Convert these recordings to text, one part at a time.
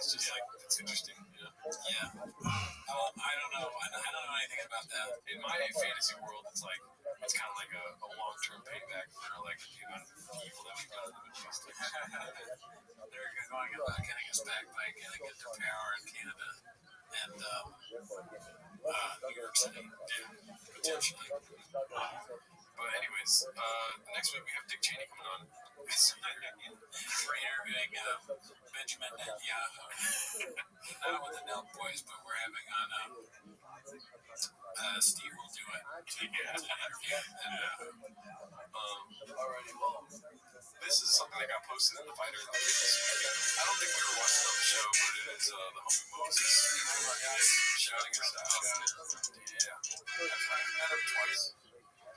It's just like, it's interesting, you know? Yeah. I don't know. I don't know anything about that. In my fantasy world, it's like, it's kind of like a long-term payback for like the amount of evil that we've done in the Middle East. They're going about getting us back by getting into power in Canada and New York City. Yeah, potentially. But anyways, next week we have Dick Cheney coming on. We're interviewing Benjamin Netanyahu. Not with the Nelk Boys, but we're having on Steve will do it. Alrighty, well, this is something that got posted in the Fighter. I don't think we were watching on the show, but it is the homie Moses shouting us out. Yeah, I've met him twice.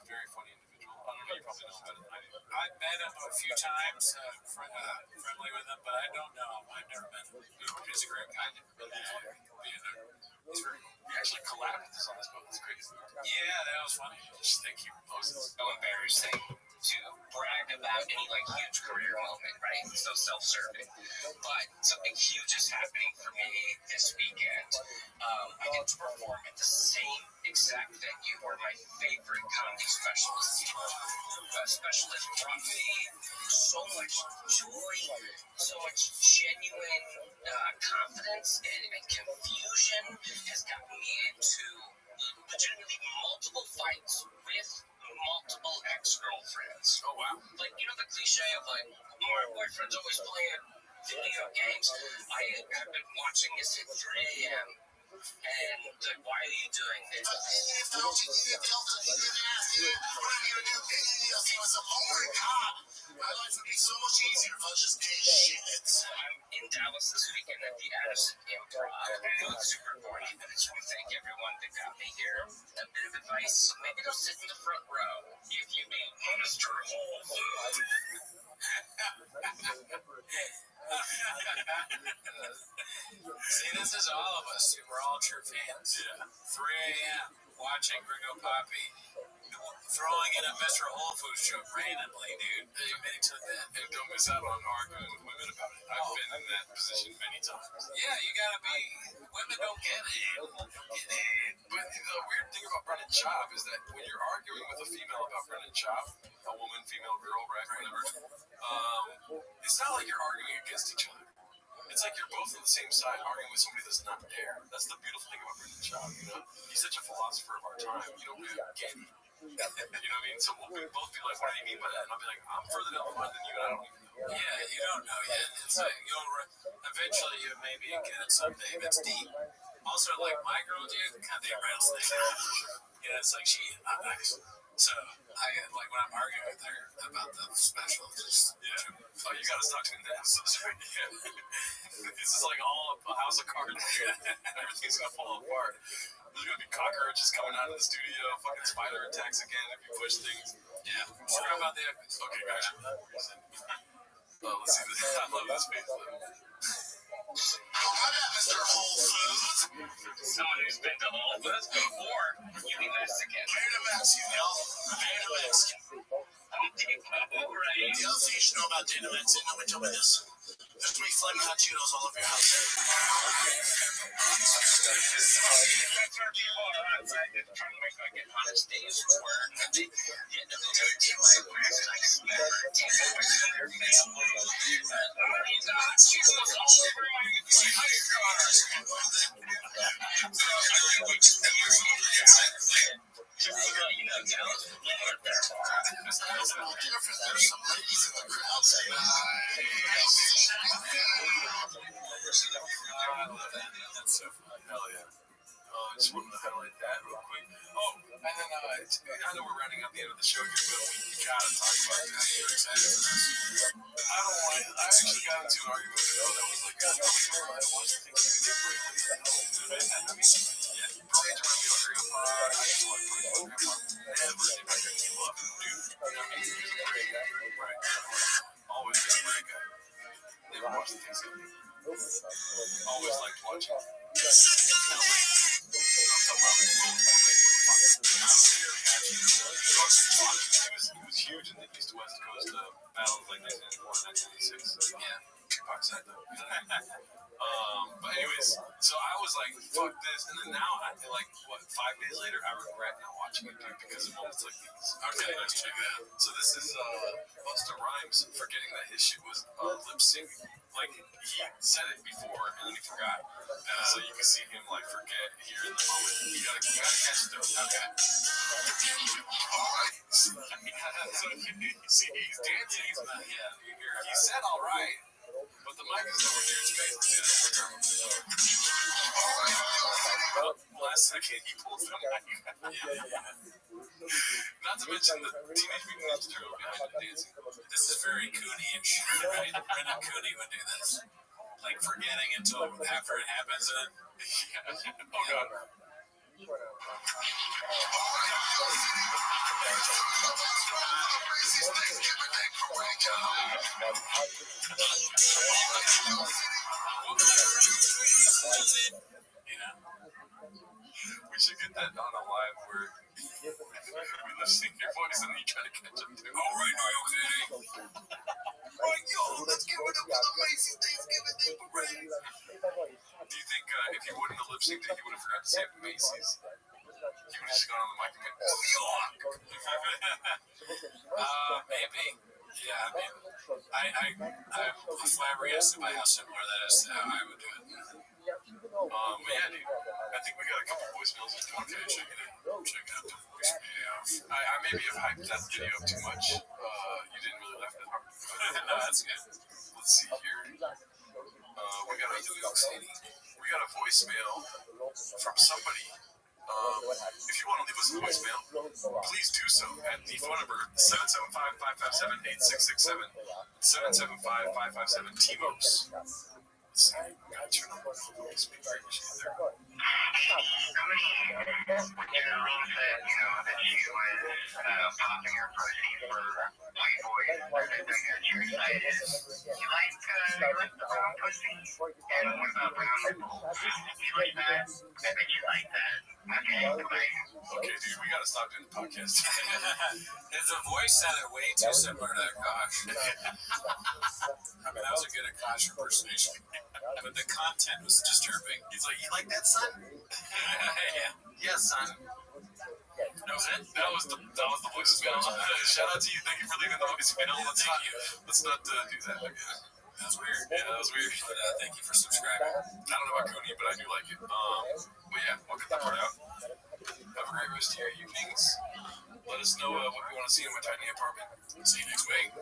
Very funny individual. I don't know, you probably know him better than I do. I've met him a few times, friendly with him, but I don't know him. I've never met him. He's a great guy. He's very cool. We actually collabed with us on this boat. That's crazy. Yeah, that was funny. Just thank you, Moses. So embarrassing to brag about any like huge career moment, right? It's so self-serving. But something huge is happening for me this weekend. I get to perform at the same exact venue where my favorite comedy specialist brought me so much joy, so much genuine confidence and confusion has gotten me into legitimately multiple fights with multiple ex-girlfriends. Oh, wow. Like, you know the cliche of like, my boyfriend's always playing video games. I have been watching this at 3 a.m. and like, why are you doing this? My life would be so much easier if I just did shit. I'm in Dallas this weekend at the Addison Improv. I know it's super corny, but I just want to thank everyone that got me here. A bit of advice, maybe don't sit in the front row if you mean Mr. Whole Food. See, this is all of us. We're all true fans. Yeah. 3 a.m. watching Gringo Poppy throwing in a Mr. Whole Foods joke randomly, dude. They took that. And don't miss out on arguing with women about it. I've been in that position many times. Yeah, you gotta be. Women don't get it. But the weird thing about Brennan Schaub is that when you're arguing with a female about Brennan Schaub, a woman, female, girl, right, whatever, it's not like you're arguing against each other. It's like you're both on the same side arguing with somebody that's not there. That's the beautiful thing about Brennan Schaub, you know? He's such a philosopher of our time. You don't really get it. You know what I mean? So we'll both be like, what do you mean by that? And I'll be like, I'm further down the line than you, and I don't even know. Yeah, you don't know yet. It's like, eventually you maybe get it someday. It's deep. Also, like, my girl, dude, goddamn rattlesnake. Yeah, it's like, I'm nice. So, like, when I'm arguing with her about the special, just, oh, you gotta stop doing that. I'm so sorry. Yeah. This is like all a house of cards. Everything's gonna fall apart. There's gonna be cockroaches coming out of the studio, fucking spider attacks again if you push things. Yeah. Sorry about the epics. Okay, gotcha. Oh, let's see this. I love this face. Mr. Whole Foods. Someone who's been to Whole Foods before. You be Mexican. Married a Mexican, y'all. Married a Mexican. Right. The other thing you should know about Dana Mexican, nobody told me this. There's 3 flaming hot Cheetos all over your house. That's where people are outside trying to make like an honest day's work. They take my work and I smell it, take my work to their family. These hot Cheetos all over my ice cars. Just so you know, Dallas will be right there. There's a little different. There's some ladies in the crowd saying, I love that. That's so fun. Hell yeah. I just wanted to highlight that real quick. Oh, and then I know we're running up the end of the show here, but we gotta talk about this. You're excited for this. I don't want. I actually got into an argument with a girl that was like, "God, no, we don't want to watch the things you can do." I mean, yeah, probably trying to be like grandpa. I just want to be like grandpa. Never did my dad love him, dude. I mean, he's a great guy. Right. Always been a great guy. Never watched the things you can do. Always liked watching. He was huge in the East to West Coast battles like 1994 and 1996. Yeah, Tupac said though. was like, fuck this. And then now, 5 days later, I regret not watching it, dude, because of moments like these. Okay, let's check it out. So this is Busta Rhymes forgetting that his shit was lip sync. Like, he said it before, and then he forgot. So you can see him, like, forget here in the moment. You gotta catch it, though. Okay. So you see, he's dancing. He's not, you hear him. He said all right, but the mic is nowhere near his face. Last second, he pulls the mic. Not to mention the Teenage Mutant Ninja Turtle behind him dancing. This is very Cooney-ish, right? Brendan Cooney would do this. Like, forgetting until after it happens, and then... Oh, God. We should get that on a live where we listen to your voice and you try to catch up to. All right, are you okay? Right, yo, let's give it up for the Macy's Thanksgiving Day Parade. Do you think if he wouldn't have lip synced it, he would have forgot to say Macy's? He would have just gone on the mic and went, New York! Maybe. Yeah, I mean, I'm flabbergasted by how similar that is to how I would do it. But yeah, dude, I think we got a couple voicemails. Okay, check it out. The voicemail. I maybe have hyped that video up too much. You didn't really laugh that hard. No, that's good. Let's see here. We got a voicemail from somebody. If you want to leave us a voicemail, please do so at the phone number 775-557-8667, 775-557-TMOS. Gotta turn on the voice, be very much there. Popping her pussy for white boys. You're excited. You like the brown pussy? And what about brown nipples? You like that? I bet you like that. Okay, dude, we gotta stop doing the podcast. His voice sounded way too similar to Akash. I mean, that was a good Akash impersonation. But the content was disturbing. He's like, you like that, son? Yeah, son. That was the voicemail. Shout out to you. Thank you for leaving the voicemail. Let's not do that again. That was weird. Yeah, that was weird. But thank you for subscribing. I don't know about Cooney, but I do like it. But yeah, we'll get that part out. Have a great rest of your evenings. Let us know what we want to see in my tiny apartment. See you next week.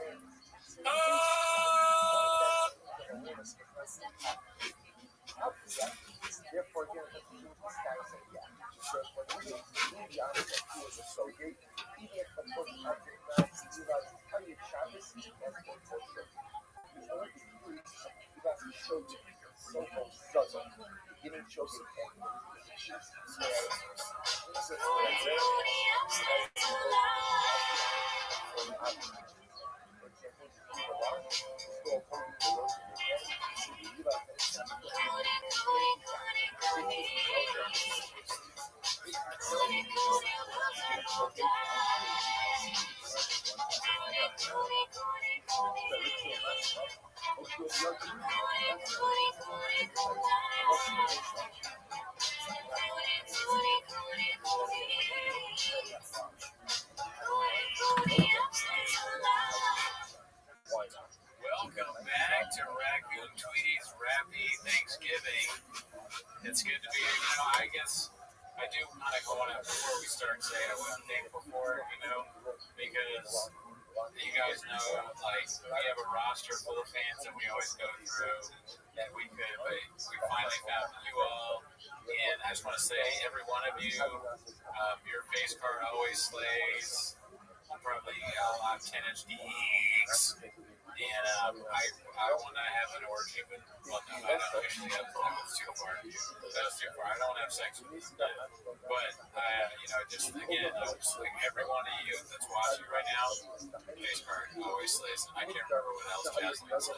Welcome back to Raccoon Tweety's Rabbi Thanksgiving. It's good to be here. I guess I do kind of want to, before we start, say I want to thank before, because you guys know, like, we have a roster full of fans that we always go through, and we finally found you all, and I just want to say, every one of you, your face card always slays. I'm probably I'll have 10-inch geeks. And I want to have an orgy, but well, no, I don't actually have. That was too far. I don't have sex with you. But just again, like every one of you that's watching right now, face card always slays. I can't remember what else Jasmine said.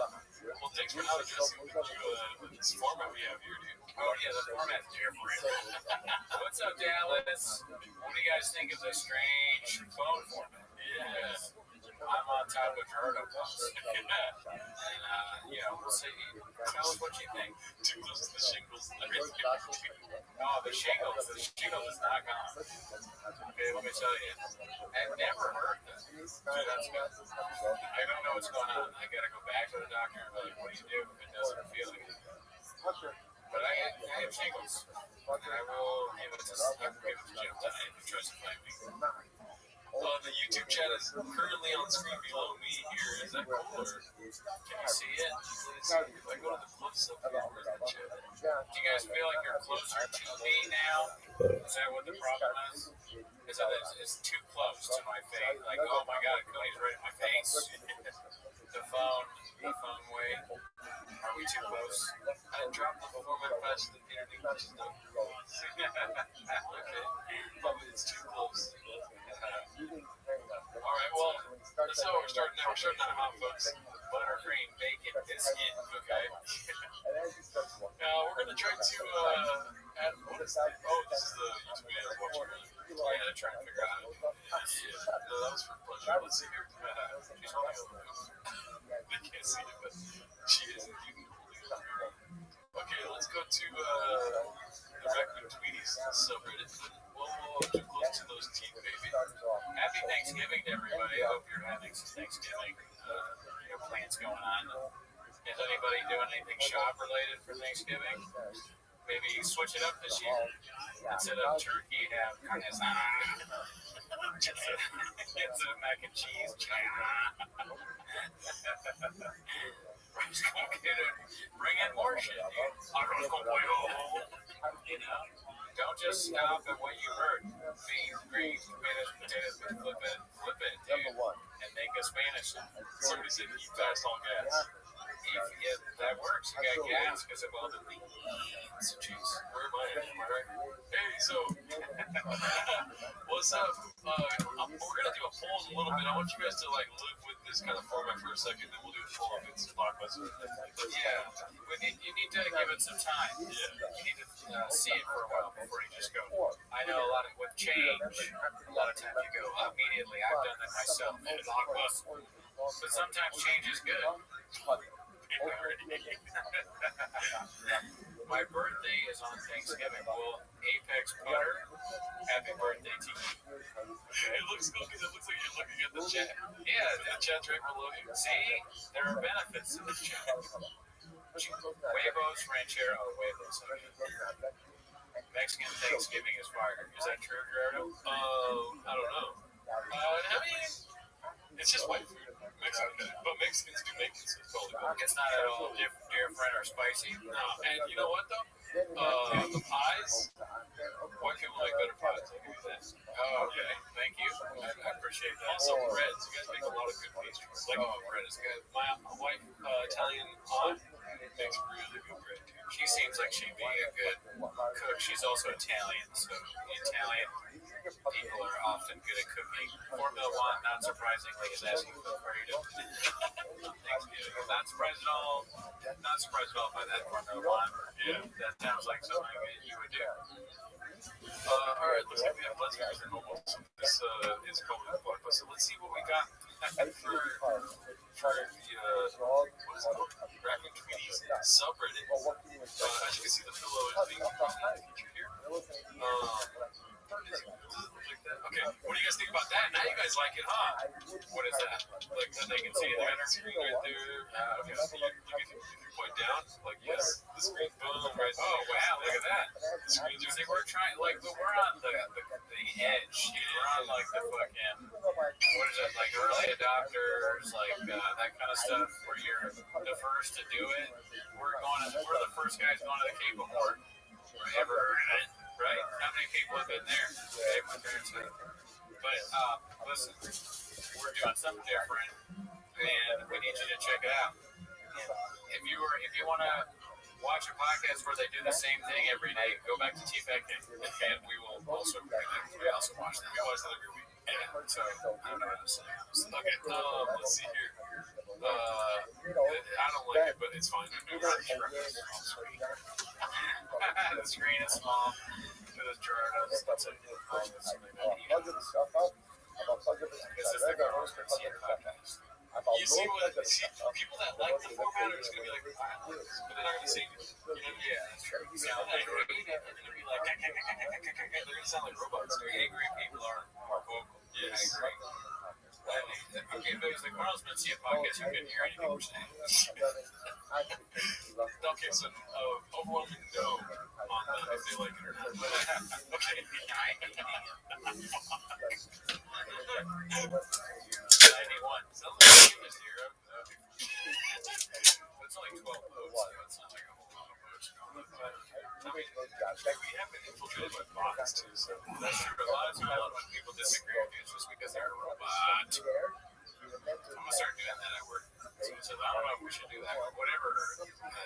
Well, thanks for not addressing this format we have here, dude. Oh yeah, the format's different. What's up, Dallas? What do you guys think of this strange phone format? Yeah. I'm on top of Gerardo Plus. And, we'll see. Tell us what you think. Too close to the shingles. No, the shingles is not gone. Okay, let me tell you. I've never heard that. Dude, that's good. I don't know what's going on. I gotta go back to the doctor and be like, what do you do if it doesn't feel good? But I have shingles. And I will give it to Jim tonight if he tries to find me. The YouTube chat is currently on screen below me here. Is that cool? Or can you see it? Let's see. If I go to the close up here, where's the chat? Do you guys feel like you're closer to me now? Is that what the problem is? Is that it's too close to my face? Like, oh my god, Cody's right in my face. The phone way. Are we too close? I dropped the format faster than Peter Dinklage. Okay. Probably it's too close. Alright, well, that's how we're starting now. We're starting out hot, folks. Buttercream, bacon, biscuit. Okay. We're going to try to add. What is that? Oh, this is the YouTube video I was watching. Yeah, trying to figure out how to do this. Yeah. No, that was for pleasure. Let's see here. She's holding over there. They can't see it, but she is. Okay, let's go to the Raccoon Tweeties subreddit. We'll too close to those teeth, baby. Happy Thanksgiving to everybody. I hope you're having some Thanksgiving plans going on. Is anybody doing anything shop related for Thanksgiving? Maybe switch it up this year. Instead of turkey, have parmesan. Instead of mac and cheese, bring in more shit, dude. Don't just stop at what you heard. Beans, greens, tomatoes, potatoes, flip it, dude, and make a Spanish. Somebody said eat fast on gas. If that works, you got gas because of all the beans. Jeez, where am I at? Am I right? Hey, so, what's up? We're going to do a poll in a little bit. I want you guys to, live with this kind of format for a second, then we'll do a poll if it's blockbuster. Yeah, you need to give it some time. Yeah. You need to see it for a while before you just go. I know a lot with change, a lot of times you go immediately. I've done that myself. Blockbuster. But sometimes change is good. My birthday is on Thanksgiving. Well, Apex Butter, happy birthday to you. It looks cool because it looks like you're looking at the chat. Yeah, the chat's right below you. See, there are benefits to this chat. Huevos, ranchero, huevos. Mexican Thanksgiving is fire. Is that true, Gerardo? I don't know. I mean, it's just white food. But Mexicans do make it, so it's totally cool. It's not at all different or spicy. No. And you know what, though? The pies, white people make better pies. I'll give you that. Oh, okay. Thank you. I appreciate that. Also, breads. You guys make a lot of good pastries. Bread is good. My wife, Italian aunt, makes really good bread, too. She seems like she'd be a good cook. She's also Italian, so Italian people are often good at cooking. Formula One, not surprisingly, is asking for freedom. Thanksgiving. Not surprised at all. Not surprised at all by that Formula One. Yeah, that sounds like something that you would do. All right, let's see if we have less guys than normal. So this is probably the block. So let's see what we got for the what is it called? Raccoon Tweeties subreddit. As you can see, the pillow is being featured here. Okay, what do you guys think about that? Now you guys like it, huh? What is that? Like, they can see the enter screen right there. Okay, so if you point down, yes, the screen, boom, right. Oh, wow, look at that. The screens are, see, we're trying, we're on the edge. We're on, the fucking, what is that, early adopters, that kind of stuff, where you're the first to do it. We're the first guys going to the cable board. Ever heard of it? Right? How many people have been there? Okay, my parents have. But, listen, we're doing something different, and we need you to check it out. If you want to watch a podcast where they do the same thing every day, go back to TFAC, and we will also watch them. We watch them every week. Yeah, so, I don't know how to say it. Okay, let's see here. I don't like it, but it's fine. The screen is small. This is the Garros Garcia podcast. You see people that like the format are just going to be like, but they're not going to see it. Yeah, that's true. sound like robots. Angry people are more vocal. Yes. I agree. Okay, if it was the Carl's Mencia podcast, you couldn't hear anything we're saying. Okay, so overwhelming no on if they like it or not. Okay. 91. Sounds like a this year. It's only 12 votes, so it's not like a whole lot of votes going up. But, I mean, we have been infiltrated by bots, too, so that's true. A lot of times when people disagree with you, it's just because they're a robot. I'm going to start doing that at work. So I don't know if we should do that, but whatever.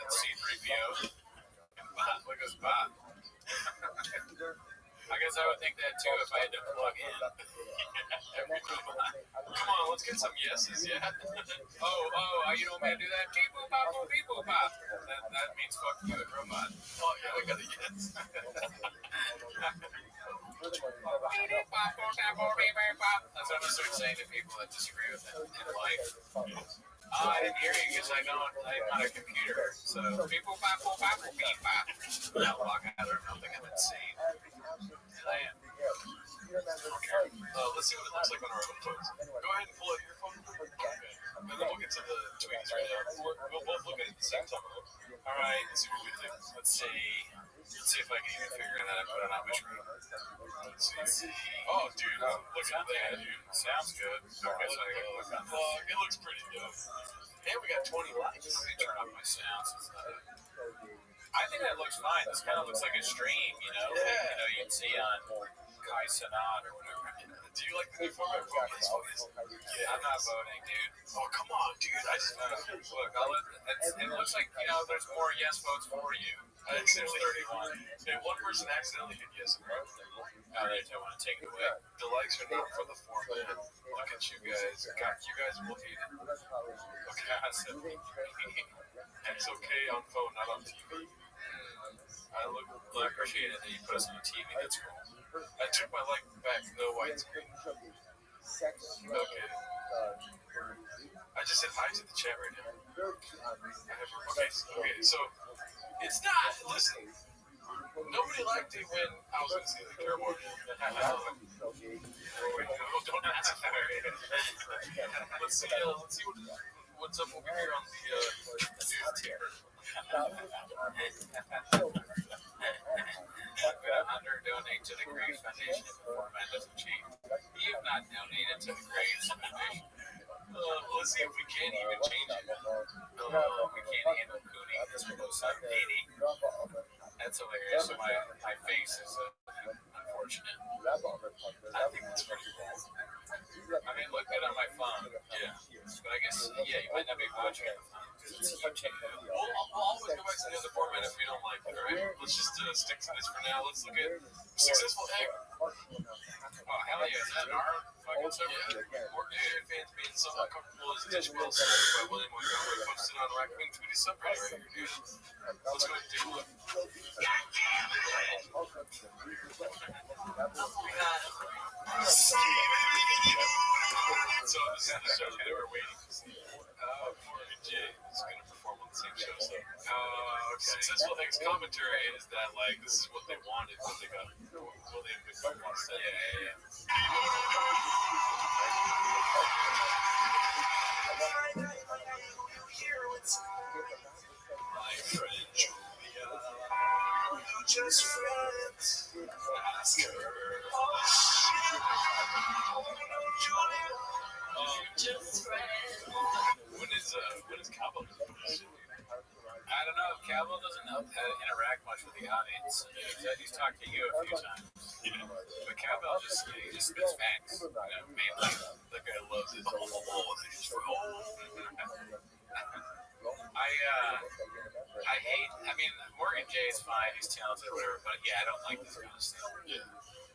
C3PO. Bot. Look at this bot. I guess I would think that too if I had to plug in. Come on, let's get some yeses, yeah? You don't want me to do that? Beep boop pop, beep boop pop. That means fuck you, robot. Oh, yeah, we got a yes. That's what I'm start saying to people that disagree with it in life. I didn't hear you because I'm on a computer. So, beep boop pop, beep pop. Now log out or something, I'm insane. I am. Okay. Let's see what it looks like on our other phones. Go ahead and pull out your phone. Okay. And then we'll get to the tweets right now. We'll both look at it at the same time. All right. Let's see what we do. Let's see if I can even figure that out. Put it on my screen. Let's see. Oh, dude. Look at that, dude. Sounds good. Okay, so I gotta look on that. It looks pretty good. Hey, we got 20 likes. Let me turn off my sounds. I think that looks fine. This kind of looks like a stream, you know? Yeah. Like, you'd see on Kai Sanat or whatever. Do you like the new format? Yeah, I'm not voting, dude. Oh, come on, dude. I just look. It looks like, there's more yes votes for you. There's 31. And one person accidentally hit yes. All right, I want to take it away. The likes are not for the format. Look at you guys. God, you guys will hate it. Okay, I said it's okay on phone, not on TV. I appreciate it that you put us on TV. That's cool. I took my like back, no widescreen. Okay. I just said hi to the chat right now. Okay, so it's not. Listen, nobody liked it when I was going to say the care more. Don't ask for it. Let's see what's up over here on the news tier. Hunter donate to the Graves Foundation if the format doesn't change. You have not donated to the Graves Foundation. Let's see if we can even change it. We can't handle Cooney. It's close up 80. That's hilarious. So my face is unfortunate. I think that's pretty cool. I mean, look at it on my phone. Yeah. But I guess, you might not be watching it. We'll always go back to the other format if we don't like it, alright? Let's just stick to this for now. Let's look at successful egg. Oh, hell yeah. Is that our fucking server? Ordinary fans being so uncomfortable as dish bills by William Montgomery posted on Raccoon Tweety subreddit right here, dude. Let's go ahead and take a look. So this is the show they were waiting to see. Morgan J is going to perform on the same show. So, Successful Things commentary is that this is what they wanted, but they got William McBuck instead. Yeah. My friend Julia, you just friends. Ask her. Oh shit! Julia, you just friends. When is Cabo? I don't know. Cabo doesn't interact much with the audience. He's talked to you a few times. But Cabo just spits facts. Mainly, the guy loves it. I mean, Morgan J is fine. He's talented or whatever. But I don't like this kind of stuff. Yeah.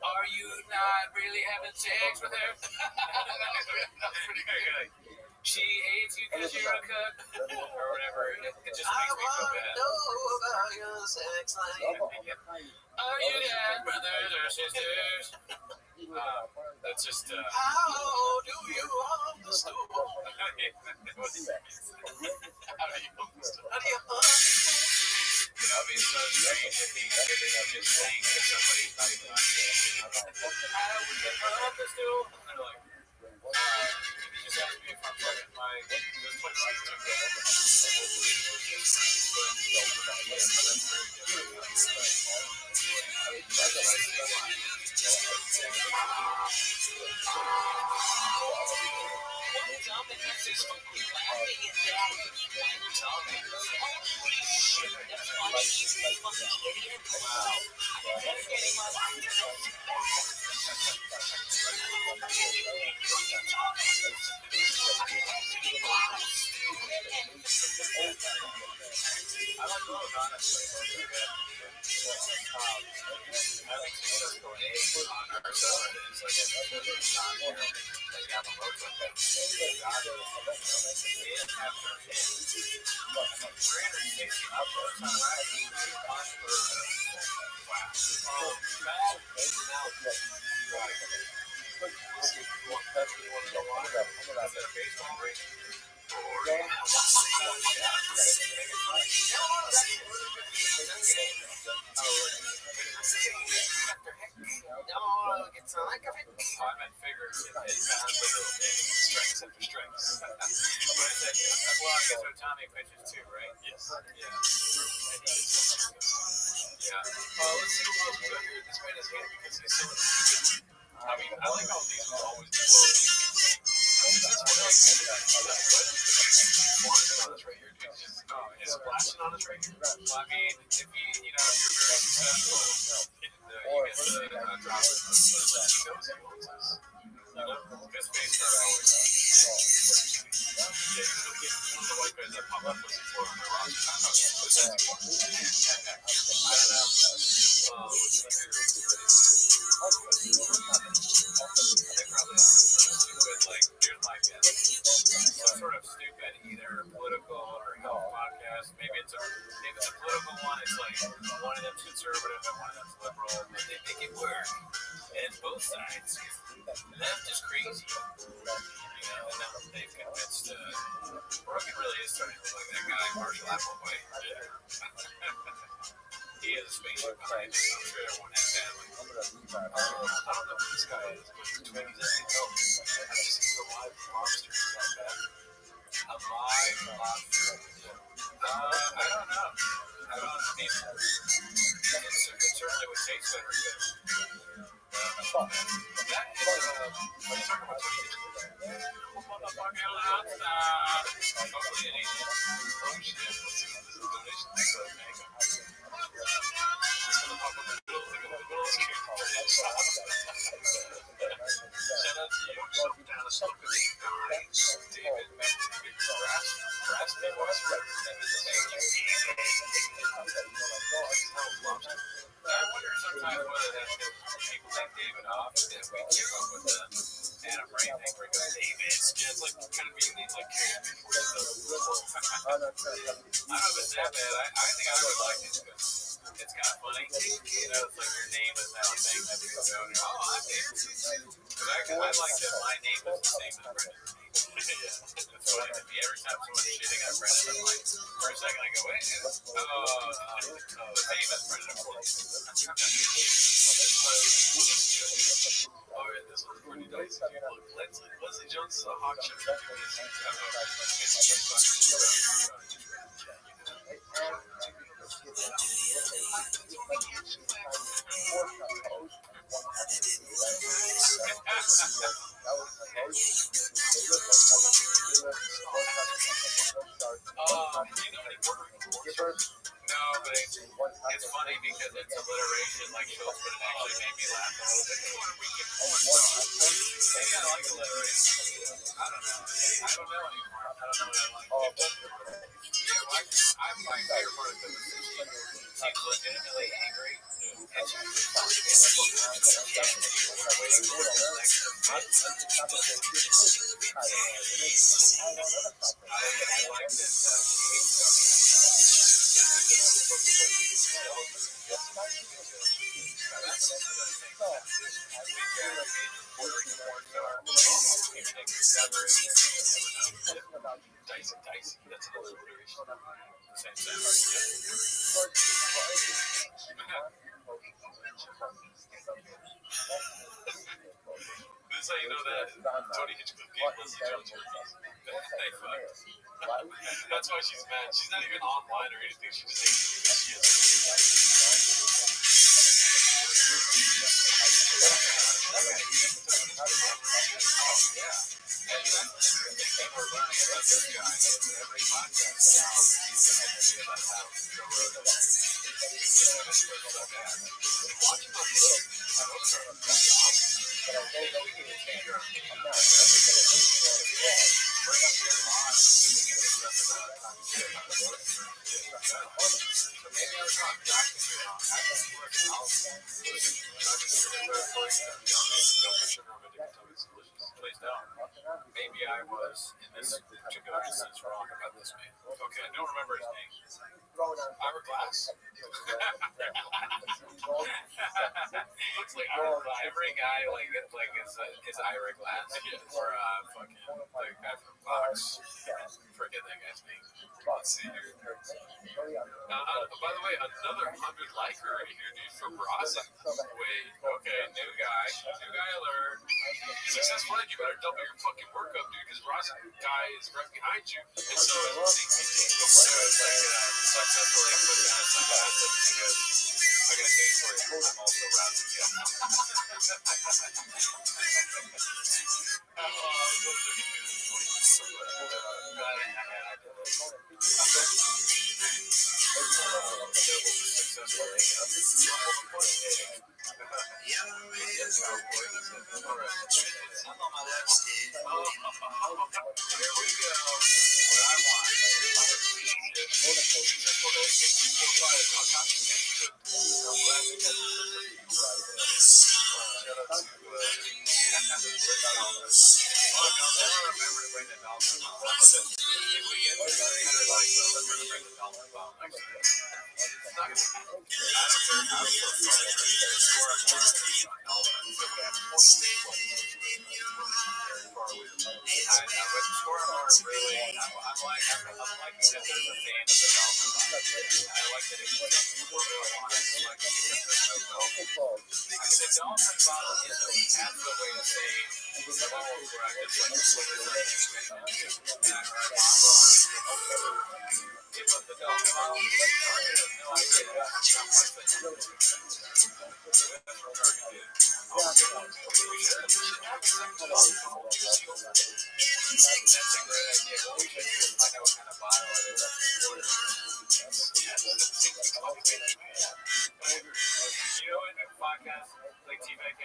Are you not really having sex with her? That's pretty good. She hates you because you're a cook or whatever. It just makes me feel bad. I want to know about your sex life. Are you guys brothers or sisters? That's just. How do you hum the stool? How do you hum the stool? That'd be so strange if he just saying to somebody not even on stage. I would get up this dude. And they're like, he just asked me if I'm fucking my this place I took the whole belief was just but yeah, so that's very different. That's what I One dumbass is fucking laughing at that. One dumbass. Holy shit, that's funny. You fucking idiot. Wow. That's getting my life. I like those, honestly. I think successful age on our side is like a time where they got the roads like that. And after him, 360 uploads on right. Wow. Bad. Now, you got it. You want to go on? Is that a baseball break? No, it's not like a I meant figures. It kind of literal strengths after strengths. But well, I guess Otani pitches too, right? Yes. Yeah. Yeah. Let's see what else we got here. This man is hated because he's so stupid. I mean, I like how these will always be low. Right here, dude. Is splashing on us right here? Well, I mean, if you, if you're very successful, you get the drop in because face card always yeah, you'll get one of the white guys that pop up with you for on the roster. I don't they probably stupid, like, here's my guess. Some sort of stupid, either political or health podcast. Maybe it's a political one, it's like one of them's conservative and one of them's liberal, but they make it work. And it's both sides. Left is crazy. And then they've convinced Rogan really is starting to look like that guy, Marshall Applewhite. Yeah. He has a spaceship behind him. I'm sure everyone has that. I don't know who this guy is. He's a I've just seen the live lobster. A live lobster. I don't know. I mean, it certainly would taste better. That is, what are you talking about? Motherfucking lobster. Hopefully it ain't. Oh shit. Let's see what this is. Donation. Thanks for making. Shout out to you. Down the slope of the David, raspy voice represented the same. I wonder sometimes whether that's people like David off that we give up with the Adam Ray thing where it goes, David's just like kind of being these like characters before the I don't know if it's that bad. I think I would like it because it's kind of funny. It's like your name is now a thing that people go, oh, I'm David. Because I like that my name is the same as Brendan's name. It's funny to me every time someone's shitting on Brendan, I'm like, for a second I go, wait, the same as Brendan, of course. Alright, this one's pretty nice. Leslie Jones is a hot chick. No, but it's funny because it's alliteration, like Schultz, but it actually made me laugh a little bit. Maybe I like alliteration. I don't know. I don't know anymore. I don't know what I like. My favorite part of it is she's legitimately angry. And she's waiting for the next I like that she Dicey. That's another alliteration. Same. is how you know that Tony Hitchcock gave Leslie Jones herpes. They fucked. That's why she's mad. She's not even online or anything. She just hates the shit. We're learning about this guy. Every podcast now, he's going to be about how Joe Rogan watching my videos. My hopes are going to be awesome. But I think we need to change our opinion on that. Bring up your laws. We need to discuss about so maybe I was wrong. I could be wrong. I don't work out. Don't put sugar on my dick until it's delicious. Please don't. Maybe I was, in this particular instance, wrong about this man. Okay, I don't remember his name. Ira Glass. Looks like Ira Glass. Every guy is Ira Glass. Or fucking the guy from Fox. Forget that guy's name. Let's see here. By the way, another 100 liker right here, dude, for Brazza. Wait, okay, new guy alert. Successful, you better double your fucking workup, dude, because Brazza guy is right behind you. And so, successfully put down some assets because I got a date for you. I'm also Brazza, yeah.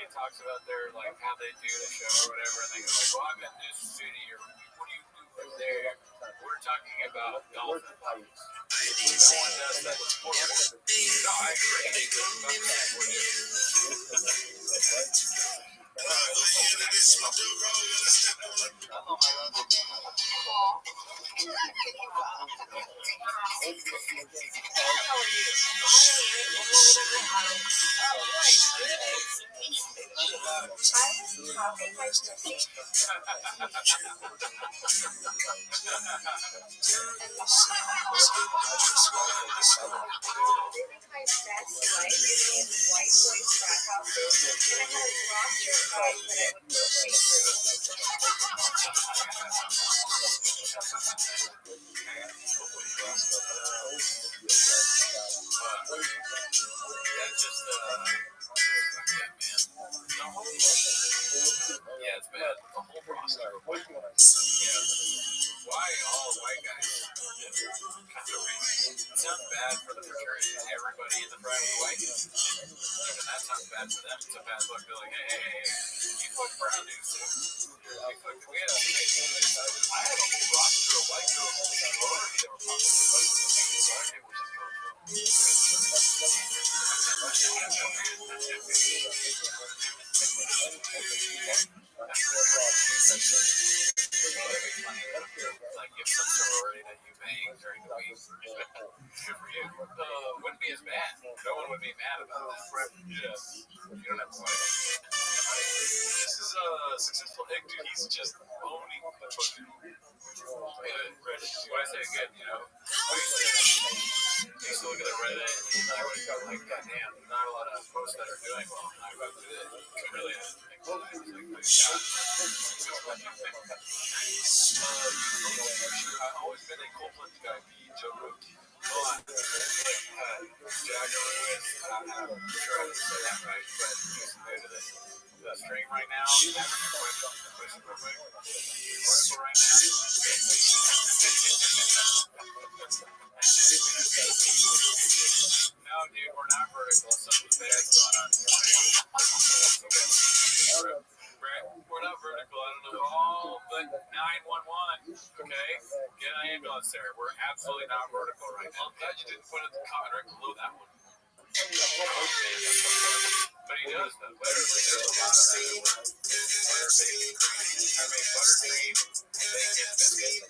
Talks about their how they do the show or whatever, and they go well, I'm in this city, or what do you do right there? We're talking about golf. No one does that with sports. No, I agree. Yeah, it's bad. The whole process. Why all white guys? It sounds bad for the fraternity. Everybody in the frat is white. Even that sounds bad for them. It's a bad look. They're like, hey, you fuck brown dudes too. I had a whole roster of white girls in the sorority that were fucking white. Like give some sorority that you bang during the week. Good for you. Wouldn't be as bad. No one would be mad about that. Yeah. You don't have to fight. This is a successful egg, dude. He's just owning the fucking Reddit. When I say again, I used to look at the Reddit and I would go like, God damn, not a lot of posts that are doing well. I go, really, I've always been a Copeland guy. Joe Rogan. Hold on. Jagger with, I'm sure I didn't say that right, but he's new to the stream right now. Having a question real quick. Vertical right now. No, dude, we're not vertical. Something bad's going on. Brett, we're not vertical. I don't know. Oh, but 911. Okay, get an ambulance there. We're absolutely not vertical right now. I'm glad you didn't put it in the comment right below that one. But he does, though. Literally, there's a lot of that at work. Butter bacon. I made buttercream, bacon, biscuit,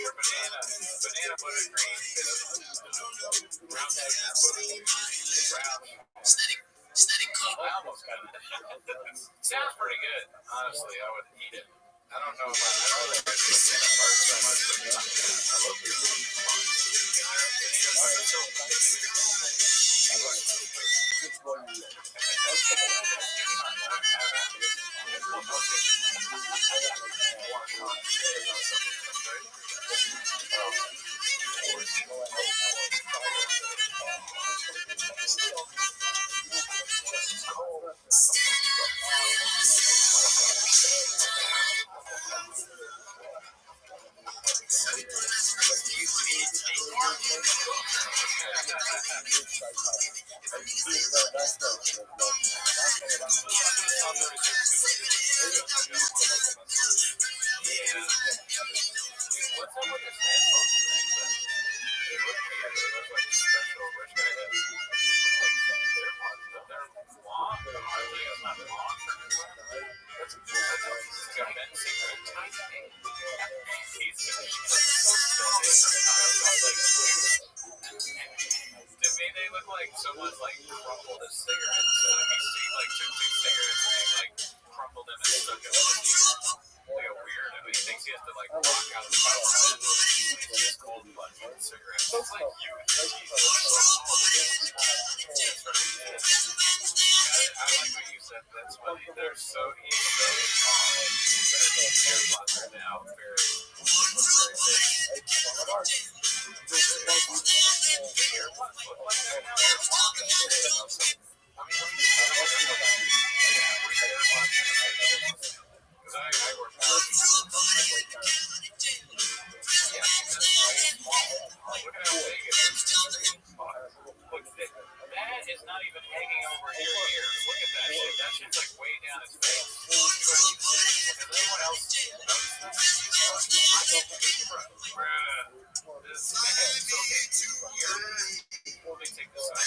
or banana buttercream, brown sugar, brown. I almost got it. Sounds pretty good. Honestly, I would eat it. I don't know if I don't like banana butter so much, but I love it. To me, they look like someone's like crumpled a cigarette. Like you see, like took two cigarettes and they like crumpled them and stuck them in like a weird. I mean, he thinks he has to like walk out of the house and just cold blood with a cigarette. It's like you. I like what you said. That's funny. They're so easy. AirPods are now very big. That is not even hanging over your ear. Look at that shit. That shit's like way down his face. Does anyone else notice that? This is okay. Let me take this out.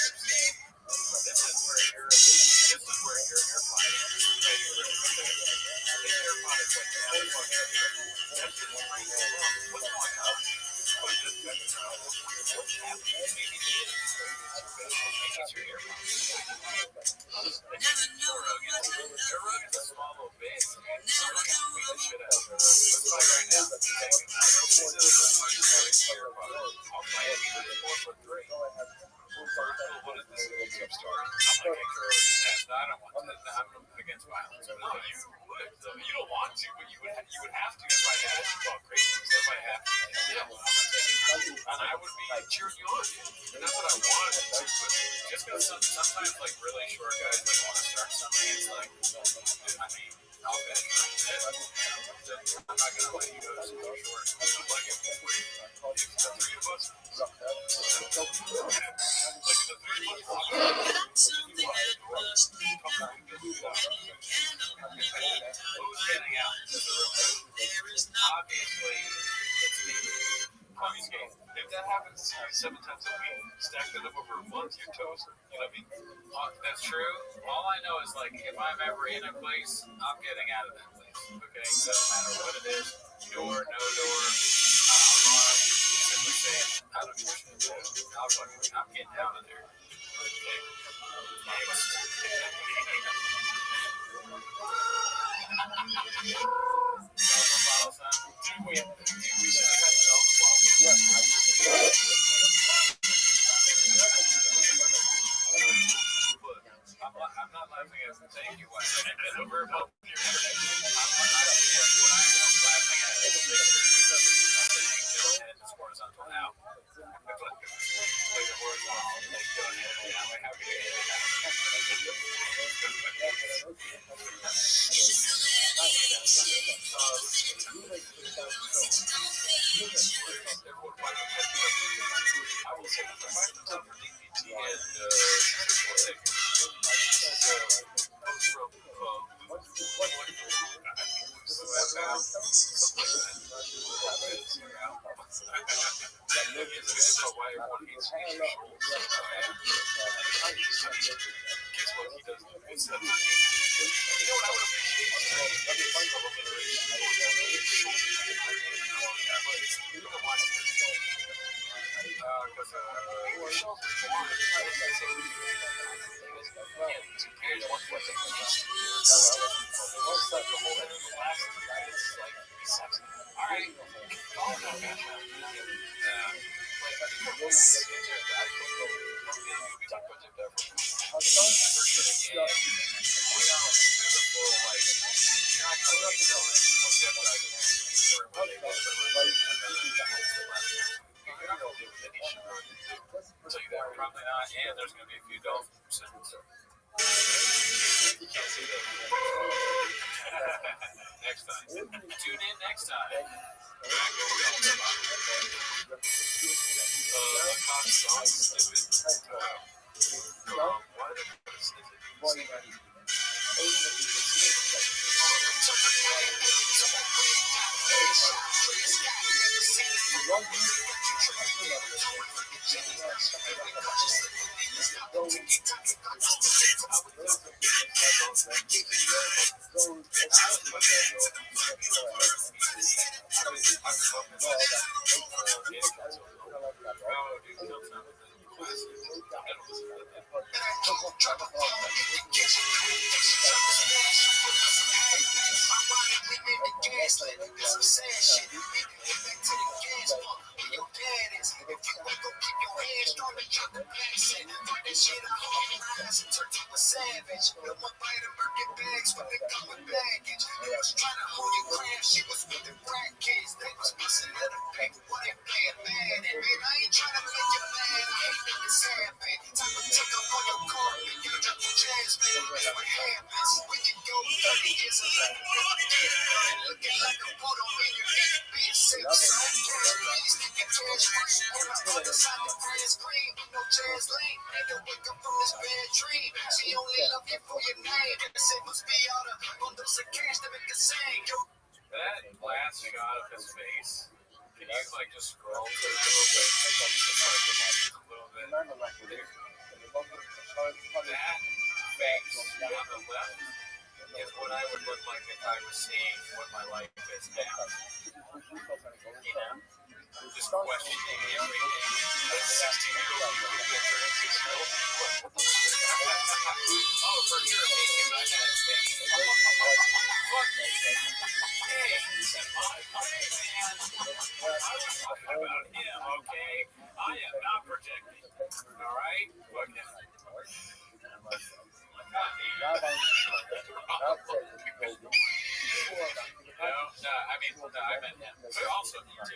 This is where your AirPod is. The AirPod is like that. That's just right there. What's going on? What's happening? Maybe it's your AirPod. Joe Rogan is a small little bitch. So we're gonna beat the shit out of her. Let's play right now. I'll play it. 4'3". What is this YouTube story? I'm like a girl. I don't want to. I'm against violence. No, you would. You don't want to, but you would have to if I had to. Well, crazy stuff I have to. Yeah, well, and I would be cheering you on. That's what I wanted to do. But just because sometimes, like, really short guys that want to start something, it's like, I mean, I'll bet you. I'm not going to let you go so short. Like, if the three of us. Obviously, if that happens to you 7 times a week, stack that up over a month, you're toast. You know what I mean? That's true. All I know is, like, if I'm ever in a place, I'm getting out of that place. Okay? Doesn't matter what it is. Door, no door, alarm, simply saying, I don't give a shit. I'm getting out of there. Okay? I'm not laughing at thank you. Probably not, and there's going to be a few dolphins. Next time. Tune in next time. That last shot of his face, can you like just scroll to it a little bit? That face on the left is what I would look like if I was seeing what my life is now. You know? Just questioning everything. That 16-year-old you would get oh, for sure, me, I got him. Hey, about him, okay? I am not projecting. All right? I meant him. But also me too.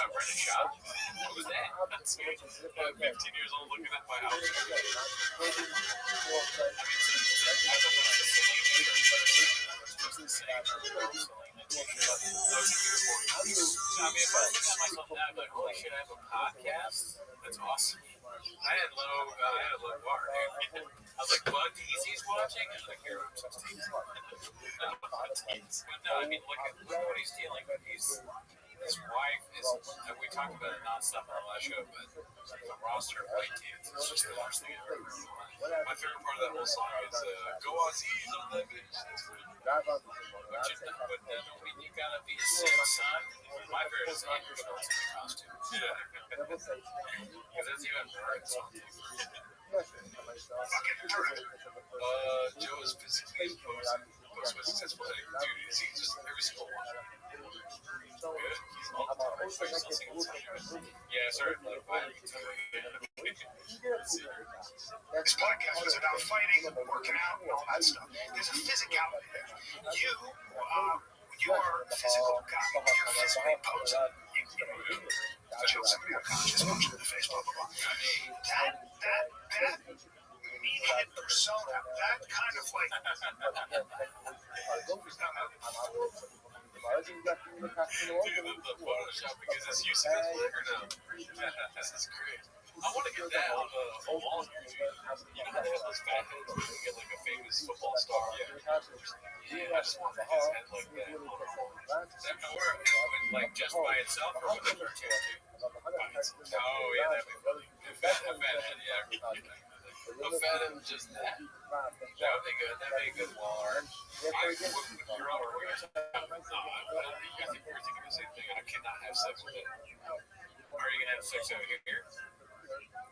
I'm renting a shop. What was that? 15 years old looking at my house. If I look at myself now, I'm like, holy shit, I have a podcast? That's awesome. I had a low bar, dude. I was like, Bud Easy's watching? I was like, here, I'm 16. No, I mean, look at what he's dealing with. His wife is, and we talked about it nonstop on the last show, but the roster of white teams is just the worst thing I've ever heard. My favorite part of that whole song is Go Aussies on that bitch. But then when you gotta be a Sid's son, my favorite is Andrew Schultz in the costume. Yeah. Because that's even more insulting. Joe is physically imposing. Most successful duties. He's just every single one. Good. He's all the time. Yeah, sorry. This podcast was about fighting, working out, and all that stuff. There's a physicality there. You are a physical guy. You're physically posing. Show somebody unconscious, punch in the face, blah, blah, blah. That meathead persona, that kind of like... Dude, the Photoshop because it's using this or no? This is great. I want to get that on the wall here, dude. You know how they have those fat heads where you get like a famous football star? Yeah, I just want his head like that on a wall. That or like just by itself or with a cartoon too? Oh yeah, that'd be funny. A fat head, yeah. A fat head with just that? That would be good. That'd be a good wall art. You're all right. I think we're thinking the same thing. I cannot have sex with it. Are you gonna have sex over here?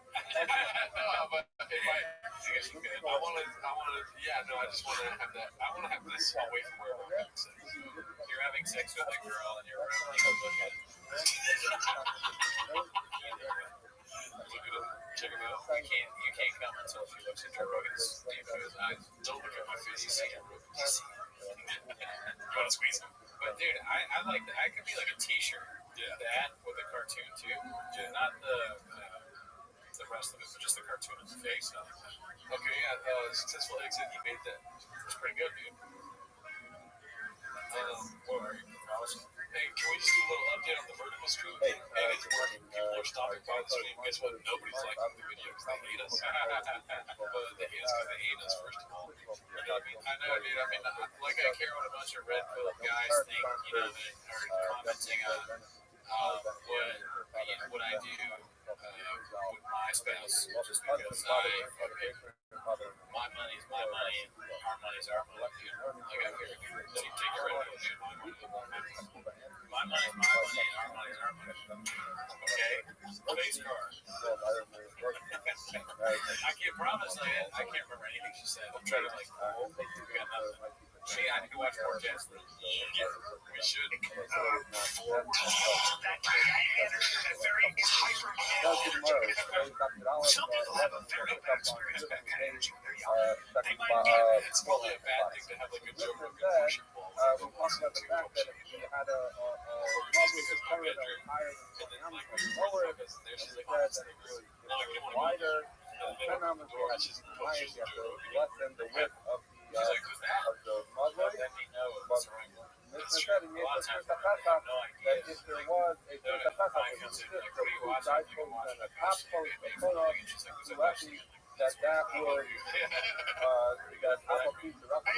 But it might. I guess you could. I want to. Yeah, no, I just want to have that. I want to have this away from where we're having sex. You're having sex with a girl and you're around. You go look at it. Look at it. Check it out. You can't come until she looks at Joe Rogan's deep eyes. Don't look at my face. You see it. You want to squeeze him? But dude, I like that. I could be like a T-shirt. Yeah. That with a cartoon too. Yeah. Not the rest of it, but just the cartoon of the face. Okay, yeah. Successful exit. He made that. It's pretty good, dude. What are you? Hey, can we just do a little update on the vertical scoop? Hey, it's working. People are stopping by the stream. Guess what? Nobody's liking the video because they hate us. But they hate us because they hate us, first of all. You know what I mean? I know, dude. I mean, like I care what a bunch of red-pilled guys think, you know, that are commenting on what I do with my spouse, just because my money's my money and our money's our money. Like I figured, take your red pill, dude. My money's my money and our money's our money. Okay? Base card. I can't promise. I can't remember anything she said. I'm trying to we got nothing. I need to watch more tests. We should. Some people have a very bad experience back managing their young. They might it's probably a bad thing to have like a Joe Rogan worship wall. Just because my bedroom, and then like there's she's like, oh, that's really wider. She's like, who's that? Let me know what's wrong. That's true. A lot of times I have no idea. Like, mine comes in, like, what are you watching? I'm watching a question. Maybe and she's like, who's that question? I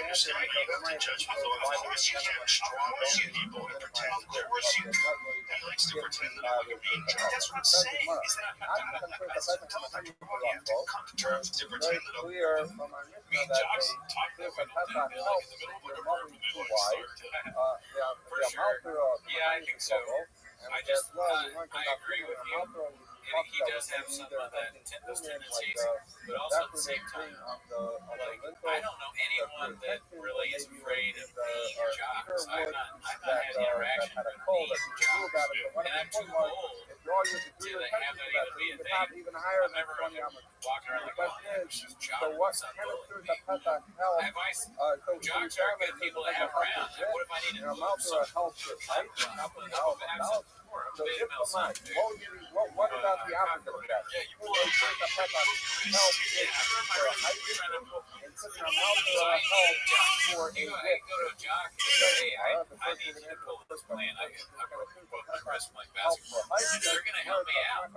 understand you have to judge people as long as you can. Strong people and pretend. Of course you do. He likes to pretend that I'm being judged. That's what I'm saying. Is that sometimes you have to come to terms to pretend that me and Josh talk that we don't do. They're like in the middle of like a verb and they like start to for sure. Yeah, I think so. I agree with you. And he does have some of those tendencies, but also at the same time, like, I don't know anyone that really is afraid of being jocks. I've not had the interaction with being jocks, and I'm too old to have that even be a thing. I've never walking around like, oh, there's just jocks, what's up, jocks are good people to have around. What if I need to move something? What about the opposite of that? Yeah, you pull up drink a pepper help and put your mouth to help for a whip. Go to a jock and say, hey, I need you to pull this plan. I broke my wrist playing basketball. They're going to help me out.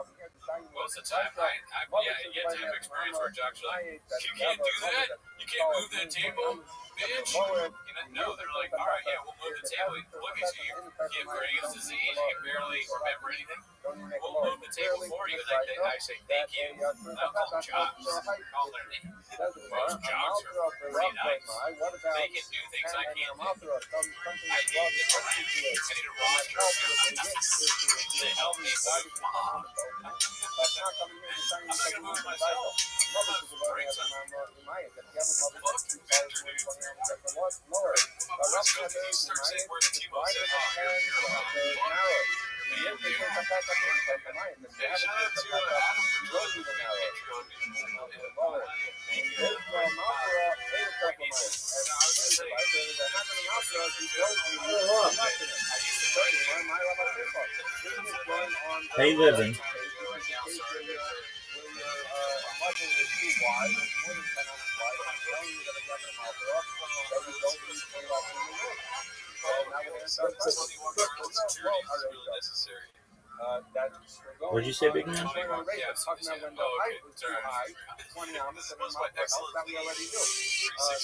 Most of the time, you have to have experience where jocks are like, you can't do that? You can't move that table? Bitch. No, they're like, all right, yeah, we'll move the table. Look at you. You have Graves' disease. You can barely remember anything. We'll move the table for you. And I say, thank you. I don't call them jocks. Call their name. Most jocks are pretty nice. They can do things I can't do. I need a roster to help me move. I'm not going to move myself. I'm not bring something. Fuck you, Victor, dude. Start saying where the team was at. Man, dude. Hey, shout out to Adam for joining the Patreon. Thank you. How you living? Necessary. that we're going, What'd you say, big man? going on a race. I'm talking about when the height was too high, 20 amas and a mile per health, that we already knew. So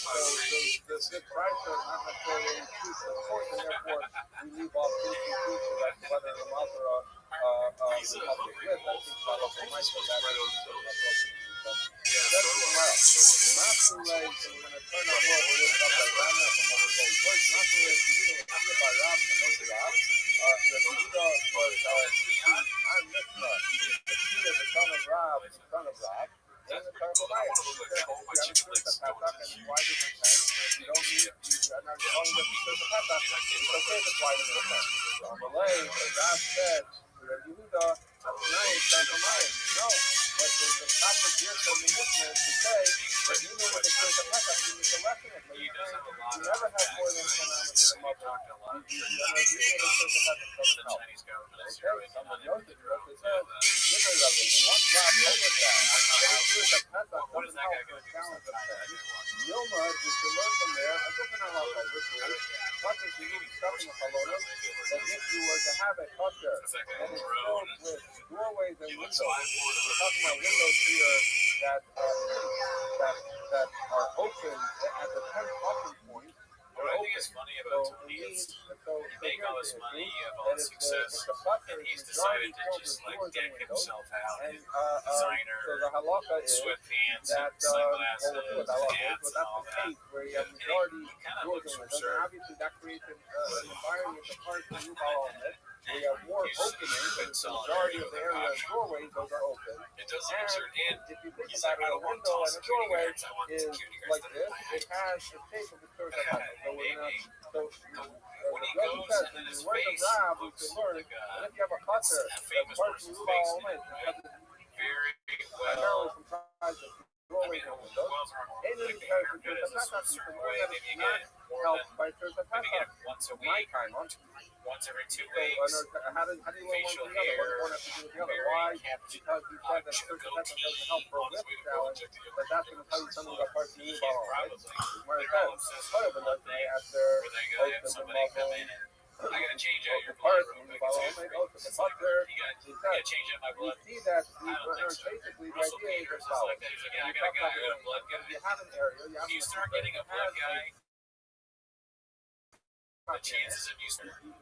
the price are not necessarily increased, of course, and therefore we leave off things like whether the mouth or republic with. I think Shalom might say that. That's tomorrow. Not too late, so we're going to turn our world a little up like Rama from what we're going first. Not too late, we do it by Rab and no to Rab. The Yehuda was speaking on Mishnah. The Yehuda, the son of Rab, the son of Rab. And the son of Elias. He said, if you have a church of Pesach and it's wider than 10, you don't need, you're not calling it the church of Pesach. It's okay if it's wider than 10. So on the way, Rab said to the Yehuda, nice, that's Elias. No. But the topic here from the Mishnah is to say that even with the church of Pesach, you need to lessen it. But you never have more than 10 amas in the mother. You never the church of Pesach doesn't help. Okay, someone knows it. Rabbi says, one drop over that. The church of Pesach doesn't help for a challenge of 10. Yoma is to learn from there a different halacha, which is, such as you need stuff in the halonas, that if you were to have a kosher that is filled with doorways and windows, we're talking about windows here that are open at the 10th crossing point. What I think is funny about Tony is he make all this money, you have all this success, and he's decided to just like deck himself out in designer sweatpants and sunglasses and hats and all that. Where you have majority kind of doors looks and absurd. obviously that creates an environment of parts of the we have more openings, and the majority of the area is doorways, those are open. It does look absurd. And if you think about it, a window and a doorway is like this. It has the shape of the church of heaven. So we're gonna, when he Rabbi goes says, and then in his the word of face Rab, we looks can learn like that if you have a cutter that that's famous parts person's of face the in it, right? Very primarily well. comprised of doorways and windows. Wells are And like in the the church haircut of is a Pesach, you certain can way. learn that Maybe it's you not get it more helped than by church of maybe get Pesach. it once a My week, kind, once every 2 So, weeks. how do you learn one Facial from the other? hair, One has to do with the other. Why? Because you said that church of Pesach doesn't help for a lift challenge, but that's going to tell you something about parts of the ball, right? Where it says, but let's say after Where they gotta have somebody come in and I gotta change out your blood real quick. It's like, you gotta change out my blood. you see that I don't think so. basically the Russell idea is Peters as is follows. like that. He's like, yeah, I got a guy, I got a blood guy. If you have an area, you have If you start getting a blood guy, the chances of you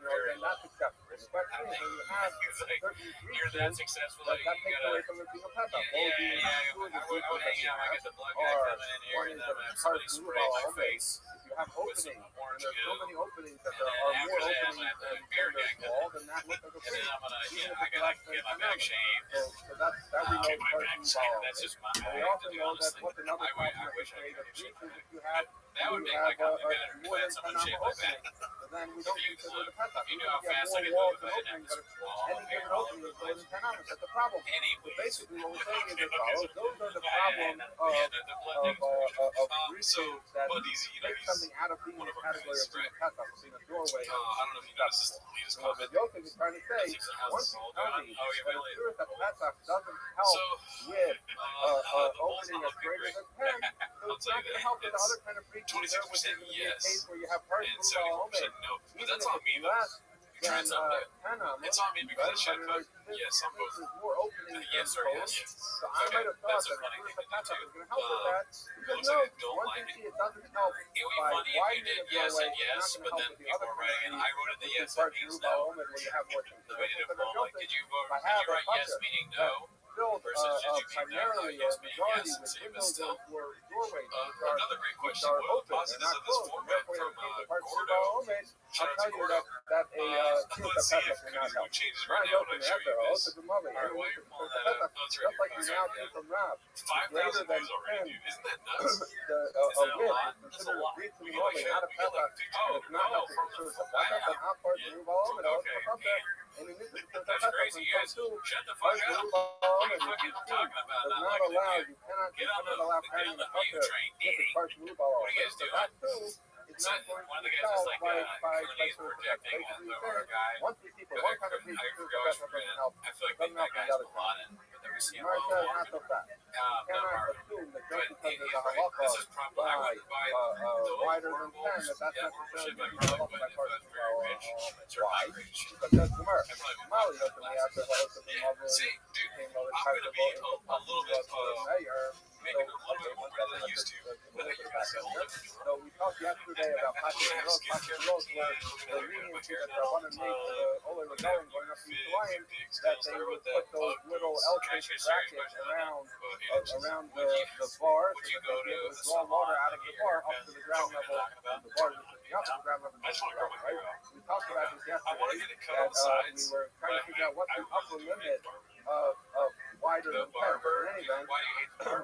very then that's acceptable. The question is, when you have certain you're that successful that that you takes gotta away from it being a pet. I would hang out. I got the blood guy coming in here, and then I have somebody spray my face If you have with some openings, and orange there's so goo, many openings that and there then are after more that, I'm openings gonna have the than beer guy there's come wall, in, then that looks like a and then I'm gonna, even if I it's gotta less than get my 10 back hours. shaved. So that we know Get my part back of shaved. That's just my. and we I have also to be know honest. that what's another I problem wish with I the could shave breaches my if you have that would make have my company better. more than If I had 10 someone shave my back. openings, then we don't consider the pet You Even know how if you have fast I more could do walls it if and I didn't have openings, this wall any of given hair all opening over is the more place. than 10 hours. That's a problem. So Anyways. basically what we're saying is as Okay, follows. so- Those are the Yeah, problem the of blood things for sure. So, breaches that but he's, you know, take he's something out of being one a of our category guys, of being right? a pet of being a doorway. I don't know if you noticed this latest So what comment. Yosef is trying to say, That's his house once is you all tell gone. me Oh, yeah, that really? a tourist at Pesach doesn't help So, with the hole's opening not as looking greater great. than 10, so it's not going to help with the other kind of breaches. 26% There, which is going to be a yes, case where you have hard and move all 74% no. But even that's if on me, it's though. less than Trends on that. 10 amas, It's on me because I should put yes on both. there's more openings than Yes or closed. yes. So I might have thought That's a that funny a thing tourist at to Pesach do. is going to help with that. Because looks no, like I don't once like you it. see it doesn't help It would be by funny if you widening did the yes doorway, and it's yes, not but going to help then with the other people were writing, and I voted the yes, that means no. where you have more things. The way to do it, like, did you vote? If I Did have you a write yes bucket meaning no? filled versus did you mean primarily yes or meaning majority yes? with So it was windows still or doorways which another great which question. are What are the open and positives not of this closed. And format therefore, from in the case of parts of Gordo? I'll Shout out tell to you Gordo. that a Let's see if will not help. Kuzma changes Right, right now open when I show after you all, this. it's a mother. Alright, while you're pulling that up, that's Just like right you here. now see from Rob. 5,000 views already, dude. Isn't that nuts? Is that a Width lot? is That's a considered a lot. breach in We the get like opening, not a we get like Pesach. 50. It's not helping From the the church of Pesach, and not part of the Ruval Omen. Okay, It's up there. And in this church of that's Pesach, crazy. You guys, too, shut the part fuck of the up. Ruval What are Omen you fucking talking about? does Not not liking the allow, view. you cannot Get on allow the carrying the view Pesach. train. This is part of the Ruval What are Omen. you guys So doing? that too is So not going one of to the be guys is solved like by Cooney's church of projecting Pesach. at the Basically, guy. once these people, I one kind of breach, forget church what of Pesach doesn't help. I feel like Doesn't that help guy's the other a lot in, but then we see him Mark all says over. not so fast. You No, cannot Mark. assume that but because there's a right, halacha this is probably I wouldn't buy wider than 10, portables. that's Yeah, necessarily shit, I going to be probably halacha by wouldn't if I was parts very rich. why? Rich. Because that's Gemara. I probably would Mali buy doesn't have the halacha of the mother. see, dude, Came over I'm type gonna of be vote a little bit mayor. maybe a little bit more than I used to. But I guess So we talked yesterday about Patrick Rose, where the leniency that Rabbanan made to the Ole Rebellion going up to Yerushalayim, that they would put those little L-shaped brackets around the bar, so that they'd be able to draw water out of the bar up to the ground level. The bar is sitting up to the ground level, right? We talked about this yesterday, that we were trying to figure out what's the upper limit of wider than 10. But in any event,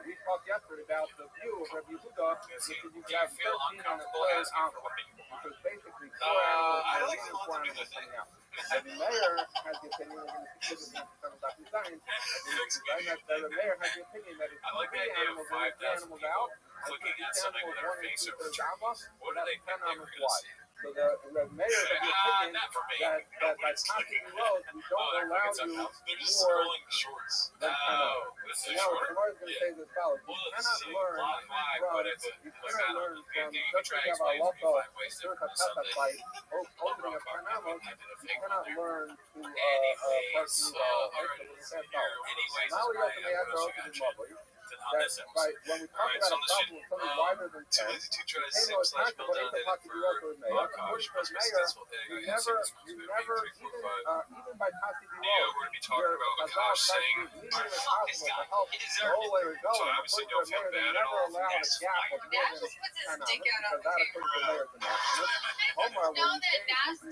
we talked yesterday about the view of Rabbi Yehuda, which is you can have 13 and a third animal, because basically 4 animals and 4 animals coming out. And the mayor has the opinion, we're going to see this in some of that design, that the mayor has the opinion that if 3 animals in, 3 animals out, and 50 animals 1 and 2/3 animals, that's 10 animals wide. So the mayor has the opinion that by passing the roads, we don't allow you more than 10 animals. And now, Gemara is going to say this follows. You cannot learn from, just like we have our local Surka Pesach fight, opening of 10 animals, you cannot learn to parse the now we open the answer open in Mobile. When we talk about a problem with something wider than 10, the table is not about the pocket you also with mayor. According to the mayor, you never, even by passing the road, your Chazal tries to be as possible to help the whole way we're going. According to the mayor, they never allow a gap of more than 10 hours, because that according to the mayor is the maximum. Omar, when you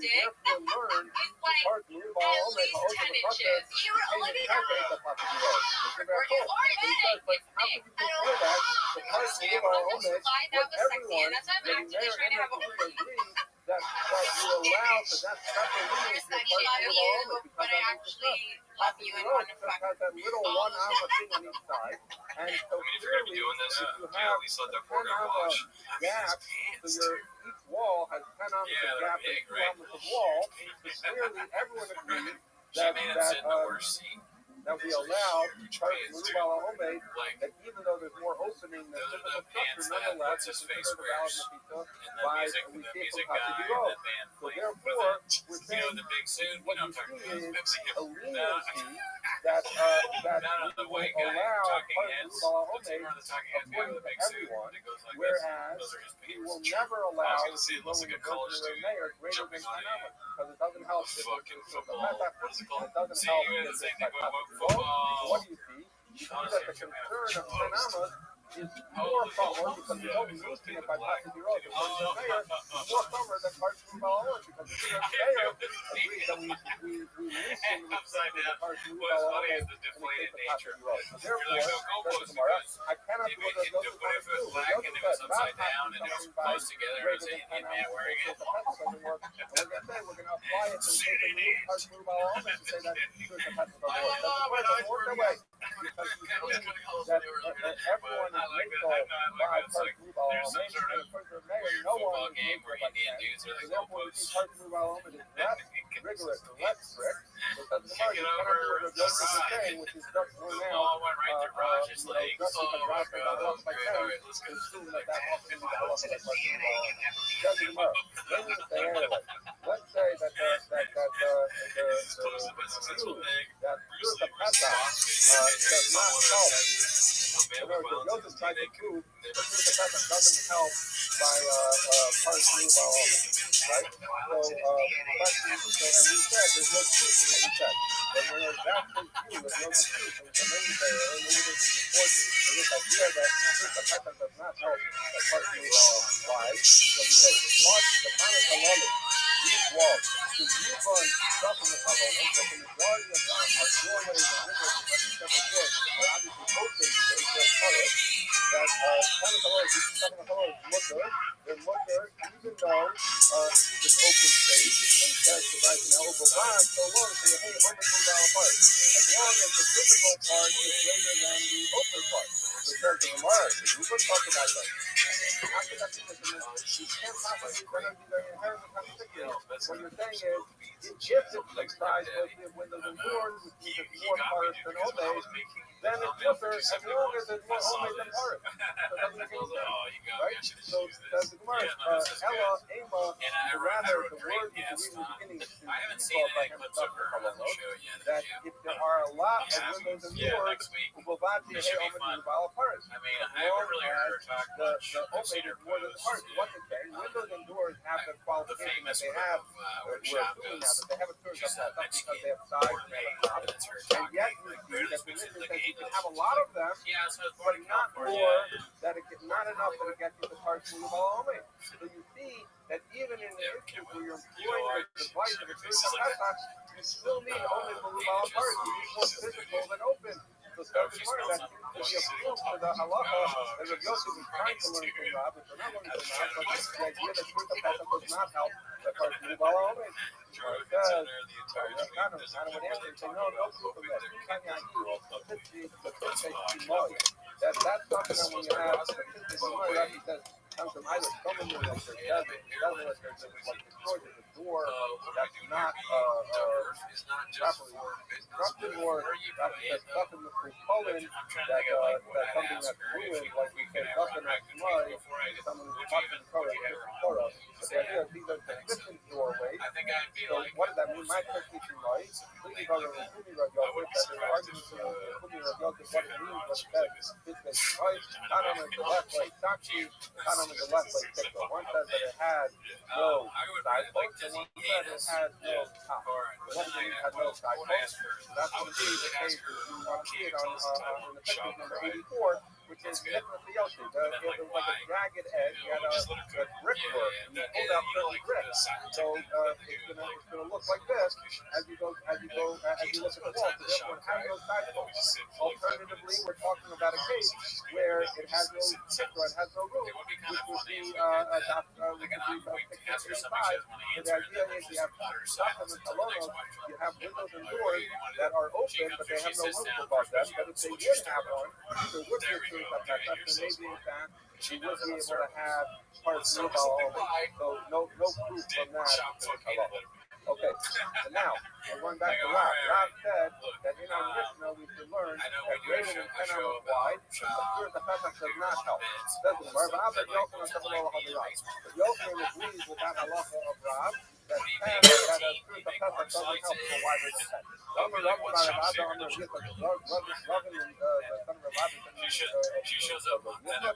therefore learn to park move all over the pocket, you can't calculate the pocket you road. It's very cool. But how can you compare that to park move all over with everyone, the mayor and the people agree that you allow for that special leniency of park move all over, because that makes it up. Pocket road just has that little 1 hour thing on each side, and so clearly, if you have a 10 hour gap, so each wall has 10 hours of gap and 2 hours of wall, so clearly everyone agrees that we allow Merubal Homemade, that even though there's more opening than typical structure, nonetheless, it's considered a valid Mechita by we see it from Patrick Road. So therefore, we're saying what you see is a leniency that we will allow Merubal Homemade according to everyone, whereas we will never allow the mayor greater than 10 hours, because it doesn't help if it's a method, it doesn't help if it's what do you see? You see that the concern of 10 amas is more common because we don't use it by passing the road. According to the mayor, it's more common than parts of the because the mayor agrees that we listen to the parts of the in the case of passing the road. So therefore, tomorrow, I cannot do what those guys do. Those upside down and it was close together as a man wearing it. Doesn't work. And we're going to say we're going to apply it to the case of the parts of the and say that the passing the road. Doesn't work that way. Because we see that everyone is neutral by parts move all and according to the mayor, no one is neutral by 10. So therefore, we see parts move all is less rigorous, less strict. Because the market cannot do what the judges are saying, which is just we're now just because Ross said that lost by 10 is assume that lost by parts move all. Judging them up. Then you say anyway. Let's say that the does not help. In other words, Joseph tried to prove that the Pesach doesn't help by parts move all over, right? So the question is, and we said there's no truth in what we said. But when there's that true, there's no truth. And so maybe there's support for this idea that the Pesach does not help by parts move all over. Why? So we say the planet Halali, these walls, to move on stuff in the Halali, so the majority of them are doorways and windows, as we said before, are obviously open space, they're colored, that planet Halali, these stuff in the Halali is mutter, they're mutter, even though it's open space, and it says to write an elbow bond, so long as you hey, open move out apart. As long as the physical part is greater than the open part. So it says to the Gemara, we would talk about that. after that business, you can't possibly going to be very inherently contradictory. What you're saying is, if it's comprised mostly of windows and doors, which means it's more paris than omes, then it's mutter as long as it's more omes than paris. So it doesn't make any sense, right? So that's the Gemara. Ella, Ema, or rather, the word which is in the beginning is I haven't seen any clips of her on the show yet. that if there are a lot of windows and doors, Ubavati, hey, Omen, Ubal, paris. I mean, I haven't really heard her talk much. The omen is more than the paris. What is saying? Windows and doors have the qualification that they have. We're assuming now that they have a tour of that because they have size and they have top. And yet you see that the mission says you can have a lot of them, but not more, that it gets not enough that it gets you the parts of the Omen. So you see that even in the instance where you're employing the device of a tour you still need only Malubal parts. You need more physical than open. So that's part of that seems to be a proof for the halacha that Rabbi Yosef is trying to learn from Rab, but they're not learning from Rab, but the idea that truth of Pesach does not help the parts of Malubal Omen. Because I don't would answer and say, no proof of that. That's something that when you have statistics, Rabbi says, comes from either someone who doesn't like the door that's not properly constructed, or that's stuck in the Poland, that's something that's ruined, like we said, stuck in that mud, someone who's talking to Torah. But the idea is these are consistent doorways. So what does that mean? My question, right? Thinking about the Kumi Rav Yosef, that there are arguments in the Kumi Rav Yosef, what it means, what it says, it's right, not on the left leg Sakshi, not on the left leg Tikva. One says that it has no side post, and one says it has no top. The one that has no side post, that's going to be the case if you want to see it on the picture number 84, which is definitely Yoshi. It was like a jagged edge, you had a brickwork, and you pulled out certain bricks. So it's gonna look like this as you look at the wall. So therefore, it has no side post. Alternatively, we're talking about a case where it has no tikva, it has no roof, which would be picture 35. So the idea is you have stuff in the salonos, you have windows and doors that are open, but they have no roof above them. But if they did have one, there would be a truth of that. So maybe in fact, you would be able to have parts of so no proof from that. Okay, so now we're going back to Rab. Rab said that in our Mishnah we should learn that greater than 10 hours wide, the Pesach does not help. Doesn't work. But Yochanan agrees with that halacha of Rab that the Pesach doesn't help for wider than 10. She shows up on that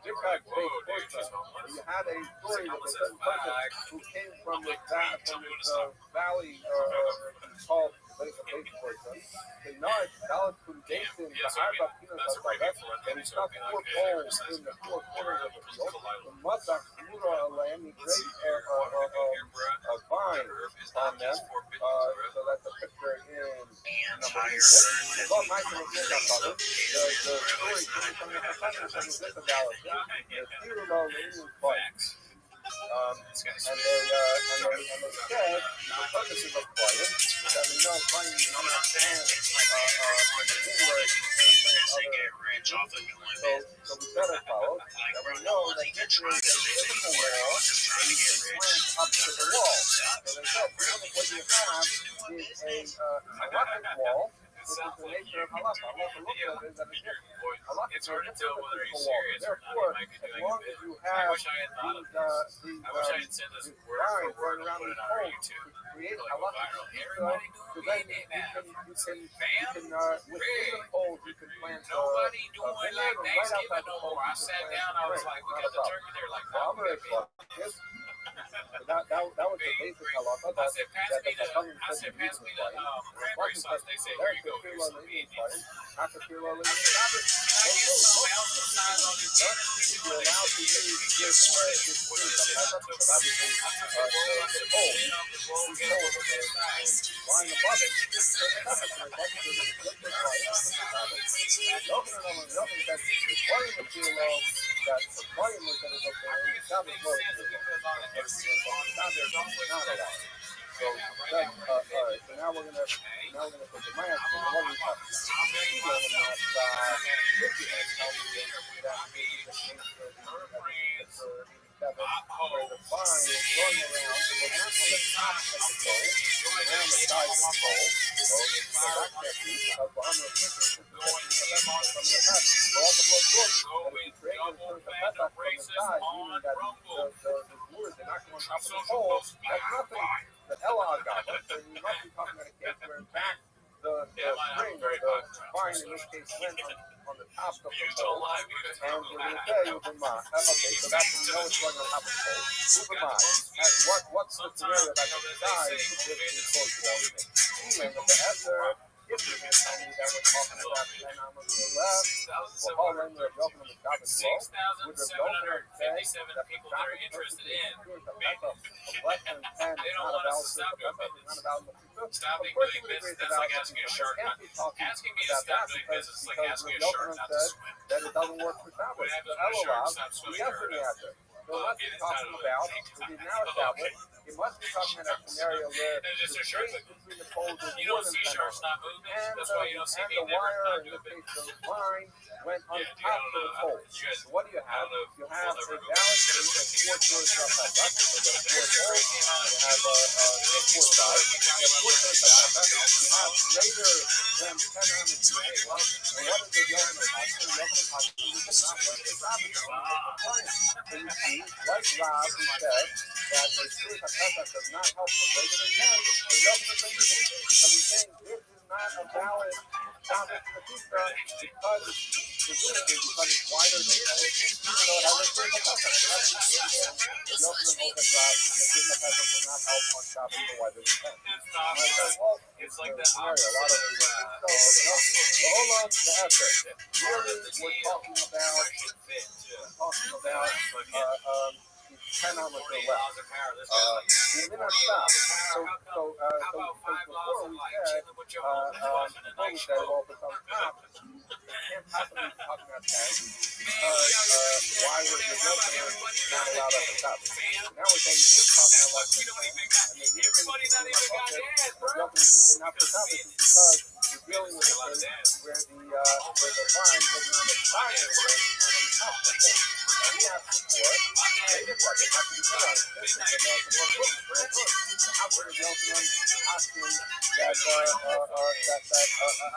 you had a story with a certain person who came from this valley called the North Dallas Foundation, the Arba Pinas of and he stuck 4 poles in the 4 corners of the field. The Madak Mura land, he grazed a vine on them. So that's a picture in number 6. Well, my name is Nick. The story came from the Professor from the Vista Dallas. The Theodore Lane Bikes. And they said the purposes of quiet that we know finding on our hands in January so we said as follows that we know that this is a physical wall and you can plant up to the wall. So they said what you have is a halachic wall, which is the nature of halacha. Halacha looks at it that it's hard to tell whether he's serious or not. As long as you have these lines going around these poles to create halachic so then you can within the poles you can plant nobody doing like Thanksgiving no more. I sat down, I was like, we got the turkey there, like, that was the basic halacha. I said, pass me the cranberry sauce. They said, here you go, here's some meat. After Pirlo leaving Shabbos, you're allowed to use this food. Obviously, the pole, line above it, So now we're gonna put the mask on. What are we talking about? my goal. So that can't be because Muhammad is thinking from the past. So also blood book that if you create a certain Pesach from the side, meaning that the words are not going on top of the pole, that's nothing. The Ella Agava, so you must be talking about a case where in fact the string or the vine in this case went on the top of the pole, and we're going to say okay, so that's when you know it's going on top of the pole. Ubamai. And what's the scenario that the sky is close to all of it? Even with the Ether, if you're going to tell me that we're talking about 10 hours to the left, well, all in the Yochanan of the Shabbos flow, would the Yochanan say that the Shabbos interested in the Pesach of less than 10 is not a valid Pesach, is not a valid Pesach? Stop Of doing course, we would business. agree That's that like asking a shark. Asking me to stop doing business is like asking a shark not to swim. that it doesn't work for Shabbos. The Elulav, yes, in the answer. So it must be talking about, we now establish, it must be talking about a scenario where the space between the poles is more than 10 hours. And the wire, in this case, the line, went on top of the pole. So what do you have? You have a valid case of 4 tours of Pesach. So you have 4 poles, you have 4 sides, you have 4 tours of Pesach, you have greater than 10 hours to the Pesach. And what is the Yochanan Pasuk? The Yochanan Pasuk is not what the Shabbos is compliant. So you see, like Rob, who said that a series of Pesach does not help for greater than 10, the Yochanan saying the same thing, because he's saying this is not a valid Shabbos in the future because it's wider than 10, even though it has a series of Pesach. So that's the Yochanan holds that Rob, the series of Pesach does not help on Shabbos for wider than 10. And I said, well, it's like the scenario. A lot of these so hold on to the effort. Really, we're talking about 10 hours or less. We may not stop. So before we said, well, if it's on top, we can't possibly be talking about 10 because why would the Yochanan not allow that to stop? Now we're saying you're just talking about less than 10, and the reason the Yochanan would say not for stop is because you're dealing with a case where the vine is on the side of the way, not on the top of the pole. And we asked before, wait a second, how can you say that? This is the Nelson Road book, very good. How could the Yochanan asking that, I'm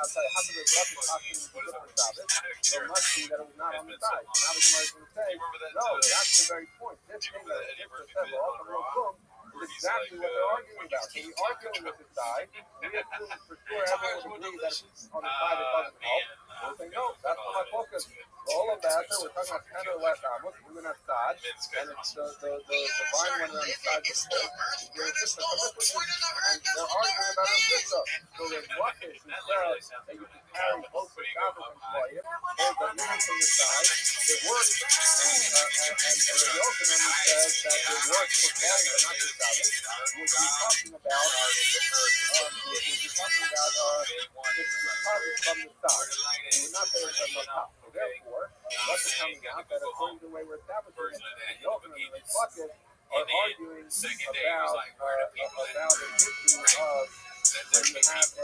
sorry, how could the Yochanan asking to get for Shabbos? So it must be that it was not on the side. Now the Gemara is going to say, no, that's the very point. This thing that the Hipster said, well, also Road book, is exactly what they're arguing about. So we arguing with the side, we assume for sure everyone would agree that it's on the side it doesn't help. We'll say, no, that's not my focus. All of that, we're talking about 10 or less hours, we're going to side, and it's the vine went on the side of the pole, and they're arguing about a sister. So there's one case who says that you can carry both the Shabbos and quiet, hold the even from the side, it works, and the Yochanan says that it works for quiet, but not for Shabbos. We'll be talking about it's from the side. We're not saying from the top. So therefore, what's coming out that according to the way we're establishing it, the Yochanan and the bucket are arguing about an issue of when you have the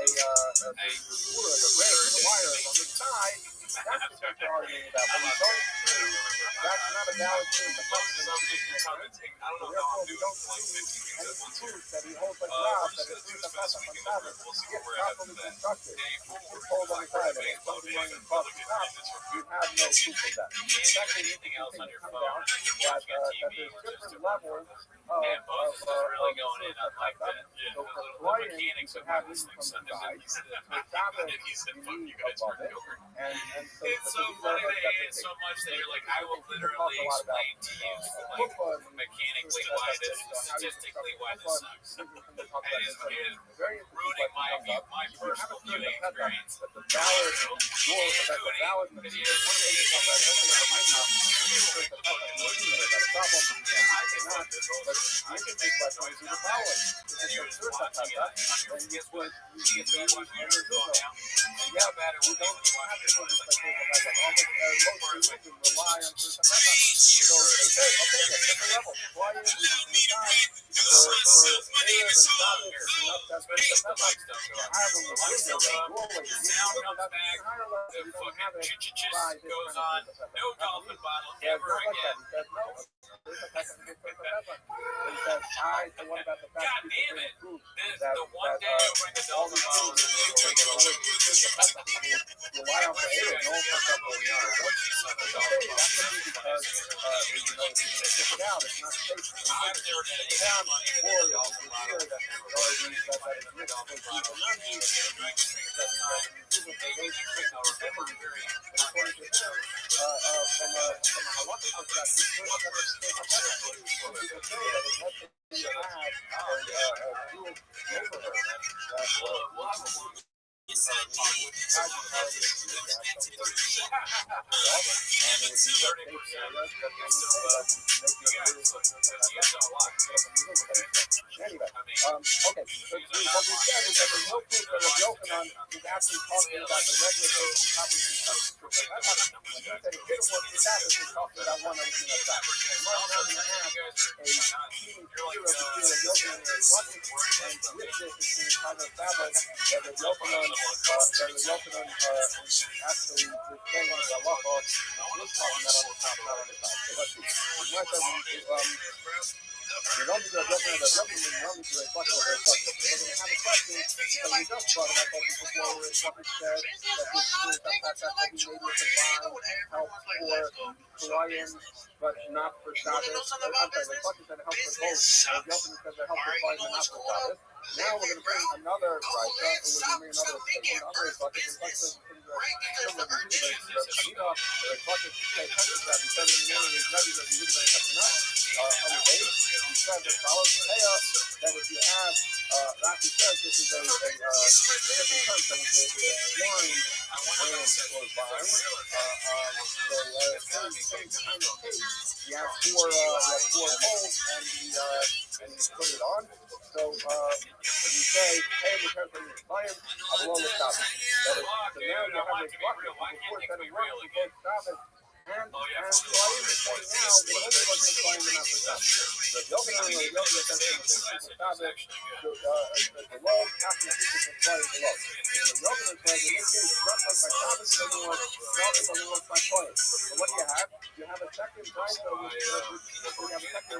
wire on the side. That's what they're arguing about. But we don't see that's not a valid case of function in traditional sense. So therefore, we don't see any proof that he holds like Rob that it's true that Pesach on Shabbos gets properly constructed. It's hold on the side and it's something wrong in the top. You have no proof of that. It's actually an interesting thing to come down that there's different levels of so for flying, you can have even from the side. For Shabbos, you need above it. And so it's so funny they hate it so much that you're like, I will literally explain to you like mechanically why this, statistically why this sucks. It is ruining my personal viewing experience. But the valid machine is one thing to talk about. That's about my top. Problem. I cannot. But the interesting question is the following. If it's a certain Pesach, then guess what? You get the one and the zero. And yeah, we don't have to go into almost most people rely on certain Pesach. So they say, okay, that's different level. Why is it on the side? For Erev and Shabbos, it's enough that certain Pesach. To have them with window, the doorway, the higher level, you don't have it by this kind of Pesach. No dolphin bottle Yeah, ever it's not like that. again. He says, no. So what about the fact God that damn people it. prove The one day I'll bring a all dozen these bottles things and you take a look. rely on potato, no one comes up with okay, that could be because if you stick it out, it's not safe for them. I've never done Stick it any out, money or in it's the clear that the majority that is mixed with these and non-beef, according to them, from a halachic perspective, first step is to take a pepper. Some people say that it's less than you have a Jewish neighborhood that Yes, I did. Anyway, okay, so what we said is that there's no proof that Rabbi Yochanan is actually talking about the regular person probably when he said it didn't work for Sabbath, he's talking about one that was in a Sabbath. We're not going to have a heating clear of the fear of Yochanan and Rabbi, and with this it's going to kind of establish that the Yochanan actually is saying the halacha is talking about on the top, not on the side. So let's see. We don't do the judgment of the judgment, we only do a question of the question. We're going to have a question, so we just brought about question before where it's what it said, that this is the fact that he made it divine help for Hawaiians, but not for Shabbos. I'm sorry, the question said help for both. The judgment says the help for Hawaiian, but not for Shabbos. Now we're going to bring another right, we're going to bring another statement, another question, the question is similar to the Chanina, the question says that he said in the morning is ready to be Yehuda ben Chanina, on the base. He said as follows, that if you have, Rashi says this is a different term, so it's a wine brand or vine. So same kind of taste. You have four poles and you put it on. So we say, hey, the term from the client, Avalon the Shabbos. So now you have a bucket before it's going to work for both Shabbos and Hawaiian is saying now, we only look at Hawaiian but not for Shabbos. The Yochanan or Yochanan says the Shabbos, the low, half the people from Hawaiian below. And the Yochanan says, in this case, just like by Shabbos, it doesn't work, Shabbos doesn't work by Hawaiian. So what do you have? You have a second right, so you have a second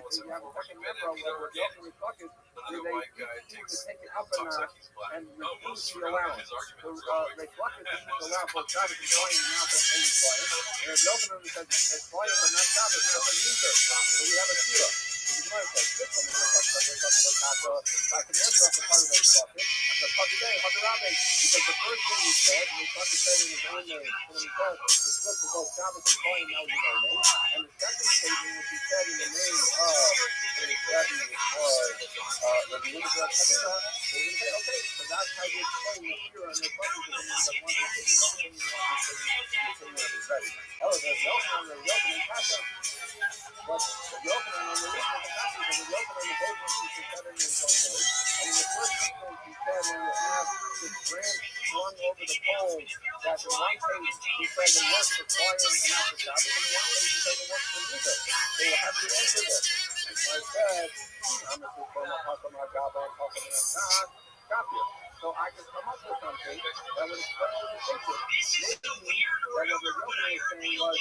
member where the Yochanan bucket where they need to take it up a notch and reduce the allowance. So they bucket to allow for Shabbos and Hawaiian, now for only Hawaiian. And if Yochanan says it's Hawaiian but not Shabbos, now for neither. So we have a shira. So the Gemara says, this one we're going to talk about, I can answer off the part of those buckets. Because the first thing he said, and he said in his own name, so when he said the split for both Shabbos and Hawaiian, now we know name. And the second statement, which he said in the name of his Rabbi was Rabbi Yehuda ben Chanina, so we're going to say, okay, so that's how you explain the shira and the buckets of the name that one is saying, you don't think you want to say, oh, there's Yochanan and Yochanan Kasha. But the Yochanan and the Yochanan Kasha, and the Yochanan and both ones he said in his own name. And in the first instance, he said when you have this branch strung over the pole, that in one case he said it works for Hawaiian and not for Shabbos, and in one case he said it works for neither. So you have to answer this. And I said, I'm a super Hakam Hagaba and Hakam Hagab, copy. So I could come up with something that would explain the distinction. Maybe that what the Yochanan is saying was,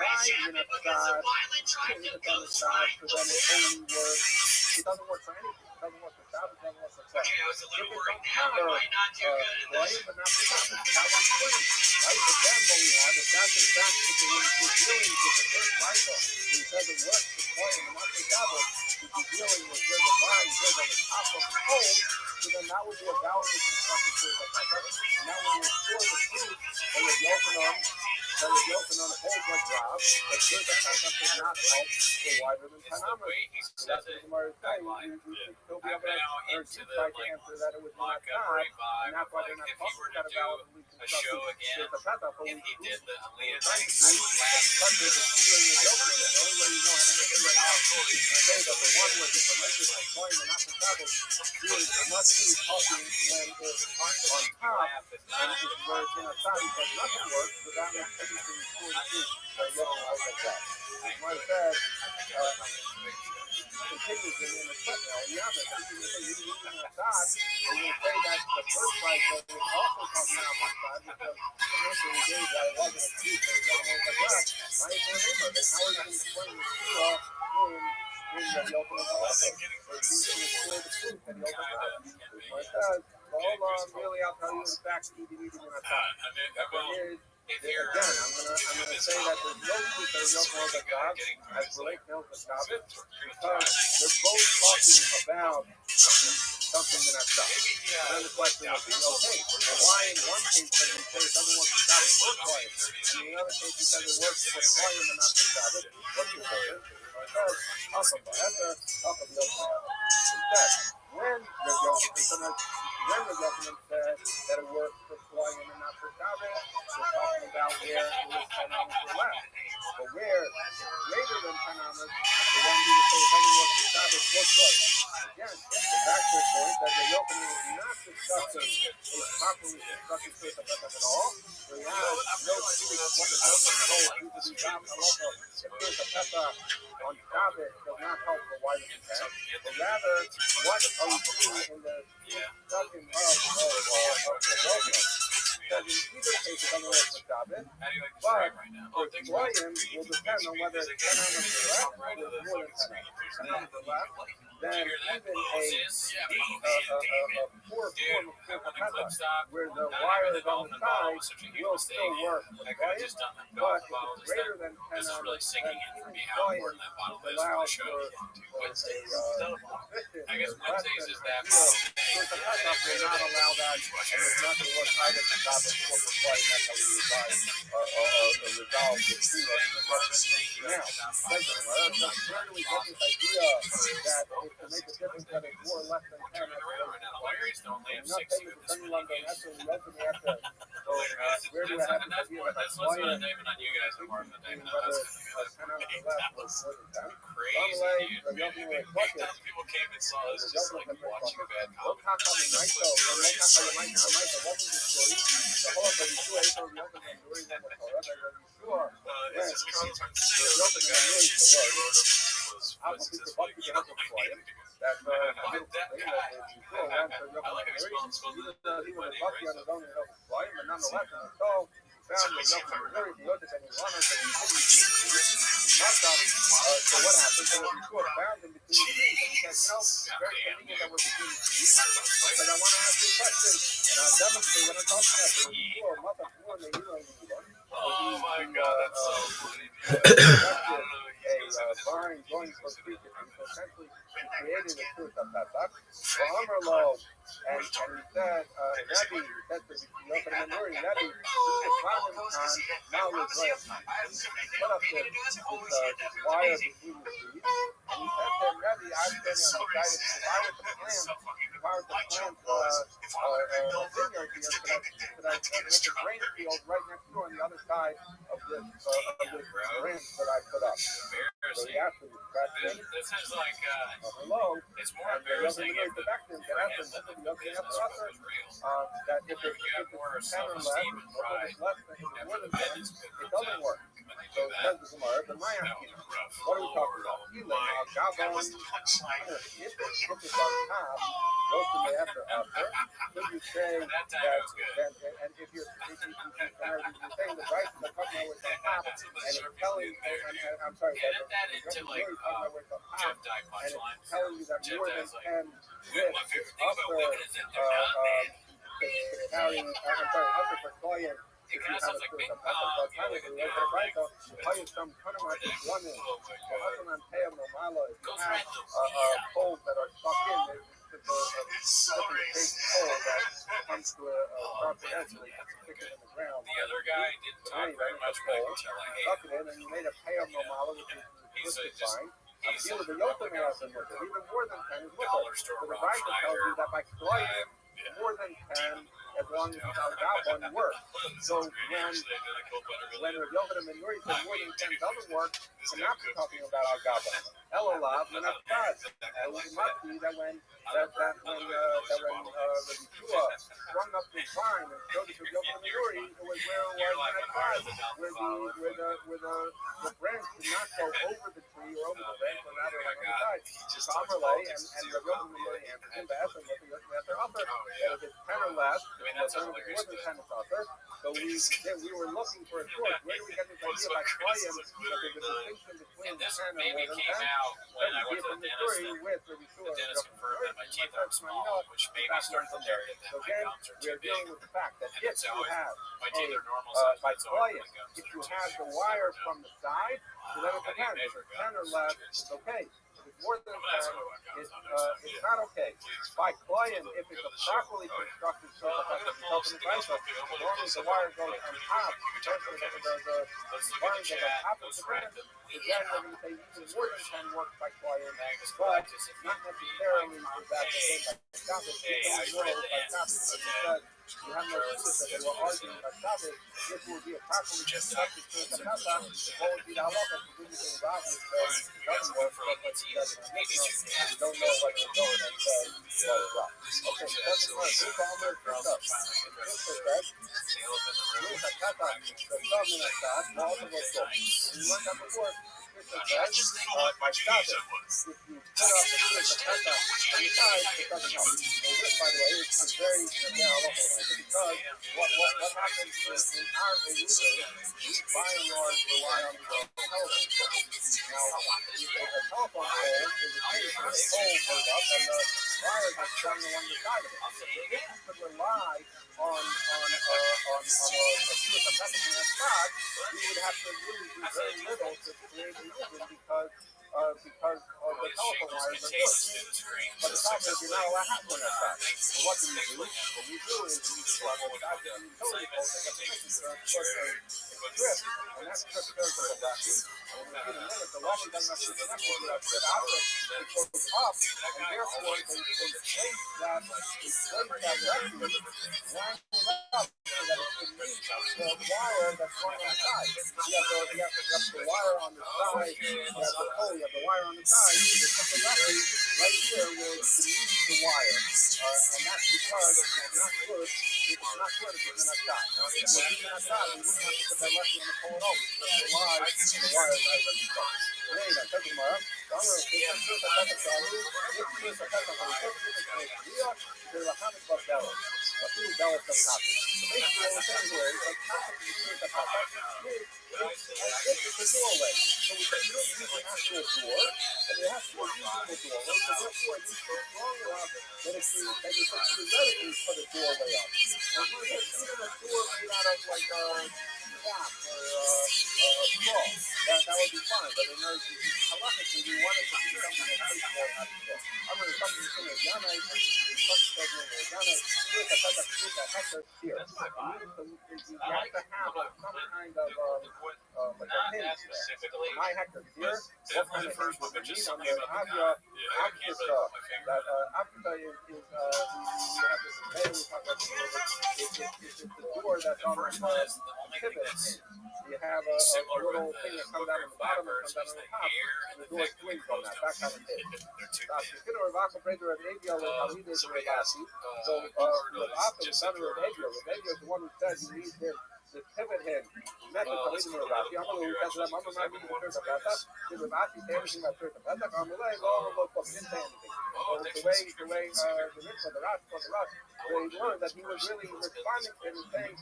why in a side, putting it on the side, so then it only works. It doesn't work for anything. It doesn't work for Shabbos, it doesn't work for Friday. If it's on counter, Hawaiian, but not for Shabbos, that one's free, right? But then what we have is that's in fact if you're dealing with the first cycle, so he says it works for Hawaiian, but not for Shabbos, if you're dealing with where the vine goes on the top of the pole, so then that would be a valid constructed for the cycle, and that would restore the truth that was Yochanan holds like Rob, but here's the concept does not help for wider than 10 hours. So that's what the Gemara is saying. We should still be able to try to answer that it was not God, and that's why they're not talking about a validly constructed there's a peta, but we did the trying to do because there's a fear in the Yochanan, and the only way you know how to make it right now is to say that the one was the permissive of Hawaiian and not the Shabbos is must be talking when it's on top, and this is where it's in a side, because nothing works, so that makes everything for the truth. So Yochanan was like that. Gemara said, continues in the clip now. You have it. You can say you're using a side, and you say that the first cycle is also talking about one side, because the answer we gave that it wasn't a truth, so it wasn't like that. my remember that how are you going to explain the Shua in the Yochanan halacha? Or seems to explore the proof that Yochanan has. So it says, really, I'll tell you, in fact, eating in a time. Again, I'm gonna say that there's no proof that Yochanan has God as relates to Shabbos because they're both talking about something in that stuff. And then the question would be, okay, well, why in one case does he say it doesn't work for Shabbos for quiet, and in the other case he says it works for quiet and not for Shabbos? What's the difference? It says, that's a talk of Yochanan. Instead, when Rabbi Yochanan said that it works for quiet and not for Shabbos, we're talking about where it was 10 hours or less. But where it's greater than 10 hours, we want you to say it doesn't work for Shabbos or quiet. Again, the factual point that the Yochanan is not discussing a properly constructed case of Pesach at all. So he has no clue what the Yochanan told you to do Gam Halacha, the case of Pesach on Shabbos does not help for why the intent. But rather, what are we seeing in the discussion of the Yochanan? Because in either case it doesn't work for Shabbos, but for Goyim will depend on whether it's 10 hours or less or more than 10 hours. 10 hours or less, then even a poor form of Pesach, where the wire is on the side, will still work for Goyim, but if it's greater than 10 hours, then even Goyim allows for a sufficient I guess Wednesdays is that. the Pesach will not allow that, and it's not the worst item to stop it for Goyim. That's how we resolve the two of the now, where do we get this idea that it can make a difference that it's more or less than 10 hours? Not taking the sunlight on that, so we open the after. So, where do I have this idea that that's why I'm on you guys are more than David. whether 10 hours or less or more than 10? Crazy, dude. People came and saw us just like watching a bad comedy. This is Carlos Martinez, the guy who was his wife. That I like how he spelled he was lucky on his own and but nonetheless, so found the Yochanan very good and he wanted and he didn't so what happened? So Yeshua found him between the trees and he said, very convenient that we're between the trees because I want to ask you a question and I'll demonstrate what I'm talking about. So Yeshua, mother, oh my God, that's so funny. A vine going for creatures and so essentially he created a truth of that. And he said, Rabbi, said to Yochanan Nuri, Rabbi, this is Valentine's now is right. Put up this wire between the trees. And he said to him, Rabbi, I'm standing on the side if I were to plant a vineyard here, could I make a grain field right next door on the other side of this branch that I put up? So he asked him, this is like, hello, it's more embarrassing if the back then that if it's 10 or less, or if it's less than more than 10, it doesn't work. So it says the Gemara, but my asking, what are we talking about? Gabon, if it's on top, goes to the after, could you say that, and if you're saying the rice is coming out with the top, and it's telling, I'm sorry, that it's really coming out with the top, and it's telling you that more than 10 with upper for Koyan, if you have a sort of upper for some kind of one in, poles that are stuck in, there's a pole that comes to a sharp edge and they stick it in the ground. The other guy didn't talk very much about it until I stuck it in and you made a payam normala, which is fine. I'm dealing with the Yochanan has been with it. Even more than 10 is with it. So the Bible tells you that by Koyan, more than 10, as long as it's al-Gabon, works. So when the Yochanan and Nuri said more than 10 doesn't work, we're not talking about al-Gabon. Elolav, we're not God. It must be that when Yeshua sprung up the vine and showed it to Yochanan and Nuri, it was where it was not God, where the branch did not go over the tree or over the branch, but rather on the side. It's Amalei, and the Yochanan and Nuri answered him to ask him what the upper, that if it's 10 or less, more than 10 is upper. So we were looking for a source. Where do we get this idea by Koyim that there's a distinction between And this pen and maybe more than came pen? out when I We went get to from the the dentist. story with the The dentist confirmed that my teeth are small, which maybe started to tell you that so my again, gums are we too are big. dealing with the fact that And if it's you always, have my teeth are normal by size, but it's always Koyim, my gums if that you are too have big. the wires from the side, so then it How do you depends. If measure it's 10 or gums? less, it's okay. If it's more than I'm gonna ask 10, him about gums it's, on next time. it's not okay. By Koyim, if it's a properly constructed source of open device, as long as the wire goes on top, versus the wires that are on top of the pen, then we're going to say even more than 10 works by Koyim, but not necessarily is that the same by Shabbos. We don't know by Shabbos, because you have no proof that they were arguing by Shabbos. This would be a properly constructed source of Tata. What would be the halacha? Because it's obvious that it doesn't work, but it's because it's Mishnah. We don't know what we're going and say, blah, blah, blah. Okay, so that's the first. This all makes sense. This is that. This is Tata. The government of that. Also goes so. We learned that before. This is that. By Shabbos, if you put up the source of Tata on the side, it doesn't help. So this, by the way, is very halacha. Because what happens in our religion, we by and large rely on the telephone pole. Now, a telephone pole is a case where the pole goes up and the wires are strung along the side of it. So if you could rely on a source of message in that spot, we would have to really do very little to create religion because the telephone wires are good. But the problem is you're not allowed to have one like that. So what do we do? What we do is we plug it back in the utility pole, they get the message, put a strip, and that strip goes to the Rabbi. And in a minute, the Rabbi doesn't have to connect it, you have to get out of it, it goes up, and therefore they place that refuge, line it up so that it can reach the wire that's going on the side. You have the wire on the side, you have the pole, you have the wire on the side, so they put the refuge right here where it can reach the wire. And that's because it's not good. It's not good if it's in a shot. Now, if it was in a shot, we wouldn't have to put that left on the pole at all. Because the wire is already stuck. Anyway, that's tomorrow. So I'm going to take this to the Shalu. This is the Pekka from the Pekka to the Hamid Babella. A few Bella from Happy. So basically, what we're saying here is that Happy is the Pekka. It's a doorway. So we can use an actual door, and it has to be a reasonable doorway. So therefore, it needs to be strong enough that if you theoretically put a doorway up. Now, even a door made out of like a gap or a straw, that would be fine. But in order to halachically, we want it to be something that takes more out of it. I'm going to talk to you about Yana, and Yana, here's a type of fruit that has to here. You have to have some kind of like a hinge there. My hectare here, what kind of hinge would you need on there? Avia, that Africa is you have this bay, we talk about it's the door that's on the pivot hinge. You have a little thing that comes out of the bottom and comes out of the top, and the door swings on that kind of thing. So, Rabbi is son of Rabbi. Rabbi is the one who said you need this pivot hinge. That's what Rabbi is Rabbi. I'm going to catch them. I'm going to be the church of Bethel. Did Rabbi say anything about church of Bethel? I'm going to let go. Didn't say anything. The way the mitzvah, the Rosh, they learned that he was really responding to him and saying,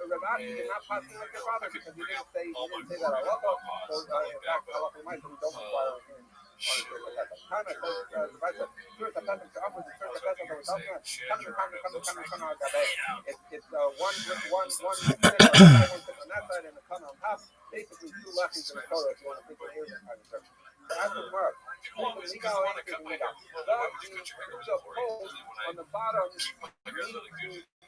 Rabbi, you did not pass like your father because you didn't say that halacha. So, in fact, halacha might we don't require him on the church of Bethel. Time I said, Rabbi said, church of Bethel, to up with the church of Bethel, that was talking about, it's one on that side and a come on top. Basically, two lefties in the Torah if you want to think of the Asian kind of church. After the mark, the pole on the bottom needs to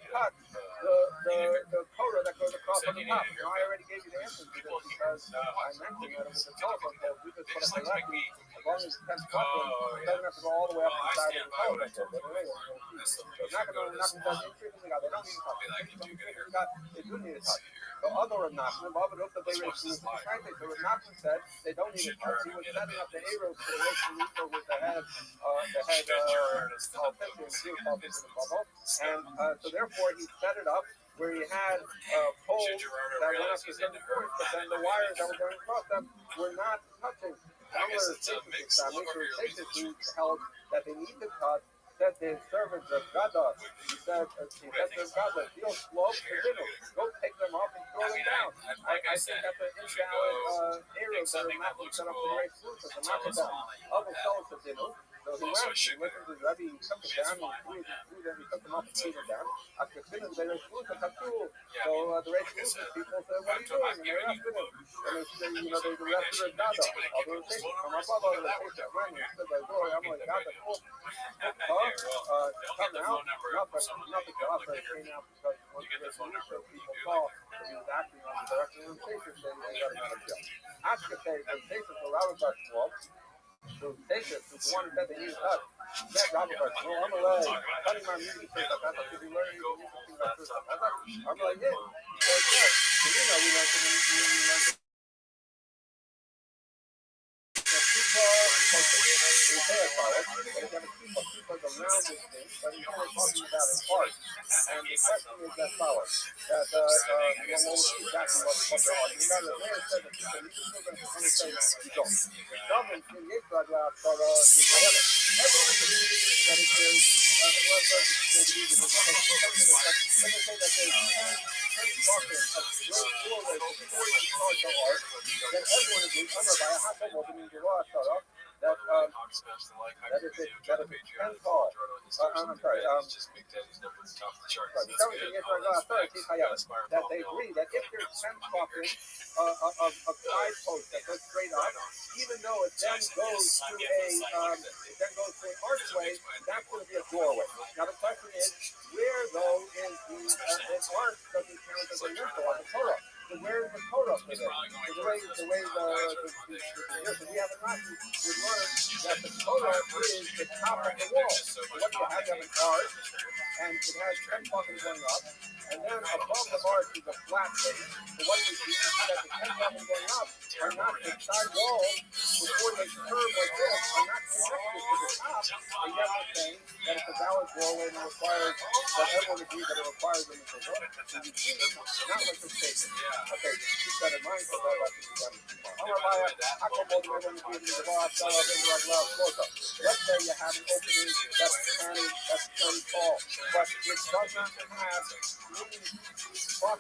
cut the Torah that goes across on the top. Now, I already gave you the answer to this because I mentioned that it was a telephone pole. We just put up a lefty, as long as it's 10 buttons, it doesn't have to go all the way up the side of the telephone pole. So it's not going to touch everything. They don't need to touch. They do need to touch. So other Rabnachman, so Rabnachman said they don't need a touch. He was setting up the Eruv to the Lisa with the head and so therefore he set it up where he had poles that went up to certain points, but then the wires that were going across them were not touching. Who held that they need to touch said to his servants of Gadol, he said to Gadol, deal slow for dinner. Go take them off and throw them down. I think that's an invalid arrow that are not set up to the right solution. So knock it down. Other fellows of dinner. So he went, he listened to Rabbi, he took it down, he threw them, he took them off and threw them down. After finish the right solution, so the right solution people said, what are you doing? And they arrested him. And they arrested him, Gadol. All the rotation from above, all the rotation. When he stood by the door, I'm like, Gadol, come out, not the job, but it came out because once the resolution people saw that he was acting on the direction of the rotation, then they got him out of jail. After the rotation for Rabbi so Jacob is the one who said that he was us. That Rabbi no, I'm alive. Cutting my music tape up. That's what you learn. I'm like, yeah. So we learned from people around this thing, but he's only talking about his heart. And the question is that power. That you won't see exactly what they're arguing about. The man said that people need to understand you don't. Government in Israel everyone believes that it is let me say that there's 10 doctrines of great glory before you start the art, then everyone agrees, that is it, 10 call. I'm sorry, that they agree that if there's 10 doctrines of guideposts that go straight up, even though it then goes to an archway, that's going to be a doorway. Now the question is, where though is an arch doesn't count as a window on the Torah? So where is the Torah for this? The way we have a Rashi would learn that the Torah is the top of the wall. So what you have an arch, and it has 10 buttons going up, and then above the arch is a flat base. So what we see is that the 10 buttons going up are not the side walls before they curve like this, are not connected to the top, and yet we're saying that it's a valid doorway and it requires that everyone agrees that it requires them to go. So you see it, not like the statement. Okay, keep that in mind, so that I can do let's say you have an opening that's 20 tall, but it does not have buttons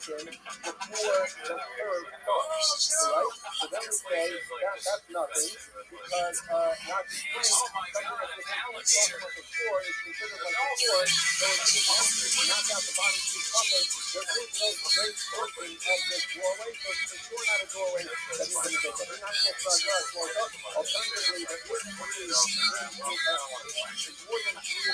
before the third starts, right? So then we say that's nothing, because not something that's the talent button of the floor is considered like the floor, so if you knock out the bottom two buttons, there is no great portion of this doorway, so it's sure not a doorway that is going to get there. Not just alternatively, there is more than three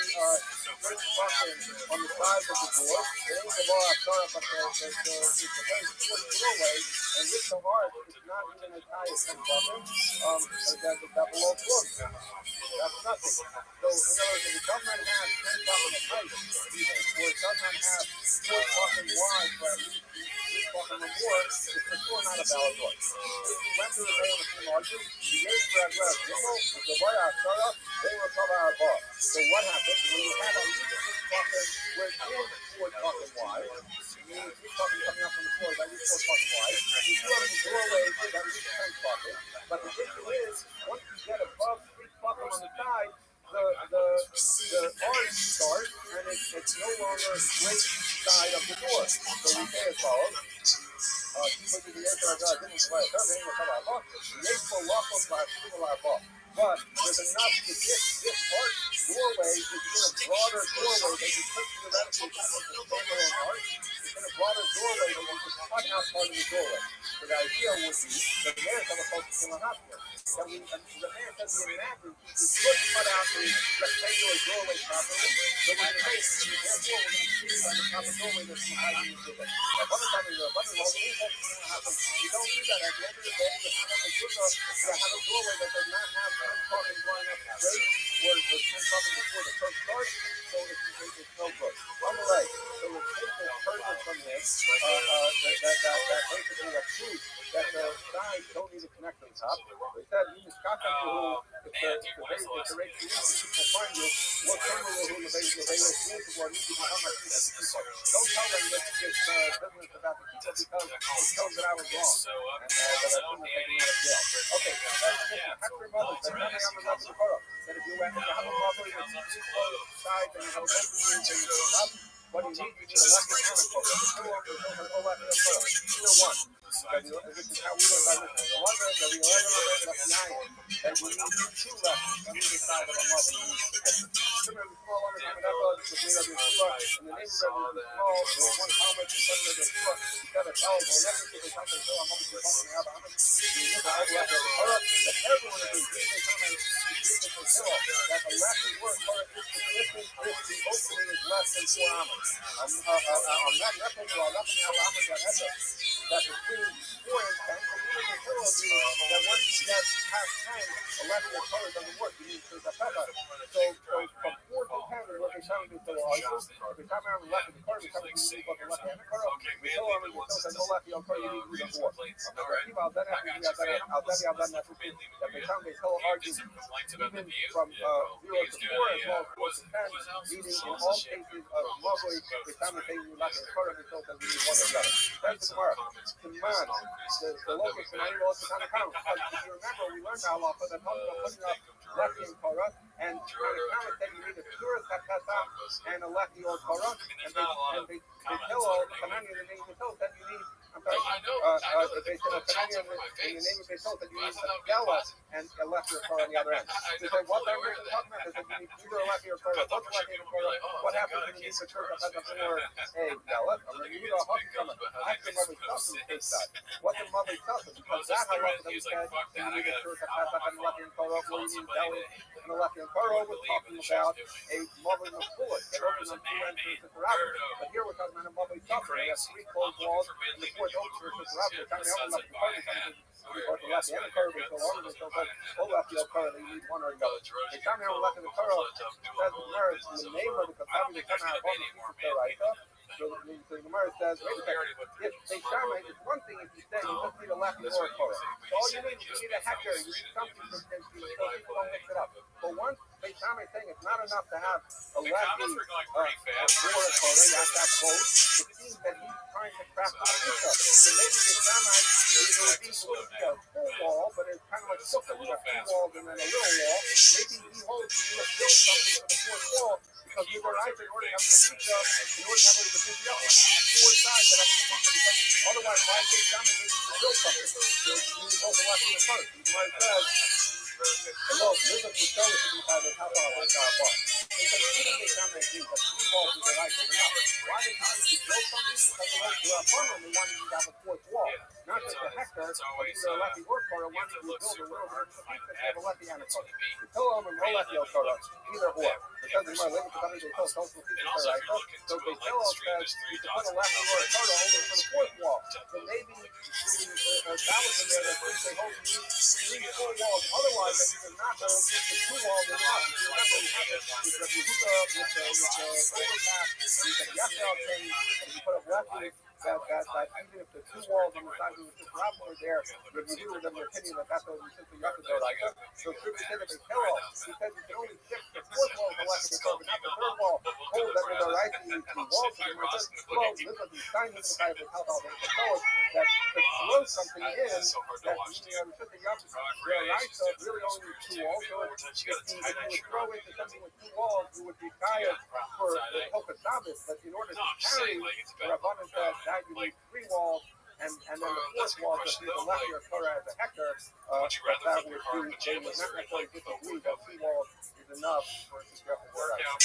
buttons on the sides of the door. The end of all, I start up it's a very short doorway, and with the arch, it's not even as high as 10 buttons, as the double oak floor. That's nothing. So, in other words, if it does not have 10 buttons of height, even, or it does not have 4 buttons wide, for at least 3 buttons or more, it's for sure not a valid door. If you went to the day on the same argument, the years for as well, the way I start up, they will cover our bar. So what happens when you have at least 6 buttons where it is 4 buttons wide, meaning 3 buttons coming up from the floor is at least 4 buttons wide, you do have the doorway is at least 10 buttons, but the issue is, once you get above 3 buttons on the side, the arch starts, and it's no longer a straight side of the door. So we say as follows. But there's enough to this arch doorway is in a broader doorway that you could theoretically have a standalone arch. It's in a broader doorway that you can cut out part of the doorway. So the idea would be the man of a focus in the hospital. That the man says we imagine we could cut out the rectangular doorway properly. So we can say, therefore, we're going to see by the proper doorway that's how you use it. You don't do that. At the end of the day, you have a doorway that does not have 10 buttons going up straight, or 10 buttons before the first starts, so it's no good. On the leg, so the case is pertinent from from this that basically a proof that the sides don't need to connect to the top. They said you just got them to the rate you need people find you. What camera will the base of the or need to become like people. Don't tell them this business about the people because it shows that I was wrong. And that I shouldn't have taken out of jail. Okay, Hector Mother said nothing on the left of the photo. That if you have a mother with two sides and you have a left what do you need a left and a photo. The two of them are all left and a photo. Either one. This is how we learn by this. The one that we learn on the left behind. And we need two left on either side of a mother. Remember the small one coming up because we have your and the name of it is small, there's one comment in front of the foot, you got a towel, or never get a towel, so I'm going to be talking about it. You look at the left that everyone agrees, even comment, that the left is worse, if the opening is less than 4 hours. I'm not nothing about nothing how much that between 4 and 10, so we need to tell you that once you get past 10, a left and color doesn't work. You need to take a pepper. So from 4 to 10 is what they tell you to tell you. If they come around the left and the color, they tell you to both the left and the color. We tell them, we tell them, no left and color, you need to use the 4. I'll tell you, that they come, they tell argue even from 0 to 4 as well as 4 to 10, meaning in all cases of lovely, they come and say you left and color, they tell them you need one or the other. That's tomorrow. Command, the locus, and I know what's on the count. Because if you remember, we learned how Allah put that putting up lefty and Torah, and trying to count it, then you need a pure Takata and a lefty or Torah, and they tell all the command in the name of the Torah that you need. I'm sorry, they tell Kanani in the name of the Torah that you need a Gala and a lefty or Torah on the other end. They say, what that we're talking about is that you need either a lefty or Torah. What's a lefty or Torah? What happens when you need the church that has for a Gala? Or you need a hot coming. I can mother custom take that. What's a mother custom? Because that how long that we said you need a church that has a lefty and Torah, where you need Gala and a lefty and Torah. We're talking about a mother with bullet that opens up 2 entrances to Rabbi. But here we're talking about a mother custom. We have 3 closed walls and the 4th open church to Rabbi. We're talking about lefty and Torah. Or the lefty and the Torah, so long as they tell us, oh, lefty or Torah, they need one or the other. They come here with lefty and the Torah, says the Gemara, in the name of the Katavi, they come out of all the people Torah. So the Gemara says, wait a second, if they come, it's one thing if you say you just need a lefty or a Torah. So all you need a hectare, you need something so people don't mix it up. But once they come and saying it's not enough to have a lefty or a Torah, you have to have both. It seems that he's trying to craft a pizza. So maybe the Shammai, it would be a full wall, but it's kind of like something. You have 2 walls and then a little wall. Maybe he holds you to build something for the 4th wall. Because we were right in order to have the pizza, in order to have the pizza, you have 4 sides that have the pizza. Because otherwise, why take time to build something? So you need both the left and the first. And the Gemara says, hello, this is the show to be by the top of the bar. They said, you didn't get down there and agree, but 3 walls is the right thing enough. Why did you need to build something? Because the rest of the funnel, they wanted you to have a 4th wall. Not just a hectare, but either a lefty or Torah, one you build a little bit of the pizza, they have a lefty and a Torah. The Torah and no lefty or Torah, either or. Because they might live with the company, they tell social people, right? So they tell us that you can put a lefty or a Torah only for the 4th wall. So maybe the establishment there that thinks they hold 3 full walls. Otherwise, that you can not hold the 2 walls in the house. If you remember, we had this with the Yehuda, with the overpass, and you said, yes, I'll change, and you put up lefty. That even if the 2 walls on the side of the Rabbi were there, the Yehuda them their opinion that that's what we simply have to do. So it's good to say that they tell us, because you can only fix the 4th wall of the left of the door, but not the 3rd wall. Hold that with the right and the walls of the Gemara says, well, this is the sign of the side of the house. They tell us that to throw something in, that meaning of the Yom, where right stuff really only needs 2 walls. So if you would throw into something with 2 walls, you would be tired for the Hoka Shabbos, but in order to carry the Rabbanan says that you need 3 walls, and then the 4th wall just be the lefty or Torah as a hectare. That would do, they would not necessarily disagree that 2 walls is enough for it to get the word out.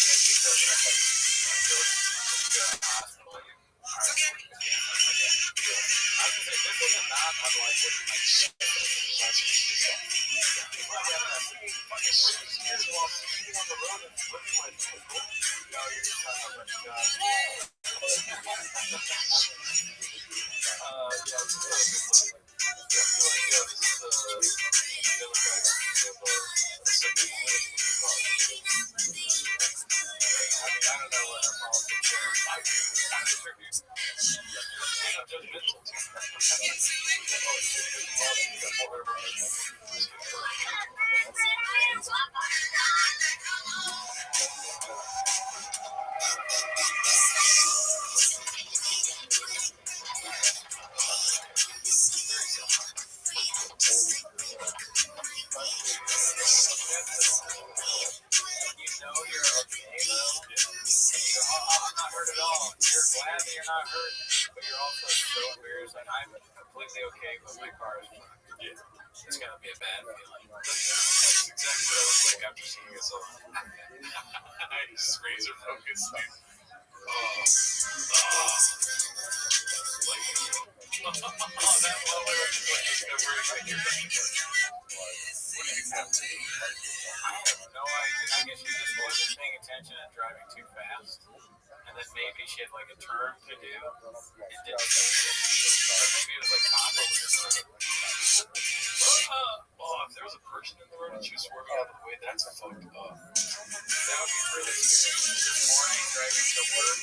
not hurt at all. You're glad that you're not hurt, but you're also so embarrassed. Like, I'm completely okay, but my car is fucked. Yeah. It's gonna be a bad feeling. That's exactly what I was like after seeing this all. I just razor focused, dude. That moment of just like discovering that you're I have no idea. I guess she just wasn't paying attention and driving too fast. And then maybe she had like a turn to do and didn't see it. Or maybe it was like combo was in the road. If there was a person in the road and she was swerving out of the way, that's fucked up. That would be really scary. This morning, driving to work,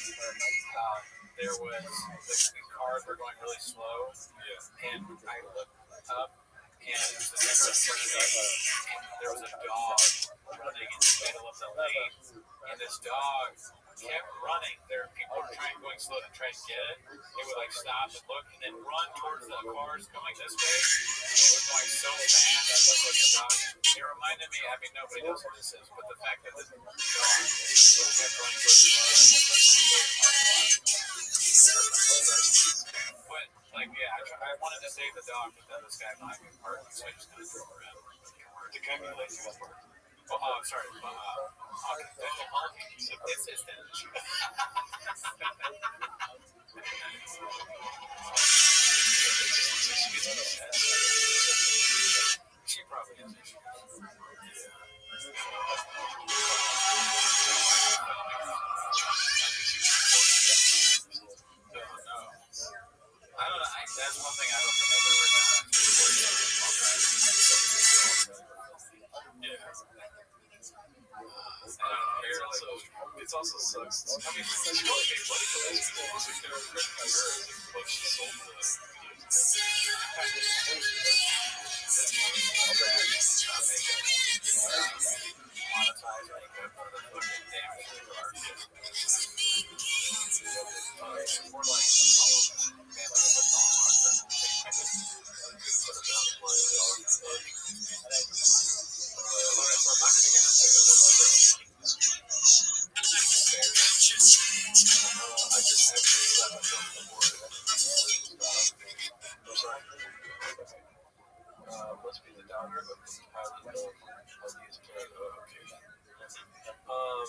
there was the cars were going really slow. Yeah. And I looked up and the next there was a dog running in the middle of the lane, and this dog kept running. There were people going slow to try to get it. It would like stop and look and then run towards the cars going this way. It was going so fast. I looked like a dog. It reminded me, I mean, nobody knows what this is, but the fact that the dog kept running towards the cars. But, like, yeah, I wanted to save the dog, but then this guy behind me parked, so I just kind of drove around. The guy behind me was parked. Oh, sorry. It's his damage. She probably has issues. No. I don't know. That's one thing I don't think I've ever done. Yeah. It also sucks. I mean, she only made money for this because she could have written her but she sold the monetize or anything for the fucking damage to the car. More like family of the must be the daughter of the pilot of these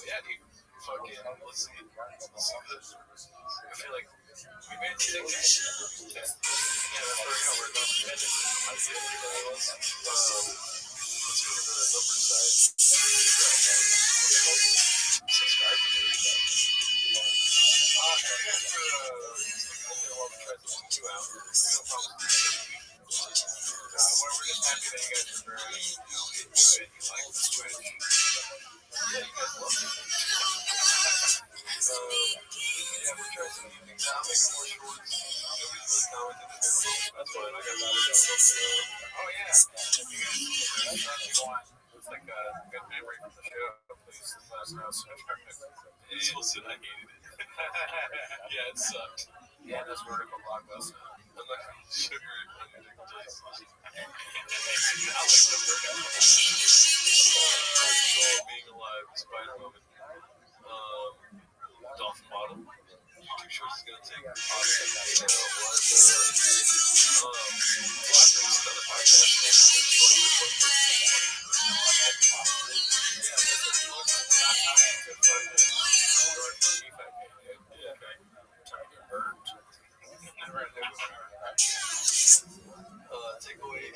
yeah, dude. Fucking, let's see this. I feel like we made the thing. That's where we're going to end it. Let's go to the number side. Subscribe to me. We're just happy that you guys are very into it. You like the Twitch. Yeah, you guys love it. Yeah, we're trying some new things out, making more shorts. Nobody's really commented. That's fine. I got a lot of stuff. Oh, yeah. If you guys want, it's like a good memory from the show. Please let us know. This was it. I hated it. Yeah, it sucked. Yeah, this vertical blockbuster. I'm not going to sugar it. I like the vertical. Being alive, spider moment. Dolphin bottle. YouTube shorts is going to take awesome. Another podcast. Takeaway,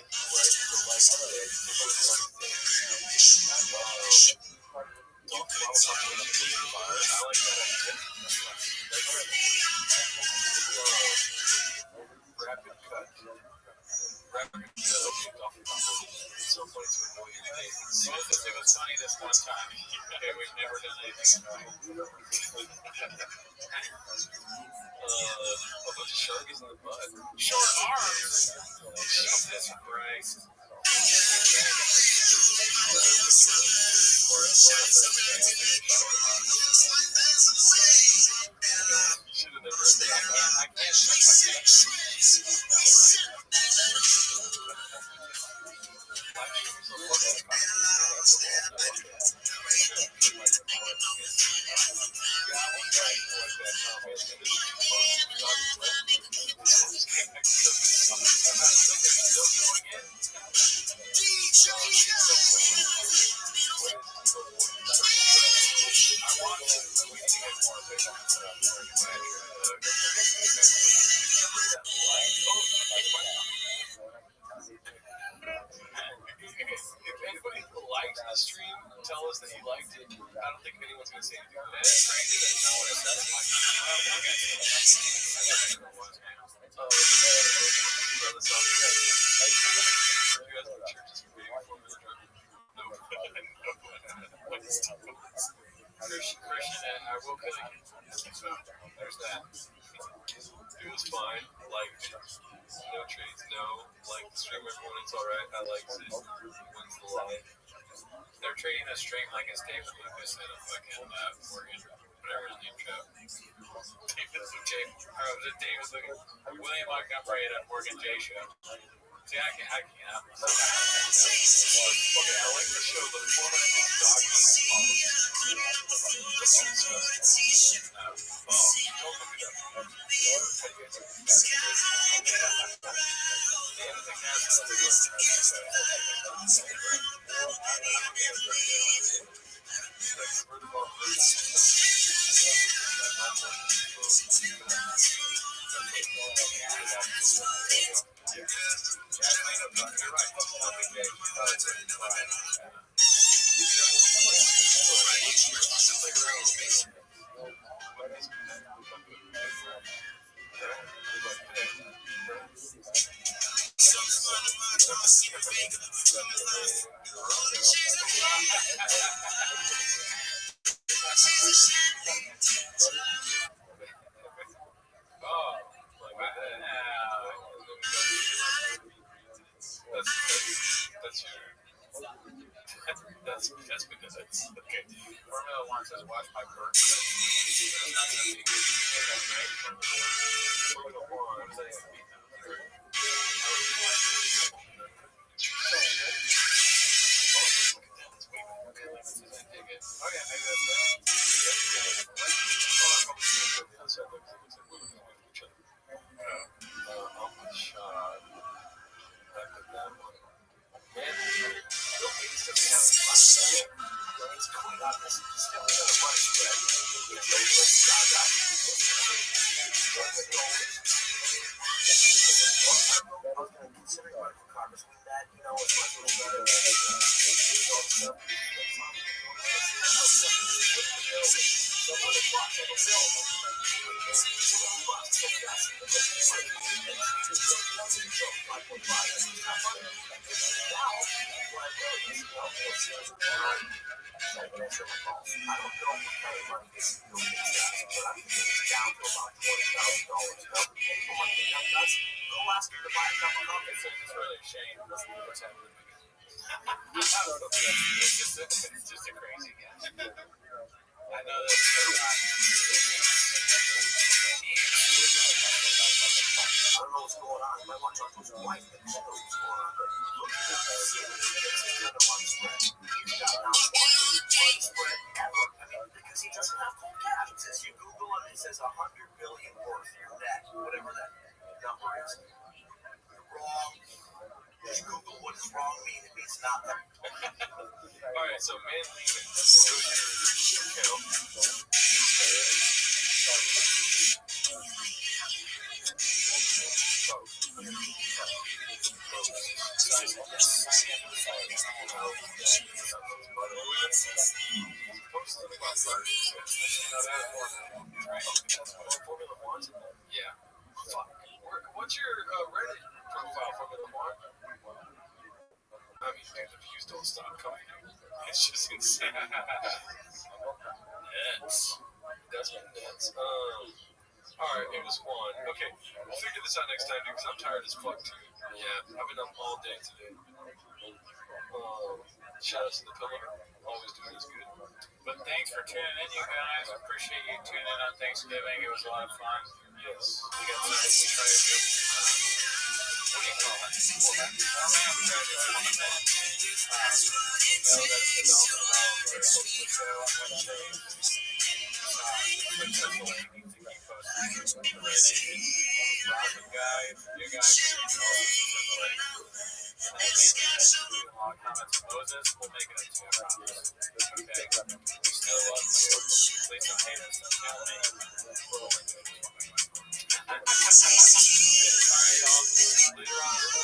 rapid cut. It's so funny to annoy you. It was funny this one time. Okay, we've never done anything annoying. A bunch of sharkies in the butt. Short arms. Jesus Christ. Should have never heard that. I can't check If anybody liked the stream, tell us that you liked it. I don't think anyone's going to say anything. That's crazy that no one has said it. Christian and I will kill you. So there's that. It was fine. Liked it. No trades, no. Like the stream everyone, it's alright. I liked it. Wins the live. They're treating the stream like it's David Lucas at a fucking Morgan, whatever his name show. David Lucas. William Montgomery at a Morgan J show. See, I can't. Okay, I like the show. The format is doggy. That's because it's okay. Formula One says watch my bird. Oh yeah, maybe it's really a shame what's happening. It's just a crazy guy. I know that's so hot. I don't know what's going on. You might want to talk to his wife and she knows what's going on. But look at that. It's kind of money spread. He's got now money spread ever. I mean, because he doesn't have cold cash. It says you Google it, it says 100 billion worth that, whatever that number is. Wrong. Just Google what does wrong mean. It means nothing. Alright, so man leaving. Let's go to your account. Yeah. What's your Reddit profile, Formula One? don't stop coming. It's just insane. Nets. That's my Nets. Alright, it was one. Okay, we'll figure this out next time, dude, because I'm tired as fuck, too. Yeah. I've been up all day today. Shout out to the pillow. Always doing this good. But thanks for tuning in, you guys. I appreciate you tuning in on Thanksgiving. It was a lot of fun. Yes. We got something we try to do. What do you call it? Format. We try to do it. Know that it's the Dolphin host the show on Wednesdays. Successful aiming to keep posting the Red Nation. Robin guy, you guys, and then maybe a lot of comments of Moses. We'll make it a two, I promise. Okay. We still love you. Please don't hate us. Don't kill me. We're only doing this one way. Alright, y'all. Later on.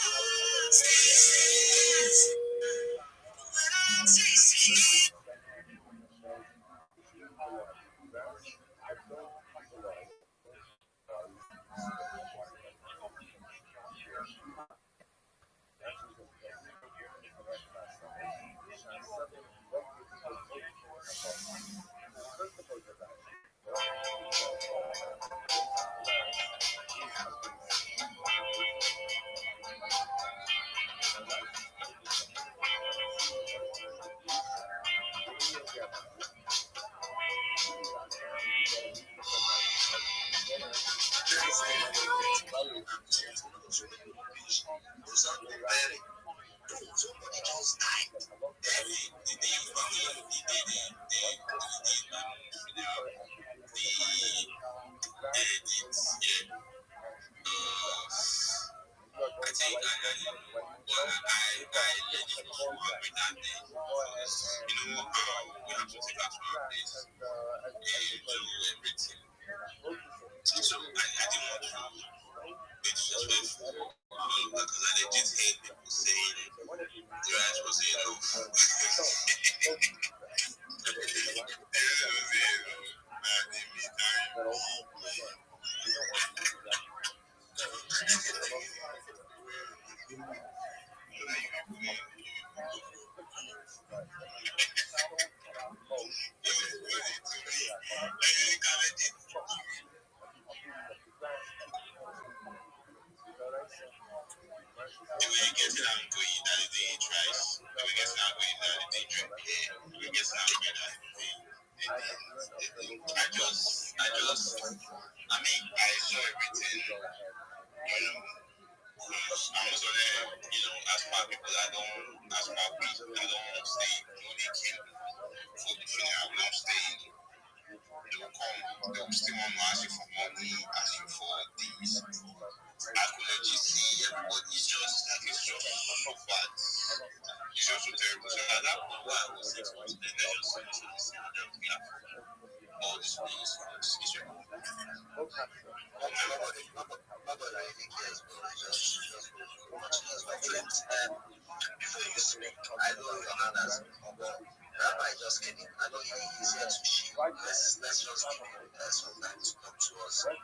Rabbi just came in. I know he's here to shield. Let's just give him some time to come to us. And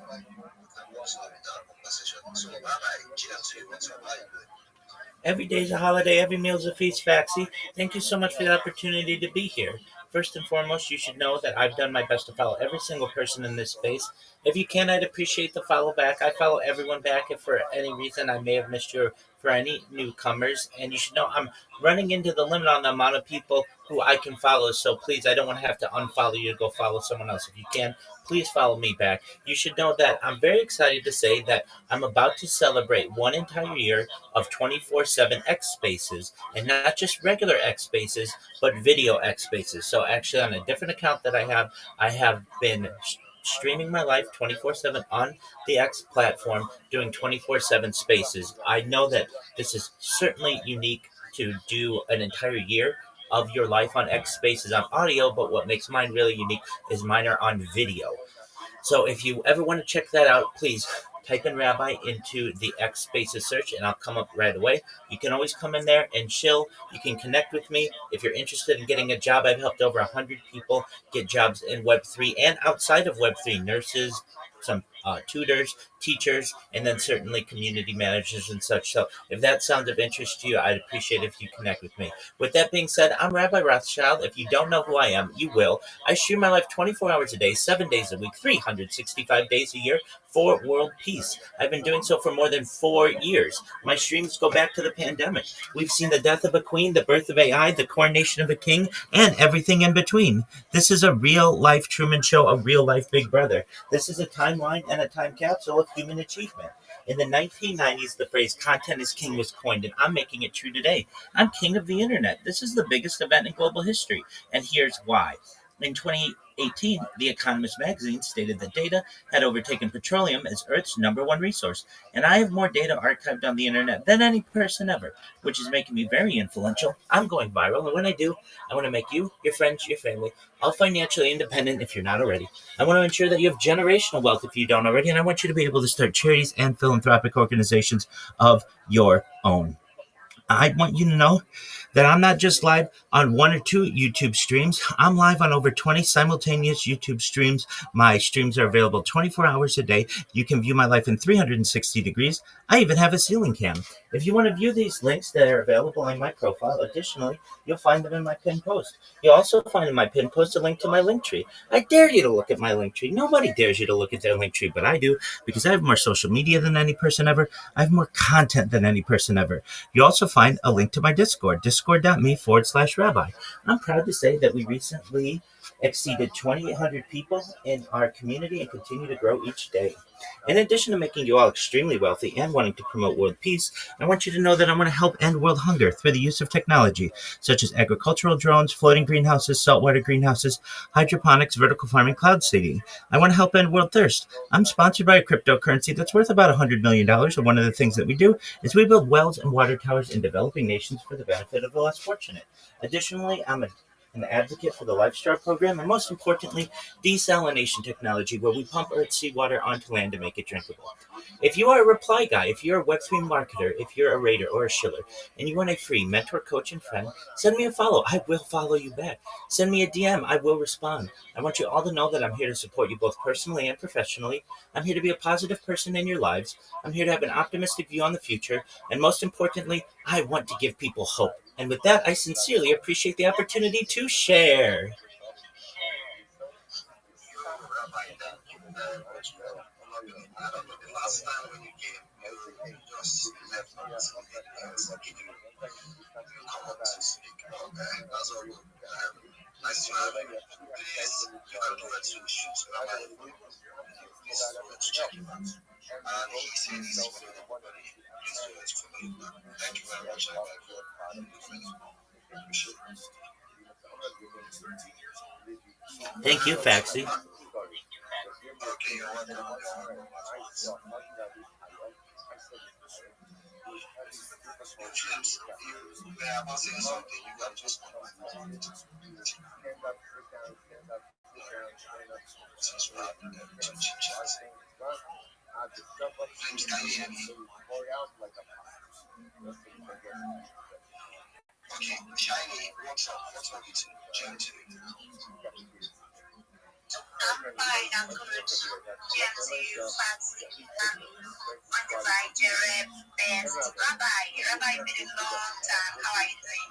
we can also have a conversation. So, Rabbi, cheers to you. What's up? How you doing? Every day is a holiday, every meal is a feast, Faxi. Thank you so much for the opportunity to be here. First and foremost, you should know that I've done my best to follow every single person in this space. If you can, I'd appreciate the follow back. I follow everyone back if for any reason I may have missed you, for any newcomers. And you should know I'm running into the limit on the amount of people who I can follow. So please, I don't want to have to unfollow you to go follow someone else. If you can, please follow me back. You should know that I'm very excited to say that I'm about to celebrate one entire year of 24/7 X Spaces, and not just regular X Spaces, but video X Spaces. So actually, on a different account that I have been streaming my life 24/7 on the X platform, doing 24/7 Spaces. I know that this is certainly unique to do an entire year of your life on X Spaces on audio, but what makes mine really unique is mine are on video. So if you ever want to check that out, please type in Rabbi into the X Spaces search and I'll come up right away. You can always come in there and chill. You can connect with me. If you're interested in getting a job, I've helped over 100 people get jobs in Web3 and outside of Web3, nurses, some tutors, teachers, and then certainly community managers and such. So if that sounds of interest to you, I'd appreciate if you connect with me. With that being said, I'm Rabbi Rothschild. If you don't know who I am, you will. I stream my life 24 hours a day, 7 days a week, 365 days a year for world peace. I've been doing so for more than 4 years. My streams go back to the pandemic. We've seen the death of a queen, the birth of AI, the coronation of a king, and everything in between. This is a real life Truman Show, a real life Big Brother. This is a timeline and a time capsule of human achievement. In the 1990s, the phrase content is king was coined, and I'm making it true today. I'm king of the internet. This is the biggest event in global history, and here's why. In 2018, The Economist magazine stated that data had overtaken petroleum as Earth's number one resource, and I have more data archived on the internet than any person ever, which is making me very influential. I'm going viral, and when I do, I want to make you, your friends, your family, all financially independent if you're not already. I want to ensure that you have generational wealth if you don't already, and I want you to be able to start charities and philanthropic organizations of your own. I want you to know that I'm not just live on one or two YouTube streams. I'm live on over 20 simultaneous YouTube streams. My streams are available 24 hours a day. You can view my life in 360 degrees. I even have a ceiling cam. If you want to view these links that are available on my profile, additionally, you'll find them in my pinned post. You'll also find in my pinned post a link to my link tree. I dare you to look at my link tree. Nobody dares you to look at their link tree, but I do, because I have more social media than any person ever. I have more content than any person ever. You also find a link to my Discord, discord.me/rabbi. I'm proud to say that we recently exceeded 2,800 people in our community and continue to grow each day. In addition to making you all extremely wealthy and wanting to promote world peace, I want you to know that I want to help end world hunger through the use of technology, such as agricultural drones, floating greenhouses, saltwater greenhouses, hydroponics, vertical farming, cloud seeding. I want to help end world thirst. I'm sponsored by a cryptocurrency that's worth about $100 million, and one of the things that we do is we build wells and water towers in developing nations for the benefit of the less fortunate. Additionally, I'm an advocate for the Lifestar program, and most importantly, desalination technology, where we pump Earth's seawater onto land to make it drinkable. If you are a reply guy, if you're a Web3 marketer, if you're a raider or a shiller, and you want a free mentor, coach, and friend, send me a follow. I will follow you back. Send me a DM. I will respond. I want you all to know that I'm here to support you both personally and professionally. I'm here to be a positive person in your lives. I'm here to have an optimistic view on the future. And most importantly, I want to give people hope. And with that, I sincerely appreciate the opportunity to share. The last time when you came, you just left us. Can you come up to speak? Okay, that's all good. Nice to have you. Please, you can do it to shoot Rabbi. Please do it to check him out. And he said he's following everybody. Please do it to follow him back. Thank you very much, Rabbi, for appreciate it. Thank you, Faxi. Okay, you're welcome. James, you were about saying something. You got just since we're having two chats. James, can you hear me? Okay, Shiny, what's up? What's up with you? James, I'm fine, I'm good. James, you fancy. On the side, Jared, and Rabbi. Rabbi, been a long time. How are you doing?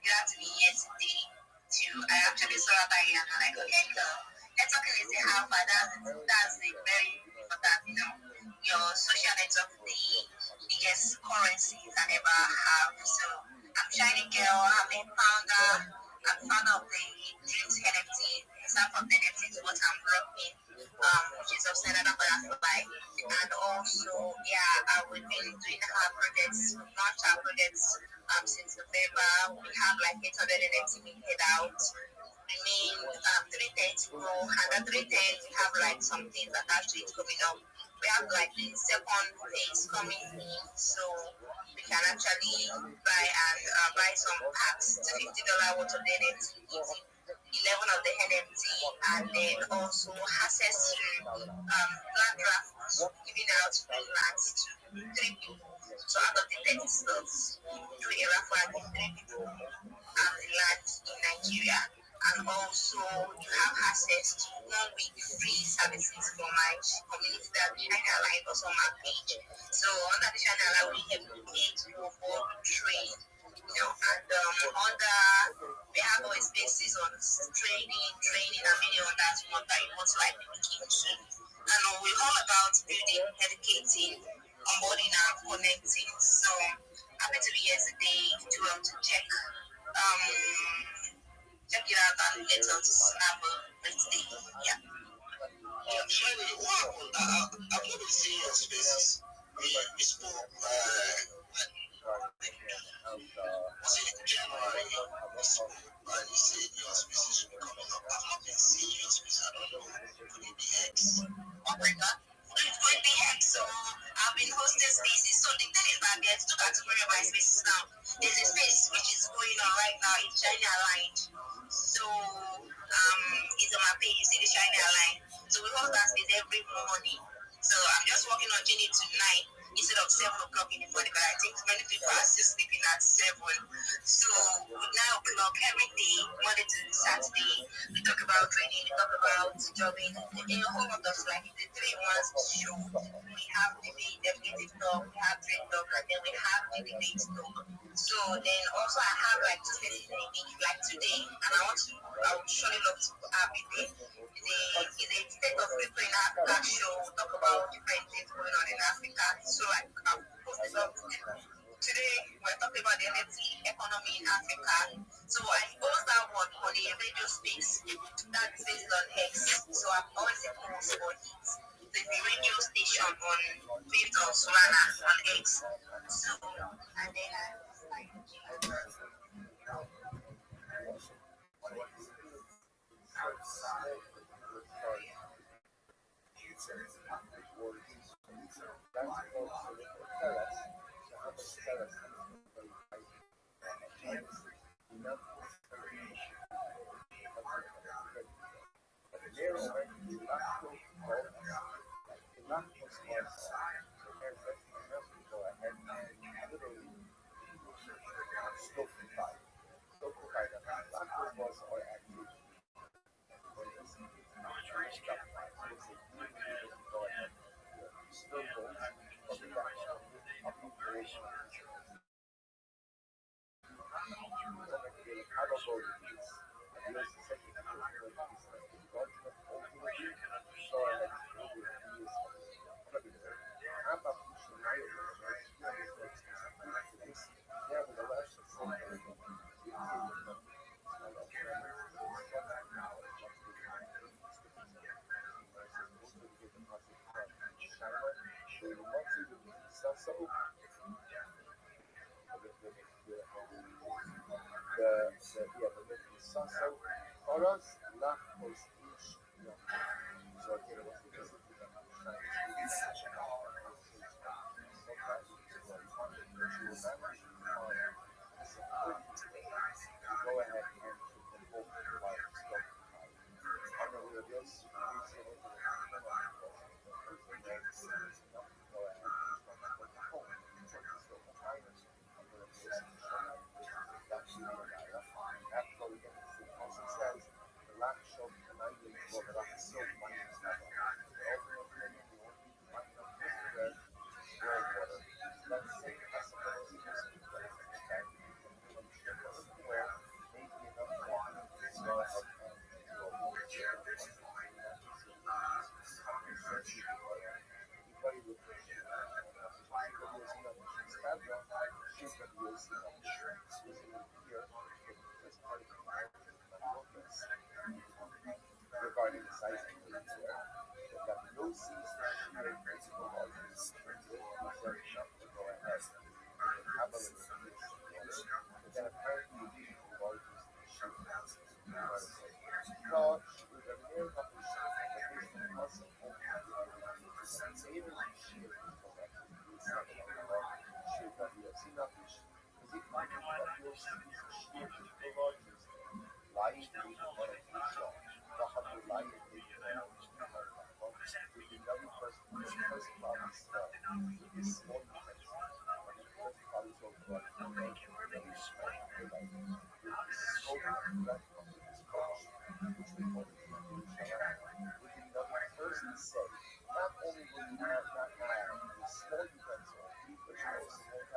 Glad to be here today. I actually saw Rabbi and I'm like, okay, so let's talk and say how far. That's a very important, your social network, the biggest currencies I ever have. So I'm Shiny Girl, I'm a founder. I'm founder of the Dreams NFT. Some of the NFT is what I'm rocking, which is upside down butterfly. And also, we've been doing our projects, launched our projects since November. We have like 800 NFT minted out. Remain 310 to go, and at 310 we have like some things attached to it coming up. We have like the second phase coming in, so we can actually buy some packs to $50 worth of the NFT, 11 of the NFT, and then also access to land drafts, giving out free lands to 3 people. So out of the 30 slots, do a raffle and 3 people land in Nigeria. and also you have access to 1 week free services from my community that the China Line also on my page. So under the China Line, we have paid to go for trade, and we have always basis on training and many others one that you want to like look into. And we're all about building, educating, onboarding and connecting. So happy to be here today to check it out and let us have a great day. Yeah. Shirley, I've never seen your spaces. We spoke, was it in January? We spoke, and you said your spaces will be coming up. I've not been seeing your spaces. I don't know. Could it be X? Oh my God. It could be X. So I've been hosting spaces. So the thing is that there's two categories of my spaces now. There's a space which is going on right now. It's China aligned. So it's on my page. You see the China line. So we host that space every morning. So I'm just working on changing it to 9 instead of 7 o'clock in the morning. But I think many people are still sleeping at 7. So 9 o'clock every day, Monday to Saturday, we talk about training, we talk about jobbing, a whole lot of like the 3 months show. We have debate, definitive talk, we have trade talk, and then we have the debate talk. So then also I have like 2 spaces in a week, like today, and I would surely love to have it there. It's a state of people in Africa show, talk about different things going on in Africa. So like I've posted up today we're talking about the NFT economy in Africa. So I post that one on the radio space. That's based on X. So I'm always a post for it. So it's a radio station on based on Solana on X. So and then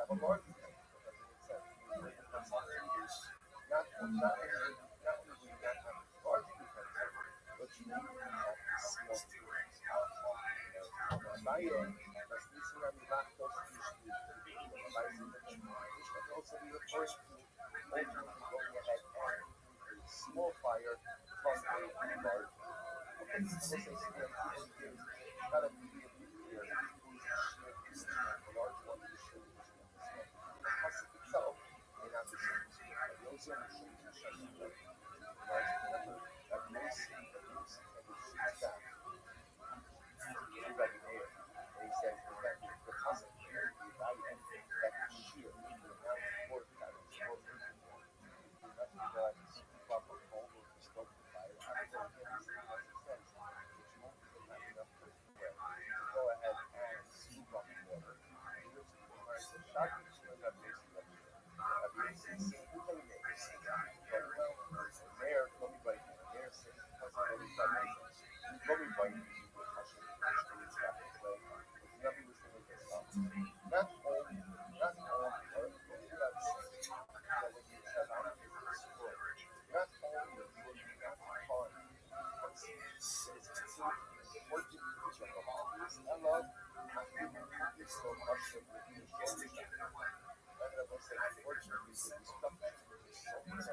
have a large impact. Not only do you not only not have large impact, but you have small Rabbi masnicing on the lactose Rabbi which can also be referred to ultimately going ahead and a small fire from a large one. Okay, I will say CMT is kind of immediately clear who is the sheer the large one is the sheer division of the small. The pasuk itself may not be shown this way. But Yosef and Shem Hashem remember that Yosef and the sheep's back to Rabbi Meir. And he says that the pasuk here is evaluating that the sheer, the amount of work that is supposed to be done, do not realize the scoop up of coal or to stoke the fire. After again, the pasuk says that you won't even have enough for there to go ahead and scoop up water. Here's the shocking story that Yosef lecture. Rabbi Yosef says, who Rabbi Meir? Very well, Meir, Rabbi Meir says, because of Rabbi Meir, Rabbi Meir not all are that when you have that when you have access to this world, not only will you not find it is considered important to check out this Allah is so much of the English language. And I will say unfortunately this structure is so much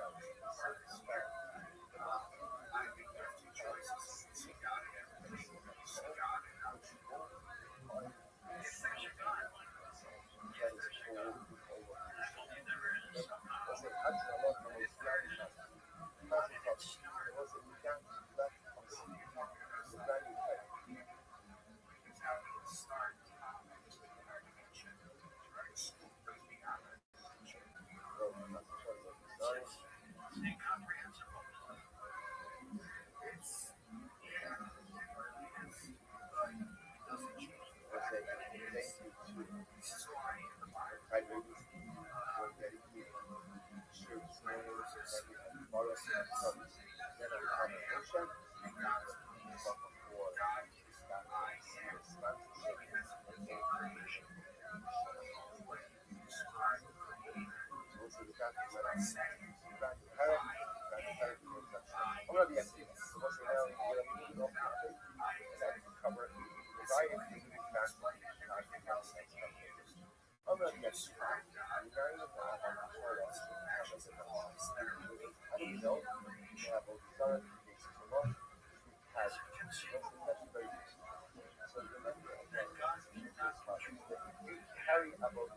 carry about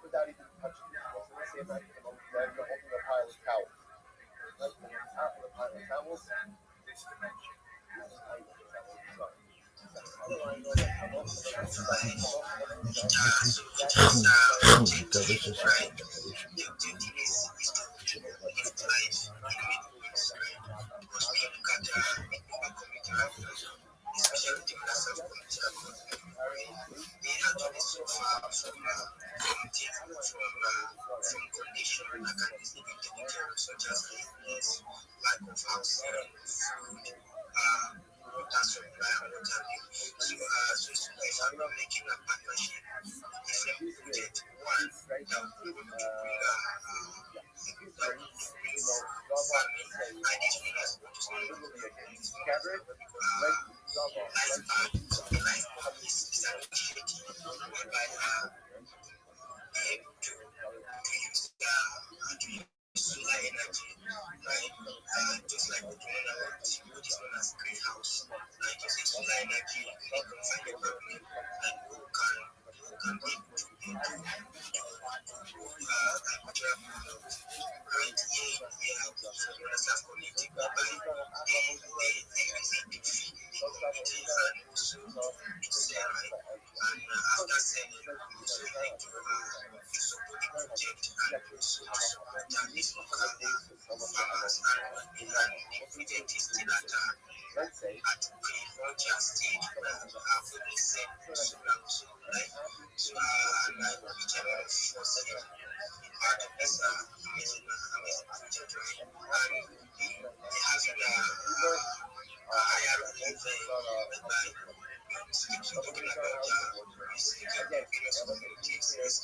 without even touching it. So let's say that you're holding a pile of towels. Right? And on top of the pile of towels, this dimension has items that will be done. How do I know that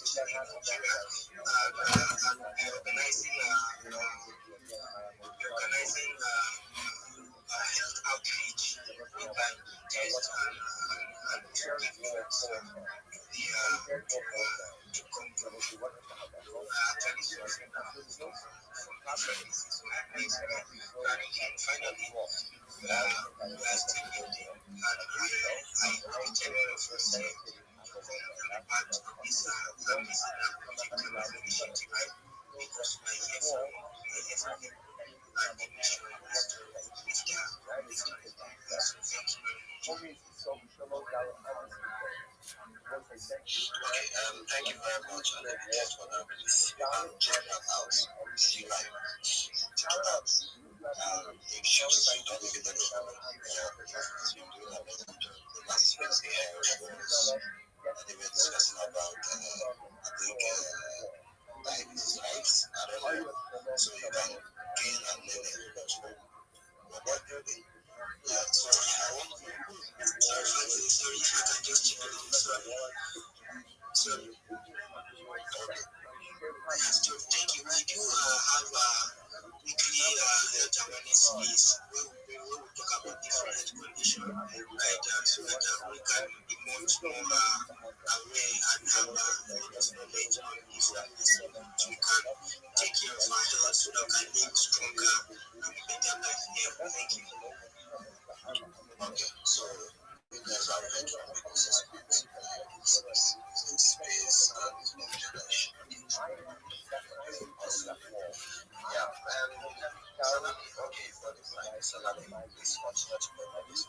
just in Nigeria, and we're organizing health outreach whereby tests and treatments to come actually suffering from different diseases in my place. And finally, we are still building. And I invited all of us here to come and be part of this amazing and particular initiative because we're here for them. And the mission is to lift their so thank you very much. Okay, thank you very much. And then just want to check that out. See you later. You should see the video the last Wednesday and they were discussing about I think diabetes rights. I don't know. So you can gain and learn a lot about it. Yeah, so I want to sorry if I can just chip in. Sorry. Okay. So thank you. We do have weekly health awareness list where we talk about different health conditions, right? So that we can be much more aware and have much knowledge on different things so we can take care of our health so that we can live stronger and better life. Yeah, thank you. Okay, so you guys are right from because it's space and generation. Yeah, okay, for the flight, so let me please continue to provide this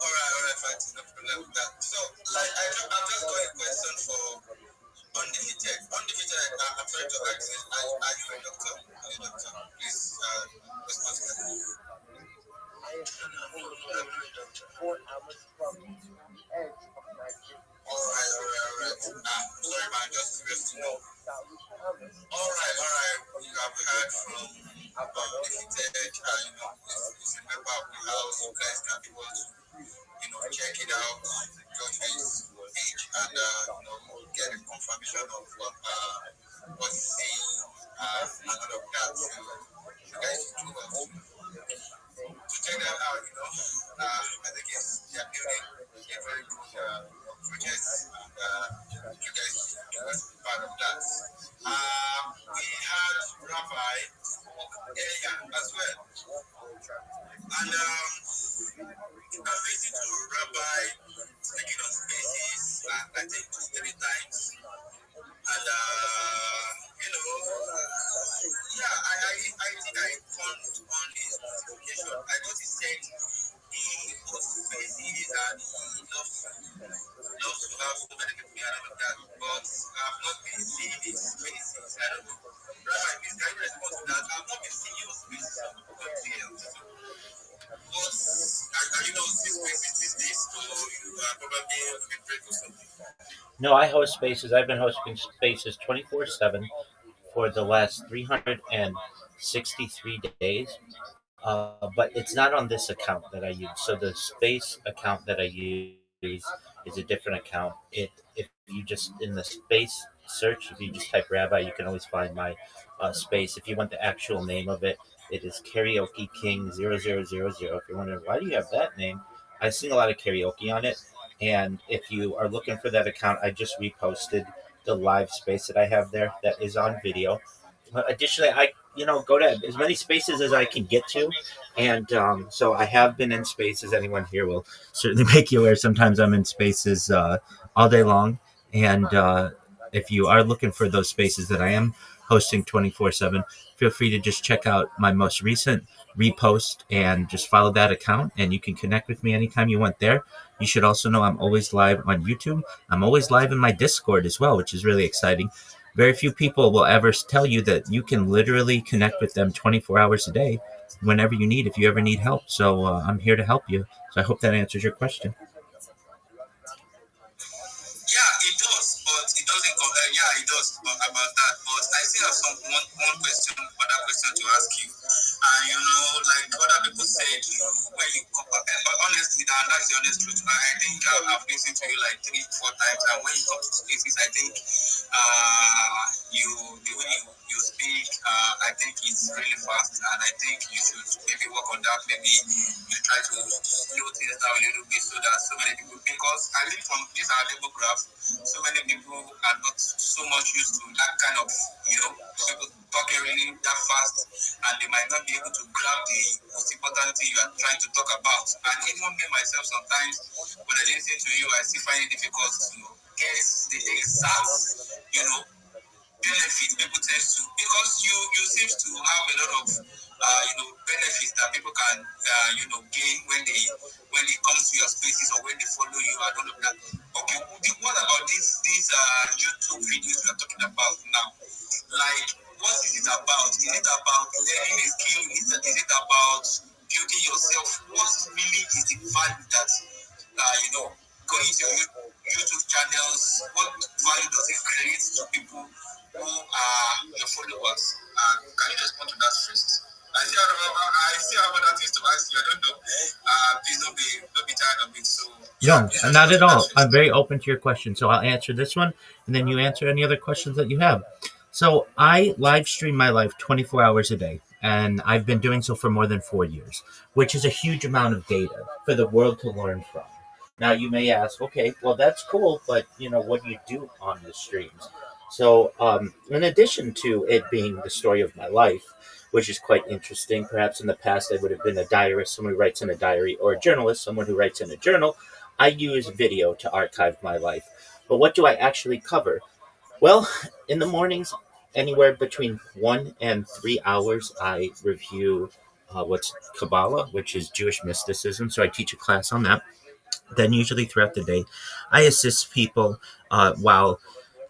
Alright, fine, no problem with that. So, like, I'm just got a question for undefeated. Undefeated, I'm sorry to ask this. Are you a doctor? Are you a doctor? Please respond to that. I'm not a doctor. Alright. Sorry, man, just curious to know. Alright. You have heard from Undefeated, it's a member of the house. You guys can be able to, check it out, judge his age, and, get a confirmation of what he's saying, and all of that. So, you guys should do well to check that out, I think they're building a very good project, and you guys was part of that. We had Rabbi earlier as well, and I listened to Rabbi speaking on spaces, I think 2-3 times, and I think I found on his notification. I noticed that he hosts spaces and he loves to have so many people here and all of that, but I've not been seeing his spaces. I don't know. Rabbi, please can you respond to that? I've not been seeing your spaces on Clubhouse. But are you not hosting spaces these days, or you are probably on a break or something? No, I host spaces. I've been hosting spaces 24/7 for the last 363 days. But it's not on this account that I use. So the space account that I use is a different account. If you just in the space search, if you just type Rabbi, you can always find my space. If you want the actual name of it, it is Karaoke King 0000. If you're wondering why do you have that name, I sing a lot of karaoke on it. And if you are looking for that account, I just reposted the live space that I have there that is on video. Additionally, I go to as many spaces as I can get to, and so I have been in spaces. Anyone here will certainly make you aware. Sometimes I'm in spaces all day long, and if you are looking for those spaces that I am hosting 24/7, feel free to just check out my most recent repost and just follow that account, and you can connect with me anytime you want there. You should also know I'm always live on YouTube. I'm always live in my Discord as well, which is really exciting. Very few people will ever tell you that you can literally connect with them 24 hours a day whenever you need, if you ever need help. So I'm here to help you. So I hope that answers your question. Yeah, it does, but it doesn't. It does about that. But I still have one question, other question to ask you. And like other people said, when you honestly, that's the honest truth. I think I've listened to you like 3-4 times, and when you come to spaces, I think you the way you speak, I think it's really fast, and I think you should maybe work on that. Maybe you try to slow things down a little bit so that so many people, because I think from these are label graphs, so many people are not so much used to that kind of people talking really that fast, and they might not be able to grab the most important thing you are trying to talk about. And even me myself, sometimes when I listen to you, I still find it difficult to get the exact, benefit people tend to, because you seem to have a lot of benefits that people can gain when they come to your spaces or when they follow you and all of that. Okay, what about these YouTube videos we are talking about now? Like, what is it about? Is it about learning a skill? Is it about building yourself? What really is the value that going to your YouTube channels? What value does it create to people who are your followers? Can you respond to that first? I still have other things to ask you. I don't know. Please don't be tired of it. So No, not at all. I'm very open to your question. So I'll answer this one, and then you answer any other questions that you have. So I live stream my life 24 hours a day, and I've been doing so for more than 4 years, which is a huge amount of data for the world to learn from. Now you may ask, okay, well that's cool, but what do you do on the streams? So in addition to it being the story of my life, which is quite interesting, perhaps in the past I would have been a diarist, someone who writes in a diary, or a journalist, someone who writes in a journal. I use video to archive my life. But what do I actually cover? Well, in the mornings, anywhere between 1 and 3 hours, I review what's Kabbalah, which is Jewish mysticism. So I teach a class on that. Then, usually throughout the day, I assist people while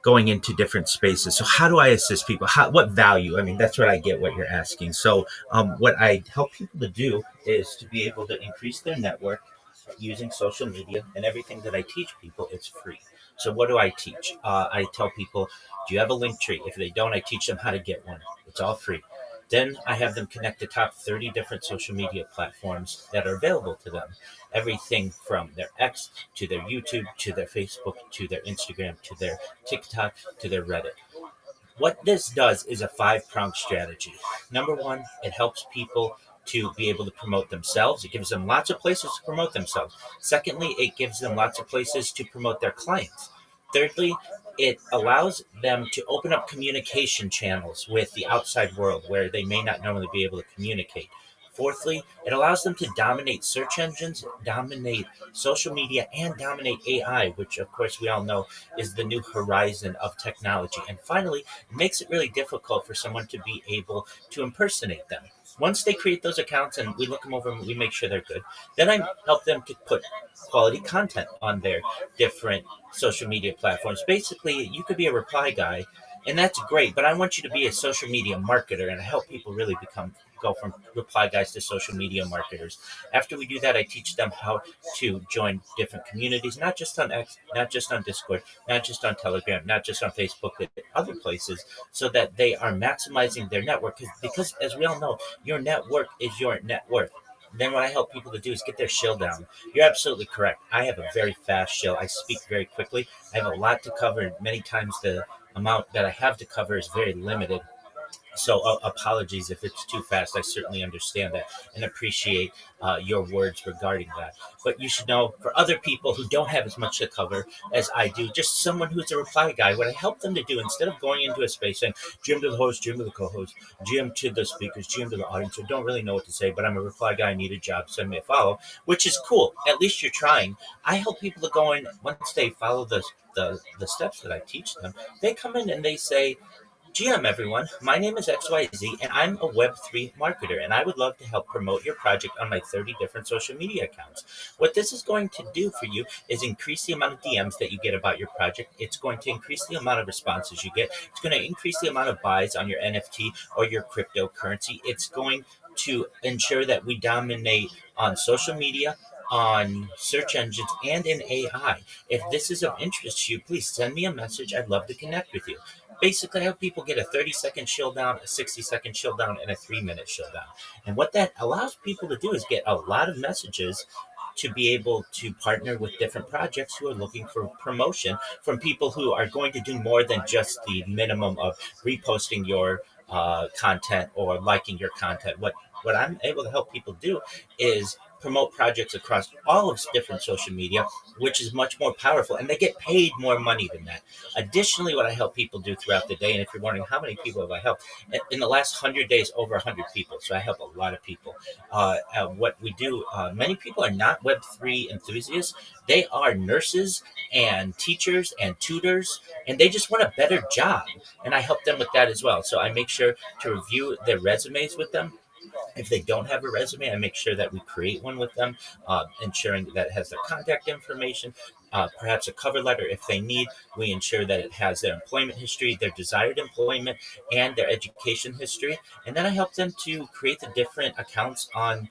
going into different spaces. So, how do I assist people? What value? I mean, that's what I get. What you're asking. So, what I help people to do is to be able to increase their network using social media, and everything that I teach people, it's free. So what do I teach? I tell people, do you have a link tree? If they don't, I teach them how to get one. It's all free. Then I have them connect the top 30 different social media platforms that are available to them. Everything from their X to their YouTube to their Facebook to their Instagram to their TikTok to their Reddit. What this does is a 5-pronged strategy. Number one, it helps people to be able to promote themselves. It gives them lots of places to promote themselves. Secondly, it gives them lots of places to promote their clients. Thirdly, it allows them to open up communication channels with the outside world where they may not normally be able to communicate. Fourthly, it allows them to dominate search engines, dominate social media, and dominate AI, which of course we all know is the new horizon of technology. And finally, it makes it really difficult for someone to be able to impersonate them. Once they create those accounts and we look them over and we make sure they're good, then I help them to put quality content on their different social media platforms. Basically, you could be a reply guy, and that's great, but I want you to be a social media marketer, and I help people really go from reply guys to social media marketers. After we do that, I teach them how to join different communities, not just on X, not just on Discord, not just on Telegram, not just on Facebook, but other places, so that they are maximizing their network. Because as we all know, your network is your net worth. Then what I help people to do is get their shill down. You're absolutely correct. I have a very fast shill. I speak very quickly. I have a lot to cover, and many times the amount that I have to cover is very limited. So apologies if it's too fast. I certainly understand that and appreciate your words regarding that. But you should know, for other people who don't have as much to cover as I do, just someone who's a reply guy, what I help them to do, instead of going into a space saying, GM to the host, GM to the co-host, GM to the speakers, GM to the audience, who don't really know what to say, but I'm a reply guy, I need a job, send me a follow, which is cool. At least you're trying. I help people to go in, once they follow the steps that I teach them, they come in and they say, GM, everyone. My name is XYZ, and I'm a Web3 marketer, and I would love to help promote your project on my 30 different social media accounts. What this is going to do for you is increase the amount of DMs that you get about your project. It's going to increase the amount of responses you get. It's going to increase the amount of buys on your NFT or your cryptocurrency. It's going to ensure that we dominate on social media, on search engines, and in AI. If this is of interest to you, please send me a message. I'd love to connect with you. basically I have people get a 30-second chill down, a 60-second chill down, and a 3-minute chill down. And what that allows people to do is get a lot of messages to be able to partner with different projects who are looking for promotion from people who are going to do more than just the minimum of reposting your content or liking your content. What I'm able to help people do is promote projects across all of different social media, which is much more powerful, and they get paid more money than that. Additionally, what I help people do throughout the day, and if you're wondering how many people have I helped, in the last 100 days, over 100 people. So I help a lot of people. What we do, many people are not Web3 enthusiasts. They are nurses and teachers and tutors, and they just want a better job. And I help them with that as well. So I make sure to review their resumes with them. If they don't have a resume, I make sure that we create one with them, ensuring that it has their contact information, perhaps a cover letter if they need. We ensure that it has their employment history, their desired employment, and their education history. And then I help them to create the different accounts on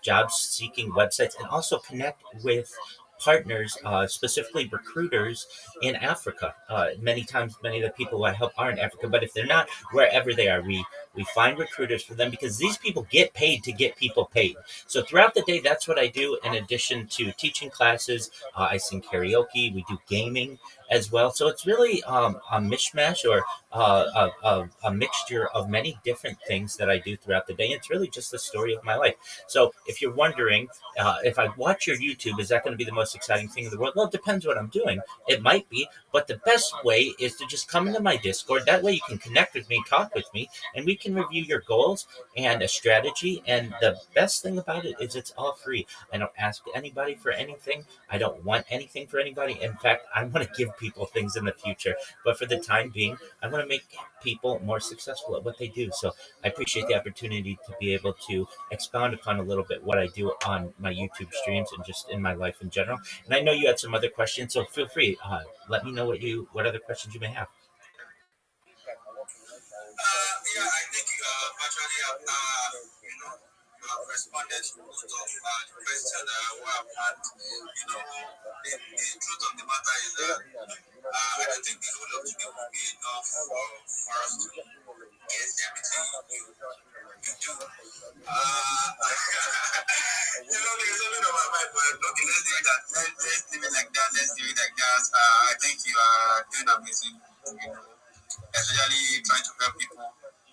job seeking websites and also connect with partners, specifically recruiters in Africa. Many times, many of the people who I help are in Africa, but if they're not, wherever they are, we find recruiters for them because these people get paid to get people paid. So throughout the day, that's what I do. In addition to teaching classes, I sing karaoke. We do gaming as well. So it's really a mishmash or a mixture of many different things that I do throughout the day. It's really just the story of my life. So if you're wondering, if I watch your YouTube, is that going to be the most exciting thing in the world? Well, it depends what I'm doing. It might be, but the best way is to just come into my Discord. That way you can connect with me, talk with me, and we can review your goals and a strategy. And the best thing about it is it's all free. I don't ask anybody for anything. I don't want anything for anybody. In fact, I want to give people things in the future. But for the time being, I want to make people more successful at what they do. So I appreciate the opportunity to be able to expound upon a little bit what I do on my YouTube streams and just in my life in general. And I know you had some other questions, so feel free. Let me know what other questions you may have. Yeah, I think actually, you have responded to most of the question we have had. The truth of the matter is that I don't think the whole of today will be enough for us to get everything you do. There's something on my mind, but okay, let's do it that. Let's leave it like that. Let's do it like that. I think you are doing amazing. Especially trying to help people.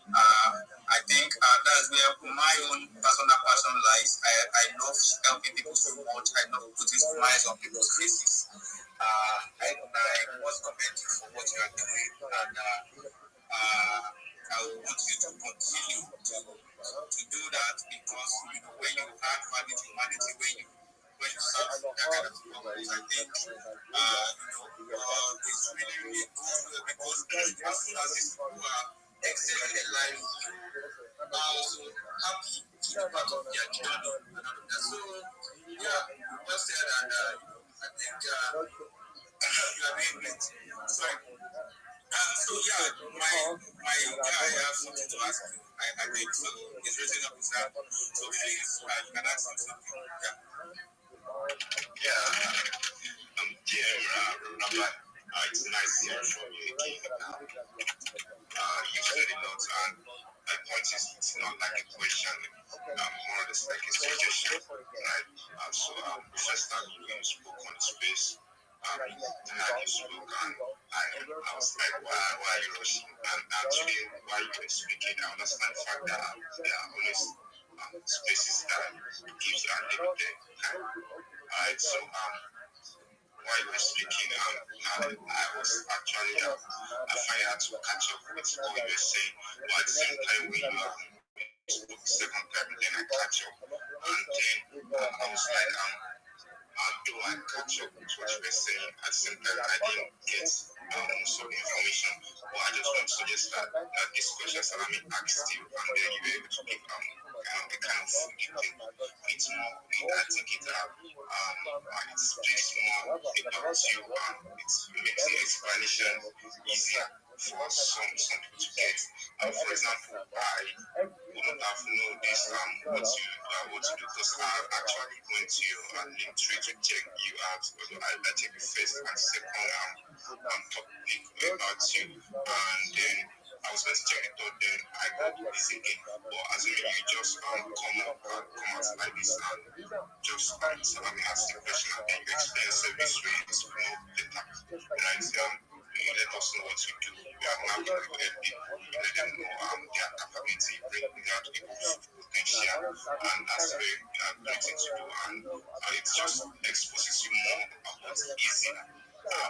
I think that's where my own personal passion lies. I love helping people so much. I love putting smiles on people's faces. I must commend you for what you are doing, and I want you to continue to do that because when you add value to humanity, when you serve that kind of purpose, I think it's really really good because as soon as these people are excelling their lives, are also happy to be part of their journey and all of that. So yeah, well said, and I think you are doing great. Sorry. So yeah, I have something to ask you. I think so. It's written up his hand. So please, you can ask him something. Dear Rabbi, it's nice hearing from you again. You said a lot, and my point is it's not like a question, more or less like a suggestion, right? So the first time you spoke on the space, and you spoke, and I was like, why are you rushing? And today, while you were speaking, I understand the fact that there are always spaces that gives you a little bit. Alright, so while you were speaking, I was actually I find out to catch up with what you were saying, but at the same time when you spoke the second time, then I catch up, and then I was like, do I catch up with what you were saying? At the same time, I didn't get most of the information, but I just want to suggest that these questions that I'm asked you, and then you were able to give the kind of food you think it's more. I think it's just more about you. It makes the explanation easier for some people to get. For example, I wouldn't have known this what you do because I actually went to your link tree to check you out. I checked the first and second topic about you, and then I was going to check it out, then I got this again. But assuming you just come out like this and just Salami ask the question and then you explain service rates, promote data, right? You let us know what you do. We are now trying to help people, let them know their capability, bring out people's potential, and that's very great thing to do. And it just exposes you more about what's easy.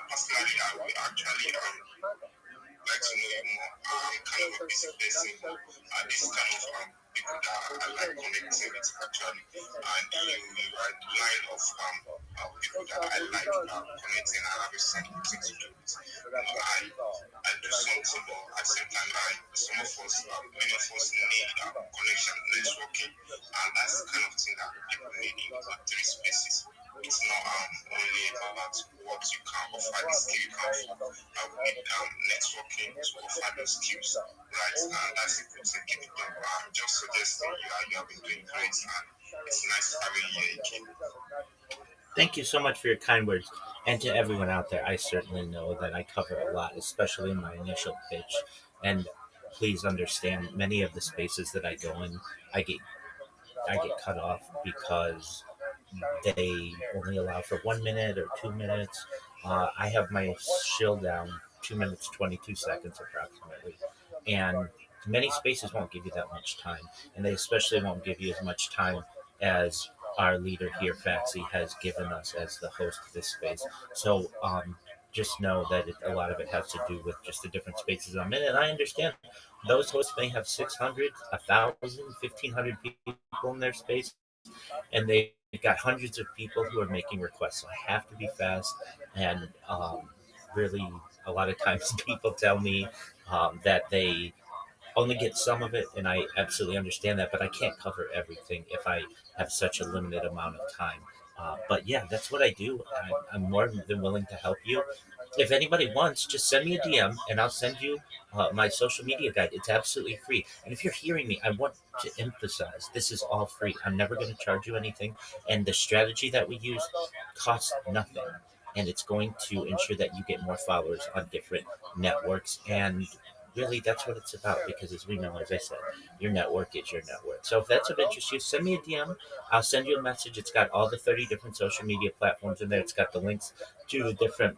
Personally, I will actually like to know you more. I'm kind of a busy person, but this kind of people that I like connecting with actually. And you are the line of people that I like connecting and having something to do with. I do something, but at the same time, some of us, many of us need connection, networking, and that's the kind of thing that people need in three spaces. It's not only about what you can offer, the skill you can offer. We need networking to offer those skills, right? And that's a good thing. Keep it up. I'm just suggesting you have been doing great, and it's nice having you here again. Thank you so much for your kind words. And to everyone out there, I certainly know that I cover a lot, especially in my initial pitch. And please understand, many of the spaces that I go in, I get I get cut off because they only allow for 1 minute or 2 minutes. I have my shield down 2 minutes 22 seconds approximately, and many spaces won't give you that much time, and they especially won't give you as much time as our leader here, Faxi, has given us as the host of this space. So just know that a lot of it has to do with just the different spaces I'm in, and I understand those hosts may have 600, 1,000, 1,500 people in their space, and they've got hundreds of people who are making requests. So I have to be fast, and really, a lot of times people tell me that they only get some of it, and I absolutely understand that. But I can't cover everything if I have such a limited amount of time. But yeah, that's what I do. I'm more than willing to help you. If anybody wants, just send me a DM and I'll send you my social media guide. It's absolutely free. And if you're hearing me, I want to emphasize this is all free. I'm never going to charge you anything. And the strategy that we use costs nothing. And it's going to ensure that you get more followers on different networks. And really, that's what it's about. Because as we know, as I said, your network is your network. So if that's of interest to you, send me a DM. I'll send you a message. It's got all the 30 different social media platforms in there. It's got the links to the different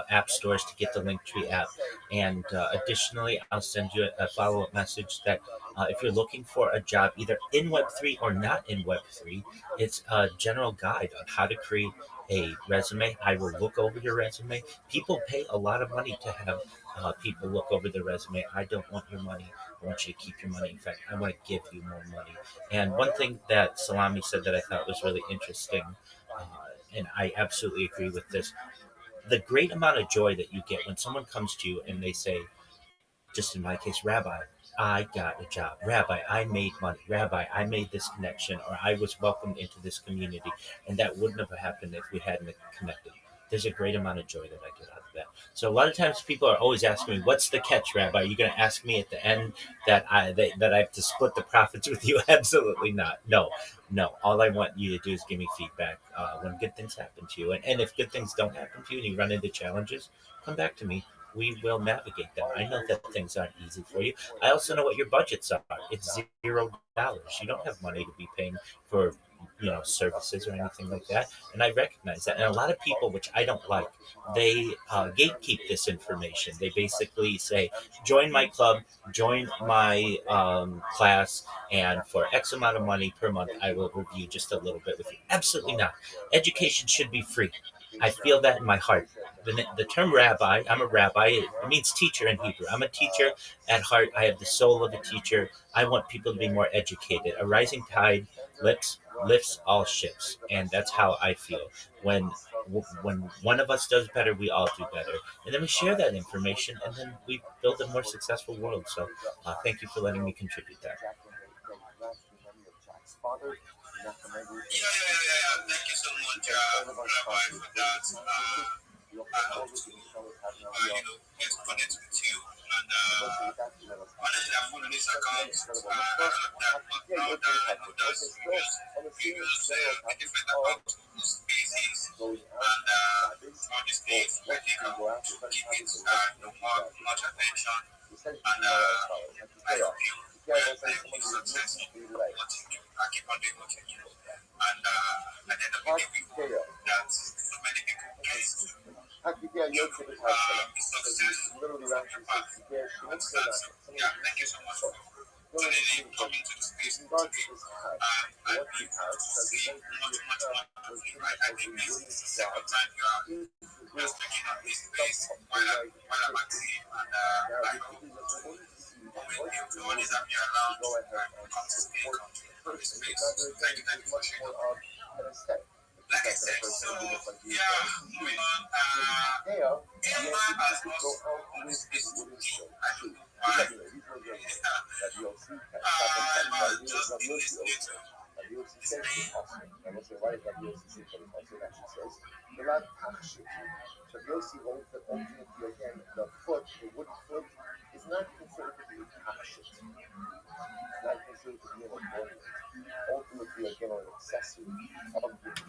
app stores to get the Linktree app. And additionally, I'll send you a follow up message that if you're looking for a job either in Web3 or not in Web3, it's a general guide on how to create a resume. I will look over your resume. People pay a lot of money to have people look over their resume. I don't want your money. I want you to keep your money. In fact, I want to give you more money. And one thing that Salami said that I thought was really interesting, uh, and I absolutely agree with this, the great amount of joy that you get when someone comes to you and they say, just in my case, Rabbi, I got a job. Rabbi, I made money. Rabbi, I made this connection, or I was welcomed into this community. And that wouldn't have happened if we hadn't connected. There's a great amount of joy that I get out of that. So a lot of times people are always asking me, "What's the catch, Rabbi? Are you going to ask me at the end that I have to split the profits with you?" Absolutely not. No, no. All I want you to do is give me feedback when good things happen to you, and if good things don't happen to you and you run into challenges, come back to me. We will navigate them. I know that things aren't easy for you. I also know what your budgets are. It's $0. You don't have money to be paying for services or anything like that, and I recognize that. And a lot of people, which I don't like, they gatekeep this information. They basically say, "Join my club, join my class, and for X amount of money per month, I will review just a little bit with you." Absolutely not. Education should be free. I feel that in my heart. The term rabbi, I'm a rabbi, it means teacher in Hebrew. I'm a teacher at heart. I have the soul of a teacher. I want people to be more educated. A rising tide lifts all ships, and that's how I feel. When when one of us does better, we all do better, and then we share that information, and then we build a more successful world. So, thank you for letting me contribute that. Yeah. Thank you so much, Rabbi, for that. I hope to, get connected with you and honestly, I follow this account all of that, but now that I know that you use a different account to host spaces and all these things, I think give it much attention, and I hope you success in what you do. I keep on doing what you do, and at the end of the day, we hope that so many people get to success from your path. Understand? So yeah, thank you so much for tuning in, coming to the space today. And we hope to see much more of you, right? I think this is the second time you are speaking on this space while I'm active, and I hope you always have me around and come to speak on this space. Thank you for sharing. Like I said, so yeah, moving on. Emma has also always missed me. I don't know why. Emma has just been listening to this thing. Yossi holds that ultimately, again, the foot, the wooden foot, is not considered to be a kashet. It's not considered to be an ornament. Ultimately, again, an accessory.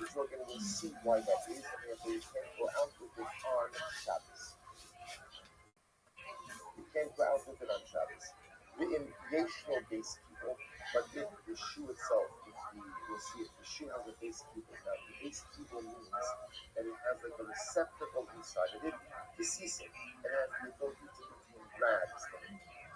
So again, we'll see why that is, and therefore you can't go out with it on Shabbos. You can't go out with it on Shabbos. In Yeshno base people, but if the shoe itself, you'll see if the shoe has a base keyboard. Now, the base keyboard means that it has like a receptacle inside of it, the season, and it has the ability to contain rags.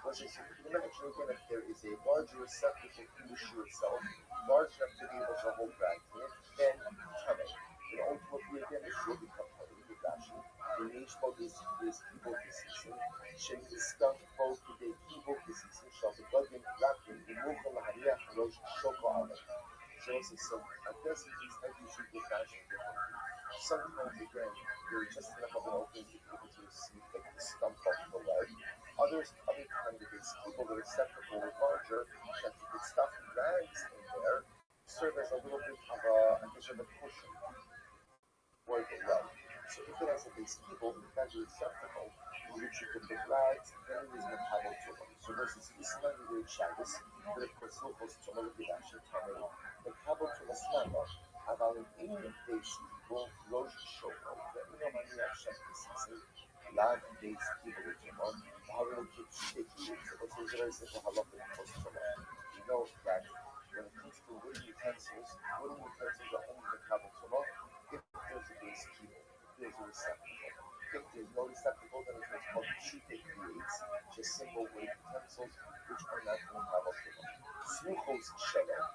Which is, you can imagine again if there is a larger receptacle in the shoe itself, large enough to be able to hold rags in it, then tummy. And ultimately, again, the shoe becomes tummy with Rashi. The nishpo is keyboard season. Shem is stuck both with a keyboard season. Shall the duggan wrapping the mukham hariach rosh shoko aleh. So I guess these types of shoes get fashion differently. Sometimes again, there's just enough of an opening to be able to receive like the stump off the leg. Other times it's people that are receptacle with larger that you could stuff rags in there, serve as a little bit of a cushion for the leg. So if it has a base keyboard, it has a receptacle in which you can put rags, then it is a tablet to them. So versus Islam, you do Shabbos, but of course, look, it's to look at actually coming. The tablet to the Slama, about an Indian base keyboard, Rosh Shoko, that we know my reaction to the season, large base keyboard, how will it sticky? So what's the very simple halacha post from that? We know that when it comes to wooden utensils are only the tablet to if there's a base keyboard, if there's a receptacle. If there's no receptacle, then it's what's called shute creates, just simple wooden utensils, which are not in the tablet to Smuchos shalom.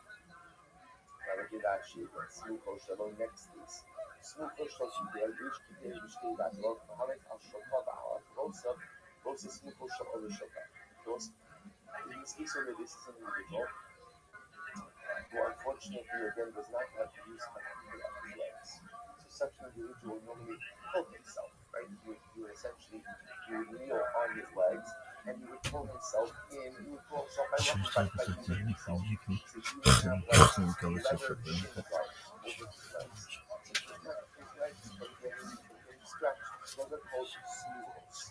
Now we did actually again. Smuchos shalom next is. Smuchos shalom, the Elvish Kibir Mishkei Batlov, Mohammed al Shokah Ba'alat Rosa, Rosa Smuchos shalom Shokah. Those, in this case, only this is an individual who unfortunately again does not have the use of his legs. So such an individual would normally pull himself, right? He would essentially kneel on his legs and he would pull himself in. He would pull himself by using himself. So he would have like leather shin guards over his legs. So his legs, but again, he stretched. Those are called smuchos.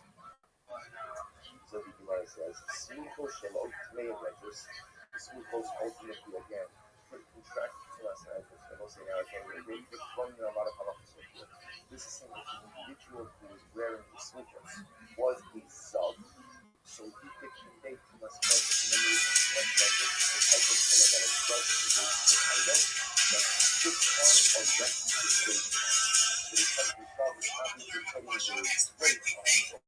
So the Gemara says, smuchos shalom tmei letters. Smuchos ultimately again could contract to us, and I will say now again, we're throwing in a lot of halachas here. This is saying that the individual who was wearing the smuchos was a sub, so he could convey to us like remember much like this the type of pillow that is brushed to the item that sits on or rests the state. So the type of sub is obviously putting the weight on his own.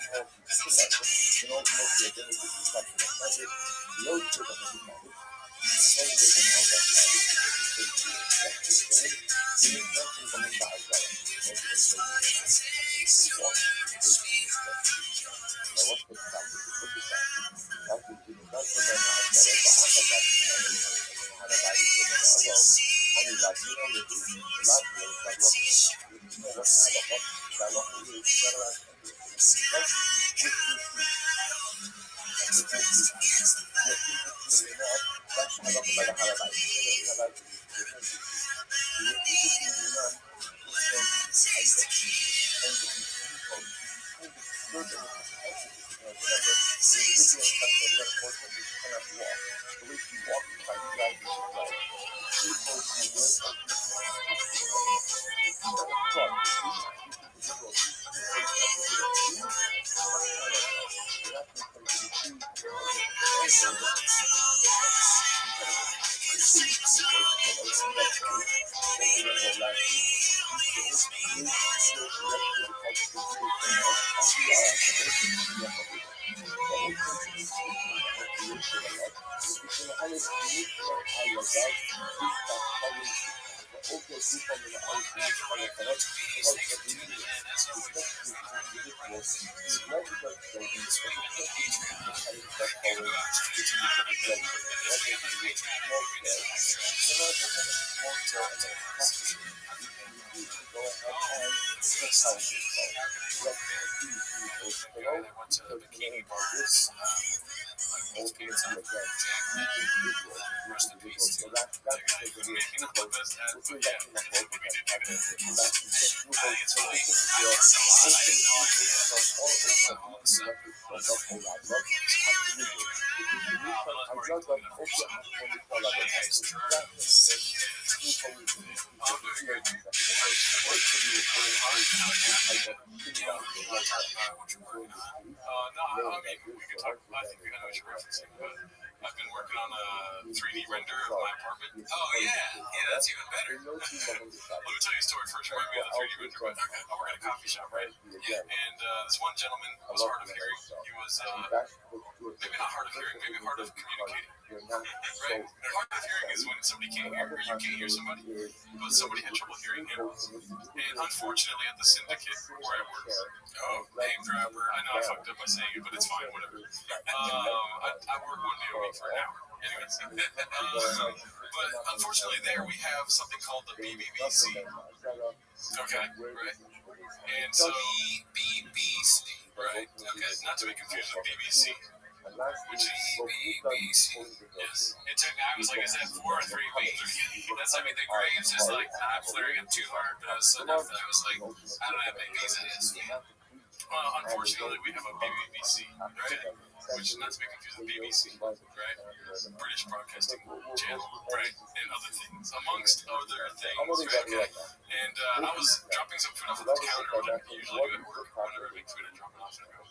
And ultimately, again, this is something that does it. No to the habit. No to the habit. I've been working on a 3D render of my apartment. Oh yeah, that's even better. Let me tell you a story first. Remind me of the 3D render. But I work at a coffee shop, right? Yeah. And this one gentleman was hard of hearing. He was maybe not hard of hearing, maybe hard of communicating. Right? Hard of hearing is when somebody can't hear, or you can't hear somebody, but somebody had trouble hearing him. And unfortunately, at the syndicate where I work, name dropper. I know I fucked up by saying it, but it's fine, whatever. I work 1 day a week for an hour. Anyways. But unfortunately, there we have something called the BBBC. Okay, right? And so, BBBC, right? Okay, not to be confused with BBC. Which is BBC. Yes. It took me, I was like, is that 4 or 3 B's? That's, I mean, the Graves is like, I'm flaring it too hard, but I was so enough that I was like, I don't know how many B's it is. Well, unfortunately, we have a BBC, right? Which is not to be confused with BBC, right? British Broadcasting Channel, right? And other things, amongst other things, okay? And I was dropping some food off at the counter, which I usually do at work. Whenever I make food, I drop it off and I go,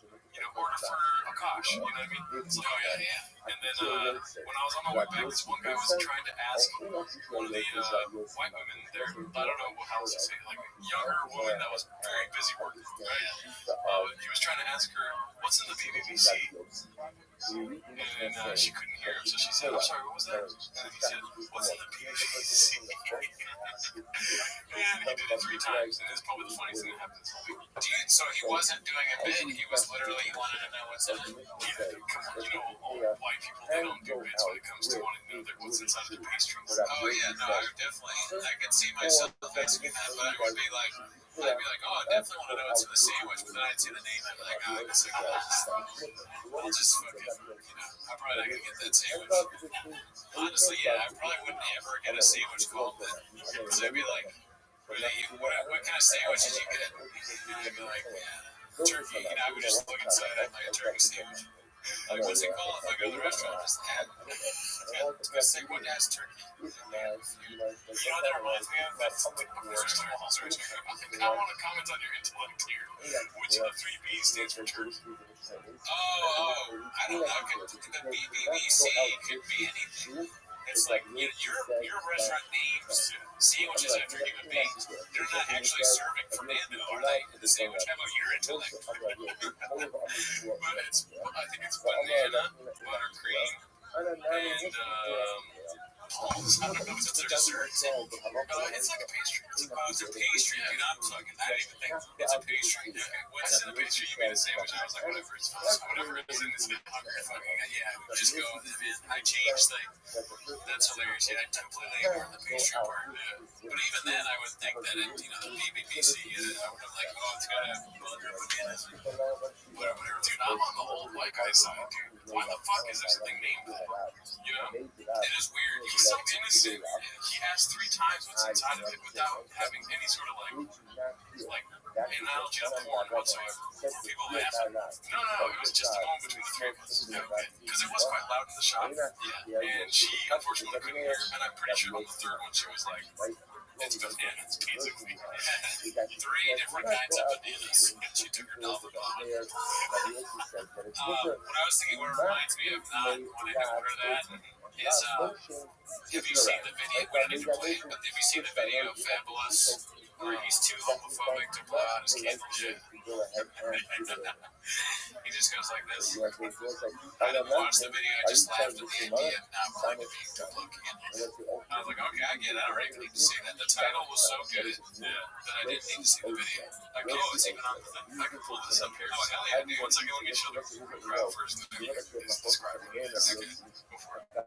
order for Akash, you know what I mean? So, yeah. And then when I was on my way back, this one guy was trying to ask one of the white women there, I don't know how else to say it, like a younger woman that was very busy working, right? He was trying to ask her, what's in the BBC? And she couldn't hear him, so she said, I'm sorry, what was that? And he said, what's in the BBC? And he did it 3 times, and it's probably the funniest thing that happened this whole week. So he wasn't doing a bit, he was literally wanted to know what's in it. Old white people, they don't do bits when it comes to wanting to know what's inside of the pastries. Oh yeah, no, I could see myself asking that, but I would be like, I'd be like, I definitely want to know what's in the sandwich, but then I'd see the name, I'd be like, I guess I'll just fucking, I'm probably not gonna get that sandwich. Honestly, yeah, I probably wouldn't ever get a sandwich called that, because I'd be like, what kind of sandwich did you get? And I'd be like, turkey. I would just look inside at like a turkey sandwich. Like, what's it called? If I go to the restaurant, just add. It's gonna say what has turkey. That reminds me of that first of all, sorry, I want to comment on your intellect here. Which of the 3 B's stands for turkey? I don't know. The BBC could be anything. It's like your restaurant names sandwiches after human beings. They're not actually serving Fernando, are they? The sandwich. How about your intellect? But I think it's banana, buttercream, and palms. I don't know if it's a dessert. It's like a pastry. It's a pastry. I didn't even think. It's a pastry. Okay. What's in the pastry? You made a sandwich. I was like, whatever is in this just go with it. I changed things. That's hilarious. Yeah, I completely ignored the pastry part. But even then, I would think that the BBBC, I would have like, it's got to have butter, bananas, whatever. Dude, I'm on the old white guy side, dude. Why the fuck is there something named that? It is weird. He's so innocent. He asked 3 times what's inside of it without having any sort of like analogy of porn whatsoever. People laugh. No, it was just a moment between the 3 of us. Because it was quite loud in the shop. Yeah. And she unfortunately couldn't hear. And I'm pretty sure on the 3rd one she was like, It's bananas, basically. 3 different kinds of bananas. She took her dolphin bomb. What I was thinking, what reminds me of not wanting to order that is, have you seen the video? We don't need to play it, but have you seen the video of Fabulous where he's too homophobic to blow out his candle shit? He just goes like this. I didn't watch the video, I just laughed at the idea of not wanting to be good looking in it. I was like, okay, I get it, I don't even need to see that. The title was so good that I didn't need to see the video. Like, oh, it's even on the thing. I can pull this up here. Oh, hell yeah, dude. One second, let me show the crowd first. The video is describing it. Okay, go for it. A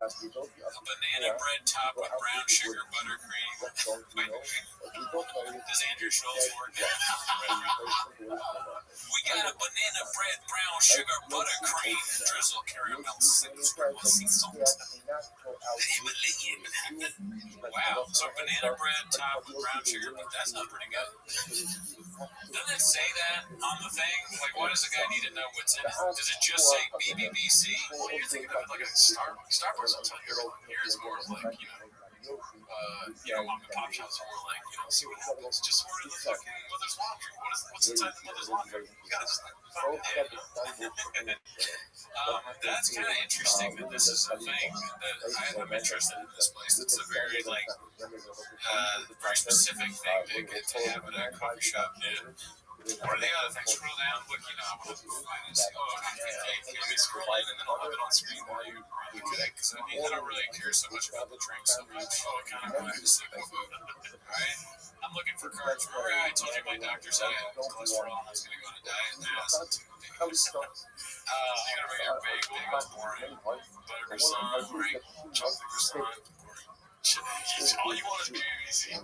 banana bread topped with brown sugar buttercream. Wait, does Andrew Schultz work there? We got a banana bread, brown sugar, buttercream, drizzle, caramel, sprinkle, sea salt. Wow, so banana bread topped with brown sugar, but that's not pretty good. Doesn't it say that on the thing? Like, why does the guy need to know what's in it? Does it just say BBBC? Well, you're thinking of it like a Starbucks. Starbucks will tell you everything. Here it's more like, mom and pop shops are more like, see what happens. Just order the fucking mother's laundry. What's inside the mother's laundry? You gotta just find it. That's kind of interesting that this is a thing that I'm interested in this place. It's a very, very specific thing to get to have at a coffee shop. What are the other things? Scroll down, look, I want to find and see. Let me scroll in and then I'll have it on screen while you connect. Because I don't really care so much about the drink so much. I kind of just think about it. Alright? I'm looking for cards. Remember, I told you my doctor said I had cholesterol and I was going to go on a diet. And I was I'm going to bring your bagels, boring. Butter croissant, right? Chocolate croissant, boring. All you want is BBC.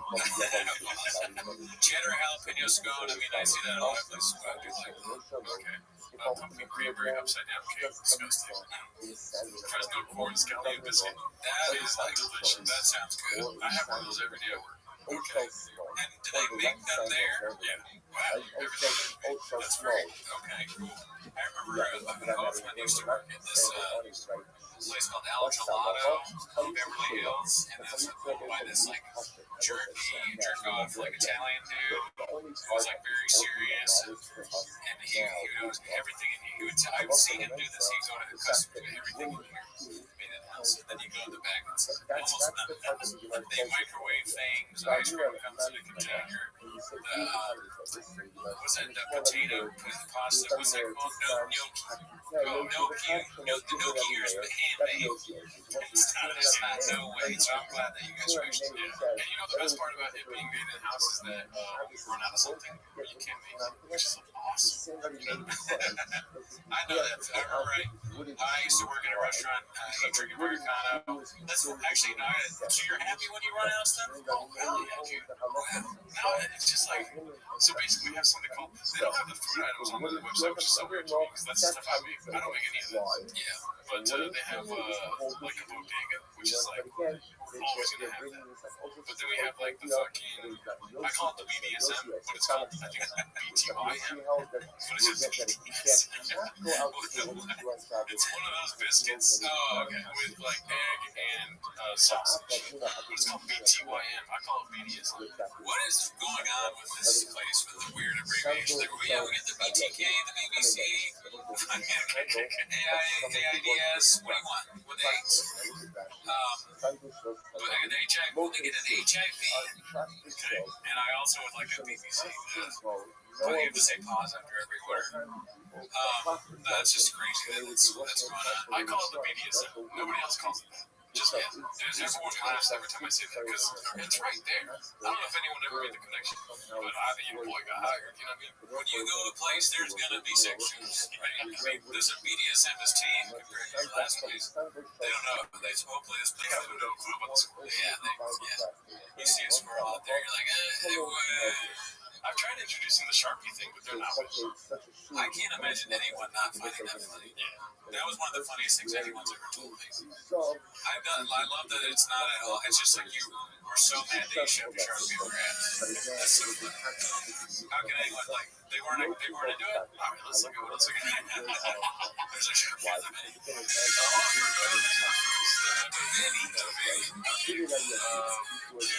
Cheddar jalapeno scone. I see that all my places. I do like that. Okay. Pumpkin cranberry upside down cake. Disgusting. Fresno corn scallion biscuit. That is delicious. That sounds good. I have one of those every day at work. Okay. And do they make them there? Yeah. Wow. Everything. That's great. Okay, cool. I remember Hoffman used to work at this place called El Gelato in Beverly Hills, and that's by this jerk-off Italian dude who was very serious, and he knows everything. And I would see him do this. He'd go to the customer, do everything in here, made in house, and then you go to the back and almost none. They microwave things. Ice cream comes in a container. What's that? The potato pasta. What's that called? Gnocchi. The gnocchi here is handmade. It's not no way. So I'm glad that you guys are actually doing it. And the best part about it being made in house is that you run out of something or you can't make it, which is awesome. I know that. I remember I used to work in a restaurant. You drink Americano. That's actually so you're happy when you run out of stuff? Oh, hell yeah, dude. Wow. Now it's just so basically we have something called, they don't have the food items on the website, which is so weird to me because that's the stuff I make. I don't make any of that. Yeah. But they have a bodega, which is we're always going to have that. But then we have the fucking, I call it the BDSM, but it's called, I think it's BTYM. What is it? BDSM? It's one of those biscuits, okay, with egg and sausage. But it's called BTYM. I call it BDSM. What is going on with this place with the weird abbreviations? We get the BTK, the BBC, AIDS. What do you want? With AIDS? But an HIV, they get an HIV. Okay. And I also would like a BBC. But you have to say pause after every word. That's just crazy. That's going on. I call it the BDSM. Nobody else calls it that. Just there's one who laughs every time I say that because it's right there. I don't know if anyone ever made the connection, but the employee got hired. You know what I mean? When you go to a place, there's gonna be sections. Right? There's a BDSMist team compared to the last place. They don't know. Hopefully this place has no clue about the school. Yeah. You see a squirrel out there, you're like, I've tried introducing the Sharpie thing, but they're not. I can't imagine anyone not finding that funny. Yeah. That was one of the funniest things anyone's ever told me. I love that it's not at all. It's just you were so mad that you shoved a Sharpie up your ass. That's so funny. How can anyone They weren't into it? All right, let's look at it. There's a shirt for the mini. The offer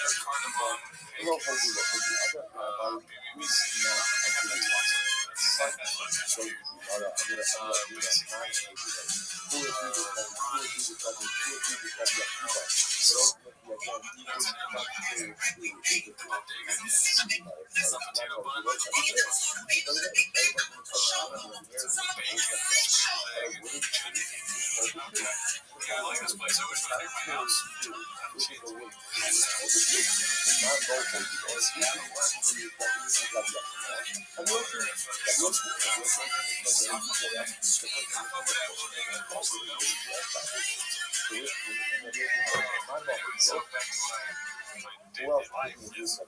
is cardamom BBC. Yeah, I like this place. I wish it was near my house.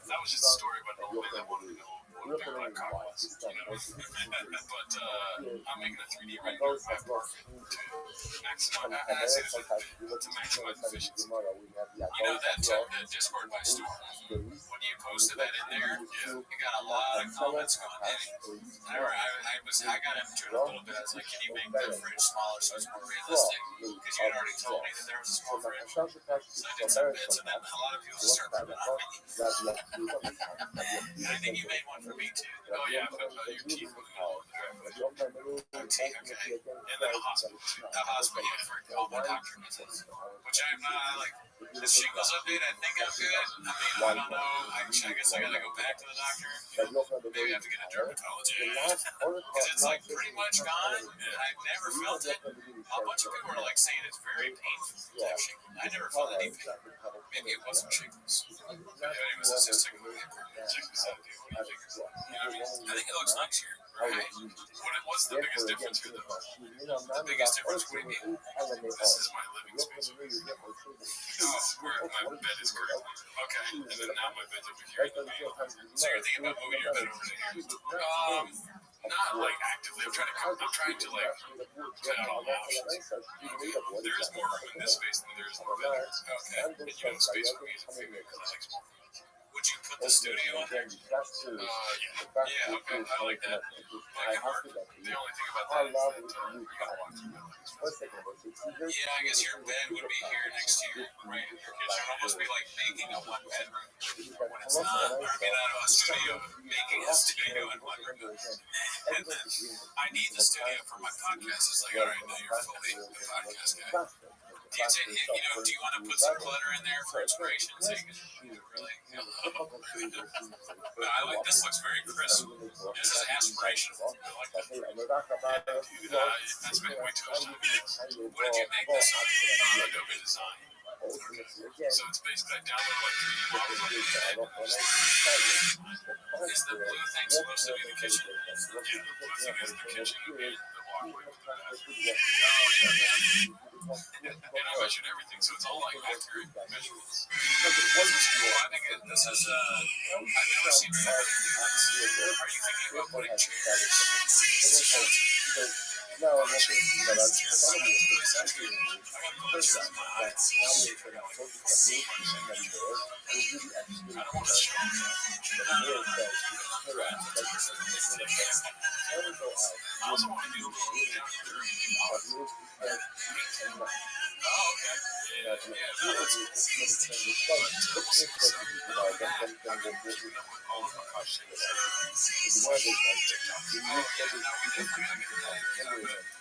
That was just a story about an old man that wanted to know what a black cock was. But I'm making a 3D render of my park to maximize efficiency. That Discord by Storm, when you posted that in there, you got a lot of comments going, I got into it a little bit. I was like, can you make the fridge smaller so it's more realistic? Because you had already told me that there was a small fridge. So I did some bits, and then a lot of people started coming on me. And I think you made one for me too. Oh yeah, I put your teeth with okay. And then a hospital. Yeah, for all my doctor visits. Which I'm not like. The shingles update, I think I'm good. I don't know. I guess I gotta go back to the doctor. Maybe I have to get a dermatologist. Because it's like pretty much gone. And I've never felt it. A bunch of people are like saying it's very painful to have shingles. I never felt any pain. Maybe it wasn't shingles. Anyways, let's just take a look at it. Check this out, dude. What do you think? I think it looks nice here. Right? What's the biggest difference here, though? The biggest difference, what do you mean? This is my living space. Where my bed is currently. Okay, and then now my bed's over here. So you're thinking about moving your bed over to here? Not like actively. I'm trying to like cut out all the options. There is more room in this space than there is in the bed. Okay, and you know space for me is a big because I like small rooms. Would you put the studio in there? Yeah, okay, I like that. That can work. The only thing about that is that you gotta walk through that. Yeah, I guess your bed would be here next to your right in your kitchen. It would almost be like making a one bedroom when it's not. A studio making a studio in one room. And then I need the studio for my podcast. It's like, all right, now you're fully the podcast guy. Do you want to put some clutter in there for inspiration? So you can really, but I like this. Looks very crisp. This is aspirational. I like that. I spent way too much time. What did you make this on? Adobe Design. Okay. So it's basically I downloaded like 3D models on the internet. Is the blue thing supposed to be the kitchen? Yeah, the blue thing is the kitchen. The walkway. And I measured everything, so it's all like accurate measurements. I think this is I've never seen anybody do this. Are you thinking about putting chairs? No, I got pictures of my eyes. I don't want to show them. I also want to do a little down here. Oh, okay. Yeah.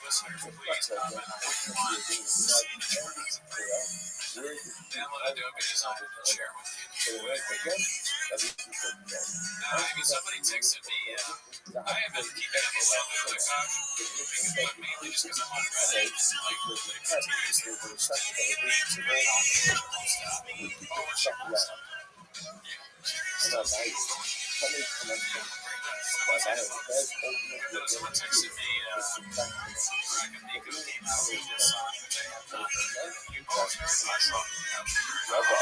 Listeners, please comment download Adobe Design and share with you. Somebody texted me. I have been keeping up with TikTok, but mainly just because I'm on Reddit. Like, the continuously post memes and stuff. Someone texted me, Nico came out with this song. Rabbi.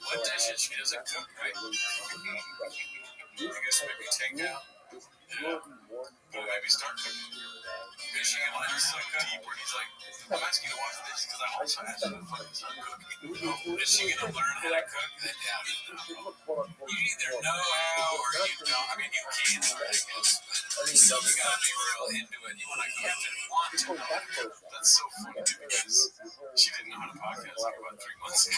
What dishes she doesn't cook, right? I guess maybe takeout. Yeah. Well, maybe start cooking. Because she can like so deep where he's like, I'm asking you to wash the dishes because I also asked you to fucking start cooking. Is she gonna learn how to cook? Then yeah, you either know how or you don't. I mean, you can, I guess. But you gotta be real into it. You have to want to know. That's so funny to me because she didn't know how to podcast like about 3 months ago.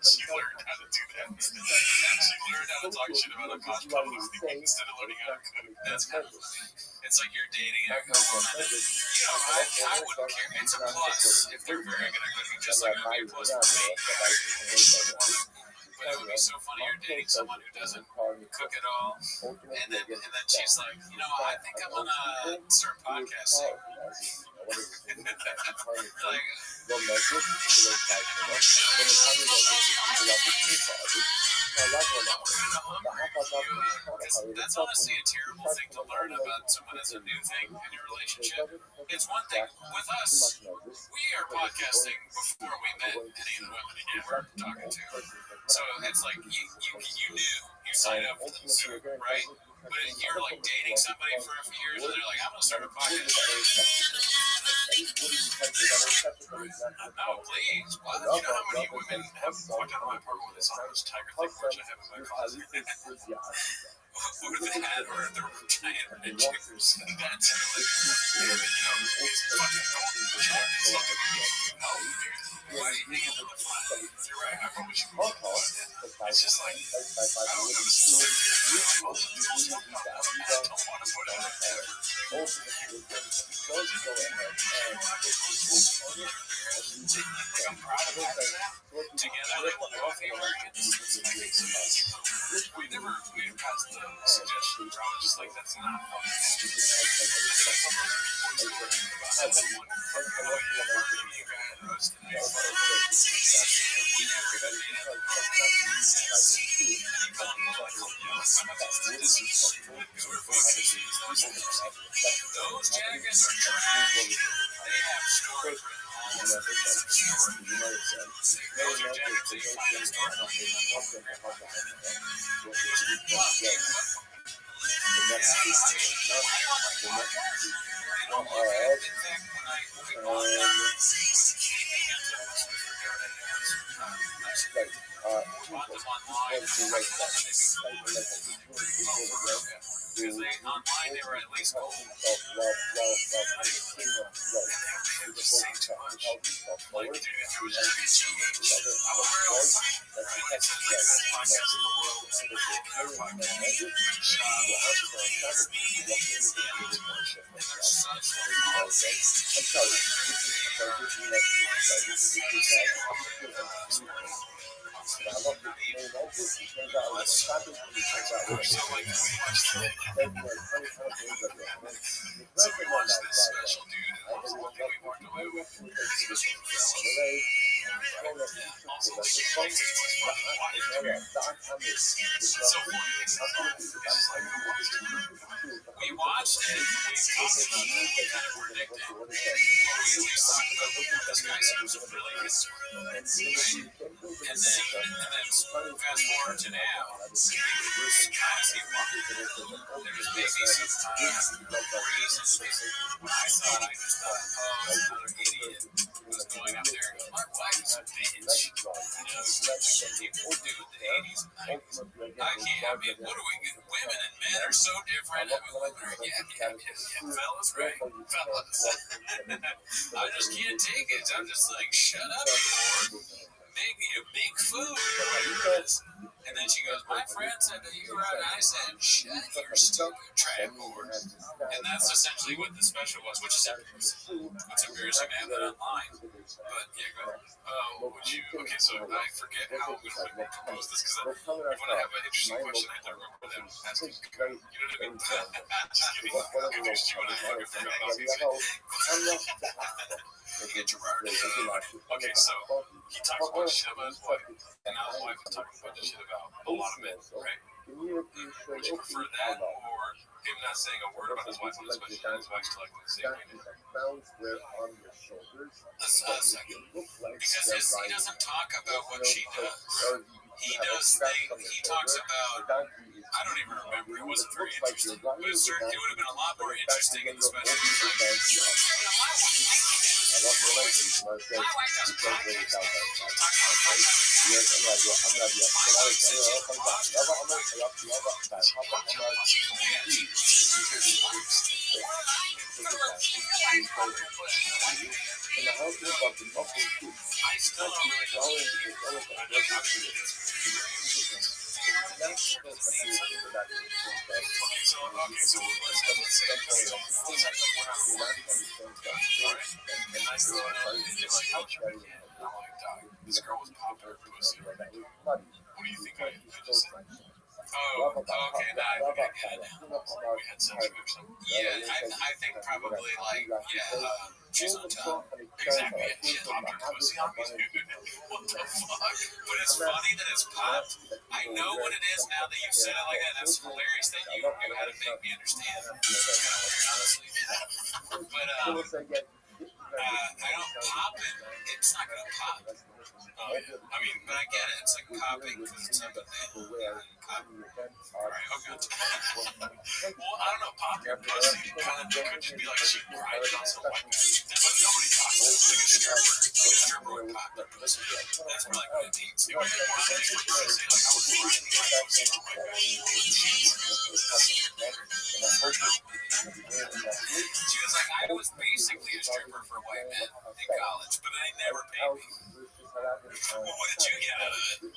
She learned how to do that. She learned how to talk shit about a Kosh publicly instead of learning how to cook. That's kind of funny. It's like you're dating a couple. I wouldn't care. It's a plus if they're very good at cooking, just like it would be a plus for me. But it would be so funny you're dating someone who doesn't cook at all, and then she's like, I think I'm gonna start podcasting. Like, that's honestly a terrible thing to learn about someone as a new thing in your relationship. It's one thing with us, we are podcasting before we met any of the women you were talking to. So it's like you knew, you signed up for this, right? But you're like dating somebody for a few years and they're like, I'm gonna start a podcast. No, please. Well, you know how many women have walked out of my apartment with this orange tiger thing which I have in my closet? Or they had, or they're giant red chickers. That's these fucking golden jackets looking at you. Why are you hanging on the front? You're right, I probably should go on it. It's just like, I don't know, most of these don't want to put it on ever. Like, I'm proud of that. Together, they will both be Americans. We never passed the suggestion. I was just like, that's not fucking stupid. It's like some of those reports that were about how someone you guy had roasted me. We never got it. Those jackets are trash. They have stories written all over them. Those are jackets that you find in because online they were at least gold. Like, dude, if it was just I would wear it. So we watched this special, dude, and that was the one thing we walked away with. Also, the so we watched it, we kind of predicted. Well, we at least thought this guy seems really good. And then fast forward to now, honestly, there's maybe some reasons I just thought, oh, another idiot was going up there. My wife is a bitch. People do in the 80s and 90s. I mean, what are we getting? Women and men are so different. I mean, women are, fellas, right? Fellas. I just can't take it. I'm just like, shut up, you whore. Make me a big food. And then she goes, my friend said that you were right. And I said, shut your stupid trap whore. And that's essentially what the special was, which is embarrassing. It's embarrassing to have that online. But yeah, go ahead. Okay, so I forget how I'm going to propose this because I want to have an interesting question. I have to remember them asking. You know what I mean? Just kidding. Confused you and I forgot how I was going to say. Okay, Gerard. Okay, so he talks about shit about his wife, and now his wife is talking about shit about a lot of men, right? Would you prefer that, or him not saying a word about his wife on his wife, and his wife still like the same way? Let's second. Because he doesn't talk about what she does. He talks about, I don't even remember, it wasn't very interesting, but it would have been a lot more interesting in the special. My wife doesn't talk I still don't really this girl was popping her pussy. What do you think I just said? Oh, okay, now I think I get it. We had sex or something. Yeah, I think probably like, she's on top. Exactly, she popped her pussy on me, dude. What the fuck? But it's funny that it's popped. I know what it is now that you've said it like that. That's hilarious that you had to make me understand. It's kind of weird, honestly. But, I don't pop it. It's not gonna pop. I mean, but I get it. It's like popping because it's up and then pop. Alright, okay. Well, I don't know. Pop your pussy kind of could just be like she grinded on some white guy. But nobody pops it. It's like a stripper. Like a stripper would pop their pussy. That's more like what it means. It would be more safe for you to say, like, I was grinding my pussy on white guy. She was like, I was basically a stripper for white men in college, but they never paid me. Well, what did you get out of it?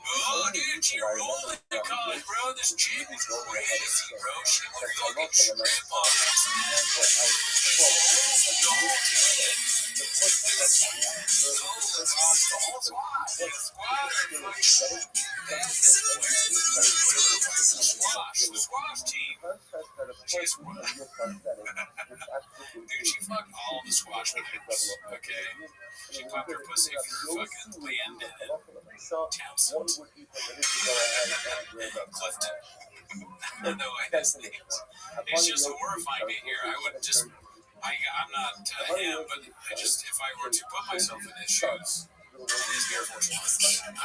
Oh, dude, she rolling in college, bro. This chick was crazy, bro. She was fucking strip on the squash team. Dude, she fucked all the squash players, okay? She popped her pussy for fucking Landon and Townsend. Clifton. No, his names. It's just horrifying to hear. I would just, I'm not him, but I just, if I were to put myself in his shoes, his Air Force One, I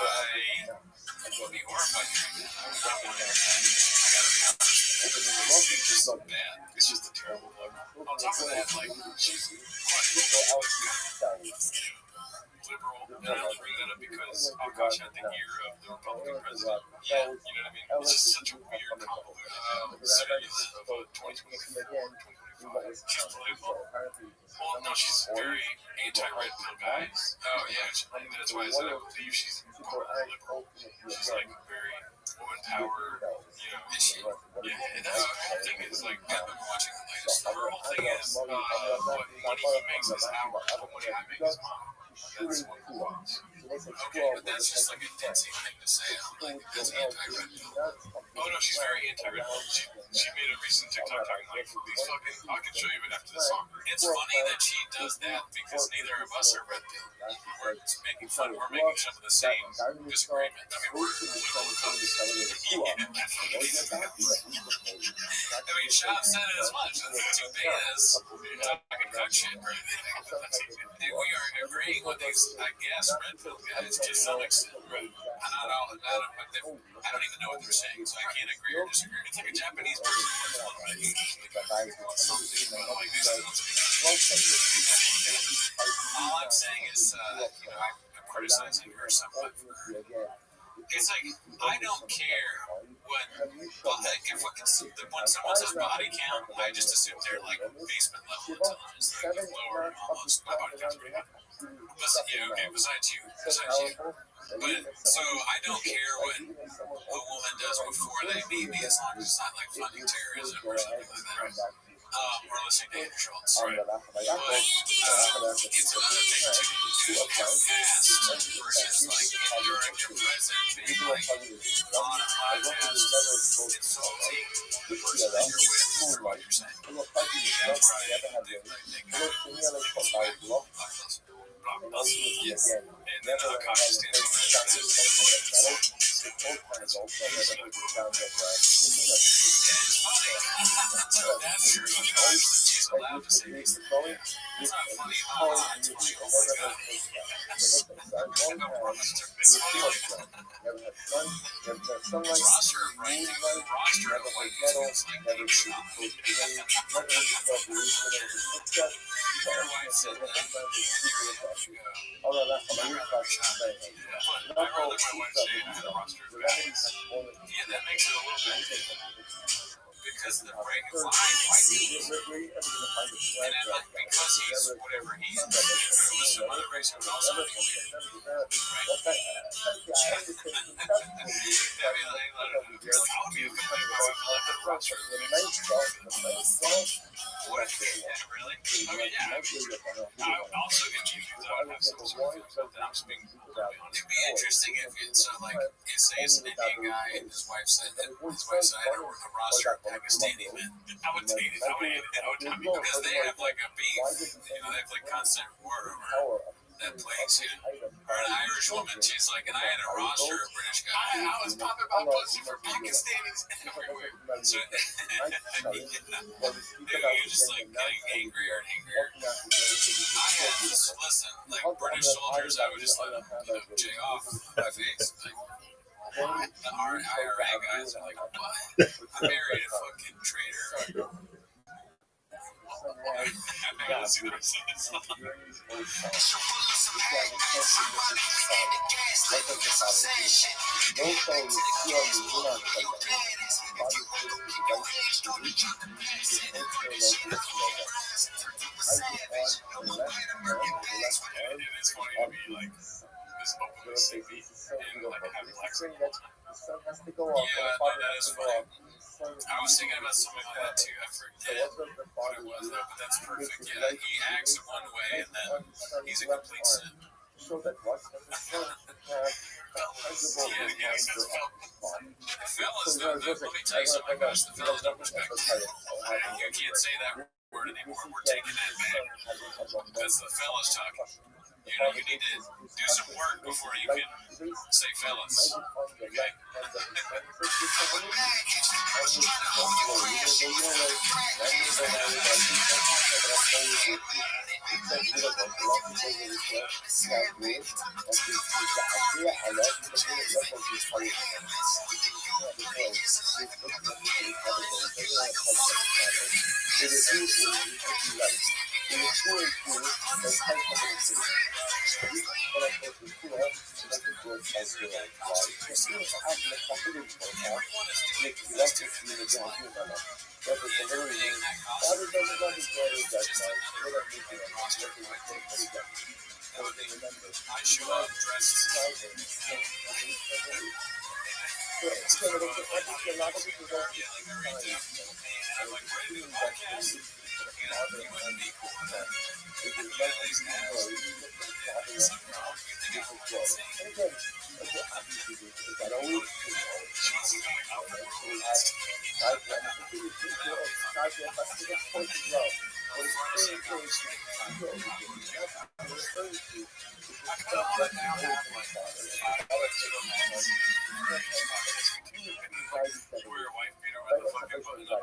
would be horrified hearing that. I would not want to hear that. I gotta be honest. It's just so bad. It's just a terrible look. On top of that, like, she's quite liberal. And I only bring that up because, oh gosh, I think year of the Republican president. Yeah, you know what I mean? It's just such a weird, convoluted series of 2024. She's political? Well, no, she's very anti-red pill guys. Oh, yeah, that's why I said I believe she's part of the liberal. She's like very woman power, you know. Yeah, and that's the whole thing is like, I've been watching the latest. Her whole thing is, what money he makes is hour, what money I make is mine. That's what he wants. Okay, but that's just like a ditzy thing to say. I'm like, that's anti-red pill. Oh no, she's very anti-red pill. She made a recent TikTok talking like, these fucking, I can show you it after the song. It's funny that she does that because neither of us are red pill. We're making fun, we're making some of the same disagreement. I mean, we're liberal couples. Yeah, I mean, Shop said it as much. The two betas, you're talking cut shit, right? We are agreeing with these, I guess, red pill guys to some extent. Right. Not all, I don't even know what they're saying, so I can't agree or disagree. It's like a Japanese person who wants one, right? All I'm saying is, I'm criticizing her somewhat for. It's like I don't care when someone says body count, I just assume they're like basement level intelligence, like lower almost. My body count's pretty high. Besides you. But so I don't care what a woman does before they meet me, as long as it's not like funding terrorism or something like that. Or listening to Andrew Schultz. Right. But it's another thing to do past versus like enduring your present being like on a podcast insulting the person that you're with for what you're saying. That's where I think yes. And then the cautious stance on that it's funny. That's true. She's allowed to say these things. It's not funny how it's not funny. Oh my god. It's funny. Roster of right roster of white dudes like Dave Shop. Your wife said that. I rather my wife say I had a roster of guys. Yeah, that makes it a little bit because the break is white dudes. And then like because he's whatever he's with some other race who also right. How do you feel like a roster of what? Really? I mean, yeah. I'll also get you because I don't have some sort of feelings about that. I'm just being it'd be interesting if it's like, say it's an Indian guy and his wife said I had a roster of Pakistani men. I would take it. Because they have like a beef. They have like constant war over that plagues you. Or an Irish woman, she's like, and I had a roster of British guys. I was popping my pussy for Pakistanis everywhere. So, you're just like getting angrier and angrier. I had this, listen, like British soldiers, I would just let them, jay off my face. Like, what? The IRA guys are like, what? I married a fucking traitor. It's funny to be like this openly sleepy and like have flex. Yeah, that is funny. I was thinking about something like that too. I forget what it was though, but that's perfect. Yeah, he acts one way and then he's a complete sin. Fellas, let me tell you something. Gosh, the fellas don't respect you. You can't say that word anymore. We're taking that back. That's the fellas talking. You need to do some work before you can say fellas. Okay? I show up dressed. I'm like ready to do a podcast. You wouldn't be cool with that. You at least have something wrong. You think I'm insane. Where your wife beat her with the fucking button up.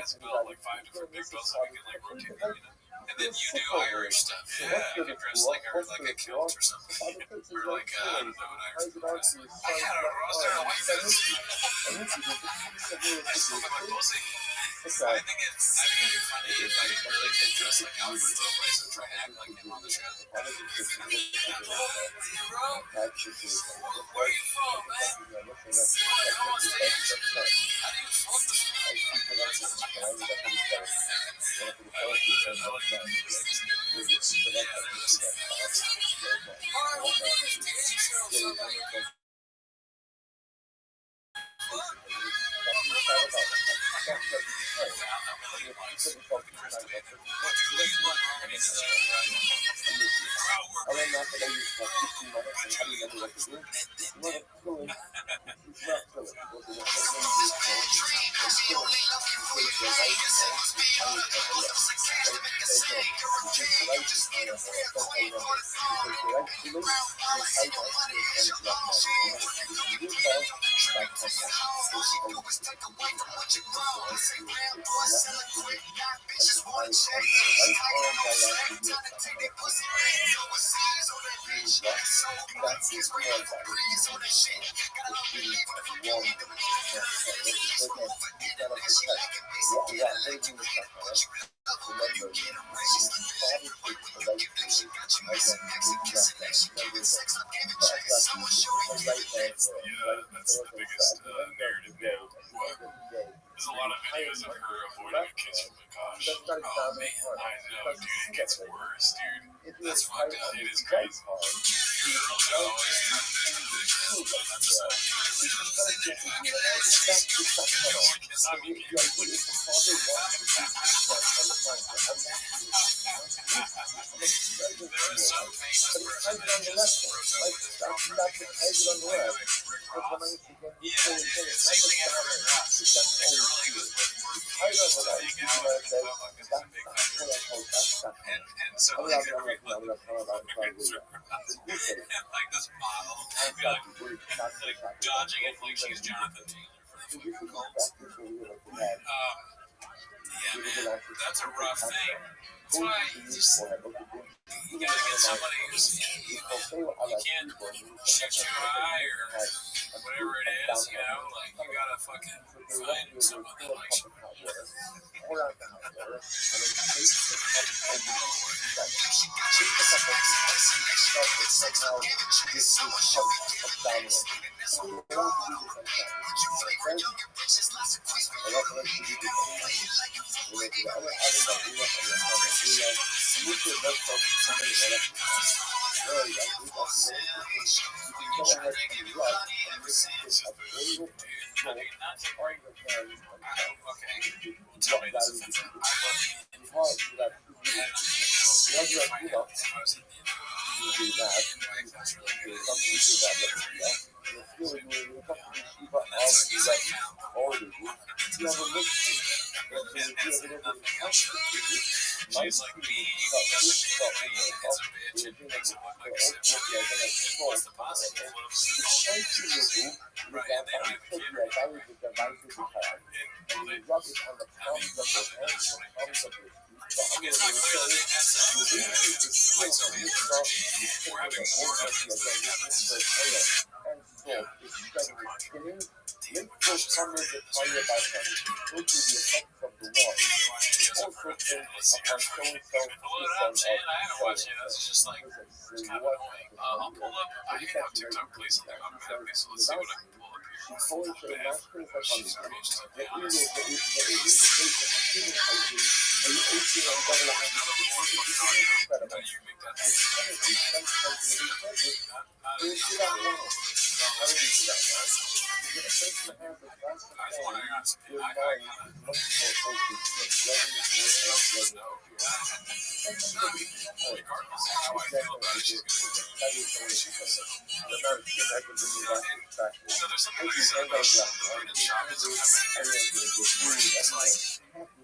has belt, like 5 different big belts, so we can like rotate them, you know? And then you do Irish stuff. Yeah, you can dress like a kilt or something. Or like, I don't know what Irish people dress like. I had a roster of white boots. I just look at my pussy. I think it'd be funny if I really did dress like Albert Lopez and try to act like him on the show. Bro, where are you from, man? You want to come on stage? How do you smoke the That's the biggest narrative now. There's a lot of videos of her avoiding a kiss from the gosh. Oh man, I know, dude. It gets worse, dude. That's fucked up. It is crazy. Girls are always trying to do that's a there is some famous person that just broke up with his girlfriend because same thing happened to Ross. The girl he was with worked hang out and stuff like this. He's a big fan. And so like every and like this model would be like dodging it like she's Jonathan Taylor for the fucking Colts. Yeah, man, that's a rough thing. That's why you gotta get somebody who's you can't shoot you high or whatever it is, you know, like you gotta fucking find someone that likes you. Tell me this offensive. I love she's like me, it's a bitch, it makes it look like a simple. What's the positive? Right, and they don't even care. It's like literally like so we're having more evidence that it happens. It's just like kind of annoying. I'll pull up. I hate how TikTok plays something automatically, so let's see what I can pull up here. She's posted regardless of how I feel about it, she's going to do there's something like said about Brendan Chavez. It's like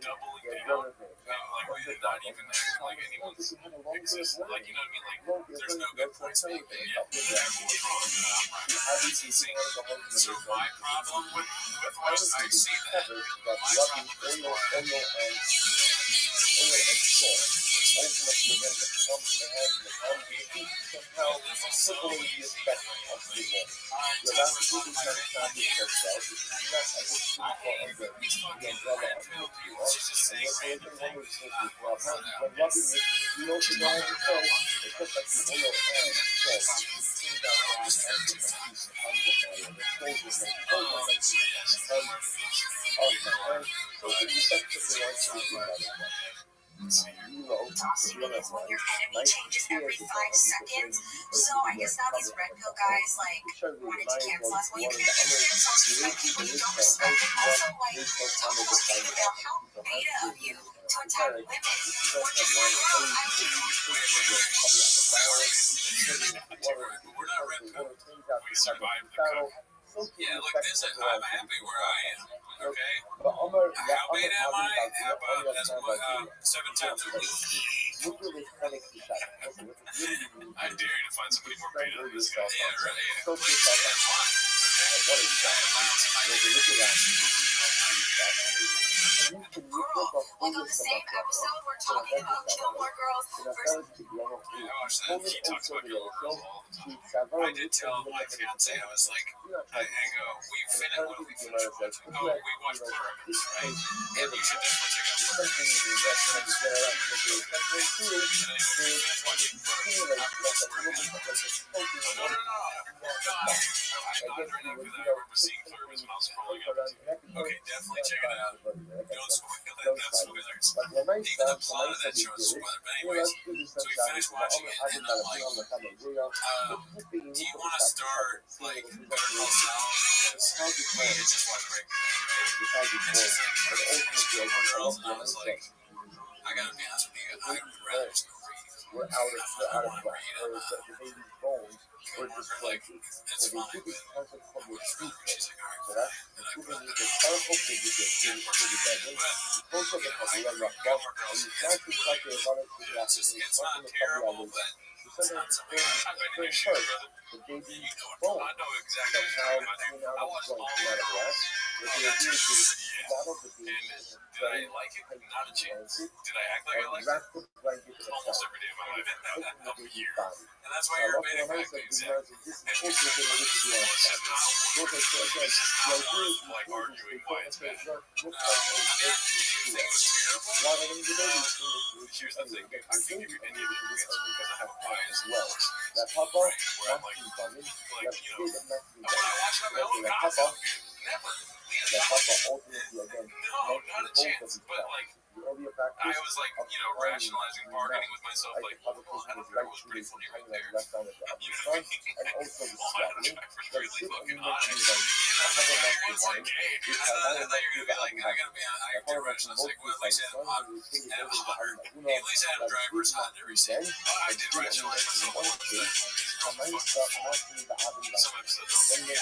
doubling down. Like we not even acting like anyone's exists. Like, you know what I mean? Like, there's no good points being made. Everyone's wrong, and I'm right. It's insane. So my problem with what I see that, my problem is more ultimately again that comes in the hands of the comes to the feet somehow tickling the effect of the wall. The last group is not established themselves, which is not as if to fall under the umbrella of the law. And therefore every one is with Rabbi. When rubbing it, we also know how to tell it's just like the oil and salt. It came down from the hands of my piece of hand of my shoulders, my hands of my hand. So the effects of the light will be like that. Toxic means when your enemy changes every 5 seconds. So I guess now these red pill guys like wanted to cancel us. Well, you can't cancel red people you don't respect. And also like talk about beta male. How beta of you to attack women? We're just like, oh, I we're not red pill. We survived the cover. Yeah, look, I'm happy where I am. Okay. How beta am I? How about that's 7 times a week? I dare you to find somebody more beta than this guy. Yeah, right. Yeah. Please stand in line. girl, like on the same episode, we're talking about Gilmore Girls versus. I watch that. He talks about Gilmore Girls all the time. I did tell my fiance, I was like, I go, what did we finish watching? Oh, we watched Pluribus, right? And you should definitely check out Pluribus. No. I'm not ready for that. I remember seeing Pluribus when I was scrolling up. Okay, definitely check it out. Don't spoil it. No spoilers. Even the plot of that show is a spoiler. But anyways, so we finished watching it, and I'm like, do you want to start like Better Call Saul? Because we had just watched Breaking Bad, right? And she's like, Gilmore Girls, and I was like, I gotta be honest with you, I would rather just go read. We're out of whack. The baby's bones were displaced. It's fine. She's like, all right. So that's giving you the powerful figure that you the also the popular rock bottom. And it's not just like a lot of people that it's not terrible, but it's not something I've been in your the baby's bones. I know exactly what you're talking about. I watched all of it. The idea is to battle the baby. Did I like it? Not a chance. Did I act like I liked it? Almost every day of my life. A year. And that's why you're a beta back then, Sam. Like arguing why it's bad. I think it was terrible. Here's the thing. I can give you any of the answer because I have a bias well. That Papa where I'm like, when I watch it on my own console, never. That Papa ultimately again. No, not a chance. But like, I was like, rationalizing, bargaining with myself, like, I don't know, it was pretty funny right there. You know what I mean? And also the Driver's really fucking hot. It's like, hey, dude, I thought you were gonna be like, I gotta rationalize, like, well, at least I had him hot, at least I had him driver's hot and everything. I did rationalize myself a little bit. Some episodes don't get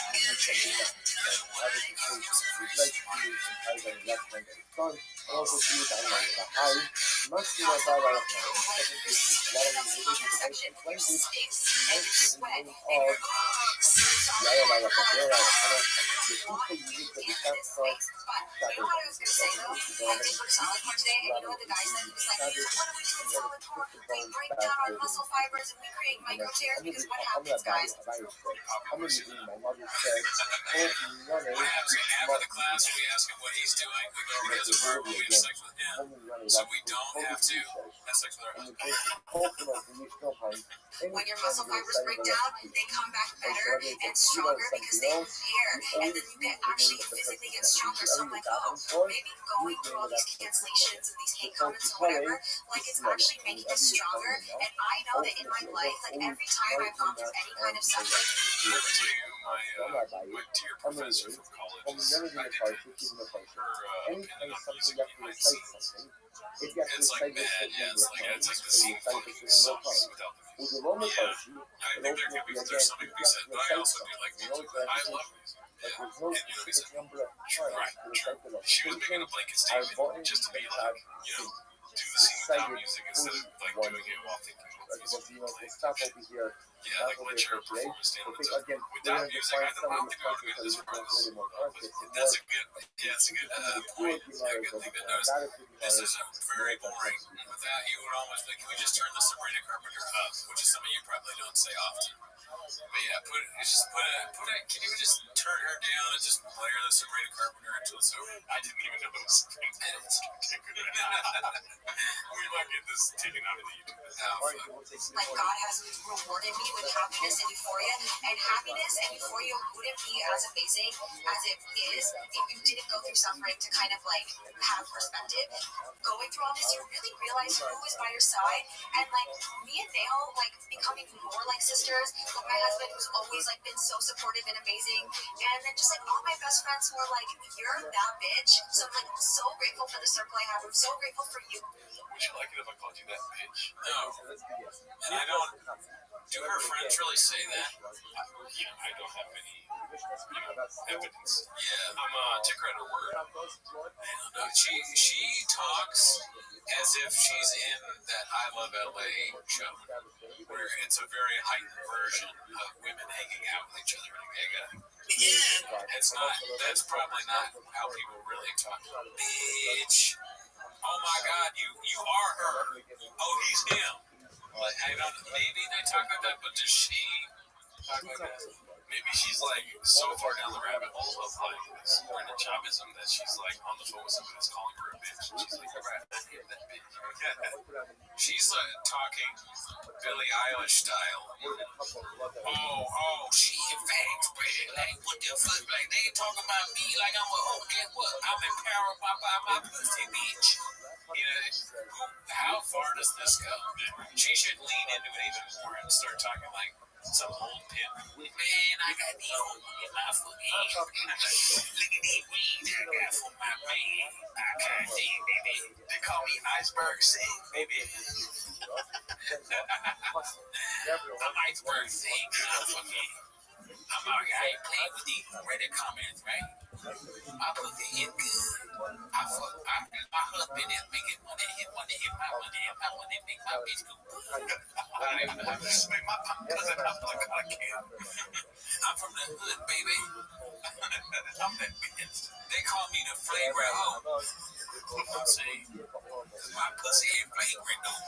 also see it on the high. Must be about our After the class, we ask him what he's doing. We go over his verb, we have sex with him, so we don't have to have sex with our husband. When your muscle fibers break down, they come back better and stronger because they repair, and then you actually physically get stronger. So I'm like, oh, maybe going through all these cancellations and these hate comments or whatever, like it's actually making us stronger. And I know that in my life, like every time I've gone through any kind of suffering, My dear professor from college, I did it's like mad, yeah, it's like the scene fucking sucks without the music. Yeah, I think there could be, there's something to be said, but I also do like music. I love music. Yeah, and he said, right, true. She was making a blanket statement just to be like, do the scene without music instead of like doing it while thinking about music. Yeah, like let your performance stand on its own. Without music, I don't think I would have been this far. That's a good, that's a good point. A good thing to notice. This is very boring. Without you would almost be, can we just turn the Sabrina Carpenter up, which is something you probably don't say often. But yeah, can you just turn her down and just play her the Sabrina Carpenter until it's over? I didn't even know it was Sabrina. We might get this taken out of the YouTube. Like God has rewarded me with happiness and euphoria, and happiness and euphoria wouldn't be as amazing as it is if you didn't go through suffering to kind of like have perspective. Going through all this, you really realize who is by your side, and like me and Nail like becoming more like sisters. With my husband, who's always like been so supportive and amazing, and then just like all my best friends who are like, you're that bitch. So I'm like so grateful for the circle I have. I'm so grateful for you. Would you like it if I called you that bitch? No. And I don't. Do her friends really say that? I don't have any, evidence. Yeah, I'm take her at her word. I don't know. She talks as if she's in that I Love LA show, where it's a very heightened version of women hanging out with each other in a gay guy. Yeah, it's not. That's probably not how people really talk. Bitch. Oh my God, you are her. Oh, he's him. Like, I don't. Maybe they talk like that, but does she talk like that? Maybe she's like so far down the rabbit hole of like this Brenda Chavism that she's like on the phone with somebody that's calling her a bitch. She's like, right, I hate that bitch. She's like talking Billie Eilish style. Oh, she facts, Brady. Like, what the fuck? Like, they talking about me like I'm a hoe. Guess what? I'm empowered by my pussy, bitch. How far does this go? She should lean into it even more and start talking like some old pimp. Man, I got the old in my foot. Look at these wings I got for my man. I can't see, baby. They call me Iceberg Sing, baby. I'm Iceberg Sing. I ain't playing with these Reddit comments, right? My pussy is good. My husband is making money. His money is my money. And my money makes my bitch go good. I don't even know how to make my cousin up like I can. I'm from the hood, baby. I'm that bitch. They call me the flagrant hoe. I'm saying, my pussy ain't flagrant though.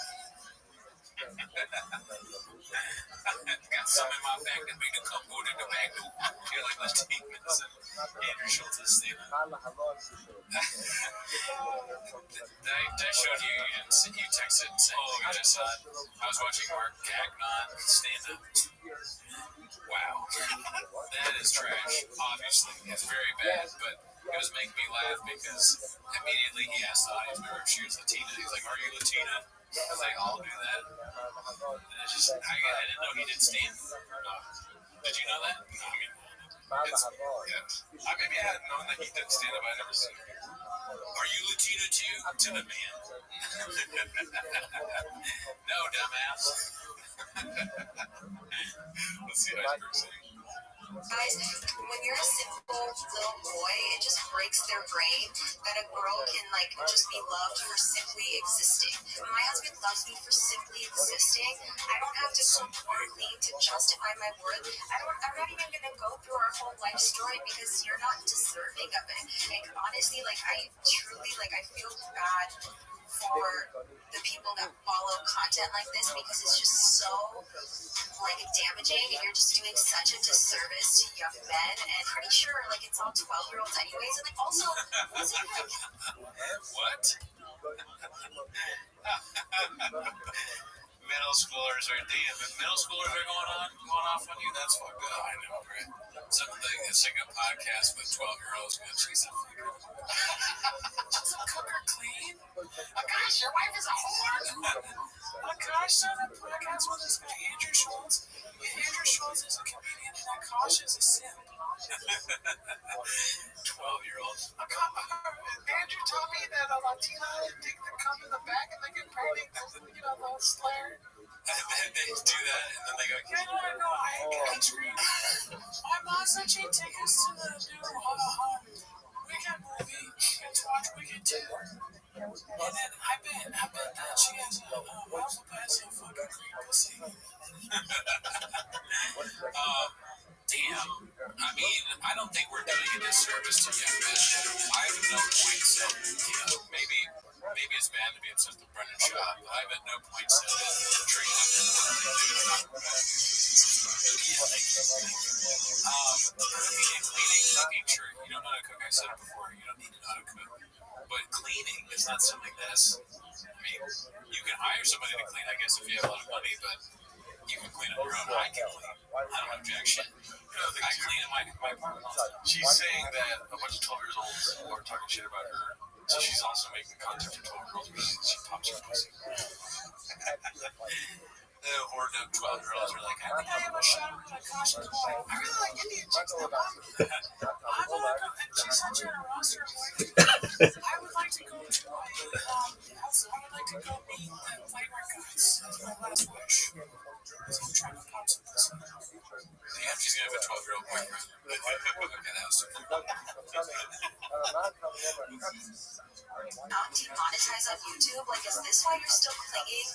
Got some in my back that made the come go to the back door. You're like Latinas and Andrew Schultz is saying that showed you and you texted saying, oh, I just saw it. I was watching Mark Gagnon stand up. Wow. That is trash. Obviously. It's very bad, but it was making me laugh because immediately he asked the audience member if she was Latina. He's like, are you Latina? I was like, I'll do that. And it's just, I didn't know he did stand up. Did you know that? No, I mean, maybe I hadn't known that he did stand up. I'd never seen it. Are you Latina too? To the man. No, dumbass. Let's see Iceberg City. Guys, when you're a simple little boy, it just breaks their brain that a girl can like just be loved for simply existing. My husband loves me for simply existing. I don't have to come clean to justify my worth. I'm not even gonna go through our whole life story because you're not deserving of it. Like honestly, like I feel bad for the people that follow content like this because it's just so like damaging and you're just doing such a disservice to young men, and pretty sure like it's all 12-year-olds anyways, and like also was it like what? Middle schoolers are middle schoolers are going off on you. That's fucked up. I know, right? It's like a podcast with 12-year-olds going, she's a cook her clean. Oh gosh, your wife is a whore. Oh gosh, so that podcast with this guy Andrew Schultz. Andrew Schultz is a comedian and that Kosh is a simp. 12-year-olds. Andrew told me that a Latina dig the cum in the back and they get pregnant. They'll slur. And they do that, and then they go, no, I ain't ice cream. My mom said she'd take us to the new Wicked movie and to watch Wicked 2. And then I've been service to young men. I have no point said, maybe it's bad to be obsessed with Brendan Shaw, but I've at no point said that treating them is not cleaning, making sure you don't know how to cook. I said it before, you don't need to know how to cook. But cleaning is not something that's, you can hire somebody to clean, I guess, if you have a lot of money, but you can clean on your own. I can clean. I don't have jack shit. I clean in my apartment all the time. She's saying that a bunch of 12 years olds are talking shit about her. So she's also making content for 12-year-olds where she pops her pussy. Or no, 12-year-olds are like, I think I have a shower in my costume. I really like Indian chicks. I'm she's such a roster of white. I would like to go to I would like to go meet the flavor guys. That's my last wish. So I'm trying to pop some pussy. Damn, she's gonna have a 12-year-old boyfriend. Okay, that was super. Not demonetized on YouTube? Like, is this why you're still clinging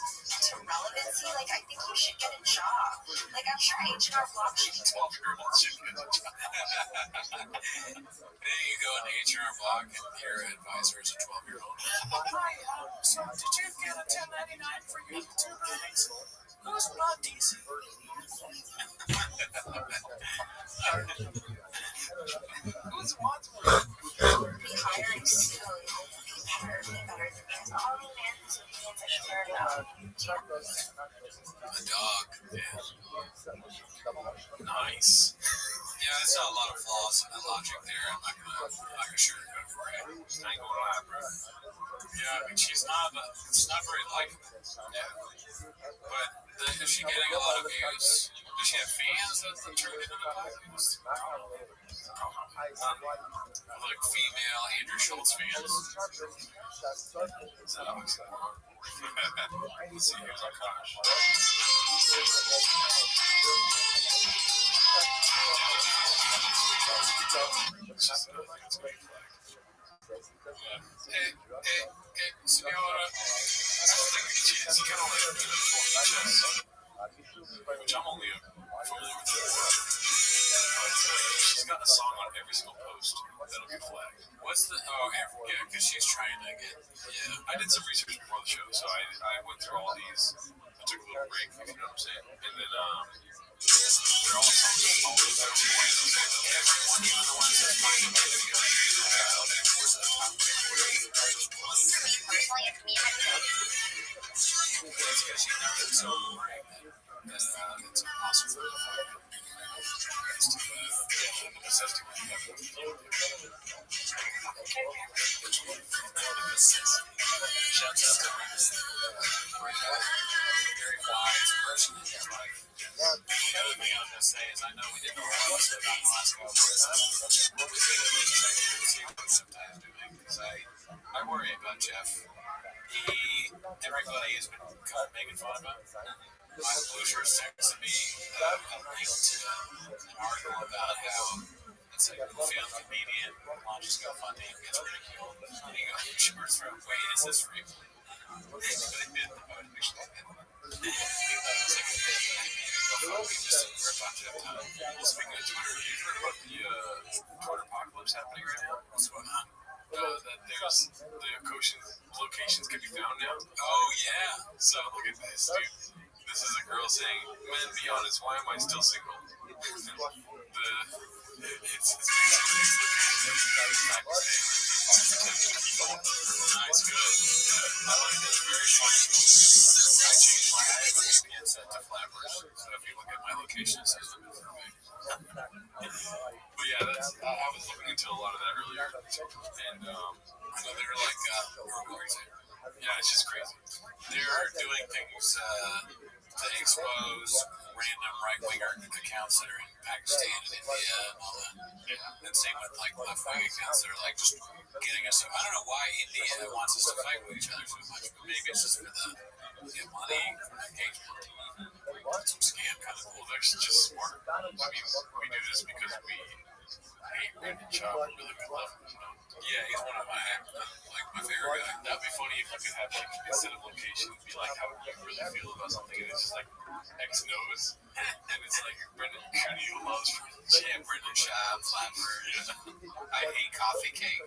to relevancy? Like, I think you should get a job. Like, I'm sure H&R Block should be 12-year-olds should get a job. Then you go into H&R Block and your advisor is a 12-year-old. Hi, so did you get a 1099 for your YouTube ratings? Who's not decent? Who's Wadsworth? be hiring soon. Be better than me. All the man's opinions I share about. A dog. Yeah. Nice. Yeah, I saw a lot of flaws in the logic there. I'm not gonna sugarcoat it for you. I ain't gonna lie, bro. Yeah, she's not very likable. Yeah. But is she getting a lot of views? Does she have fans that turn into the views? Probably. Like female Andrew Schultz fans. Is that always that wrong? Let's see, here's our Kosh. Hey, senora. She's kind of like which I'm only familiar with her. She's got a song on every single post that'll be flagged. What's the? Oh, yeah, because she's trying to get. Yeah, I did some research before the show, so I went through all these. I took a little break, if you know what I'm saying, and then they're all songs that all those are everyone, even the ones that find them to be like, it's because she knows it's so boring that it's impossible Shouts out to very wise person. The other thing I was going to say is I know we didn't know what else about the last couple of years. What we did is check to see what sometimes doing because I worry about Jeff. Everybody has been kind of making fun of him. My Blue Shirts texted me a link to an article about how it's like a failed comedian launches GoFundMe and gets ridiculed. And he goes, Shirts from, wait, is this real? They did the motivation. Speaking of Twitter, you've heard about the Twitter apocalypse happening right now? What's going on? That there's the locations can be found now. Oh yeah. So look at this, dude. This is a girl saying, "Men, be honest. Why am I still single?" It's nice, good. I like this. Very funny. I changed my VPN set to Flappers, so if you look at my location, it says I'm But yeah, I was looking into a lot of that earlier, and so they're like, yeah, it's just crazy. They're doing things to expose random right-winger accounts that are in Pakistan and India and all that. And same with like left-wing accounts that are like just getting us. I don't know why India wants us to fight with each other so much, but maybe it's just for the money engagement. Some scam kind of cool. That's just smart. I mean, we do this because we hate Brandon Shaw. We really love him. Yeah, he's one of my favorite guy. That'd be funny if you could have like instead of location, be like how you really feel about something, and it's just like X knows, and it's like Brendan Cooney loves Brendan Shaw, Flapper. Yeah. I hate coffee cake.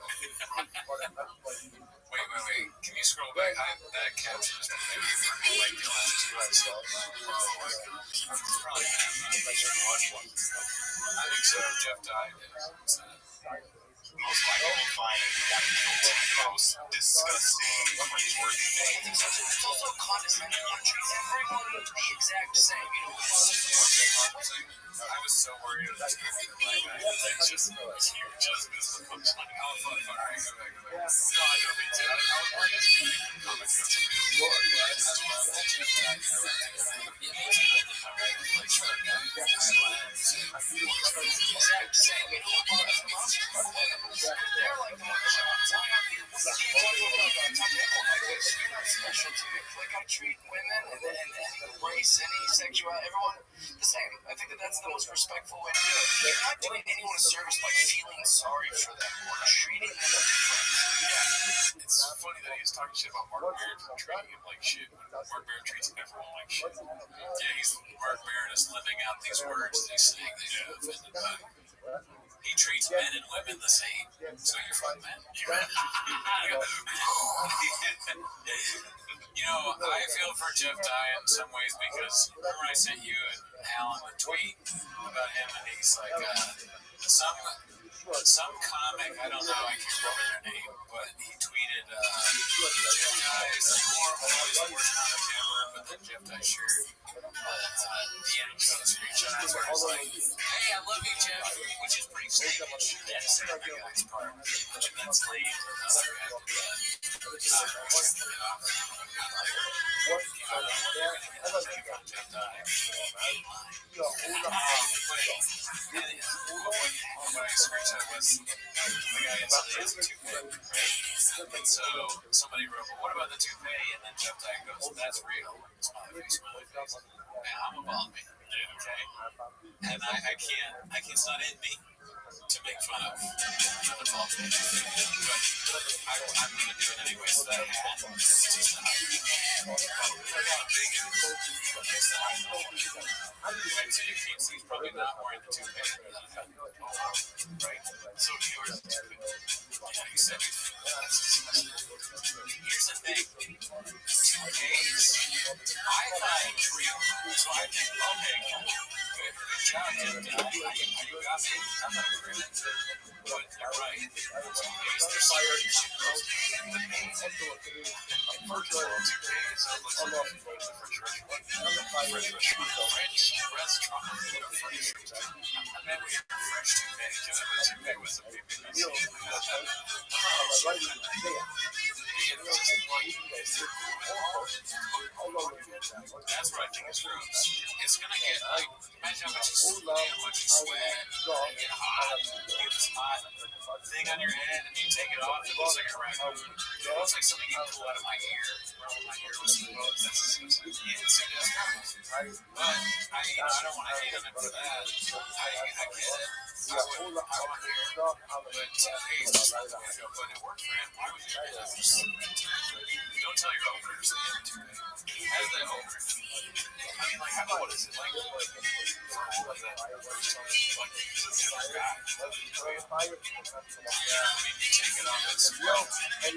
Wait. Can you scroll back? That caption is like the last two episodes. It's probably bad. I'm not sure to watch one. I think so. Jeff died. Most likely we'll find that the most disgusting, cringeworthy thing. It's also condescending. I'm treating everyone the exact same. You know, I was so worried it was going to be like that. You just missed the punchline. Oh, fuck. All right, go back. No, I know me too. I was worried it was going to be comic got somebody else. exact same. You know, they're like the shots. You're not special to me. Like I treat women and any race, any sexuality, everyone the same. I think that's the most respectful way to do it. You're not doing anyone a service by feeling sorry for them or treating them different. It's funny that he's talking shit about Mark Barrett for treating him like shit. Mark Barrett treats everyone like shit. Yeah, Mark Barrett is living out these words that he's saying that you're offended by. He treats men and women the same. So you're from men. You know, I feel for Jeff Dye in some ways because remember I sent you and Alan a tweet about him and he's like, some comic, I don't know, I can't remember their name, but he tweeted, Jeff Dye is like horrible, he's the worst comic ever, but then Jeff Dye shared the end of the screenshots where it's like, hey, I love you, Jeff, which is pretty savage. That's that guy's part. Which immensely and so somebody wrote, well, what about the toupee? And then Jeff Dye goes, that's real. Smiley face. Yeah, I'm a bald man. Okay? And I can't, it's not in me to make fun of the bald man. But I'm going to do it anyway. So that hat, it's just not big. It's not right, so you can't see he's probably not wearing the toupee under that hat. Right? So he wears the toupee. Yeah, he said here's the thing. Toupees, I find real. So I think, okay, good job, Jeff Dye. You got me. I'm not agreeing. But you're right. Toupees, they're serious. First of all, toupees looks like a French restaurant. I met with your French toupee. Because it was toupee with some people. That's what I think is true. It's gonna get like, imagine how much you sweat, and get hot, you get this hot thing on your head, and you take it off, it looks like a raccoon. It looks like something you pull out of my ear. My ear was that's but I don't want to hate on him for that. I get it. I want hair, but it worked for him. Why would you do that? Don't tell your owners they have to pay. As the owner, I mean, like, what is it like? For all of that, like, he's a different guy. Yeah, I mean, you take it off, it's well, I mean,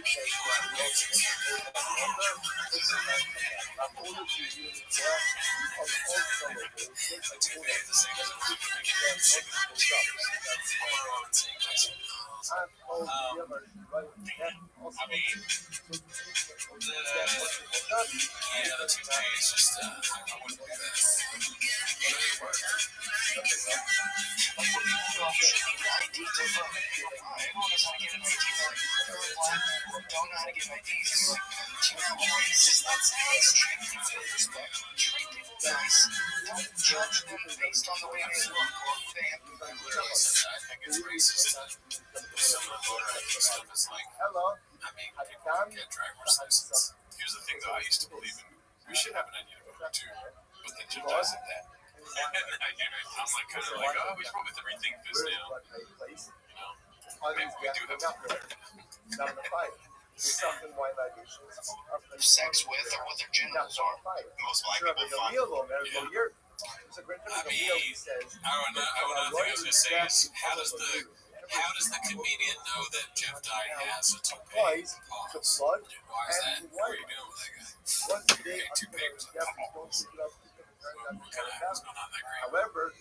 the toupee is just, I wouldn't do that. Don't know how to get my D's. Treat people nice. Don't judge them based on the way they look or they have to I think it's racist. Some of the voter stuff is like, I mean, people can get driver's license. Here's the thing, though, I used to believe in, we should have an idea to vote too, but then Jim does that. And I'm like, kind of like, oh, we should probably rethink this now. You know, maybe we do have to do better. sex with or what their genitals are. Most likely we'll find. I mean, I would not think I was going to say is, how does the How does the comedian know that Jeff Dye has a toupee? Twice, the Pause. blood Why is that? and What are you doing with that guy? one day Okay, toupee was like, What's going on that great? However,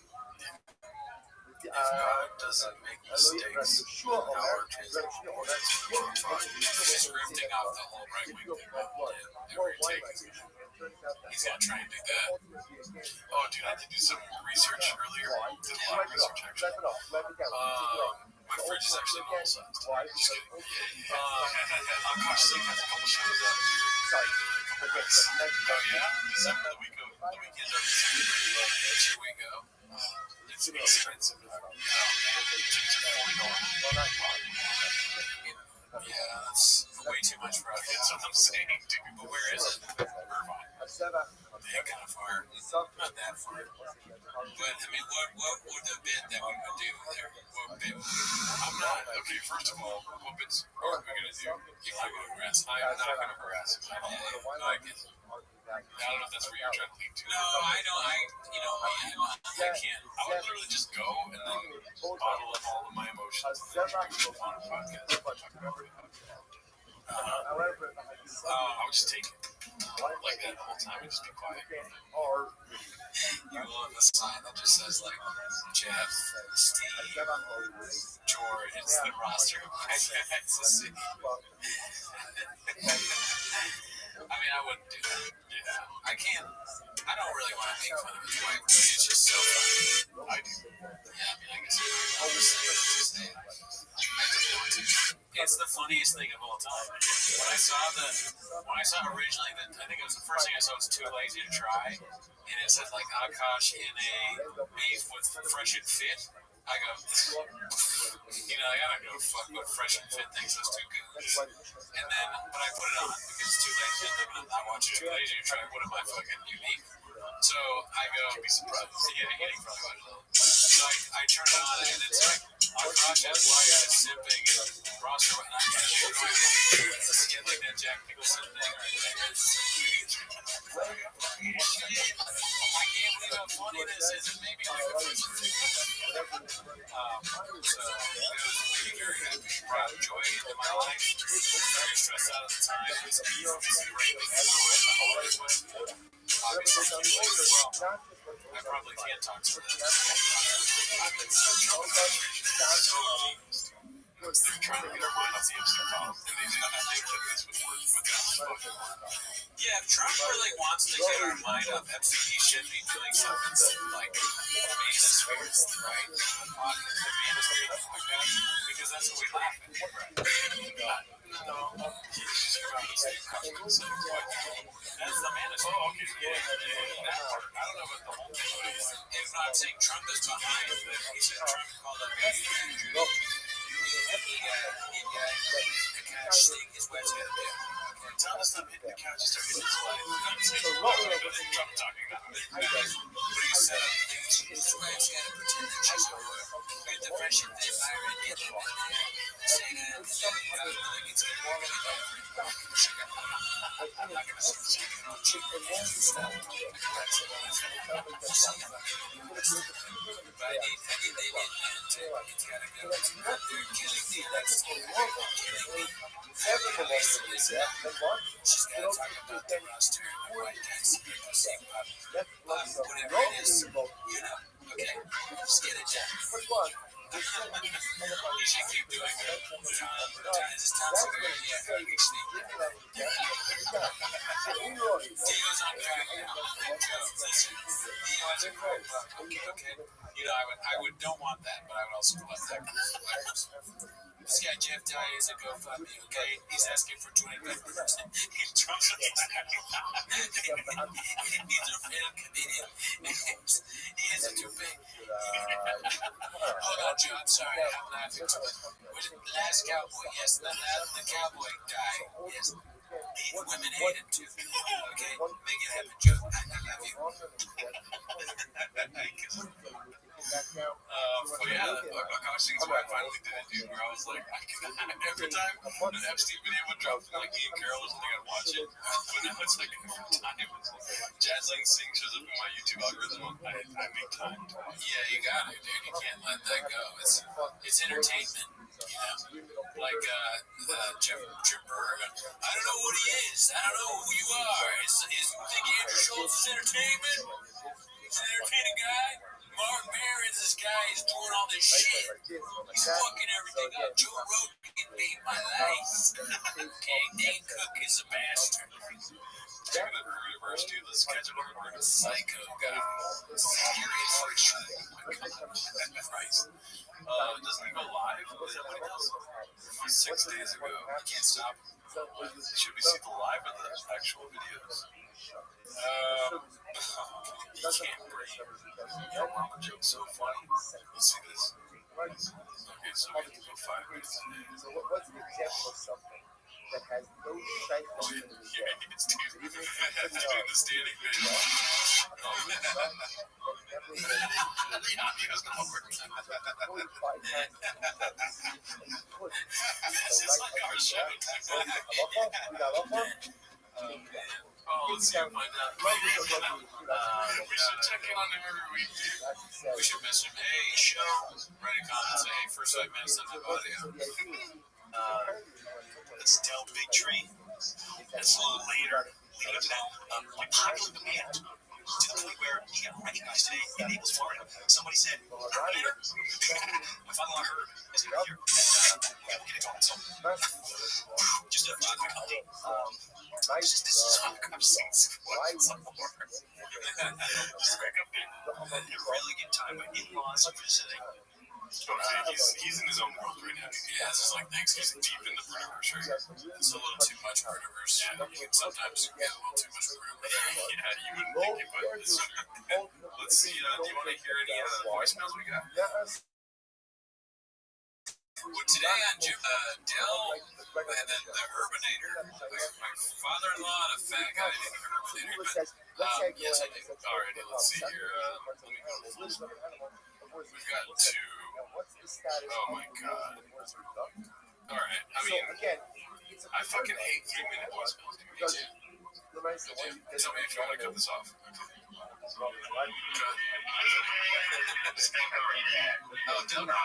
If God doesn't make mistakes, then our translation Just ripping off the whole right wing thing. Every take is he's gonna try and do that. Oh, dude, I did do some research earlier. Did a lot of research, actually. My fridge is actually normal sized. Just kidding. Oh, gosh, Sleep has a couple shows out here. Oh, yeah? December, the weekend of December. That's your we go. It's expensive. Tickets are $40. Yeah, that's way too much for us. That's what I'm saying, dude. But where is it? Irvine. They kind of far. Not that far. But I mean, what would the bid that we would do there? What bid? I'm not. Okay, first of all, what bits are we going to do? You're not going to harass. I'm not going to harass him. I don't know if that's where you're trying to lead to. No, I don't. I can't. I would literally just go and then bottle up all of my emotions and then go on a podcast. I would just take it like that the whole time and just be quiet. You love the sign that just says like Jeff, Steve, George. It's the roster of my guys to see. I mean, I wouldn't do that. Yeah. I can't. I don't really want to make fun of his wife, but it's just so funny. I do. Yeah, I mean, I guess I'll just say it. I just want to. It's the funniest thing of all time. When I saw originally, I think it was the first thing I saw was Too Lazy to Try, and it said like Akash in a beef with Fresh and Fit. I go, I gotta go fuck what Fresh and Fit thinks those two goons. And then, but I put it on because it's too lazy. I'm not watching Too Lazy to Try. What am I fucking unique? So I go, be surprised. Yeah, he probably watch a little. So I turn it on and it's like, Akash's wife is sipping and Roster, and I can't get like that Jack Nicholson thing. I can't believe how funny this is. It made me like a Fresh and Fit. So it was very happy. Brought joy into my life. Very stressed out at the time. It was great. Obviously, well, I probably can't talk to them. They're trying to get our mind off the MC column, and they didn't think that this would work, but this is fucking work. Yeah, if Trump really wants to get our mind off Epstein, he should be doing something that, like, manosphere, right? The manosphere, the podcast, because that's what we laugh at. No, he's just about to say customer, so what? That's the manosphere. Oh, okay, yeah. That part, I don't know what the whole thing is. If I'm saying Trump is behind, but he said Trump called up Andrew. The cash thing, his wife's gonna do. Tell us not hitting the couch, just start hitting his wife. Trump talking about it. What do you say? His wife's gotta pretend that she's a whore. With the Fresh and Fit Byron, get him in there. Say that, and then it's gonna be really bad for him. I'm not gonna say chicken on chicken. Stop. But I need they need man too. It's gotta go. They're killing me. That's killing me. She's got to talk about the roster and my white guys. Whatever it is, okay, just get it done. You should keep doing it. Is Tom Segura? Yeah, actually. Theo's on crack now. Listen, Theo has a crack buck. Okay. I don't want that, but I would also love that. This guy Jeff Dye is a GoFundMe, okay? He's asking for $25. He's drunk. He's a real comedian. He has a toupee. Hold on, Joe. I'm sorry. I'm laughing too much. Last Cowboy. Yes, the cowboy died. Yes. Women hate him too. Okay? Make it happen, Joe. I love you. But yeah, Akash Sings where I finally did it, dude. Where I was like, every time an Epstein video would drop, like me and Carol was like, I'd watch it. But now it's like every time it's Jazzling Sing shows up in my YouTube algorithm, I make time to watch. Yeah, you got it, dude. You can't let that go. It's entertainment, you know. Like Jim Burr. I don't know what he is. I don't know who you are. Is think Andrew Schultz is entertainment? He's an entertaining guy. Mark Maron's this guy. He's doing all this shit. He's fucking everything up. Joe Rogan made my life. Okay, Dane Cook is a bastard. Speaking of the universe, dude, let's catch up on the Psycho guy. Scariest for sure. Christ. Doesn't he go live? Is that what he does? 6 days ago. I can't stop. Should we see the live or the actual videos? He can't breathe. Your mama joke's so funny. Let's see this. Okay, so we have to go 5 minutes today. So what's an example of something that has no sight Oh, yeah, it's doing the standing video. Oh, man. The audio's not working. This is like our show. Oh, let's see if I find out. We should check in on him every week, dude. We should message him. Hey, show. Write a comment. Say, hey, first 5 minutes on the audio. Let's tell Big Tree. That's a little later. Leading up to that, like popular demand to the point where he got recognized today in Naples, Florida. Somebody said, "Herb." My father-in-law heard as we were here, and we'll get into it. So, just a quick update. This is I've seen some more. Just a quick update. A really good time. My in-laws are visiting. He's in his own world right now. Yeah, it's just like thanks. He's deep in the British, right? It's a little too much British. Yeah, you can sometimes get a little too much British. Yeah, you wouldn't think it, but it's let's see. Do you want to hear any voicemails we got? Well, today on Dell and then the Urbanator, my father-in-law and a fat guy named Urbanator. But, yes, I do. Alrighty, let's see here. Let me go to the first one. We've got two. Oh my god. Alright, I mean, I fucking hate 3-minute voicemails, dude. Me too. Tell me if you want to cut this off. Oh, Dell.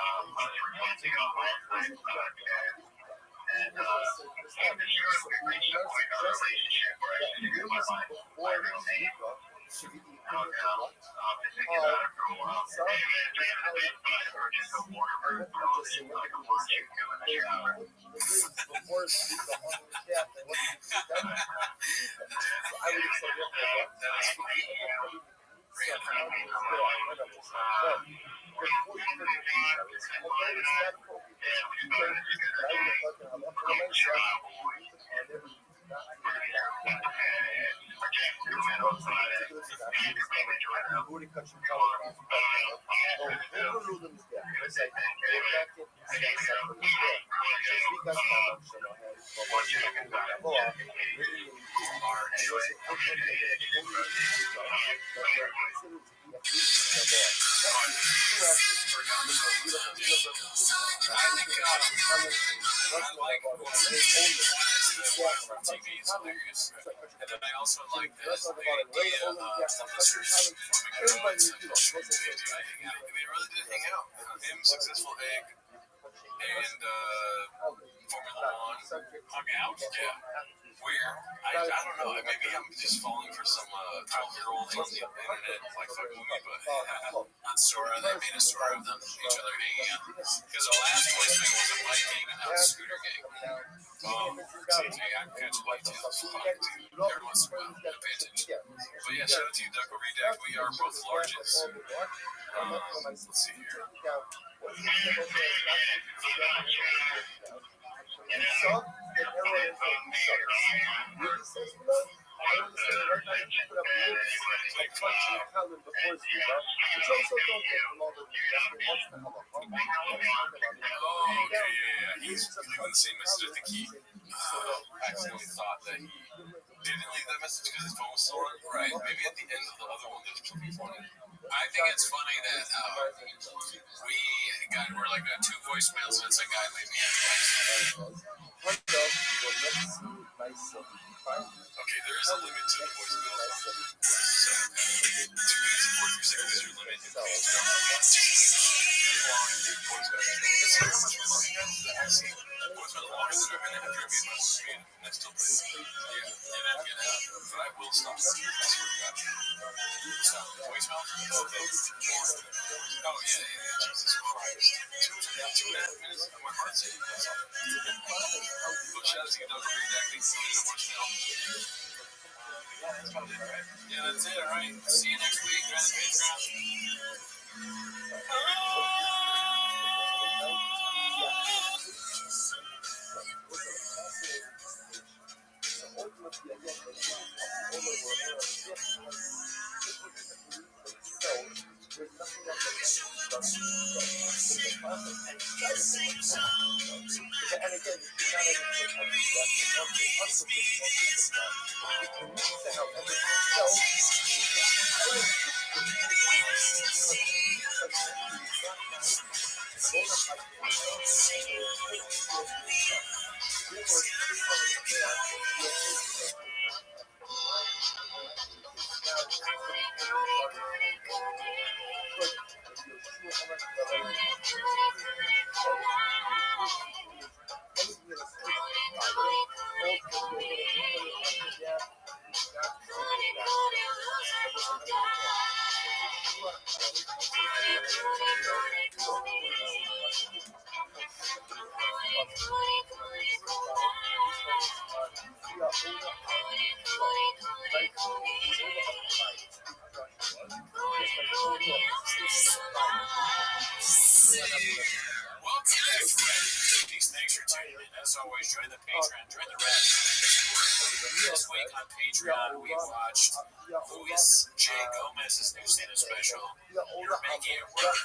And then I also like the idea of the listeners forming a alliance and they really did hang out. Him, Successful Egg, and Formula One hung out. Yeah. Where? I don't know. Maybe I'm just falling for some 12-year-old on the internet like fucking with me, but on Sora, they made a Sora of them, each other hanging out. Because the last voicemail was a bike gang and now it's a scooter gang. I'm catching light tails. Every once in a while, no pay attention. But yeah, shout out to you, Ducko Redact. We are both larges. Let's see here. Oh, okay, yeah. He's leaving the same message. I think he accidentally thought that he didn't leave that message because his phone was still on. Right. Maybe at the end of the other one, there's something funny. I think it's funny that we're like got 2 voicemails and it's a guy leaving it twice. Okay, there is a limit to the voicemails. 2 minutes and 43 seconds is your limit. Long voicemails. It's how much we love you guys that I see voicemails longer than a minute after I made my speed, and I still play it. Yeah, and I'm gonna have, but I will stop. I swear to God. Stop. Voicemails? Oh, yeah. Jesus Christ. 2.5 minutes? My heart's in. Look, shout out to you, Doug, for redacting the voicemail. Yeah, that's it. All right. See you next week. Join the Patreon. Welcome back, friends. Thanks for tuning in. As always, join the Patreon, join the Rabbi Discord. This week on Patreon, we watched Luis J. Gomez's new Santa special. You're making it worse.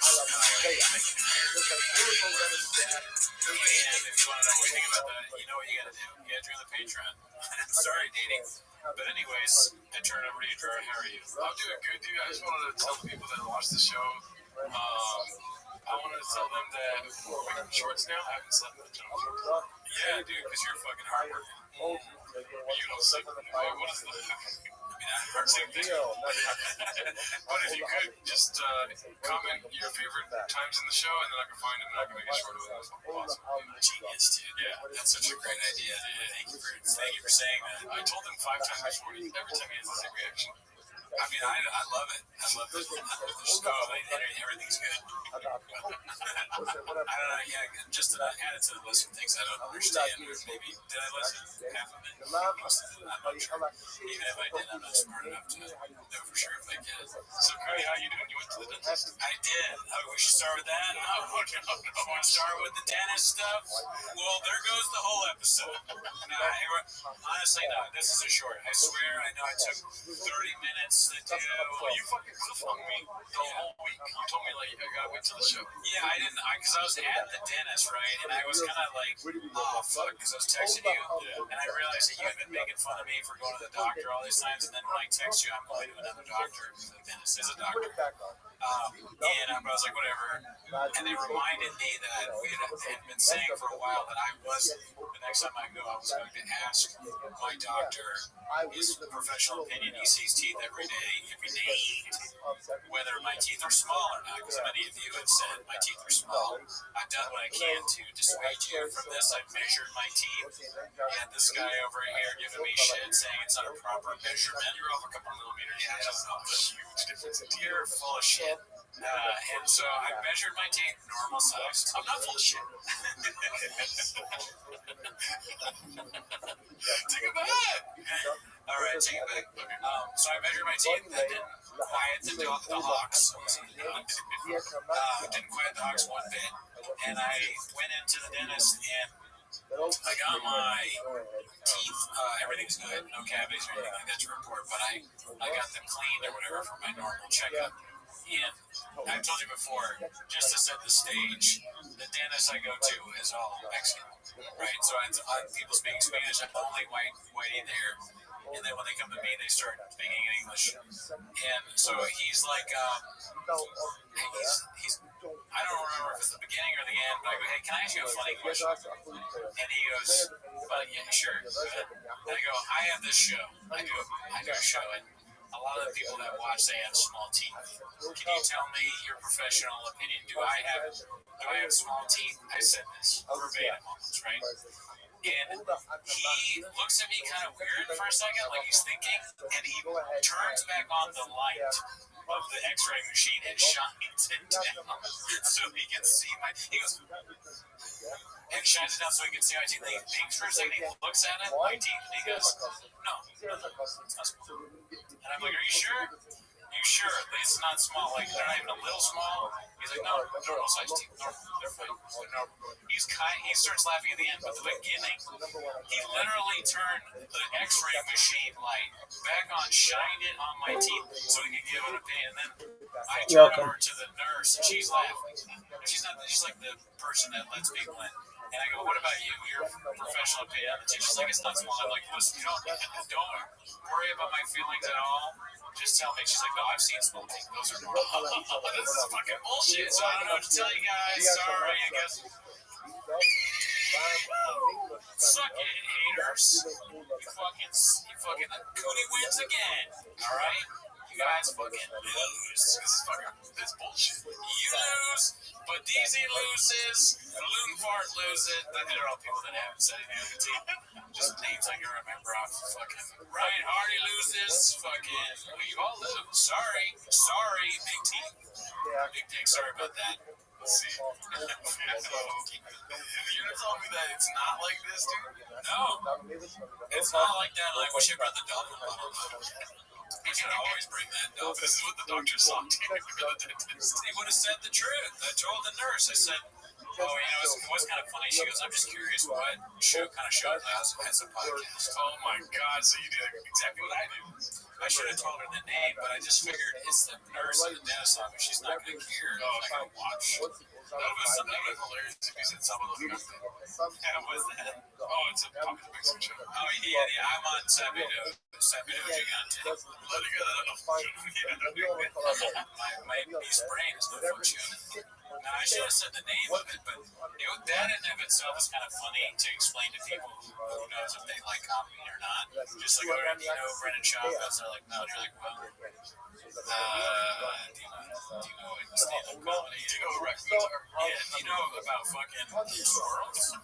And if you want to know anything about that, you know what you gotta do. You gotta join the Patreon. I'm sorry, dating. But anyways, I turn over to you, Drew. How are you? I'm doing good, dude. I just wanted to tell the people that watch the show. I wanted to tell them that we're making shorts now. I haven't slept much on shorts. Yeah, dude, because you're fucking hardworking. You don't sleep. What is the... I mean, I same thing. But if you could, just comment your favorite times in the show, and then I can find them, and I can make a short of it. Awesome. Genius, dude. Yeah, that's such a great idea. Thank you for saying that. I told him 5 times before. Every time he has the same reaction. I mean, I love it. I love this. Everything's good. I don't know. Yeah, just add it to the list of things I don't understand. Or maybe did I listen half of it? I'm not sure. Even if I did, I'm not smart enough to know for sure if I did. So, Cody, how you doing? You went to the dentist? I did. We should start with that. I want to start with the dentist stuff. Well, there goes the whole episode. Honestly, no. This is a short. I swear. I know I took 30 minutes. Well, you fucking cliffhung me the whole week. You told me, like, I gotta wait till the show. Yeah, I didn't, because I was at the dentist, right? And I was kind of like, oh, fuck, because I was texting you. And I realized that you had been making fun of me for going to the doctor all these times. And then when I text you, I'm going to another doctor. The dentist is a doctor. And I was like, whatever. And they reminded me that we had been saying for a while that I was, the next time I go, I was going to ask my doctor his professional opinion. He sees teeth every day, whether my teeth are small or not, because many of you have said my teeth are small. I've done what I can to dissuade you from this. I've measured my teeth. And this guy over here giving me shit, saying it's not a proper measurement. You're off a couple millimeters. Yeah, I don't know. That's a huge difference in teeth. You're full of shit. And so I measured my teeth normal size. I'm not full of shit. Take it back. All right, take it back. So I measured my teeth. I didn't quiet the hawks. Didn't quiet the hawks one bit. And I went into the dentist and I got my teeth. Everything's good. No cavities or anything like that to report. But I got them cleaned or whatever for my normal checkup. And I've told you before, just to set the stage, the dentist I go to is all Mexican, right? So people speaking Spanish. I'm the only whitey there. And then when they come to me, they start speaking in English. And so he's like, he's I don't remember if it's the beginning or the end, but I go, hey, can I ask you a funny question? And he goes, yeah, sure. Go ahead. And I go, I have this show. I do a show, and a lot of the people that watch say I have small teeth. Can you tell me your professional opinion? Do I have small teeth? I said this verbatim almost, right? And he looks at me kind of weird for a second, like he's thinking, and he turns back on the light of the x-ray machine and shines it down so he can see he goes, and shines it down so he can see my teeth. And he thinks for a second, he looks at it, my teeth, and he goes, no, it's not small. And I'm like, are you sure? You sure? It's not small. Like, they're not even a little small. He's like, no, normal size teeth. They're fine. No. He starts laughing at the end, but the beginning, he literally turned the x-ray machine light back on, shined it on my teeth so he could give an opinion. And then I turn over to the nurse, and she's laughing. She's like the person that lets people in. And I go, what about you? Your professional opinion on the teeth? She's like, it's not small. I'm like, listen, don't worry about my feelings at all. Just tell me. She's like, no, I've seen small teeth. Those are normal. This is fucking bullshit. So I don't know what to tell you guys. Sorry, I guess. Suck it, haters. You fucking Cootie wins again. All right? You guys fucking lose. This bullshit. You lose, but DZ loses, Loon Fart loses. They're all people that haven't said anything on the team. Just names I can remember off fucking Ryan Hardy loses, fucking you all lose. Sorry, Big T. Big Dick, sorry about that. Let's see. You're gonna tell me that it's not like this, dude? No. It's not like that. I wish I brought the dolphin bottle. You can always bring that up. This is what the doctor saw to me for the dentist. He would have said the truth. I told the nurse, I said, it was kind of funny. She goes, I'm just curious what kind of show it has a podcast. Oh my God, so you did exactly what I do. I should have told her the name, but I just figured it's the nurse in the dentist office. She's not going to care. I'm not going to watch. That was hilarious if you said some of those guys. Yeah, what was that? Oh, it's a Papa the Big Switch show. Oh, yeah, I'm on Sabido Gigante. Let it go. My East brain is no function. Now, I should have said the name of it, but that in and of itself is kind of funny to explain to people who knows if they like comedy or not. Just like, Brendan Schaub does, they're like, no, you're like, well, do you know stand-up comedy? Do you know Rex Guitar? Yeah, do you know about fucking squirrels? I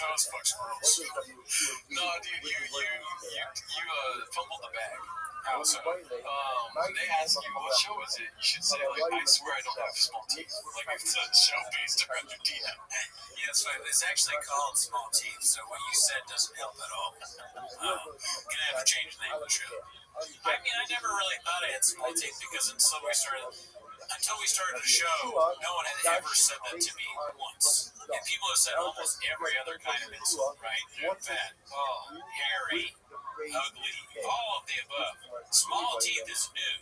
always fuck squirrels. No, dude, you fumbled the bag. How so? When they ask you what show is it, you should say, like, I swear I don't have small teeth. Like, it's a show based around your teeth. Yeah, so it's actually called Small Teeth, so what you said doesn't help at all. Gonna have to change the name of the show. I mean, I never really thought I had small teeth because until we started the show, no one had ever said that to me once. And people have said almost every other kind of insult, right? Fat, tall, hairy, ugly, all of the above. Small teeth is new.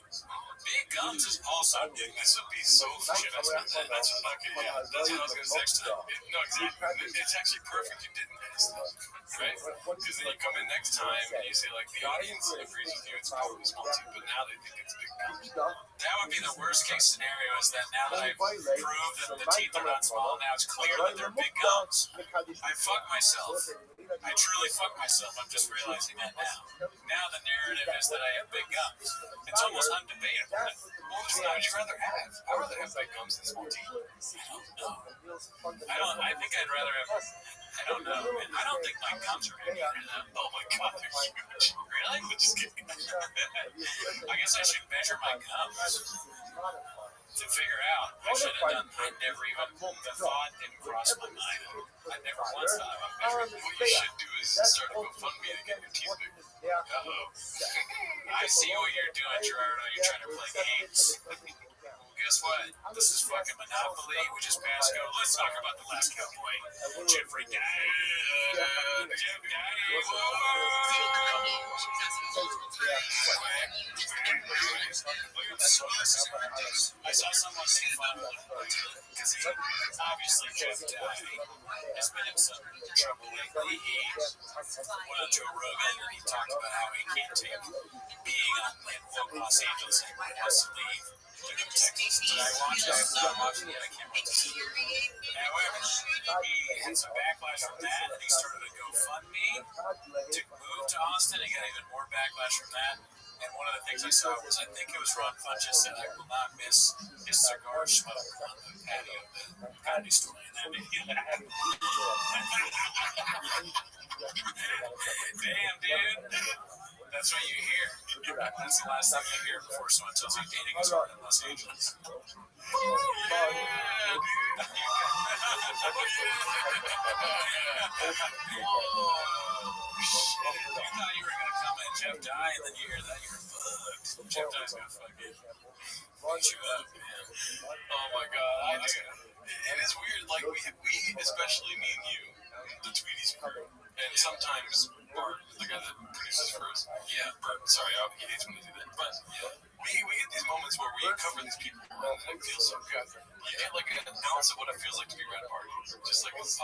Big gums is also new. This would be so shit. That's what I was going to say next time. No, exactly. It's actually perfect you didn't ask that, right? Because then you come in next time and you say, like, the audience agrees with you, it's probably small teeth, but now they think it's big gums. That would be the worst case scenario, is that now that I've proved that the teeth are not small, now it's clear that they're big gums. I fucked myself. I truly fucked myself. I'm just realizing that now. Now the narrative is that I have big gums. It's almost undebatable. Which one would you rather have? I'd rather have big gums than small teeth. I don't know. I think I'd rather have... I don't know, man. I don't think my gums are big either, though. Oh my God, they're huge. Really? I'm just kidding. I guess I should measure my gums to figure out. I should have done. I never even, the thought didn't cross my mind. I never once thought about measuring. What you should do is start a GoFundMe to get your teeth big. Uh-oh. I see what you're doing, Gerardo. You're trying to play games. Guess what? This is fucking Monopoly. We just passed go. Let's talk about The Last Cowboy. Jeffrey Daddy. I saw someone say fun. because he obviously Jeff has been in some trouble lately. He went on Joe Rogan and he talked about how he can't take being in Los Angeles and he has to leave to go to Texas. Did I watch it? I'm not watching it. I can't wait to see it. However, he had some backlash from that and he started a GoFundMe to move to Austin. He got even more backlash from that. And one of the things I saw was, I think it was Ron Funches said, I will not miss his cigar smoke on the patio of the comedy store. And then, damn, dude. That's what you hear. That's the last thing you hear before someone tells you dating is hard in Los Angeles. You thought you were going to come at Jeff Dye, and then you hear that, you're fucked. Jeff Dye's going to fucking beat you up, man. Oh my god, I do. And it's weird, like, we especially me and you, the Tweeties crew, and sometimes Bart, the guy that produces for us. Yeah, Bart, sorry, he hates when they do that. But we get these moments where we cover these people, and it feels so good. You get like an ounce of what it feels like to be Red Party. Just like, ounce.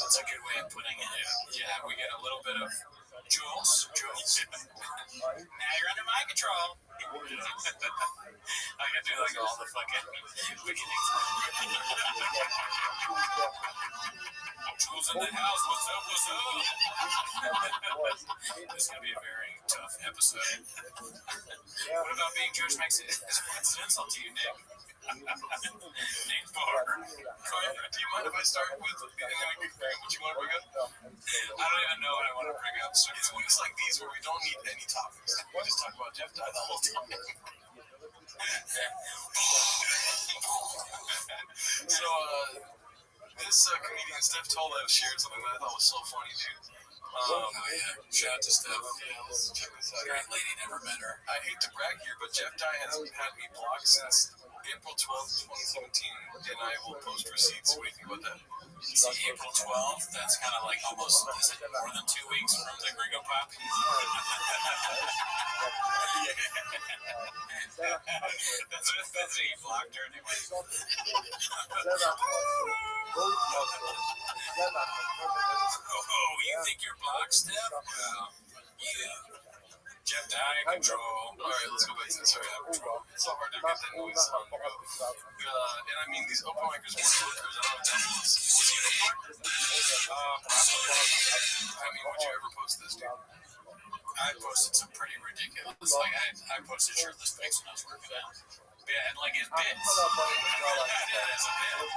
That's a good way of putting it. Yeah, we get a little bit of Jules. Now you're under my control. I can do like all the fucking beginnings. Jules in the house. What's up? This is gonna be a very tough episode. What about being Jewish makes it an insult to you, Nick? Nick Barr. Do you mind if I start with what you want to bring up? I don't even know what I want to bring up. So It's weeks like these where we don't need any topics. We just talk about Jeff Dye the whole time. So, this comedian Steph Tolev shared something that I thought was so funny, dude. Shout out to Steph. Yeah, let's check this out. Great lady, never met her. I hate to brag here, but Jeff Dye has had me blocked since April 12th, 2017, and I will post receipts. What do you think about that? See, April 12th, that's kind of like almost, is it more than 2 weeks from the Gringo Pop? That's what he blocked her anyway. Oh, you think you're blocked, Steph? Well, yeah. Jeff Dye, control. All right, let's go back to this. Sorry, control. It's so hard to get that noise on the go. And I mean, these open micers, workers, I don't know what that means. Was he an open I mean, would you ever post this, dude? I posted some pretty ridiculous, like I posted shirtless pics when I was working out. Yeah, and like his bits. I did it as a bit.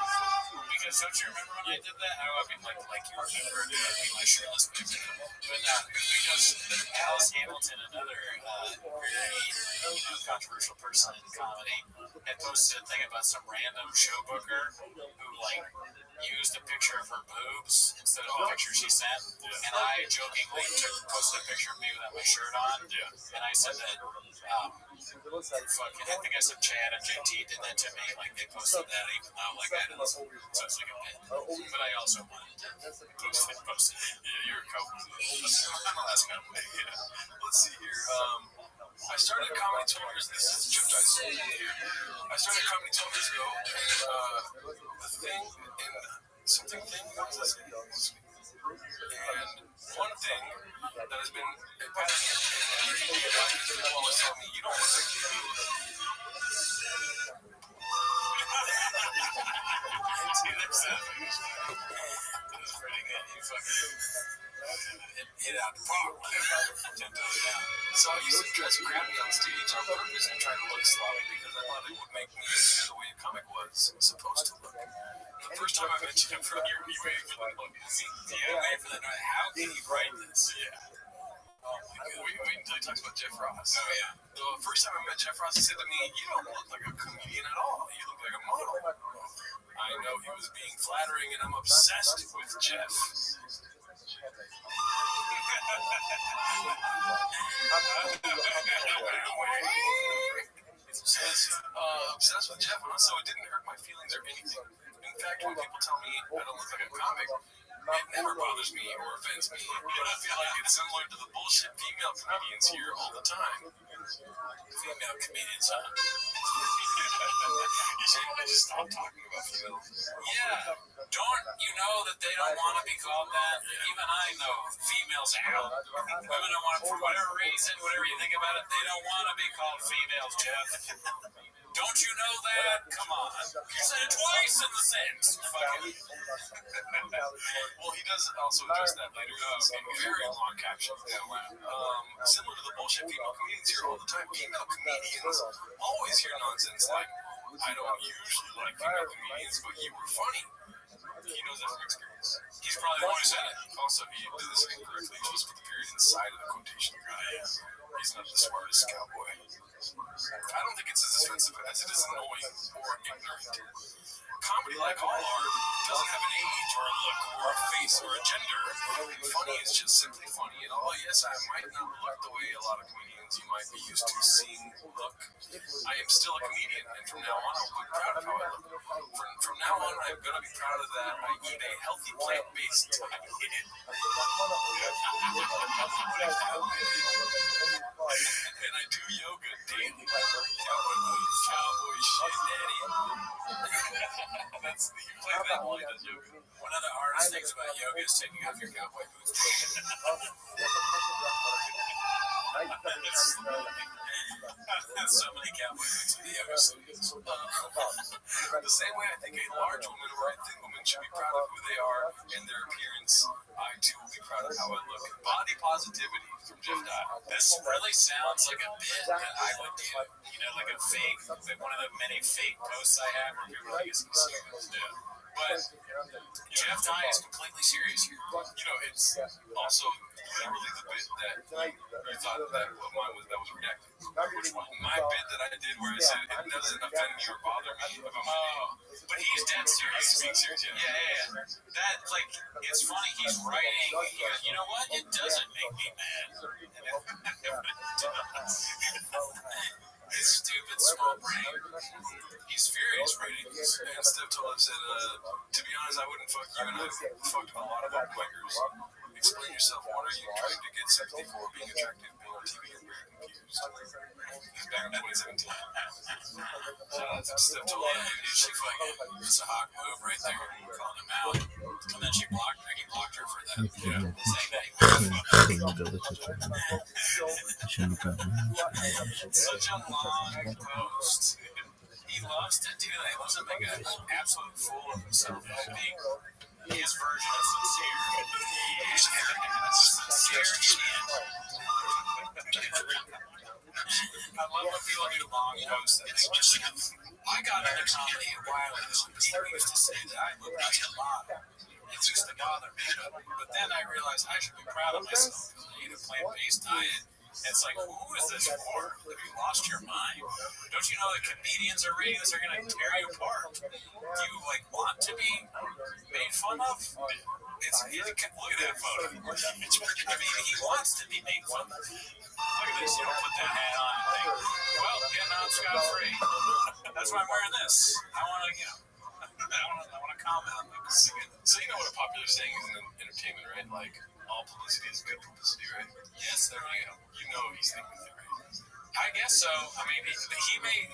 Because don't you remember when I did that? I mean, like you remember doing my shirtless pics. But because Alice Hamilton, another very controversial person in comedy, had posted a thing about some random show booker who like used a picture of her boobs instead of a picture she sent. And I jokingly posted a picture of me without my shirt on. And I said that fucking, I think I said Chad and JT did that to me. Like they posted that even though like I didn't. So it's like a bit. But I also wanted to post it. Yeah, you're a couple. That's kind of big. Yeah. Let's see here. I started comedy 12 years. This is Jeff Dye's here. I started comedy 12 years ago, and the thing and something thing. What was this? And one thing that has been a pattern in everything you like is people always tell me, you don't look like you. See, that's pretty good. You fucking hit out the park. So I used to dress crappy on stage on purpose and try to look sloppy because I thought it would make me the way a comic was supposed to look. The first time I met Jeff, you waiting for the note. Yeah, waiting for the note. How can you write this? Yeah. Oh my God. Wait until he talks about Jeff Ross. Oh, yeah. The first time I met Jeff Ross, he said to me, you don't look like a comedian at all. You look like a model. I know he was being flattering, and I'm obsessed with Jeff. Obsessed with Jeff, so it didn't hurt my feelings or anything. In fact, when people tell me I don't look like a comic, it never bothers me or offends me. But I feel like it's similar to the bullshit female comedians here all the time. Female comedians, huh? You should probably just stop talking about females. Yeah. Don't you know that they don't want to be called that? Even I know females out. Women don't want, for whatever reason, whatever you think about it, they don't want to be called females, Jeff. Don't you know that? Come on. You said it twice in the sentence. Fucking. Well, he does also address that later. Very long caption. Similar to the bullshit female comedians hear all the time. Female comedians always hear nonsense like, I don't usually like female comedians, but you were funny. He knows that from experience. He's probably the one who said it. Also, he did this incorrectly. He's supposed to put the period inside of the quotation. He's not the smartest cowboy. I don't think it's as offensive as it is annoying or ignorant. Comedy, like all art, doesn't have an age or a look or a face or a gender. Funny is just simply funny. And although, yes, I might not look the way a lot of comedians you might be used to seeing look, I am still a comedian. And from now on, I'll be proud of how I look. From now on, I'm going to be proud of that. I eat a healthy plant-based diet. And I do yoga daily. Cowboy shit, daddy. You play that while he does yoga. One of the hardest things about yoga is taking off your cowboy boots. So many cowboy boots in the yoga studios. The same way I think a large woman or a thin woman should be proud of who they are and their appearance, I too will be proud of how I look. Body positivity from Jeff Dye. This really sounds like a bit that I would do. You know, like a fake, like one of the many fake posts I have where people are like, it's serious. But Jeff Dye is completely serious here. You know, it's also literally the bit that you thought that was redacted. Which one? My bit that I did where I said it doesn't offend me or bother me. But he's dead serious. He's being serious, yeah. That, like, it's funny. He's writing, you know what? It doesn't make me mad. His stupid small brain. He's furious writing this. And Steph told us that, to be honest, I wouldn't fuck you and I fucked a lot of bootleggers. Explain yourself. What are you trying to get sympathy for? Being attractive, being on TV, and very confused. Back in 2017. Steph told us, She fucking, it's a hawk move right there. Calling him out. And then she blocked her for that. Saying that he was such a long post. He loves to do that. He loves to make an absolute fool of himself by being his version of sincere. I love when people do long posts. I got into comedy a while ago. Peter used to say that I look like a lot. It used to bother me. But then I realized I should be proud of myself. I eat a plant-based diet. It's like, who is this for? Have you lost your mind? Don't you know that comedians are reading this are going to tear you apart? Do you, like, want to be made fun of? Look at that photo. I mean, he wants to be made fun of. Look at this. You don't put that hat on and think, well, getting out scot-free. That's why I'm wearing this. I want to comment on this. So you know what a popular saying is in entertainment, right? Like, all publicity is good publicity, right? Yes, there you go. You know he's thinking that, right? I guess so. I mean, he may,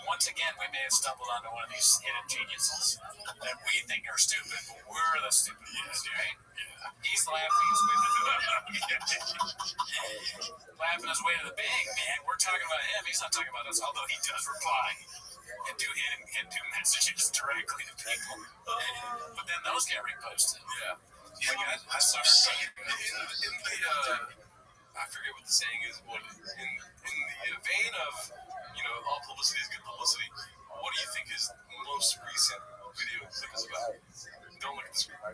once again, we may have stumbled onto one of these hidden geniuses that we think are stupid, but we're the stupid ones, right? Yeah. He's laughing his way to the bank, man. We're talking about him. He's not talking about us, although he does reply and do messages directly to people. But then those get reposted. Yeah. I started saying in the I forget what the saying is. What in the vein of all publicity is good publicity. What do you think is the most recent video clip is about? Don't look at the screen. I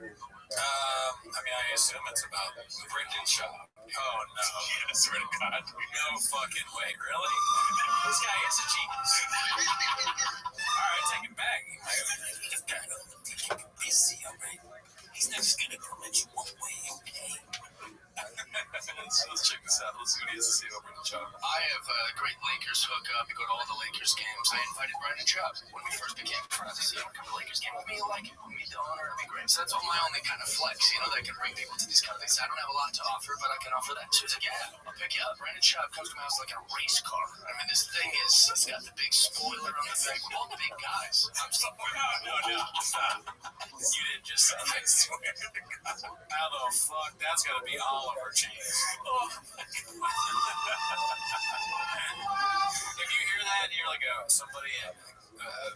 mean, I assume it's about the Brendan Shaw. Oh no! I swear to God, no fucking way! Really? This guy is a genius. All right, take it back. This guy, take it easy, all right? He's not just gonna comment you one way, okay? let's check this out. Let's see what he has to say about Brendan Schaub. I have a great Lakers hookup. I go to all the Lakers games. I invited Brendan Schaub when we first became friends. He said, come to Lakers game with me. Like it. Meet the owner. It'd be great. So that's all my only kind of flex, that can bring people to these kind of things. I don't have a lot to offer, but I can offer that. So he's like, yeah, I'll pick you up. Brendan Schaub comes to my house like a race car. I mean, this thing it's got the big spoiler on the thing. We're all big guys. I'm so No, stop. You didn't just say that. I swear to God. How the fuck? That's gotta be Oliver chains. Oh my God. If you hear that and you're like, somebody at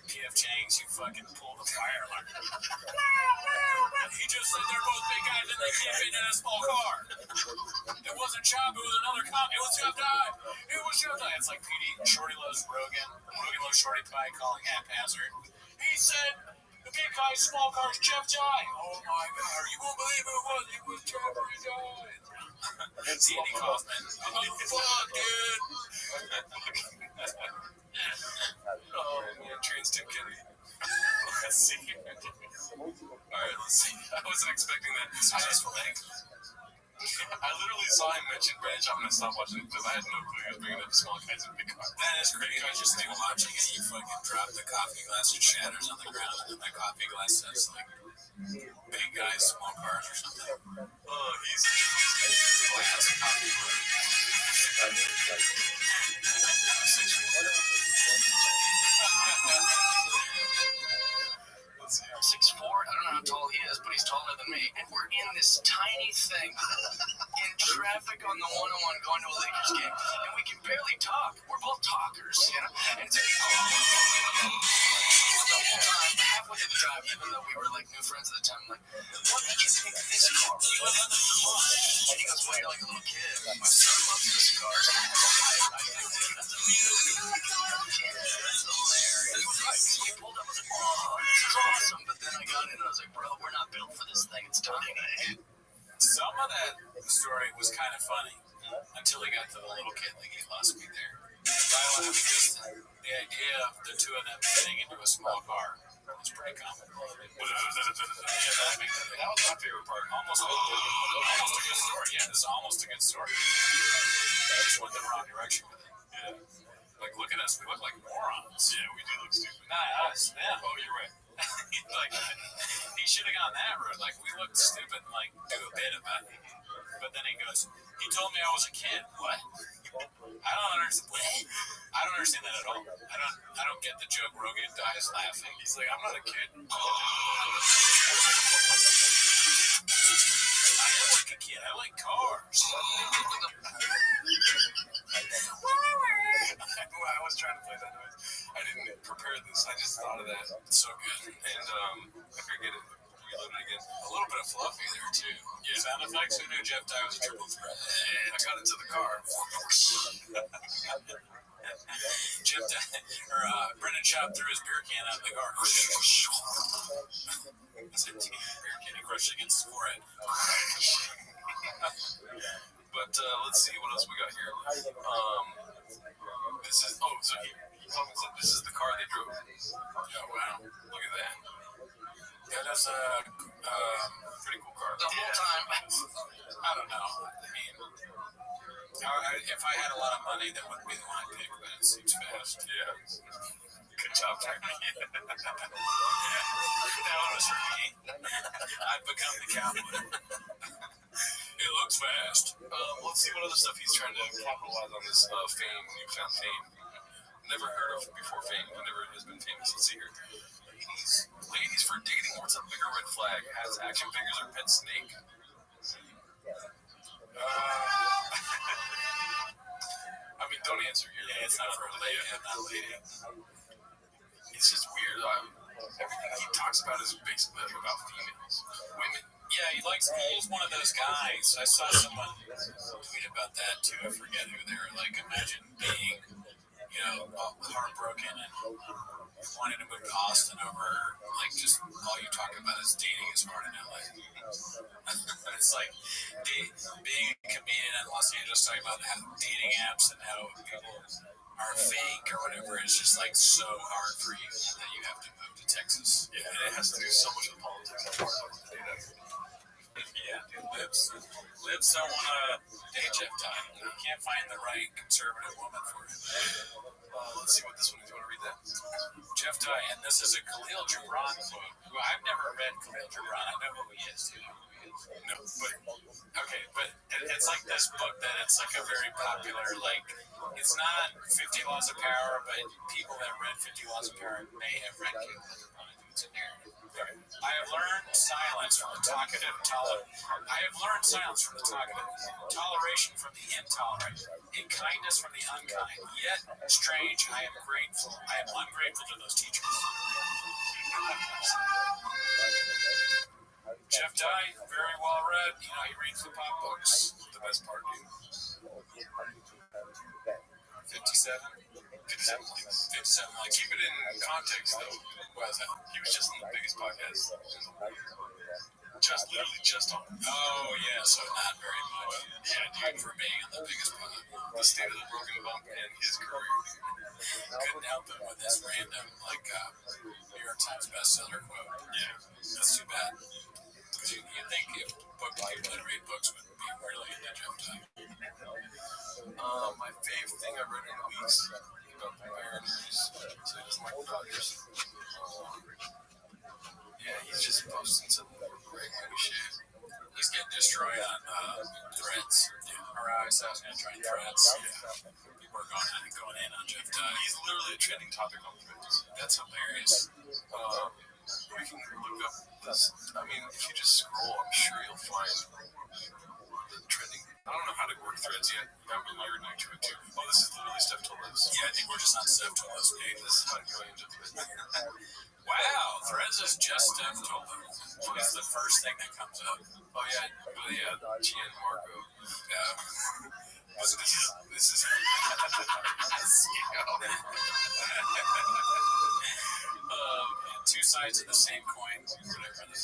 PF Chang's, you fucking pull the fire alarm. He just said they're both big guys and they can't be in a small car. It wasn't Schaub, it was another cop. It was Jeff Dye. It was Jeff Dye. It's like PD. Shorty loves Rogan. Rogan loves Shorty Pie calling haphazard. He said the big guy, small cars, Jeff Dye. Oh my God, you won't believe who it was. It was Jeffrey Dye. Andy Kaufman. Fuck, dude. Oh, man, Trans Tim Kennedy. Let's see. Alright, let's see. I wasn't expecting that successful thing. I literally saw him mention Brendan Schaub and I stopped watching it because I had no clue he was bringing up small guys and big cars. That is crazy. I just think watching it, you fucking drop the coffee glass, it shatters on the ground, and then that coffee glass says, like, big guys, small cars or something. Oh, he's glass coffee glass. 6'4". I don't know how tall he is, but he's taller than me. And we're in this tiny thing in traffic on the 101 going to a Lakers game, and we can barely talk. We're both talkers, And it's the whole time, halfway through the drive, even though we were like new friends at the time, like, what did you think of this car? And he goes, well, you're like a little kid. My son loves this car. I think that's hilarious. We pulled up, I was like, oh, this is awesome. But then I got in and I was like, bro, we're not built for this thing. It's tiny. Some of that story was kind of funny until he got to the little kid. Like, he lost me there. Just the idea of the two of them fitting into a small car was pretty common. That was my favorite part. Almost a good story. Yeah, this is almost a good story. I just went the wrong direction with it. Yeah. Like, look at us. We look like morons. Yeah, we do look stupid. Not us. Yeah. Oh, you're right. Like, he should have gone that road. Like, we looked stupid and, like, do a bit about it. But then he goes, he told me I was a kid. What? I don't understand. What? I don't understand that at all. I don't get the joke. Rogan dies laughing. He's like, I'm not a kid. I am like a kid. I like cars. I was trying to play that noise. I didn't prepare this. I just thought of that. It's so good. And I forget it. Reload it again. A little bit of fluffy there too. Yeah. Sound effects. Who knew Jeff Dye was a triple threat? And I got into the car. Jeff Dye, Brendan Schaub threw his beer can out of the car. It's a beer can. He crushed it against the forehead. But let's see what else we got here. This is so he said this is the car they drove. Oh wow, look at that. Yeah, that's a pretty cool car. The whole time. I don't know. I mean, if I had a lot of money, that wouldn't be the one I'd pick, but it seems fast. Yeah. Good job, Jeremy. That one was for me. I've become the cowboy. It looks fast. Let's see what other stuff he's trying to capitalize on this fame, newfound fame. Never heard of before fame. Who never has been famous. Let's see here. Ladies for dating. What's a bigger red flag? Has action figures or pet snake? I mean, don't answer. It's not for a lady. I'm not a lady. It's just weird. Everything he talks about is basically about females, women. Yeah, he is one of those guys. I saw someone tweet about that too. I forget who they were. Like, imagine being, heartbroken and wanting to move to Austin over, like, just all you talk about is dating is hard in LA. It's like being a comedian in Los Angeles, talking about how dating apps and how people are fake or whatever. It's just like so hard for you that you have to move to Texas. Yeah, and it has to do so much with politics. Yeah, dude, libs don't want to Hey, Jeff Dye. You can't find the right conservative woman for it. Let's see what this one is. You want to read that? Jeff Dye, and this is a Khalil Gibran quote. Who I've never read Khalil Gibran. I know who he is. Do you know who he is? No, but okay, but it's like this book that it's like a very popular, like, it's not 50 Laws of Power, but people that read 50 Laws of Power may have read Khalil Gibran. It's a narrative. I have learned silence from the talkative, I have learned silence from the talkative, toleration from the intolerant, and kindness from the unkind. Yet, strange, I am grateful. I am ungrateful to those teachers. Jeff Dye, very well read. You know, he reads the pop books. the best part, dude. 57. 57 likes. 57 likes. Keep it in context, though. What is that? He was just on the biggest podcast. Literally just on. Oh, yeah, so not very much. Yeah, dude, for being on the biggest pod. The State of the Broken Bump and his career. Couldn't help it with this random, like, New York Times bestseller quote. Yeah. That's too bad. Because you'd think if book people that read books would be really into Jeff Dye. My favorite thing I read in weeks about the Mariners. So he doesn't like the Dodgers. Yeah, he's just posting some great kind of shit. He's getting destroyed on threads. I was going to try threads. Yeah. People are going in on Jeff Dye. He's literally a trending topic on threads. That's hilarious. We can look up this. I mean, if you just scroll, I'm sure you'll find the trending. I don't know how to work threads yet. I mean, you're new to it too. Oh, this is literally Steph Toles. Yeah, I think we're just on Steph Toles page. This is how you go into threads. Wow, threads is just Steph Toles. What's the first thing that comes up? Oh yeah, Gianmarco. Yeah. This is two sides of the same coin, whatever the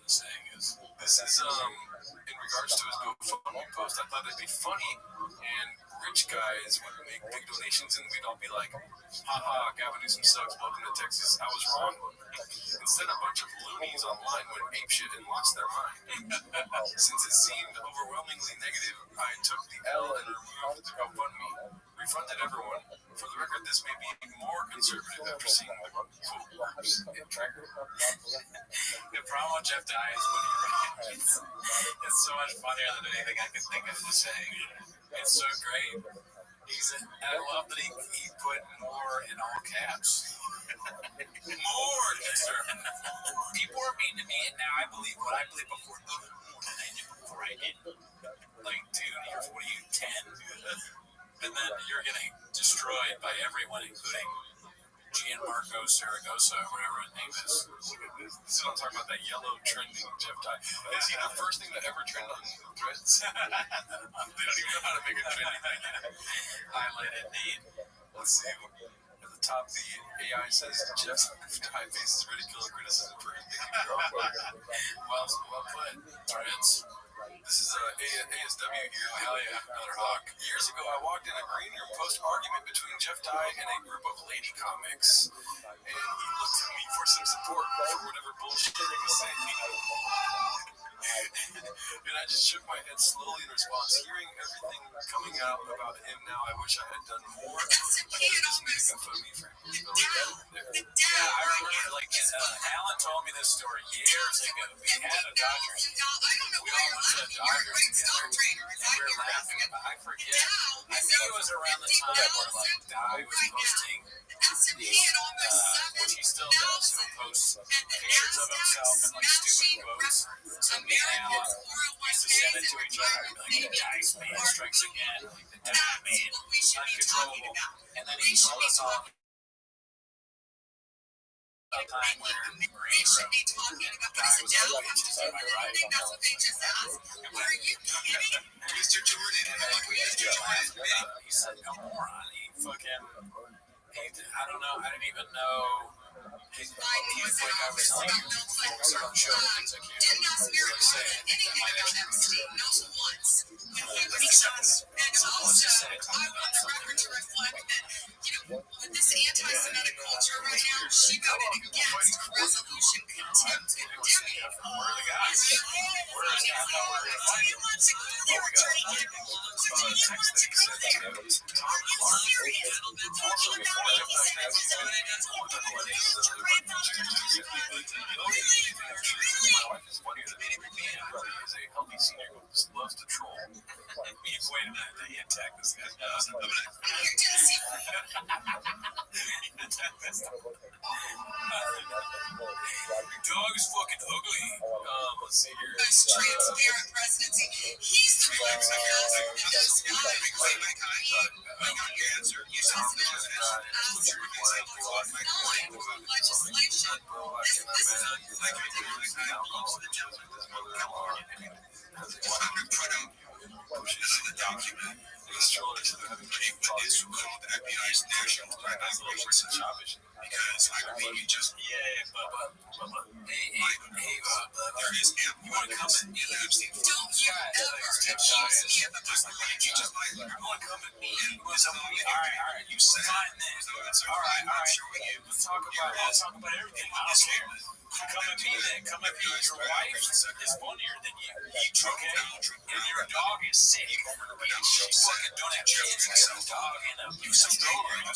saying is. This is in regards to his GoFundMe post. I thought it'd be funny, and rich guys would make big donations, and we'd all be like, haha, Gavin Newsom sucks, welcome to Texas, I was wrong. Instead, a bunch of loonies online went apeshit and lost their mind. Since it seemed overwhelmingly negative, I took the L and removed the GoFundMe, refunded everyone. For the record, this made me even more conservative after seeing the quote marks in Tracker. The problem with Jeff Dye is when he writes, it's so much funnier than anything I could think of to say. It's so great. I love that he put more in all caps. More conservative. People are mean to me, and now I believe what I believed before, even more than I did before I did. Like, dude, what are you, 10? And then you're getting destroyed by everyone, including Gianmarco Saragossa, or whatever his name is. Look at this. This is what I'm talking about, that yellow trending Jeff Dye. Is he the first thing that ever trended on threads? They don't even know how to make a trending thing. Highlighted need. Let's see. At the top, the AI says Jeff Dye faces ridicule and criticism for his making girlfriend. Well put. Threads. This is ASW here. Hell yeah, another hawk. Years ago, I walked in a green room post-argument between Jeff Dye and a group of lady comics, and he looked at me for some support for whatever bullshit he was saying. And I just shook my head slowly in response, hearing everything coming out about him now. I wish I had done more. I could have just made fun of me for him. Yeah, I remember, like, Alan told me this story years ago. We had a Dodgers. We all went to the Dodgers together, and we were laughing about, I forget. I think it was around the time where, like, Dye was posting which he still does. He'll post pictures of himself and, like, stupid quotes. So me and Alan used to send it to each other and be like, the Dice Man strikes again. Like, the Dice Man, uncontrollable. And then he told us all a time where Marine wrote, Dye was all bitches on my right. Mr. Jordan, He said, no moron. He fucking, I don't know, I didn't even know. He's like I was telling you, certain show things I can't really say. I think that might actually be true. Let's just say it's on the record to reflect that, with this anti-Semitic culture right now, she voted against resolution condemning. Where are the guys? Where is that? healthy senior who just loves to troll. You've waited a minute, he attacked this guy. Dog is fucking ugly. Let's see here. Transparent presidency. He's the one who's legislation. This is the document. It's called the FBI's National Because I believe you just Bubba. There is ample evidence in the Epstein. don't you ever accuse me of a You want to come at me? Alright, you said Alright. Let's talk about everything. I don't care. Come at me then. Come at me. Your wife is funnier than you. Okay? And your dog is sick. She's fucking don't have kids. A dog and a stroller. I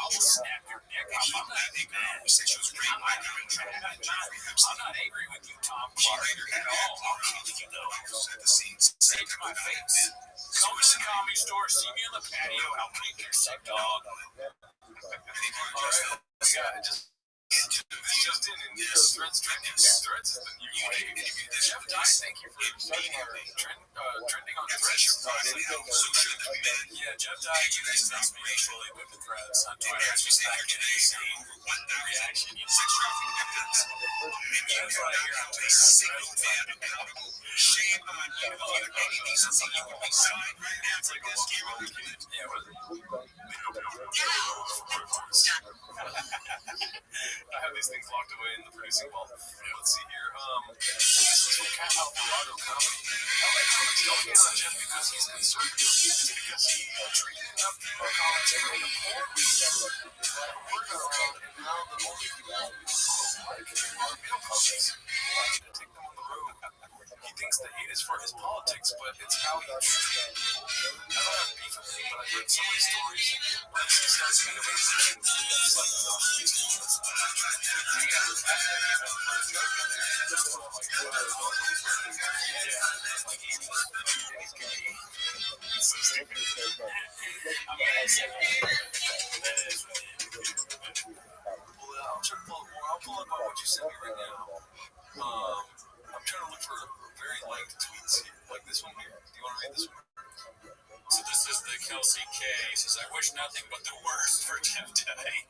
will snap your neck. I'm not mad. I'm not angry with you, Tom Clark, at all. I'll kill you though. Say to my face. Come to the comedy store. See me on the patio. I'll kick your sick dog. Alright. Just in and threats has been Jeff Dye, thank you for starting trending on threats. Yeah, Jeff Dye, you guys asked me actually with the threats on Twitter. As we say here today, the reaction, you know. That's what I hear on Twitter. Shame on you. Any decency you would be signed right now for this game. Yeah, I have these things locked away in the producing vault. Let's see here. This is from Cat Alvarado Comedy. I like how it's going on Jeff because he's conservative. It's because he treated enough people in college to create a porn word around, and now the only people who like are male comics. To take them on the road. He thinks the hate is for his politics, but it's how he treats people. I don't have beef with him, but I've heard so many stories where he starts being amazing. It's like, I'll pull up on what you sent me right now. I'm trying to look for very liked tweets here, like this one here. Do you want to read this one? So this is the Kelsey K. He says, I wish nothing but the worst for Jeff Dye,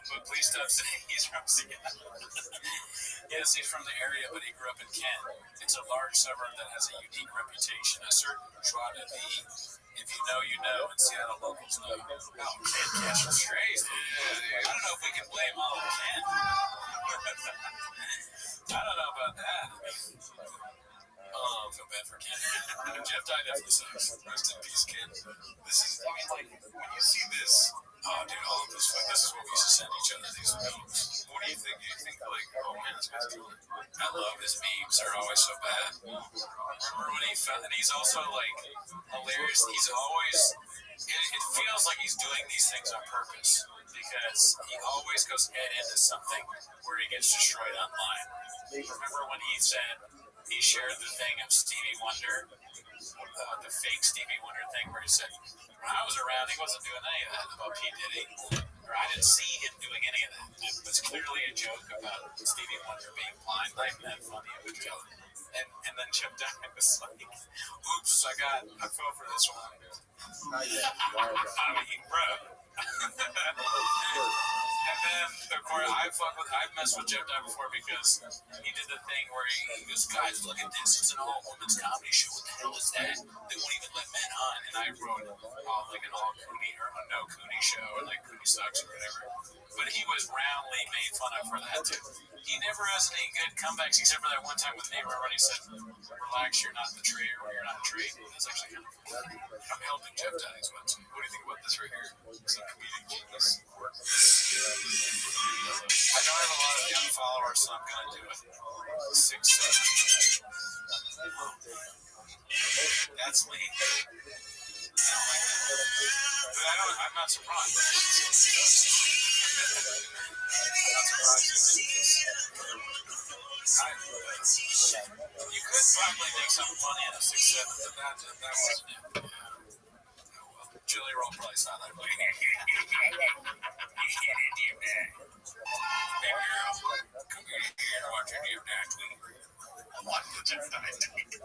but please stop saying he's from Seattle. Yes, he's from the area, but he grew up in Kent. It's a large suburb that has a unique reputation, a certain joie de vivre. If you know, you know, and Seattle locals know. Oh, Kent catch strays. I don't know if we can blame all of Kent. I don't know about that. I feel bad for Ken. Jeff Dye definitely sucks. Rest in peace, Ken. This is, I mean, like, when you see this, oh, dude, all of this, this is what we used to send each other, these memes. What do you think? Do you think, like, oh, man, this guy's cool? I love his memes. They're always so bad. Remember when he found, and he's also, like, hilarious. He's always, it feels like he's doing these things on purpose because he always goes head into something where he gets destroyed online. Remember when he said, he shared the thing of Stevie Wonder, the fake Stevie Wonder thing where he said, when I was around, he wasn't doing any of that about P. Diddy. Or I didn't see him doing any of that. It was clearly a joke about Stevie Wonder being blind. Not even that funny of a joke. And then Jeff Dye was like, oops, I fell for this one. I mean, bro. And then, of course, I've messed with Jeff Dye before because he did the thing where he goes, guys, look at this. It's an all-women's comedy show. What the hell is that? They won't even let men on. And I wrote like an all-Cooney or a no-Cooney show, or like Cooney sucks or whatever. But he was roundly made fun of for that, too. He never has any good comebacks except for that one time with me where he said, relax, you're not the tree, or you're not a tree. That's actually kind of cool. I'm helping Jeff Dye as well, too. What do you think about this right here? It's a comedic genius. I know I have a lot of young followers, so I'm going to do it. 6, 7. That's me. But I'm not surprised. I'm not surprised. You could probably make something funny out of 6'7", but that wasn't it. Julie Roll probably saw that. Like, hey girl, come here and watch your damn dad tweet. Watch the Jeff Dye tweet.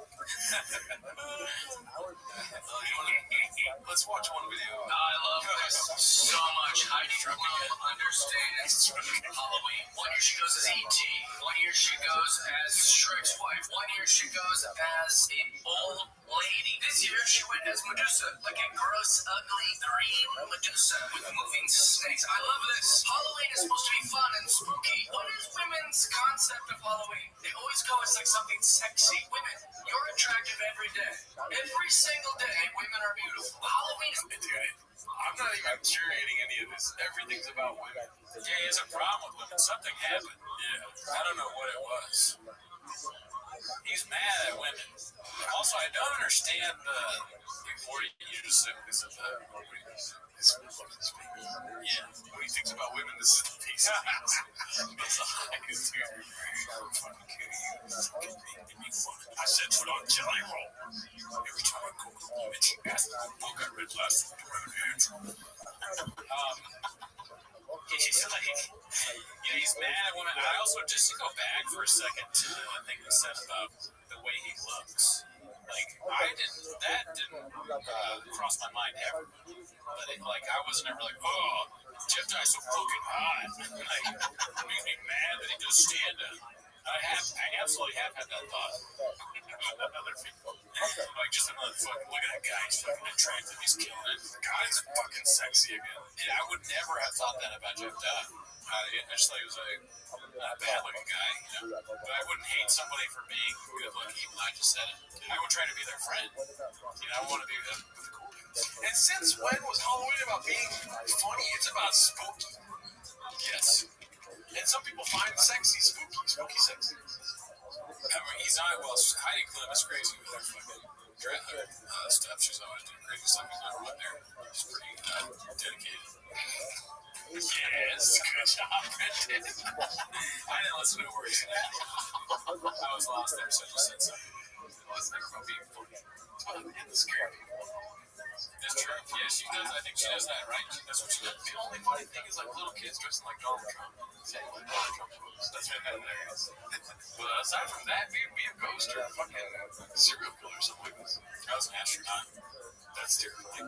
Let's watch one video. I love this so much. Heidi Klum understands Halloween. 1 year she goes as E.T. 1 year she goes as Shrek's wife. 1 year she goes as a old lady. This year she went as Medusa, like a gross, ugly, green Medusa with moving snakes. I love this. Halloween is supposed to be fun and spooky. What is women's concept of Halloween? They always go as like something sexy. Women, you're attractive every day. Every single day, women are beautiful. Halloween is... I'm not even curating any of this. Everything's about women. Yeah, he has a problem with women. Something happened. Yeah. I don't know what it was. He's mad at women. Also, I don't understand the important use of this. Yeah. When he thinks about women, this is the piece. It's a high dude. I said put on jelly roll. Every time I go to the woman, she asks me what book I read last week. He's like, he's mad at women. I also, just to go back for a second to the thing he said about the way he looks. Like, that didn't cross my mind ever. But I wasn't ever like, oh, Jeff Dye's so fucking hot. Like, it makes me mad that he does stand-up. I absolutely have had that thought about other people. Like, just another fucking, look at that guy, he's fucking attractive, he's killing it. The guy's fucking sexy again. Yeah, I would never have thought that about Jeff Dye. I just thought he was a bad-looking guy, But I wouldn't hate somebody for being good-looking, even though I just said it. I would try to be their friend. I want to be with the cool dudes. And since when was Halloween about being funny? It's about spooky. Yes. And some people find sexy spooky sexy. I mean, he's not, Heidi Klum is crazy with her fucking stuff. She's always doing crazy stuff. He's not right there. She's pretty dedicated. Yes, good job, Brendan. I didn't listen to a word he said. I was lost there, so I just said something. Well, it's never about being funny. It's about being the scary people. That's true. Yeah, she does. I think she does that, right? That's what she does. The only funny thing is like little kids dressing like Donald Trump. Saying like Donald Trump quotes. That's hilarious. But aside from that, be a ghost or a fucking serial killer or something like this. I was an astronaut. That's terrifying.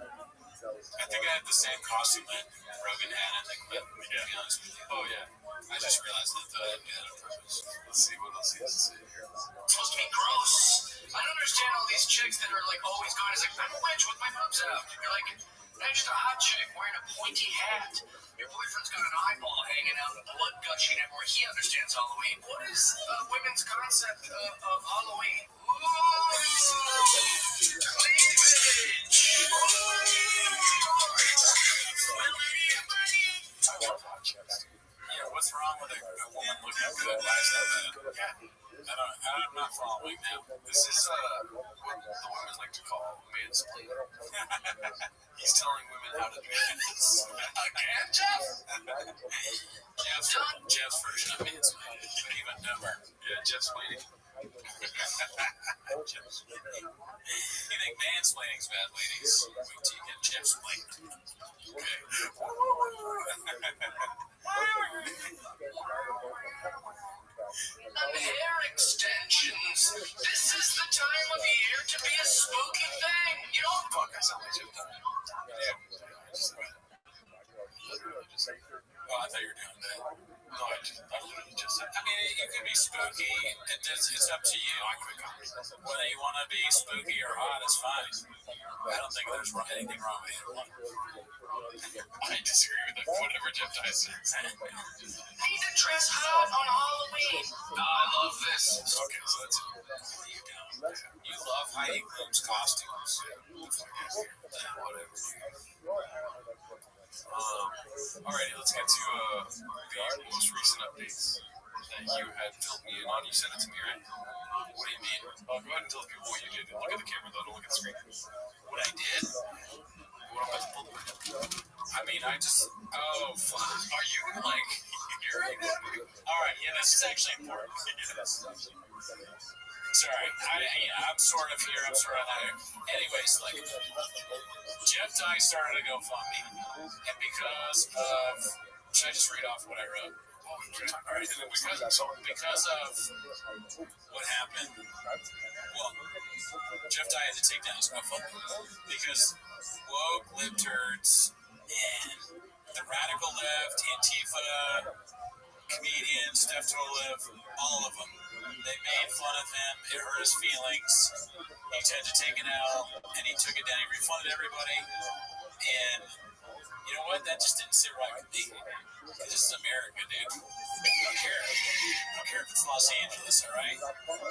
I think I had the same costume that Rogan had in the clip, to be honest with you. Oh, yeah. I just realized that I didn't do that on purpose. Let's see what else he has to say here. It's supposed to be gross. I don't understand all these chicks that are like always going as like, I'm a witch with my boobs out. You're like an extra hot chick wearing a pointy hat. Your boyfriend's got an eyeball hanging out and blood gushing everywhere. He understands Halloween. What is women's concept of Halloween? Yeah, what's wrong with a woman looking good? Why is that bad? I'm not following now. This is what the women like to call mansplaining. He's telling women how to do this. Again, Jeff? Jeff's version of mansplaining, but even dumber. Yeah, Jeff's waiting. You think mansplaining's bad, ladies? Wait till you get Jeff's plate. Okay. Hair extensions. This is the time of year to be a spooky thing. You don't Fuck, I sound like Jeff Dye. Yeah. Oh, I thought you were doing that. No, I literally just said. I mean, you can be spooky. It's up to you. Whether you want to be spooky or hot is fine. I don't think there's anything wrong with either one. I disagree with that. Whatever Jeff Dye says. need to dress hot on Halloween. I love this. Okay, so that's it. You love Heidi Klum's costumes. Whatever. Alrighty, let's get to the most recent updates that you had filled me in on. You sent it to me, right? What do you mean? Go ahead and tell the people what you did. Look at the camera, though. Don't look the screen. What I did? What I'm about to pull the window. I mean, I just. Oh, fuck. Are you like? You're right. All right, yeah, this is actually important. Sorry, I'm sort of here, I'm sort of there. Anyways, like, Jeff Dye started a GoFundMe, and because of. Should I just read off what I wrote? All right, because of what happened, well, Jeff Dye had to take down his GoFundMe because woke libtards and the radical left, Antifa, comedians, Steph Tolev, all of them, they made fun of him. It hurt his feelings. He had to take it out, and he took it down. He refunded everybody, and you know what? That just didn't sit right with me. This is America, dude. I don't care. I don't care if it's Los Angeles, all right? I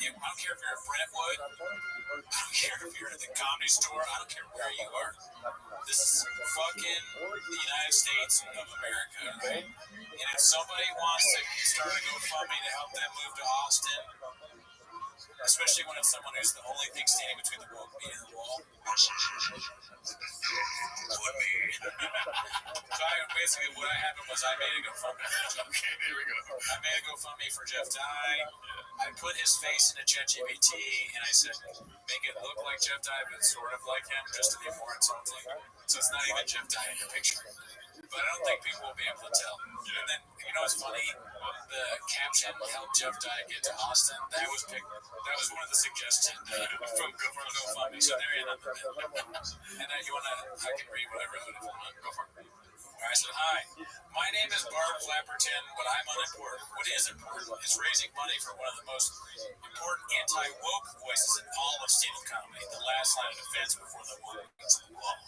don't care if you're at Brentwood. I don't care if you're at the Comedy Store. I don't care where you are. This is fucking the United States of America, all right? And if somebody wants to start a GoFundMe to help them move to Austin, especially when it's someone who's the only thing standing between the woke me and the wall, would be. So basically what happened was I made a GoFundMe. Okay, there we go. I made a GoFundMe for Jeff Dye. I put his face into ChatGPT and I said, make it look like Jeff Dye, but sort of like him, just to be more insulting. So it's not even Jeff Dye in the picture. But I don't think people will be able to tell. And then, you know what's funny? The caption helped Jeff Dye get to Austin. That was one of the suggested from GoFundMe. So there you go. And then I can read what I wrote if you want. Go for it. I said, hi, my name is Barb Clapperton, but I'm unimportant. What is important is raising money for one of the most important anti-woke voices in all of stand-up comedy, the last line of defense before the woke gets the wall.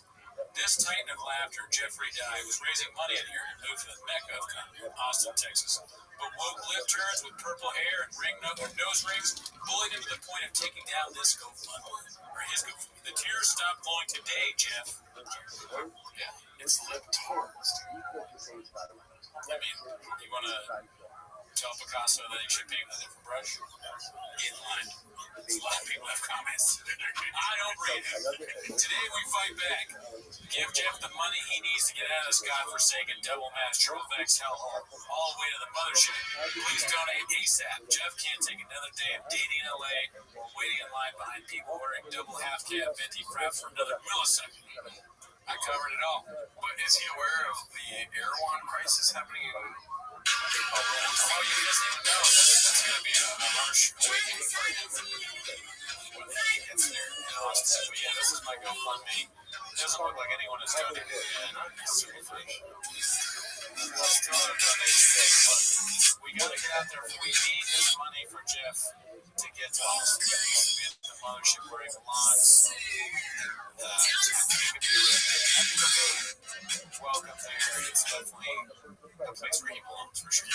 This titan of laughter, Jeffrey Dye, was raising money in here to move to the Mecca of comedy, Austin, Texas. But woke libtards with purple hair and nose rings bullied him to the point of taking down this GoFundMe, or his GoFundMe. The tears stopped flowing today, Jeff. Yeah, it's libtards. I mean, you want to tell Picasso that he should paint with a different brush? Get in line. A lot of people have comments. I don't read it. Today we fight back. Give Jeff the money he needs to get out of this godforsaken double-masked troll-vax hellhole all the way to the mothership. Please donate ASAP. Jeff can't take another day of dating in LA or waiting in line behind people wearing double half-cab venti prep for another millisecond. I covered it all. But is he aware of the Erewhon crisis happening in... Oh, he doesn't even know. That's going to be a harsh awakening for him when he gets there in Austin. But yeah, this is my GoFundMe. It doesn't look like anyone has donated yet. Not necessarily. Still have donated, but we got to get out there. We need this money for Jeff to get to Austin. He needs to be at the mothership where he belongs. Welcome there. It's definitely a place where he belongs for sure.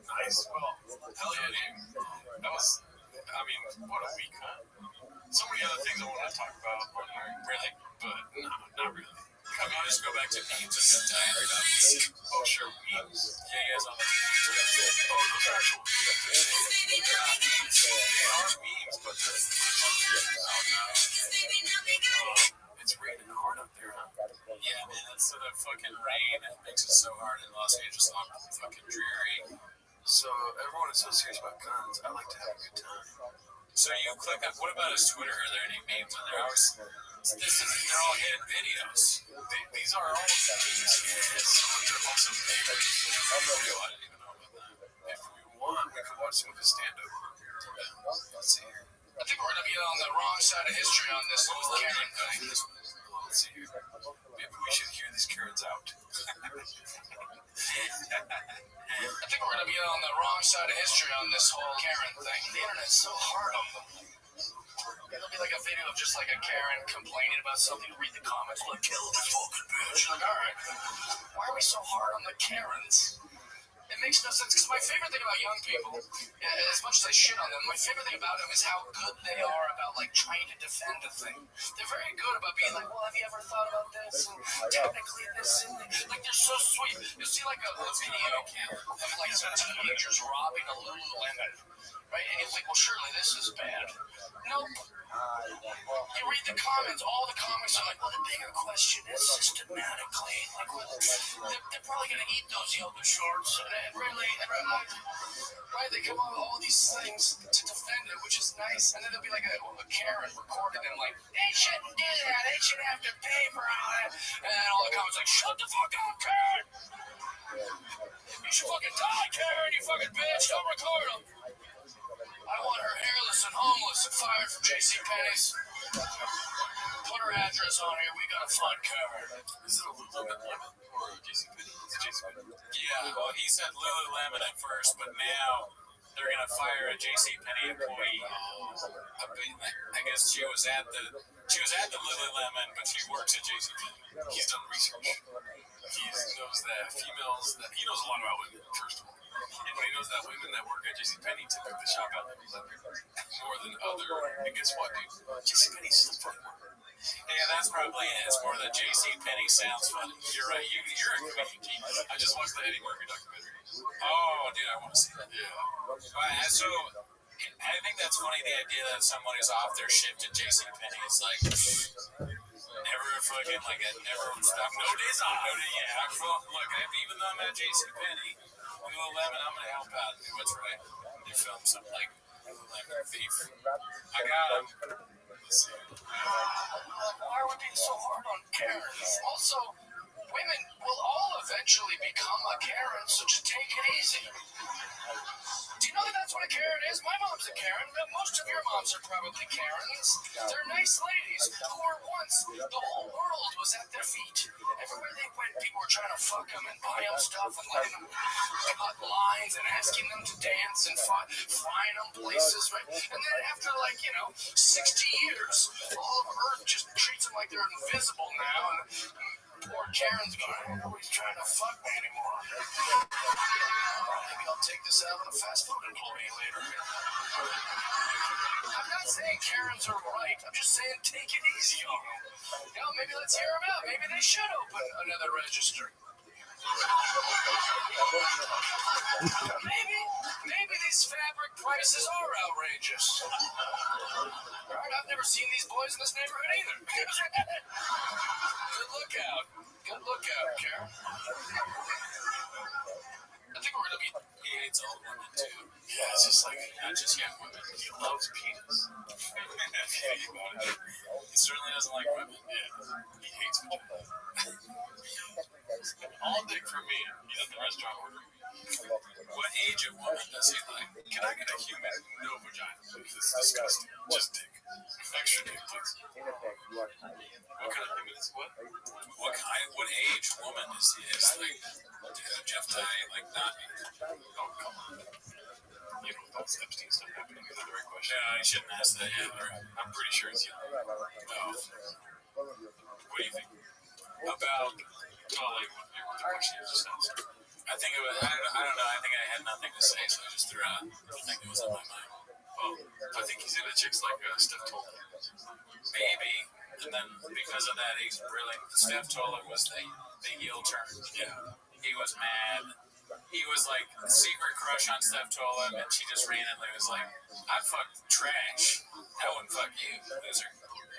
Nice. Well, hell yeah, dude. That was, I mean, what a week, huh? So many other things I want to talk about, really, but no, not really. I mean, just go back to memes and just die every time. Oh, sure, memes. Yeah, you guys all the Oh, those are actual memes. They are memes, but it's raining hard up there, huh? yeah, man, that's the fucking rain. It makes it so hard in Los Angeles. Fucking dreary. So everyone is so serious about guns. I like to have a good time. So you click on, what about his Twitter? Are there any memes on there? They're all hidden videos. These are all memes, yes, but they're also favorite. I didn't even know about that. If we want, we could watch some of his stand-up. Let's see here. I think we're going to be on the wrong side of history on this whole Karen thing. Let's see here. Maybe we should hear these Karens out. I think we're going to be on the wrong side of history on this whole Karen thing. The internet's so hard on them. It'll be like a video of just like a Karen complaining about something. Read the comments, like, kill this fucking bitch. Like, all right, why are we so hard on the Karens? It makes no sense because my favorite thing about young people, as much as I shit on them, my favorite thing about them is how good they are about like trying to defend a thing. They're very good about being like, well, have you ever thought about this? And technically this, and like they're so sweet. You see like a video of like some teenagers robbing a Lululemon, right? And you're like, well, surely this is bad. Nope. You read the comments, all the comments are like, well, the bigger question is systematically, like, well, they're probably going to eat those yoga shorts, and really, right, they come up with all these things to defend it, which is nice, and then there'll be like a Karen recording them, like, they shouldn't do that, they should have to pay for all that, and then all the comments like, shut the fuck up, Karen! You should fucking die, Karen, you fucking bitch, don't record them! I want her hairless and homeless and fired from JCPenney's. Put her address on here. We gotta find Karen. Is it a Lululemon or a JCPenney? It's a JCPenney. Yeah, well, he said Lululemon at first, but now they're gonna fire a JCPenney employee. I guess she was at the Lululemon, but she works at JCPenney. He's done research. He knows that females, he knows a lot about women, first of all. And he knows that women that work at JCPenney typically shop at Lululemon more than other. And guess what, dude? JCPenney's still funny. Yeah, that's probably it. It's more that JCPenney sounds funny. You're right. You're a comedian. I just watched the Eddie Murphy documentary. Oh, dude, I want to see that. Yeah. So, I think that's funny, the idea that someone is off their shift at JCPenney. It's like, never fucking, like, I never stop. No days off. No day, yeah. Look, even though I'm at JCPenney, Lululemon, I'm going to help out. What's right? They film something like Lululemon Thief. I got him. Why are we being so hard on Karen? Also, women will all eventually become a Karen, so just take it easy. Do you know that that's what a Karen is? My mom's a Karen. Most of your moms are probably Karens. They're nice ladies who were once, the whole world was at their feet. Everywhere they went, people were trying to fuck them and buy them stuff and letting them cut lines and asking them to dance and flying them places, right? And then after 60 years, all of Earth just treats them like they're invisible now, and poor Karen's going, nobody's trying to fuck me anymore. Maybe I'll take this out on a fast food employee later. I'm not saying Karens are right. I'm just saying take it easy on them. Maybe let's hear them out. Maybe they should open another register. Maybe these fabric prices are outrageous. Right, I've never seen these boys in this neighborhood either. Good lookout, Karen. I think we're gonna be. He hates old women too. Yeah, it's just like, Not just young women. he loves penis. He certainly doesn't like women. Yeah, he hates vagina. All dick for me. He's at the restaurant ordering. What age of woman does he like? Can I get a human? No vagina, please. This is disgusting. Just dick. Extra dick, please. What kind of human is what? What age woman is he? Is like Jeff Dye, like not? Oh, come on. You know, that's Epstein stuff happening. Is that the right question? Yeah, I shouldn't ask that yet. I'm pretty sure it's young. No. What do you think? About, The question you just answered. I think it was. I don't know. I think I had nothing to say, so I just threw out the thing that was on my mind. Oh, I think he's into chicks like Steph Tola. Maybe. And then because of that, he's really. Steph Tola was the heel turn. Yeah. He was mad. He was like a secret crush on Steph Tola, and she just randomly was like, I fucked trash. I wouldn't fuck you, loser.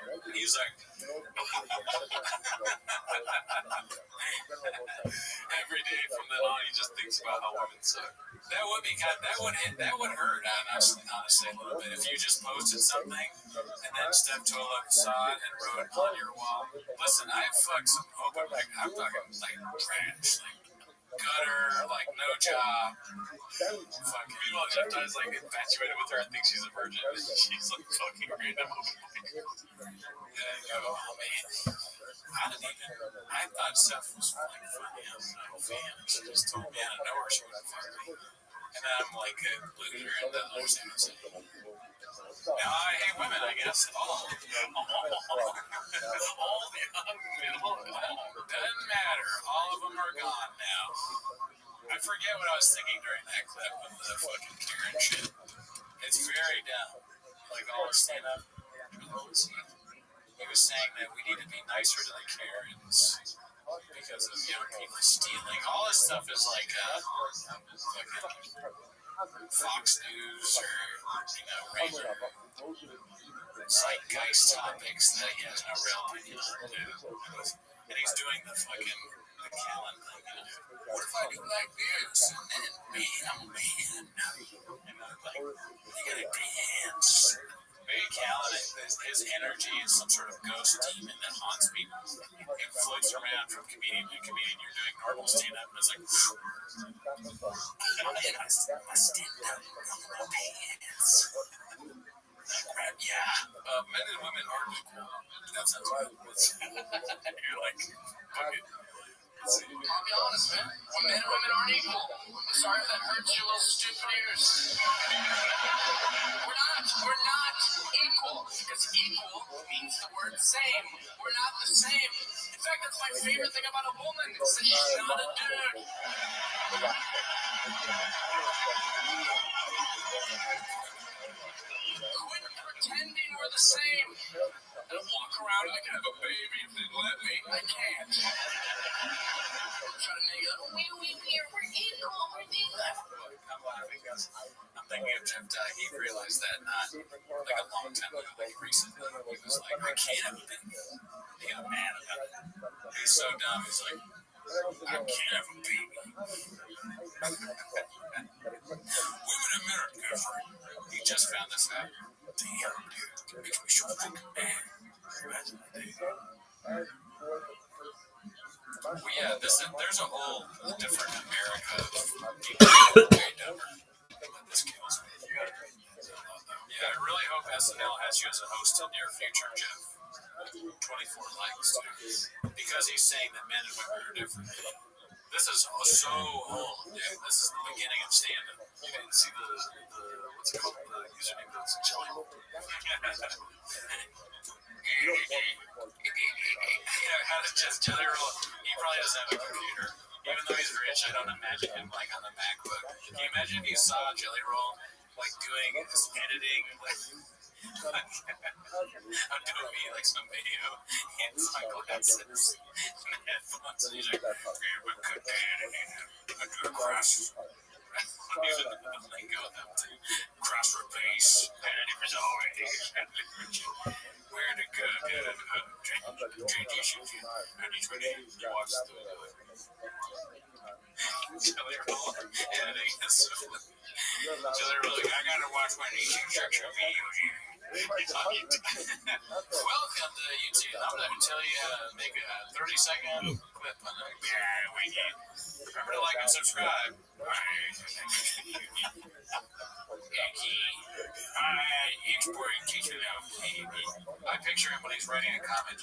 And he was like, Every day from then on, he just thinks about how women suck. that would hurt, honestly, a little bit. If you just posted something, and then Steph Tola saw it and wrote on your wall, listen, I fucked some open, like, I'm talking like trash, like gutter, like no job. Fucking. Meanwhile, Jeff Dye's like infatuated with her and thinks she's a virgin. She's like fucking random open mic. Yeah, you go, oh man. I thought Steph was like funny. I was not a fan. She just told me out of nowhere she wouldn't fuck me. And then I'm like a loser and doesn't understand what I'm saying. Now I hate women, I guess. All the young men. Doesn't matter. All of them are gone now. I forget what I was thinking during that clip with the fucking Karen shit. It's very dumb. Like all the stand up. He was saying that we need to be nicer to the Karens because of young people stealing. All this stuff is like Fox News or regular zeitgeist topics that he has no real opinion on. And he's doing the fucking Callan thing. What if I do like this and then I'm a man? And like, you gotta dance. Maybe Callan, his energy is some sort of ghost demon that haunts people. It floats around from comedian to comedian. You're doing normal stand-up, and it's like, I stand up in my pants. Men and women aren't equal. That sounds good. You're like, fuck it. I'll be honest, man. Men and women aren't equal. I'm sorry if that hurts your little stupid ears. We're not equal. Because equal means the word same. We're not the same. In fact, that's my favorite thing about a woman. Is that she's not a dude. Quit pretending we're the same. And walk around like I have a baby if they'd let me. I can't. I'm trying to make it up. We're equal. We're equal. I'm laughing because I'm thinking of Jim Dye. He realized that not like a long time ago, like recently. He was like, I can't have a baby. He got mad about it. He's so dumb. He's like, I can't have a baby. Women and men are different. He just found this out. Damn, dude. It makes me so fucking mad. Well, yeah, there's a whole different America of people way dumber. This kills me. Yeah, I really hope SNL has you as a host in your future, Jeff. 24 likes, too. Because he's saying that men and women are different. This is so old, dude. This is the beginning of stand-up. You didn't see the what's it called? The username that's Jelly Roll. How did just Jelly Roll? He probably doesn't have a computer. Even though he's rich, I don't imagine him like on the MacBook. Can you imagine if you saw Jelly Roll like doing his editing, like I'm doing me like some video in sunglasses and headphones, and he's like, "Okay, we cut the editing. I do a cross." Even the lingo them to cross replace editing is already where to go transition and he's ready to watch the Jelly Roll editing. Jelly Roll, I gotta watch my YouTube structure videos here. Welcome to YouTube. I'm going to tell you how to make a 30-second clip on the remember to like and subscribe. Exporting teacher now. I picture him when he's writing a comment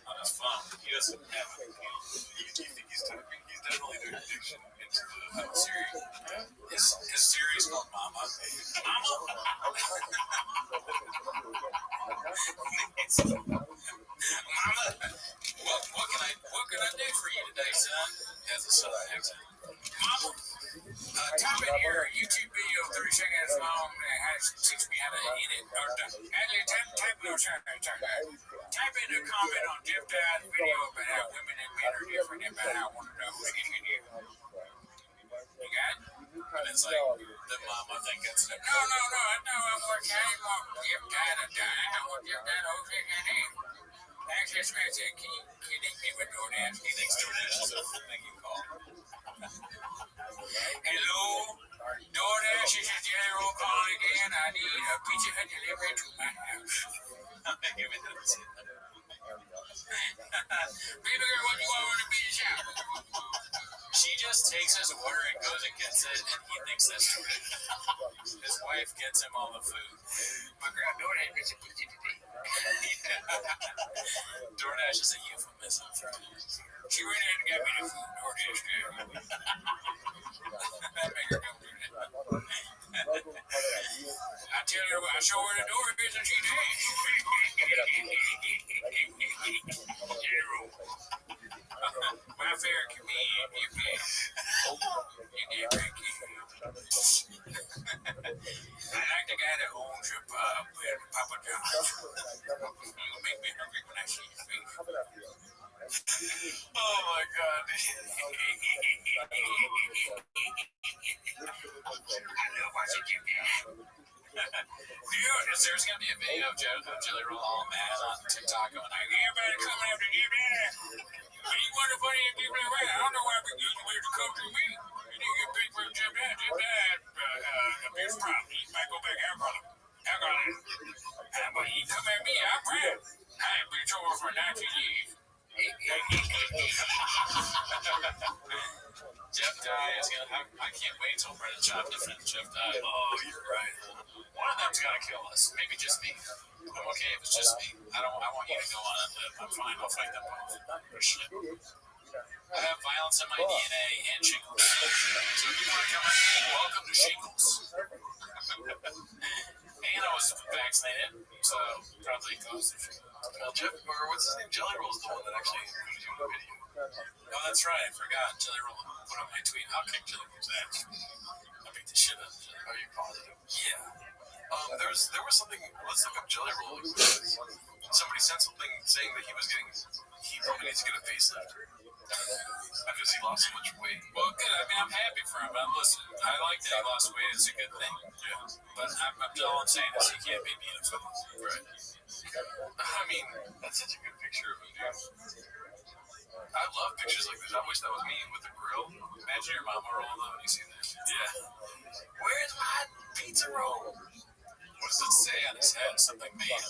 on his phone. He doesn't have it. You think he's typing? He's definitely doing diction into the Siri. His Siri is called Mama. Mama, what can I do for you today, son? Has a southern accent. Mama, type in here a YouTube video 30 seconds long that teach me how to eat it. Type in a comment on Jeff Dye's video about how women and men are different and about how I want to know what you can do. You got it? And it's like the mama thing gets it. No, I'm working. I ain't want Jeff Dye to die. I want Jeff Dye to hold his hand. Actually, this man said, can you link me with DoorDash? He thinks DoorDash is a thing you call. Hello, DoorDash, this is Jelly Roll calling again. I need a Pizza Hut delivery to my house. Give it to me. Baby girl, what do you want to be the shop? She just takes his order and goes and gets it, and he thinks that's stupid. His wife gets him all the food. My girl, DoorDash gets a pizza today. DoorDash is a euphemism. She went in and got me the food. DoorDash did. That make her come do that. I tell her, I show her the door is and she did. My favorite comedian, You make me hungry when I see you speak. Oh my god. Dude, there's gonna be a video of Jelly Roll all mad on TikTok going like, everybody coming after you, man. What do you want to funny if people are right? I don't know why we use the way to come to me. You need to get paid for Jim Dad. Abuse problem. He might go back alcohol. But you come at me, I'm proud. I ain't been trouble for 19 years. Jeff dies. I can't wait till Brennan Chop defends Jeff dies. Oh, you're right. One of them's gotta kill us. Maybe just me. I'm okay if it's just me. I want you to go on and live. I'm fine. I'll fight them both. Oh, shit. I have violence in my DNA and shingles. So if you want to come at me, welcome to shingles. And I was vaccinated, so probably caused the shingles. Well, Jeff, or what's his name? Jelly Roll's the one that actually included you in the video. Oh, that's right. I forgot. Jelly Roll put up my tweet. I'll kick Jelly Roll's ass. I'll beat the shit out of Jelly Roll. Are you positive? Yeah. There was something. Let's look up Jelly Roll. Somebody said something saying that he probably needs to get a facelift because he lost so much weight. Well, good. I mean, I'm happy for him. But listen, I like that he lost weight. It's a good thing. Yeah. But all I'm saying is he can't be beautiful. Right. I mean, that's such a good picture of him, dude. I love pictures like this. I wish that was me with the grill. Imagine your mama rolling up when you see that. Yeah. Where's my pizza roll? What does it say on his head? Something man.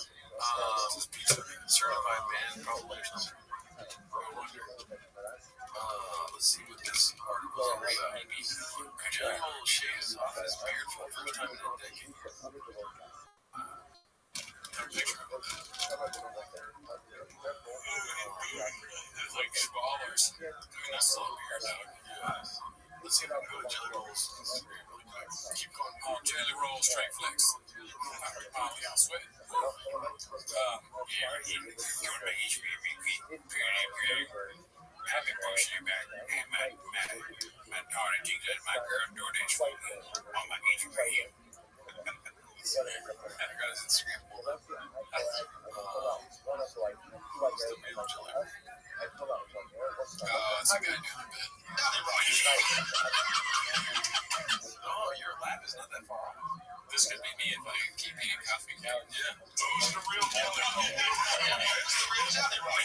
Pizza certified man, probably or something. I wonder. Let's see what this article is about. Jelly Roll shaves off his beard for the first time in a decade. Picture of it. It's like ballers. I mean, that's still a beard now. Yeah. Let's see if I can go to Jelly Roll's Instagram really quick. Keep going. Oh, Jelly Roll straight flex. Molly, I'll sweat. Yeah, you want to make each I've been pushing it back. And my daughter thinks that my girl DoorDash for me on my Instagram right here. I got his Instagram pulled up. Still made him Jelly. Oh, it's a guy doing a bit. Oh, your lab is not that far off. This could be me if I keep eating coffee. Yeah. Who's the real Jelly Roll? Who's the real Jelly Roll?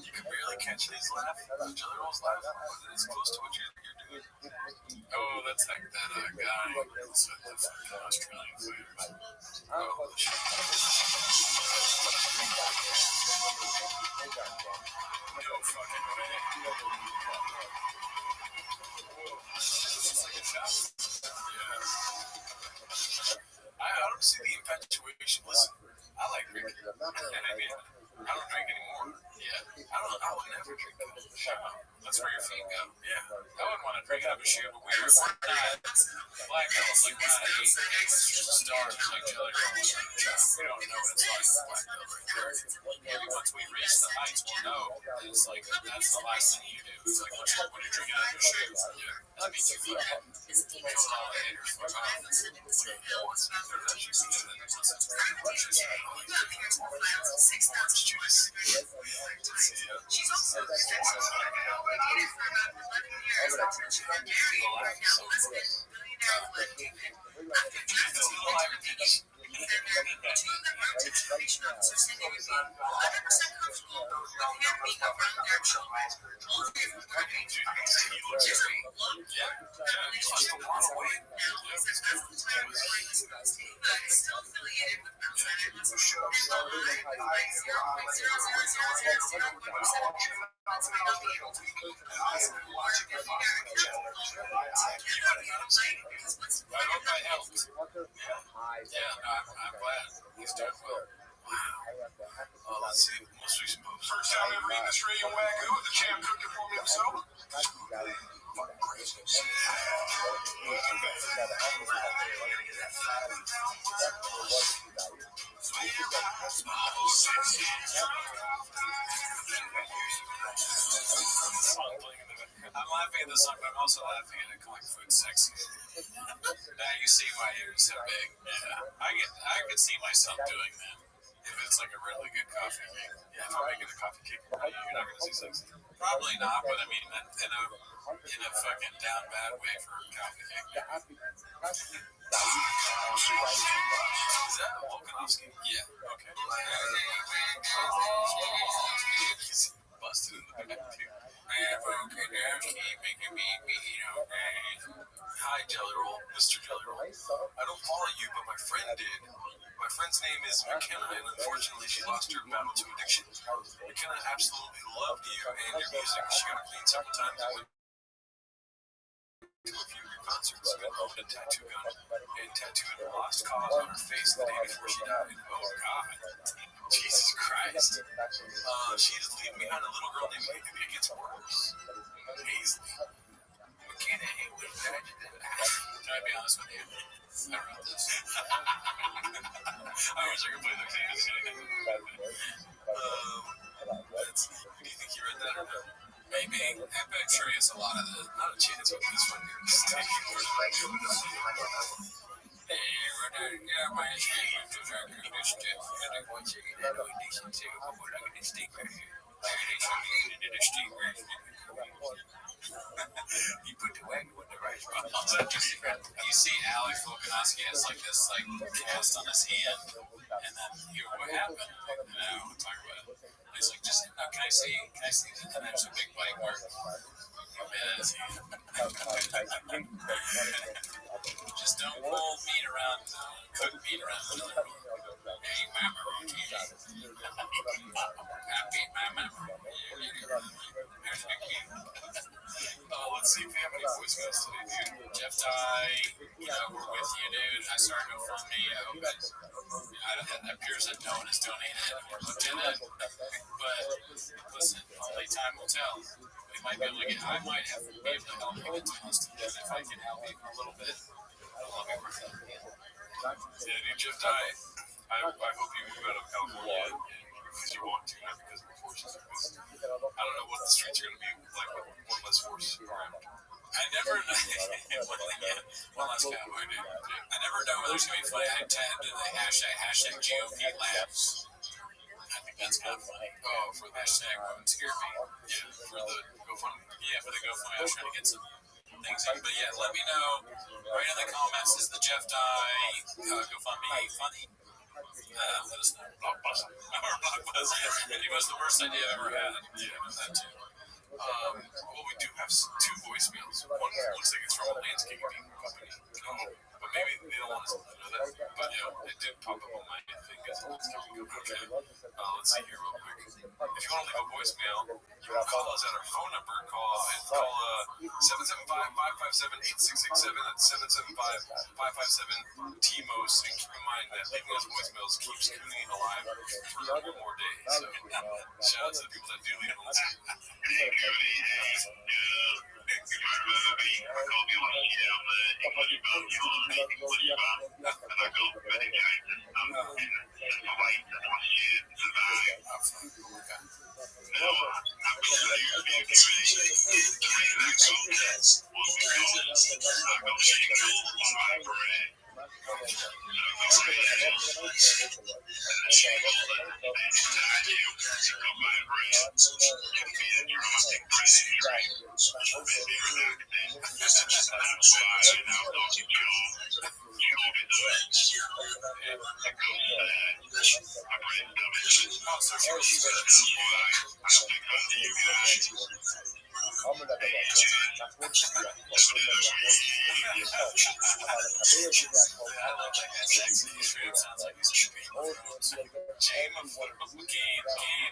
You can barely catch his laugh. Jelly Roll's laugh. It's close to what you're doing. Oh, that's like that guy with the fucking Australian fighters. Oh, shit. No fucking way. It's like a shot. Yeah. I don't see the infatuation. Listen, I like drinking. I mean, I don't drink anymore. Yeah. I would never drink. That's where your feet go. Yeah. I wouldn't want to drink out of a shoe, but we are not black belts like that. Stars like Jelly Roll. We don't know what it's like with black belt right there. Maybe once we reach the heights, we'll know. It's like, that's the last thing you do. It's like, when you're drinking out of your shoe, that means you fucking kill all the haters. Fuck off. She's also been nominated for about 11 years after she got married. Now has been millionaire living. After Jeff been married, the two of them wrote to information officers saying they would be 100% comfortable with him being around their children. All three of them were engaged. Jerry loved him. He lost a lot of weight. Now he says that's the time we're playing this Bills team, but is still affiliated with Mount Sinai Hospital. And the line, like 0.0000001%. That's might not be able to be possible or if you got a because what's the I point hope of I having helped. Yeah, no, I'm glad. He's doing well. Let's see. Most recent post. First time ever eating Australian Wagyu. The champ cooked it for me himself. I'm laughing at the song, but I'm also laughing at it calling food sexy. Now you see why you're so big. Yeah, I could see myself doing that. If it's like a really good coffee cake. Yeah, if I'm making a coffee cake, you're not gonna see sexy. Probably not, but I mean, in a fucking down bad way for coffee cake. Is that Volkanovski? Yeah. Okay. He's busted in the back too. Hi, Jelly Roll, Mr. Jelly Roll. I don't follow you, but my friend did. My friend's name is McKenna, and unfortunately, she lost her battle to addiction. McKenna absolutely loved you and your music. She got clean several times and went to a few of your concerts. Got owned a tattoo gun and tattooed a lost cause on her face the day before she died. Oh, God. Jesus Christ. She is leaving behind a little girl named Maybe. It gets worse. Paisley. McKenna ain't with that. Can I be honest with you? I wrote this. I wish I could play the piano. Do you think you read that or not? Maybe. I'm sure he has a lot of the. Not a chance with this one. You put the wagon with the right spot. You see Alex Volkanovski has like this cast on his hand, and then what happened? We'll talk about it. He's like, just can I see? And then there's a big bite mark. Just don't pull meat around, cook meat around the other. Hey, mama, happy mama. Let's see if we have any voicemails today, dude. Jeff Ty, we're with you, dude. I started GoFundMe. I hope it appears that no one has donated or looked at it. But listen, only time will tell. We might be able to I might be able to help you get to Austin. And if I can help you a little bit, I'll be worth it. Yeah, dude, Jeff Ty, I hope you move out of California because you want to, not because of the forces. Because I don't know what the streets are going to be like with one less force around. I never know. One last cowboy, dude. I never know whether it's going to be funny. I tagged the hashtag GOP Labs. I think that's kind of funny. Oh, for the hashtag Women Scare Me. Yeah, for the GoFundMe. Yeah, for the GoFundMe. I was trying to get some things in. But yeah, let me know. Right in the comments is the Jeff Dye GoFundMe funny. Let us know. Blockbuster. It was the worst idea I've ever had. Yeah, I know that too. Well, we do have two voicemails. One looks like it's from a landscaping company. But maybe they don't want us to know that. But it did pop up on my thing as a landscaping company. Okay. Let's see here real quick. If you want to leave a voicemail, you can call us at our phone number. Call 775-557-8667. That's 775-557-TMOS. And keep in mind that leaving us voicemails keeps Cooning alive for one more day. So shout out to the people that do leave us. Hey, Cody.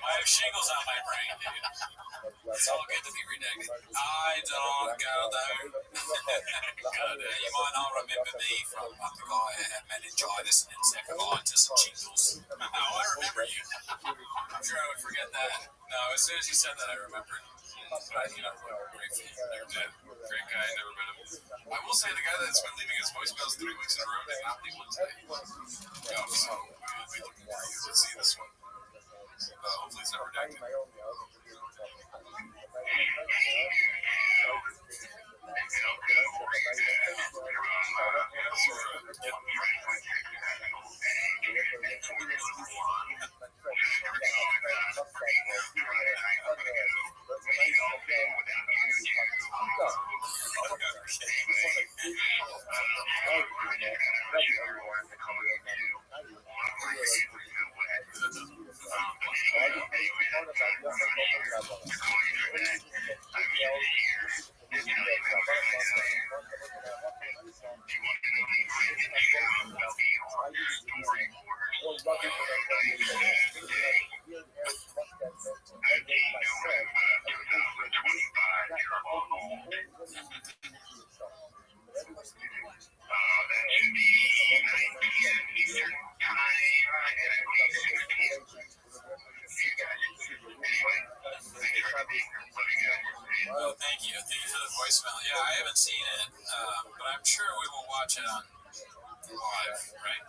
I have shingles on my brain, dude. It's all good to be redacted. I don't go there. God, you might not remember me from the guy who had meningitis and encephalitis and shingles. No, I remember you. I'm sure I would forget that. No, as soon as you said that, I remembered. But, great guy, I never met him. I will say the guy that's been leaving his voicemails 3 weeks in a row did not leave one today. So we'll be looking for you. Let's see this one. Hopefully it's not redacted. Well, thank you. Thank you for the voicemail. Yeah, I haven't seen it, but I'm sure we will watch it on live, right?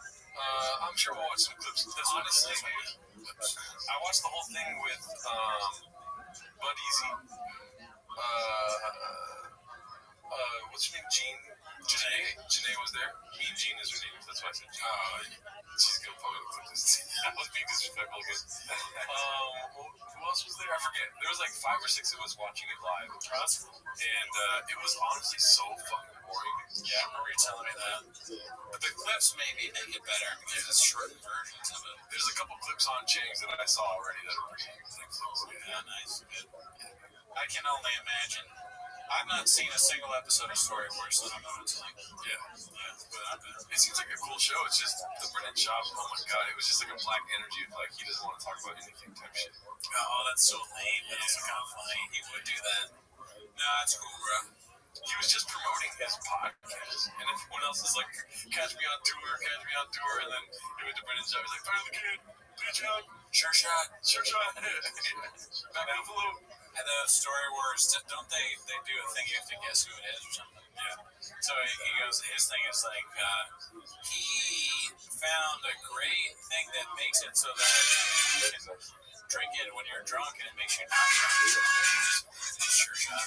I'm sure we'll watch some clips. Honestly, I watched the whole thing with Bud Easy. What's her name? Janae was there. Mean Jean is her name. That's why I said Jean. She's gonna probably clip this. I was being disrespectful again. Who else was there? I forget. There was like 5 or 6 of us watching it live. And it was honestly so fucking boring. Yeah, I remember you telling me that. But the clips maybe make it better because it's shortened versions of it. There's a couple clips on Chang's that I saw already that are pretty good. Yeah, nice. Good. I can only imagine. I've not seen a single episode of Story Wars, so I don't know what it's like. Yeah. But it seems like a cool show. It's just the Brennan Schaub. Oh my god, it was just like a black energy of like he doesn't want to talk about anything type shit. Oh, that's so lame. But it's kind of funny. He would do that. No, that's cool, bro. He was just promoting his podcast, and everyone else is like, catch me on tour, and then he went to Brennan Schaub. He's like, fire the kid, bitch out, sure shot. Back Buffalo. And the Story Wars, don't they do a thing you have to guess who it is or something? Yeah. So he goes, his thing is like, he found a great thing that makes it so that you can drink it when you're drunk and it makes you not drunk. Sure shot.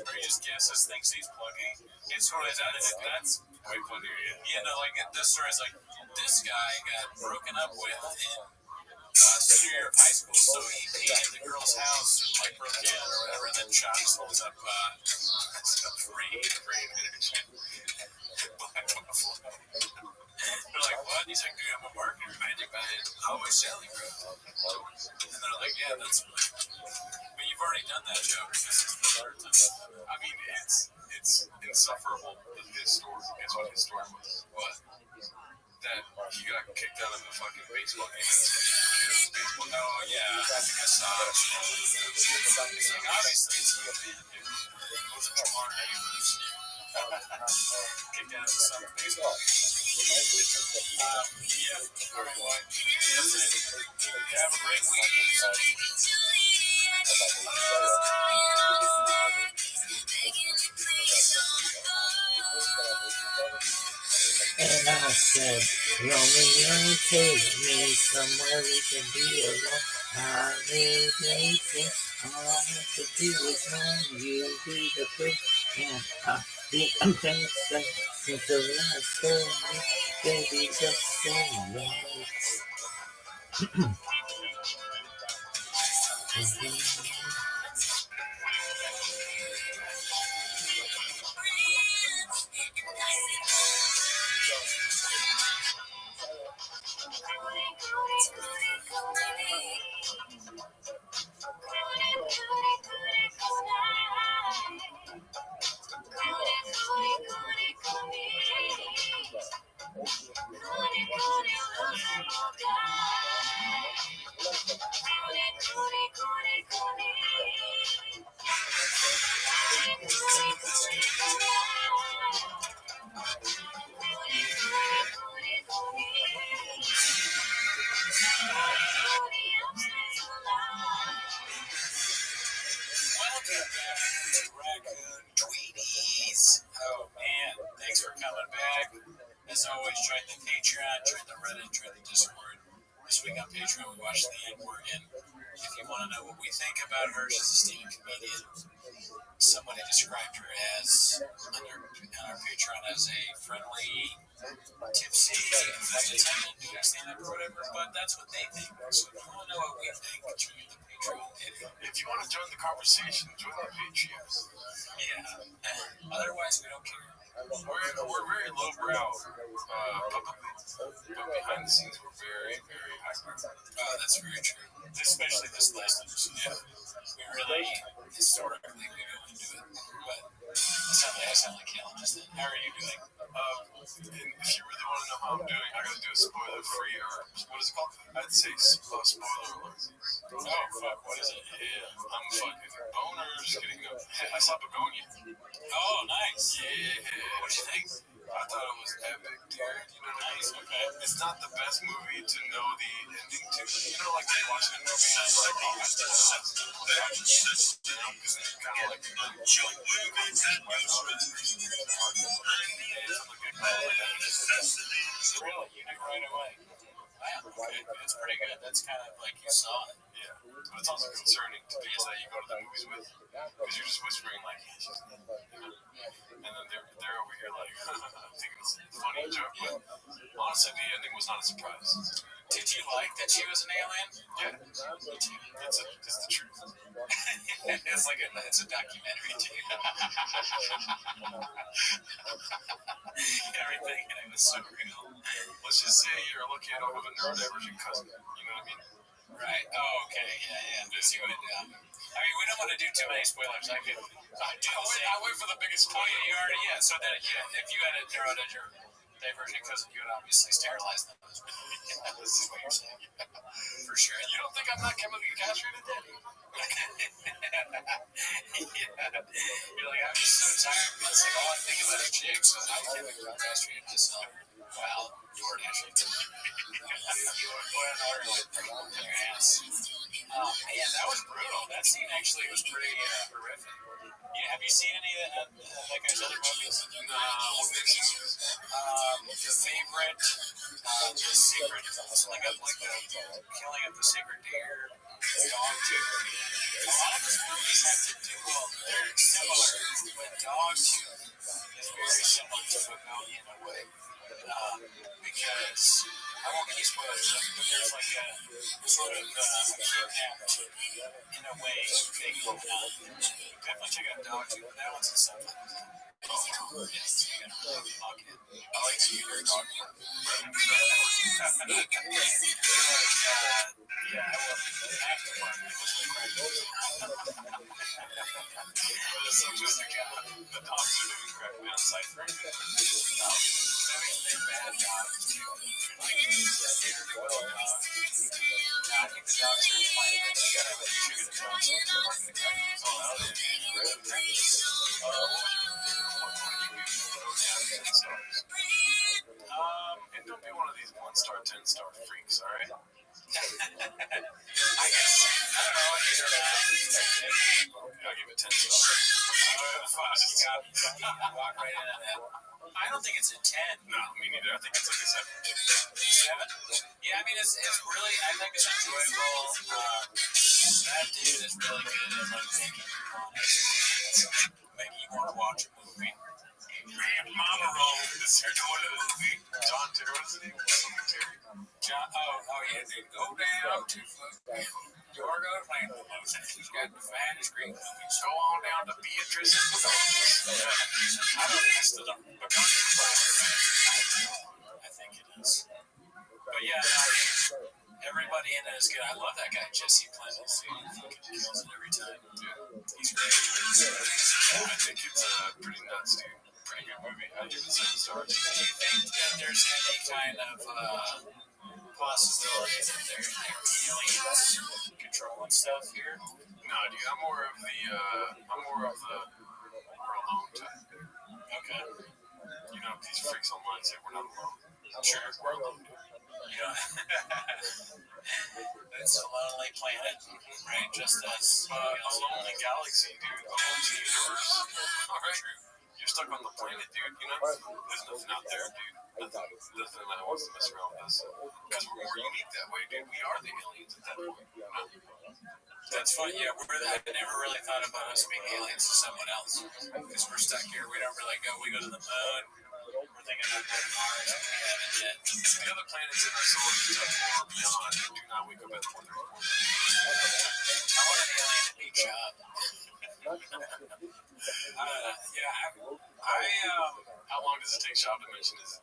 Or he just guesses things he's plugging. It's totally that's way funnier, yeah, no, like this story is like, this guy got broken up with in senior year of high school, so he painted the girl's house and like broke in or whatever, and then Shots holds up rain. They're like, what? He's like, dude, I'm a marketer, magic man. How am I selling, bro? And they're like, yeah, that's but you've already done that joke. This is the third time. I mean, it's insufferable. His story. Guess what his story was? What? That he got kicked out of a fucking baseball game. Oh, yeah. I think I saw it. It's like, obviously, it's kicked out of some baseball game. Yeah. All right, boy. That's it. You have a great week. And I said, Romeo, take me somewhere we can be alone. I live waiting. All I have to do is run. You'll be the bitch, and I'll be the princess. Since the last time, baby, just say yes. Thanks for coming back. As always, join the Patreon, join the Reddit, join the Discord. This week on Patreon, we watched The N-Word. If you want to know what we think about her, she's a stand-up comedian. somebody described her as on our Patreon as a friendly, tipsy vegetarian doing stand-up or whatever, but that's what they think. So if you want to know what we think, join the Patreon. If you want to join the conversation, join the Patreon. Yeah. Otherwise, we don't care. We're very lowbrow publicly, but behind the scenes, we're very, very highbrow. That's very true. Especially this last episode. Yeah. We really, historically, we go into it. But I sound like hell just then. How are you doing? And if you really want to know how I'm doing, I gotta do a spoiler-free, or what is it called? I'd say spoiler alert. Oh, fuck, what is it? Yeah, I'm fucking boner. Just kidding. No. I saw Begonia. Oh, nice. Yeah. What'd you think? I thought it was epic, dude. You know what I mean? Okay. It's not the best movie to know the ending to. You know, like when you watch a movie, it's like, oh, that's the best. You know, because it's kind of like chilling. Really? You knew right away. Wow, okay. It's pretty good. That's kind of like you saw it. Yeah. But it's also concerning to people that you go to the movies with, because you're just whispering, like, hey, she's you know? And then they're over here, like, thinking it's a funny joke, but honestly, the ending was not a surprise. Did you like that she was an alien? Yeah. It's the truth. It's a documentary too. Everything in it was so real. Let's just say you're lucky I don't have a neurodivergent cousin. You know what I mean? Right. Oh, okay. Yeah. See what? I mean, we don't want to do too many spoilers. I wait for the biggest spoiler. You already, yeah. So that, if you had a neurodivergent cousin, you would obviously sterilize them. This is what you're saying. For sure. You don't think I'm not chemically castrated, Daddy? You're like, I'm just so tired. It's like all I think about is chicks. So I can't be castrated myself. Well, DoorDash. You were going hard with your ass. Yeah, that was brutal. That scene actually was pretty horrific. Yeah, have you seen any of that guy's other movies? What makes you The Favorite, The Sacred, something up like the killing of the sacred deer, Dog Tooth. A lot of his movies have to do, well, they're similar, but Dog Tooth is very similar to Begonia in a way. Because, I won't give you spoilers, but there's like a sort of kidnapped, in a way, thing going on. Definitely check out Dog Tooth. That one's in something. Oh, yes. Okay. I like to hear Dog Tooth. Yeah, I will have to work. So just the dogs are doing crap on site for anything. They're bad dogs, too. Like, they're good dogs. I think the dogs are fine. You gotta make sure the dogs are working the crackers. Oh, What would you do? And don't be one of these 1-star, 10-star freaks, all right? I guess, I don't know, I'll give it 10 stars. Walk right into that. I don't think it's a 10. No, me neither. I think it's like a 7. 7? Yeah, I mean, it's really, I think it's enjoyable. That dude is really good at like making you want to watch a movie. Mama roll. This you're doing a movie. John Terry, what's his name? Terry. Oh yeah, dude, go down to Yorgo Plant. He's got the finest green cookies. Go on down to Beatrice. I don't know if it's the Begonia flower, right? I think it is. But yeah, everybody in it is good. I love that guy, Jesse Plemons. He fucking kills it every time. Yeah. He's great. I think it's pretty nuts, dude. Pretty good movie. I give it 7 stars. Do you think that there's any kind of possibility that they're aliens controlling stuff here? No, dude, I'm more of the we're alone type. Okay. You know, these freaks online say we're not alone. Sure, we're alone. Yeah. It's a lonely planet, right? Just us. A lonely galaxy, dude. A lonely universe. All right. You're stuck on the planet, dude. You know, there's nothing out there, dude. Nothing that wants to mess around with us. Because we're more unique that way, dude. We are the aliens at that point. You know? That's fine. Yeah, I never really thought about us being aliens to someone else. Because we're stuck here. We don't really go. We go to the moon. We're thinking about going to Mars. We haven't yet. The other planets in our solar system are beyond. Do not wake up at 4:30. I want an alien to beat you up. How long does it take Shab to mention his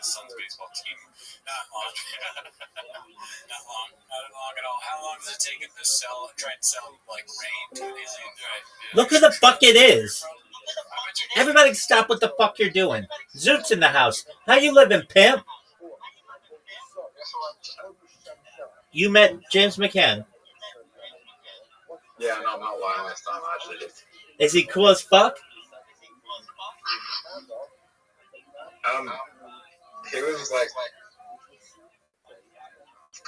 son's baseball team? Not long. Not long. Not long at all. How long does it take him to try and sell like rain to an alien? Right? Yeah. Look who the fuck it is. Everybody stop what the fuck you're doing. Zoot's in the house. How you living, pimp? You met James McCann. Yeah, no, I'm not lying this time. I actually did. Is he cool as fuck? He was like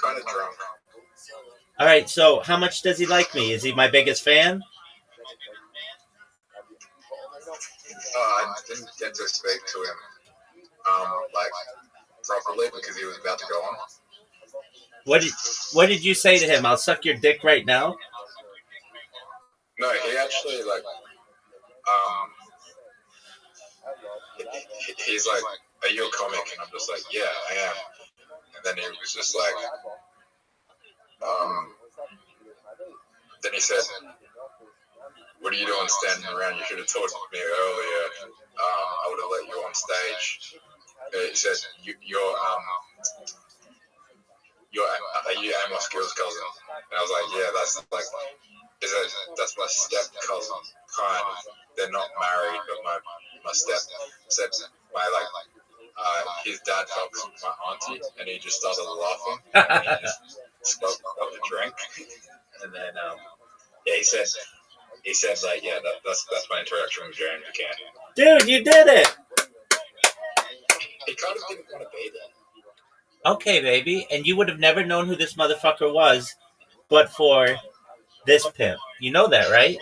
kind of drunk. All right, so how much does he like me? Is he my biggest fan? I didn't get to speak to him like properly because he was about to go on. What did you say to him? I'll suck your dick right now. No, he actually like he's like, "Are you a comic?" And I'm just like, "Yeah, I am." And then he was just like, then he said, "What are you doing standing around? You should have told me earlier. I would have let you on stage." He said, are you Amos Gill's cousin?" And I was like, "Yeah, that's like, that's my step cousin, kind of. They're not married, but my step my his dad fucks my auntie," and he just started laughing. And he just spoke up the drink, and then yeah, he said like, "Yeah, that's my interaction with James McCann." Dude, you did it. He kind of didn't want to be there. Okay, baby. And you would have never known who this motherfucker was but for this pimp. You know that, right?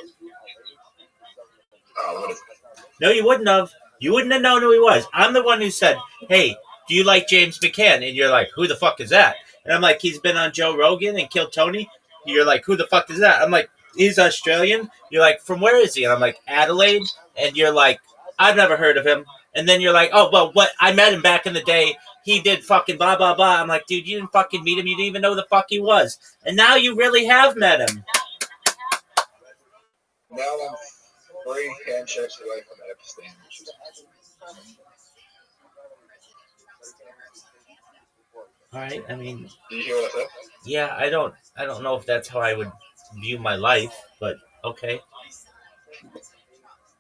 No, you wouldn't have. You wouldn't have known who he was. I'm the one who said, "Hey, do you like James McCann?" And you're like, "Who the fuck is that?" And I'm like, "He's been on Joe Rogan and killed Tony." You're like, "Who the fuck is that?" I'm like, "He's Australian." You're like, "From where is he?" And I'm like, "Adelaide." And you're like, "I've never heard of him." And then you're like, "Oh, well, what? I met him back in the day. He did fucking blah, blah, blah." I'm like, "Dude, you didn't fucking meet him. You didn't even know who the fuck he was." And now you really have met him. Now I'm 3 handshakes away from Epstein. All right, I mean, Do you hear what I said? yeah, I don't know if that's how I would view my life, but okay.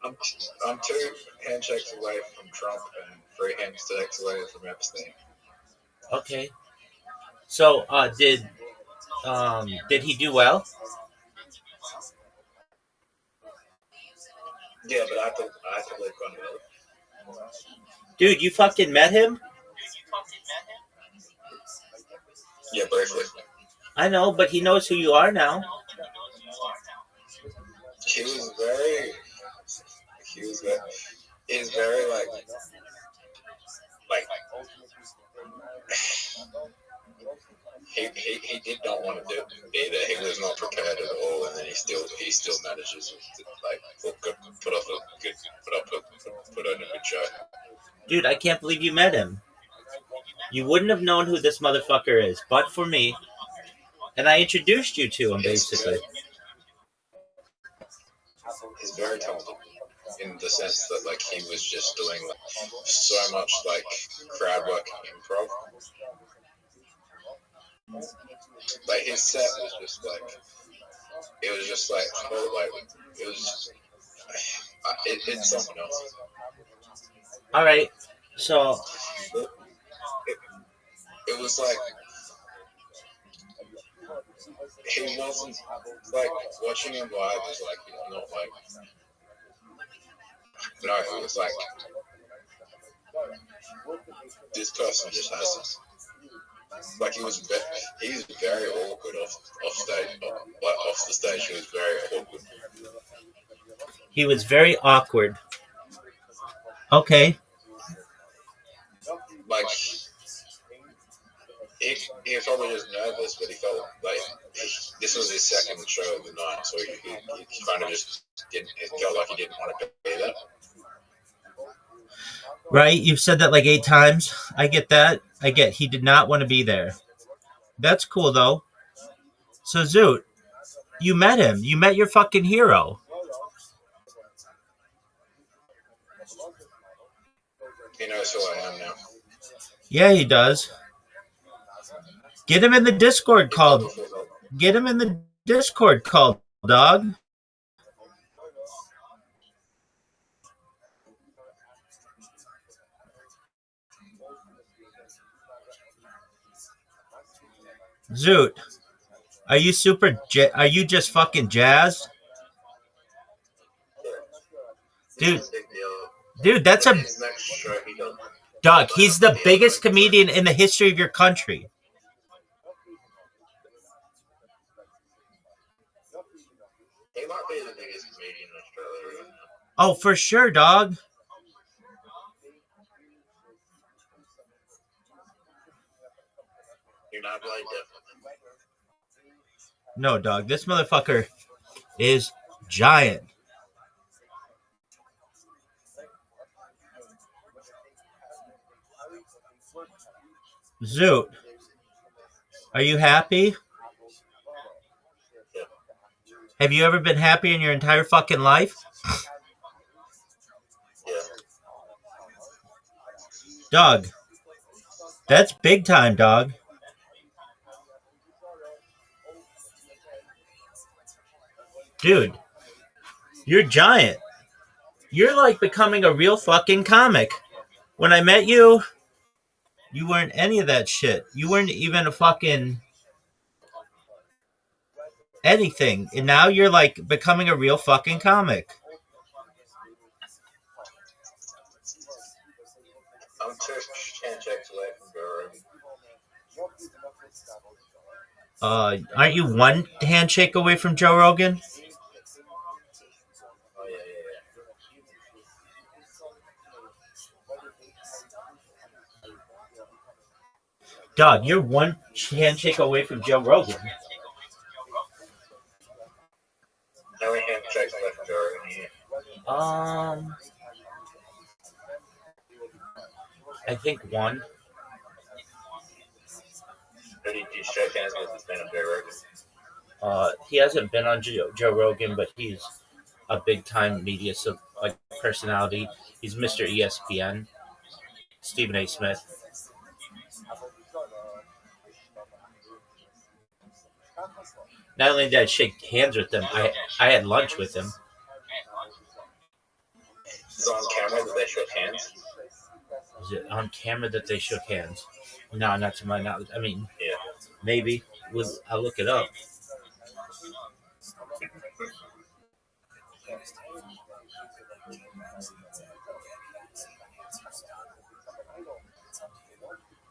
I'm 2 handshakes away from Trump and 3 handshakes away from Epstein. Okay. So, did he do well? Yeah, but I have to live on it. Dude, you fucking met him? Yeah, briefly. I know, but he knows who you are now. He was very like he did not want to be there. He was not prepared at all, and then he still manages to like put on a good show. Dude, I can't believe you met him. You wouldn't have known who this motherfucker is, but for me. And I introduced you to him, basically. He's very talented in the sense that like he was just doing like, so much like crowd work and improv. Like his set was just like it's something else. All right, so it was like he wasn't like watching him live was like not like no, it was like this person just has like he was very awkward off stage, like off the stage. He was very awkward. He was very awkward. Okay. like he was probably just nervous, but he felt like this was his second show of the night, so he kind of just didn't. It felt like he didn't want to be there. Right? You've said that like 8 times. I get that. I get he did not want to be there. That's cool though. So Zoot, you met him. You met your fucking hero. He knows who I am now. Yeah, he does. Get him in the Discord call. Get him in the Discord call, dog. Zoot, are you are you just fucking jazzed? Dude, that's a dog. He's the biggest comedian in the history of your country. He might be the biggest comedian in Australia right now. Oh, for sure, dog. You're not blind, definitely. No, dog. This motherfucker is giant. Zoot, are you happy? Yeah. Have you ever been happy in your entire fucking life? Yeah. Dog, that's big time, dog. Dude, you're giant. You're like becoming a real fucking comic. When I met you, you weren't any of that shit. You weren't even a fucking anything. And now you're like becoming a real fucking comic. I'm 2 handshakes away from Joe Rogan. Aren't you 1 handshake away from Joe Rogan? Oh, yeah. Dog, you're 1 handshake away from Joe Rogan. How many handshakes away from Joe Rogan here? I think 1. Who did you shake hands with that's been on Joe Rogan? He hasn't been on Joe Rogan, but he's a big time media personality. He's Mr. ESPN, Stephen A. Smith. Not only did I shake hands with him, I had lunch with him. Is it on camera that they shook hands? Is it on camera that they shook hands? No, not to my knowledge. I mean, Yeah. maybe. I'll look it up.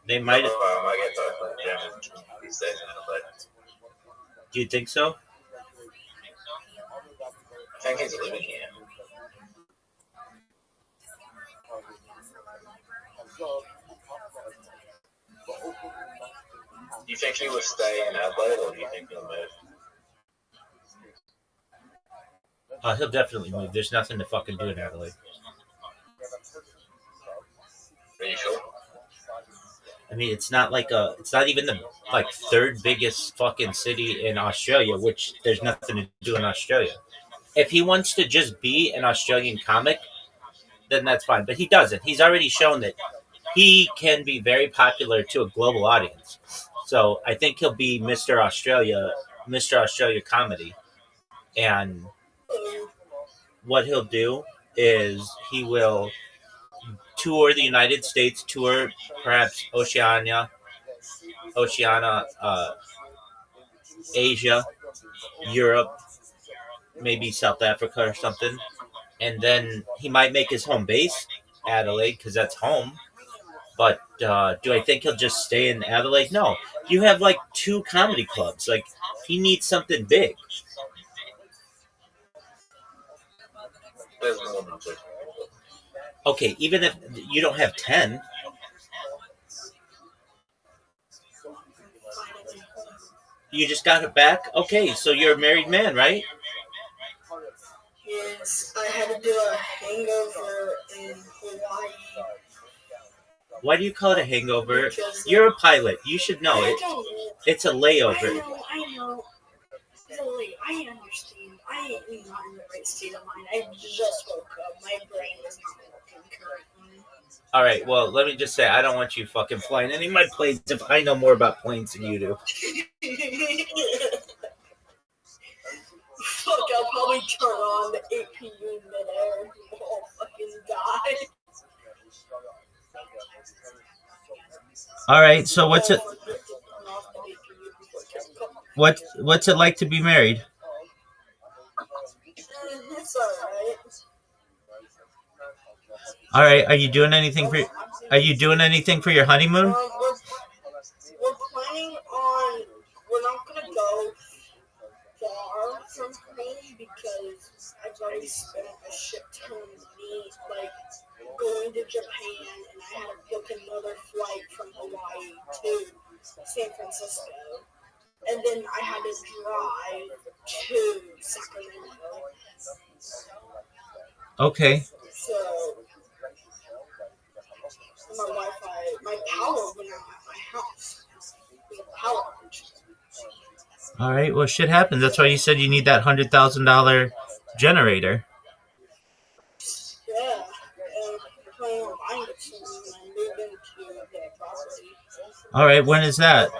They might. I get that. Yeah. These days, but Do you think so? I think he's living here. Do you think he will stay in Adelaide, or do you think he'll move? He'll definitely move. There's nothing to fucking do in Adelaide. Are you sure? I mean, it's not even the 3rd biggest fucking city in Australia, which there's nothing to do in Australia. If he wants to just be an Australian comic, then that's fine. But he doesn't. He's already shown that he can be very popular to a global audience. So I think he'll be Mr. Australia comedy. And what he'll do is he will tour the United States, tour perhaps Oceania, Asia, Europe, maybe South Africa or something. And then he might make his home base Adelaide, because that's home. But do I think he'll just stay in Adelaide? No. You have 2 comedy clubs. He needs something big. There's more than 2. Okay, even if you don't have 10. You just got it back? Okay, so you're a married man, right? Yes, I had to do a hangover in Hawaii. Why do you call it a hangover? Because You're a pilot. You should know I it. don't know. It's a I layover. know. Lily, I understand. I am not in the right state of mind. I just woke up. My brain is not working currently. All right, well, let me just say, I don't want you fucking flying any of my planes if I know more about planes than you do. Fuck, I'll probably turn on the APU midair. We'll all fucking die. All right, so what's it like to be married? It's alright. All right, are you doing anything for your honeymoon? We're planning on. We're not gonna go far from home because I've already spent a shit ton of money, like going to Japan, and I had to book another flight from Hawaii to San Francisco, and then I had to drive to Sacramento. Okay. So my power went out at my house. There's a power outage. All right, well, shit happens. That's why you said you need that $100,000 generator. Yeah, I'm planning on buying it soon when I move into the property. All right, when is that?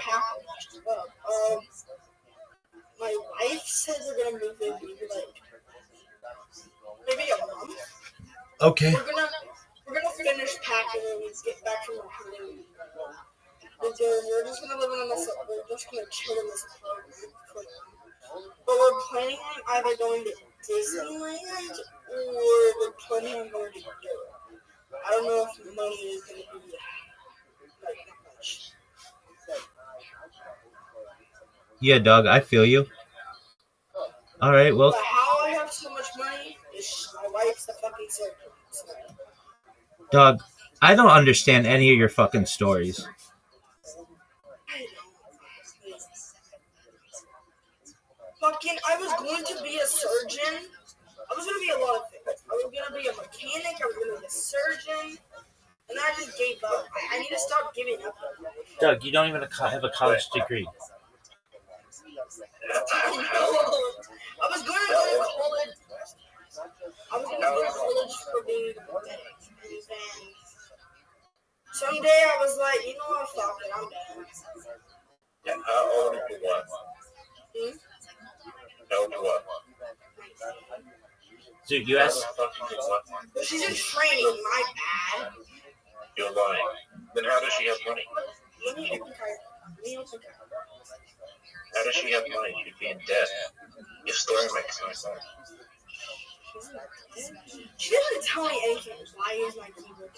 My wife said we're gonna move in maybe a month. Okay. We're gonna finish packing when we get back from our honeymoon. We're just gonna live in this. We're just gonna chill in this apartment for now. But we're planning on either going to Disneyland or we're planning on going to Europe. I don't know if money is gonna be like that much. Yeah, dog, I feel you. All right, well. But how I have so much money is my wife's the fucking surgeon. So. Dog, I don't understand any of your fucking stories. I was going to be a surgeon. I was going to be a lot of things. I was going to be a mechanic. I was going to be a surgeon. And I just gave up. I need to stop giving up. Doug, you don't even have a college degree. I was going to go to college. I was going to go to college for being a mechanic. And then someday I was like, you know what, fuck it, I'm done. Yeah, how old you was? How old you was? Dude, you asked. She's in training, my bad. You're lying. Then how does she have money? How does she have money? She'd be in debt. Your story makes no sense. She doesn't tell me anything. Why is my keyboard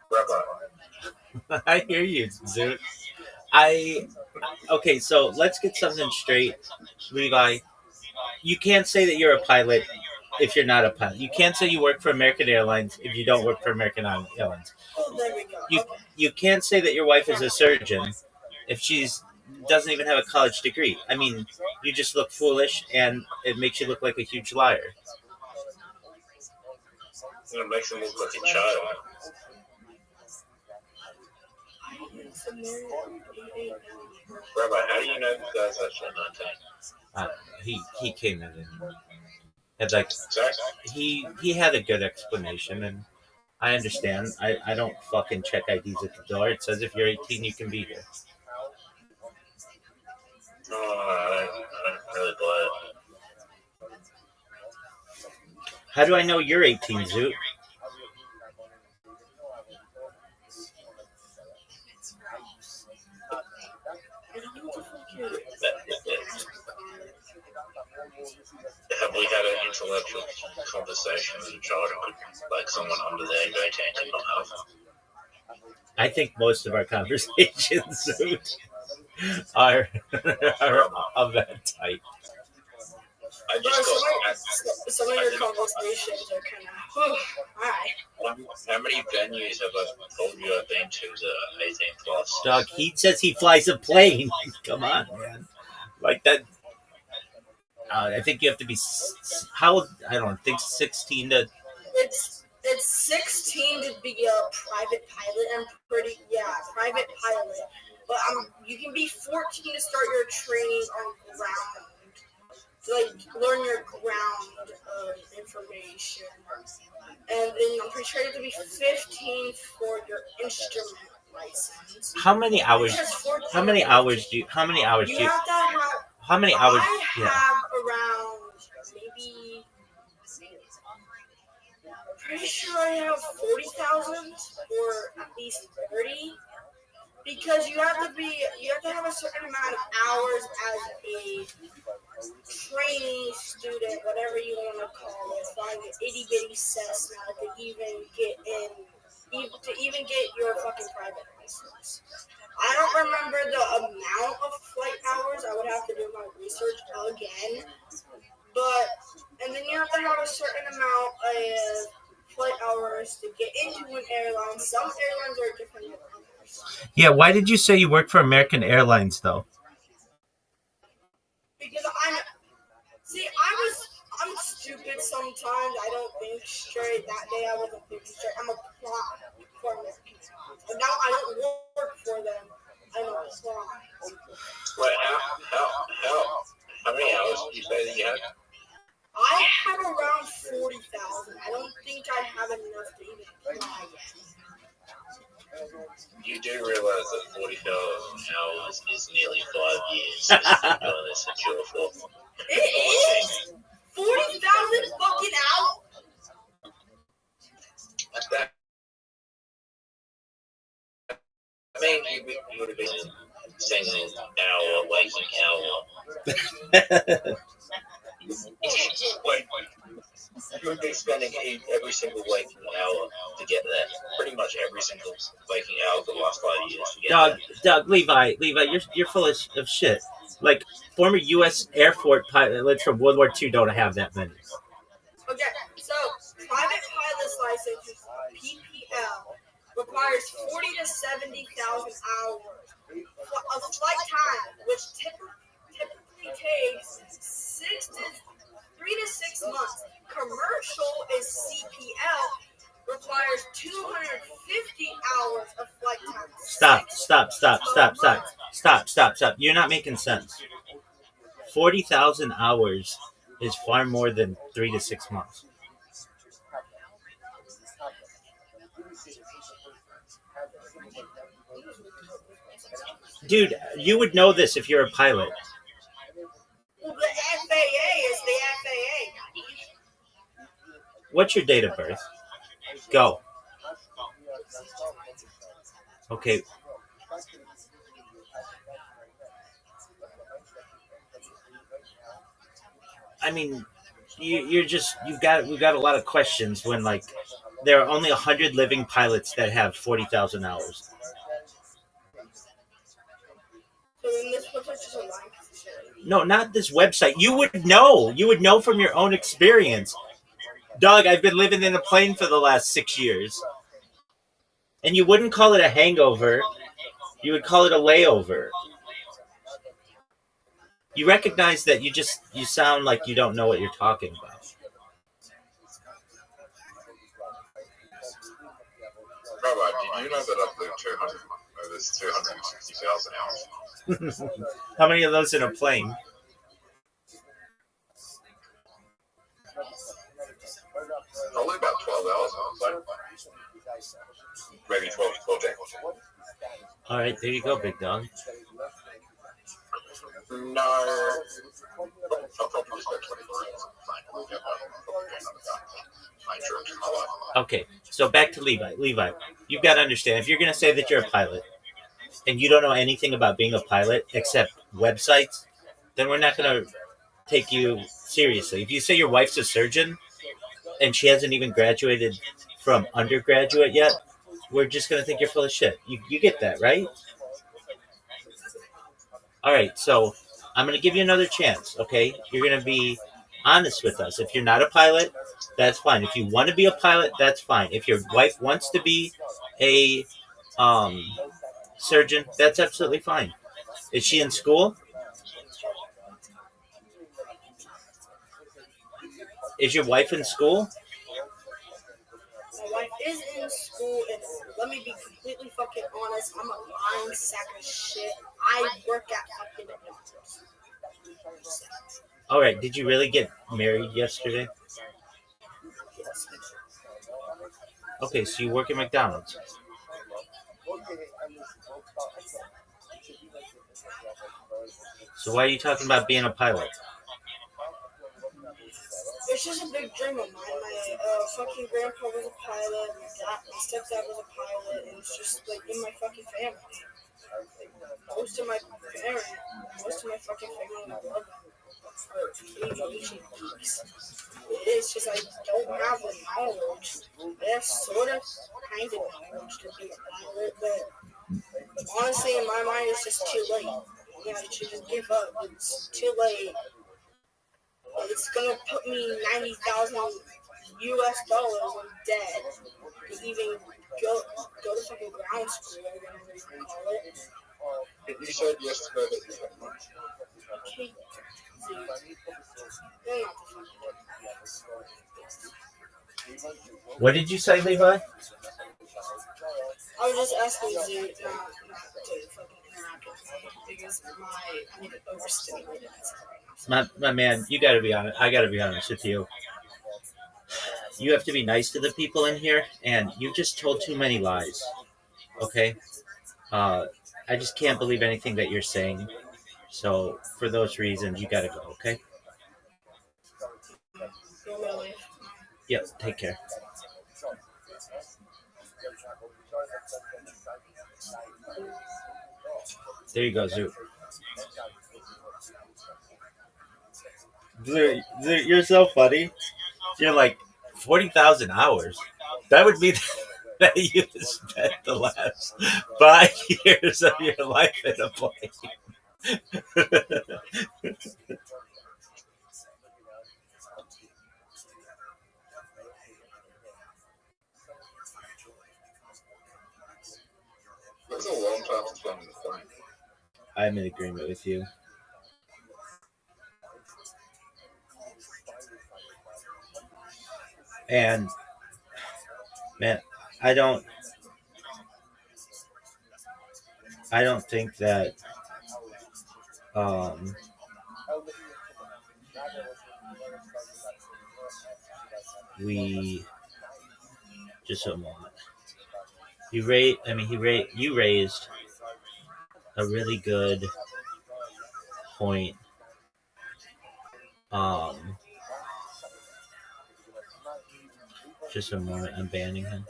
Rabbi. I hear you, Zoot. Okay, so let's get something straight, Levi. You can't say that you're a pilot if you're not a pilot. You can't say you work for American Airlines if you don't work for American Airlines. Oh, there we go. You can't say that your wife is a surgeon if she's doesn't even have a college degree. I mean, you just look foolish, and it makes you look like a huge liar. It makes him look like a child. Rabbi, how do you know the guy's actually 19? He came in and had like he had a good explanation, and I understand. I don't fucking check IDs at the door. It says if you're 18, you can be here. I don't really buy it. How do I know you're 18, Zoot? Have we had an intellectual conversation as a child, like someone under the age of 18 did not have? I think most of our conversations are of that type. I just some of your conversations are kind of Alright. How many venues have I told you I've been to that are 18 plus? Dog, he says he flies a plane. Come on, man. Like that. I think you have to be how I don't think 16 to. It's 16 to be a private pilot. I'm private pilot. But you can be 14 to start your training on ground. To learn your ground information. And then I'm pretty sure you have to be 15 for your instrument license. How many hours? How many hours do you? How many hours do you? Have to have. How many hours? I have around maybe. I'm pretty sure I have 40,000 or at least 30. Because you have to have a certain amount of hours as a training student, whatever you want to call it, flying an itty bitty Cessna to even get your fucking private license. I don't remember the amount of flight hours. I would have to do my research again. And then you have to have a certain amount of flight hours to get into an airline. Some airlines are different than others. Yeah, why did you say you work for American Airlines though? Because I'm stupid sometimes. I don't think straight. That day I wasn't thinking straight. I'm applying for American Airlines. And now I don't work for them. I'm applying. Wait, how many hours did you say that you had? I have around 40,000. I don't think I have enough to even apply yet. You do realize that 40,000 hours is nearly 5 years since you've been doing this secure for. It is 40,000 fucking hours. I mean, you would have been singing hour, waking hour. Wait. You would be spending every single waking hour to get there. Pretty much every single waking hour for the last 5 years to get there. Doug, Levi, you're full of shit. Like former U.S. Air Force pilots from World War II don't have that many. Okay, so private pilot's license, PPL, requires 40 to 70,000 hours of flight time, which typically takes 3 to 6 months. Commercial is CPL, requires 250 hours of flight time. Stop. You're not making sense. 40,000 hours is far more than 3 to 6 months. Dude, you would know this if you're a pilot. Well, the FAA is the FAA. What's your date of birth? Go. Okay. I mean, we've got a lot of questions when like there are only 100 living pilots that have 40,000 hours. So then this website is online. No, not this website. You would know. You would know from your own experience. Doug, I've been living in a plane for the last 6 years. And you wouldn't call it a hangover. You would call it a layover. You recognize that you sound like you don't know what you're talking about. Rabbi, did you know that I've lived 260,000 hours? How many of those in a plane? Probably about 12 hours outside. Maybe 12 days. All right, there you go, big dog. No. I'll probably spend 24 hours. Okay, so back to Levi. Levi, you've got to understand, if you're going to say that you're a pilot and you don't know anything about being a pilot except websites, then we're not going to take you seriously. If you say your wife's a surgeon and she hasn't even graduated from undergraduate yet, we're just going to think you're full of shit. You get that, right? All right, so I'm going to give you another chance, okay? You're going to be honest with us. If you're not a pilot, that's fine. If you want to be a pilot, that's fine. If your wife wants to be a surgeon, that's absolutely fine. Is she in school? Is your wife in school? My wife is in school, and let me be completely fucking honest, I'm a lying sack of shit. I work at fucking McDonald's. All right. Did you really get married yesterday? Yes. Okay, so you work at McDonald's. So why are you talking about being a pilot? It's just a big dream of mine. My fucking grandpa was a pilot, my stepdad was a pilot, and it's just like in my fucking family. Most of my fucking family are aviation geeks. It's just I don't have the knowledge. I have sort of kind of knowledge to be a pilot, but honestly, in my mind, it's just too late. You know, I should just give up. It's too late. It's gonna put me $90,000 US in debt to even go to fucking ground school or whatever you call it. You said yesterday that you had money. Okay, they're not the fucking. What did you say, Levi? I was just asking Zoo not to fucking interact with me because I'm overstimulated right now. My man, you gotta be honest. I gotta be honest with you. You have to be nice to the people in here, and you just told too many lies. Okay? I just can't believe anything that you're saying. So for those reasons, you gotta go. Okay? Yep. Take care. There you go, Zoo. Zoo, you're so funny. You're like 40,000 hours. That would be that you spent the last 5 years of your life in a plane. That's a long time to spend in the plane. I'm in agreement with you. And man, I don't think that we just a moment. You raised a really good point. Just a moment, I'm banning him.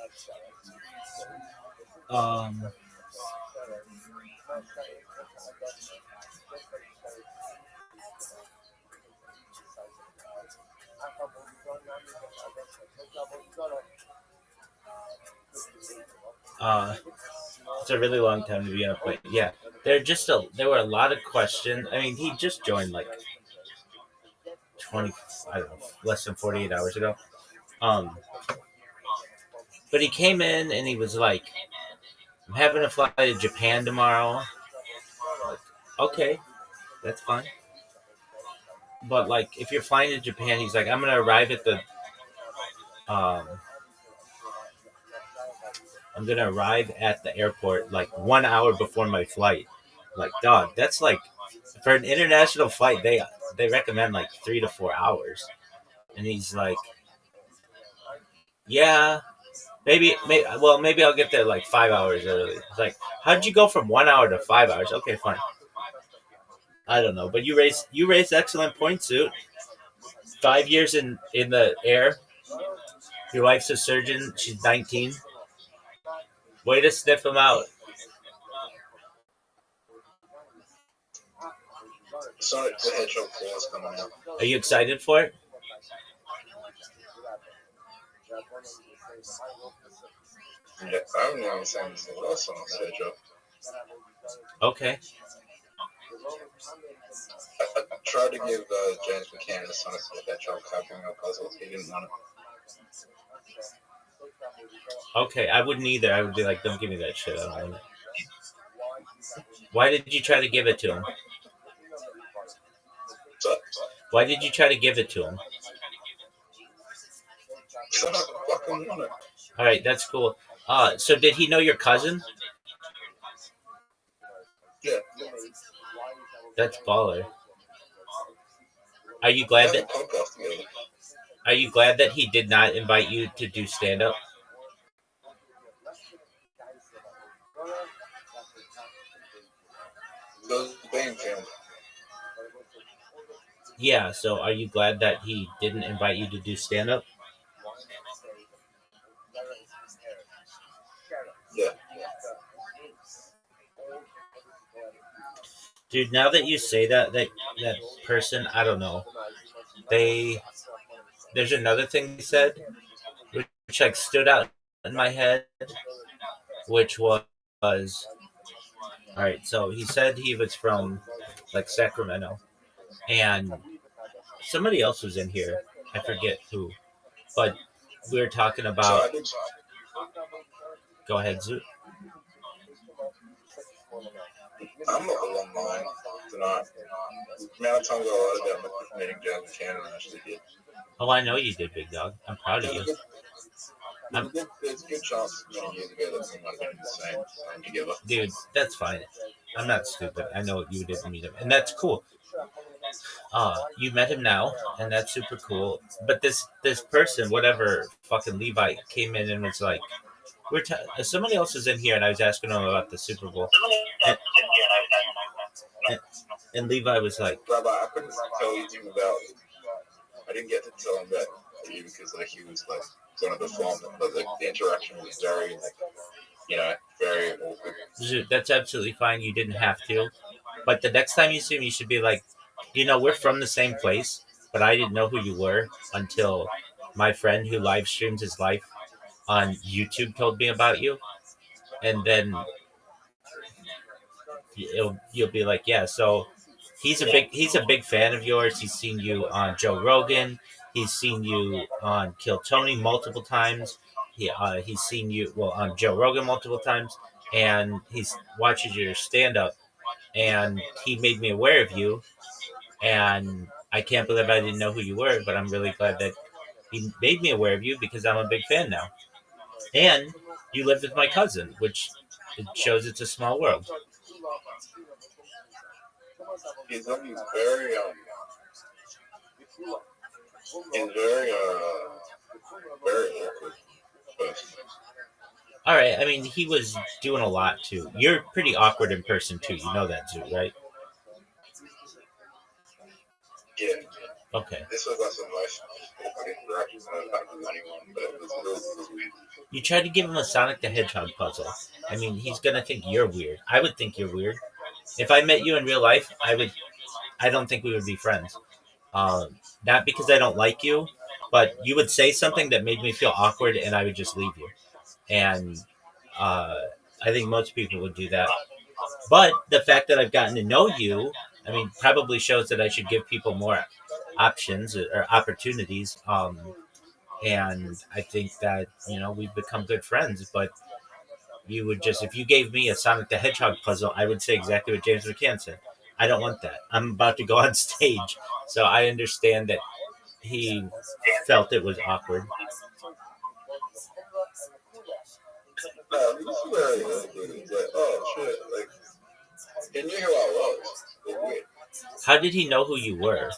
It's a really long time to be on a plane. Yeah, there were a lot of questions. I mean, he just joined like 20, I don't know, less than 48 hours ago. But he came in and he was like, "I'm having to fly to Japan tomorrow." Like, okay, that's fine. But like, if you're flying to Japan, he's like, "I'm gonna arrive at the airport like 1 hour before my flight." Like, dog, that's like for an international flight, they recommend like 3 to 4 hours. And he's like, "Yeah, maybe I'll get there like 5 hours early." It's like, how'd you go from 1 hour to 5 hours? Okay, fine. I don't know, but you raised excellent points, Suit. 5 years in the air. Your wife's a surgeon. She's 19. Way to sniff him out. Sorry, the Hedgehog 4 is coming out. Are you excited for it? Yeah, I don't know anything else on the Hedgehog. Okay. tried to give James McCann the Sonic the Hedgehog covering of puzzles. He didn't want it. Okay, I wouldn't either. I would be like, don't give me that shit. I don't want it. Why did you try to give it to him? So, Why did you try to give it to him? so I fucking want it. All right, that's cool. So did he know your cousin? Yeah. That's baller. Are you glad that? Are you glad that he did not invite you to do stand up? Yeah. So are you glad that he didn't invite you to do stand up? Yeah. Dude, now that you say that person, I don't know. There's another thing he said, which like stood out in my head, which was all right. So he said he was from like Sacramento, and somebody else was in here. I forget who, but we were talking about. Go ahead, Zoo. I'm not along the line tonight. Man, I'm talking a lot about meeting James McCann, and I actually did. Oh, I know you did, big dog. I'm proud of you. There's a good chance many years ago that we might have been the same together. Dude, that's fine. I'm not stupid. I know you didn't meet him, and that's cool. You met him now, and that's super cool. But this person, whatever fucking Levi, came in and was like, somebody else is in here, and I was asking him about the Super Bowl, and Levi was like, Rabbi, I couldn't tell you about. I didn't get to tell him that to you because like he was like going to perform, but like the interaction was very like very awkward. Dude, that's absolutely fine. You didn't have to, but the next time you see him, you should be like, we're from the same place, but I didn't know who you were until my friend who live streams his life on YouTube told me about you, and then you'll be like, yeah. So he's a big fan of yours. He's seen you on Joe Rogan. He's seen you on Kill Tony multiple times. He's seen you on Joe Rogan multiple times, and he's watches your stand up. And he made me aware of you, and I can't believe I didn't know who you were. But I'm really glad that he made me aware of you because I'm a big fan now. And you lived with my cousin, which it shows it's a small world. He's very awkward person. All right. I mean, he was doing a lot too. You're pretty awkward in person too. You know that, Zoo, right? Yeah. Okay. This was also nice. I didn't interact with anyone, but it was weird. You tried to give him a Sonic the Hedgehog puzzle. I mean, he's gonna think you're weird. I would think you're weird. If I met you in real life, I don't think we would be friends. Not because I don't like you, but you would say something that made me feel awkward, and I would just leave you. And I think most people would do that. But the fact that I've gotten to know you, I mean, probably shows that I should give people more options or opportunities. And I think that we've become good friends. But you would just, if you gave me a Sonic the Hedgehog puzzle, I would say exactly what James McCann said. I don't want that. I'm about to go on stage, so I understand that he felt it was awkward. No, this is very awkward. It's like, oh shit, like he knew who I was. It's weird. How did he know who you were?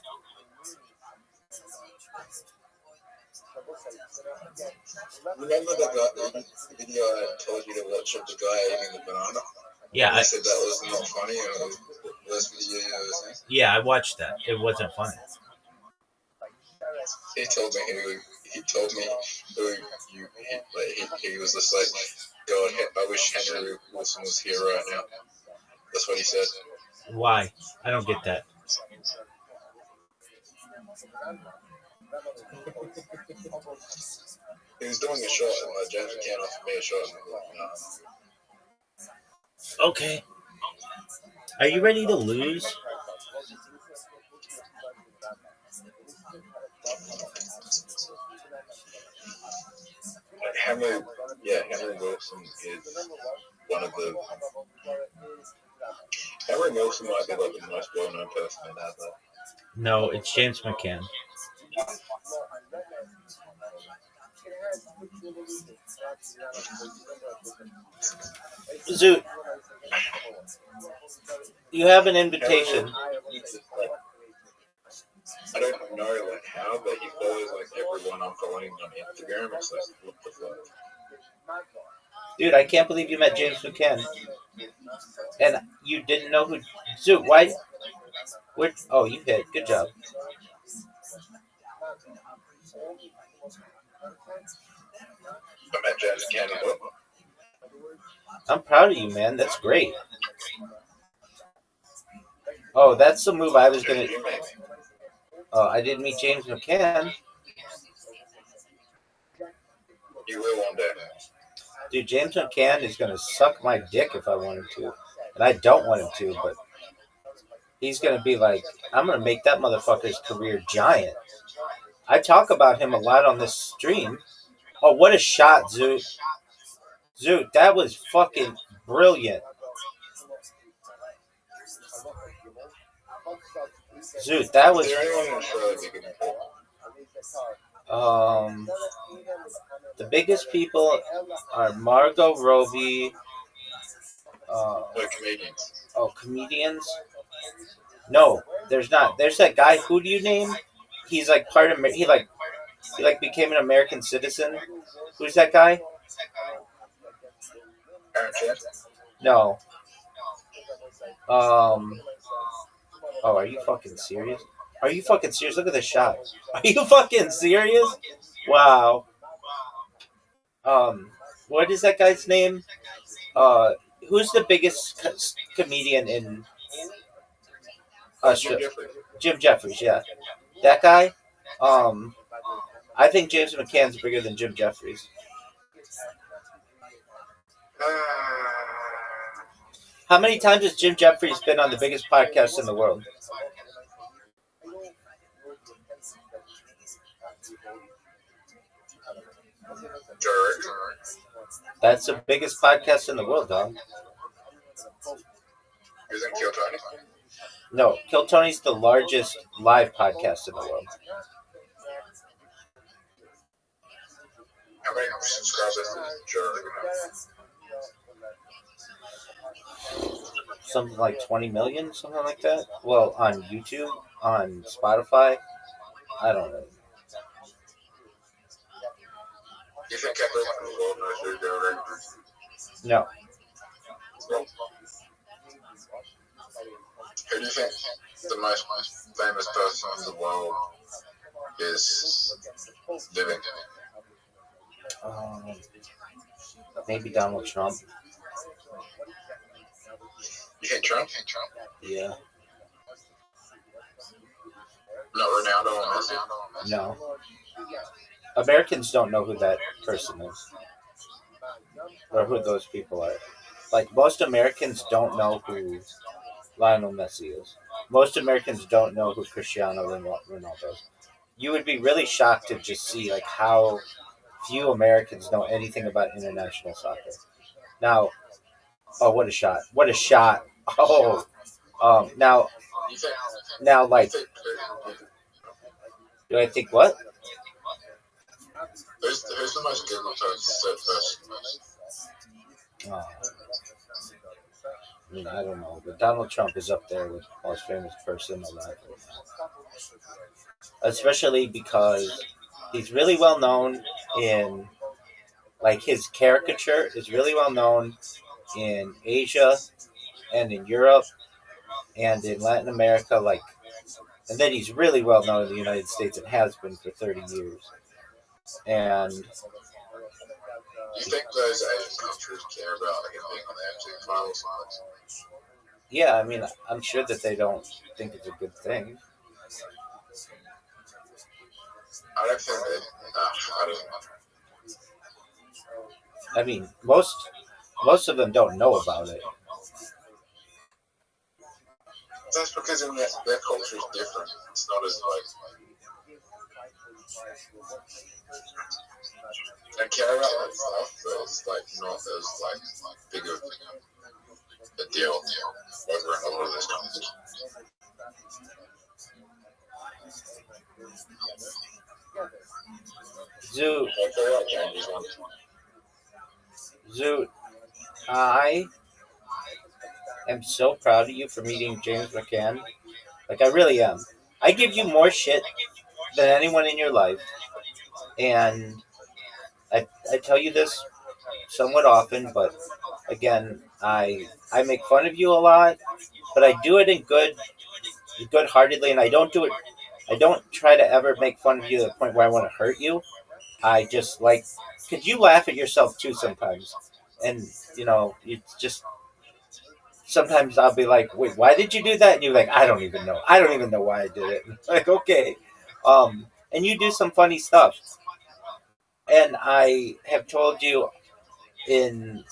Remember the video I told you to watch of the guy eating the banana? Yeah, I said that was not funny. And it was the worst video you ever seen. Yeah, I watched that. It wasn't funny. He told me who he was just like, God, I wish Henry Wilson was here right now. That's what he said. Why? I don't get that. He was doing a shot, and James McCann offered me a shot, and I'm like, no. Okay. Are you ready to lose? Henry Wilson is one of the. Henry Wilson might be like the most well-known person in that. No, it's James McCann. Zoot, you have an invitation. I don't know like how, but he follows like everyone I'm following on Instagram. It's like what the fuck. Dude, I can't believe you met James McCann. And you didn't know who... Zoot, why... Oh, you hit. Good job. I met James McCann. I'm proud of you, man. That's great. Oh, that's the move I was going to... Oh, I didn't meet James McCann. You will one day. Dude, James McCann is going to suck my dick if I want him to. And I don't want him to, but he's going to be like, I'm going to make that motherfucker's career giant. I talk about him a lot on this stream. Oh, what a shot, Zoot. Zoot, that was fucking brilliant. Zoot, that was... The biggest people are Margot Robbie. Comedians. Oh, comedians? No, there's not. There's that guy. Who do you name? He's like part of... He became an American citizen. Who's that guy? No. Oh, are you fucking serious? Are you fucking serious? Look at the shot. Are you fucking serious? Wow. What is that guy's name? Who's the biggest comedian in Australia? Jim Jeffries, yeah. That guy? I think James McCann's bigger than Jim Jeffries. How many times has Jim Jeffries been on the biggest podcast in the world? That's the biggest podcast in the world, dog. Isn't Kill Tony? No, Kill Tony's the largest live podcast in the world. How many subscribers does Joe have? Something like 20 million, something like that. Well, on YouTube, on Spotify, I don't know. You think everyone in the world knows who Joe Rogan is? No. Who do you think the most famous person in the world is living? Maybe Donald Trump. You think Trump? Yeah. Not Ronaldo or Messi? No. Americans don't know who that person is. Or who those people are. Like, most Americans don't know who Lionel Messi is. Most Americans don't know who Cristiano Ronaldo is. You would be really shocked to just see, like, how few Americans know anything about international soccer. Now, oh, what a shot. What a shot. Oh, now, like, do I think what? Who's the most Google person? I mean, I don't know, but Donald Trump is up there with most famous person alive. Especially because he's really well known in, like, his caricature is really well known in Asia and in Europe and in Latin America, like, and then he's really well known in the United States and has been for 30 years. And do you think those Asian countries care about him being on the FC finals? yeah, I mean, I'm sure that they don't think it's a good thing. I don't think they. I don't know. I mean, most of them don't know about it. That's because in their culture is different. It's not as like. I care about that stuff, but it's like not as like big of a deal over and over this concept. Zoot, I am so proud of you for meeting James McCann. Like, I really am. I give you more shit than anyone in your life. And I tell you this somewhat often, but again, I make fun of you a lot, but I do it in good-heartedly, and I don't try to ever make fun of you to the point where I want to hurt you. I just like, because you laugh at yourself too sometimes. And, it's just, sometimes I'll be like, wait, why did you do that? And you're like, I don't even know. I don't even know why I did it. Like, okay. And you do some funny stuff. And I have told you on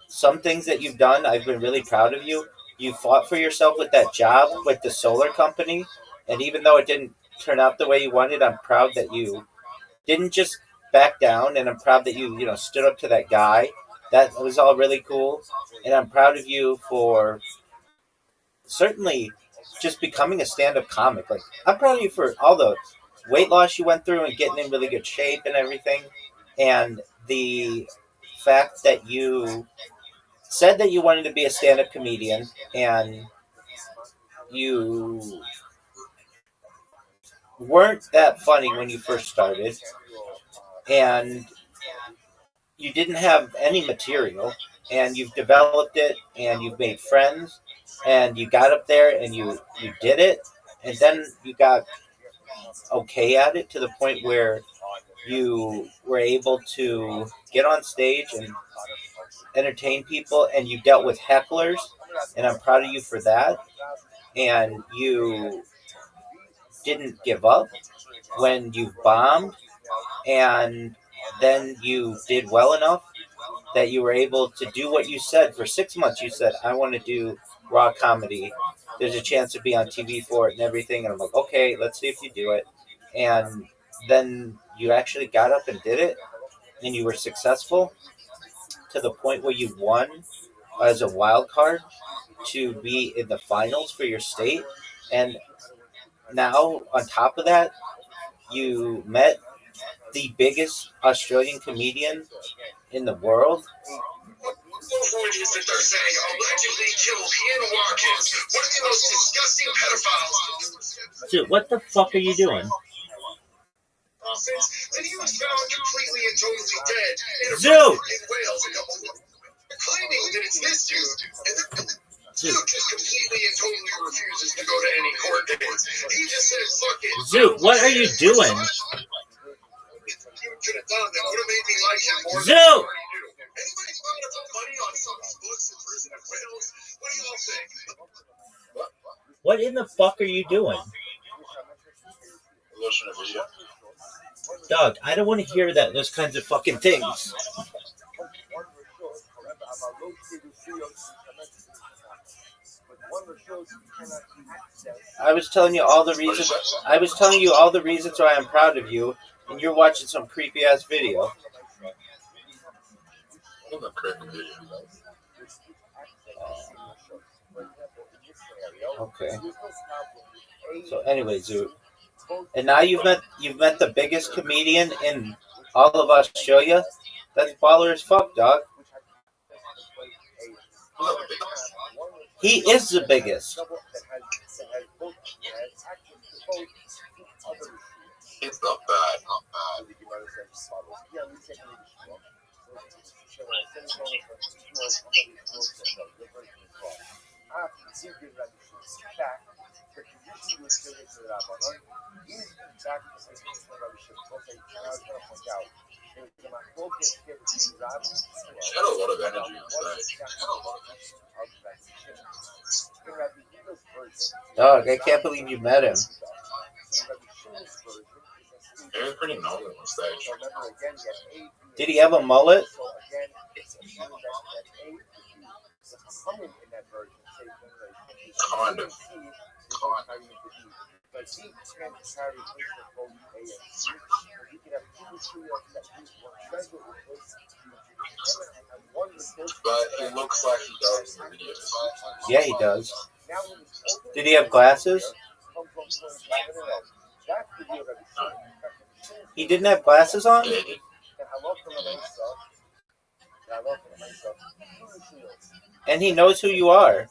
some things that you've done, I've been really proud of you. You fought for yourself with that job with the solar company. And even though it didn't turn out the way you wanted, I'm proud that you didn't just back down, and I'm proud that you stood up to that guy. That was all really cool, and I'm proud of you for certainly just becoming a stand-up comic. Like, I'm proud of you for all the weight loss you went through and getting in really good shape and everything, and the fact that you said that you wanted to be a stand-up comedian, and you weren't that funny when you first started, and you didn't have any material, and you've developed it, and you've made friends, and you got up there and you did it, and then you got okay at it to the point where you were able to get on stage and entertain people, and you dealt with hecklers, and I'm proud of you for that. And you didn't give up when you bombed, and then you did well enough that you were able to do what you said. For 6 months you said, I want to do raw comedy, there's a chance to be on TV for it and everything. And I'm like, okay, let's see if you do it. And then you actually got up and did it, and you were successful to the point where you won as a wild card to be in the finals for your state. And now on top of that, you met the biggest Australian comedian in the world. Who it is that they're saying allegedly killed Ian Watkins, one of the most disgusting pedophiles. Dude, what the fuck are you doing? That he was found completely and totally dead in a Zoo! in Wales a couple of months. They're claiming that it's this dude, and the dude just completely and totally refuses to go to any court dates. He just says, fuck it. Zoo, what are you doing? Could have done that would have made me like him more Zoo! than I already do. Anybody want to put money on someone's books in prison in Wales? What do y'all think? What in the fuck are you doing? Dog, I don't want to hear those kinds of fucking things. I was telling you all the reasons why I'm proud of you, and you're watching some creepy ass video. Okay. So anyway, Zoo. And now you've met the biggest comedian in all of Australia. That's baller as fuck, dog. He is the biggest. It's not bad, She had a lot of energy on stage. Dog, I can't believe you met him. He was pretty normal on stage. Did he have a mullet? Kind of. But he can't carry into both A and C. He can have two trios that use one schedule with this. But he looks like he does in the videos. Yeah, he does. Did he have glasses? He didn't have glasses on? Yeah, he did. And he knows who you are.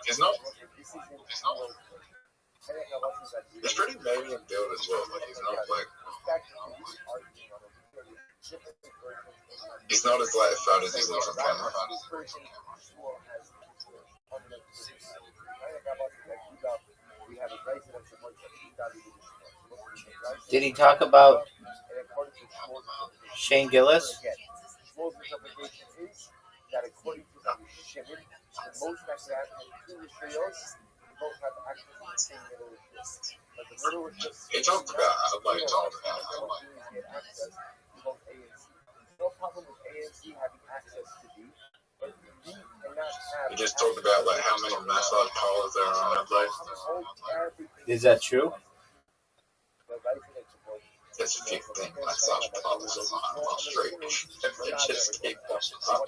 He's not. He's pretty medium build as well. Like he's not like. He's not as light fat as he looks on camera. Did he talk about Shane Gillis? He talked about like he just talked about like how many massage parlors there are on Adelaide. Is that true? There's 15 massage parlors on my street. They just keep popping up.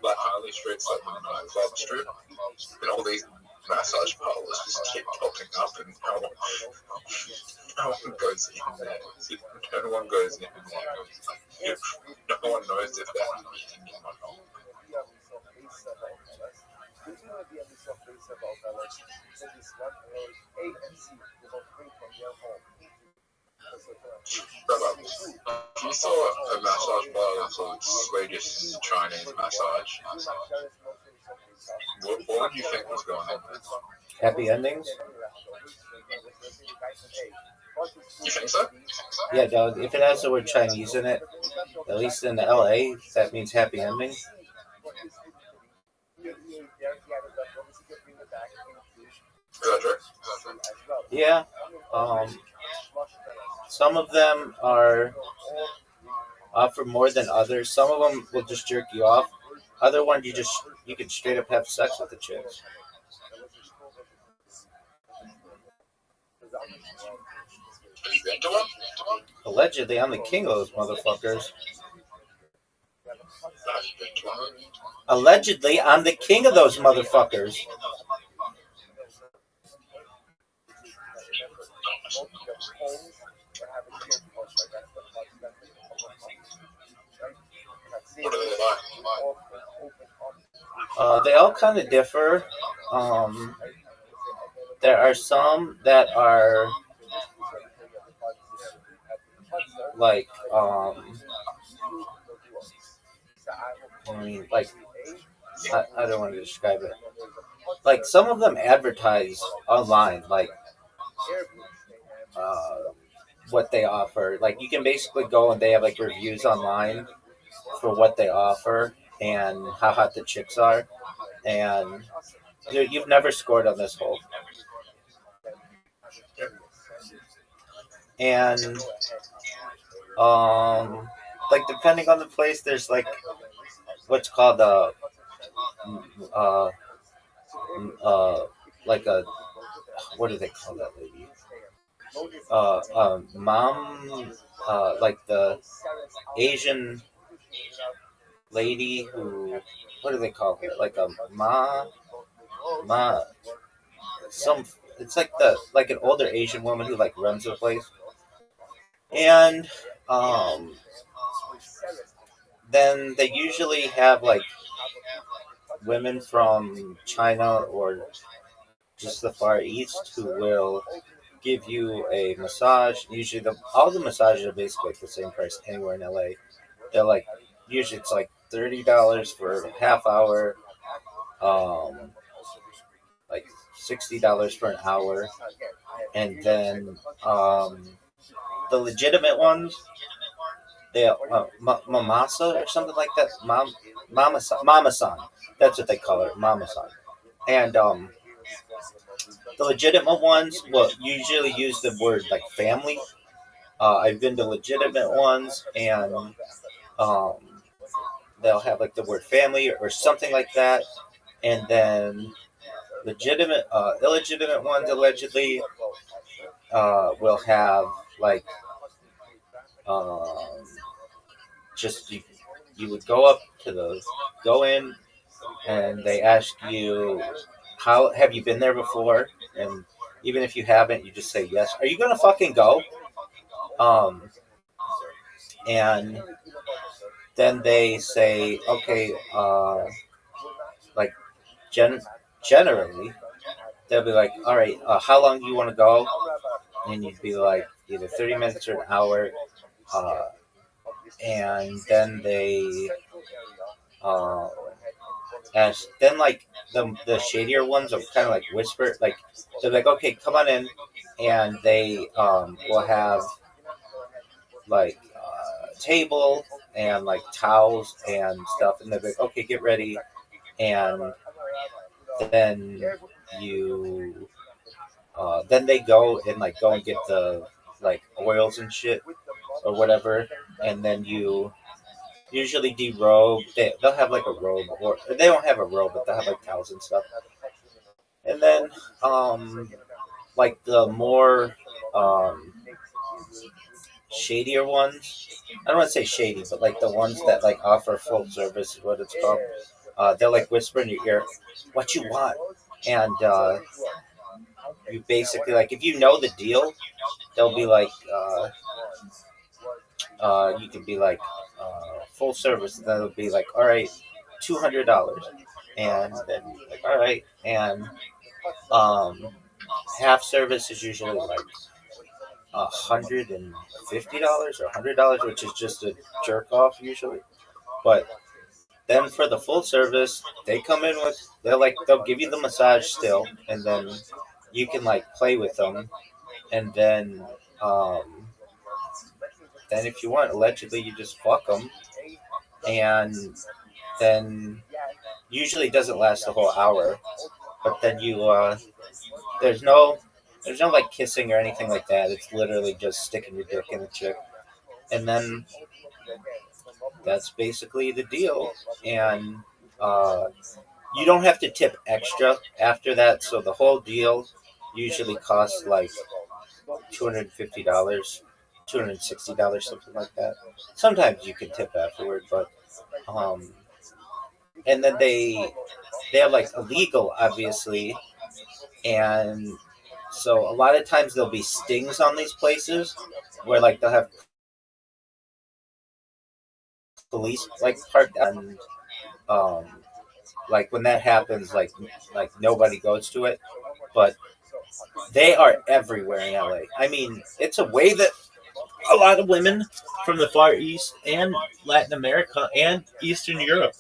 Like Harley Street's like my nightclub strip. And all these massage parlors just keep popping up and no one goes in there. No one goes in there. No one knows if they're eating or not. If you saw a massage parlor called Swedish Chinese massage, what would you think was going on there? Happy endings? You think so? Yeah, dog. If it has the word Chinese in it, at least in the LA, that means happy ending. Yeah. Some of them are offer more than others. Some of them will just jerk you off. Other ones you can straight up have sex with the chicks. Have you been to one? Allegedly, I'm the king of those motherfuckers. Have you been to one? Allegedly, I'm the king of those motherfuckers. What are they like? They all kind of differ. There are some that are like, I don't want to describe it. Like, some of them advertise online, like, what they offer. Like, you can basically go and they have, like, reviews online for what they offer and how hot the chicks are. And you've never scored on this hole. And, like, depending on the place, there's, like, what's called like a, what do they call that lady? Mom, like the Asian lady who, what do they call her? Like a it's like an older Asian woman who like runs the place. And, then they usually have like women from China or just the Far East who will give you a massage. Usually all the massages are basically like the same price anywhere in LA. They're like, usually it's like $30 for a half hour, like $60 for an hour. And then the legitimate ones, they Mamasa or something like that. Mama-san. That's what they call her, Mama-san. And the legitimate ones will usually use the word like family, I've been to legitimate ones, and um, they'll have like the word family or something like that, and then illegitimate ones allegedly will have like um, just you would go in, and they ask you, how have you been there before, and even if you haven't, you just say yes. Are you gonna fucking go? Um, and then they say, okay, like generally, they'll be like, all right, how long do you want to go? And you'd be like, either 30 minutes or an hour. Uh, and then they uh, ask, then like the shadier ones are kind of like whisper, like they're like, okay, come on in, and they will have like table and like towels and stuff, and they're like, okay, get ready, and then you then they go and get the like oils and shit or whatever, and then you usually derobe. They'll have like a robe, or they don't have a robe, but they'll have like towels and stuff. And then like the more um, shadier ones. I don't want to say shady, but like the ones that like offer full service is what it's called. They'll like whisper in your ear, "What you want?" And you basically like if you know the deal, they'll be like, you can be like full service, and that'll be like, all right, $200, and then like, all right, and um, half service is usually like $150 or $100, which is just a jerk off usually. But then for the full service, they come in with they'll give you the massage still, and then you can like play with them, and um, then if you want, allegedly you just fuck them, and then usually it doesn't last the whole hour, but then you there's no there's no like kissing or anything like that. It's literally just sticking your dick in the chick, and then that's basically the deal. And uh, you don't have to tip extra after that, so the whole deal usually costs like $250, $260, something like that. Sometimes you can tip afterward, but um, and then they are like illegal, obviously, and so a lot of times there'll be stings on these places where like they'll have police like parked, and um, like when that happens, like nobody goes to it, but they are everywhere in LA. I mean, it's a way that a lot of women from the Far East and Latin America and Eastern Europe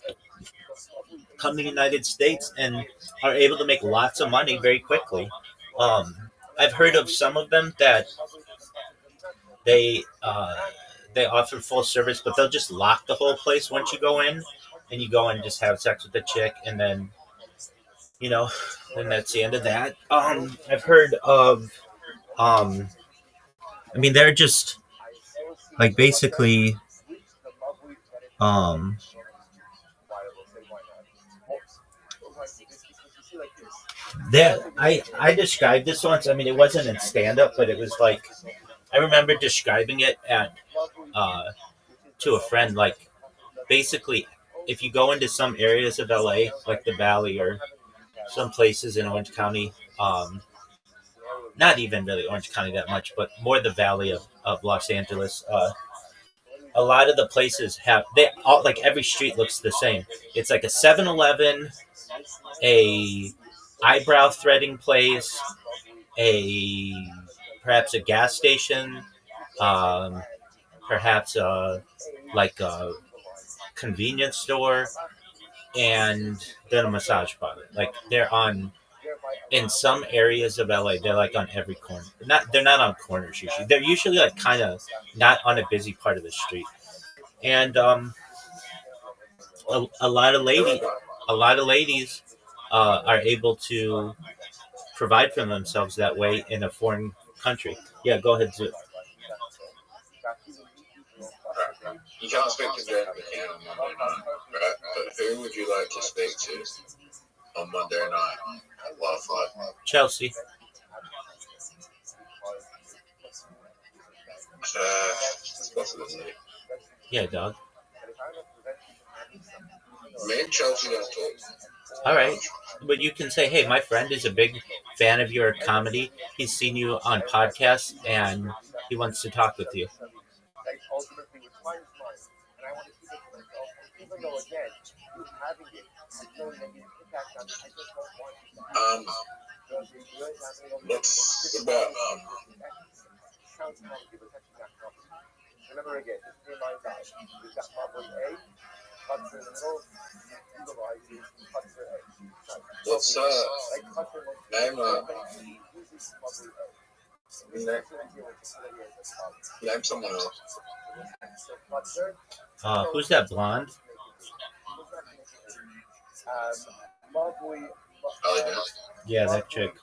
come to the United States and are able to make lots of money very quickly. Um, I've heard of some of them that they uh, they offer full service, but they'll just lock the whole place once you go in, and you go and just have sex with the chick, and then you know, then that's the end of that. I've heard of, um, I mean, they're just like basically, um, that I described this once. I mean, it wasn't in stand up, but it was like I remember describing it at uh, to a friend. Like basically, if you go into some areas of LA, like the Valley or some places in Orange County, not even really Orange County that much, but more the Valley of Los Angeles. A lot of the places have they all like every street looks the same. It's like a 7-Eleven, a eyebrow threading place, a perhaps a gas station, um, perhaps like a convenience store, and then a massage parlor. Like they're on in some areas of LA. They're like on every corner. They're not on corners usually. They're usually like kind of not on a busy part of the street. And a lot of ladies are able to provide for themselves that way in a foreign country. Yeah, go ahead, Zoo. You can't speak to Jane McCann on Monday night, right? But who would you like to speak to on Monday night at Live Live? Chelsea. It's possible, isn't it? Yeah, dog. Me and Chelsea don't talk. All right. But you can say, hey, my friend is a big fan of your comedy. He's seen you on podcasts and he wants to talk with you. What's about what's name someone else. Who's that blonde? Yeah, that chick.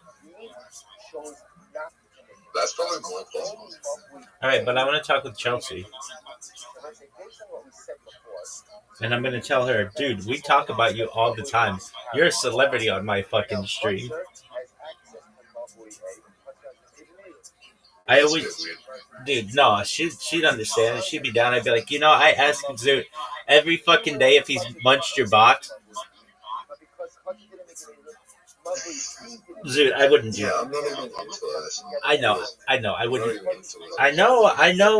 That's probably more possible. All right, but I want to talk with Chelsea. And I'm going to tell her, dude, we talk about you all the time. You're a celebrity on my fucking stream. I always, dude, no, she'd understand. She'd be down. I'd be like, I ask Zoot every fucking day if he's munched your box. Zoot, I wouldn't do it. Yeah, I'm not even into this. I know, I wouldn't. I know,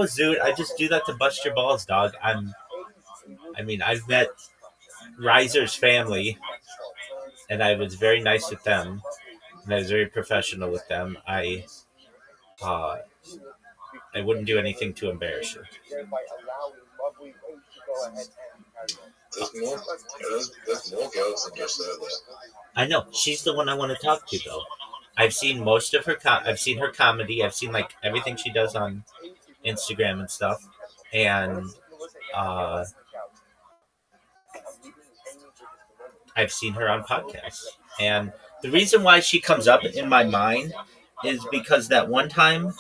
Zoot. I just do that to bust your balls, dog. I've met Riser's family, and I was very nice with them, and I was very professional with them. I wouldn't do anything to embarrass you. There's more girls than just that. I know. She's the one I want to talk to, though. I've seen most of her. I've seen her comedy. I've seen like everything she does on Instagram and stuff, and I've seen her on podcasts. And the reason why she comes up in my mind is because that one time.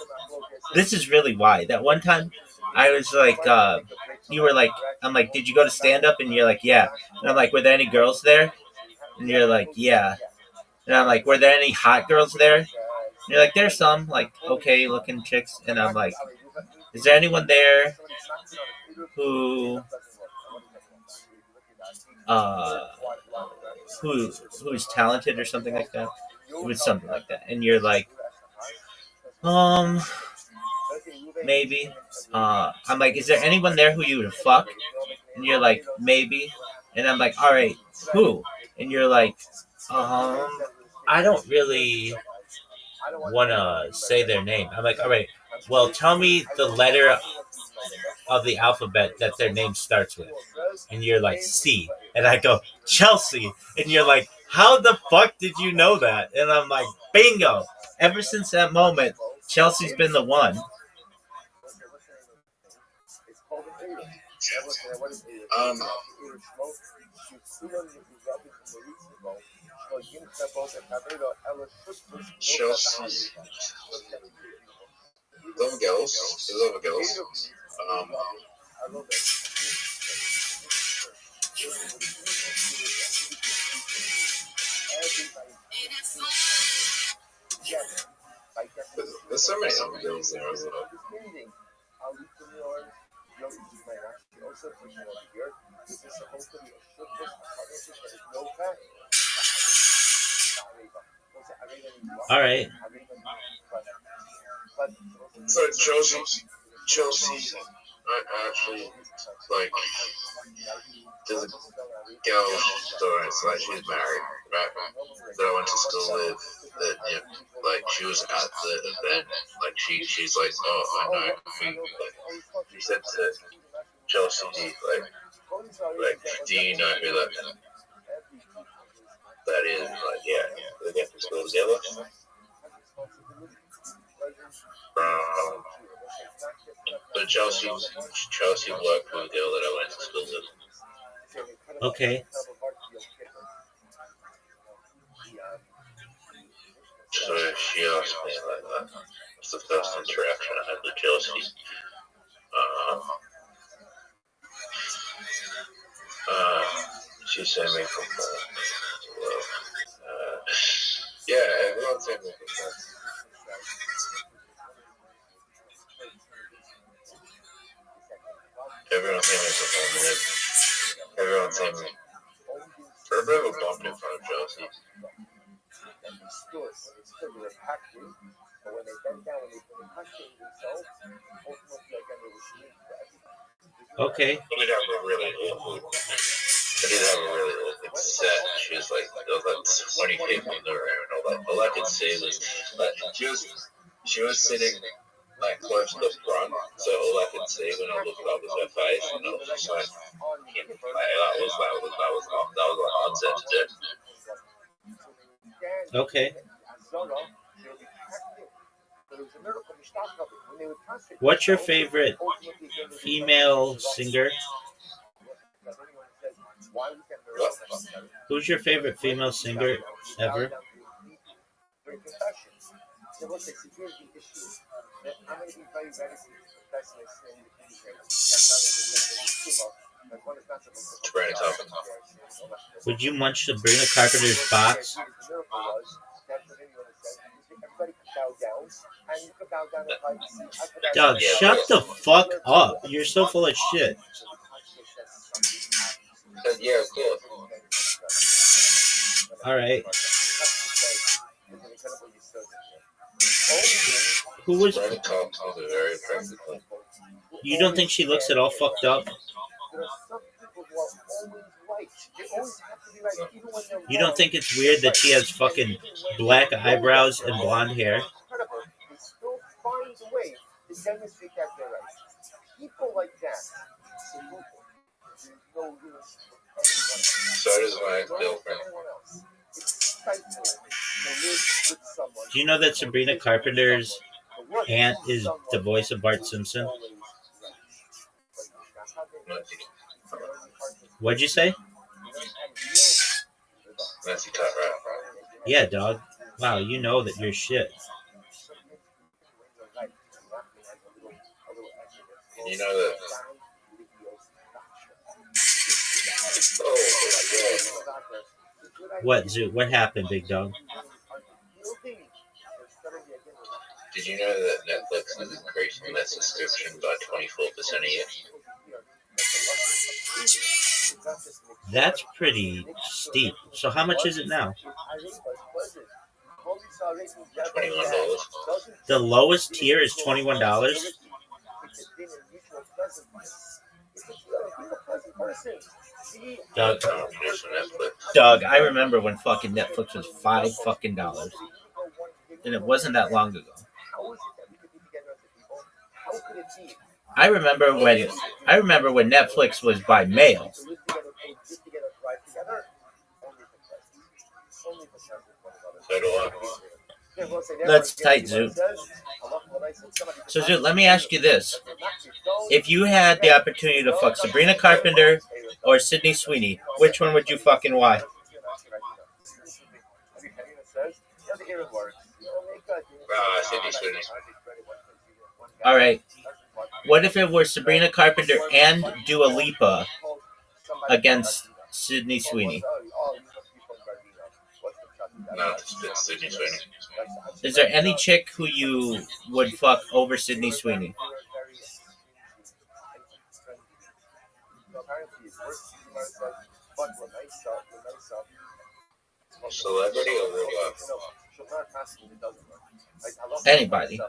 This is really why. That one time, I was like, you were like, I'm like, did you go to stand up? And you're like, yeah. And I'm like, were there any girls there? And you're like, yeah. And I'm like, were there any hot girls there? And you're like, there's some, like, okay looking chicks. And I'm like, is there anyone there who's talented or something like that? It was something like that. And you're like, maybe. I'm like, is there anyone there who you would fuck? And you're like, maybe. And I'm like, all right, who? And you're like, I don't really want to say their name. I'm like, all right, well, tell me the letter of the alphabet that their name starts with. And you're like, C. And I go, Chelsea. And you're like, how the fuck did you know that? And I'm like, bingo. Ever since that moment, Chelsea's been the one. Chelsea. Love girls. They love girls. There's so many other girls there as well. All right. So Chelsea, I actually like. There's a girl story. It's like she's married, right? That I went to school with. That like she was at the event. Like she's like, oh, I know. She said to Chelsea, like, do you know who that is? Like, yeah, they get to school together. But Chelsea worked with a girl that I went to school with. Okay. So she asked me like that. It's the first interaction I had with Chelsea. She sent me from yeah, everyone sent me from Everyone sent me from Everyone sent me. Rabbi was bumping in front of Chelsea. Okay. I did have a really open set. She was like, it was like 20 people in the room, and all I could see was, like, she was sitting like close to the front, so all I could see when I looked up was her face, and it was just like, that was like uncensored. Okay. What's your favorite female singer? Who's your favorite female singer ever? Would you munch Sabrina Carpenter's box? Doug, shut the fuck up. You're so full of shit. Yeah, of course. Alright. Who was... You don't think she looks at all fucked up? You don't think it's weird that she has fucking black eyebrows and blonde hair? So does my girlfriend. Do you know that Sabrina Carpenter's aunt is the voice of Bart Simpson? What'd you say? Nancy cut, right? Yeah, dog. Wow, you know that you're shit. You know that. Oh, What, Zoo? What happened, big dog? did you know that Netflix is increasing their subscription by 24% a year? That's pretty steep. So how much is it now? $21. The lowest tier is $21? Doug, I remember when fucking Netflix was $5 fucking dollars. And it wasn't that long ago. I remember when Netflix was by mail. So do I. That's tight, Zoo. So, Zoo, let me ask you this. If you had the opportunity to fuck Sabrina Carpenter or Sydney Sweeney, which one would you fucking why? Sydney Sweeney. All right. What if it were Sabrina Carpenter and Dua Lipa against Sydney Sweeney? No, it's Sydney Sweeney. Is there any chick who you would fuck over Sydney Sweeney? Celebrity or real life? Anybody.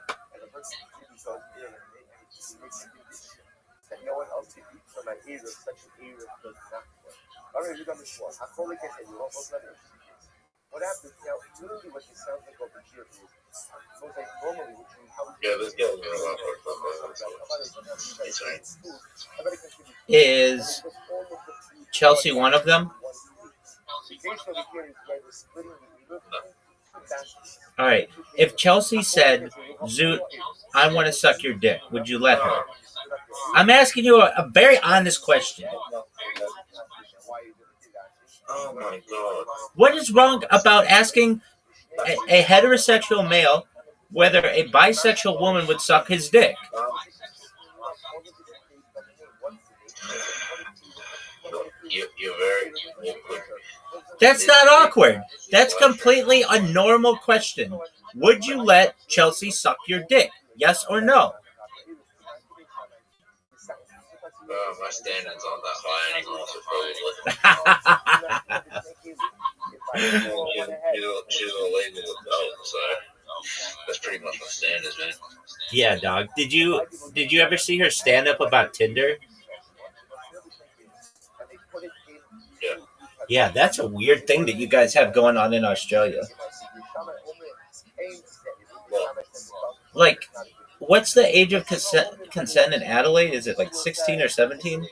Yeah, this girl in real life. Is Chelsea one of them? All right. If Chelsea said, Zoot, I want to suck your dick, would you let her? I'm asking you a very honest question. Oh my god. What is wrong about asking a heterosexual male whether a bisexual woman would suck his dick? You're very awkward. That's not awkward. That's completely a normal question. Would you let Chelsea suck your dick? Yes or no? My standards aren't that high anymore, so probably. She's a legal adult, so that's pretty much my standards, man. Yeah, dog. Did you ever see her stand up about Tinder? Yeah. Yeah, that's a weird thing that you guys have going on in Australia. Like, what's the age of consent in Adelaide? Is it like 16 or 17?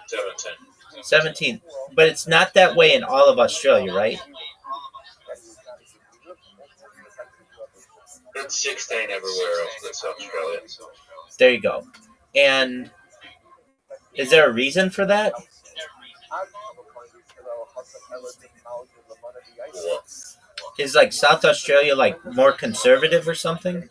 17. 17. But it's not that way in all of Australia, right? It's 16 everywhere else that's Australia. There you go. And is there a reason for that? What? Is like South Australia like more conservative or something?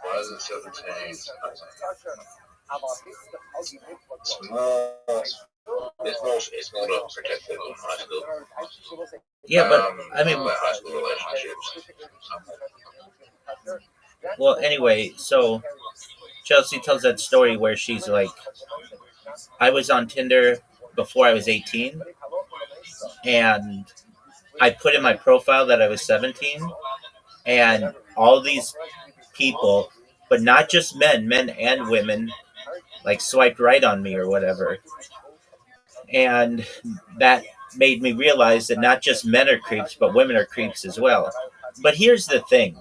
Why is it 17? It's more not protected in high school. Yeah, but I mean, like high school relationships. well, anyway, so Chelsea tells that story where she's like, I was on Tinder before I was 18, and I put in my profile that I was 17, and all these people, but not just men and women, like swiped right on me or whatever. And that made me realize that not just men are creeps, but women are creeps as well. But here's the thing,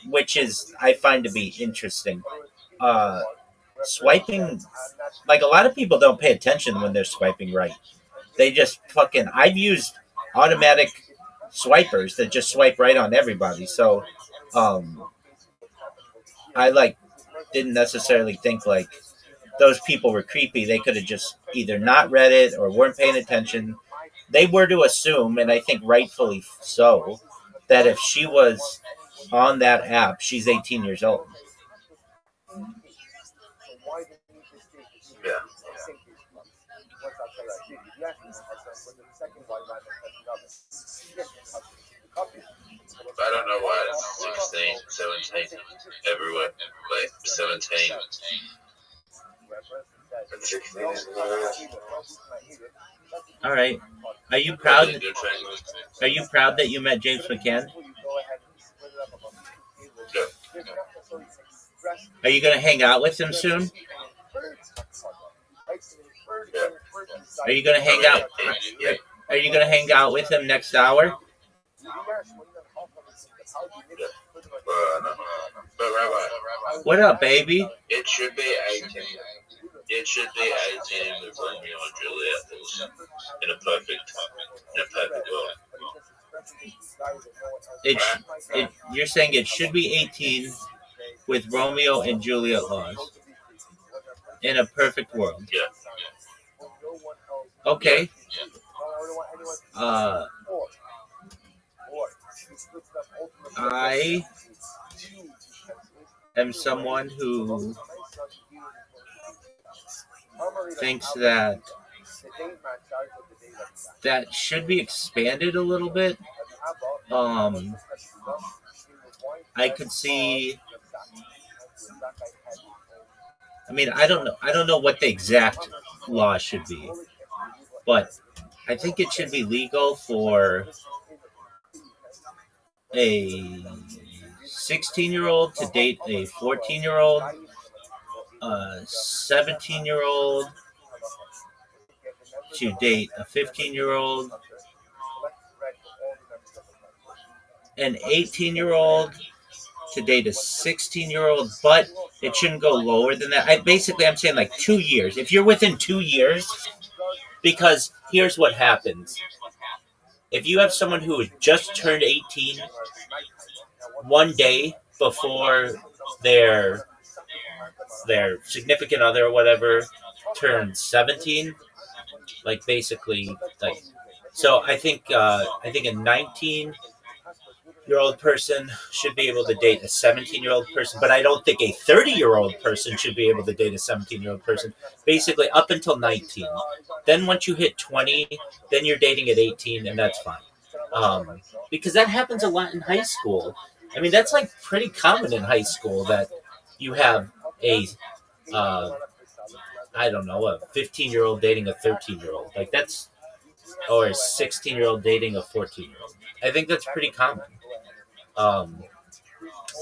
which is I find to be interesting. Swiping, like a lot of people don't pay attention when they're swiping right. They just fucking, I've used automatic swipers that just swipe right on everybody. So I like didn't necessarily think like those people were creepy. They could have just either not read it or weren't paying attention. They were to assume, and I think rightfully so, that if she was on that app, she's 18 years old. Yeah. I don't know why it's 16, 17 everywhere. Like 17. And 16 is All right. Are you proud? a good thing. Are you proud that you met James McCann? Yeah. Are you gonna hang out with him soon? Yeah. Are you gonna hang out? Yeah. Are you gonna hang out with him next hour? No. But Rabbi, What up, baby? it should be 18. It should be 18 with Romeo and Juliet in a perfect world. You're saying it should be 18 with Romeo and Juliet laws in a perfect world. Yeah. Okay. I am someone who thinks that should be expanded a little bit. I could see. I mean, I don't know what the exact law should be, but I think it should be legal for a 16-year-old to date a 14-year-old, a 17-year-old to date a 15-year-old, an 18-year-old to date a 16-year-old, but it shouldn't go lower than that. I'm saying like 2 years. If you're within 2 years, because here's what happens. If you have someone who has just turned 18 one day before their significant other or whatever turns 17, like basically like. So I think a 19-year-old person should be able to date a 17-year-old person, but I don't think a 30-year-old person should be able to date a 17-year-old person. Basically, up until 19. Then once you hit 20, then you're dating at 18, and that's fine. Because that happens a lot in high school. I mean, that's like pretty common in high school that you have a, uh, I don't know, a 15-year-old dating a 13-year-old. Like that's, or a 16-year-old dating a 14-year-old. I think that's pretty common. Um,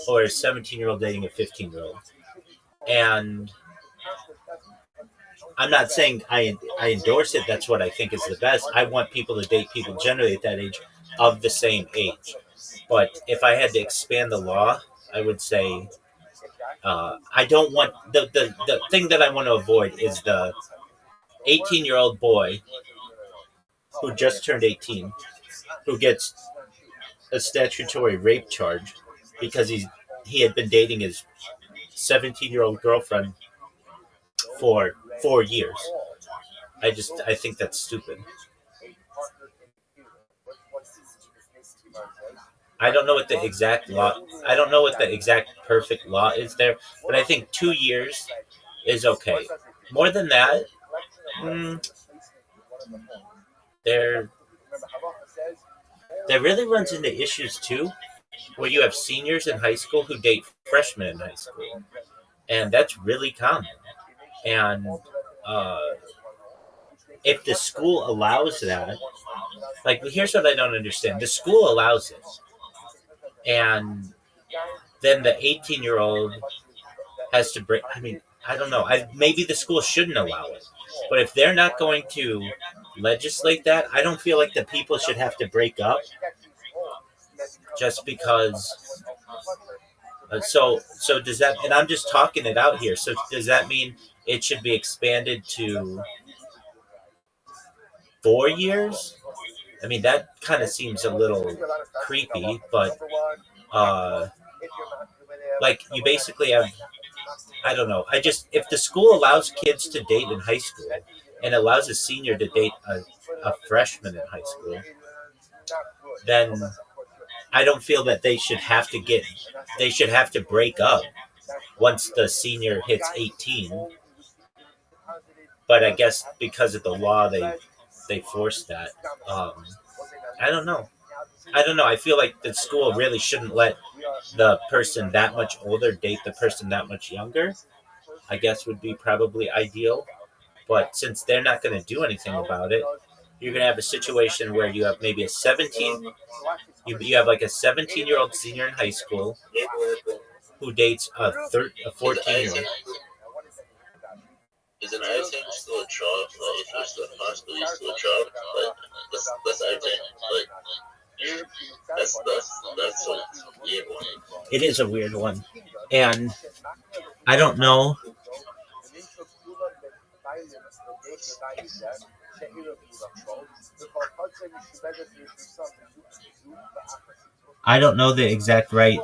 or a 17-year-old dating a 15-year-old. And I'm not saying I endorse it. That's what I think is the best. I want people to date people generally at that age of the same age. But if I had to expand the law, I would say I don't want the thing that I want to avoid is the 18-year-old boy who just turned 18 who gets a statutory rape charge because he had been dating his 17-year-old girlfriend for 4 years. I think that's stupid. I don't know what the exact law. I don't know what the exact perfect law is there, but I think 2 years is okay. More than that, there really runs into issues too, where you have seniors in high school who date freshmen in high school, and that's really common. And uh, if the school allows that, like here's what I don't understand: the school allows it, and then the 18-year-old has to break. I mean, I don't know. Maybe the school shouldn't allow it, but if they're not going to legislate that, I don't feel like the people should have to break up just because. So does that? And I'm just talking it out here. So does that mean it should be expanded to 4 years? I mean, that kind of seems a little creepy, but uh, like you basically have. I don't know. If the school allows kids to date in high school and allows a senior to date a freshman in high school, then I don't feel that they should have to break up once the senior hits 18. But I guess because of the law, they force that. I don't know. I don't know. I feel like the school really shouldn't let the person that much older date the person that much younger. I guess would be probably ideal. But since they're not going to do anything about it, you're going to have a situation where you have maybe you have like a 17-year-old senior in high school who dates a 14-year-old. Is an item still a job? Like, if you're still possibly still a job, like, that's item. Like, that's a weird one. It is a weird one. And I don't know. I don't know the exact right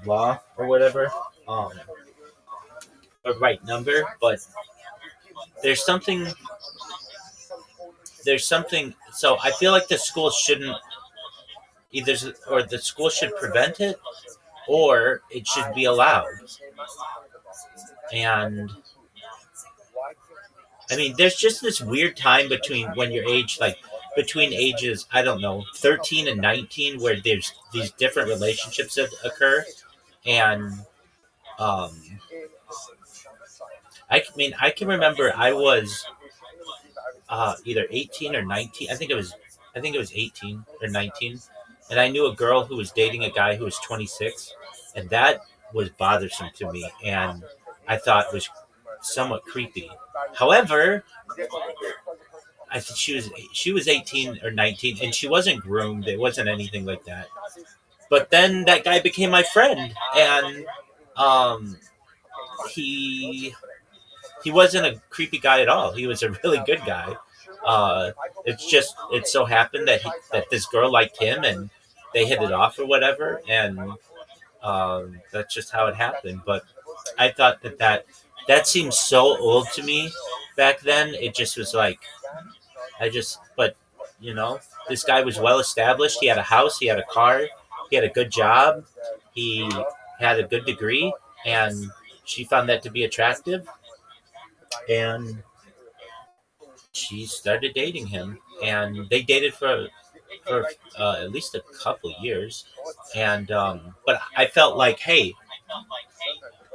law or whatever, or right number, but there's something. So I feel like the school shouldn't either, or the school should prevent it, or it should be allowed. And I mean, there's just this weird time between when you're between ages, I don't know, 13 and 19, where there's these different relationships that occur. And I mean, I can remember I was either 18 or 19. I think it was 18 or 19. And I knew a girl who was dating a guy who was 26. And that was bothersome to me. And I thought it was somewhat creepy. However, I think she was 18 or 19, and she wasn't groomed. It wasn't anything like that. But then that guy became my friend, and he wasn't a creepy guy at all. He was a really good guy. It so happened that this girl liked him, and they hit it off or whatever, and that's just how it happened. But I thought that seemed so old to me back then. It just was like but you know, this guy was well established. He had a house, he had a car, he had a good job, he had a good degree, and she found that to be attractive, and she started dating him, and they dated for at least a couple years, and but I felt like, hey,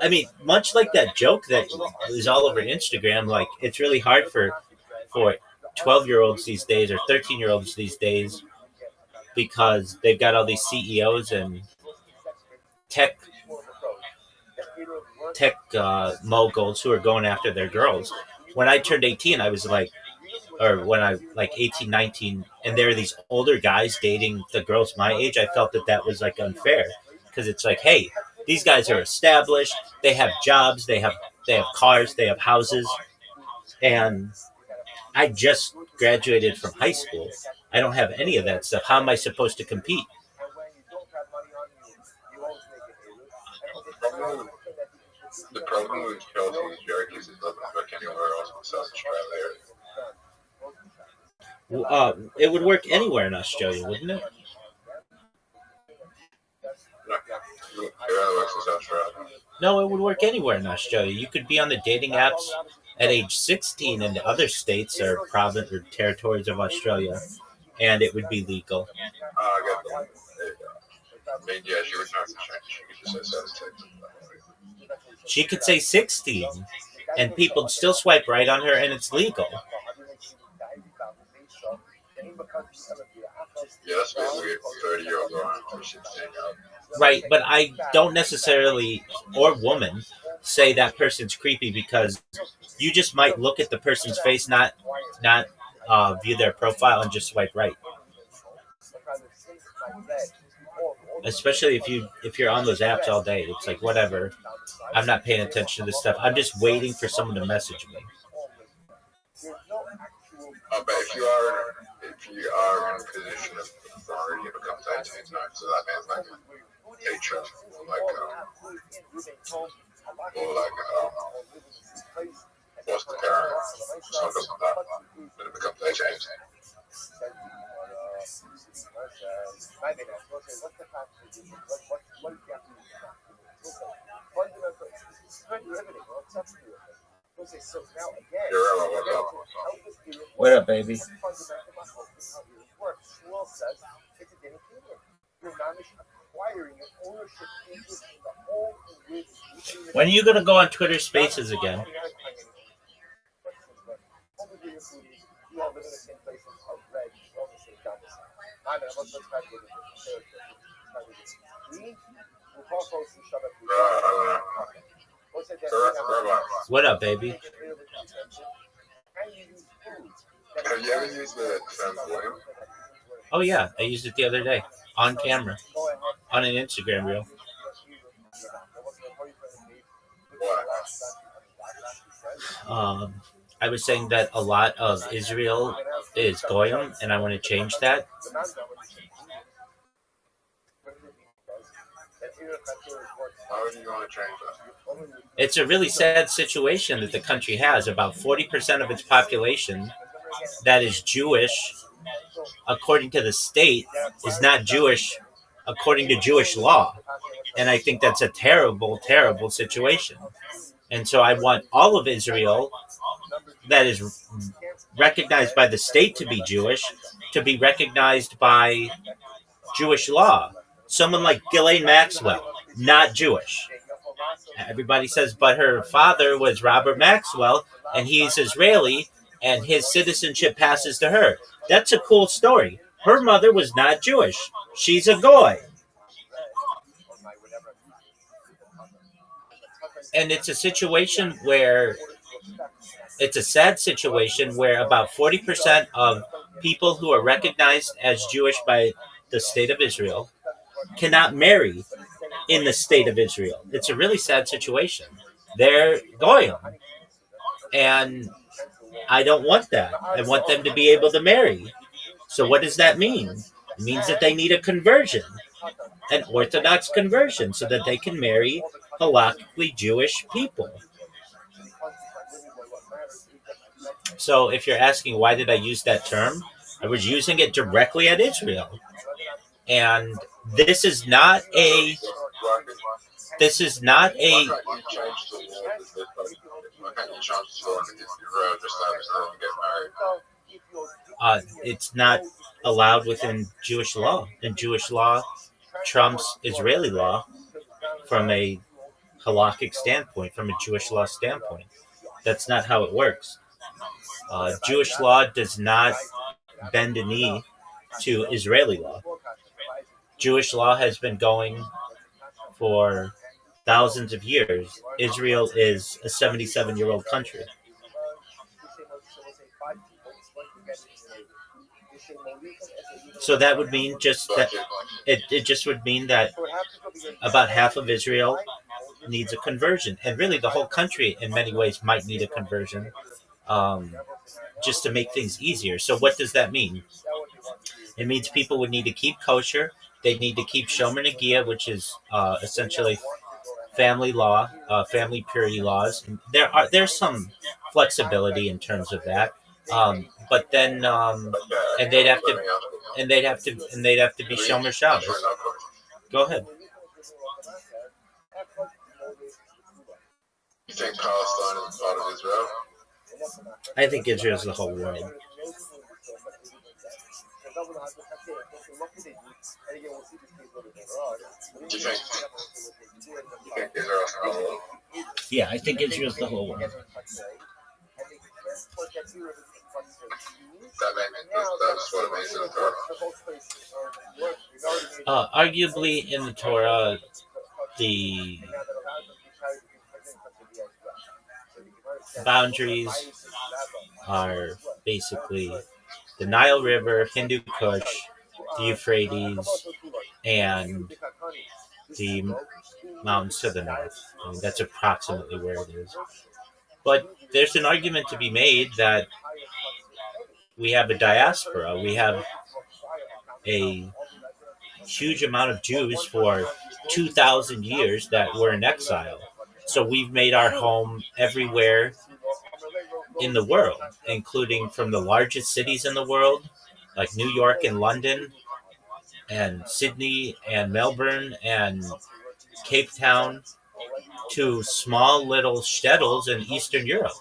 I mean, much like that joke that is all over Instagram, like it's really hard for 12-year-olds these days or 13-year-olds these days because they've got all these CEOs and tech moguls who are going after their girls. When I turned 18, I was like, or when I like 18, 19, and there were these older guys dating the girls my age, I felt that was like unfair because it's like, hey, these guys are established, they have jobs, they have cars, they have houses, and I just graduated from high school. I don't have any of that stuff. How am I supposed to compete? The problem with Chelsea is Jericho is it doesn't work anywhere else in South Australia. It would work anywhere in Australia, wouldn't it? No, it would work anywhere in Australia. You could be on the dating apps at age 16 in the other states or province or territories of Australia, and it would be legal. I got the yeah, she was not she could just say 16. She could say 16, and people still swipe right on her, and it's legal. Yeah, that's basically 30-year-old or 16. Right, but I don't necessarily, or woman, say that person's creepy because you just might look at the person's face, not view their profile and just swipe right. Especially if you're on those apps all day, it's like whatever. I'm not paying attention to this stuff. I'm just waiting for someone to message me. But if you are in a position of authority, it becomes 18 times. So that means like a trip, what's the parent? Something like that. But it becomes 18. What up, baby? When are you going to go on Twitter Spaces again? What up, baby? Have you ever used the term William? Oh yeah, I used it the other day on camera on an Instagram reel. I was saying that a lot of Israel is goyim, and I want to change that. How do you want to change that? It's a really sad situation that the country has. About 40% of its population that is Jewish, according to the state, is not Jewish according to Jewish law. And I think that's a terrible, terrible situation. And so I want all of Israel that is recognized by the state to be Jewish to be recognized by Jewish law. Someone like Ghislaine Maxwell, not Jewish. Everybody says, but her father was Robert Maxwell, and he's Israeli, and his citizenship passes to her. That's a cool story. Her mother was not Jewish. She's a goy. And it's a situation where, it's a sad situation where about 40% of people who are recognized as Jewish by the state of Israel cannot marry in the state of Israel. It's a really sad situation. They're goyim. And I don't want that. I want them to be able to marry. So what does that mean? It means that they need a conversion, an Orthodox conversion, so that they can marry halakhically Jewish people. So if you're asking why did I use that term, I was using it directly at Israel. And this is not a this is not a Why can't you change the law? Why can't you change the law and Israel just have Israel and get married? it's not allowed within Jewish law. And Jewish law trumps Israeli law from a halakhic standpoint, from a Jewish law standpoint. That's not how it works. Jewish law does not bend a knee to Israeli law. Jewish law has been going for thousands of years. Israel is a 77-year-old country. So that would mean just that it just would mean that about half of Israel needs a conversion. And really the whole country in many ways might need a conversion, just to make things easier. So what does that mean? It means people would need to keep kosher. They need to keep Shomer Negiah, which is essentially family law, family purity laws. And there's some flexibility in terms of that, but then and they'd have to be Shomer Shabbos. Go ahead. You think Palestine is part of Israel? I think Israel is the whole world. Do you think Israel's the whole world? Yeah, I think Israel's the whole world. That's what it means in the Torah. Arguably in the Torah, the boundaries are basically the Nile River, Hindu Kush, the Euphrates, and the mountains to the north. I mean, that's approximately where it is. But there's an argument to be made that we have a diaspora. We have a huge amount of Jews for 2,000 years that were in exile. So we've made our home everywhere in the world, including from the largest cities in the world, like New York and London, and Sydney and Melbourne and Cape Town, to small little shtetls in Eastern Europe.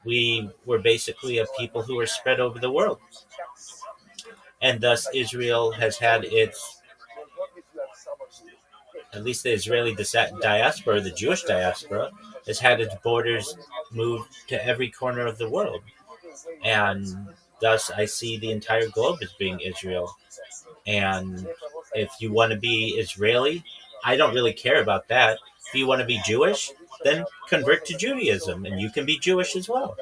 We were basically a people who were spread over the world. And thus Israel has had its, at least the Israeli diaspora, the Jewish diaspora, has had its borders moved to every corner of the world. And thus I see the entire globe as being Israel. And if you want to be Israeli, I don't really care about that. If you want to be Jewish, then convert to Judaism, and you can be Jewish as well.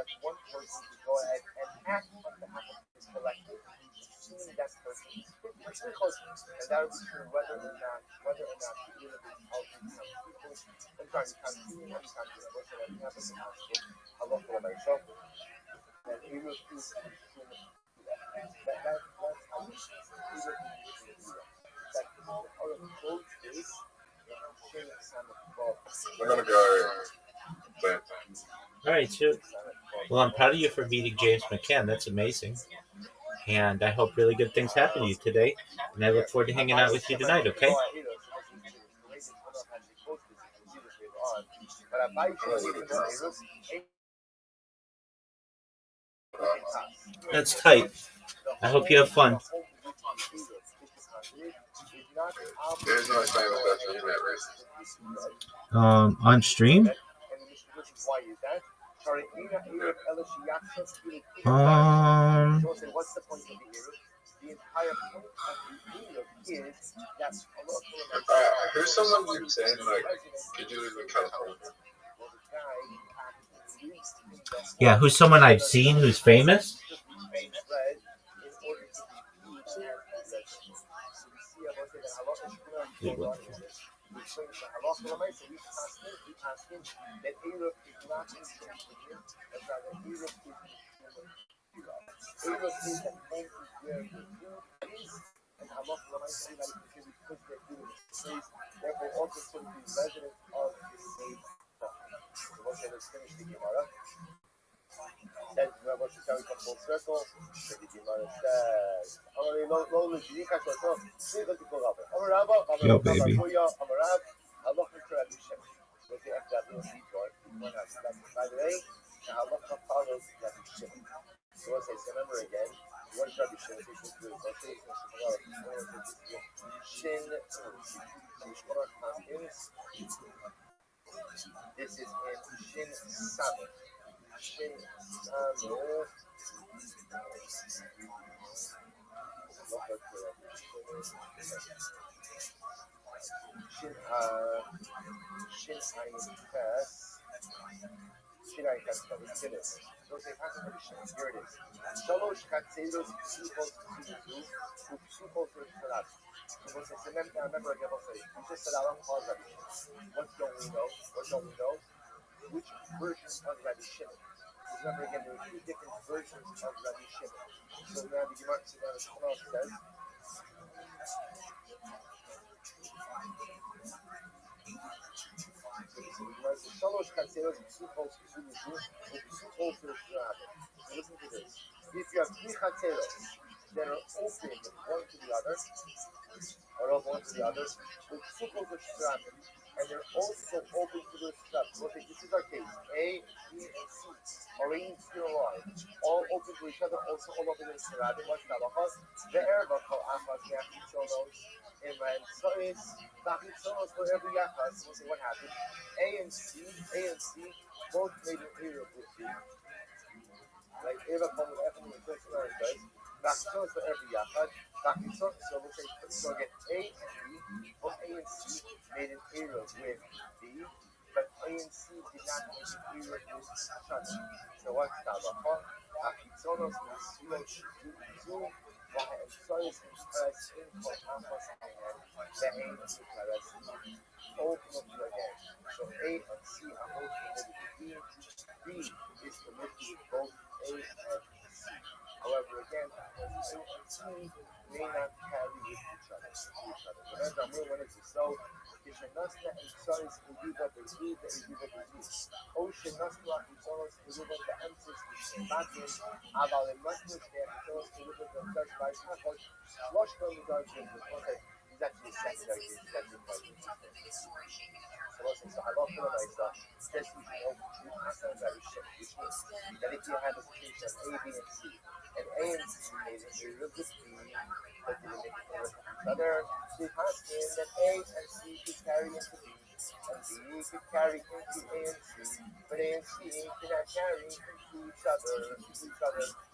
We're gonna go. All right, so, well, I'm proud of you for beating James McCann. That's amazing. And I hope really good things happen to you today. And I look forward to hanging out with you tonight, okay? That's tight. I hope you have fun. There's no famous that's internet racist. On stream? Who's someone you've seen, like, could you live in California? Yeah, who's someone I've seen who's famous? and halacha l'maisa anybody contributes because they're doing this place, therefore also sort of be residents of this same property. So okay, let's finish the Gemara. Says Rabbi Shishari come full circle. So the Gemara says, Yo, baby. By the way, the halacha follows Rabbi Shimon. So let's say, so remember again, what is Rabbi Shimon? This is in Shin Sameh. Shin Sameh. Shin Ayin Tes. Shin Ayin Tes. So say, here it is. Shalosh Katzeros Psupos Psuzu Psupos Psuzu. So remember again, we'll say, we just said Allah calls Rabbi Shimon. What don't we know? What don't we know? Which version of Rabbi Shimon? Remember again, there are two different versions of Rabbi Shimon. So now the Gemara says, Shalosh Katzeros Psupos Psuzu Psupos Psuzu. Listen to this. If you have three Katzeros that are open one to the other, or over one to the other, with Psupos Psuzu, and they're also open to the stuff. So this is our case. A, B, and C are in zero line. All open to each other, also all open to the Sirab. What's the halacha? The Erba called Achas, Yachitzonos, and Tzoris, Bachitzonos for every Yachas. We'll see what happens. A and C, both made an area with B. Like Eva called with F and the first one does. Bachitzonos for every Yachas. Bachitzonos, so we'll say, so again, A and B, both A and C made an area with B, but A and C did not make an area with each other. So what's the halacha? Achitzonos Misuot Zu V'Ha'etzoros Impress Info Achos Ayan Ve'ein Impress Ultimately again. So A and C are both committed to B. B is committed to both A and C. However, again, A and C may not carry with each other. Remember, when it's so, is the Nasna and Tzoris Udiva Be'Udiva Be'Udiva Be'Udiva. Ocean Nasna and Tzoris Udiva Be'Emsis Batin, Aval and Nasna and Tzoris Udiva Be'Emsis Batin, Wash from the dark in the context is actually a secondary, is actually quite interesting. So listen, so I love the myself. This we should know two concepts that is shift, which means that if you have a situation of A, B, and C, and A and C made an area with B, but didn't make an area with each other, so it has been that A and C could carry into B, and B could carry into A and C, but A and C cannot carry into each other.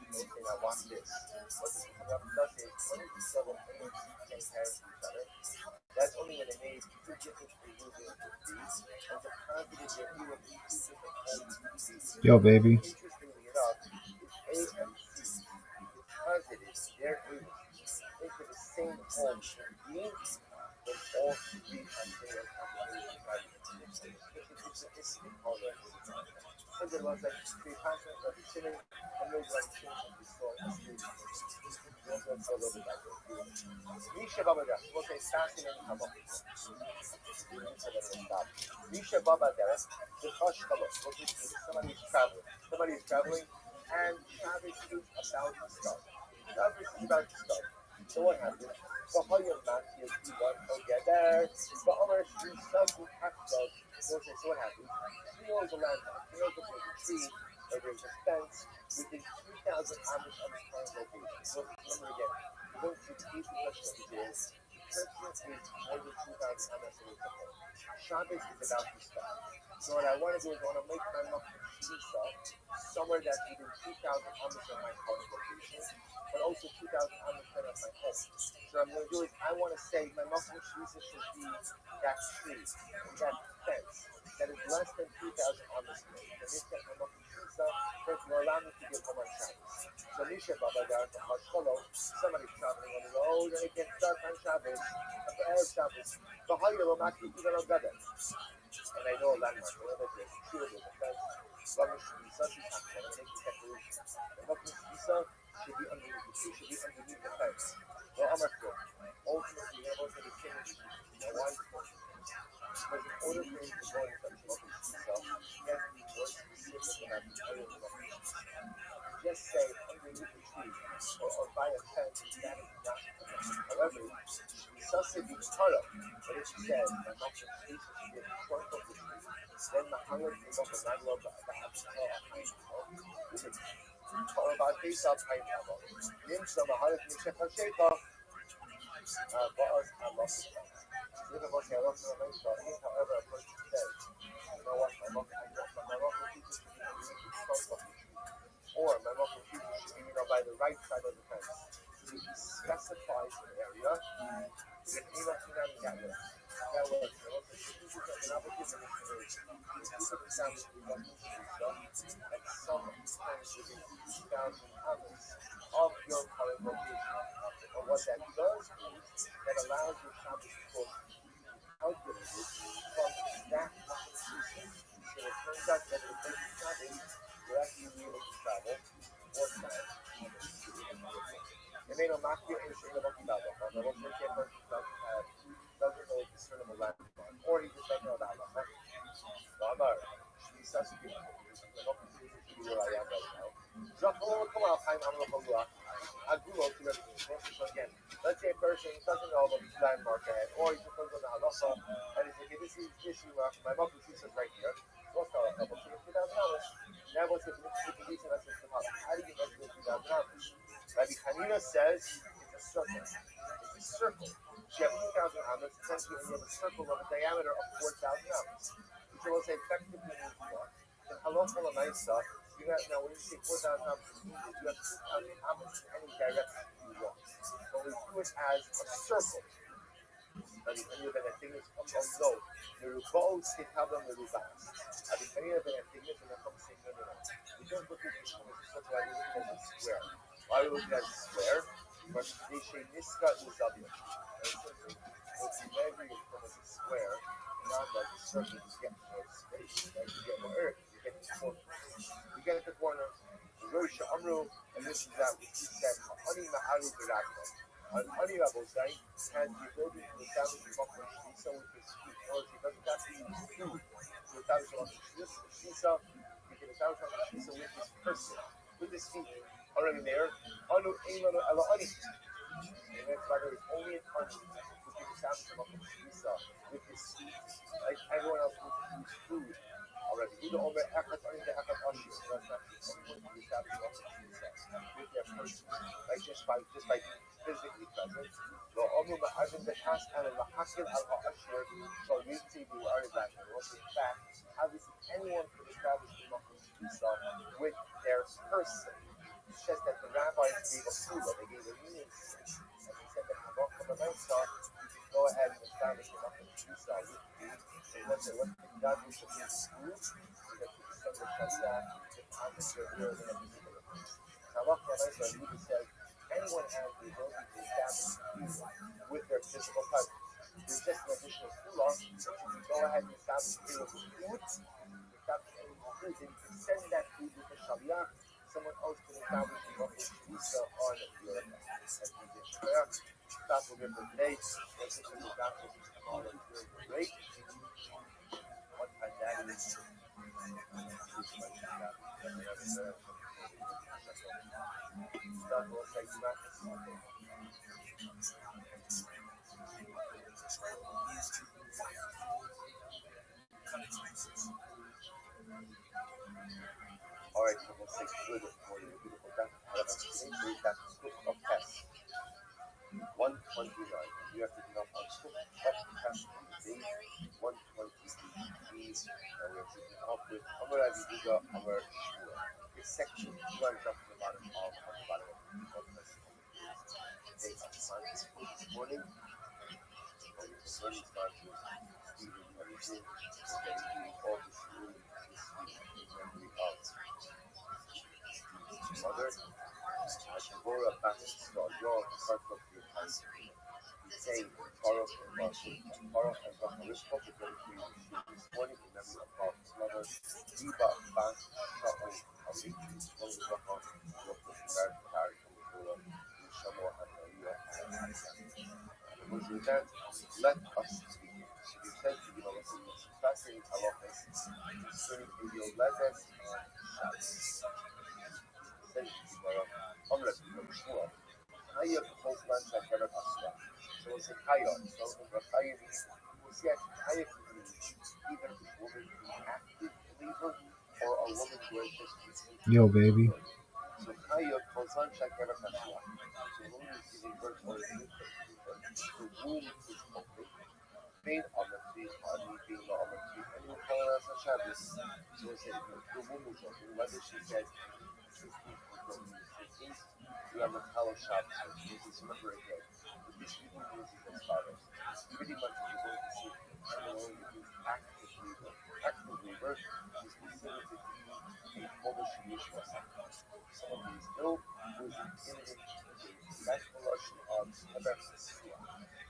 Okay, now watch this. What this does is, when it's so that A and C can carry into each other, that's only when they made two different illusions with these, and the confidence that you would be two different homes with these. Yo, baby. Interestingly enough, if A and C, because it is their illusions, into the same home with B, then all three are there on the illusion. It's an instant already. Because it was like three concepts of chilling, and there's like chilling of the soul and sleep. Misha Baba Dara, we'll say fasting and Kabbalah. Misha Baba Dara, the Chosh Kabbalah, we'll say somebody is traveling, and Shabbos is about to start. So what happens? V'hoyam Matthew Ivan together, V'omer Shri Sabu Hakdog. So what happens? He knows the landmark. He knows that there's a tree, or there's a fence within 2,000 amos of his current location. So remember again, you're going to see the question of the is, person is more than 2,000 amos away from home. Shabbos is about to start. So what I want to do is I want to make my Machmir Shvisa somewhere that's within 2,000 amos of my current location, but also 2,000 amos from my home. So what I'm going to do is I want to say my Machmir Shvisa should be that tree, that fence, that is less than 2,000 amos away. And this is my Machmir Shvisa, that will allow me to get home on Shabbos. So Misha Baba Dar, somebody's traveling on the road, and he can start on Shabbos, after Erev Shabbos. And I know a landmark, wherever there's a tree, there's a fence, Rubbish should be such a tackle and make decoration. The Muslim Isa should be underneath the tree, should be underneath the fence. No Amarko. Ultimately, they're going to be finished. Now, why is it? Because in order for him to go and touch Muslim Isa, he has to be more specific about the area of Muslim Isa. Just say underneath the tree or by a fence, that is not enough. However, Isa should be cut up. But if he says, my Muslim Isa should be in front of the tree, then the Hangad will go for 9 love about face up high level. Nimsa Mahalat Mishaka Sheka Boaz and Lost. Look at what they are looking at Mesa. However, a person says, you know what, my Muslim teacher should be in front of the tree. Or my Muslim teacher should be, by the right side of the fence. So he specifies an area. If anyone can get there. That was the Muslim teacher and an application of and some times within 2,000 others of your current location. And what that does is that allows your Shabbos book calculated from that location. So it turns out that if they Shabbos, you're actually able to travel 4 times. It may not mark your issue in the Monkey Bible, but the Muslim doesn't know a discernible landmark, or he just doesn't know that Allah. Ramar, she's such a good one. Where I am right now. Come out, I grew up to everything. So again, let's say a person doesn't know about this landmark ahead, or he just doesn't know the halacha, and he's like, this is my mom is right here. What's the halacha? What's the $2,000? Now what's the reason that's the halacha? How do you measure the $2,000? Rabbi Hanina says it's a circle. It's a circle. You have 2,000 amas, essentially you have a circle of a diameter of 4,000 amas. Which will say effectively means what? In halacha l'maisa, you have now when you say 4,000 amas, you have 2,000 amas in any direction you want. But we do it as a circle. Rabbi Hanina ben Athenius comes on no. Merubos ketabla merubas. Rabbi Hanina ben Athenius and then comes saying no. We don't look at this one as a circle, I look at it as a square. Why are we looking at a square? Because they say niska uzabia. What you measure is from a square, not like a circle, you get more space, like you get more earth, you get the corner. You get the corner, Rosh Amru, and this is that which he said, Honey Ma'aru Birakma. Honey Rabosai has the ability to establish the Makar Shisa with his feet. Or if he doesn't have to use food to establish the Makar Shisa, he can establish the Makar Shisa with his person, with his feet. Already there, Anu Eimanu Ala Ani. And that's why there is only an Ani who can establish the Makar Shisa with his feet. Like everyone else would use food already. Uda Omer Echat Ani the Echat Ashir. That's not anyone who establish the Makar Shisa with their person. Like just by physically present. So Omu Ma'azim the Kas and the Mahakil al-Ashir. So we see the Aribat. In fact, obviously anyone could establish the Makar Shisa with their person. It's just that the rabbis gave a pula, they gave a leniency, and they said that Halacha l'maisa, you can go ahead and establish the Makar Shisa with food. So what the God was to use food, is that you can send the Shasa, the Tamas, your ear, and everything in the place. Halacha l'maisa, Yehuda says, anyone has the ability to establish food with their physical presence. There's just an additional pula, that you can go ahead and establish food with food, then you can send that food with a Shaliach. Someone else can establish the Makar Shisa on your account. As we did there. Stop with it for today. Let's get to the doctor tomorrow during the break. One time that is all right, so we'll say good for you. Beautiful. That's Scoop of Test. 129. You have to do up on Scoop of Test on the day 123. And we have to come up with Amar Aviduga, Amar Shua. This section, you want to jump to the bottom of the bottom of the day of Sunday this morning. And the morning starts with Stephen Henry. Getting all this room this memory of mother. As Bora passes to your start of your time. saying Baruch and Baruch and Baruch. This book is very clear. This morning in memory of Baruch's mother, Diba Bas Shaul Ali, one of the Baruch, wrote the Shemar Kari from the Torah, Shamo HaNariya and with that, let us begin. So we said to you know, some fascinating halachas concerning a Yoledet on Shabbos. Says the Gemara, Omlet Shmuel, Chaya Kofman Shakeret Asra. So we'll say Chaya. So Chaya means, we'll see actually Chaya can mean either a woman who active labor or a woman who has just completed. Yo, baby. So Chaya Kofman Shakeret Asra. So the woman is giving birth or is with birth. The womb is open. Being Amatri, Ani being Amatri, and you call us a Shabbos. So we'll say the womb is open, whether she said 15th, we have a Kala Shabbos. So remember again, the Bishop means is as follows. Pretty much if you're going to see someone who is active labor is considered to be a Polish Yeshua. Someone who is ill, who is an imminent danger. That's the Russian of Habakkuk.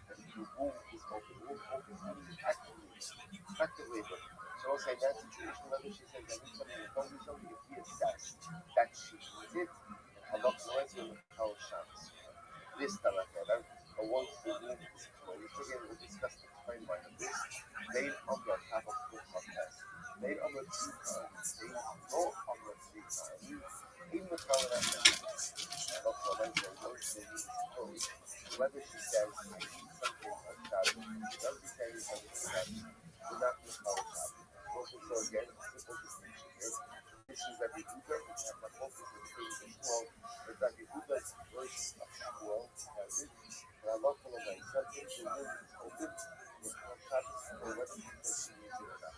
And the womb is open. The womb open means active labor. So I'll say that situation, whether she says, I need something, or don't need something, if we assess that she needs it, and Allah knows when the Kal Shabbos. This Talakada, or once the womb is closed, again, we'll discuss the timeline of this. Main Amra have a full contest. Main Amra 2 times, main no Amra 3 times, in the Kal Shabbos. And Allah knows when once the womb is closed, whether she says, I need something on Shabbos, doesn't say anything on Shabbos, we're not in the Kal Shabbos. So again, simple distinction here. This is Rabbi Huda, we have my focus in the things of Shmuel, but Rabbi Huda's version of Shmuel has it, and Allah follow my acceptance, the womb is open, with no Shabbos, or whether he says she needs it or not.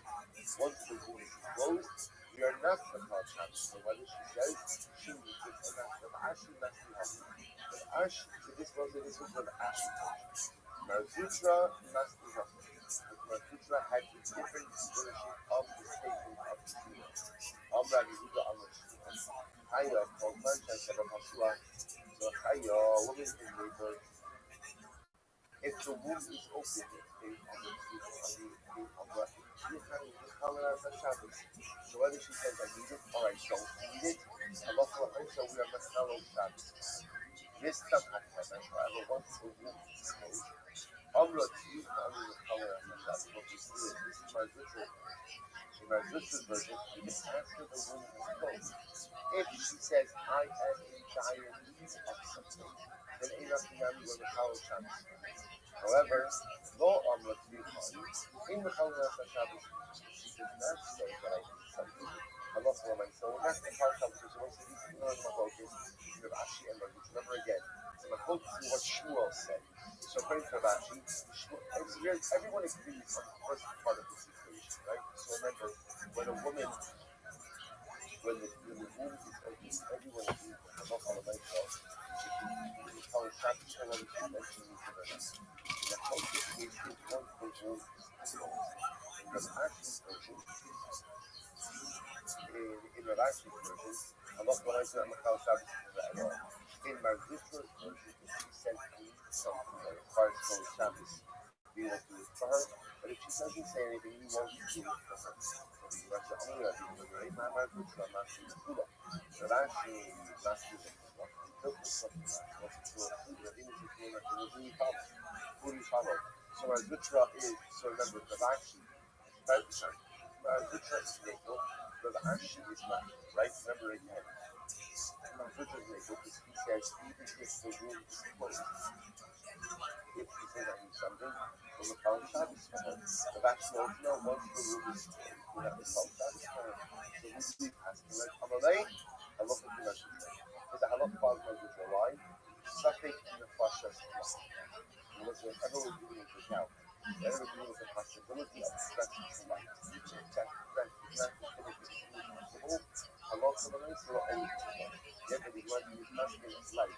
Once the womb is closed, we are not in the Kal Shabbos, so whether she says she needs it or not. But Ashi must be helpful. But Ashi, so this was what Ashi told. Marzutra must be helpful. Marzutra had a different version of the statement of the Torah. Amra Yehuda Amra Shmuel. Chaya called Mancha Sheba Pasua. So Chaya, woman in labor. If the womb is open, it's based on the Torah. So whether she says I need it or I don't need it, Allah so we are Masalo Shabbos. This stuff I have once the womb is closed. Amra Tzvi Amra Challah Shabbos. This is my ritual. In my ritual version, even after the womb is closed, if she says I am in dire need of something, then enough to have you on the Challah Shabbos. However, no Amra Tzvi in the Challah Shabbos, she does not say that I need something. Allah so that's the part of the Shabbos. So this is not my focus. You have Ashi and Rabbi. Remember again, so my focus is what Shmuel said. So according to Rashi, everyone agrees on the first part of the situation, right? So remember, when a woman, when the womb is open, everyone agrees that Allah follow myself. She can tell Shabbos or whether she mentions it or not. And the focus is once the womb is closed. In the Rashi's version, Allah follow myself and Chal Shabbos at all. In Marzutra's version, if she says I need something that requires Chol Shabbos, we will do it for her. But if she doesn't say anything, we won't do it for her. So that's the only way we will do it. Marzutra, Mashi, Kula. The Rashi, Mashi, Kula. So Marzutra is, so remember, the Rashi, Marzutra is Neko, but the Rashi is not, right? Remember again. Marzutra is Neko because he says, even if the womb is closed, if she says I need something, then the Kal Shabbos for her. The Rashi knows, no, once the womb is closed, we have the Kal Shabbos for her. So we believe asking like Amalei, Halacha to Marzutra. Because the Halacha follows Marzutra. Why? Safek in the Pashas whatever we're doing is now. Whatever we're doing is a possibility of stretching to light. That stretch is not going to be possible. Allah subhanahu wa ta'ala yet that we want to be passing light,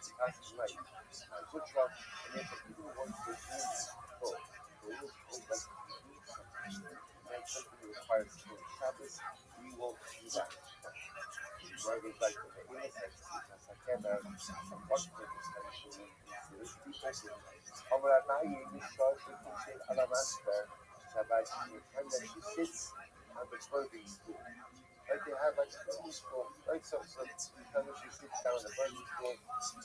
Zutra, and yet even once the womb is full, the womb is full, like we need something. And something that requires full Shabbos, we will do that. where it was like the innocence, because I came out from consequences and Amra Nayi destroys the kitchen à la master, Shabbat, and then she sits on the clothing stool. Like they have like clothing stool, like so because she sits down on the clothing stool,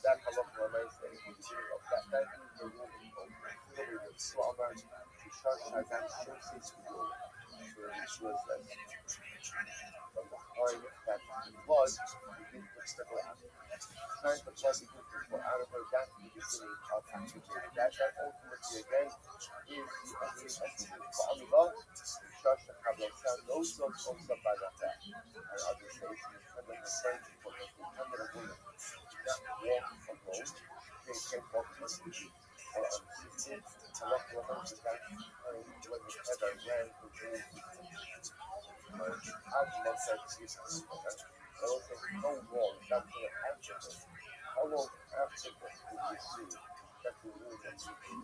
that halacha remains at the beginning of that is the rule of so Amra, she starts Shazam Shimsi school, so she was from the time that he was, he didn't put stuff out. Time for blood begins to flow out of her, that's the beginning of activity. That ultimately again is the beginning of the move. For Allah, Shash Kablosan, those of also by Rafah. And others say she is kind of a friend for her, kind of a woman. Not walk alone, they can walk on the beach or on the system. Allah Muhammad is that when the heather ran for days. I've loved that Jesus. I will say, how long that's going to happen? How long after this will you see that the rule that you made?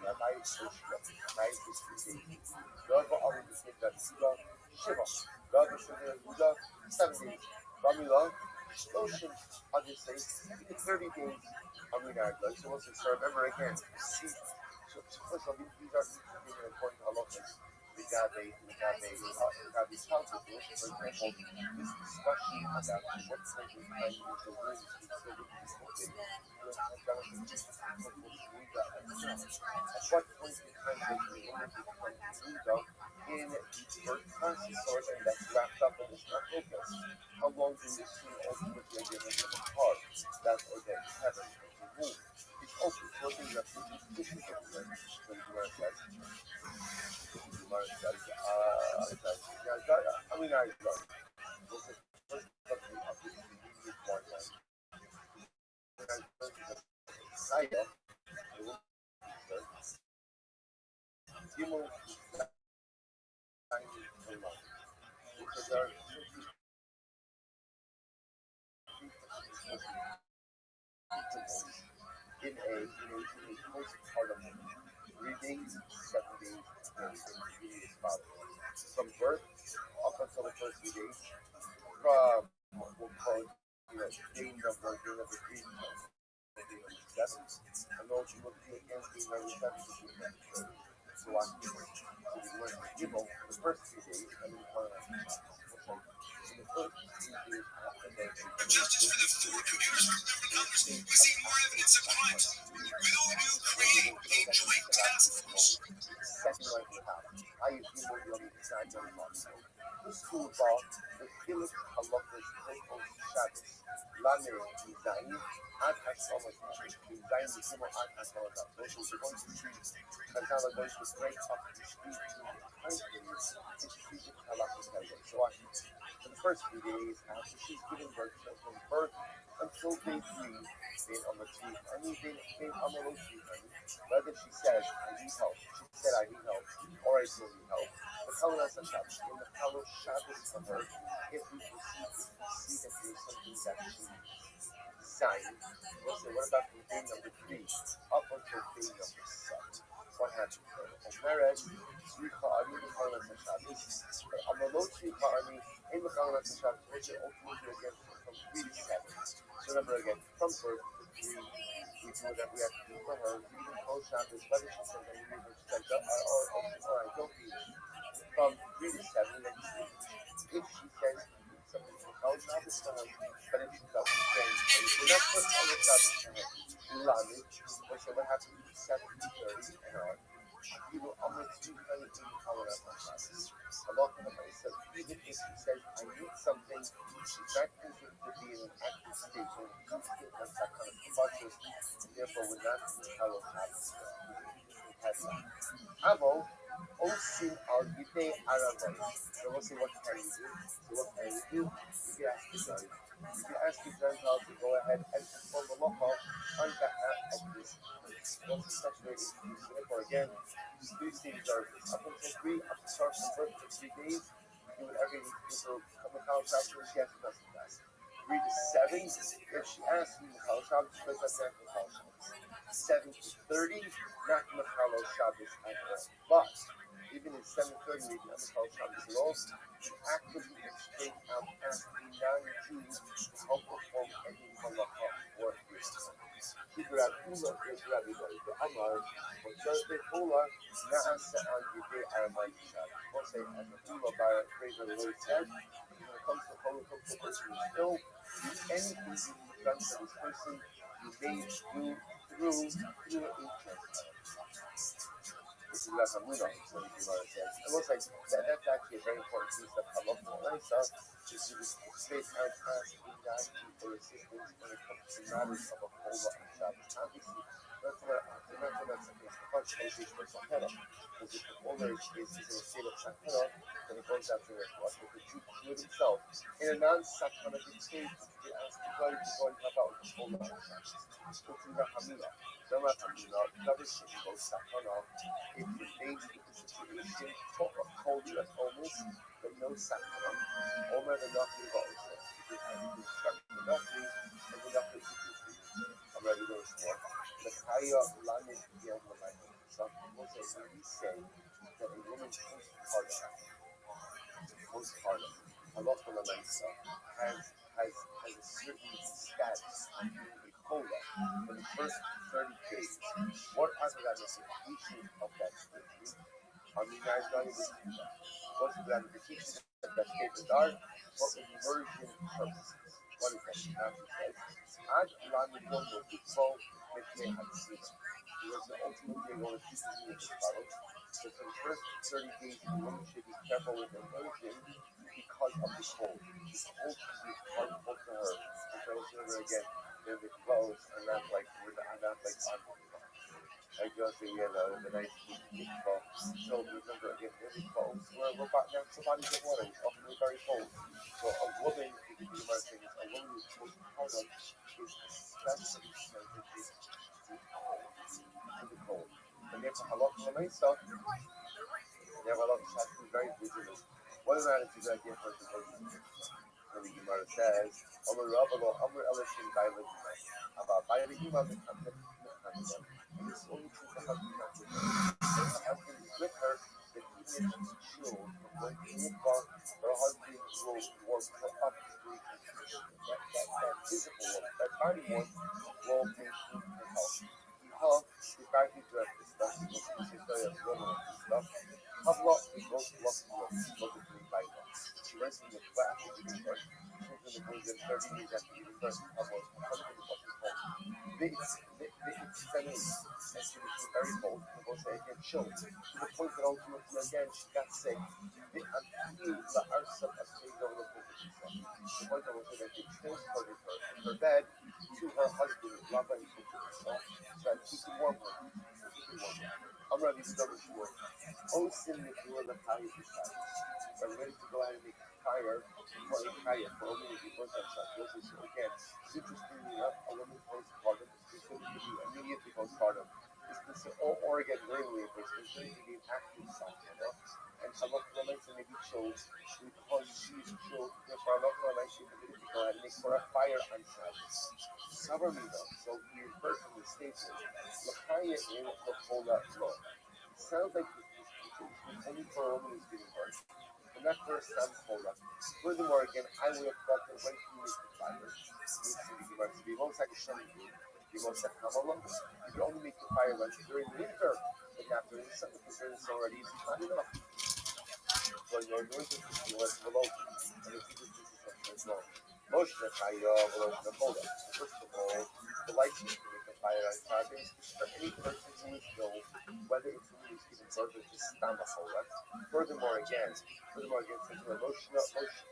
Rabbi is so strong. Rabbi is creating. God will always say that Shiva, God will say that Buddha, 7 days. Bamila, Ocean, obviously, 30 days. So once you start, remember again, see. So first of all, these are important halachas. We got a council, for example, this discussion about what type of time is the room is considered at what point in time does the woman become Buddha in the birth process, so again, that's wrapped up in this focus. How long do you see ultimately again in the heart? That's again heaven is the womb. It's open, so things that this is everywhere. So the Gemara says, in a postpartum 3 days, 7 days, from birth up until the first 3 days, from we'll call it, day number 3, day number 7, and those who will be again day number 7 so on. So we learn the first 3 days, and then Justice for the four computers with different numbers. We see more evidence of crimes. With all new creating a joint task force. Second one we have. I use the design very much. This toolbar, the Philip Halachas Total Shabbos, Laner design, and Hasalot design the Gimel and Hasalot. Those who are going to treat Kazala, those who break up the street in the countries, it's treated Halachas Halachas. So for the first 3 days after she's given birth, so from birth until day 3, then on the teeth, and then on the low teeth, whether she says, I need help, she said, I need help, or I still need help. The Kalanas and Shabbos, in the Kalo Shabbos for her, if we can see that there's something that she designed, we'll say, what about from day number 3 up until day number 7? What happened there? And whereas, Sricha Ani, the Kalanas and Shabbos, but on the low Sricha Ani, in the Kalanas and Shabbos, which are ultimately again from 3 to 7. So remember again, from birth to 3, we do that we have to do for her, even post Shabbos, whether she says that we need to check up, or I don't need it. From 3 to 7, then if she says something for post Shabbos for her, but if she doesn't say, we're not putting all the Shabbos for her, Lami, which what happens to 7:30 and on. You will almost do anything on a Shabbos. A lot of them said, even if she says, I need something, she's not considered to be in an active state, so that's that kind of conscious, and therefore we're not in the Kalo Shabbos. Avo, Osin al Gite Aravai. So we'll see what can you do. So what can you do? You can ask your son. You can ask your grandchild to go ahead and perform the local on behalf of this. Once it's saturated in Singapore again, 3 stages are up until 3, up to start from birth for 3 days. You do whatever you need to do. So come to Kalo Shabbos, she has to do that. 3 to 7, if she asks you to Kalo Shabbos, she goes back to Kalo Shabbos. 7 to 30, not Machalo Shabbos at all. But even in 730 reading Amikal Shabbos law, you actively and straight out ask a non-Jew to help perform any malacha or ritual. Rabbi the Amar, but Thursday Hula, Naasa al Yidei Aramai Shad. We'll say, as the Hula by phrase of the Lord said, when it comes to Holocaust, the person who is ill, do anything you can be done for this person, you may do through a transplant. Which is like a Muna, so the Gemara says. It looks like that's actually a very important piece of Halacha Laisa, is to straight out ask a non-Jew for assistance when it comes to matters of a Chola and Shabbos. Obviously, that's what it's the first case for Sahara. Because if the owner is in a state of Sahara, then it goes after the what if the Jew could himself in a non-Saharatic state, they ask the guy to go and help out with the Chola and Shabbos. So to the Hamila, Dama Hamila, Davish goes Sahara. If they need the situation, told you as almost, but no Sahara. Omer the Naki goes. If you instruct the Naki, and the Naki is I'm ready to go more. The Kaya Lamed Yom Lamed. Some people say, when we say that a woman postpartum, Halacha Lamaisa, has a certain status of being a Chola for the first 30 days. What are the ramifications of that statement? I mean, I'm not able to do that. What's the ramifications of that statement are for immersion purposes? What is that? Matthew says, Ad Lamed Yom Lo Mipnei Hatzina. Because ultimately they're going to teach you as follows. So for the first 30 days, the woman should be careful with immersion because of the cold. The cold can be harmful to her. And so over again, then the clothes are not like on. I just say, the nice people. So remember again, this clothes, we're back now to bodies of water. It's often very cold. So a woman, if you might say, a woman who's postpartum is especially sensitive to the cold. And therefore, Halacha L'Maisa, therefore, Halacha has to be very vigilant. What is that attitude that gives her to go to the Gemara says, Amar Rabbi, Amar Elishim, Baila Gemara. About Baila Gemara, the concept of and this only true for husband, not with her. If her husband is with her, then even if she's chilled from going to Mukbah, her husband will work her up to 3 weeks. That physical work, that body work, will maintain her health. Health is back into that stuff, because it's very abnormal stuff. Havla is most lucky to by law. She went from the class to giving birth. She was in the 30 days after giving birth. Havla was husband was home. They extended, and she became very cold, and was again chilled, to the point that ultimately again she got sick. The arsa of staying over the point that was that they transported her from her bed to her husband, Rabbi, to keep him warm. I'm ready to go to work. Oh, sin if you were the fire beside us. I'm ready to go ahead and make a fire for a fire for a woman who burns outside. So again, interestingly enough, a woman postpartum is going to be immediately postpartum. Or again, really, it's going to be an active cycle, and some of the women may be chilled because she is chilled. Therefore, a lot of women should be able to go ahead and make for a fire on Shabbos. Summer me though, so we refer to the statement. L'chaya in the Chola law. It sounds like it's only for a woman who's giving birth, and not for a son Chola. Furthermore, again, I would have thought that when he makes the fire, to be most like a shemmy group, be most like Kamala, you can only make the fire like during the winter, but not during the summer, because during the summer already it's hot enough. So you're going to see what's below, and the teacher teaches something as well. Moshe Chaya, first of all, the license to make a fire on Shabbos is for any person who is ill, whether it's who is giving birth or just Stamachola. Furthermore, again, since we're Moshna,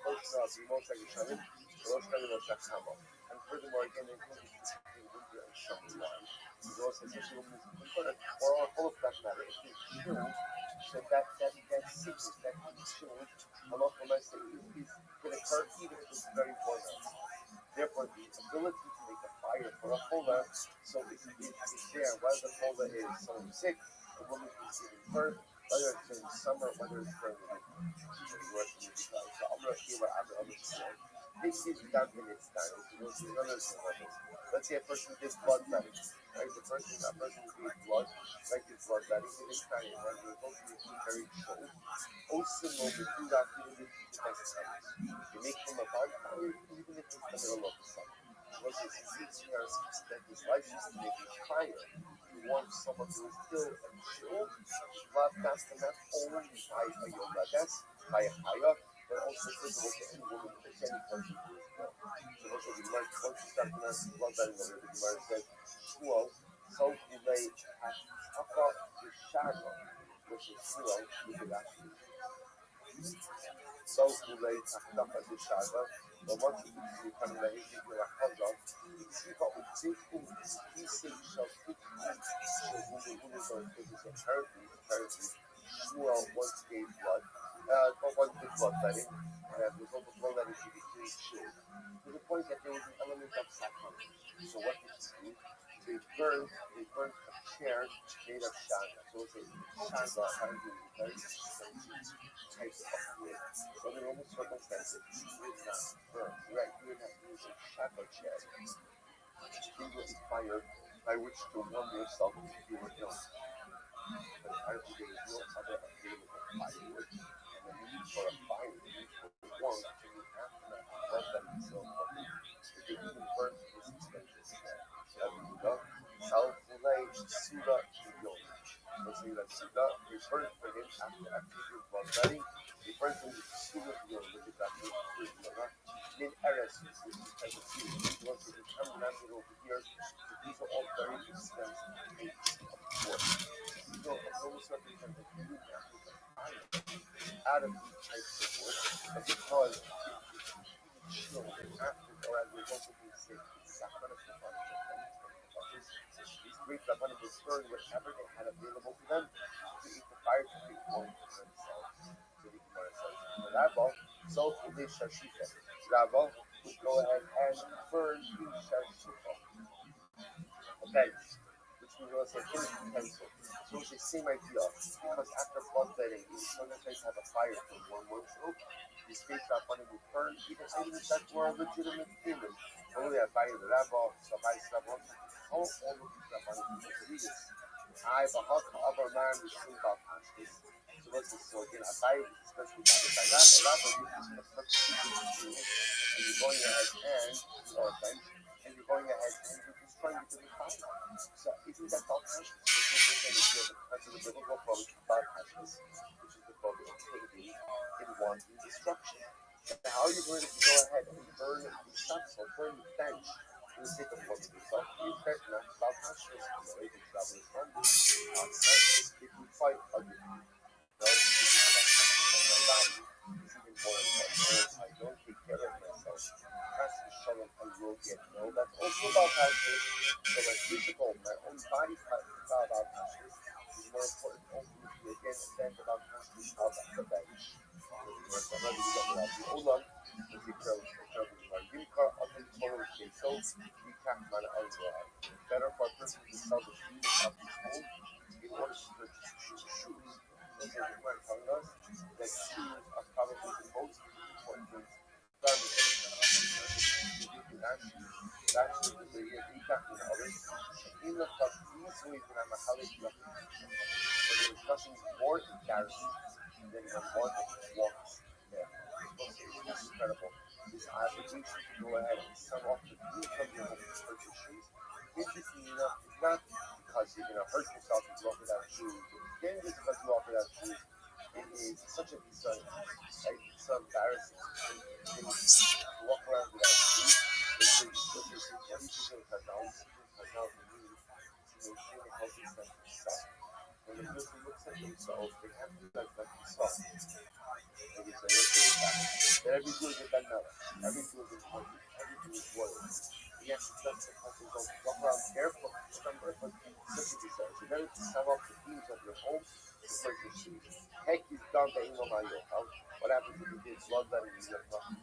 Bimos Agishanim, Roshna Moshachamo. And furthermore, again, including winter and summer wine. Because also, since you're or all of that matter, if you're chilled, so that sickness, that chilled, Allah is can occur even if it's very warm outside. Therefore, the ability to make a fire for a chola, so it's there. Whether the chola is someone sick, a woman who's giving birth, whether it's during the summer, whether it's during the winter. So I'm going to hear what other say. This is done in its time. Let's say a person did blood letting, right? A person gave blood, right? Did blood letting in its time, and the result is very short. Also, no, the food after the best times. You make from a bonfire, even if it's the middle of the sun. What this is that his license to make a fire, you want someone who is still and chill, not fast enough only by a yoga desk, by a higher, but also visible to any woman, to any person who is well. So also the Gemara, once you start to blood letting over, the Gemara says, Shmuel, so ulay hachaka v'shaga, which is Shmuel, we could actually so ulay hachaka v'shaga, but once you become the Hishik Hacha, Tziva u'tzikum kisei shal tikku, so apparently, Shmuel once gave blood, once did blood letting, and as a result of blood letting, he became shul. To the point that there was an element of sacrifice. So what did he do? They burned a chair made of shanga. So it's a shanga, apparently a very expensive type of wood. So under normal circumstances, you would not burn, right? You would not use a shanga chair to kindle a fire by which to warm yourself if you were ill. But apparently there is no other available firewood, and the need for a fire, the need for warmth, and the aftermath of blood letting is so important. If they even burn this expensive chair. Salfulay Suda Yom. Let's say that Suda, they burned for him after he blood letting, they burned him with Suda Yom, which is actually Min Eres, which is type of food. Once you become landed over here, these are all very expensive things, of course. So, of those circumstances, you would not make a fire out of these types of wood, but because it's chill and after, or as a result of being sick, it's sacrifice the body. These great Rabbanim would burn whatever they had available to them to eat the fire to make warm for themselves. So the Gemara says, Rabbi, so for this shashita, Rabbi would go ahead and burn in shashita, a bench, which we will say in utensil. So it's the same idea, because after blood letting, you sometimes have a fire to warm oneself. These great Rabbanim would burn even items that were legitimate human. Only a fire, the Rabbi, Sabai Sabon, all of these Rabbanim would read this. I, Bahak, Abar Man, we sing about this. So what's this? So again, Abai is especially bothered by that. The Rabbi uses a substitute, and you're going ahead and, or a bench, and you're going ahead and you're destroying it to the fire. So isn't that about conscious? That's the biblical approach about conscious, which is the focus of activity in wanting destruction. So how are you going to go ahead and burn the stuff, or burn the bench for the sake of warming yourself? You bet not about conscious. So if you travel in front of you, outside, if you fight ugly, no, if you have a conscious of my body, it's even more important. Or if I don't take care of myself, that's the shalom I will get. No, that's also about conscious. So my physical, my own body part is not about conscious. It's more important ultimately again than about conscious of the bench. Better for a person to sell the shoes of his home in order to purchase shoes. Those are the word telling us that shoes are probably the most important garment that actually the in the club, these ways when I'm a college but there's nothing more embarrassing than when one walks there. It's incredible. This obligation to go ahead and sell off the views of your home to purchase shoes. Interesting enough, it's not because you're going to hurt yourself if you walk without shoes. Again, just because you walk without shoes, it is such a concern. Right? It's so embarrassing. You walk around without shoes. When the person looks at themselves, they have to look like themselves. Maybe say, that every Jew is a Ben Melech, every Jew is important, every Jew is royal. Yes, it's just because they don't walk around barefoot, remember, but such a desire. So better to sell off the things of your home to purchase shoes. Heck, is done by Imam Ayo. What happens if you did blood letting in your nothing?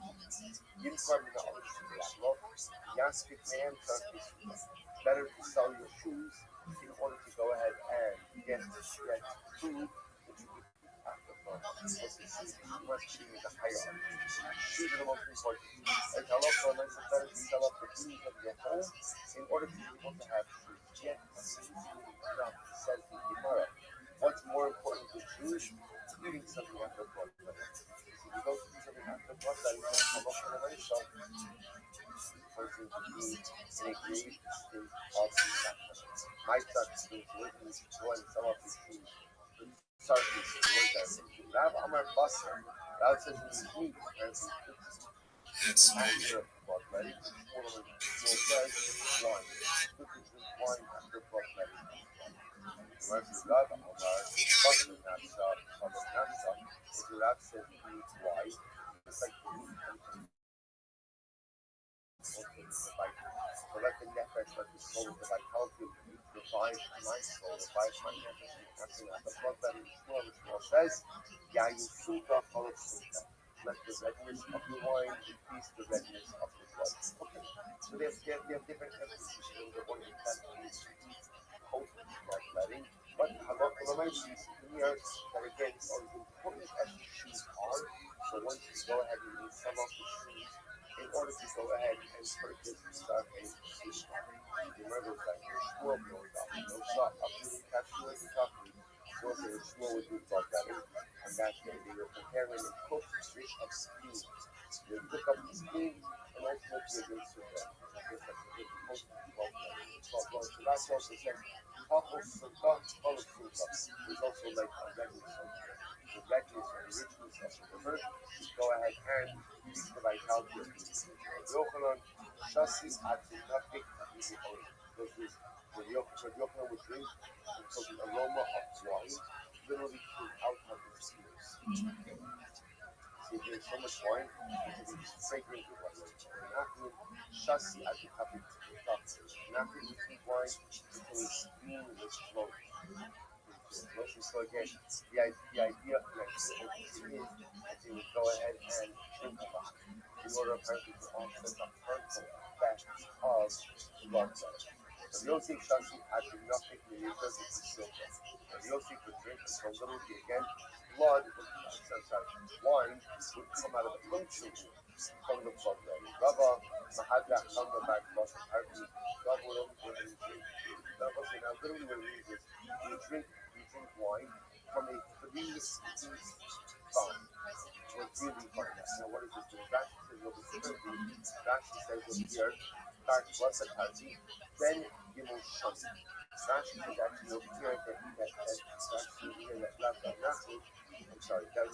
You didn't come in the other shoes. Yaskit man, better to sell your shoes in order to go ahead and get food that you can eat after blood must be the hierarchy. Shoes are the most important. Like halacha, and it's better to sell up the shoes of your home in order to be able to have shoes. Yet, says the Gemara, what's more important than shoes? Eating something after blood. If you go to eat something after blood, that is halacha and Aisha. Person to eat in a grave state of deception. My son is working to go and sell up his shoes. Sorry, Rav Amar Basar, Rav says in his meat, It's after blood letting, will says wine. Good to drink wine after blood letting. Whereas Rav Amar Basar Nafsa, Amar Nafsa, if the Rav says he eats wine, it's like the meat comes from so let the nefesh, let the soul, the vitality of the meat revive my soul, revive my nefesh, and after the blood letting Shmuel says, Yayusuka Holosuka. Let the redness of the wine increase the redness of the blood. Okay, so they have different emphases. The one in that is potent blood letting, but halakha is clear that again, as important as the shoes are, so once you go ahead and you sell off the shoes, in order to go ahead and purchase and start a shoe. Remember that your Shmuel goes up, no shop up to the cashew and the coffee. So if your Shmuel would do blood letting, and that day they were preparing a cooked dish of steam. They cook up the steam and ultimately they serve it. I guess that's a good potent blood letting. So that's also said, Tachos Sukkah, Tachos Sukkah. There's also like a redness of the redness and richness of the liver. Go ahead and use the vitality of the Yochanan, Shasi, Atinapik, the Yochanan would drink until the aroma of wine literally came out of his ears. See, there's so much wine, it will be fragrant with wine. Shasi, Atinapik, Napik would drink wine until his skin was flowing. So again, the idea of the is that they would go ahead and drink a lot in order apparently to offset the harmful effects of blood letting. But Yosef Shasi had nothing to do with the silver. And Yosef would drink until literally again, wine would come out of the puncture from the blood letting. Rabbi, Mahadra, Hamma, back, Rabbi, God would only drink. Okay, now literally what it means is you drink wine from a 3-piece fountain. So it's really fun. Now what is this doing? Rashi says what it's going to do. Rashi says over here, start what's a kazi, then Gimel Shani. Rashi says actually over here that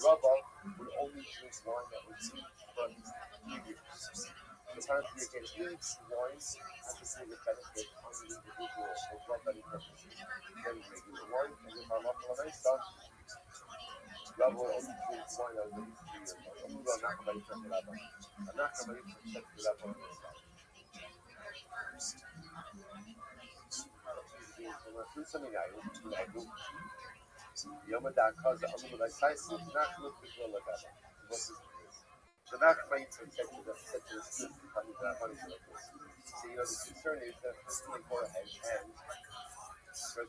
Rabbi would only drink wine that was used for 3 years. Apparently again, each wine has a greater benefit on the individual for blood letting purposes than regular wine. And if I'm not going to start, Rabbi will only drink wine that was used 3 years. I'm not going to check it out. I'm not going to check it out on this side. Yom Kaza Amul Saisi, not look at the Lagaba. What is this? So not trying to check the script coming to that money like this. So the concern is that first they go ahead and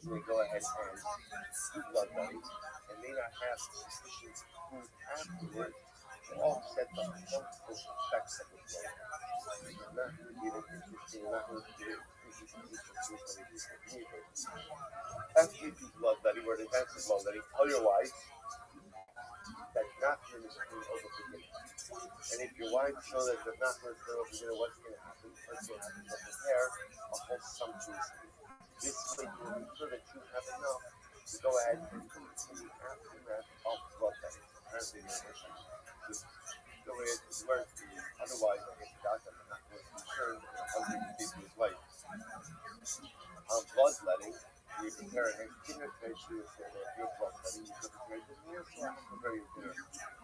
do blood letting and may not have sufficient food afterwards to offset the harmful effects of the blood. Not going to be able to continue, not going to be able to after you do blood letting or advanced blood letting, tell your wife that nothing is going over for dinner. And if your wife knows that the nothing is going over dinner, what's going to happen? First you'll have to prepare a whole sumptuous meal. This way you will make sure that you have enough to go ahead and eat in the aftermath of blood letting. Apparently there's an issue. Just go ahead and learn to you. Otherwise, I guess the doctor is not going to be concerned with the husband to give his wife. Blood letting, you prepare an dinner to make sure that if you're blood letting, you prepare the meal, so I'm preparing dinner.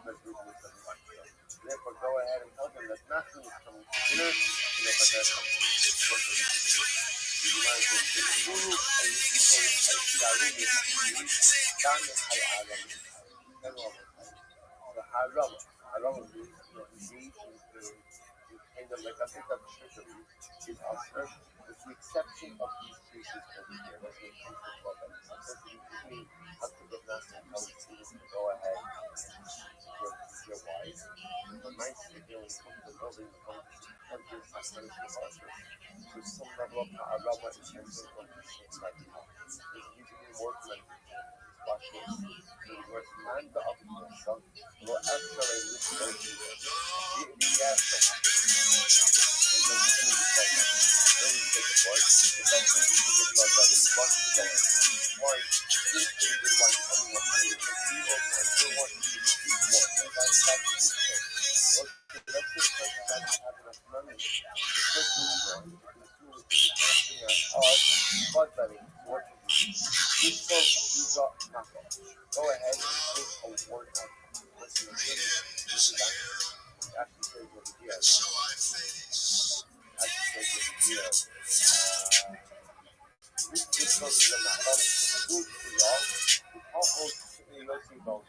Let's do this as much. Therefore, go ahead and tell them that nothing is coming to dinner, and therefore that's something work with you. You might as well take food, and you can go and see our room is down in Haram. Then what was that? So Haram means engage in kind of like a bit of trickery is usher. With the exception of these cases over here, that's when it comes to blood letting. So supposed to be between up to the national health students to go ahead But nicely, they only come to the building, come to countries, and there's some level of Arama intention from the same like there's usually more than specialists. Where Manda of Musa will actually refer to the reaction. Really take the part. The something you do the blood that is one to the why this is the one coming up to you. You also want to see more. That's okay, let's say the person doesn't have enough money. The person is wrong. Asking us blood betting what to do. This folks you got nothing. Go ahead and take a word out. Listen, this is actually says what it is. Actually says what it is. This folks is not help. Good for y'all. We almost let's see about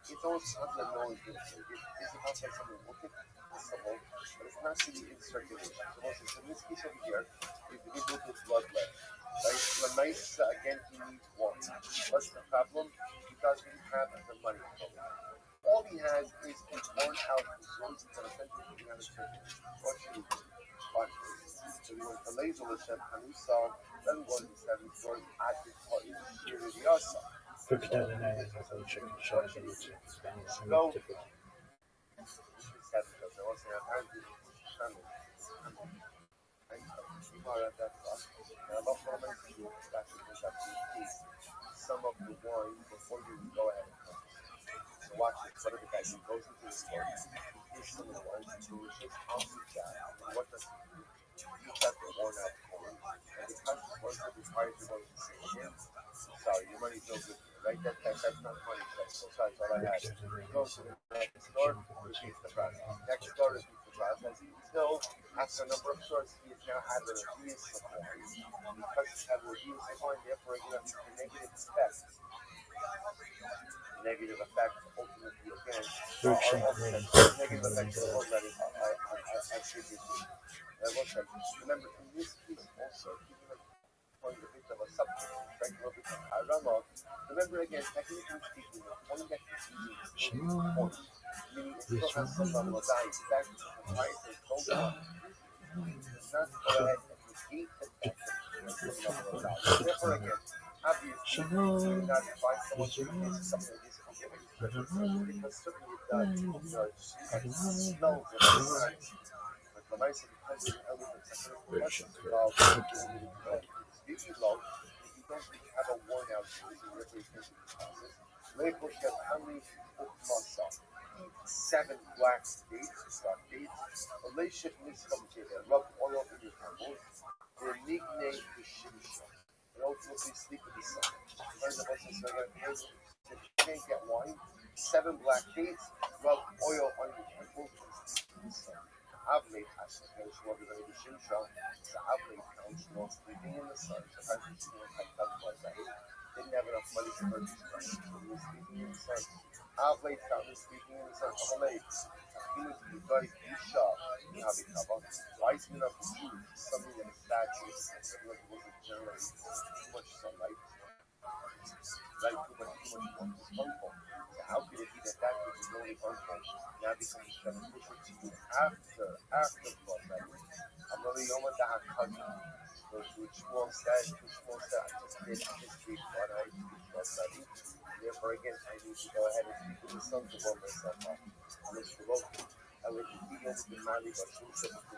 it's always something that no one's going to say. It's about like something working, possible, but it's not really in circulation. So in this case over here, if we look at blood level, right? The nice, again, he needs water. What's the problem? He doesn't have the money. All he has is a worn out resort that essentially he has a circulation. What should he do? Watch this. So he went to laser with him, and he saw them going to 7 stores at the party here in the outside. Go. Some of the wine before you go ahead and come. So watch this. What are the guys? He goes into the store. He takes some of the wine. He delicious. I'll see that. What does he do? He got the worn out corn. And because the corn is hard to go to the same again. Sorry, your money's no good. Right? That's not money. So sorry, that's all I had. Go to the next store, repeats the process. Next store, repeats the process. Still, after a number of stores, he has now had a review supply. Because he's had a review supply, therefore, he has a negative effect. Negative effect, ultimately, again, negative effect to the whole letting. I should be. Remember, in this case, also, even if point a bit of a subject, right? Remember again, technically speaking, the point that he's using is still his point, meaning it still has some level of value. In fact, the price is so low, it's not go ahead and negate the fact that it has some level of value. Therefore, again, obviously, you do not find someone who is something that is considered because certainly it does, smells of the size. But the nice because of the elements that are questions involved speaking low, if you don't have a worn out using representation process, label shall how many muscle. 7 black dates, a relationship miscommunicated, rub oil in your temples, their nickname is Shimsha. And ultimately sleep in the sun. Friends of us in Israel, if you can't get wine, 7 black dates, rub oil on your temples and sleep in the sun. Avlate has to go to the Shimsha, so Avlate counts for sleeping in the sun. So didn't have enough money to purchase Christ, so he was sleeping in the sun. Avlate found him sleeping in the sun. Amalek, he was the guy who shot Navikaba. Weissman of the Jews, something that is bad to his wasn't generally too much sunlight. Right, too much warmth is harmful. So how could it be that that which is only harmful now becomes beneficial to you after blood letting? Amali Yoma Dahakana. Which will anticipate history what I speak blood letting. Therefore again I need to go ahead and speak with the sun to warm myself up. I would be able to marry but who should be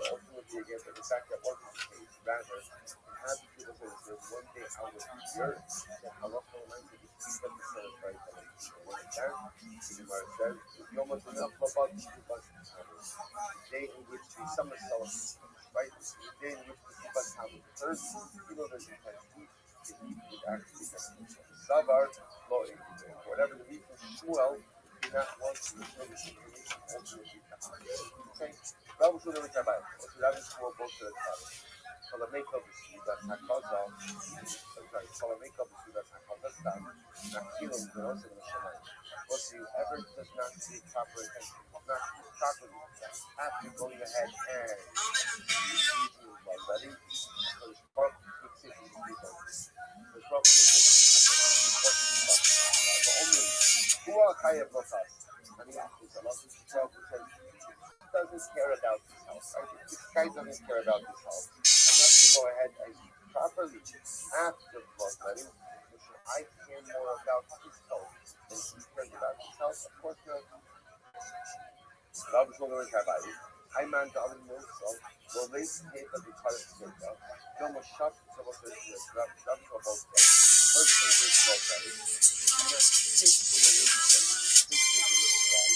so ultimately again for the fact that wasn't the case. Rather, it had to do with there's one day out of the earth that Allah reminds you to speak up the sun is very telling. When it down, the Gemara says, you almost enough about the day in which the summer solstice, right? The day in which the Kibbutz have returned, you know there's intensity, the heat would actually beneficial. Savar, whatever the reason, Shmuel did not want to return the situation ultimately to high. Okay? Rabbi should never try by it. So that is for both of the time. So the make of the seed that's not caused out. Sorry, so the make of the seed that's not caused us down. Not killing the rest of the Shemai. But whoever does not take proper attention, does not properly after going ahead and using blood letting, so his part fixes his people. Because doesn't care about his health, right? This guy doesn't care about his health. Enough to go ahead and properly after bloodletting. Should I care more about his health than he cares about his health? Of course not. Rabbi Rabbi. I man the other milso, well they take the part of the data. Film a shot to what there's Rabbi about that. First and this bloodletting. And then six in the region. Six in the region.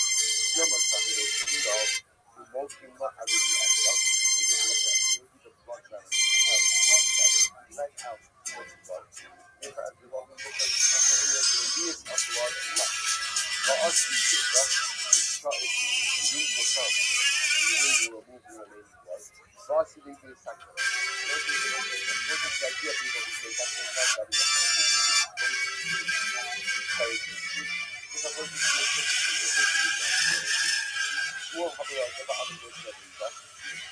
Film a shot to you know, remoting what I would be up. The bloodletting. Let out the blood. If I do all the ideas of blood and life. For us, we do that. We will come. And the wind will remove the remaining blood. Lastly, they do sacrifice. What is the idea of people who say that's the fact that we have to do because a person is more popular than other words that we got.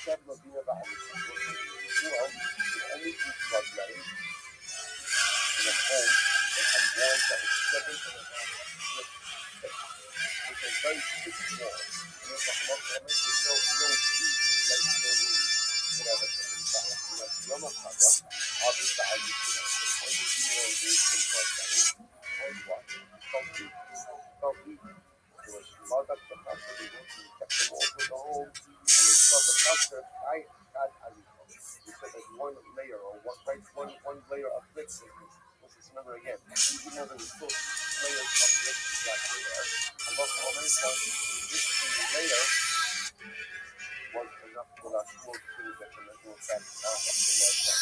Seven of you about it. Well, only each bloodletting in a home that has walls that is 7.5 feet thick, with a very thick wall. And there's a lot of it, there's no breeze, there's no wind, whatever inside. You know, Yom HaKada, obviously I used to know, so when you do more engaged in bloodletting, and what? Don't eat. Don't eat. There was mother the pastor, they went and kept them all to the home, and they saw the pastor, I had Aliko. They said there's one layer, or one layer of bricks in this. Let's just remember again, even though there was still layers of bricks exactly there, and what America, this layer was enough for that small to the detrimental effect of the Lord God.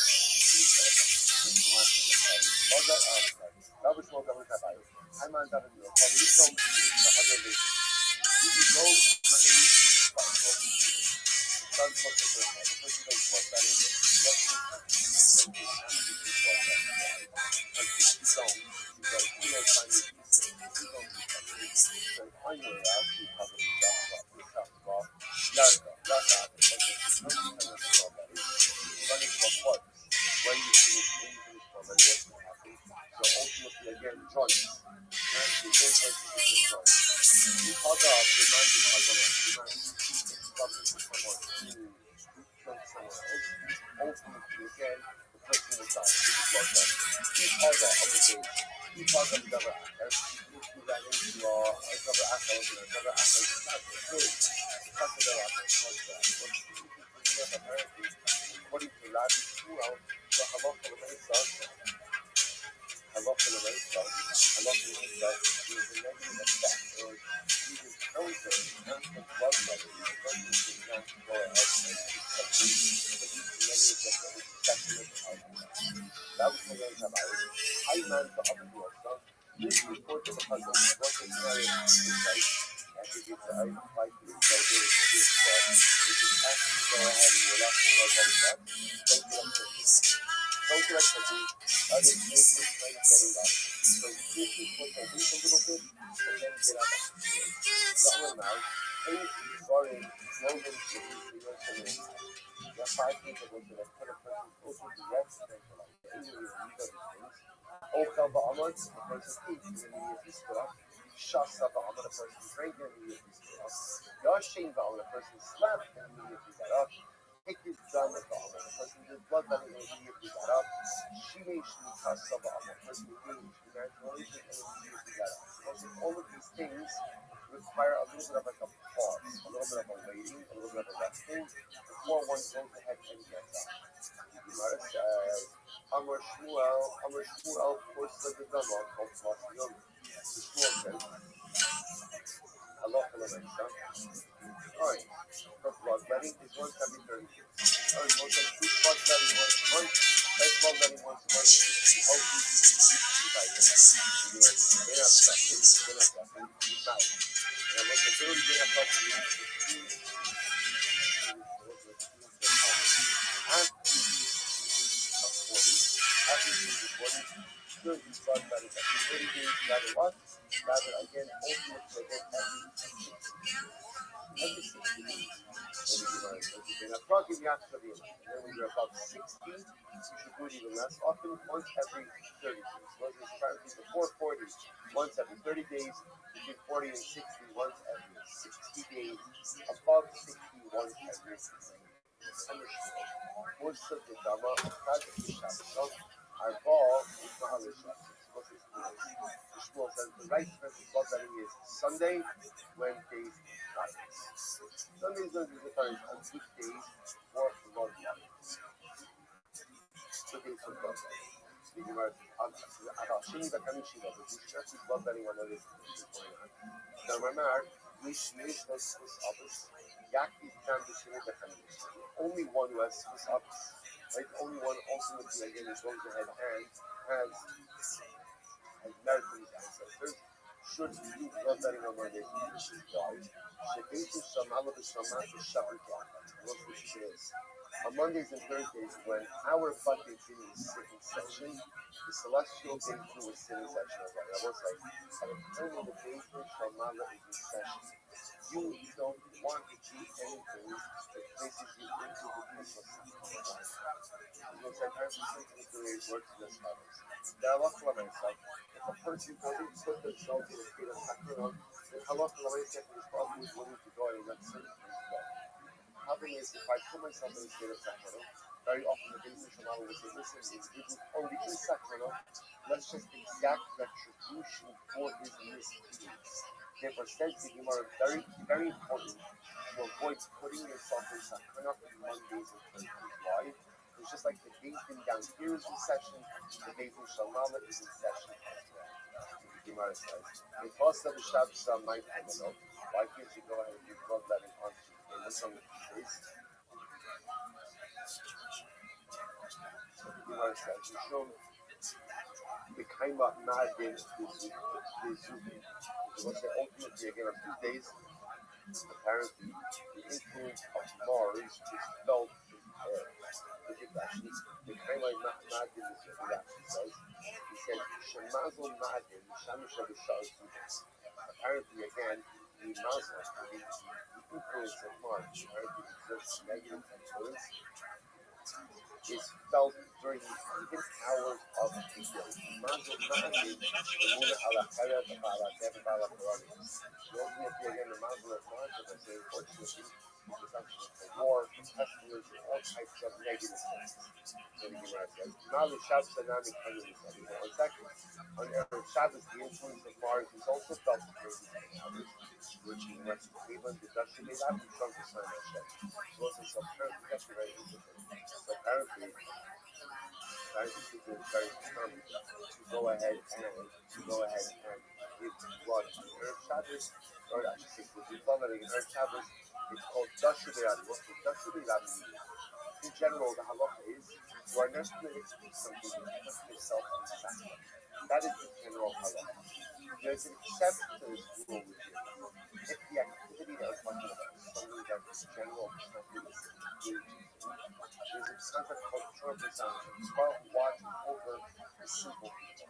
Mother outside. That was what I was about. I man that in your from this song, the other day. You know, when you finish already, what's going to happen? So ultimately, again, joints. You talk about demand is not going to demand. Ultimately, again, the person will die. You talk about other things. You talk about the other actors. You ran into another actor, another actor. That's good. Talk about apparently, according to Rabbi, the halakha of the halakha of the is a negative effect, or even counter the blood level. The person is not for us and that was the way that I man the other stuff. This report of the puzzle was a scenario insight. I think it's I like to go here and do this which is actually go ahead and relax the blood level back. Don't get upset. I didn't make this kind of getting up. So this is what I do a little bit, and then get up. Dollar now, hey, sorry, Logan, the 5 people was going to put a person closer to the accident, like Okal Ba'amad, the person eats, and he is put up. Shasa Ba'amad, the person drank, and he is put up. Yashin Ba'amad, the person slapped, and he is put up. Hikis Dhamma Ba'amad, the person did blood letting, and he is put up. Shimish Nikasa Ba'amad, the person engaged in evacuation, and he is put up. All of these things require a little bit of like a pause, a little bit of a waiting, a little bit of a resting before one goes ahead and gets up. Gemara says, Amar Shmuel, Porsa de Dama, called Masiyom. Shmuel says, Allah Elamesha. Alright, for bloodletting is once every 30 years. Alright, once every bloodletting once a month. That's bloodletting once a month. How easy to buy it. They're not sucking, you buy it. And what they're really going to help you is after you should be blood letting every 30 days, rather what? Rather again, ultimately again every 60 days. Every 60 days. give you after the and then when you're above 60, you should do it even less often, once every 30 days. Once it's apparently before 40, once every 30 days, between 40 and 60, once every 60 days, above 60, once every 60. Most of the Dhamma of practice Shabbat, our ball is not on the Shabbat. The Shmuel says the right time for blood letting is Sunday, Wednesdays, Fridays. Sundays, Wednesdays, and Fridays are good days for blood letting. Good days for blood letting. Speaking about Shini Bakamishiva, but you should actually blood letting on other things going on. Now, remember, we use those Swiss office. Yaki can be Shini Bakamishiva. Only one who has Swiss office, right? Only one ultimately again who goes ahead and has merit from his ancestors. Should do blood letting on Mondays and Tuesdays. Why? Shebeitu Shamal B'Shamat Shabbos Yachad. Look what she is. On Mondays and Thursdays, when our Bate Din is sitting session, the celestial Beit Din is sitting session again. I will say, by the time when the Beit Din Shamala is in session, you don't want to do anything that places you into the peaceful side. Because I can't simply do it works this others. There are lots of myself. If a person doesn't put themselves in a state of sacrifice, then halakha l'maisek is probably willing to go and let certain things go. The problem is, if I put myself in a state of sacrifice, very often the Beis Shammai will say, listen, this is already in sacrifice, let's just exact retribution for his misdeeds. Therefore, says the Gemara, very, very important to avoid putting yourself in sacrifice on Mondays and Thursdays. Why? It's just like the Beis Din down here is in session, the Beis Din Shamala is in session as well. The Gemara says, if Vasa B'Shabbos might know, why can't you go ahead and do blood letting on Tuesday? What's on the Tuesdays? So the Gemara says, you show the Kaima Ma'adin Bezuki. What's the ultimately again on Tuesdays? Apparently, the influence of Mars is felt in the air. Actually, the Kaima Ma'adin Bezuki actually says, he said, Shemazel Ma'adin, Shamisha B'Sha'os. Apparently, again, the Mazel, the influence of Mars, apparently exerts negative influence, is felt during the even hours of the day. Mazel Ma'adin, Emuna ala Chayat, ala Dev, ala Koranis. Ultimately, again, the Mazel of Mars, as I say, unfortunately, is responsible for war, for pestilence, and all types of negative things. So the Gemara says, Malu Shabbos Anami Kanim is everything. On second, on Erev Shabbos, the influence of Mars is also felt during these hours, which in West Cleveland, the Dutch made out in front of San Hashem. So also, so apparently, that's very interesting. So apparently, people is very determined to go ahead and give blood on Erev Shabbos, or I should say, to do blood letting in Erev Shabbos. It's called Dashu Be'ad. What's the Dashu Be'ad mean? In general, the halacha is you are not permitted to do something that you put yourself in sacrifice. That is the general halacha. There's an exception to this rule with you. If the activity that we're talking about is something that is general, something that is engaging, there's a concept called Trumpism. It's about watching over the simple people.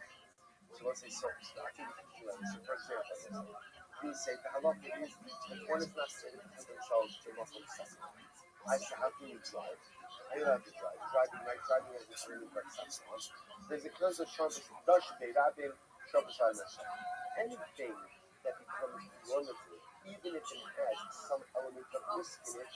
So let's say, so I can do that. So for example, we say the halacha is if one is not able to put themselves to Muslim sacrifice. I say, how can you drive? How you allowed to drive? Driving as a really great sacrifice. There's a concept of Shabbos, Dash Be'Rabin, Shabbos HaMashem. Anything that becomes normative, even if it has some element of risk in it,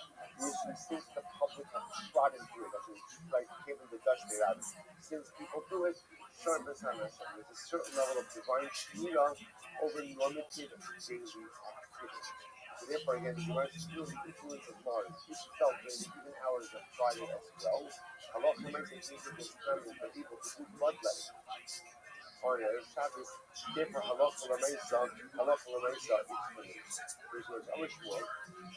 is since the public have trodden through it, as in, like given the Dash Be'Rabin. Since people do it, Shabbos HaMashem. There's a certain level of divine shmira over normative daily activity. So therefore, again, the influence of Mars is felt during the even hours of Friday as well. Halacha makes it easier for people to do blood letting on Erev Shabbos. Therefore, halacha l'meisa is permitted. There's no other shmuel.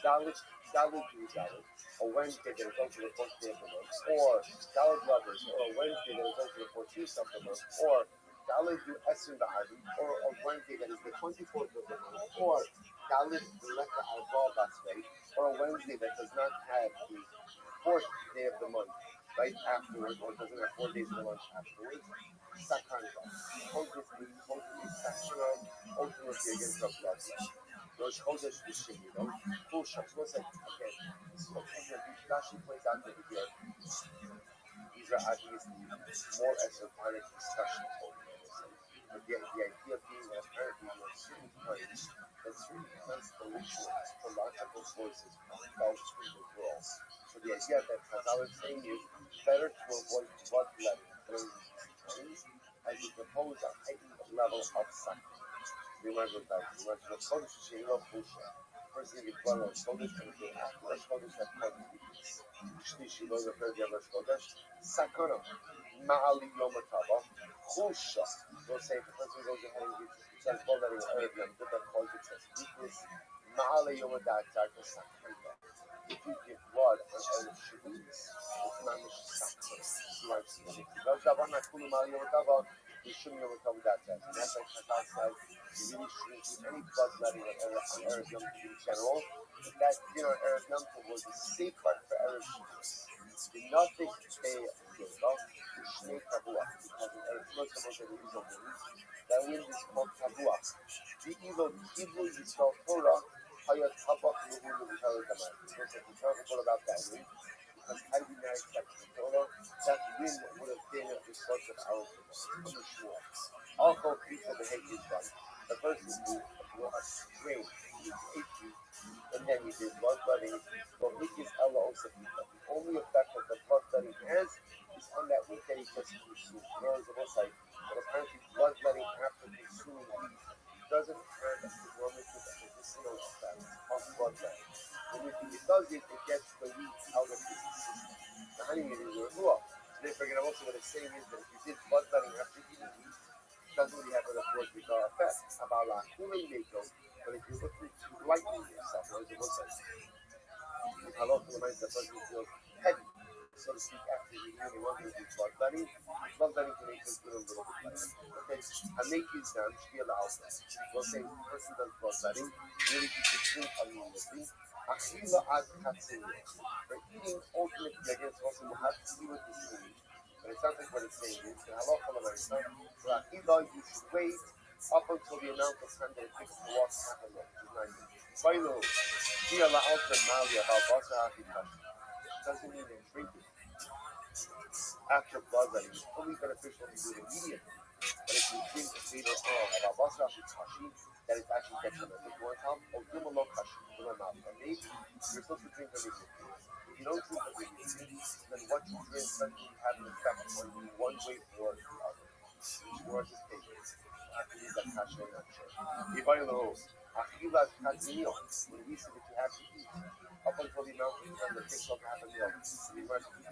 Dalit do Dalit. A Wednesday that is also the 4th day of the month, or Dalit lovers, or a Wednesday that is also the 14th of the month, or Dalit do Esim Ba'adim, or a Wednesday that is the 24th of the month, or Dalit Leka Arba Basvei, or a Wednesday that does not have the 4th day of the month right afterwards, or doesn't have 4 days of the month afterwards. Sakranka. Ultimately, ultimately against the blood. Rosh Chodesh Rishon, bullshit. He goes like, okay, Rashi points out that here, these are obviously more esoteric discussions. But the idea being that apparently there are certain times that certain constellations, astrological sources fell through the world. So the idea that Chazal is saying is better to avoid bloodletting during these times as it propose a heightened level of suffering. Remember that. Remember the Kodesh Sheila Busha. First thing is one of Kodesh and the after Rosh Kodesh have called weakness. Shlishi goes the third day of Rosh Kodesh. Sakana. Ma'ali Yom Tava. Chusha. They'll say the person goes ahead and says bloodletting Erev Yom Tov, that calls it says weakness. Ma'ali Yom Tava Sakana. If you give blood on Erev Shavuos, it's mamish sakana. See what I'm saying? Because Davar Nakulu Ma'ali Yom Tava. You shouldn't be able to tell me that says. And that's like Chazal says, you really shouldn't do any bloodletting on Erev Yom Tov in general. But that dinner on Erev Yom Tov was a safeguard for Erev Shavuos. Do not think they gave up to Shnei Tavuach, because in Erev Shavuos there is a wind. That wind is called Tavuach. The evil Kibul Yisrael Torah, Hayat Tabach Nuhu Nuhu Damai. So be careful about that wind, because had we not accepted the Torah, that wind would have been the source of our punishment. Also, feet of the hate is done. The first is to a strain, and then you did bloodletting. Well, Hikis Allah also the only effect that the bloodletting has is on that week that he just consumed. Whereas the most like, but apparently bloodletting after consuming wheat doesn't have a normative medicinal effect of bloodletting. And if it does it, it gets the wheat out of the system. The honey is a rule. So they forget also what it's saying is that if you did bloodletting after eating wheat, it doesn't really have an abortical effect. About la human makeup, but if you're looking to lighten yourself, whereas it was like, halal reminds the person feels heavy, so to speak, after eating, and he wants to do bloodletting. Bloodletting can make him feel a little bit lighter. Okay, I make you down, should be allowed. We'll say the person does bloodletting, really you should drink immediately. Achila ad katsini. For eating ultimately against also you have to eat with the same. But it sounds like what it's saying is the halal reminds for achila you should wait up until the amount of time that it takes to walk half a mile, which is 9 minutes. Final. Doesn't mean that drinking after bloodletting is only beneficial to do it immediately. But if you drink later on, that is actually detrimental to our health. And maybe you're supposed to drink immediately. If you don't drink immediately, then what you drink doesn't have an effect on you one way or the other. Which more is patience. After you that kasha and sure. Achilas katziniot, when we say that you have to eat, up until the amount of time that takes up half a meal. The Gemara says, is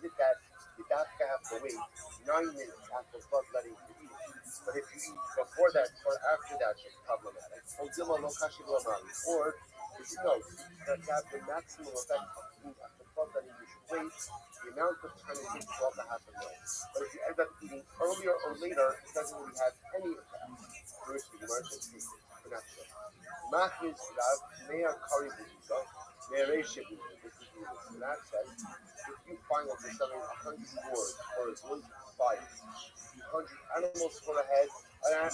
it that you have to wait 9 minutes after bloodletting to eat? But if you eat before that or after that, it's problematic. Or if you know that to have the maximum effect of food after bloodletting, you should wait the amount of time it takes to walk a half a meal. But if you end up eating earlier or later, it doesn't really have any effect. First, the Gemara says, we're not sure. Machis Rav Meir Kari Buddha, Meir Shibu, this is Buddhist. And that says, if you find that they're selling 100 boards for a good buy it. 100 animals for a head, 100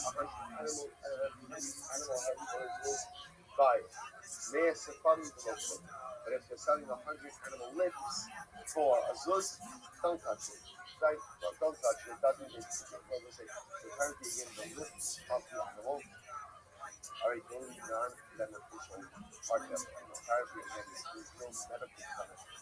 animal heads for a good buy it. Meir Sefari Buddha. But if they're selling 100 animal lips for a good, don't touch it. Right? Well, don't touch it. It doesn't make sense. Apparently, again, the lips of the animal are a totally non-beneficial part of it. Apparently, again, there's no medical benefit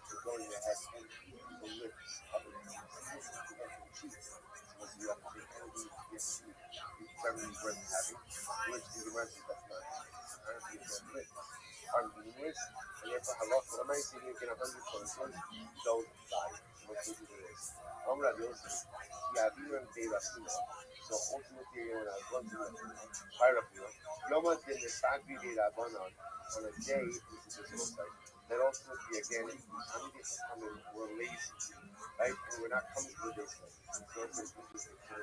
to going ahead and eating the lips of an animal. This is the end of the cheese. So you have to take anything you get to eat. It's very worth having. Which the American that's not. Apparently, again, lips are meaningless. And therefore, halal for the nice thing you get 100 persons, don't die. What do you do is? Rabbi Yosef, Yavim Beirasina. So ultimately, when I was looking at Rabbi Yoma did the Sagri de Rabbanon on a day, this is just one that ultimately, again, Hamid is coming, we're lazy, right? And we're not coming to the day study. So this is the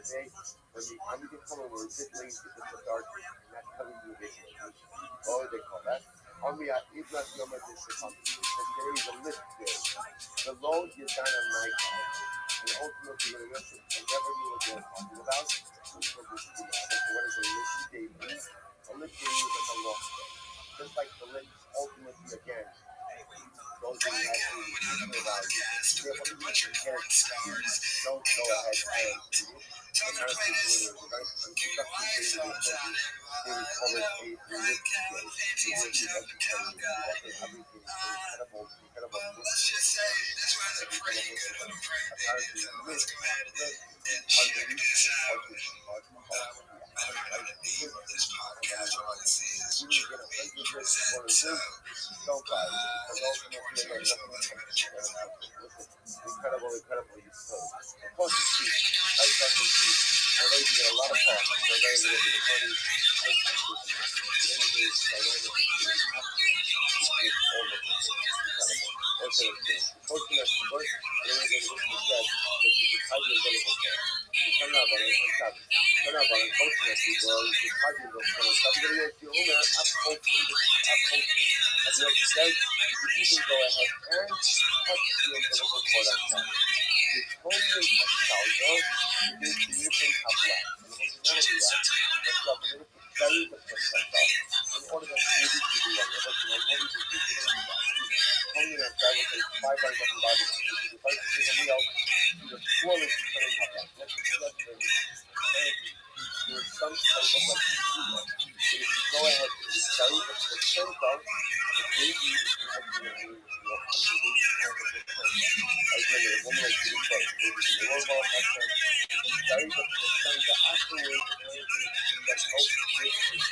day when the Hamid is coming, we're a bit lazy, it's a dark day, and not coming to the day study. What would they call that? Amriya Ibn Yoma did the Hamid. Today is a lift day. The load is down on my side. And ultimately, what it is, I never knew what they were talking about. What is a lit day? A lit day is like a lost day. Just like the lit, ultimately, again, those who have a nuclear value, they're able to get don't go ahead and do it. The American border, the right unconstructed data, they recovered a lit day. They were the educated, they offered everything, incredible incredibly disposed. Of course, it's cheap. I trust it's cheap. Although you get a lot of cost, they're very good at the money. I trust it's cheap. The end of the day, it's dynamic. It's all of it. Incredible. Okay, unfortunately, first, there is a list that said that you could hide your available care. You turn up on it on Shabbos. Turn up on it, unfortunately, well, you could hide your available care. Somebody else, your owner, upholstery. As you said, you can go ahead and touch the umbilical cord on Shabbos. The Tony Pascalio is the Newton Kaplan. And what's the name of that? That's what we're going to carry the placenta in order that baby to be one. But you know, what is it? You're going to do that. Tony and Shabbos is 5 times up and body. If you fight to take a meal, the smallest turning Kaplan. Let's there's some type of like zero. So if you go ahead and you carry the placenta, the baby is ultimately what comes to the as when a woman like giving birth, baby's in the lower section, carry the placenta afterwards in order to that helps with the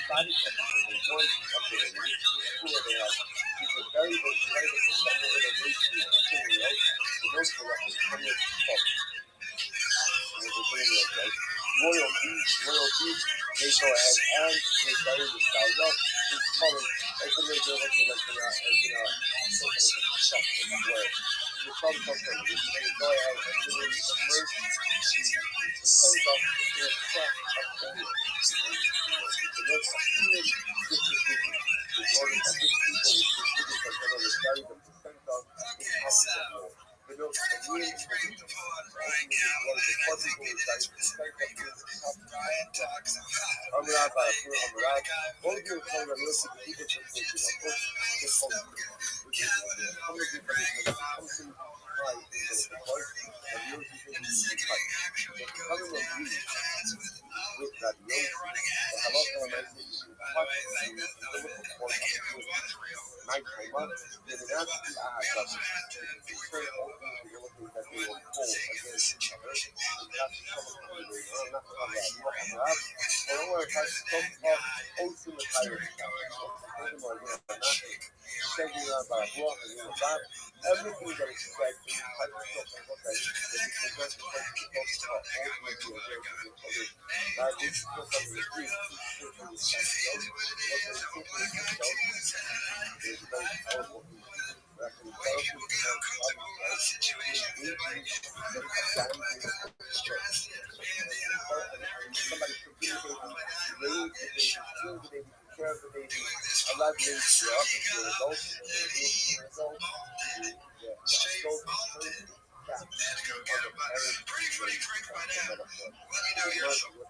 body temperature. There's one something in the school they have. You can carry the placenta in a way to the entering out, the nurse will have to come in to follow. Right? Royalties, they go ahead and they carry the stallion. It's coming. As the way they're looking like the sun something. They go ahead and literally immerse the sense of the trust of oil. The most human distribution. The glory of which people will distribute the color will carry the placenta in opposite war. The most immune information. Everything that is said in the type of stuff and what that is presented to talk about this is still something to do. Somebody communicating, raise the baby, feed the baby, take care of the baby, allow the baby to grow up into an adult,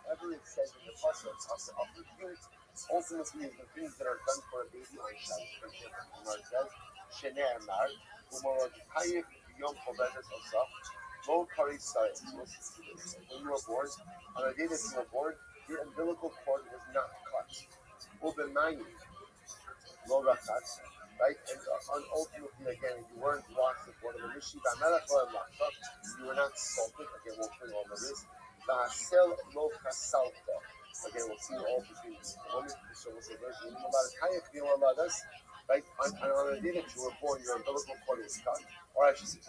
whatever it says in the process of the youth, ultimately is the things that are done for a baby on Shabbos. For example, Umar says, Shenei Amar, Umar Hayek Yom Chovedes Osaf, Lo Kari Sayes. Listen to this. When you were born, on the day that you were born, your umbilical cord was not cut. Ubemayim, Lo Rachatz. Right? And ultimately, again, you weren't washed with water. You were not salted. Again, we'll bring all of this. Again, we'll see all between the woman. So we'll say, there's a lot of kayak, you know about us. Right? On the day that you were born, your umbilical cord was cut. Or I should say,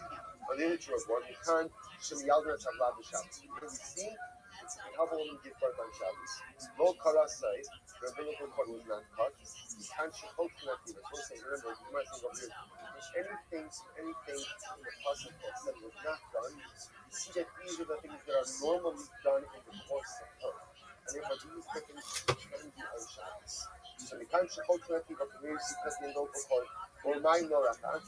on the day that you were born, you can't. We see how a woman give birth on Shabbos. Lo karasai, your umbilical cord was not cut. You can't shechot connected. So say, remember, you might think of here. Anything in the process that was not done, you see that these are the things that are normally done in the course of birth. And therefore, these are things which can be on Shabbos. So you can't shechot connected, but the way you cut the umbilical cord, or my norachat.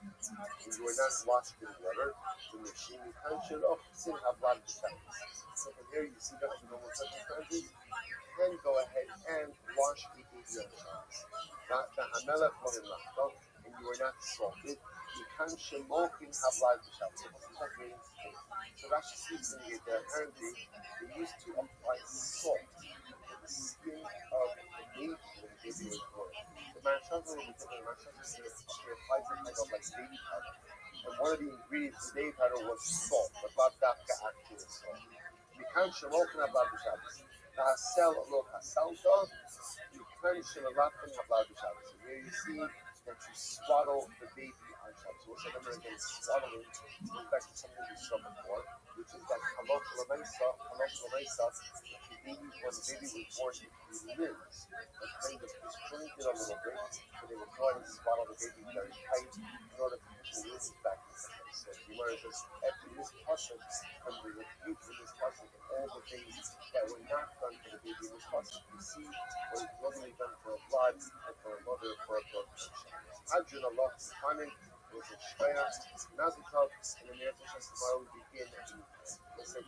and you are not washed in water, the machine can shut off, still have blood disciples. So from here you see that under normal circumstances, you can go ahead and wash the baby on Shabbos. Not the hamela from the nachto, and you are not salted. You can shemokin have blood disciples. So Rashi speaks in it that apparently they used to apply salt to the skin of the baby when the baby was born. The Marashava will be different. The Marashava applied some type of like baby powder. And one of the ingredients in baby powder was salt, but not dafka actual salt. You can't shemokin have blood disciples. The hasel lo hasalta, you can shemokin have blood disciples. So here you see that you swaddle the baby on Shabbos. We'll say number again, swaddling goes back to something we saw before, which is that halosh l'meisa, the baby, when the baby was born, the limbs were kind of disjointed a little bit, so they would go ahead and swaddle the baby very tight in order to push the limbs back into place. So you learn that after this pasuk comes the rebuke in this pasuk and all the things that were not done for the baby in this pasuk. You see what is normally done for a blood and for a mother for a birth. Hadron Allah Subhanahu was a Shaya, Nazikov, and the Miracle tomorrow we begin at the listen.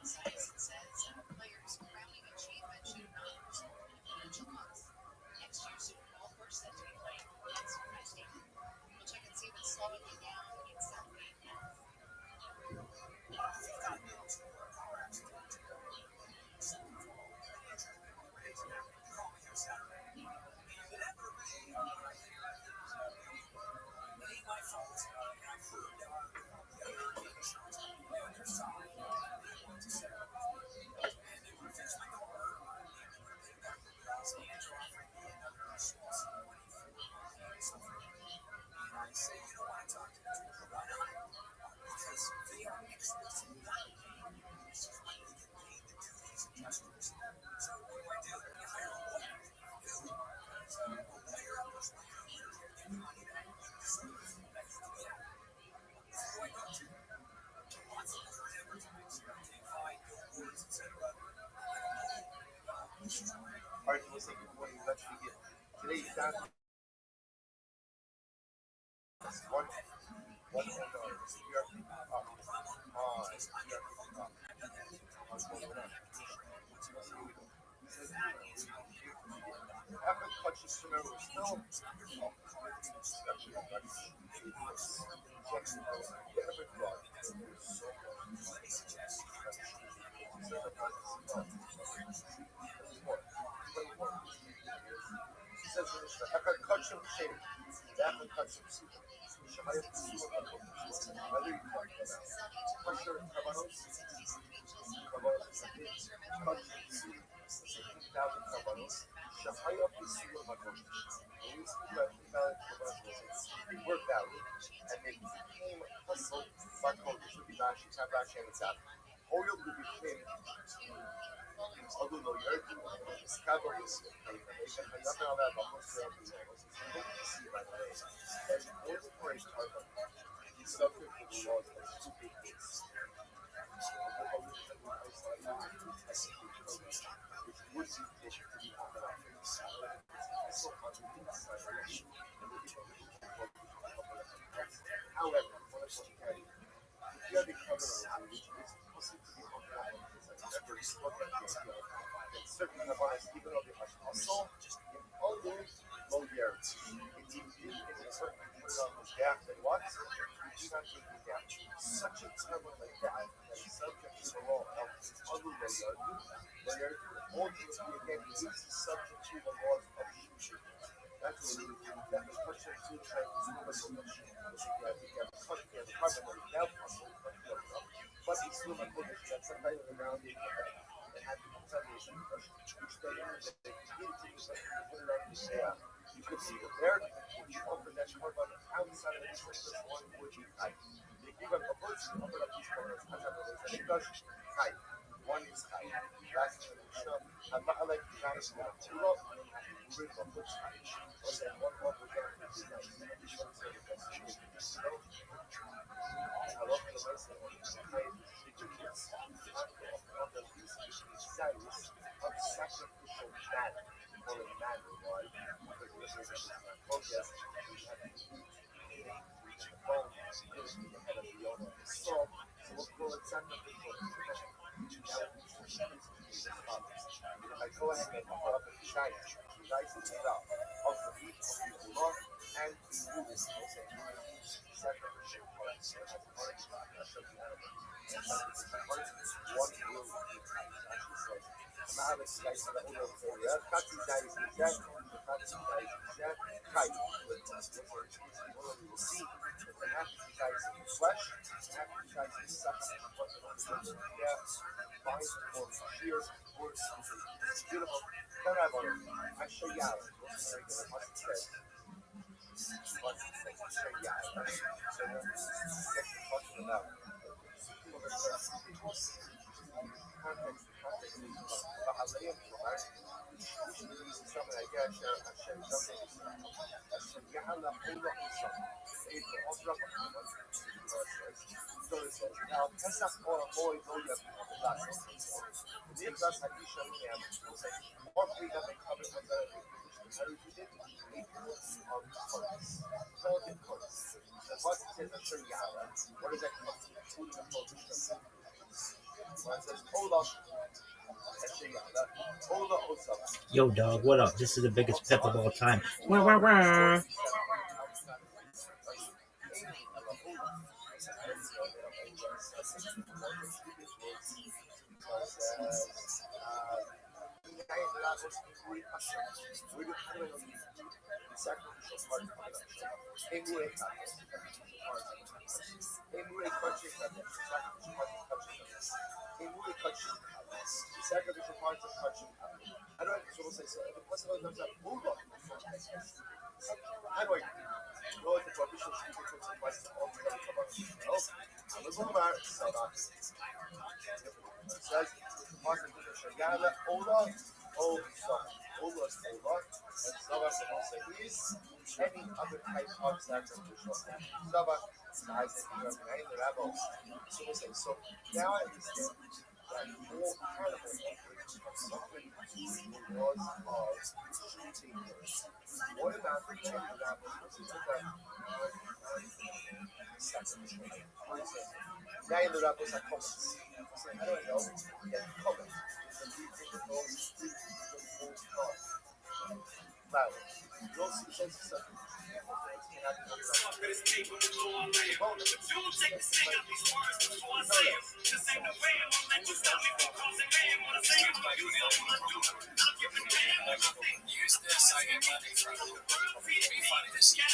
Alright, we'll say good morning. Let's begin. Today's daf one and here after the clutch is remember we're still were valid, and they became hustle by culture to be Rashi, Rashi, and Tzad. Oil will be clean. Although no yerdi, scabbards, and nothing all that about most of the as ordinary target, he's subject to the laws of stupid things. Which would be taken to be on the however, if you have a covenant which is possible to be then certainly have eyes, even though they must also in other low years. It's indeed in a certain point on the gap that what? You do not take it down. Such a term like that is subject to the law of other low years, where ultimately again this is subject to the laws of future. That's what it means. That the question to try to do with the mission. You have a country, you have a carbon, now but it's still a good that's a kind of around it and had to consider which they you could see it there, which open that more about outside of this one would you type. They give up a bunch of other these colors as a does type. One is type. That's the show. I'm not like the guys who have two up, with a bunch of type. And then one more would get this nice. This one's a that's true. I love the nice one. Of sacrificial matter, or a matter, right? Because this is a podcast, we have to reach the bone. I go ahead and put up a China, rice is out of the meat of the Lord and the wood, sacrificial parts, one will معها بس guys هذا أول خيار كاتي دايز جاك كاتي دايز جاك كاي we'll see if the happy guys in flesh happy guys in substance what the yeah binds for shears works it's beautiful then I want I show you out what's very good what it says what it show you out so then get the question about فعليا something I guess عشان يحل حول now that's not more boy no you the plus I do show him more freedom and cover with the what says I show you how what is that when it says hold up Yo, dog, what up? This is the biggest pep of all time. Wah, wah, wah. Sacrificial parts of touching. I don't know what to say. What's about that move up? How do I know the provision speaking to some West all the time about I'm a boomer, so that it says part of the Shagala, Ola, Ola, Ola, and Sava also is any other type of sacrificial. Sava, guys, and the rebels. So now I understand. More part of it something was shooting. What about the change of that? Now in the rappers are comments. I don't know. Yeah, comments. Use this, I get money from it. It'd be funny to see. I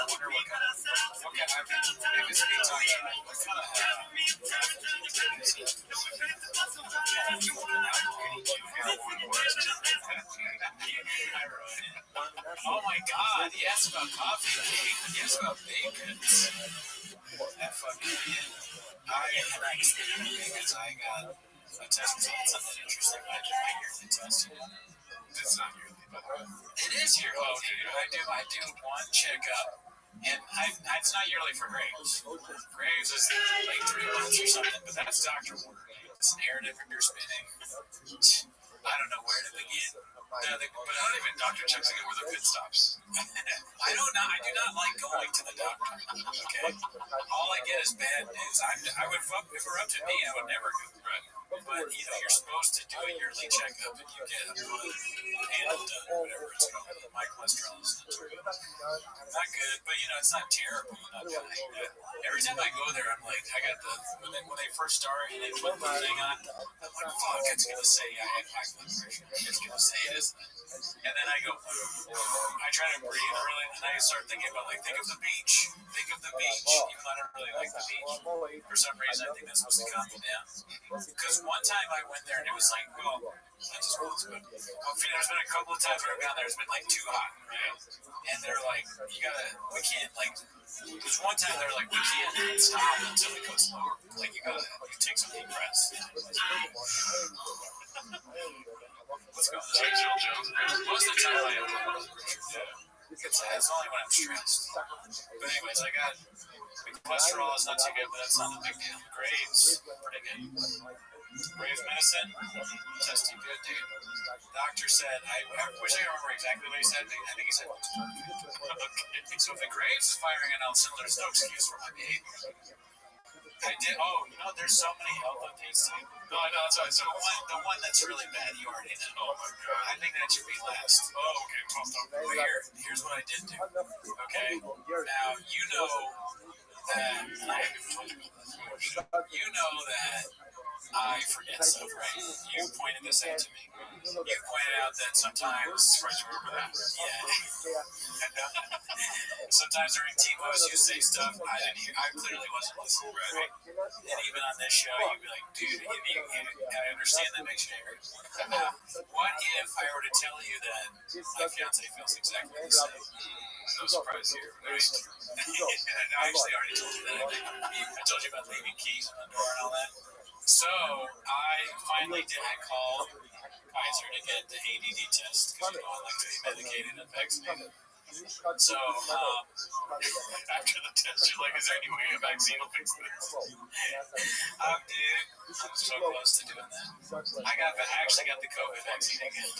wonder what kind of. Okay, I mean, if it's me talking about what kind of oh my god, he asked about coffee cake. He asked about bacon. That fucking because I got a test result, something interesting. I just my yearly test. It's not yearly, but it is yearly. Oh, okay. I do one checkup. And it's not yearly for Graves. Graves is like 3 months or something, but that's doctor order. It's narrative if you're spinning. I don't know where to begin. But I don't even doctor checks again where the pit stops. I do not like going to the doctor. Okay, all I get is bad news. I would, if it were up to me, I would never go. Right. But you're supposed to do a yearly checkup and you get a blood panel done, whatever it's called. My cholesterol is not good, but it's not terrible. Every time I go there, I'm like, I got when they first start and they put the thing on, I'm like, fuck, it's gonna say I have high blood pressure. It's gonna say it is. And then I go, I try to breathe really, and I start thinking about think of the beach, even though I don't really like the beach. For some reason, I think that's supposed to calm me down. Because one time I went there and it was like, well, I just rolled to it. There's been a couple of times where I've gone there, it's been too hot, right? And they're like, we can't there's one time they're like, we can't stop until it goes lower. You take some deep breaths. Let's go. Most of the time I have it's only when I'm stressed. But anyways, I got the cholesterol is not too good, but that's not a big deal. Graves, pretty good. Graves medicine, testing good, dude. Doctor said, I wish I remember exactly what he said. I think he said, okay. So if the Graves is firing on all cylinders, no excuse for my behavior. I did. Oh, there's so many health updates too. No, I know, that's why I said The one that's really bad, you already know. oh my god. I think that should be last. Oh, okay, well, stop. Here's what I did do. Okay? Now, you know that, and I haven't even told you about this. You know that I forget stuff, right? You pointed this out to me. You pointed out that sometimes, Surprised you remember that. sometimes during T-Mo's you say stuff I didn't hear. I clearly wasn't listening, right? And even on this show, you'd be like, dude, I understand that makes you angry. What if I were to tell you that my fiance feels exactly the same? No surprise here, right? I actually already told you that. I told you about leaving keys on the door and all that. So I finally did. I called Kaiser to get the ADD test because I like to be medicated and vaccinated. So After the test, you're like, is there any way a vaccine will fix this? I'm so close to doing that. I actually got the COVID vaccine again.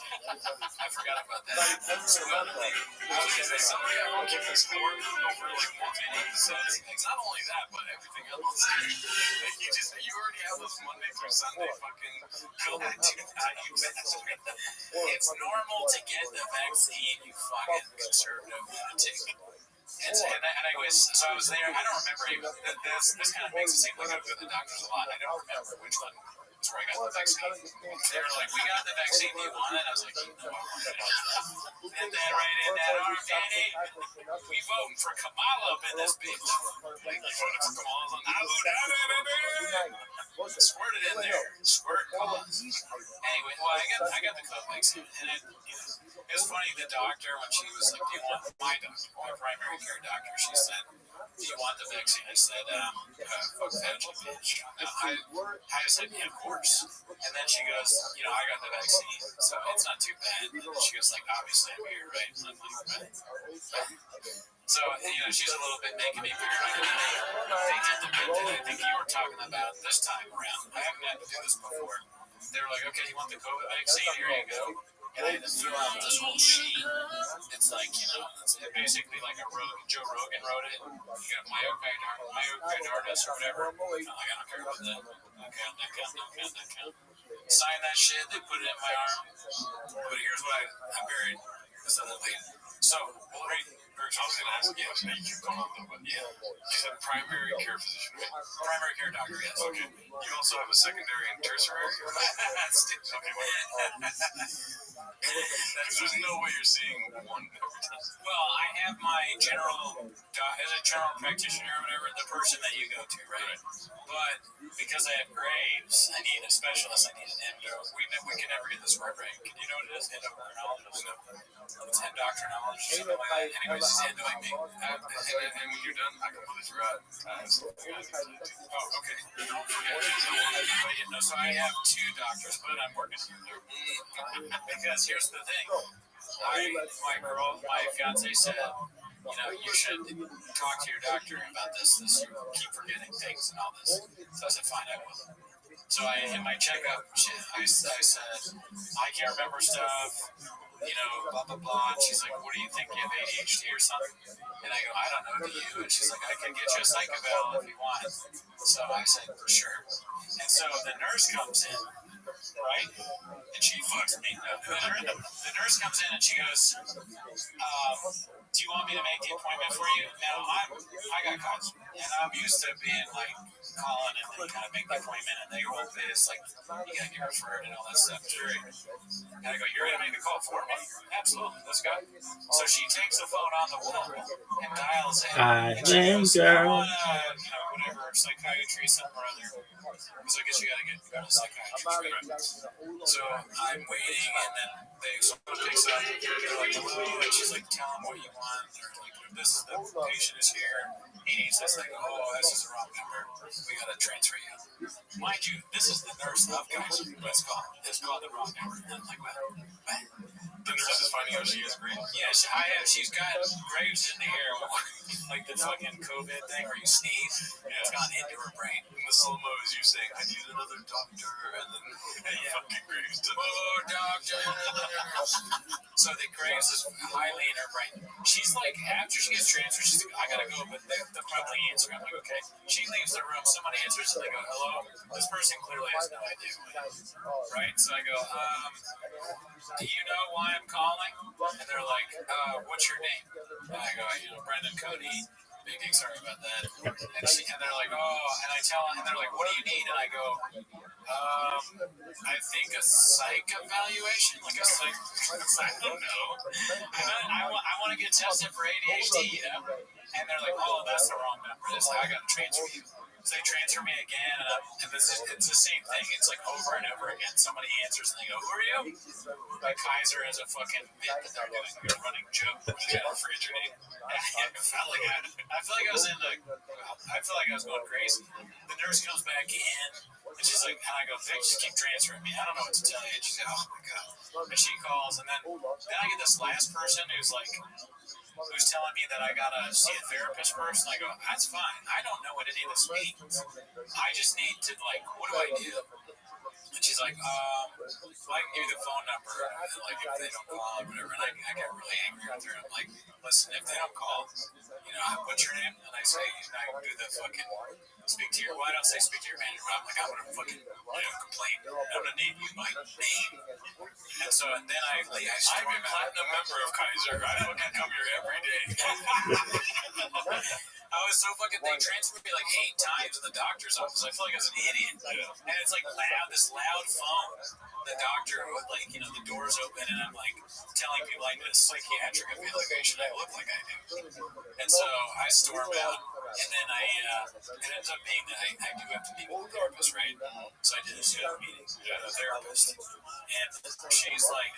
I forgot about that. So I was gonna say somebody I will keep this score over like multiple episodes. It's not only that, but everything else. Like you already have those Monday through Sunday fucking COVID. It's normal to get the vaccine, you fucking conservative lunatic. And anyways, so I was there. I don't remember even. This kind of makes it seem like I go to the doctors a lot. I don't remember which one was where I got the vaccine. They were like, we got the vaccine, do you want it? I was like, no, I want it. And then right in that arm, Daddy, we voting for Kamala up in this bitch. Like you voted for Kamala on Abu Dhabi, baby! Squirt it in there. Squirt, pause. Anyway, well, I got the COVID vaccine, and it was funny. The doctor, when she was like, "Do you want my doctor, my primary care doctor?" She said, "Do you want the vaccine?" I said, "Fuck that, you bitch." I said, "Yeah, of course." And then she goes, "I got the vaccine, so it's not too bad." And she goes, "Like, obviously, I'm here, right?" And I'm like, "Right." So, she's a little bit making me paranoid. They did the bit that I think you were talking about this time around. I haven't had to do this before. They were like, okay, you want the COVID vaccine? Here you go. And I had to fill out this whole sheet. It's like, it's basically like Joe Rogan wrote it. You got myocarditis or whatever. I'm like, I don't care about that. No count. Sign that shit. They put it in my arm. But here's what I'm buried. This other lady. So, I was gonna ask, you keep going on though, but you said primary care physician, right? Primary care doctor, yes. Okay. You also have a secondary and tertiary? Okay, there's no way you're seeing one every time. Well, I have my general practitioner or whatever, the person that you go to, right? But because I have Graves, I need a specialist, I need an endo. We can never get this word right. Do you know what it is? Endocrinologist? It's endocrinologist. Anyways, he's endoing me. And when you're done, I completely forgot. Okay. Don't forget. So I have two doctors, but I'm working together. Because here's the thing. My fiance said, you should talk to your doctor about this. You keep forgetting things and all this. So I said, fine, I will. So in my checkup, I said, I can't remember stuff, blah, blah, blah. And she's like, what do you think? You have ADHD or something? And I go, I don't know, do you? And she's like, I can get you a psychoval if you want. So I said, for sure. And so the nurse comes in, right? And she fucks me. The nurse comes in and she goes, do you want me to make the appointment for you? Now, I got caught. And I'm used to being like calling and then kind of make the appointment. And they go, well, it's like, you got to get referred and all that stuff. Sure. And I go, you're going to make the call for me? Absolutely. Let's go. So she takes the phone on the wall and dials in. And she goes, I want whatever, psychiatry, something or other. Because I guess you got to go to psychiatrist. So I'm waiting, and then someone picks up, and they're like, hello, and she's like, tell them what you want. They're like, this is the patient is here. He needs this. Like, oh, this is the wrong number. We got to transfer you. Mind you, this is the nurse of guys. Let's call the wrong number. And I'm like, what? The nurse is finding out she has Graves? Yeah, she's got Graves in the air. Like the fucking COVID thing where you sneeze. Yeah. It's gone into her brain. And the slow-mo is you saying, I need another doctor. And then fucking Graves to oh, doctor. So the Graves is highly in her brain. She's like, after she gets transferred, she's like, I gotta go, but they'll probably answer. I'm like, okay. She leaves the room, someone answers, and they go, hello? This person clearly has no idea who I am. Right? So I go, do you know why I'm calling? And they're like, what's your name? And I go, Brendan Cody. Big dick, sorry about that. And they're like, oh, and I tell them, and they're like, what do you need? And I go, I think a psych evaluation, like a psych, I don't know. I want to get tested for ADHD, And they're like, oh, that's the wrong number. It's like, I got to transfer you. So they transfer me again, and it's the same thing. It's like over and over again. Somebody answers, and they go, who are you? Like Kaiser has a fucking bit that they're doing, like a running joke. I forget your name. I feel like I was going crazy. The nurse comes back in, and she's like, and I go, Vic, just keep transferring me. I don't know what to tell you. And she's like, oh my god. And she calls, and then I get this last person who's telling me that I gotta see a therapist first. And I go, that's fine. I don't know what any of this means. I just need to, what do I do? And she's like, well, I can give you the phone number, and if they don't call or whatever. And I get really angry with her. I'm like, listen, if they don't call, what's your name? And I say, I do the fucking speak to your, well, I don't say speak to your manager, but I'm like, I'm gonna fucking, complain. I'm gonna name you my name. And so, and then I'm a platinum member of Kaiser. I fucking come here every day. I was so fucking, they transferred me like 8 times in the doctor's office. I feel like I was an idiot. And it's like this loud phone. The doctor, the doors open, and I'm like telling people I need a psychiatric evaluation. I look like I do. And so I storm out, and then it ends up being that I do have to meet with a therapist, right? So I did a Zoom meeting with a therapist, and she's like,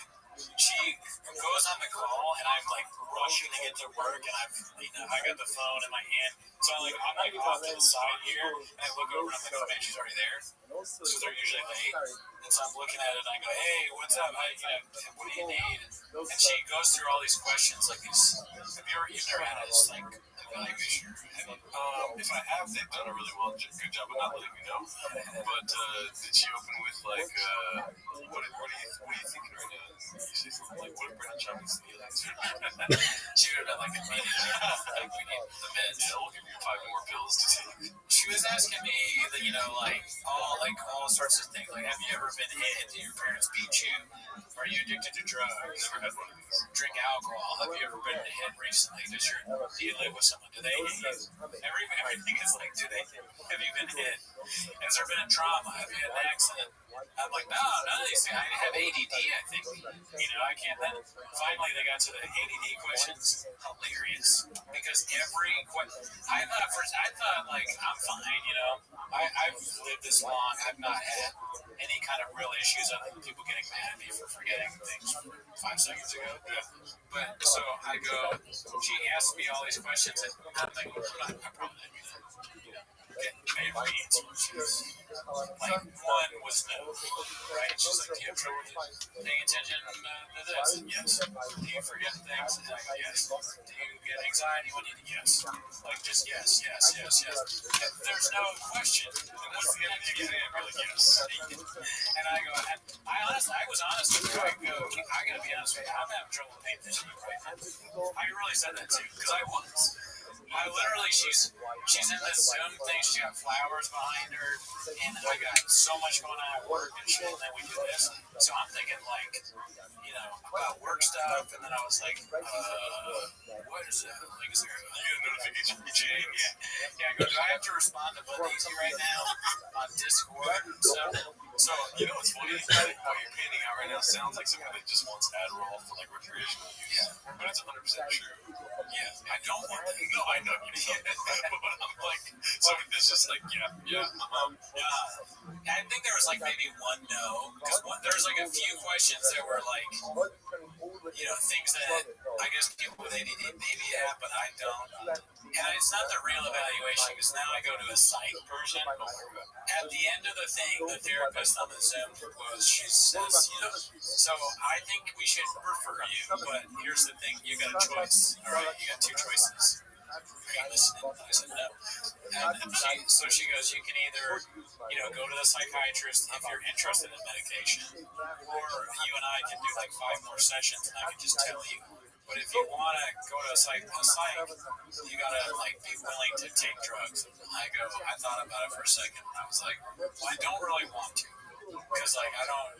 she goes on the call, and I'm like rushing to get to work, and I got the phone in my hand, so I'm off to the side here, and I look over, and I'm like, oh man, she's already there, so they're usually late, and so I'm looking at it, and I go, hey, what's up? What do you need? And she goes through all these questions, like these. You've never had this evaluation? If I have, they've done a really good job of not letting me know. But did she open with what are you thinking right now? You say something like, what if Brendan Chapman's feelings? She would have been like, we need the meds. Yeah, we'll give you 5 more pills to take. She was asking me, all sorts of things. Like, have you ever been hit? Did your parents beat you? Are you addicted to drugs? Never had one of these. Drink alcohol? Have you ever been hit recently? Do you live with someone? Do they hit you? Everything is like, have you been hit? Has there been a trauma? Have you had an accident? I'm like, no, none of these things. I have ADD, I think. I can't. Then finally they got to the ADD questions. Hilarious. Because every question, I thought like, I'm fine, I've lived this long. I've not had any kind of real issues other than people getting mad at me for forgetting things from 5 seconds ago. But so I go, she asked me all these questions, and I'm like, I'm probably not getting every answer. Like, one was no, right? She's like, do you have trouble paying attention to this? And yes. Do you forget things? And I go, yes. Do you get anxiety when you yes? Like, just yes. There's no question. And once again, you get in, you're like, yes. And I go, I was honest with her. I go, I gotta be honest with you, I'm having trouble paying attention to you right now. I really said that too, because I was. I literally, she's in this Zoom thing. She's got flowers behind her, and I got so much going on at work and shit. And then we do this, so I'm thinking about work stuff. And then I was like, what is that? Like, is there a notification from Jane? Yeah. I go, do I have to respond to Bundeezy right now on Discord and stuff? So, what's funny? What you're painting out right now sounds like someone that just wants Adderall for recreational use. Yeah. But it's 100% true. Yeah. I don't want that. No, I know you don't. But I'm like, so it's just like, I think there was maybe one no, because there was a few questions that were things that I guess people with ADD maybe have, but I don't. And it's not the real evaluation, because now I go to a psych version. At the end of the thing, the therapist on the Zoom she says, so I think we should refer you, but here's the thing, you got a choice. All right, you got 2 choices. you listening? I said, no. And she goes, you can either, go to the psychiatrist if you're interested in medication, or you and I can do like 5 more sessions and I can just tell you. But if you want to go to a psych, you got to like be willing to take drugs. I thought about it for a second and I was like, well, I don't really want to. Because like I don't,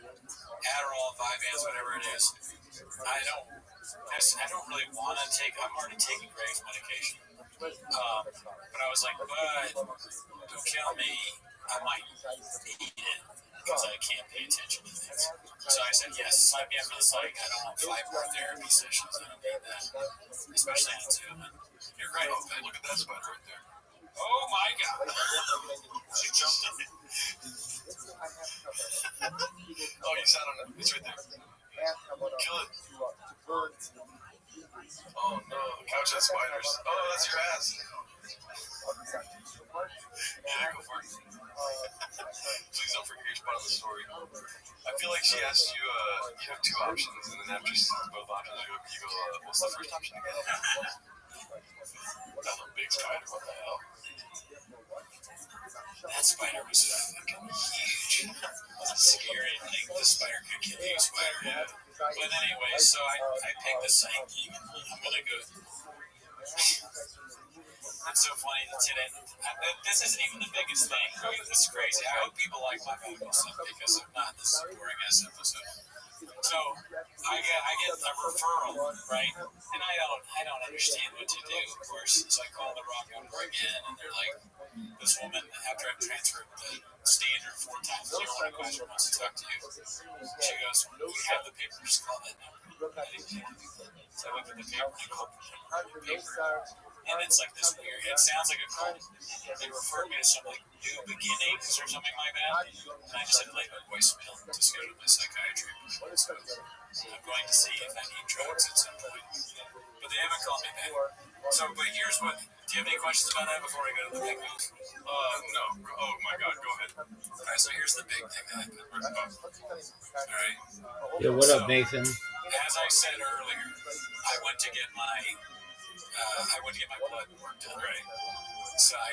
Adderall, Vyvanse, whatever it is, I don't really want to take. I'm already taking Greg's medication, but I was like, don't kill me. I might need it because I can't pay attention to things. So I said, yes, sign me up for the psych. I don't want 5 more therapy sessions. I don't need that, especially on Zoom. You're right. Okay, look at that spider right there. Oh my God! She jumped on it. Oh, you sat on it. It's right there. Kill it. Oh no, the couch has spiders. Oh, that's your ass. Yeah, go for it. Please don't forget your part of the story. I feel like she asked you, you have 2 options, and then after she says both options, you go, what's the first option again? That's a big spider, what the hell? That spider was fucking huge. It was scary. Like, the spider could kill you, spider. Yeah. But anyway, so I picked the psyche. I'm gonna go. That's so funny that today. This isn't even the biggest thing. I mean, this is crazy. I hope people like my medical stuff because if not, this is a boring ass episode. So I get a referral, right? And I don't understand what to do, of course. So I call the rock number again, and they're like, this woman, after I've transferred the standard 4 times, 0 question wants to talk to you. She goes, you have the paper, just call that number. I didn't take it. So I looked at the paper and I called the paper. And it's like this weird, it sounds like a cult. They refer me to some like new beginnings or something like that. And I just had to leave a voicemail to go to my psychiatry. I'm going to see if I need drugs at some point. But they haven't called me back. So, but here's what, do you have any questions about that before I go to the big move? No. Oh my God, go ahead. Alright, so here's the big thing that happened. Alright. Yeah, what up, Nathan? As I said earlier, I went to get my blood work done, right? So on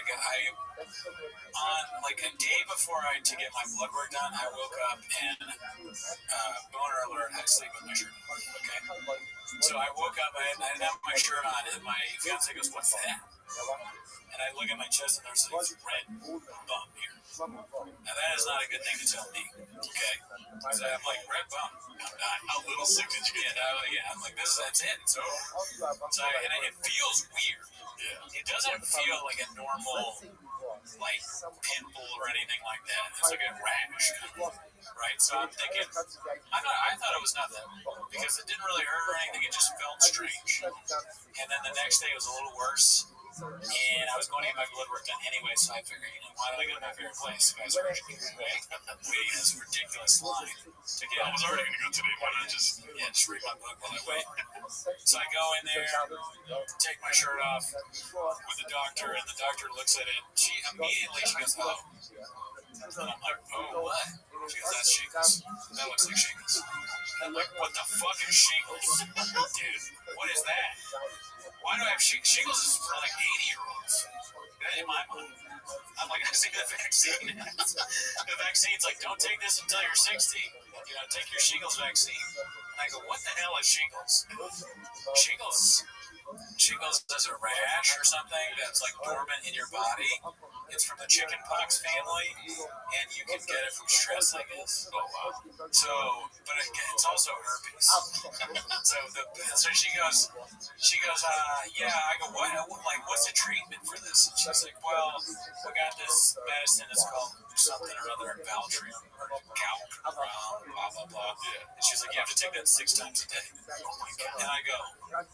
like a day before I had to get my blood work done, I woke up and boner alert, I had to sleep with my shirt on. Okay. So I woke up, I didn't have my shirt on, and my fiance goes, "What's that?" And I look at my chest, and there's like this red bump here. Now that is not a good thing to tell me. Okay. So I'm like, red bump. I'm not a little sick that you get. Yeah, I'm like, that's it. So it feels weird. Yeah. It doesn't feel like a normal like pimple or anything like that. It's like a rash, right? So I'm thinking, I thought it was nothing because it didn't really hurt or anything. It just felt strange. And then the next day it was a little worse. And I was going to get my blood work done anyway, so I figured, why do I go to my favorite place? Guys are waiting this ridiculous line to get. I was already going to go today. Why not just read my book while I wait? So I go in there, take my shirt off with the doctor, and the doctor looks at it. She goes, "Oh." And I'm like, "Oh, what?" She goes, "That's shingles. That looks like shingles." I'm like, "What the fuck is shingles? Dude, what is that? Why do I have shingles? Shingles is for like 80-year-olds. In my mind. I'm like, I see the vaccine. The vaccine's like, don't take this until you're 60. Take your shingles vaccine. And I go, what the hell is shingles? Shingles is a rash or something that's like dormant in your body. It's from the chickenpox family, and you can get it from stress, I guess. Oh wow! So, but it's also herpes. So she goes, yeah. I go, what? Like, what's the treatment for this? And she's like, well, we got this medicine. It's called something or other, Valtrex or Calc, blah blah blah. And she's like, you have to take that 6 times a day. Oh my God! And I go, I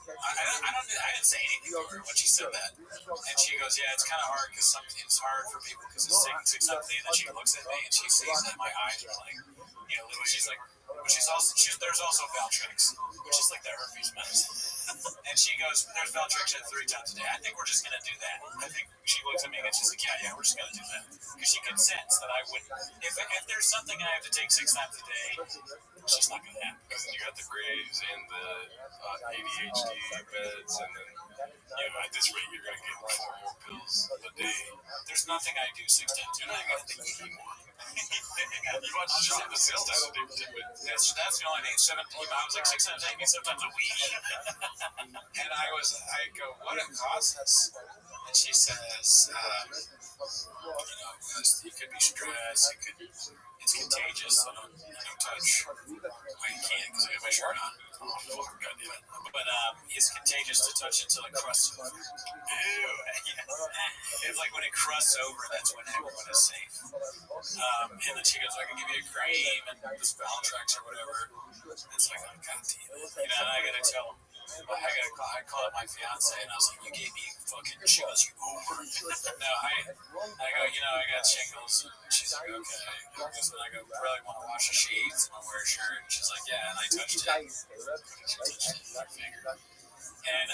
didn't say anything to her when she said that. And she goes, yeah, it's kind of hard because it's hard for people because it's taking 6 times a day. And then she looks at me and she sees that my eyes are like, she's like, But there's also Valtrex, which is like the herpes medicine. And she goes, there's Valtrex 3 times a day. I think we're just gonna do that. I think she looks at me and she's like, yeah, we're just gonna do that. Because she can sense that I wouldn't. If there's something I have to take 6 times a day, she's not gonna happen. Because then you got the Graves and the ADHD meds, and then at this rate you're gonna get 4 more pills a day. There's nothing I do 6 times. You're not gonna eat anymore. You want to just have the 6 times a day. That's the only thing. I was like 6 times a day, sometimes a week. And I go, what causes? And she says, it could be stress. It's contagious. So don't touch. Well, you can't because I got my shirt on. Oh, fuck, goddamn it. But it's contagious to touch until it crusts over. Ew. It's like when it crusts over, that's when everyone is safe. And then she goes, I can give you a cream and this Valtrex or whatever. It's like, oh, God damn it. And I gotta tell him. I call up my fiance and I was like, you gave me fucking chills, you over. No, I go, I got shingles. And she's like, okay. I go, really want to wash the sheets and wear a shirt. And she's like, yeah, and I touched it. She touched it with her finger. And,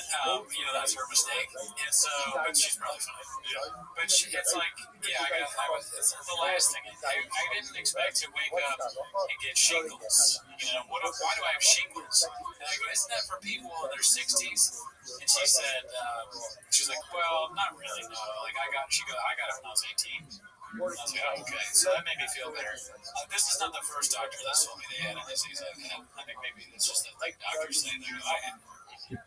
that's her mistake. And so, but she's probably fine. Yeah. But it's like, it's the last thing. I didn't expect to wake up and get shingles. Why do I have shingles? And I go, isn't that for people in their 60s? And she said, she's like, well, not really, no. Like, I got it when I was 18. I was like, oh, okay, so that made me feel better. This is not the first doctor that told me they had a disease I've had. I think maybe it's just that doctors say I had.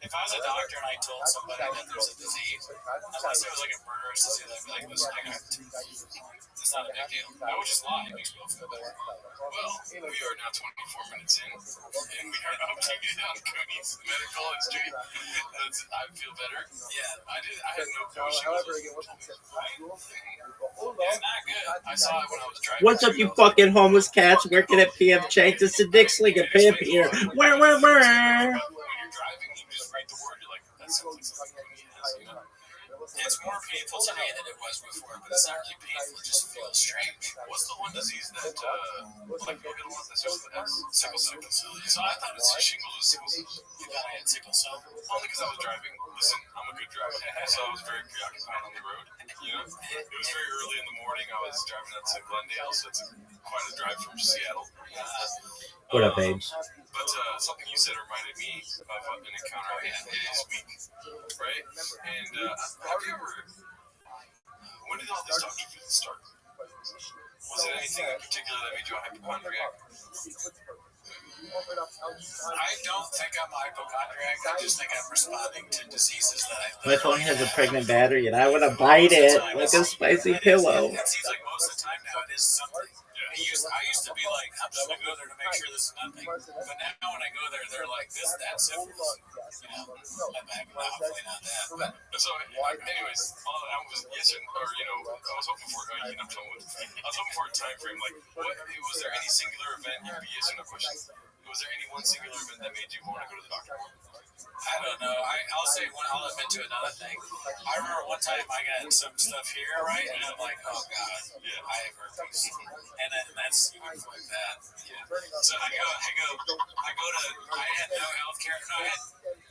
If I was a doctor and I told somebody that there's a disease, unless it was like a murderous disease, I'd be like, listen, I got it. It's not a big deal. I would just lie. It makes me feel better. Well, we are now 24 minutes in, and we are updated on Goonies medical history. I feel better. Yeah. I had no shingles. It's not good. I saw it when I was driving. What's up, you fucking homeless cats working at PF Chang's? It's the Dick Slinger Pimp here. Where? When you're driving, you just read the word. You're like, that sounds like something Goonies has, It's more painful today than it was before, but it's not really painful. It just feels strange. What's the one disease that, like, people get a lot that starts with S? Sickle cell. So I thought it's shingles with sickle cell. You thought I had sickle cell? Only because I was driving. Listen, I'm a good driver, so I was very preoccupied on the road. It was very early in the morning. I was driving out to Glendale, so it's quite a drive from Seattle. What up, babes? But something you said reminded me of an encounter I had this week, right? And have you ever? When did all this doctor visits start? Was it anything in particular that made you a hypochondriac? I don't think I'm a hypochondriac. I just think I'm responding to diseases that I live. My phone has a pregnant battery, and I want to bite it like a spicy pillow. It seems like most of the time now it is something. I used to be like, I'm just going to go there to make sure this is nothing. But now when I go there, they're like, that's syphilis. I'm back now, hopefully not that. But, so, anyways, I was hoping for I was hoping for a time frame. Like, was there any singular event? You could be yes or no question. Was there any one singular event that made you want to go to the doctor? I don't know. I'll admit to another thing. I remember one time I got some stuff here, right? And I'm like, oh God, I have herpes. And then that's like that. Yeah. So I had no health care. No, I had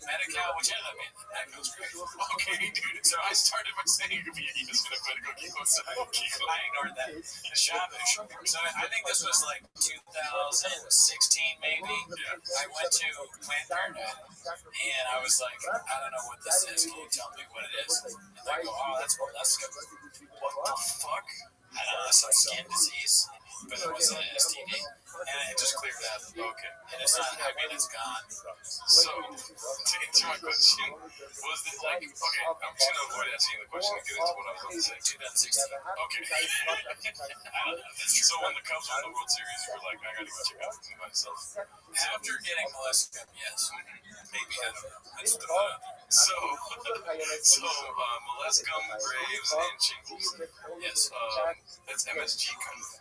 Medi-Cal, which that goes great. Okay, dude. So I started by saying you could be an yes and a medical keep outside. I ignored that. The Shabush. So I think this was like 2016, maybe. Yeah. I went to Planned Parenthood. And I was like, I don't know what this is. Can you tell me what it is? And they go, oh, that's good. What the fuck? I don't know, some skin disease, but it wasn't an STD. And it just cleared up. Okay. And it's not, it's gone. So, to answer my question, was it like, okay, I'm just going to avoid asking the question and get into what I was going to say. 2016. Okay. I don't know. So when the Cubs won the World Series, you were like, I got to go check out myself. After getting molested, yes. Maybe, I don't know. I just threw that out there. So molluscum, Graves, and shingles. Yes. That's MSG kind of,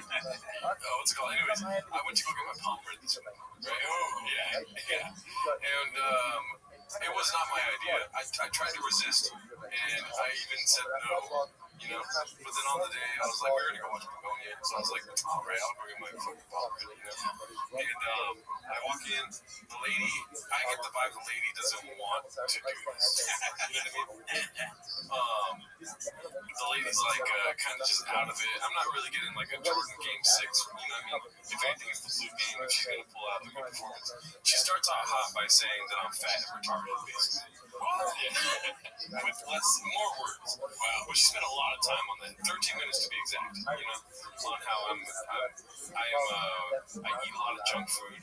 what's it called? Anyways, I went to go get my palm read this morning. Right? Oh, yeah. And it was not my idea. I tried to resist, and I even said no. you know. But then on the day, I was like, we're gonna go watch Begonia, so I was like, all right, I'll go get my fucking bottle, you know. And I walk in, the lady, I get the vibe the lady doesn't want to do this. You know what I mean? The lady's like kind of just out of it. I'm not really getting like a Jordan Game 6, you know what I mean? If anything, it's the blue game if she's gonna pull out a good performance. She starts out hot by saying that I'm fat and retarded, basically. Yeah. With more words. Wow. But she spent a lot of time on that. 13 minutes to be exact, you know, on how I eat a lot of junk food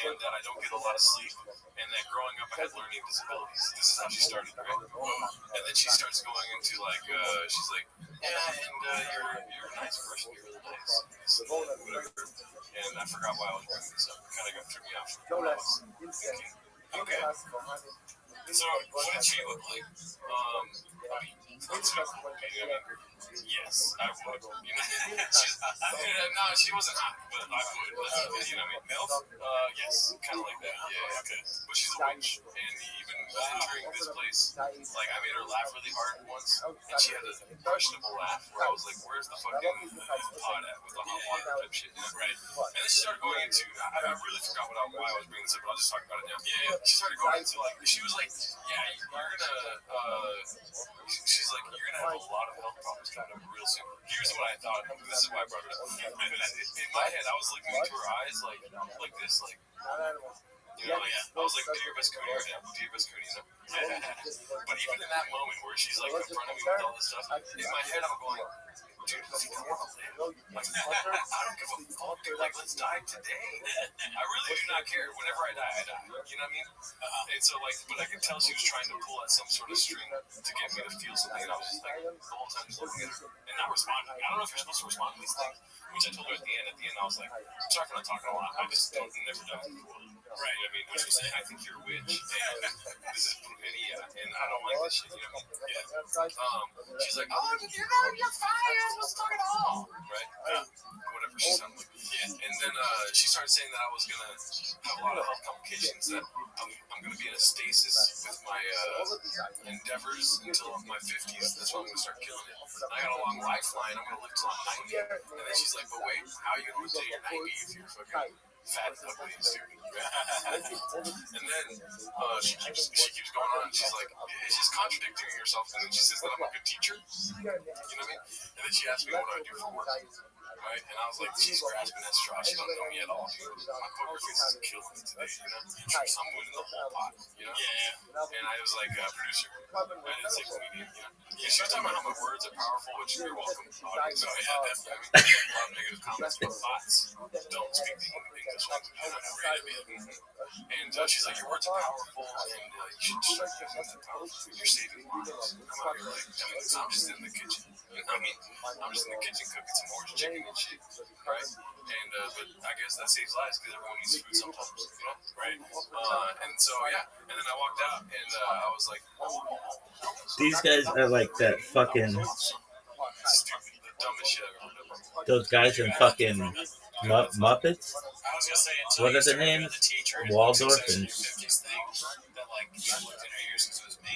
and that I don't get a lot of sleep, and that growing up I had learning disabilities. This is how she started, right? And then she starts going into like, she's like, yeah, and you're a nice person, you're really nice. So, whatever. And I forgot why I was bringing this up. It kind of got threw me off. Okay. So, what did she look like? Yes, I would. You know, no, she wasn't hot, but I would. You know what I mean? MILF? Yes, kind of like that. Yeah, okay. But she's a witch, and even entering this place, like I made her laugh really hard once, and she had a questionable laugh where I was like, "Where's the fucking pot at with the hot water type shit?" Right. And then she started going into, I really forgot why I was bringing this up, but I'll just talk about it now. Yeah. She started going into like, she was like, "Yeah, you're gonna." She's like, "You're gonna have a lot of health problems coming up real soon." Here's what I thought. This is why I brought it up. In my head, I was looking into her eyes like this, like, you know, like, I was like, "Do your best cootie right now. Do your best cootie." You know? But even in that moment where she's like confronting me with all this stuff, in my head, I'm going, "Dude, I think I want to live. Like, I don't give a fuck, dude. Like, let's die today. I really do not care. Whenever I die, I die. You know what I mean?" And so, like, but I could tell she was trying to pull at some sort of string to get me to feel something. And I was just like, the whole time just looking at her and not responding. I don't know if you're supposed to respond to these things, which I told her at the end. At the end, I was like, I'm sorry for not talking a lot. I just don't, never done it before. Right. I mean, which was saying, I think you're a witch. And this is brujeria, and I don't like this shit. You know what I mean? Yeah. She's like, "Oh, you're fine. You're not supposed to talk at all." Right? Whatever she sounded like. Yeah. And then she started saying that I was gonna have a lot of health complications. That I'm gonna be in a stasis with my endeavors until my 50s. That's when I'm gonna start killing it. And I got a long lifeline. I'm gonna live till I'm 90. And then she's like, "But wait, how are you gonna live till you're 90 if you're fucking fat and ugly and stupid?" And then she keeps going on. And she's like, she's contradicting herself. And then she says that I'm a good teacher. You know what I mean? And then she asked me what I do for work. Right? And I was like, she's grasping at straw. She don't know me at all. My poker face is killing me today, you know? I'm winning the whole pot, you know? Yeah. And I was like, producer. I didn't say comedian, you know? Yeah, she was talking about how my words are powerful, which you're welcome. So, yeah, definitely. I mean, a lot of negative comments about bots. Don't speak the English language. And she's like, your words are powerful, and you should start using that powerful. You're saving lives. I'm out here like, I'm just in the kitchen. You know what I mean? I'm just in the kitchen cooking some orange chicken and shit, right? And but I guess that saves lives because everyone needs food sometimes, you know? Right. And so yeah, and then I walked out and I was like, these guys are like that fucking stupid, the dumbest shit I've ever done. those guys in fucking Muppets. What are the names? Waldorf and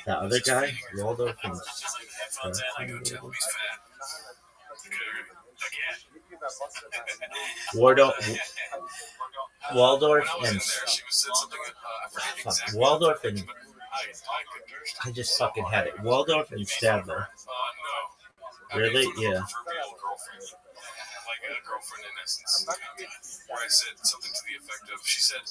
the other guy, Waldorf and Waldorf and Waldorf and I just fucking had it. Waldorf and Stadler. Really? Yeah. Like a girlfriend in essence, where I said something to the effect of, she said,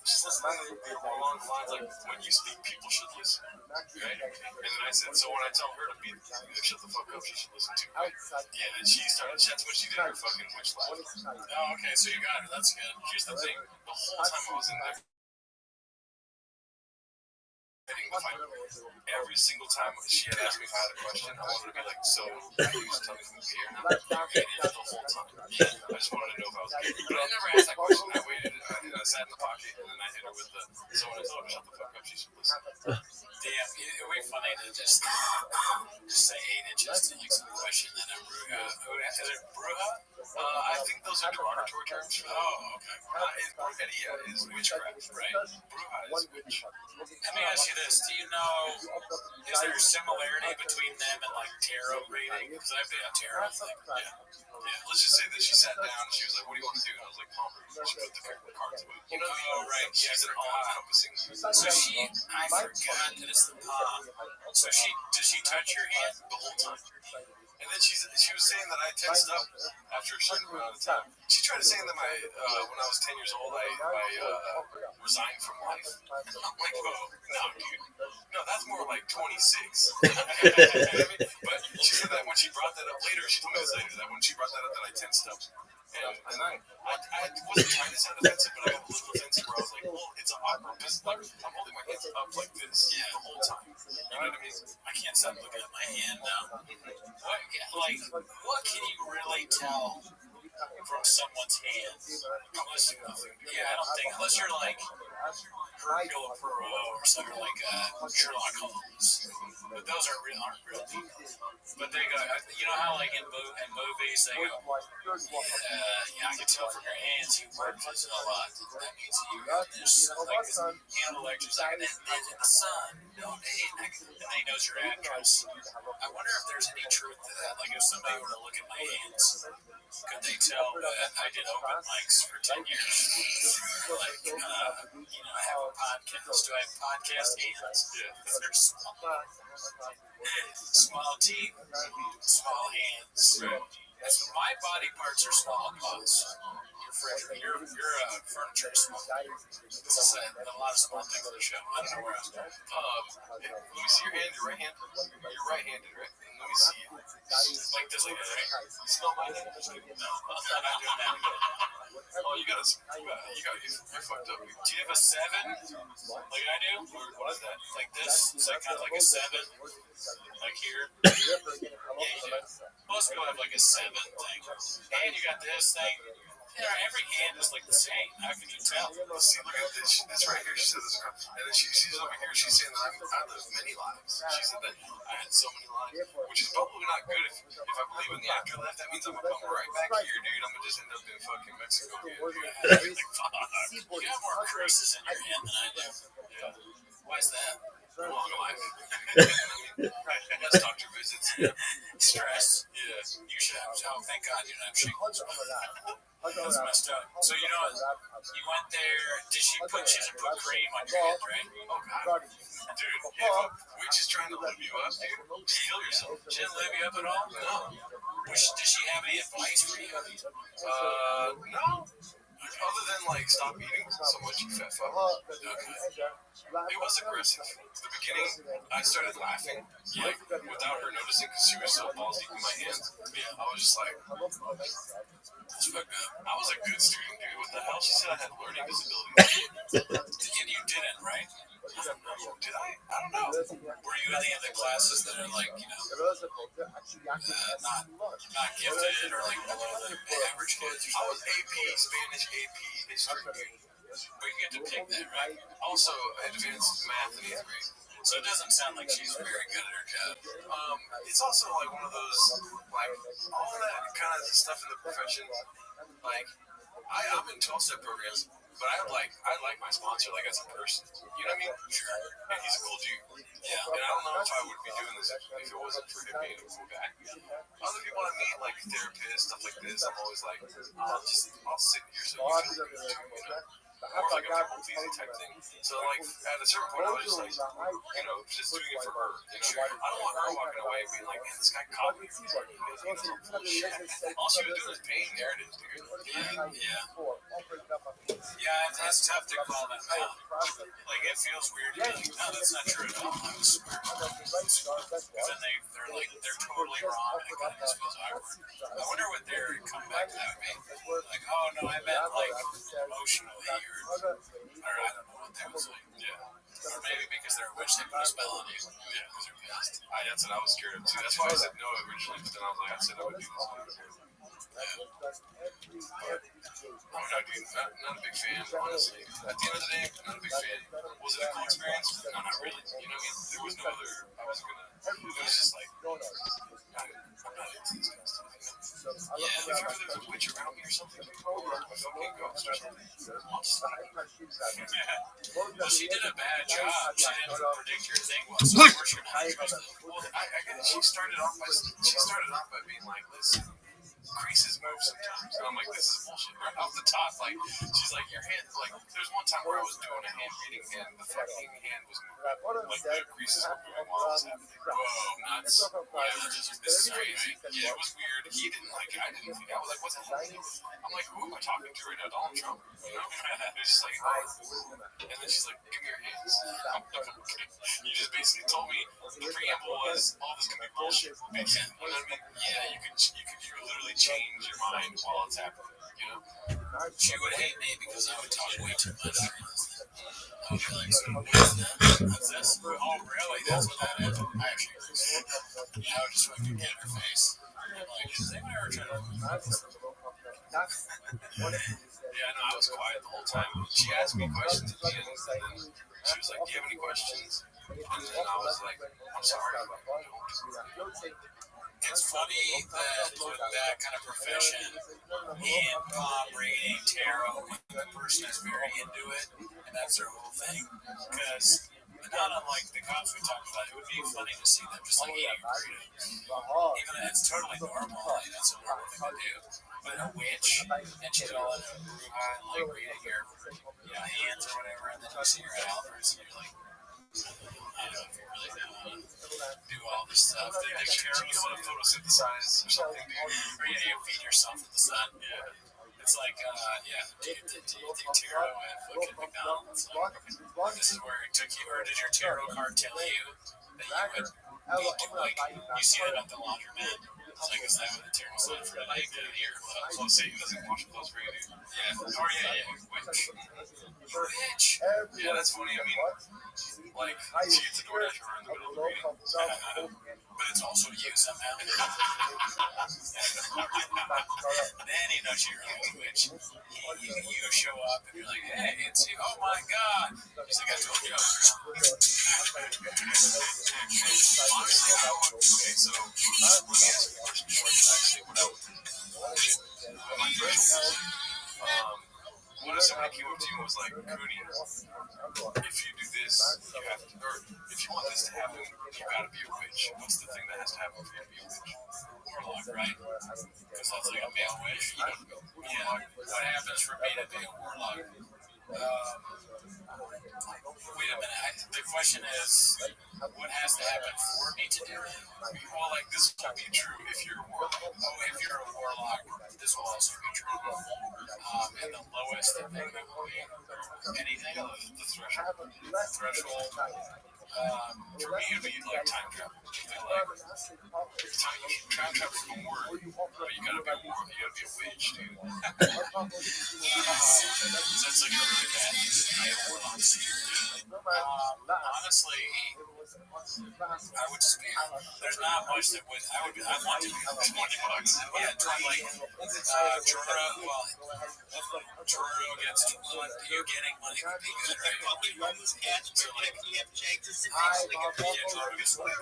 just listen along the lines like, when you speak, people should listen, right? And then I said, so when I tell her to be, shut the fuck up, she should listen too, right? Yeah, and she started, that's what she did, her fucking witch laugh. Oh, okay, so you got her, that's good. Here's the thing, the whole time I was in there, every single time she had asked me if I had a question, I wanted to be like, so you just tell me from here. And I'm the whole time. I just wanted to know if I was good. But I never asked that question. I waited, and I sat in the pocket, and then I hit her with the, so when I told her, shut the fuck up, she should listen. Damn, it would be funny to just say 8 inches to like some question and then a bruja. Is it bruja? I think those are derogatory terms for that. Oh, okay. Brujeria is witchcraft, Right. Bruja is witch. Let me ask you this: do you know, is there a similarity between them and like tarot reading? Because I've been a tarot thing. Yeah, let's just say that she sat down and she was like, "What do you want to do?" And I was like, "Palm reading." She put the cards away. You know, Oh, right. she's an all-encompassing. So I forgot that it's the palm. So does she touch your hand The whole time. And then she was saying that I tensed up after a certain amount of time. She tried to say that when I was 10 years old, I resigned from life. I'm like, whoa, no, dude. No, that's more like 26. You know what I mean? But she said that when she brought that up later, she told me this later, that when she brought that up, that I tensed up. And I wasn't trying to sound offensive, but I got a little offensive where I was like, well, it's an awkward because like, I'm holding my hands up like this the whole time. You know what I mean? I can't stop looking at my hand now. What can you really tell from someone's hand? Unless unless you're like Hercule Poirot or something like Sherlock Holmes. But those aren't real people. But they go, you know how like in movies they go, yeah, I can tell from your hands you worked this a lot. That means you there's like this hand lectures like in the sun, no day, and they knows your address. I wonder if there's any truth to that. Like if somebody were to look at my hands, could they tell that I did open mics for 10 years? Like, I have a podcast. Do I have podcast hands? Yeah. They're small. Small teeth, small hands. Right. My body parts are small, boss. Your furniture is small. This is a lot of small things on the show. I don't know where I was going. Let me see your hand, your right hand. You're right-handed, right? Let me see you. Like this, like this, right? You smell my hand? No, I'm not doing that. Oh, you're fucked up. Do you have a 7? Like I do? What is that? Like this? It's like kind of like a 7? Like here? Yeah, you do. Most people have like a 7 thing. And you got this thing. Yeah, every hand is like the same. How can you tell? See, look at this. This right here. She said this. And then she's over here. She's saying that I lived many lives. She said that I had so many lives, which is probably not good. If I believe in the afterlife, that means I'm gonna come right back here, dude. I'm gonna just end up in fucking Mexico again, dude. Like, fuck. You have more creases in your hand than I do. Yeah. Why is that? Long life. That's doctor visits. Stress. Yeah. You should have. Oh, thank God you don't have shingles. That's messed up. So you went there. She doesn't put cream on your head, right? Oh God, dude. Yeah, witch is trying to live you up, dude. Kill yourself. She didn't live you up at all? No. Does she have any advice for you? No. Other than like stop eating so much, you fat fuck. It was aggressive. At the beginning, I started laughing, like without her noticing, because she was so balls deep in my hands. Yeah, I was just like, That's fucked up. I was a good student, dude. What the hell? She said I had learning disabilities. And you didn't, right? Did I? I don't know. Were you in any of the classes that are like, not gifted or like below the average kids? I was AP, Spanish AP, history. But you get to pick that, right? Also, advanced math in 8th grade. So it doesn't sound like she's very good at her job. It's also like one of those, like, all that kind of stuff in the profession. Like, I'm in 12-step programs, but I like my sponsor, like, as a person. You know what I mean? Sure. And he's a cool dude. Yeah. And I don't know if I would be doing this if it wasn't for him being a cool guy. Other people I meet, like therapists, stuff like this, I'm always like, I'll sit here so you feel good too, you know? More of like a people pleasing type thing. So like at a certain point I was just like, just doing it for her. I don't want her walking away and being like, man, this guy caught me. All she was doing was paying narratives, dude. Yeah. Yeah, it's tough to call them out. Like it feels weird to be like, no, that's not true at all. I was swear. Because then they're totally wrong and it kind of just feels awkward. I wonder what their comeback to that would be. Like, oh no, I meant like emotionally or I don't know what that was like. Yeah. Or maybe because they're a witch, they put a spell on you. Yeah, because they're pissed. That's what I was scared of too. That's why I said no originally, but then I was like, I said I would do this. Not a big fan, honestly. At the end of the day, not a big fan. Was it a cool experience? No, not really. You know what I mean? There was no other. I wasn't gonna. It was just like, I'm not into this kind of stuff. Yeah. If ever there's a witch around me or something, or a fucking ghost or something, I'll just leave. Yeah. Well, she did a bad job. She didn't predict your thing well, so of course you're not interested. Well, I get it. She started off by being like, listen. Creases move sometimes. And I'm like, this is bullshit. Right off the top, like, she's like, your hand, like, there's one time where I was doing a hand reading and the fucking hand was moving. Like, the creases were moving while I was having it. Whoa, nuts. Yeah, this is crazy. Yeah, it was weird. He didn't like it. I didn't think. I was like, what's happening? I'm like, who am I talking to right now? Donald Trump? You know? It's just like, oh. And then she's like, give me your hands. I'm like, okay. You just basically told me the preamble was, all this can be bullshit. You know what I mean? Yeah, you literally change your mind while it's happening, you know? She would hate me because I would talk way too much. I would be like, so what's this? Oh, really? That's what that is? I actually agree. I would just fucking get in her face. I'm like, is anyone ever trying to... Yeah, no, I was quiet the whole time. She asked me questions at the end, and then she was like, do you have any questions? And then I was like, I'm sorry, I don't. It's funny that with that kind of profession, in palm reading, tarot, when the person is very into it, and that's their whole thing. Because not unlike the cops we talked about, it would be funny to see them just like eating a burrito. Even though it's totally normal, like that's a normal thing to do. But a witch, and she's all in a bruja and like reading your hands or whatever, and then you see your albers, and you're like, I don't know if you really know how to do all this stuff. They make tarot photosynthesize or something, dude. Or you feed yourself in the sun. Yeah. It's like, do you think tarot at fucking McDonald's? Like, this is where it took you, or did your tarot card tell you that you would need to, like, you see them at the laundromat? It's like, is that what the tarot said for the night? Your clothes. Let's see, he doesn't wash clothes for you, dude. Yeah. Oh, yeah. Witch. Yeah, that's funny. I mean, like, she gets a DoorDash order in the middle of the reading. But it's also you somehow. Then he knows you're a witch. You show up and you're like, hey, it's you. Oh my God. He's like, I told you. Okay, so let me ask you a question before I actually what I would do. My threshold. What if somebody came up to you and was like, Cooney, if you do this, you have to, or if you want this to happen, you gotta be a witch. What's the thing that has to happen for you to be a witch? Warlock, right? Because that's like a male witch. Yeah. What happens for me to be a warlock? Wait a minute. The question is, what has to happen for me to do it? Well, like, this will be true if you're a warlock. Oh, if you're a warlock, this will also be true. And the lowest thing that will be anything, the threshold. For me, it would be like time travel. Time travel is a word, but you gotta be a warlock. You gotta be a witch, dude. That's like a really bad warlock. Honestly, I would just be. There's not much that would. I want to be $20. Yeah, like Jorah. Well, Jorah gets you getting money would be good, right? So like, Jorah gets $20. $20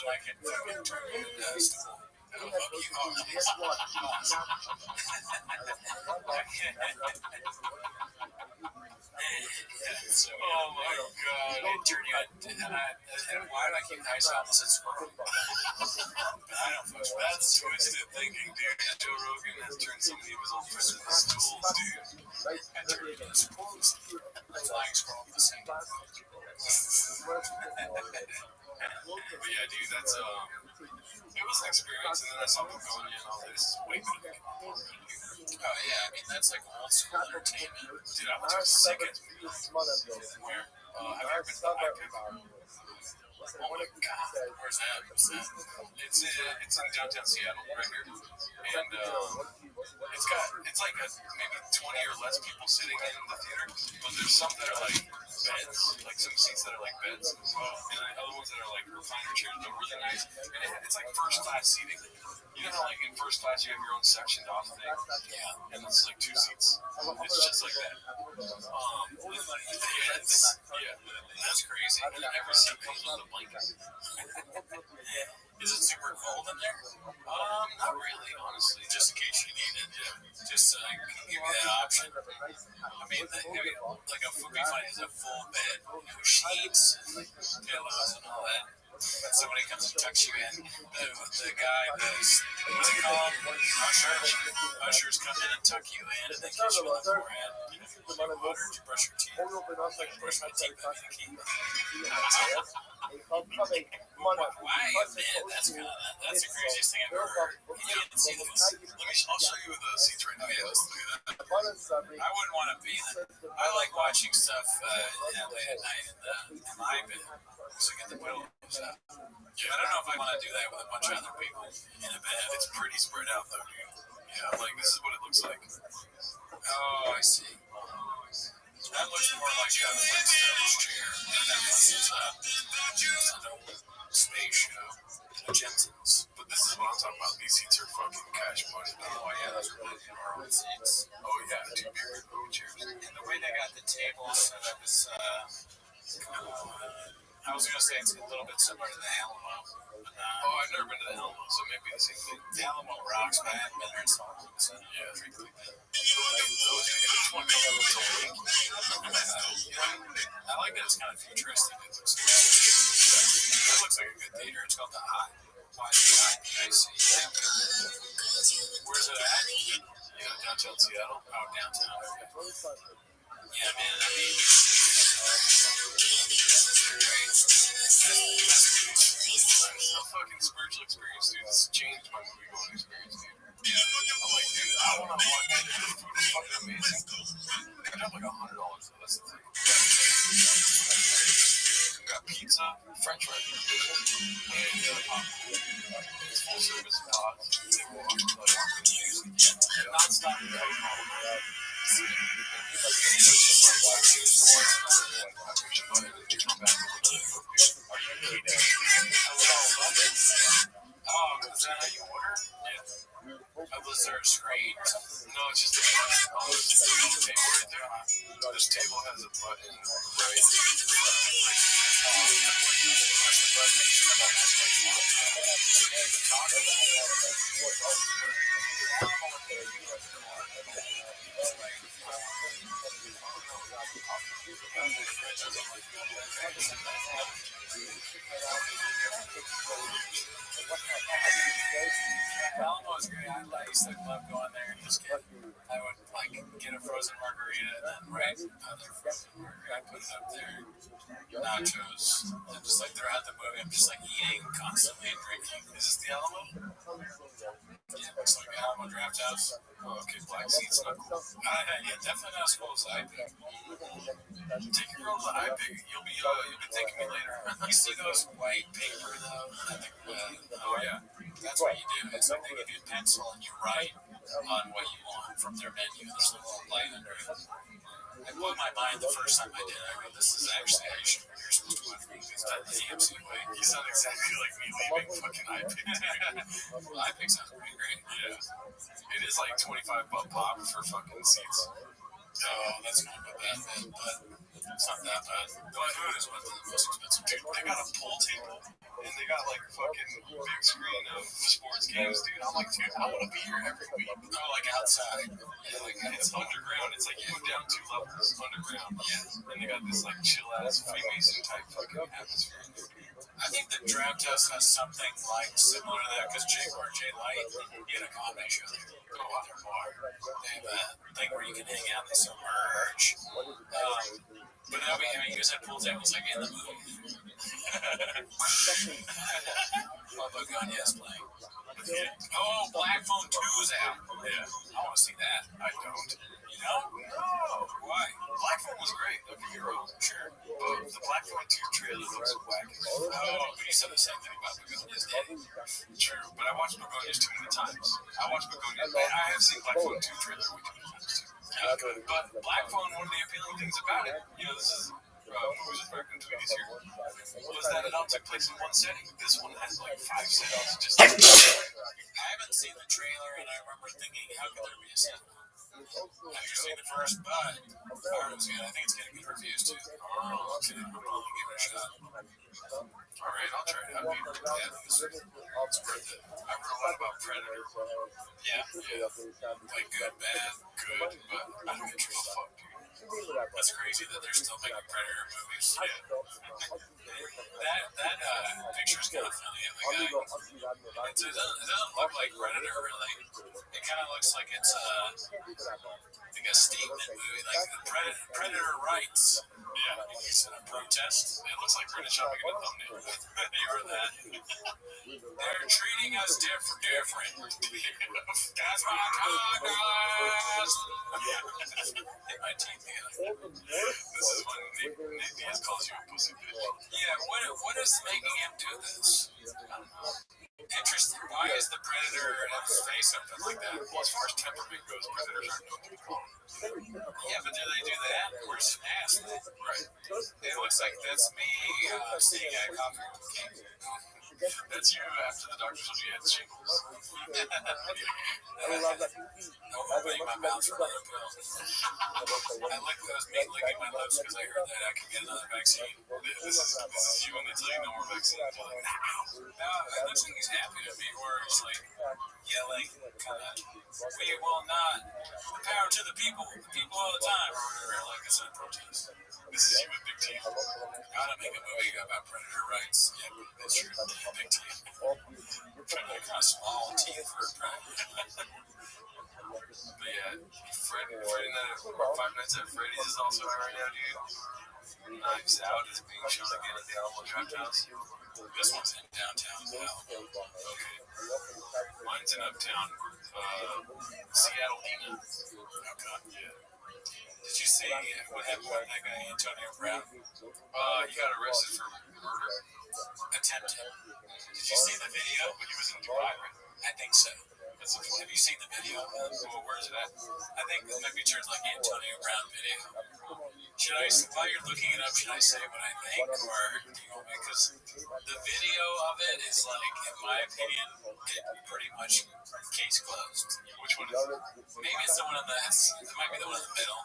I can fucking turn you into dust. So, oh my God! And why do I keep nice opposite squirrel? I don't fuck with that. That's twisted thinking, dude. Joe Rogan has turned so many of his old friends into stools, dude. I turned into squirrels. A flying squirrel at the same time. But yeah, dude, that's it was an experience, and then I saw Patagonia and all this. Way better. Oh yeah, I mean that's like old school entertainment. Dude, I went to a second. Where? Have you ever been to the IPIC? Oh my God, where's that? It's in downtown Seattle, right here, and it's it's like maybe 20 or less people sitting in the theater, but there's some that are like beds, like some seats that are like beds, and other ones that are like recliner chairs. They're really nice, and it's like first class seating. You know how like in first class you have your own sectioned off thing, and it's like 2 seats. It's just like that. That's crazy. And then every seat comes with a blanket. Is it super cold in there? Not really, honestly. Just in case you need it. Yeah. Just give you that option. I mean, like a food fight is a full bed, sheets, pillows, and all that. And somebody comes and tucks you in. The guy, what do they call them? Ushers come in and tuck you in, and they kiss you on the forehead. Water to brush your teeth. Brush my teeth, I mean, why, man? That's the craziest thing I've ever heard. You can't see this. I'll show you the seats right now. Yeah, let's look at that. I wouldn't want to be there. I like watching stuff late at night in my bed. So I get the pillows out. Yeah, I don't know if I want to do that with a bunch of other people in a bed. It's pretty spread out though, dude. Yeah, like this is what it looks like. Oh, I see. That looks more like a Flintstones chair. And that is an old space show. The Jetsons. But this is what I'm talking about. These seats are fucking cash money. Oh, yeah, those are really our own seats. Oh, yeah, 2 big chairs. And the way they got the table set up is, I was going to say it's a little bit similar to the Alamo. I've never been to the Alamo, so maybe the same thing. The Alamo rocks, but I haven't been there in so long. So, yeah, it's like that. It's $1 million a week. I like that it's kind of futuristic. It looks good. That looks like a good theater. It's called the IC. Where's it at? Yeah, downtown Seattle. Oh, downtown. Yeah, man, I mean, it's a fucking spiritual experience, dude. This changed my movie going experience, dude. Yeah, I'm like, dude, I want to watch it. The food is fucking amazing. I got like $100, though. That's the thing. Got pizza, French fries, and popcorn. It's full service pods. They will non-stop. Oh, is that how you order? Yeah. Was there a screen? No, it's just a button. Oh, there's a table right there. This table has a button right. Alamo is great. I used to love going there and just I would like get a frozen margarita and then another frozen margarita. I put it up there, nachos, and just like throughout the movie, I'm just like eating constantly and drinking. Is this the Alamo? Yeah, it looks like the Alamo Draft House. Oh, okay, black seats, not cool. Yeah, definitely not as cool as IPIC. Take your girl to IPIC. You'll be thanking me later. You see those white paper though? Oh yeah, that's what you do. It's like they give you a pencil and you write on what you want from their menu. There's a little light under it. It blew my mind the first time I did it. I go, this is actually how you're supposed to watch movies. Not the AMC way. You sound exactly like me leaving fucking IPIC. Well, IPIC sounds pretty great. Yeah. It is like $25 pop for fucking seats. Oh, that's not bad, man. But it's not that bad. The food is one of the most expensive. Dude, they got a pool table. And they got like a fucking big screen of sports games, dude. I'm like, dude, I want to be here every week. Oh, like outside. Yeah, like it's underground. It's like you go down 2 levels underground. Yeah. And they got this like chill ass Freemason type fucking atmosphere. I think the Draft House has something like similar to that because Jay Light, he had a comedy show there. Go on their bar. They have a thing where you can hang out and sell merch. But now you guys had pool tables like in the movie. Although Gunye's playing. Oh, Black Phone 2's out. Yeah. I want to see that. I don't. You know? No. Why? Black Phone was great. Don't get me wrong. Sure. But the Black Phone 2 trailer looks whack. Oh, but you said the same thing about Begonia's Daddy. True, but I watched Begonias too many times. I watched Begonias. I have seen Black Phone 2 trailer way too many times too. Okay. But Black Phone, one of the appealing things about it, this is movies with American movies here, was that it all took place in one setting. This one has like 5 settings. Just I haven't seen the trailer, and I remember thinking, how could there be a sequel? After seeing the first, but I heard it was good. I think it's getting good reviews too. Oh, okay. I'm gonna give it a shot. All right, I'll try it out. It's worth it. I've heard a lot about Predator. Yeah. Like good, bad, good, but I don't give a fuck, dude. That's crazy that they're still making Predator movies. Yeah. That picture's kind of funny of the guy. It doesn't look like Predator really. It kind of looks like it's like a statement movie, like the Predator rights. Yeah. It's a protest. It looks like British shopping in a thumbnail. You heard that? They're treating us different. That's my podcast. Hit my teeth again. This is when Nick Diaz calls you a pussy bitch. Yeah, what is making him do this? I don't know. Interesting. Why is the Predator say something like that? Well, as far as temperament goes, Predators aren't known to be calm. Yeah, but do they do that? Or smash that? Right. It looks like that's me seeing a coffee king. That's you after the doctor told you had shingles. No opening my mouth for another pill. I like those me licking my lips because I heard that I could get another vaccine. This is you when they tell you no more vaccines. You're like, No, it looks like he's happy to be where he's like yelling, kind of, we will not, the power to the people all the time, or whatever, like it's a protest. this is you with big teeth. Gotta make a movie about predator rights. Yeah, that's true. Big teeth. Trying to make a small teeth for a predator. But yeah, Friday Night, Five Nights at Freddy's is also out right now, dude. Knives Out is being shown again at the Alamo Drafthouse. This one's in downtown now. Okay. Mine's in Uptown, Seattle, Dina. Okay. Yeah. Did you see what happened with that guy, Antonio Brown? He got arrested for murder. Attempted. Did you see the video? But he was in Dubai, right? I think so. That's a Have you seen the video? Well, where is it at? I think it maybe turns like Antonio Brown video. Should I, while you're looking it up, should I say what I think, or do you want me? Because the video of it is like, in my opinion, pretty much case closed. Which one is it? Maybe it's the one in the. It might be the one in the middle.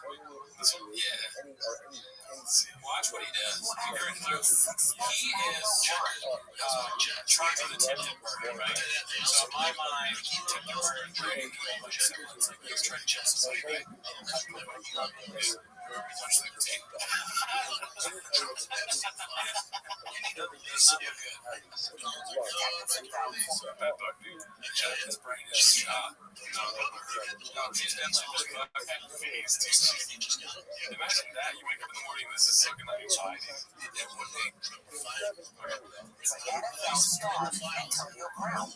This one? Yeah. Watch what he does. He is charged with attempted murder, right? So in my mind, attempted murder is very like someone's like he's trying to kill somebody, right? Watch the tape. He's so good. Bad bug, dude. His brain is shot. No, she's definitely just fucking phased, dude. Imagine that. You wake up in the morning and this is sucking on your side. It would be. NFL star Antonio Brown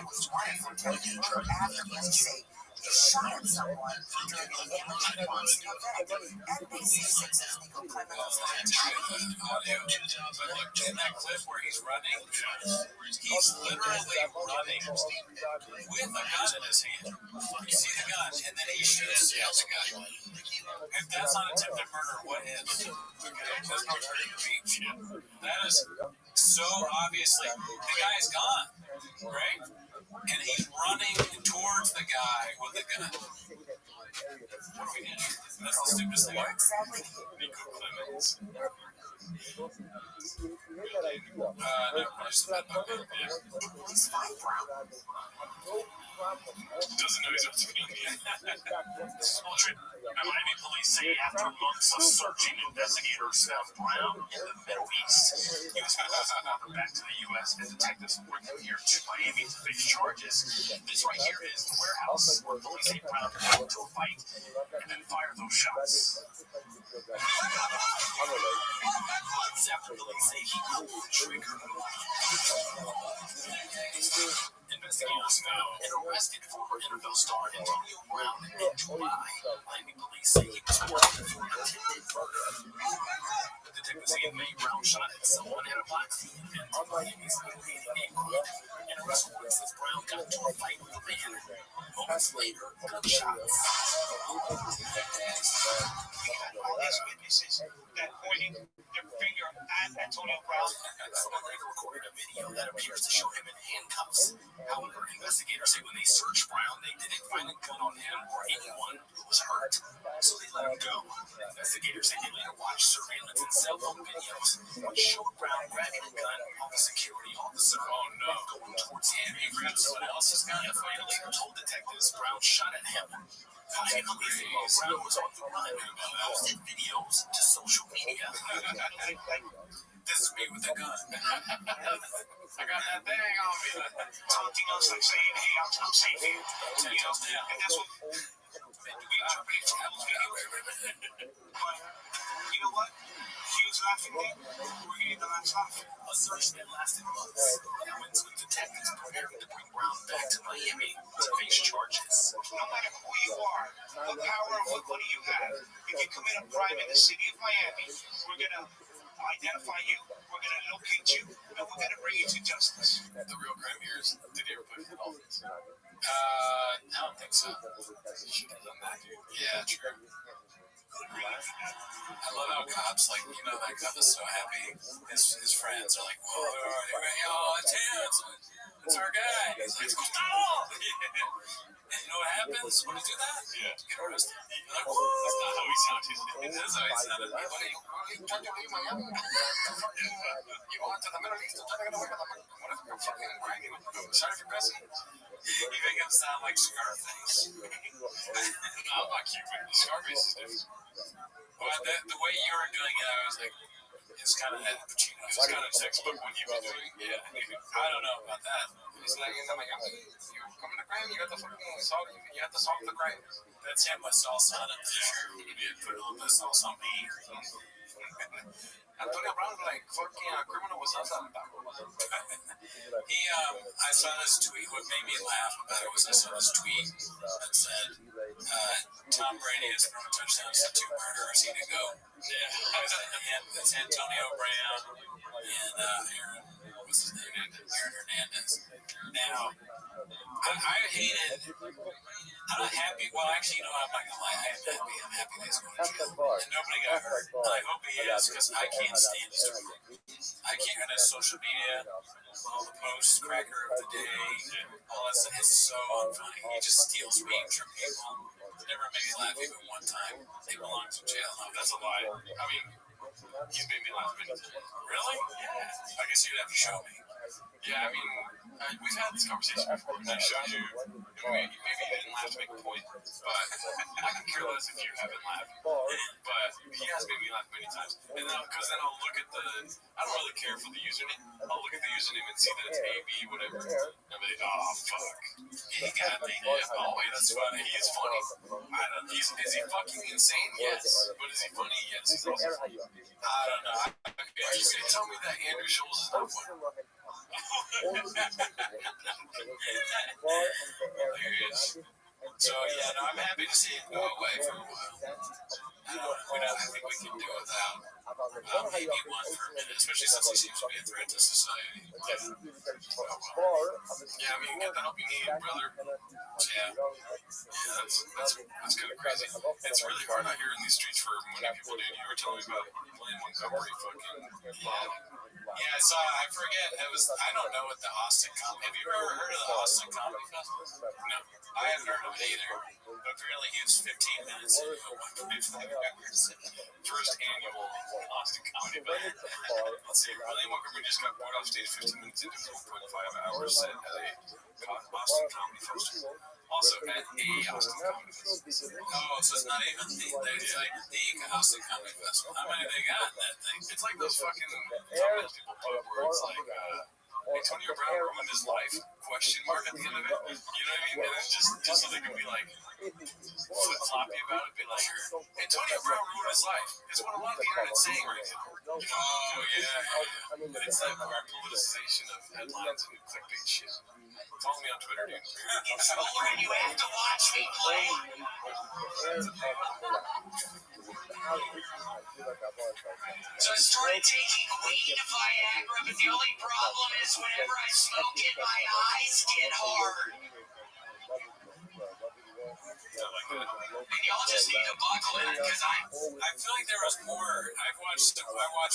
was wanted for taking murder after yesterday. He shot at someone during a Hamilton Boston event. NBC 6's legal criminals Audio. But look, in that clip where he's running, he's literally running with a gun in his hand. You see the gun, and then he shoots at the guy. If that's not attempted murder, what is? That's not hurting the beach. That is so obviously, the guy's gone, right? And he's running towards the guy with the gun. What are we doing? That's the stupidest thing ever. Nico Clemens. No, just that puppet. Doesn't know he's up to me. Miami police say after months of searching, investigators found Brown in the Middle East. He was transported back to the U.S. and detectives bring him here to Miami to face charges. This right here is the warehouse where police say Brown got into a fight and then fired those shots. After police say he pulled the trigger. Investigators found and arrested former NFL star Antonio Brown in July. Miami police say he was arrested for attempted murder. The detectives say May Brown shot at someone at a boxing event in Miami's Union neighborhood. And arrest warrant says Brown got into a fight with a man. Moments later, gunshots. All these witnesses that pointed their finger at Antonio Brown. Someone later recorded a video that appears to show him in handcuffs. However, investigators say when they searched Brown, they didn't find a gun on him or anyone who was hurt, so they let him go. Investigators say they later watched surveillance and cell phone videos which showed Brown grabbing a gun off a security officer. Oh no, going towards him. He grabbed someone else's gun. The fighter later told detectives Brown shot at him. Finally, Brown was on the run and posted videos to social media. This is me with a gun. I got that thing on me. Taunting us like saying, hey, I'm safe here. You know, and that's what we interpret from that video. But you know what? He was laughing then. We're getting the last laugh. A search that lasted months. Now ends with detectives preparing to bring Brown back to Miami to face charges. No matter who you are, what power or what money you have, if you commit a crime in the city of Miami, we're going to identify you, we're going to locate you, and we're going to bring you to justice. The real crime here is, did he ever put his office? I don't think so. He should have done that, dude. Yeah, true. I love how cops, like, you know, that cop is so happy. His friends are like, whoa, it's him. It's our guy. He's like, Gustavo! And you know what happens when you do that? Yeah. You get arrested. You're like, That's not how he sounded. It is how he sounded. What are you trying to leave Miami? You want to the Middle East? What if you're fucking bragging? Sorry for cussing. You make him sound like Scarface. No, I'm not Cuban. Scarface is different. Well, the way you were doing it, I was like, it's kind of Al Pacino. It was kind of textbook when he was doing it. Yeah, I don't know about that. It's like in Miami, you come to crime, you got the fucking solve, you have to solve the crime. That's him with salsa on it. Yeah, put a little bit of salsa on me. Antonio Brown, like, fucking criminal with salsa on the I saw this tweet. What made me laugh about it was I saw this tweet that said, Tom Brady has thrown touchdowns to 2 murderers. He to go. Yeah, it's Antonio Brown and Aaron. What's his name? Aaron Hernandez. Now, I hated. I'm not happy. Well, actually, you know what? I'm not gonna lie. I am happy. I'm happy that he's going to jail and nobody got hurt. And I hope he is because I can't stand his story. I can't on his social media. All the posts, cracker of the day, all that stuff. It's so funny. He just steals memes from people. Never made me laugh even one time. They belong to jail. No, That's a lie. I mean, he's made me laugh many times. really? Yeah. I guess you'd have to show me. Yeah, I mean, we've had this conversation before, and I showed you. Maybe you didn't laugh to make a point, but I can care less if you haven't laughed. But he has made me laugh many times. And then, because then I'll look at I don't really care for the username. I'll look at the username and see that it's AB, whatever. And I'll be like, oh, fuck. He got me. Yeah, oh, wait, that's funny. He is funny. I don't know. Is he fucking insane? Yes. But is he funny? Yes. He's also funny. I don't know. Are you going to tell me that Andrew Schultz is not funny? Hilarious. So yeah, no, I'm happy to see it go away for a while. I think we can do without maybe one for a minute, especially since he seems to be a threat to society. Yeah, I mean, you get the help you need, brother. Yeah, that's kind of crazy. It's really hard out here in these streets for many people, dude. You were telling me about people in Montgomery fucking yeah. So I forget. I don't know what the Austin Comedy. Have you ever heard of the Austin Comedy Festival? No, I haven't heard of it either. But apparently he was 15 minutes into a 1.5 hours. First annual Austin Comedy Festival. Let's see, William Montgomery just got brought off stage 15 minutes into 1.5 hours at a Austin Comedy Festival. Also at a Austin Comedy Festival. Oh, so it's not even the Austin Comedy Festival. How many they got in that thing? It's like those fucking thumbnails people put where it's like, Antonio Brown ruined his life? Question mark at the end of it. You know what I mean? And then just so they can be like flip floppy about it, be like, Antonio Brown ruined his life. It's what a lot of the internet's saying right now. Oh yeah. It's like our politicization of headlines and clickbait shit. Follow me on Twitter, dude. Lauren, you have to watch me play. So I started taking weed to Viagra, but the only problem is whenever I smoke it, my eyes get hard. And y'all just need to buckle in because I feel like there was more. I watched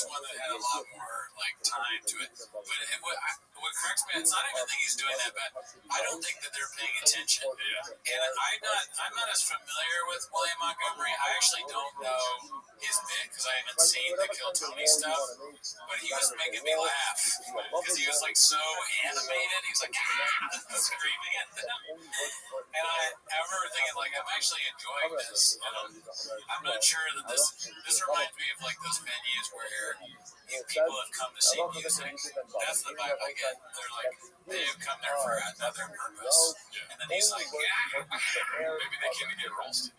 one that had a lot more like time to it. But what corrects me, it's not even think he's doing that bad. I don't think that they're paying attention. Yeah. And I'm not as familiar with William Montgomery. I actually don't know his bit because I haven't seen the Kill Tony stuff. But he was making me laugh because he was like so animated. He was like screaming at them. And I remember thinking like I'm actually enjoying this. I'm not sure that this reminds me of like those venues where people have come to see music. That's the vibe I get. They're like they have come there for another purpose. And then he's like, maybe they came to get roasted.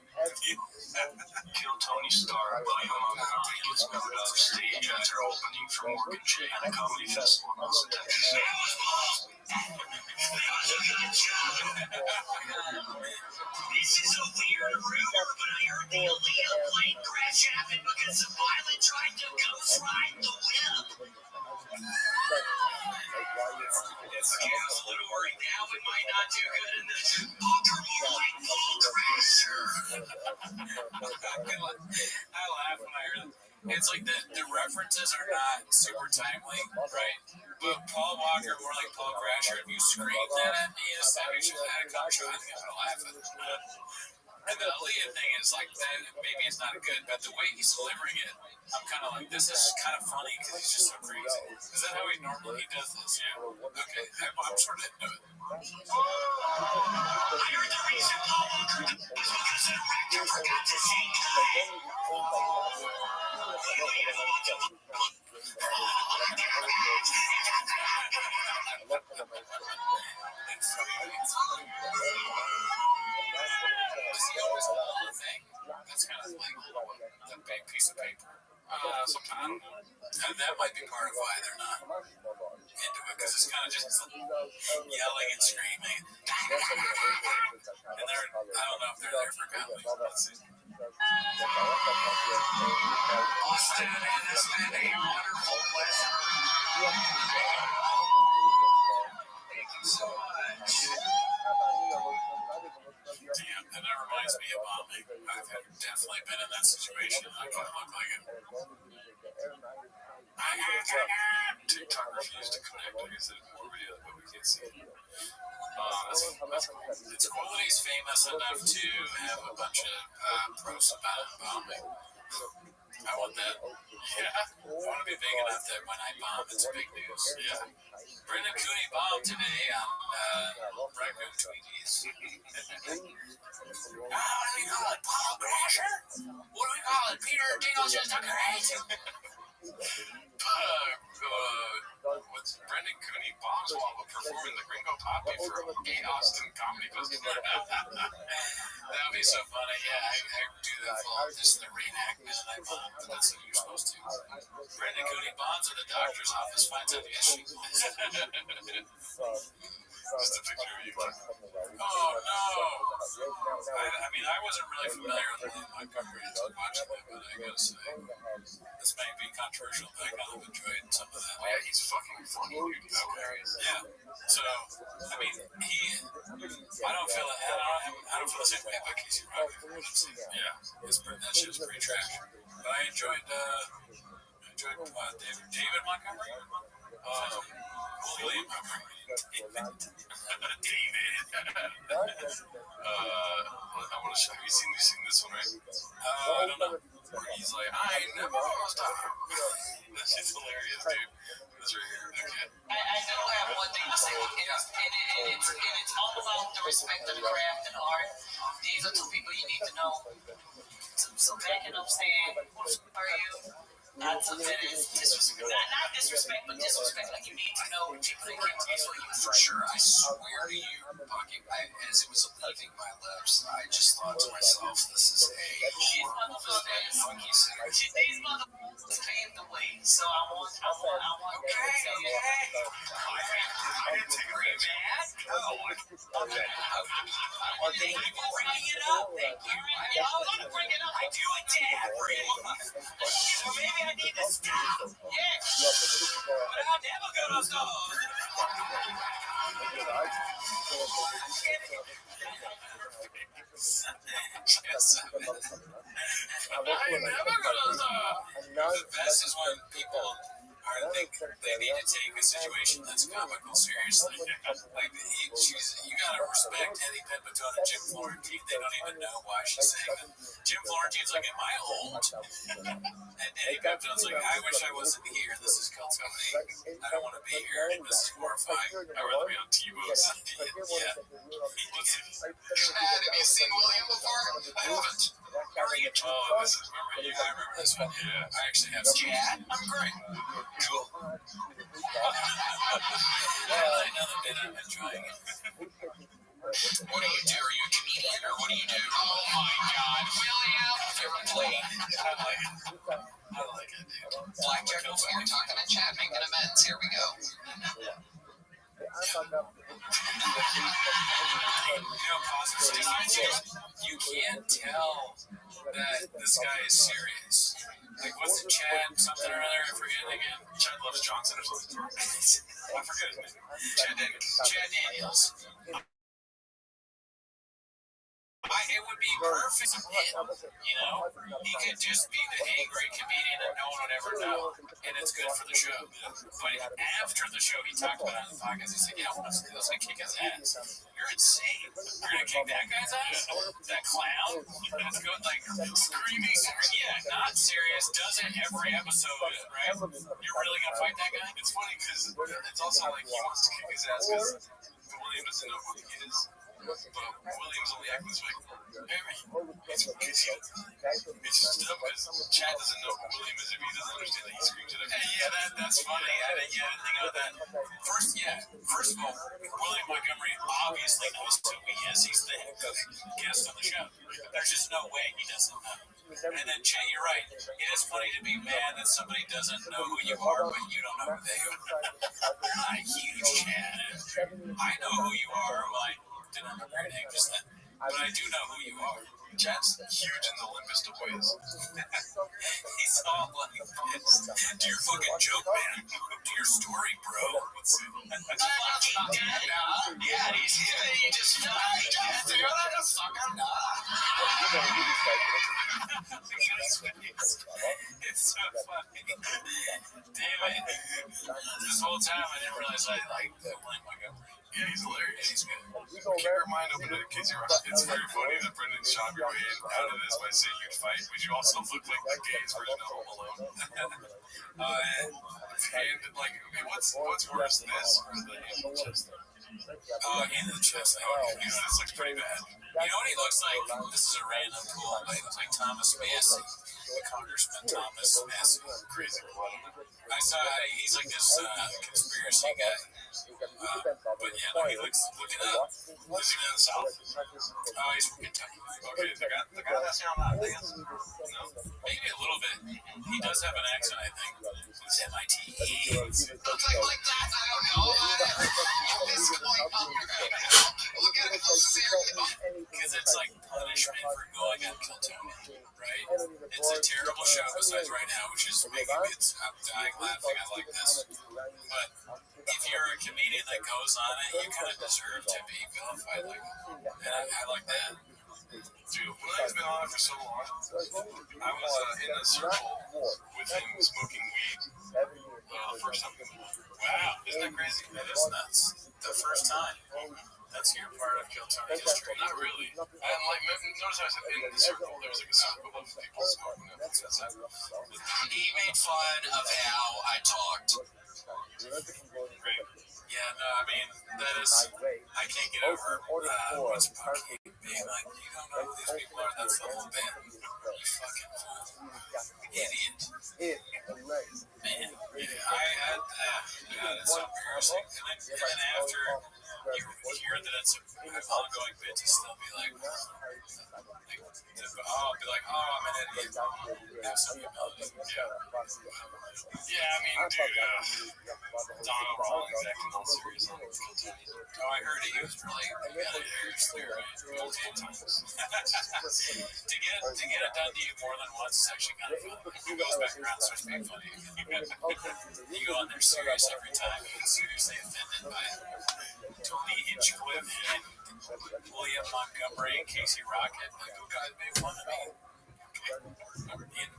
Kill Tony star William Montgomery gets moved off stage after opening for Morgan J at a comedy festival in Austin, Texas. This is a weird rumor, but I heard the Aaliyah plane crash happened because the pilot tried to ghost ride the whip. Yeah, I'm a little worried now. It might not do good in the bunker, more like ball crasher. I laugh when I hear them. It's like the references are not super timely, right? But Paul Walker, more like Paul Crasher, if you scream that at me as time you should have had a contra, I think I'm gonna laugh at it. And the Aaliyah thing is like that. Maybe it's not good, but the way he's delivering it, I'm kind of like, this is kind of funny because he's just so crazy. Is that how he normally does this? Yeah. Okay, I'm sort of into it. I heard the reason Paul Walker is because the director forgot to say good. That's kind of like the big piece of paper. Sometimes that might be part of why they're not into it because it's kind of just yelling and screaming. And I don't know if they're there for comedy. Let's see. Austin, it has been a wonderful pleasure. Thank you so much. Damn, and that reminds me of bombing. I've definitely been in that situation. I kind of look like it. TikTok refused to connect. I guess there's more video, but we can't see it. That's cool. It's cool that he's famous enough to have a bunch of pros about bombing. I want that. Yeah. I want to be big enough that when I bomb, it's big news. Yeah. Brendan Cooney bombed today on Raccoon Tweeties. What do we call it? Paul Crasher? What do we call it? Peter Dingle's just a great. What's Brendan Cooney bombs while performing the Gringo Poppy for a Austin comedy festival? That would be so funny. Yeah, I do that for just the reenactment and I bomb. That's what you're supposed to. Brendan Cooney bombs at the doctor's office, finds out the issue. Just a picture of you. Oh no! I mean, I wasn't really familiar with William Montgomery until watching it, but I gotta say, this may be controversial, but I kind of enjoyed some of that. Yeah, he's fucking funny, dude. Okay. Yeah. So, I mean, I don't feel the same way about Casey Rocker. Yeah, that shit's pretty trash. But I enjoyed David Montgomery. William Montgomery. David. I want to show you. You've seen this one, right? I don't know. Where he's like, I ain't never gonna stop. That's just hilarious, dude. That's right here. Okay. I do have one thing to say, and it's all about the respect of the craft and art. These are two people you need to know. So backing up, saying, who are you? That's a bit of disrespect. Not disrespect, but disrespect. Like, you need to know when people that can't tell you. For sure, I swear to you, Bucky, as it was leaving my lips, I just thought to myself, this is a These motherfuckers came the way, so I want okay, yeah. I didn't take it bad. No, Thank you for bringing it up. Thank you. I'm gonna bring it up. I do it to everyone. So maybe I need to stop. Yeah. But I'm never gonna stop. Yes. I'm never gonna stop. The best is when people think they need to take a situation that's comical seriously. Like, you gotta respect Eddie Pepitone and Jim Florentine. They don't even know why she's saying that. Jim Florentine's like, am I old? And Eddie Pepitone's like, I wish I wasn't here. This is Kiltony. I don't want to be here. This is horrifying. I'd rather be on T-Boo's. Yeah. Have you seen William before? I haven't. How are you? Oh, this is, remember, I remember this one. Yeah. I actually have some. Chad? I'm great. Cool. Another bit I'm enjoying it. What do you do? Are you a comedian or what do you do? Oh my God, William! Have you ever played I like it, dude. blackjack before? We're talking to Chad making amends. Here we go. You can't tell that this guy is serious. Like, what's it, Chad something or other? I forget again. Chad loves Johnson or something. I forget his name. Chad Daniels. It would be perfect for him, you know? He could just be the angry comedian that no one would ever know, and it's good for the show. But after the show, he talked about it on the podcast. He said, yeah, I want to do this. I kick his ass. You're insane. You're going to kick that guy's ass? That clown? That's good. Like, screaming. Yeah, not serious. Does it every episode, right? You're really going to fight that guy? It's funny because it's also like he wants to kick his ass because William doesn't know who he is. But William's only acting this way. It's just dumb because Chad doesn't know who William is if he doesn't understand that he screams at him. Yeah, that's funny. I didn't think of that. First of all, William Montgomery obviously knows who he is. He's the guest on the show. There's just no way he doesn't know. And then, Chad, you're right. It is funny to be mad that somebody doesn't know who you are, but you don't know who they are. You're not a huge Chad. I know who you are. Well, I didn't remember your name just then. But I do know who you are. Chad's huge in the limbest of ways. He's all like this. Do your fucking joke, man. Do your story, bro. Let's see. Yeah, he just It's so funny. Damn it. This whole time I didn't realize I liked William Montgomery. Yeah, he's hilarious. He's good. Keep your mind open in case you're It's very funny that Brendan shot your way out of this by saying you'd fight, but you also look like the gays version of Home Alone. And like, what's worse, this or the hand in the chest? Hand in the chest. This looks pretty bad. You know what he looks like? This is a random cool. He looks like Thomas Massey. Congressman Thomas Massey. Crazy. I saw he's like this conspiracy guy. But yeah, no, he looks, look it up. Is he in the South? Oh, he's from Kentucky. Okay, the guy that's on that thing is? No. Maybe a little bit. He does have an accent, I think. It's MIT. Looks like that. I don't know. This point up your look at it Because it's like punishment for going on Kiltony, right? It's a terrible show besides right now, which is making me, I'm dying laughing. I like this. But if you're a comedian that goes on it, you kind of deserve to be vilified like that. And I like that. Dude, William's been on it for so long. I was in a circle with him smoking weed the first time. Wow, isn't that crazy? That is nuts. The first time. That's your part of Kiltony history. Not really. And like, notice how I said in the circle, there was like a circle of people smoking it. He made fun of how I talked. Great. Yeah, no, I mean, that is, I can't get over what's Bucky being like, you don't know who these people are, that's the whole band. You fucking fool. Idiot. embarrassing. And then after you hear that it's an ongoing bit, to still be like, oh, I'll be like, oh, I'm an idiot. Have some humility. Yeah, I mean, dude, Donald Rollins acting all serious on Kill Tony. Oh, I heard he was really Multiple times. to get it done to you more than once is actually kind of fun. He goes back around and starts being funny. You go on there serious every time. You get seriously offended by Tony Hinchcliffe and William Montgomery and Casey Rocket. Like, you guys made fun of me.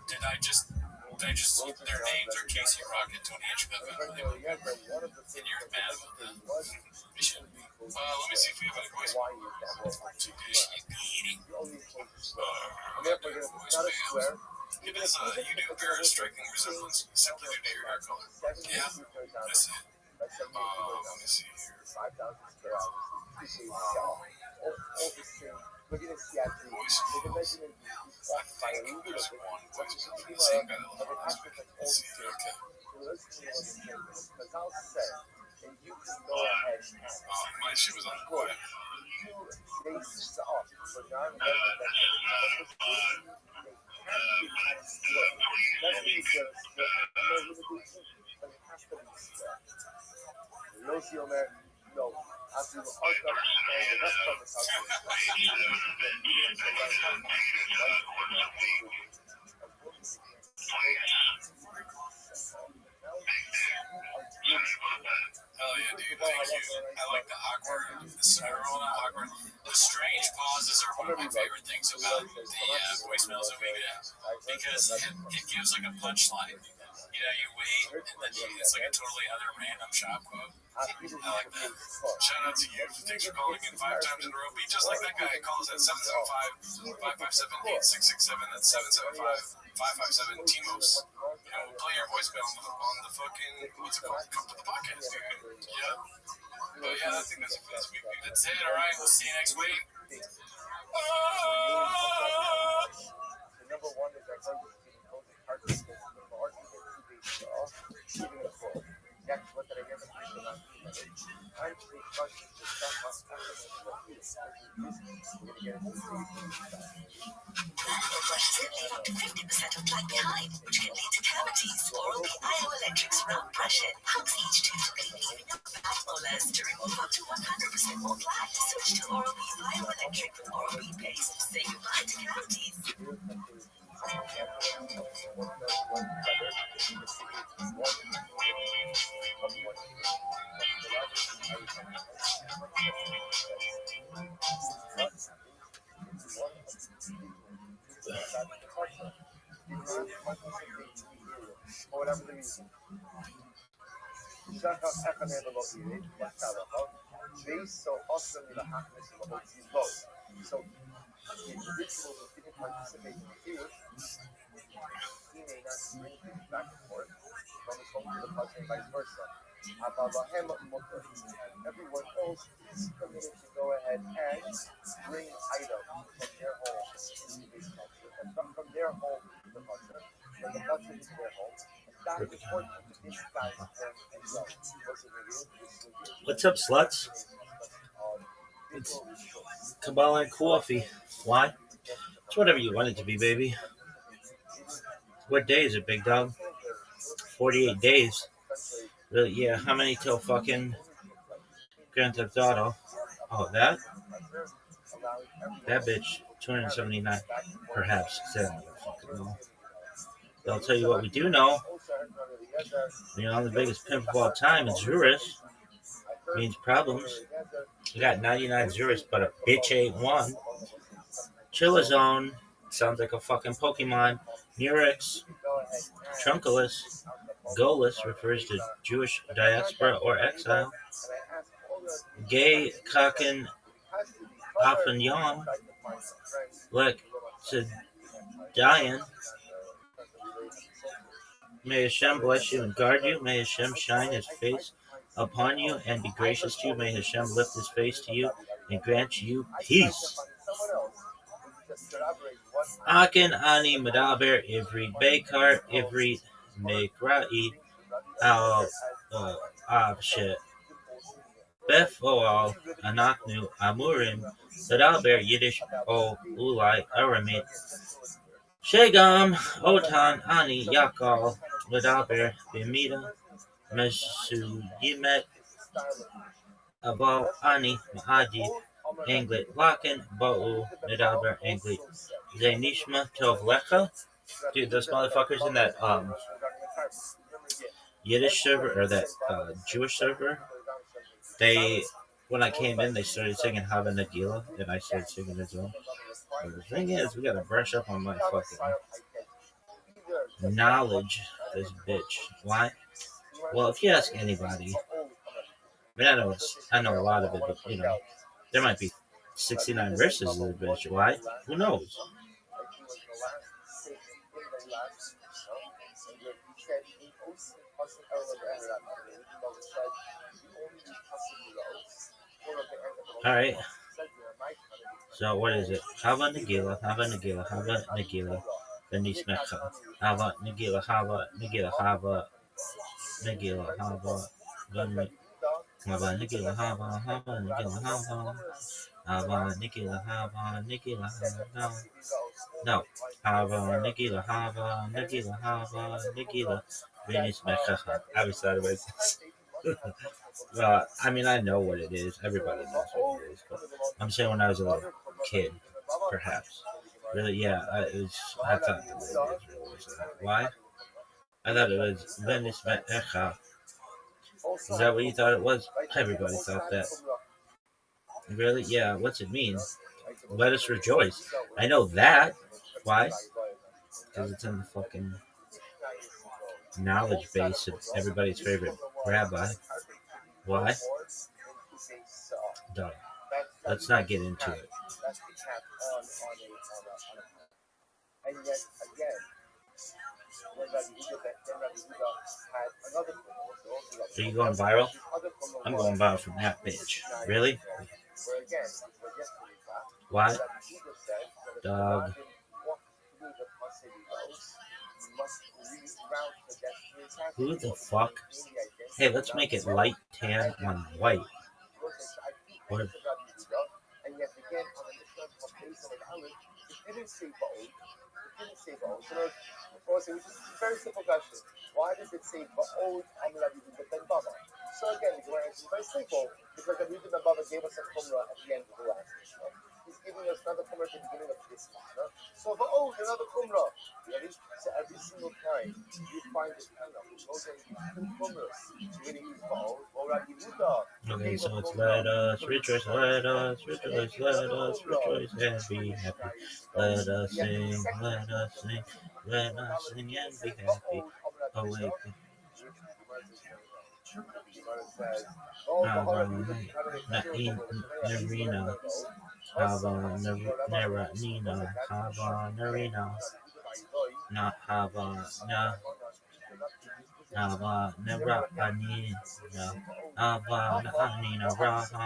Did I just their names are Casey Rocket, Tony Hinchcliffe, and William Montgomery. And you're mad about that? You shouldn't be. Let me see if we have any voicemail. It is you do bear a striking resemblance simply due to your hair color. Yeah, I see. Let me see here. Voicemails. I think there's one voicemail for the same guy that left last week. Let's see. Okay. My shit was on quiet. Hell yeah, dude. Thank you. I like the awkward, the strange pauses are one of my favorite things about the voicemails that we get, because it gives like a punchline. You know, you wait, and then it's like a totally other random shop quote. I like that. Shout out to you. Thanks for calling in 5 times in a row. Be just like that guy. Calls at 775-557-8667. That's 775-557-TMOS. You know, play your voicemail on the fucking, what's it called? Come to the podcast, dude. Yeah. But yeah, I think that's it for this week. That's it. All right. We'll see you next week. Brushes can leave up to 50% of black behind, which can lead to cavities. Oral-B IO Electric's round brushing hugs each tooth to be leaving up black molars to remove up to 100% more black. Switch to Oral-B IO Electric with Oral-B paste. Say goodbye to cavities. whatever the reason. Based on also the happiness of the whole team vote. So the individual who didn't participate in the field, he may not bring things back and forth from the phone to the bus and vice versa. Everyone else is committed to go ahead and bring items from their home into this culture, and from their home to the culture, from the culture to their home. That's important to these guys and well. What's up, sluts? It's Kabbalah and coffee. Why? It's whatever you want it to be, baby. What day is it, big dog? 48 days. Really? Yeah, how many till fucking Grand Theft Auto? Oh, that? That bitch, 279. Perhaps, because I don't fucking know. But I'll tell you what we do know. You know, the biggest pimp of all time is Zurus. Means problems. You got 99 Zurus, but a bitch ain't one. Chillazone. Sounds like a fucking Pokemon. Murex. Trunculus. Golis refers to Jewish diaspora or exile. Gay Kakin Afanyam. Lek Tzedian. May Hashem bless you and guard you. May Hashem shine his face upon you and be gracious to you. May Hashem lift his face to you and grant you peace. Akin ani medaber ivrit bekar ivrit mekra'i al shit. Befoal Anaknu Amurim Ladaber Yiddish O Ulai Aramid Shegam Otan Ani Yakal Ladaber Bimida Mesu Yimet Abal Ani Maadi Anglit Lakin Bo'u Ladaber Anglit Zainishma Tov Lecha. Dude, those motherfuckers in that Yiddish server or that Jewish server, they when I came in, they started singing Hava Nagila, and I started singing as well. But the thing is, we gotta brush up on my fucking knowledge. This bitch. Why? Well, if you ask anybody, I mean, I know a lot of it, but you know, there might be 69 verses of the bitch. Why? Who knows? All right. So what is it? Hava Nagila, Hava Nagila, Hava Nagila, Benismecha. Hava Nagila, Hava Nagila, Hava Nagila, Hava Hava Nagila, Hava Hava Nagila, Hava Nagila, Hava Nagila, Hava. No. Hava Nagila, Hava Nagila, Hava Nagila, Benismecha. I always thought about this. I mean, I know what it is. Everybody knows what it is. But I'm saying when I was a little kid, perhaps. Really, yeah, I thought the way it is really was that. Why? I thought it was Venice Echa. Is that what you thought it was? Everybody thought that. Really? Yeah, what's it mean? Let us rejoice. I know that. Why? Because it's in the fucking knowledge base of everybody's favorite rabbi. Why? Duh. Let's not get into it. Are you going viral? I'm going viral from that bitch. Really? Why? Dog. Who the fuck? Hey, let's make it light tan on white. What? Very simple question. Why does it say Ba'od Amelabi Ben Baba? So again, it's very simple because the reason the Baba gave us a Qumrah at the end of the last Mishnah. He's giving us another Qumrah at the beginning of this Mishnah. So Ba'od, another Qumrah. So every single time you find this Tanakh, those are two Qumrahs. So when you use Ba'od, or Rabbi Yehuda. Okay, so it's let us rejoice, let us rejoice, let us rejoice and be happy. Let us sing, let us sing, let us sing and be happy. Awaken. Narina, Hava Nina, Hava Narina, not Hava Hava Narapanina, Hava Nina Raha,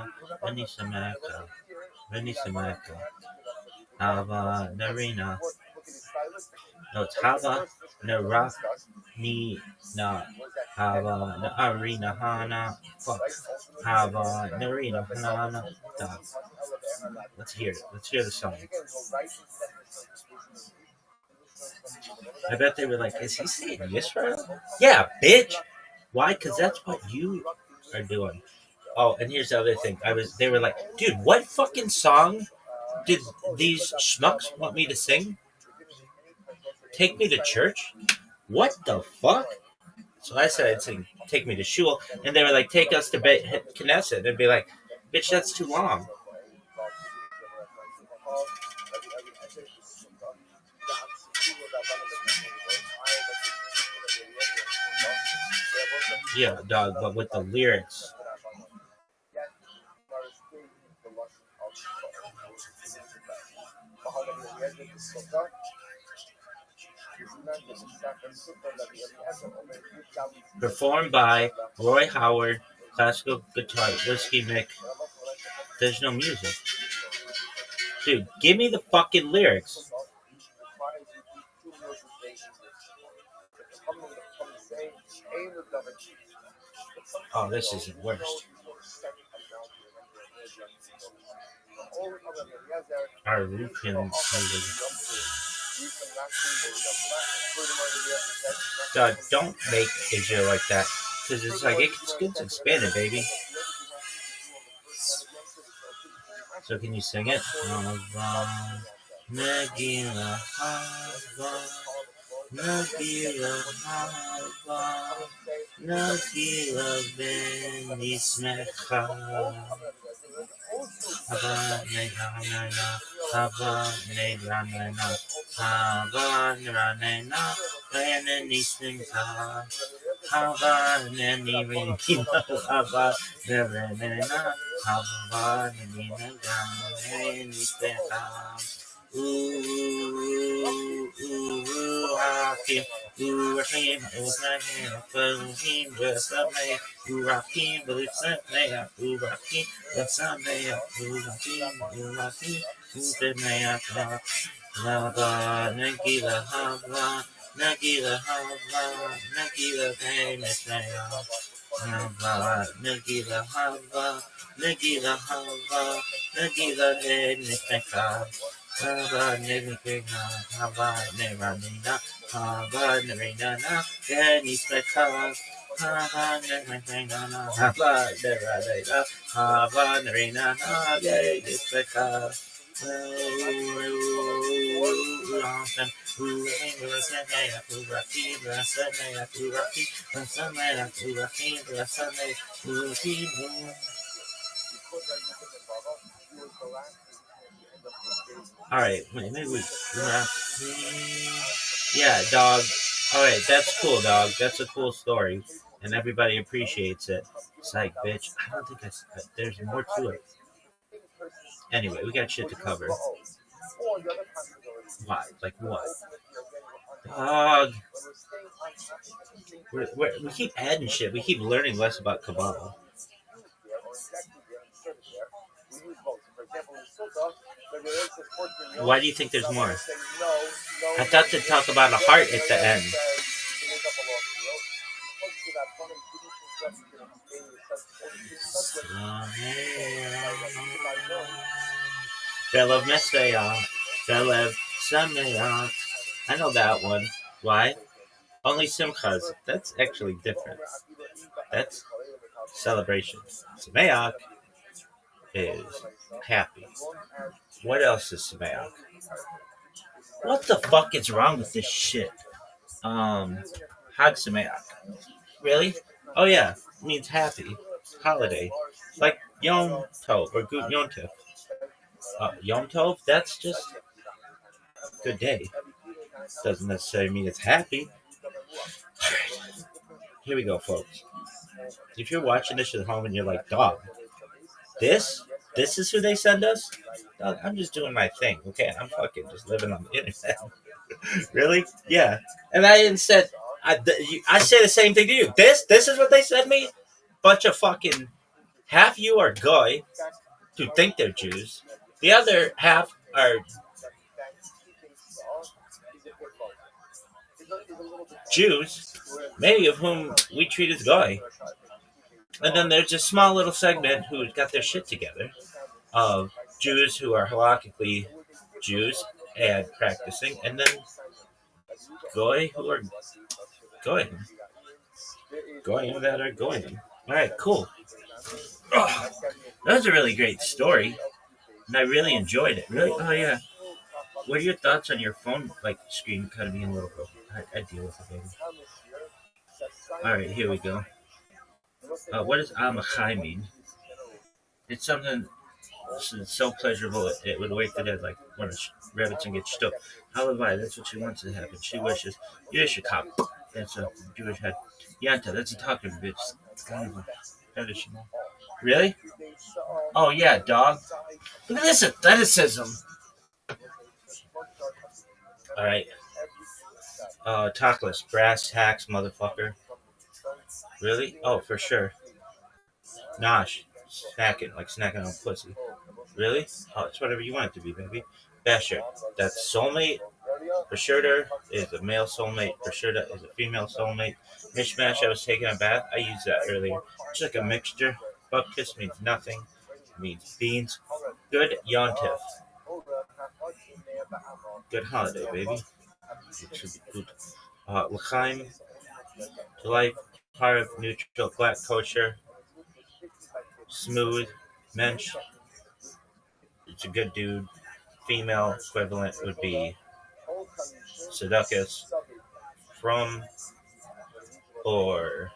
Venisamaka, Hava Narina. No, it's Hava Nara Nina, Hava Narina Hana, fuck, Hava Narina Hana. Let's hear it. Let's hear the song. I bet they were like, is he saying Yisrael? Yeah, bitch. Why? Because that's what you are doing. Oh, and here's the other thing. They were like, dude, what fucking song did these schmucks want me to sing? Take Me to Church? What the fuck? So I said I'd sing Take Me to Shul, and they were like, take us to Knesset. And be like, bitch, that's too long. Yeah, dog, but with the lyrics. Performed by Roy Howard, classical guitar, Whiskey Mick. There's no music. Dude, give me the fucking lyrics. Oh, this is the worst. Our Lucan. Don't make Israel like that, because it's like it's expanded, baby. So can you sing it? Hava, Nagila, Hava, Nagila, Hava, Nagila, Ben Yismecha. Hava, Neganana, Hava, Neganana, Hava, Neganana, Ben Yismecha. Hava, Nenirina, Hava, Neganana. Hava, Nenina, Nenispecha. Hakim, Rahim, Rahim, Rahim, Rasameh, Rahim, Rasameh, Rahim, Rasameh, Rahim, Rahim, Rasameh, Hava, Nagila, Hava, Nagila, Hava, Nagila, Nagila, Hava, Nagila, Hava, Nagila, Hava, Nagila, Nagila, Hava, Nagila, Hava, Nagila, Hava, Nagila, Nagila, Hava, Nagila, Hava, Nagila, Hava, Nagila, Nagila, all right, maybe we. Yeah, dog. All right, that's cool, dog. That's a cool story, and everybody appreciates it. Psych, bitch. I don't think there's more to it. Anyway, we got shit to cover. Why? Like what? Dog. We keep adding shit. We keep learning less about Kabbalah. Why do you think there's more? I thought to talk about a heart at the end. Belev Mesveya, Belev Sameya. I know that one. Why? Only Simchas. That's actually different. That's celebration. Sameach is happy. What else is Sameach? What the fuck is wrong with this shit? Hag Sameach. Really? Oh yeah, it means happy. Holiday. Like Yom Tov or Yom Tov. Yom Tov, that's just good day. Doesn't necessarily mean it's happy. Alright. Here we go, folks. If you're watching this at home and you're like, dog, this is who they send us? Dog, I'm just doing my thing, okay? I'm fucking just living on the internet. Really? Yeah. And I even said, I say the same thing to you. This is what they sent me? Bunch of fucking, half you are goy who think they're Jews. The other half are Jews, many of whom we treat as goy. And then there's a small little segment who got their shit together of Jews who are halakhically Jews and practicing, and then goy who are goyim. Goyim that are goyim. All right, cool. Oh, that was a really great story, and I really enjoyed it. Really? Oh yeah. What are your thoughts on your phone screen kind of being a little broken? I deal with it, baby. All right, here we go. What does Amachai mean? It's something so pleasurable it would wake the dead, like when a rabbit gets stuck. Halavai, that's what she wants to happen. She wishes. Yeshakab, that's a Jewish head. Yanta, that's a talking bitch. Kind of a fetish. Really? Oh yeah, dog. Look at this athleticism. All right. Talkless, brass tacks, motherfucker. Really? Oh, for sure. Nosh, snacking on pussy. Really? Oh, it's whatever you want it to be, baby. Basher, that's soulmate. Bashirta is a male soulmate. Bashirta is a female soulmate. Mishmash, I was taking a bath. I used that earlier. It's like a mixture. Bupkis means nothing. It means beans. Good Yontif. Good holiday, baby. It should be good. L'chaim, delight, Harv, neutral, black, kosher, smooth, mensch. It's a good dude. Female equivalent would be Seducus, from, or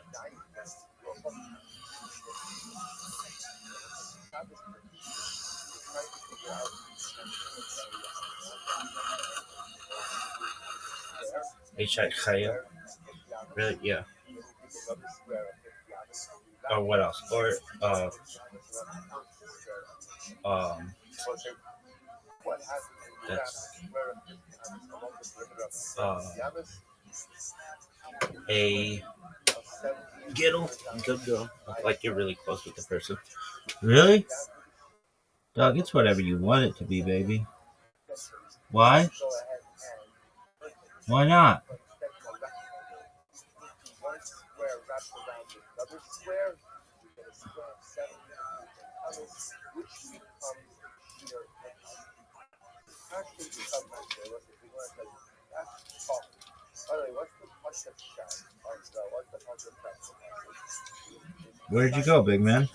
H.I. Chaya. Really? Yeah. Or what else? Or, that's, a Gittle. Good girl. Like you're really close with the person. Really? Dog, it's whatever you want it to be, baby. Why? Why not? Where'd you go, big man?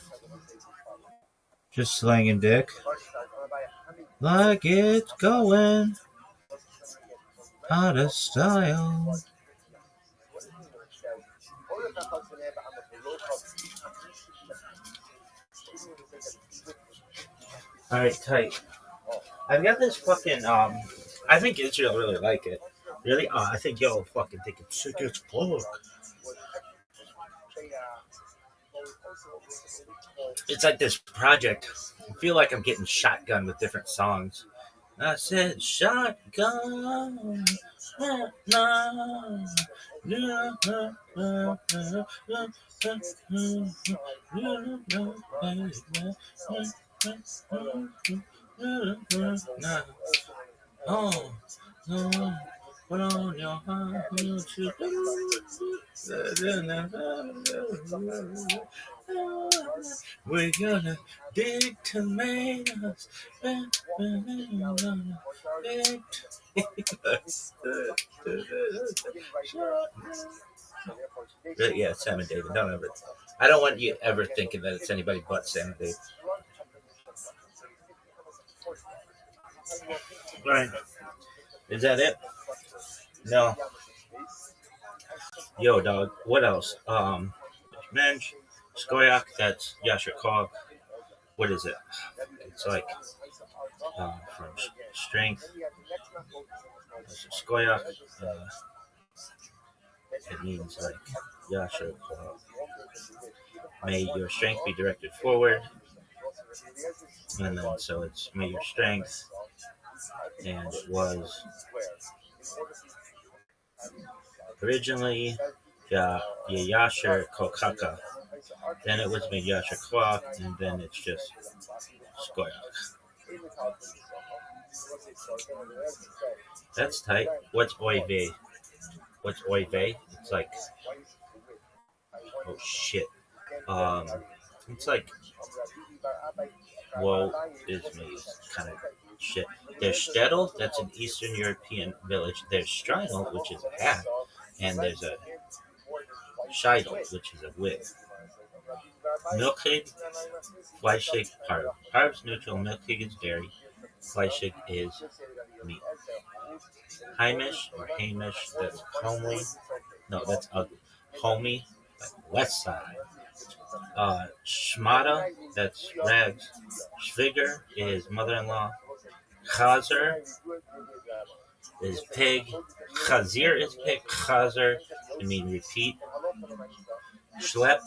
Just slanging dick. Like it's going out of style. Alright, tight. I've got this fucking, I think Israel really like it. Really? I think y'all fucking think it's sick as fuck. It's like this project. I feel like I'm getting shotgun with different songs. I said shotgun. Oh, put on your heart. We're gonna dig tomatoes. Yeah, Sam and David. Don't ever. I don't want you ever thinking that it's anybody but Sam and David. Right. Is that it? No. Yo, dog. What else? Mensch, Skoyak. That's Yasher Kog. What is it? It's like from strength. Skoyak. It means like Yasher Kog. May your strength be directed forward. And then so it's may your strength. And it was originally Yasher Kokaka. Then it was made Yasher Kwak, and then it's just Skoyak. That's tight. What's Oive? What's Oive? It's like, oh shit. It's like, woe is me. It's kind of shit. There's Stettel, that's an Eastern European village. There's Strinel, which is a hat. And there's a Scheidel, which is a wig. Milkig, Fleischig, Parv. Parv's neutral, Milkig is dairy. Fleischig is meat. Heimish or Hamish, that's homely. No, that's ugly. Homey, like west side. Schmata, that's rags. Schwiger is mother-in-law. Chazer is pig. Chazir is pig. Chazer, I mean repeat. Schlep,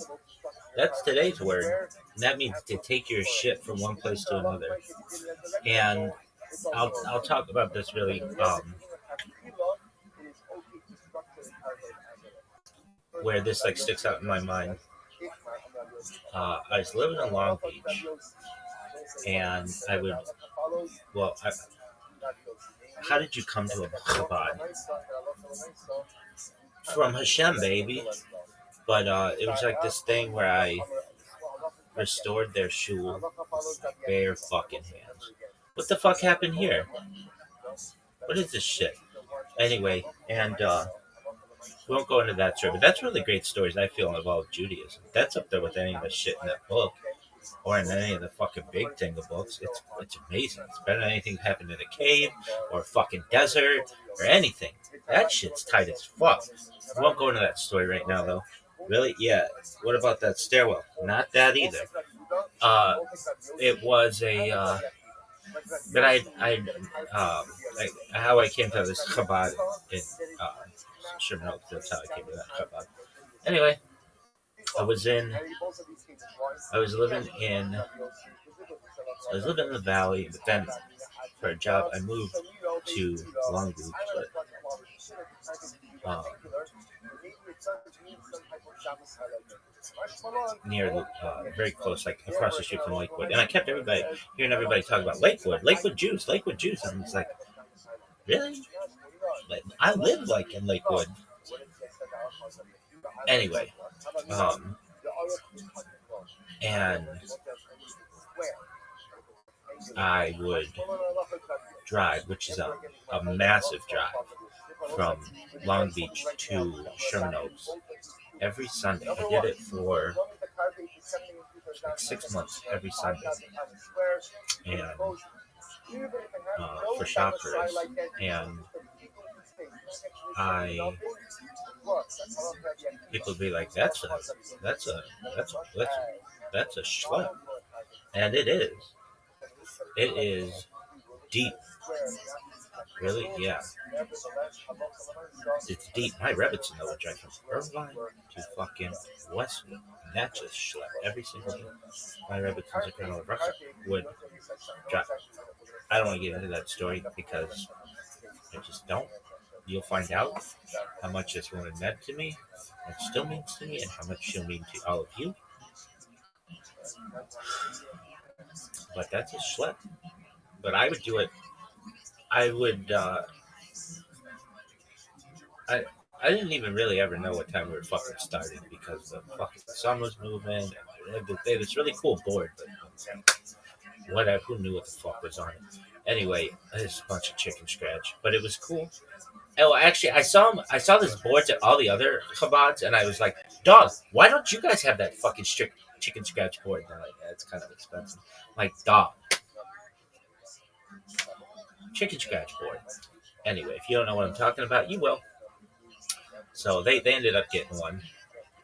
that's today's word. That means to take your shit from one place to another. And I'll talk about this really where this like sticks out in my mind. I was living in Long Beach, and I would. Well, how did you come to a Chabad? From Hashem, baby. But it was like this thing where I restored their shul with bare fucking hands. What the fuck happened here? What is this shit? Anyway, and we won't go into that story, but that's really great stories, I feel, about Judaism. That's up there with any of the shit in that book, or in any of the fucking big thing of books. It's amazing. It's better than anything that happened in a cave, or a fucking desert, or anything. That shit's tight as fuck. We won't go into that story right now, though. Really? Yeah. What about that stairwell? Not that either. It was a... but like how I came to this Chabad in Sherman Oaks. That's how I came to that Chabad. Anyway, I was living in the valley, but then for a job I moved to Long Beach, but near the very close, like across the street from Lakewood, and I kept hearing everybody talk about Lakewood juice, and it's like, really? Like, I live like in Lakewood. Anyway, and I would drive, which is a massive drive, from Long Beach to Sherman Oaks every Sunday. I did it for like 6 months every Sunday, and for shoppers, and people would be like, that's a schlep, and it is deep. Really? Yeah. It's deep. My Rebbe's would drive from Irvine to fucking Westwood. And that just schlep every single day. My Rebbe's would drive. I don't want to get into that story because I just don't. You'll find out how much this woman meant to me, what it still means to me, and how much she'll mean to all of you. But that's a schlep. But I would do it. I didn't even really ever know what time we were fucking starting because the fucking sun was moving. And they had this really cool board, but whatever. Who knew what the fuck was on it? Anyway, there's a bunch of chicken scratch, but it was cool. Oh, actually, I saw this boards at all the other Chabads, and I was like, dog, why don't you guys have that fucking chicken scratch board? And they're like, yeah, it's kind of expensive. I'm like, dog. Chicken scratch board. Anyway, if you don't know what I'm talking about, you will. So they ended up getting one,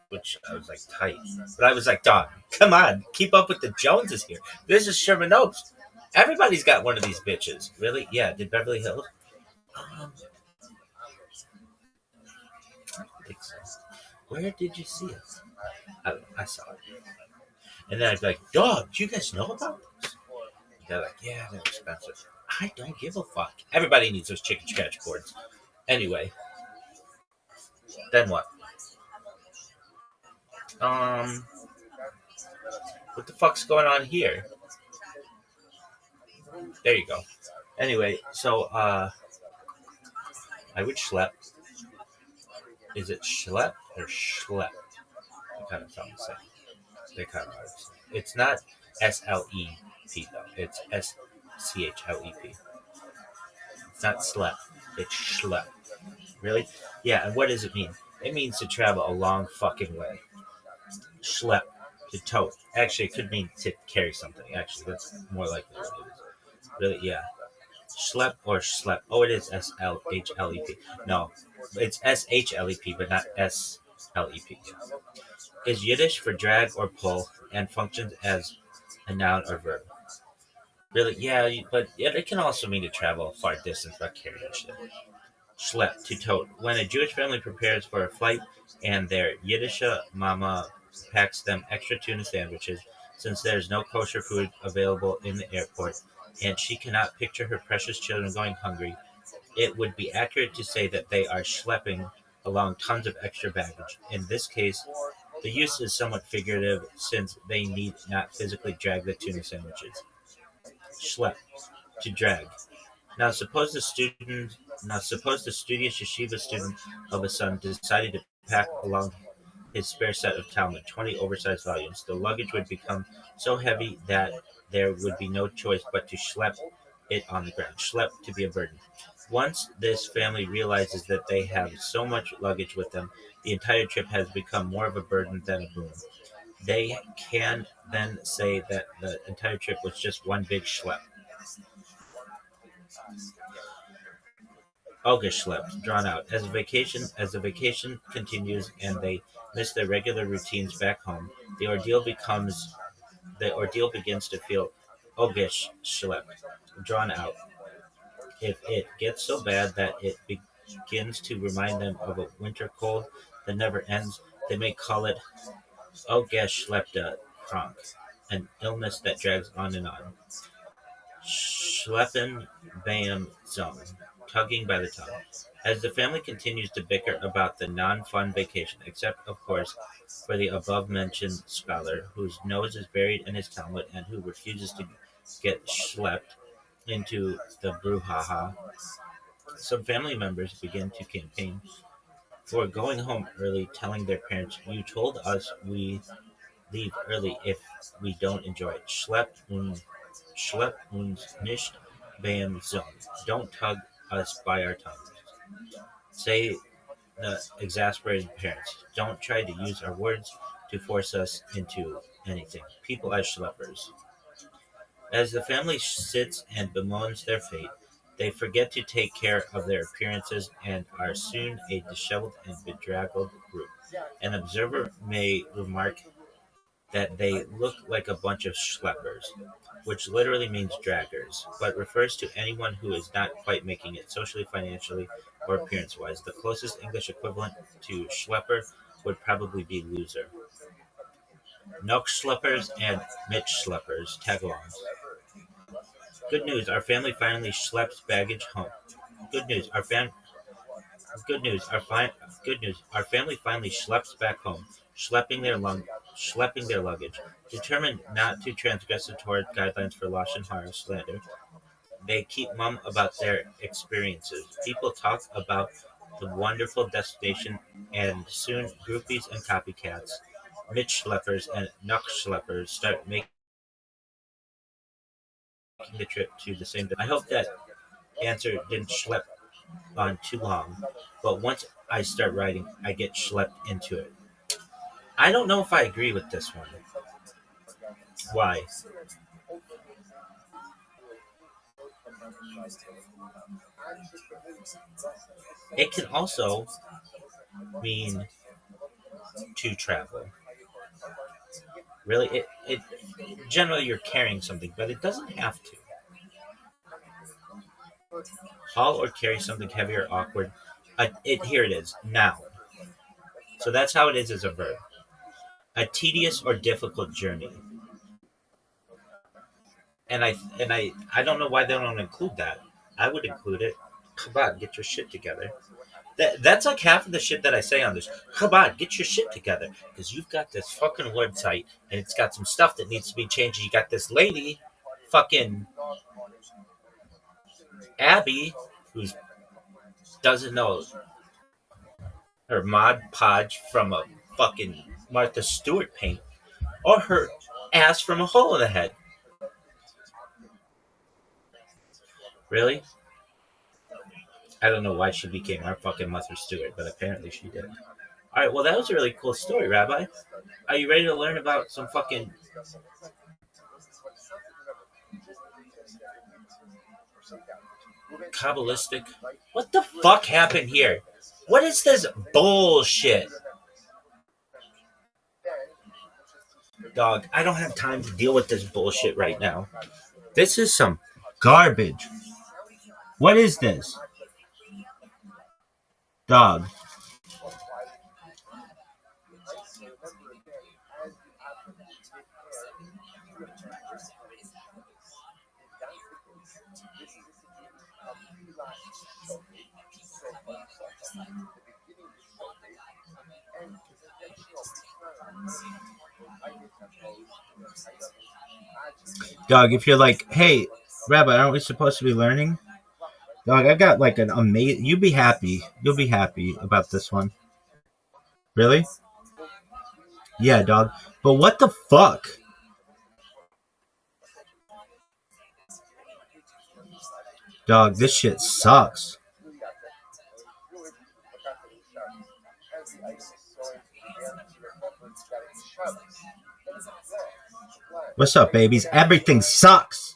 which I was like, tight. But I was like, dog, come on, keep up with the Joneses here. This is Sherman Oaks. Everybody's got one of these bitches. Really? Yeah, did Beverly Hills? I think so. Where did you see it? I saw it. And then I'd be like, dog, do you guys know about this? They're like, yeah, they're expensive. I don't give a fuck. Everybody needs those chicken scratch boards. Anyway. Then what? What the fuck's going on here? There you go. Anyway, so, I would schlep. Is it schlep or schlep? They kind of sound the same. They kind of are. It's not S-L-E-P, though. It's S-C-H-L-E-P. It's not slep. It's schlep. Really? Yeah, and what does it mean? It means to travel a long fucking way. Schlep, to tote. Actually, it could mean to carry something. Actually, that's more likely what it is. Really? Yeah. Schlep or schlep. Oh, it is S-L-H-L-E-P. No, it's S-H-L-E-P, but not S-L-E-P. Is Yiddish for drag or pull and functions as a noun or verb. Really? Yeah, but it can also mean to travel a far distance by carrying shit. Schlep, to tote. When a Jewish family prepares for a flight and their Yiddish mama packs them extra tuna sandwiches, since there's no kosher food available in the airport, and she cannot picture her precious children going hungry, it would be accurate to say that they are schlepping along tons of extra baggage. In this case, the use is somewhat figurative, since they need not physically drag the tuna sandwiches. Schlep, to drag. Now suppose the studious yeshiva student of a son decided to pack along his spare set of Talmud, 20 oversized volumes. The luggage would become so heavy that there would be no choice but to schlep it on the ground. Schlep, to be a burden. Once this family realizes that they have so much luggage with them, the entire trip has become more of a burden than a boon. They can then say that the entire trip was just one big schlep. August schlepped, drawn out. As the vacation continues and they miss their regular routines back home, the ordeal begins to feel August schlepped, drawn out. If it gets so bad that it begins to remind them of a winter cold that never ends, they may call it August schleppte krank, an illness that drags on and on. Schleppen Bam Zone, tugging by the tongue. As the family continues to bicker about the non-fun vacation, except, of course, for the above-mentioned scholar, whose nose is buried in his Talmud and who refuses to get schlepped into the brouhaha, some family members begin to campaign for going home early, telling their parents, "You told us we leave early if we don't enjoy it. Schlepp uns nicht beim Zone. Don't tug us by our tongues," say the exasperated parents. "Don't try to use our words to force us into anything. People as schleppers." As the family sits and bemoans their fate, they forget to take care of their appearances and are soon a disheveled and bedraggled group. An observer may remark that they look like a bunch of schleppers, which literally means draggers, but refers to anyone who is not quite making it socially, financially, or appearance-wise. The closest English equivalent to schlepper would probably be loser. Noch schleppers and Mitschleppers tag along. Good news, our family finally schleps baggage home. Good news, our fam- Good news, our family finally schleps back home, schlepping their luggage. Determined not to transgress the Torah guidelines for lashon hara slander, they keep mum about their experiences. People talk about the wonderful destination, and soon groupies and copycats, Mitschleppers and Nachschleppers, start making the trip to the same. I hope that answer didn't schlep on too long, but once I start writing, I get schlepped into it. I don't know if I agree with this one. Why? It can also mean to travel. Really, it generally you're carrying something, but it doesn't have to. Haul or carry something heavy or awkward. Here it is, noun. So that's how it is as a verb. A tedious or difficult journey. And I don't know why they don't include that. I would include it. Chabad, get your shit together. That's like half of the shit that I say on this. Chabad, get your shit together. Because you've got this fucking website and it's got some stuff that needs to be changed. You got this lady, fucking Abby, who doesn't know her Mod Podge from a fucking Martha Stewart paint, or her ass from a hole in the head. Really? I don't know why she became our fucking Martha Stewart, but apparently she did. Alright, well, that was a really cool story, Rabbi. Are you ready to learn about some fucking Kabbalistic? What the fuck happened here? What is this bullshit? Dog, I don't have time to deal with this bullshit right now. This is some garbage. What is this? Dog. Dog, if you're like, hey, Rabbi, aren't we supposed to be learning? Dog, I got like an amazing. You'll be happy. You'll be happy about this one. Really? Yeah, dog. But what the fuck? Dog, this shit sucks. What's up, babies? Everything sucks.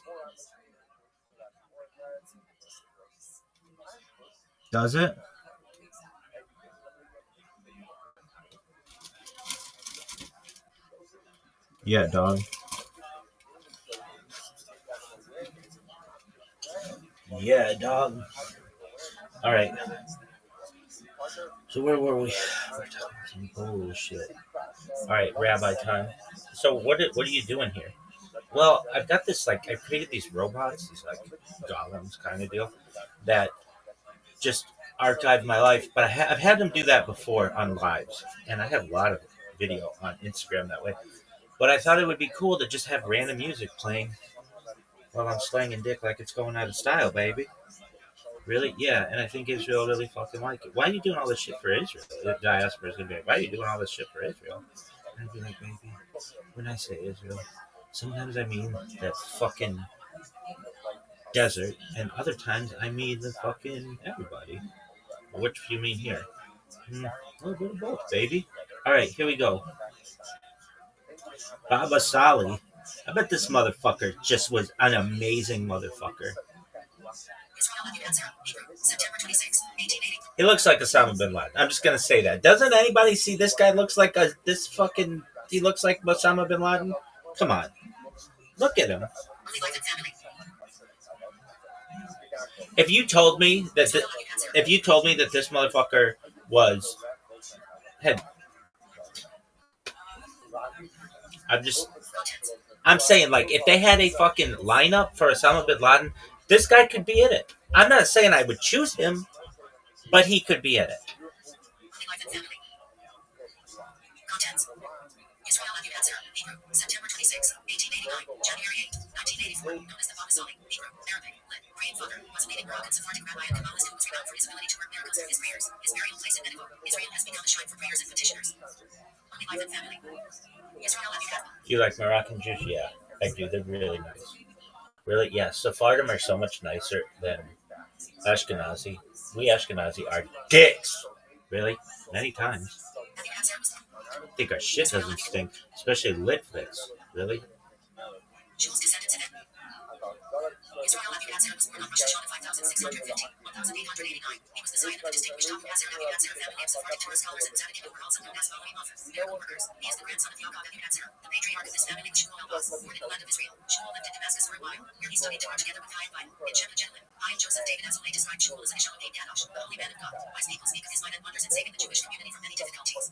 Does it? Yeah, dog. Yeah, dog. All right. So where were we? We're talking some bullshit. All right, Rabbi time. So what are you doing here? Well, I've got this like I created these robots, these like golems kind of deal that just archive my life. But I've had them do that before on lives, and I have a lot of video on Instagram that way. But I thought it would be cool to just have random music playing while I'm slanging dick like it's going out of style, baby. Really? Yeah, and I think Israel really fucking like it. Why are you doing all this shit for Israel? The diaspora is gonna be like, why are you doing all this shit for Israel? And I'd be like, baby, when I say Israel, sometimes I mean that fucking desert, and other times I mean the fucking everybody. Which do you mean here? A little bit of both, baby. All right, here we go. Baba Sali. I bet this motherfucker just was an amazing motherfucker. He looks like Osama bin Laden. I'm just gonna say that. Doesn't anybody see this guy looks like this fucking? He looks like Osama bin Laden. Come on, look at him. If you told me that this motherfucker had, I'm saying like if they had a fucking lineup for Osama bin Laden, this guy could be in it. I'm not saying I would choose him, but he could be in it. September 26, 1889, January 8, 1984, known as the Baba Sali, Negro, Arabic, lit, grandfather, was a leading Moroccan Sephardic rabbi and Kabbalist who was renowned for his ability to work miracles through his prayers. His burial place in Nineveh, Israel has become a shrine for prayers and petitioners. Only life and family. Israel, you like Moroccan Jews? Yeah, I do. They're really nice. Really? Yeah, Sephardim are so much nicer than Ashkenazi. We Ashkenazi are dicks. Really? Many times. I think our shit doesn't stink, especially lit flicks. Really? Israel Aviv was born on Rosh Hashanah 5650, 1889. He was the scion of the distinguished Abu Hazar Aviv Hazar family of Sephardic Torah scholars and Tzaddikim who were also known as Following Office, miracle workers. He is the grandson of Yaakov Aviv Hazar. The patriarch of this family was Shmuel Elbaz, born in the land of Israel. Shmuel lived in Damascus for a while, where he studied Torah together with Chaim Wein and Sheva Gentleman. Chaim Joseph David Azulay described Shmuel as an Isham named Kadosh, the holy man of God. Wise people speak of his might and wonders in saving the Jewish community from many difficulties.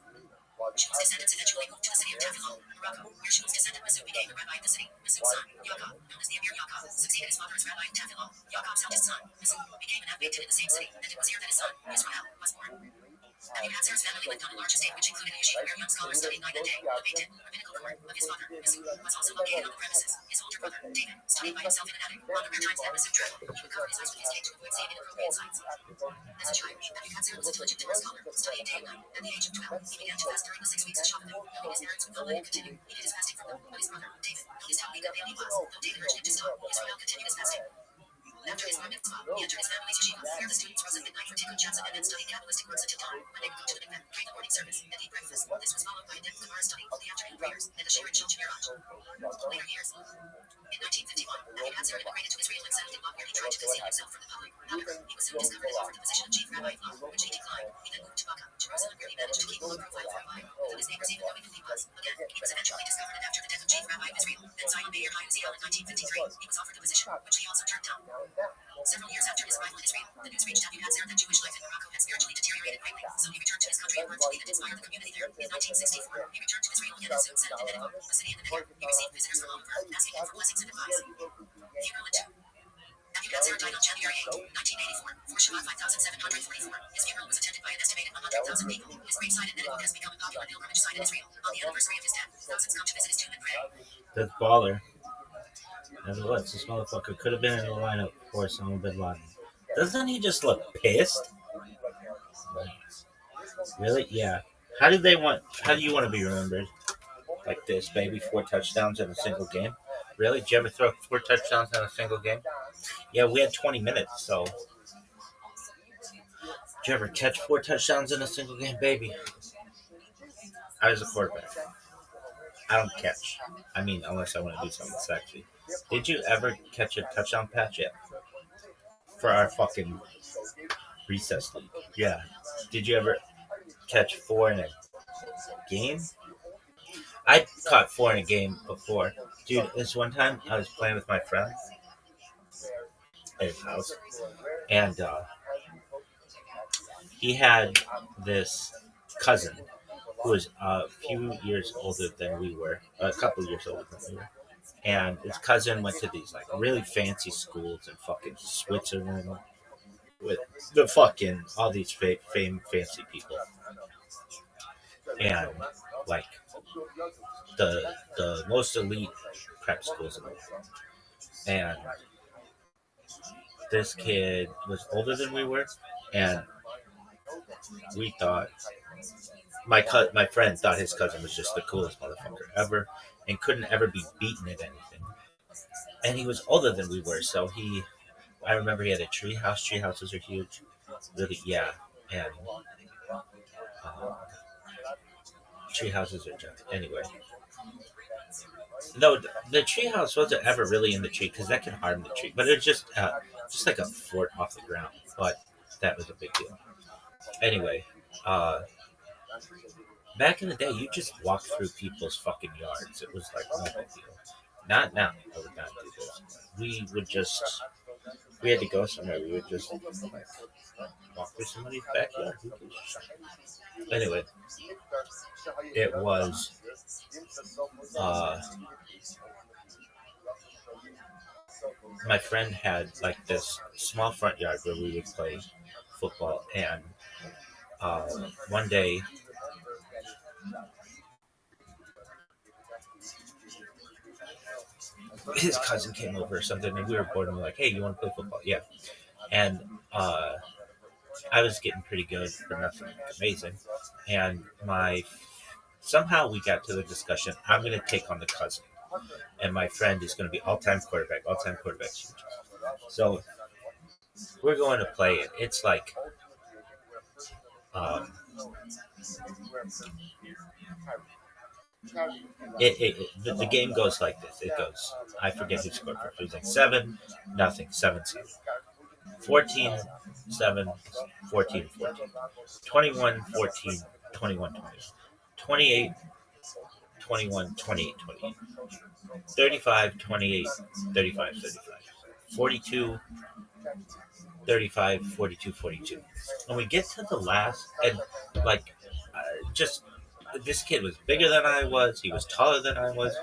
Shmuel's descendants eventually moved to the city of Tafilon, Morocco, where Shmuel's descendant Masud became the rabbi of the city. Masud's son, Yaakov, known as the Emir Yaakov, succeeded his father as rabbi in Tafilon. Yaakov's eldest son, Masud, became an abbot in the same city, and it was here that his son, Israel, was born. Aviv Hazar's family lived on a large estate which included a yeshiva where young scholars studied night and day. The painted, rabbinical court of his father, Masud, was also located on the premises. His older brother, David, studied by himself in an attic. On the rare times that Masud traveled, he would cover his eyes with his tape to avoid seeing inappropriate sights. As a child, Aviv Hazar was a diligent Torah scholar, studying day and night. At the age of 12, he began to fast during the 6 weeks of Shabbat. Knowing his parents would not let him continue, he did his fasting from them. But his brother, David, knew his talmid how he was. Though David urged him to stop, Israel continued his fasting. After his bar mitzvah, he entered his family's yeshiva, where the students rose at midnight for tikkun chatzah and then studied Kabbalistic works until dawn, when they would go to the mikveh, pray the morning service, and eat breakfast. This was followed by in-depth Gemara study, the afternoon prayers, and the Shir and Shulchan Aruch. Later years. In 1951, Aviv Hazar immigrated to Israel and settled in Lod, where he tried to conceal himself from the public. However, he was soon discovered and offered the position of chief rabbi of Lod, which he declined. He then moved to Makkah, Jerusalem, where he managed to keep a low profile for a while, without his neighbors even knowing who he was. Again, he was eventually discovered, and after the death of chief rabbi of Israel, then Zion Meir Hayaziel in 1953, he was offered the position, which he also turned down. Several years after his arrival in Israel, the news reached Aviv Hazar that Jewish life in Morocco had spiritually deteriorated greatly, so he returned to his country and worked to lead and inspire the community there. In 1964, he returned to Israel again and soon settled in Nineveh, a city in the Negev. He received visitors from all over, asking him for blessings and advice. Funeral in 2. Aviv Hazar died on January 8, 1984, for Shabbat 5744. His funeral was attended by an estimated 100,000 people. His gravesite in Nineveh has become a popular pilgrimage site in Israel. On the anniversary of his death, thousands come to visit his tomb and pray. That's baller. Nevertheless, this motherfucker could have been in the lineup for Osama bin Laden. Doesn't he just look pissed? Really? Yeah. How do you want to be remembered? like this, baby. 4 touchdowns in a single game. Really? Did you ever throw 4 touchdowns in a single game? Yeah, we had 20 minutes, so. Did you ever catch 4 touchdowns in a single game, baby? I was a quarterback. I don't catch. I mean, unless I want to do something sexy. Did you ever catch a touchdown pass yet? For our fucking recess league. Yeah. Did you ever catch 4 in a game? I caught 4 in a game before. Dude, this one time I was playing with my friend at his house, and he had this cousin who was a few years older than we were, a couple years older than we were. And his cousin went to these like really fancy schools in fucking Switzerland with the fucking all these fancy people, and like the most elite prep schools in the world. And this kid was older than we were, and we thought my friend thought his cousin was just the coolest motherfucker ever, and couldn't ever be beaten at anything. And he was older than we were, so I remember he had a treehouse. Treehouses are huge, really, yeah, and treehouses are giant. Anyway, no, the treehouse wasn't ever really in the tree because that can harm the tree, but it's just like a fort off the ground. But that was a big deal. Anyway, back in the day, you just walk through people's fucking yards. It was like no big deal. Not now. I would not do this. We had to go somewhere. We would just like, walk through somebody's backyard. Anyway, it was my friend had like this small front yard where we would play football, and one day his cousin came over or something, and we were bored, and we're like, hey, you want to play football? Yeah. And I was getting pretty good for nothing amazing, and somehow we got to the discussion, I'm going to take on the cousin, and my friend is going to be all-time quarterback. So we're going to play it. It's like the game goes like this. It goes, I forget who scored first. It was like 7-0, 7-7. 14, 7, 14, 14. 21, 14, 21, 20. 28, 21, 28, 28. 35, 28, 35, 35. 42, 35, 42, 42. When we get to the last, and like, just, this kid was bigger than I was, he was taller than I was,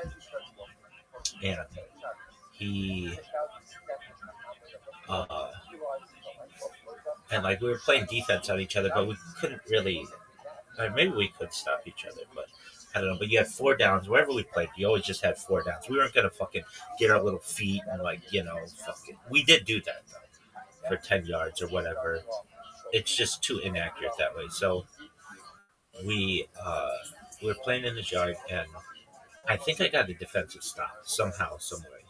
and he, and like, we were playing defense on each other, but we couldn't really, maybe we could stop each other, but I don't know. But you had 4 downs. Wherever we played, you always just had 4 downs. We weren't going to fucking get our little feet and, like, fucking. We did do that, though, for 10 yards or whatever. It's just too inaccurate that way. So we were playing in this yard, and I think I got a defensive stop somehow, some way.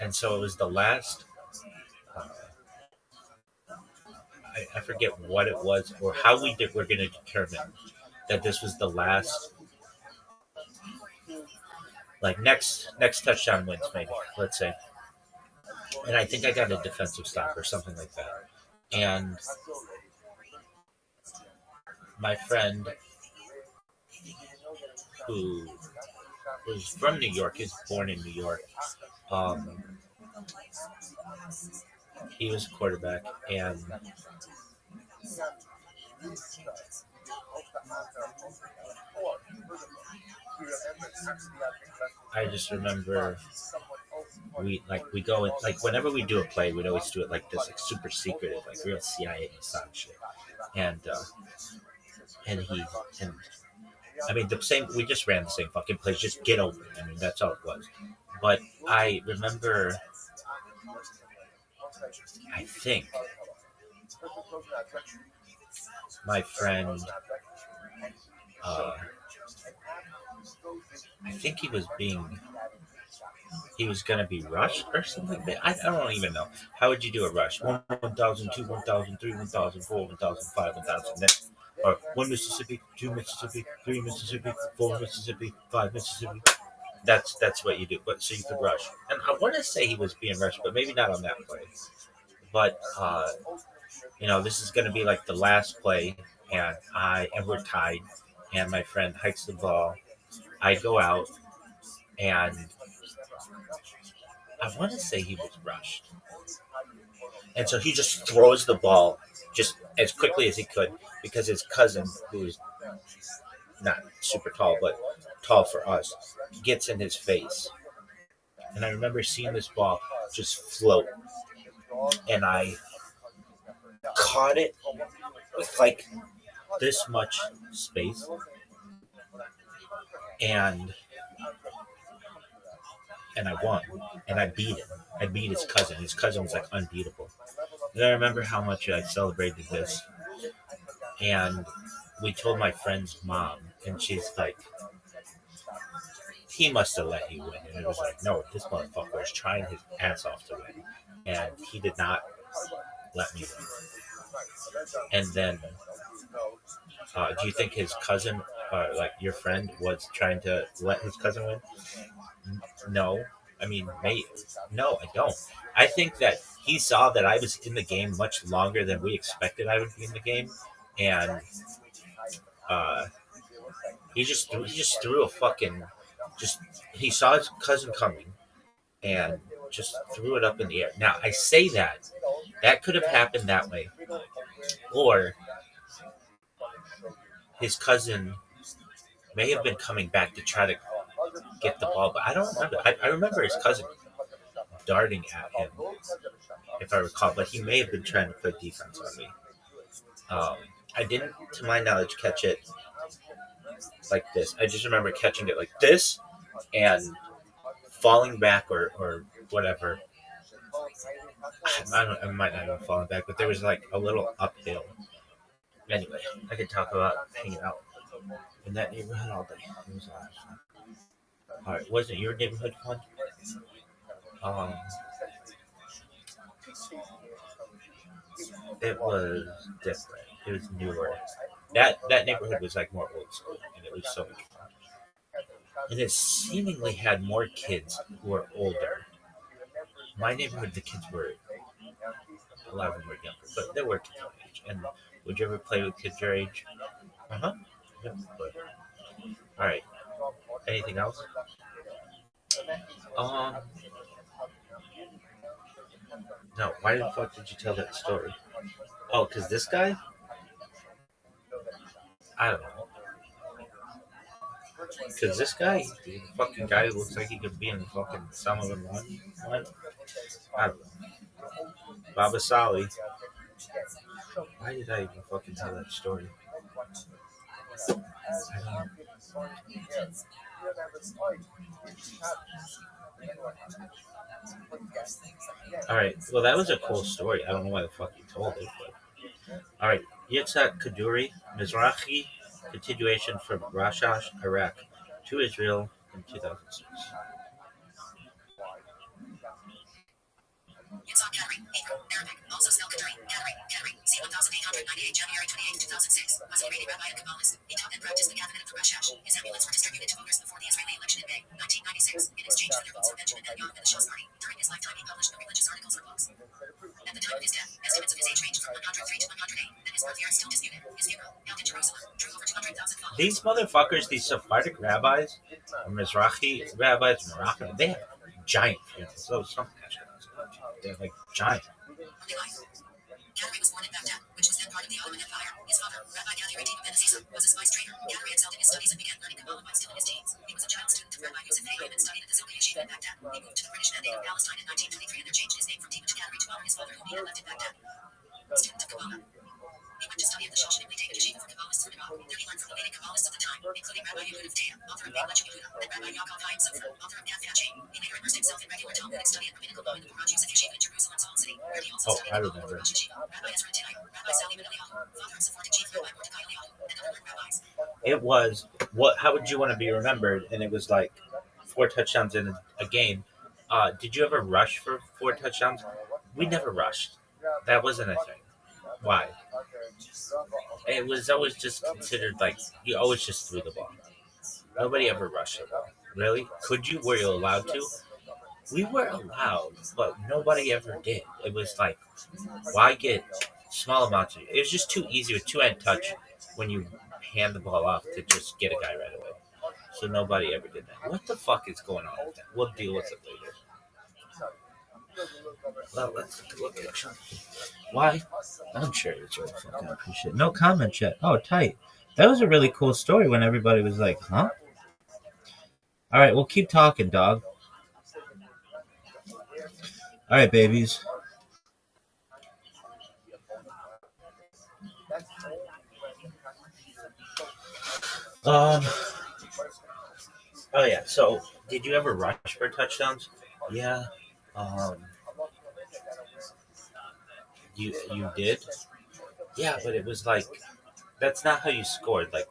And so it was the last. I forget what it was or how we're going to determine that this was the last. Like next touchdown wins, maybe, let's say. And I think I got a defensive stop or something like that. And my friend, who was from New York, is born in New York. He was a quarterback, and I just remember we go, like, whenever we do a play, we'd always do it like this, like super secretive, like real CIA style shit. And I mean, we just ran the same fucking plays, just get over it. I mean, that's all it was. But I remember, I think my friend, I think he was going to be rushed or something. I don't even know. How would you do a rush? 1,000, 2, 1,003, 1,004, 1,005, 1,000. Or 1 Mississippi, 2 Mississippi, 3 Mississippi, 4 Mississippi, 5 Mississippi. That's what you do. But so you could rush. And I want to say he was being rushed, but maybe not on that play. But this is going to be like the last play, and we're tied, and my friend hikes the ball. I go out, and I want to say he was rushed. And so he just throws the ball just as quickly as he could because his cousin, who's not super tall, but tall for us, gets in his face. And I remember seeing this ball just float. And I caught it with like this much space. And I won. And I beat him. I beat his cousin. His cousin was like unbeatable. And I remember how much I celebrated this. And we told my friend's mom, and she's like, he must have let you win. And it was like, no, this motherfucker was trying his ass off to win. And he did not let me win. And then, do you think his cousin, like your friend, was trying to let his cousin win? No. I mean, no, I don't. I think that he saw that I was in the game much longer than we expected I would be in the game. And he just threw a fucking, he saw his cousin coming and just threw it up in the air. Now, I say that could have happened that way. Or his cousin may have been coming back to try to get the ball, but I don't remember. I remember his cousin darting at him, if I recall, but he may have been trying to play defense on me. I didn't, to my knowledge, catch it like this. I just remember catching it like this and falling back or whatever. I might not have fallen back, but there was like a little uphill. Anyway, I could talk about hanging out in that neighborhood all day. It was a lot of fun. All right, wasn't your neighborhood fun? It was different. It was newer. That neighborhood was like more old school, and it was so much fun. And it seemingly had more kids who were older. My neighborhood, the kids were, a lot of them were younger, but there were kids my age. And would you ever play with kids your age? Uh-huh. Yeah, but, all right. Anything else? No. Why the fuck did you tell that story? Oh, because this guy? I don't know. Because this guy, the fucking guy who looks like he could be in the fucking Some of Them One. I don't know. Baba Sali. Why did I even fucking tell that story? I don't know. Alright, well, that was a cool story. I don't know why the fuck you told it, but. Alright, Yitzhak Kaduri, Mizrahi, continuation from Rashash, Iraq, to Israel in 2006. Yitzhak Kaduri, Hebrew, Arabic, also spelled Kaduri, Kaduri, c. 1898, January 28, 2006, was a Iranian rabbi and Kabbalist. He taught and practiced the Covenant of Rashash. His amulets were distributed to voters before the Israeli election in May 1996, in exchange for their votes for Benjamin Netanyahu and the Shas Party. During his lifetime, he published no religious articles or books. At the time of his death, estimates of his age ranged from 103 to 108, and his birth year is still disputed. His funeral, held in Jerusalem, drew over 200,000 followers. These motherfuckers, these Sephardic rabbis, Mizrahi rabbis, Moroccan, they have giant funerals. So some they're like giant. Kaduri was born in Baghdad, which was then part of the Ottoman Empire. His father, Rabbi Kaduri was a spice trader. Kaduri excelled in his studies and began learning Kabbalah while still in his teens. He was a child student of Rabbi Yosef Hayim and studied at the Zilka Yeshiva in Baghdad. He moved to the British Mandate of Palestine in 1923 and there changed his name from Tima to Kaduri to honor his father whom he had left in Baghdad. Student of Kabbalah. He went to study at the Shoshanim David Yeshiva for Kabbalists in Iraq. There he learned from the leading Kabbalists of the time, including Rabbi Yehuda of Teah, author of Beit Lechu Yehuda, and Rabbi Yaakov Chaim Sofer, author of Kat Vachi. He later immersed himself in regular Talmudic study and rabbinical law in the Baruch Yosef Yeshiva in Jerusalem, Salt City, where he also studied the Kabbalah with Rosh Yeshiva, Rabbi Ezra Tinayu, It was what? How would you want to be remembered? And it was like 4 touchdowns in a game. Did you ever rush for 4 touchdowns? We never rushed. That wasn't a thing. Why? It was always just considered like you always just threw the ball. Nobody ever rushed the ball. Really? Could you? Were you allowed to? We were allowed, but nobody ever did. It was like, why get small amounts of it? It was just too easy with two-hand touch when you hand the ball off to just get a guy right away. So nobody ever did that. What the fuck is going on with that? We'll deal with it later. Well, let's look at it. Why? I'm sure it's really fucking appreciate. No comment yet. Oh, tight. That was a really cool story when everybody was like, huh? All right, we'll keep talking, dog. All right, babies. Oh yeah. So, did you ever rush for touchdowns? Yeah. Um, you did. Yeah, but it was like that's not how you scored. Like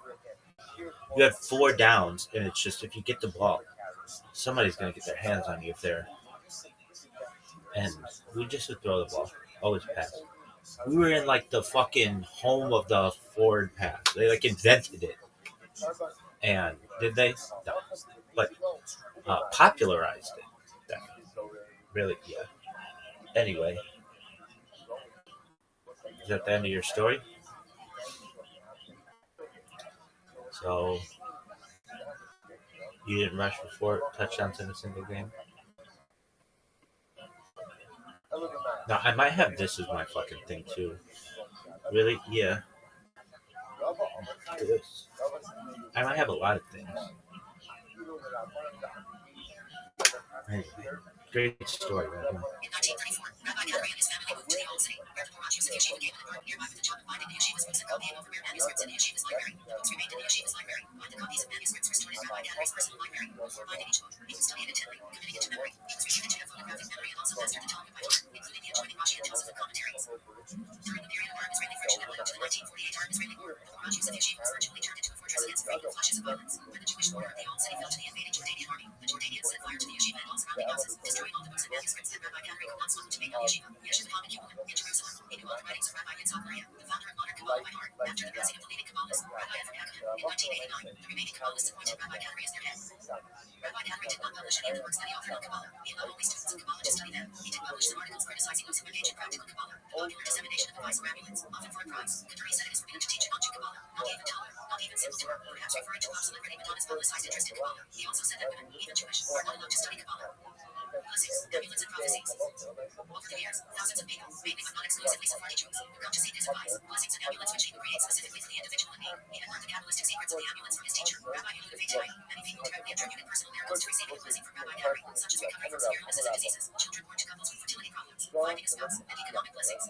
you had 4 downs, and it's just if you get the ball, somebody's gonna get their hands on you if they're. And we just would throw the ball, always pass. We were in like the fucking home of the forward pass. They like invented it, and did they? No, but popularized it. Definitely. Really, yeah. Anyway, is that the end of your story? So you didn't rush for 4 touchdowns in a single game? Now I might have this as my fucking thing too. Really? Yeah. This. I might have a lot of things. Anyway, great story, right? In 1934, Rabbi and his family moved to the Old City, where the Quran used the yeshiva gave an important nearby with the job of finding the yeshiva's books and copying over rare manuscripts in the yeshiva's library. The books remained in the yeshiva's library, while the copies of manuscripts were stored in Rabbi Gadari's personal library. Finding each book, he would study it intently, committing it to memory. He was restricted to a photographic memory and also mastered the Talmud by heart, including the adjoining Rashi and Tosafot commentaries. During the period of Arab-Israeli friction that led up to the 1948 Arab-Israeli War, the Quran use of the yeshiva was virtually turned into a fortress against frequent flashes of violence. When the Jewish border of the Old City fell to the invading Jordanian army, the Jordanians set fire to the yeshiva and all surrounding houses, destroying all the books and manuscripts that Rabbi Gadari could not smuggle to make on the yeshiva. Yeshiva Hamid Yulim in Jerusalem. He knew all the writings of Rabbi Yitzhak Beria, the founder of modern Kabbalah by heart. After the passing of the leading Kabbalist, Rabbi Ephraim Yaakov, in 1989, the remaining Kabbalists appointed Rabbi Gadari as their head. Rabbi Gadari did not publish any of the works that he authored on Kabbalah. He allowed only students of Kabbalah to study them. He did publish some articles criticizing Muslim ancient practical Kabbalah, the popular dissemination of advice or amulets, often for a prize. Gadari said it is forbidden to teach non-Jew Kabbalah, not even Talmud, not even Simple Torah, perhaps referring to Bob's celebrity Madonna's publicized interest in Kabbalah. He also said that women, even Jewish, are not allowed to study Kabbalah. Blessings, amulets, and prophecies. Over the years, thousands of people, mainly but not exclusively Sephardi Jews, who come to seek his advice, blessings, and amulets which he would create specifically for the individual in need. He had learned the Kabbalistic secrets of the amulets from his teacher, Rabbi Yehuda. Many people directly attributed personal miracles to receiving a blessing from Rabbi Gadari, such as recovery from severe illnesses and diseases, children born to couples with fertility problems, finding a spouse, and economic blessings.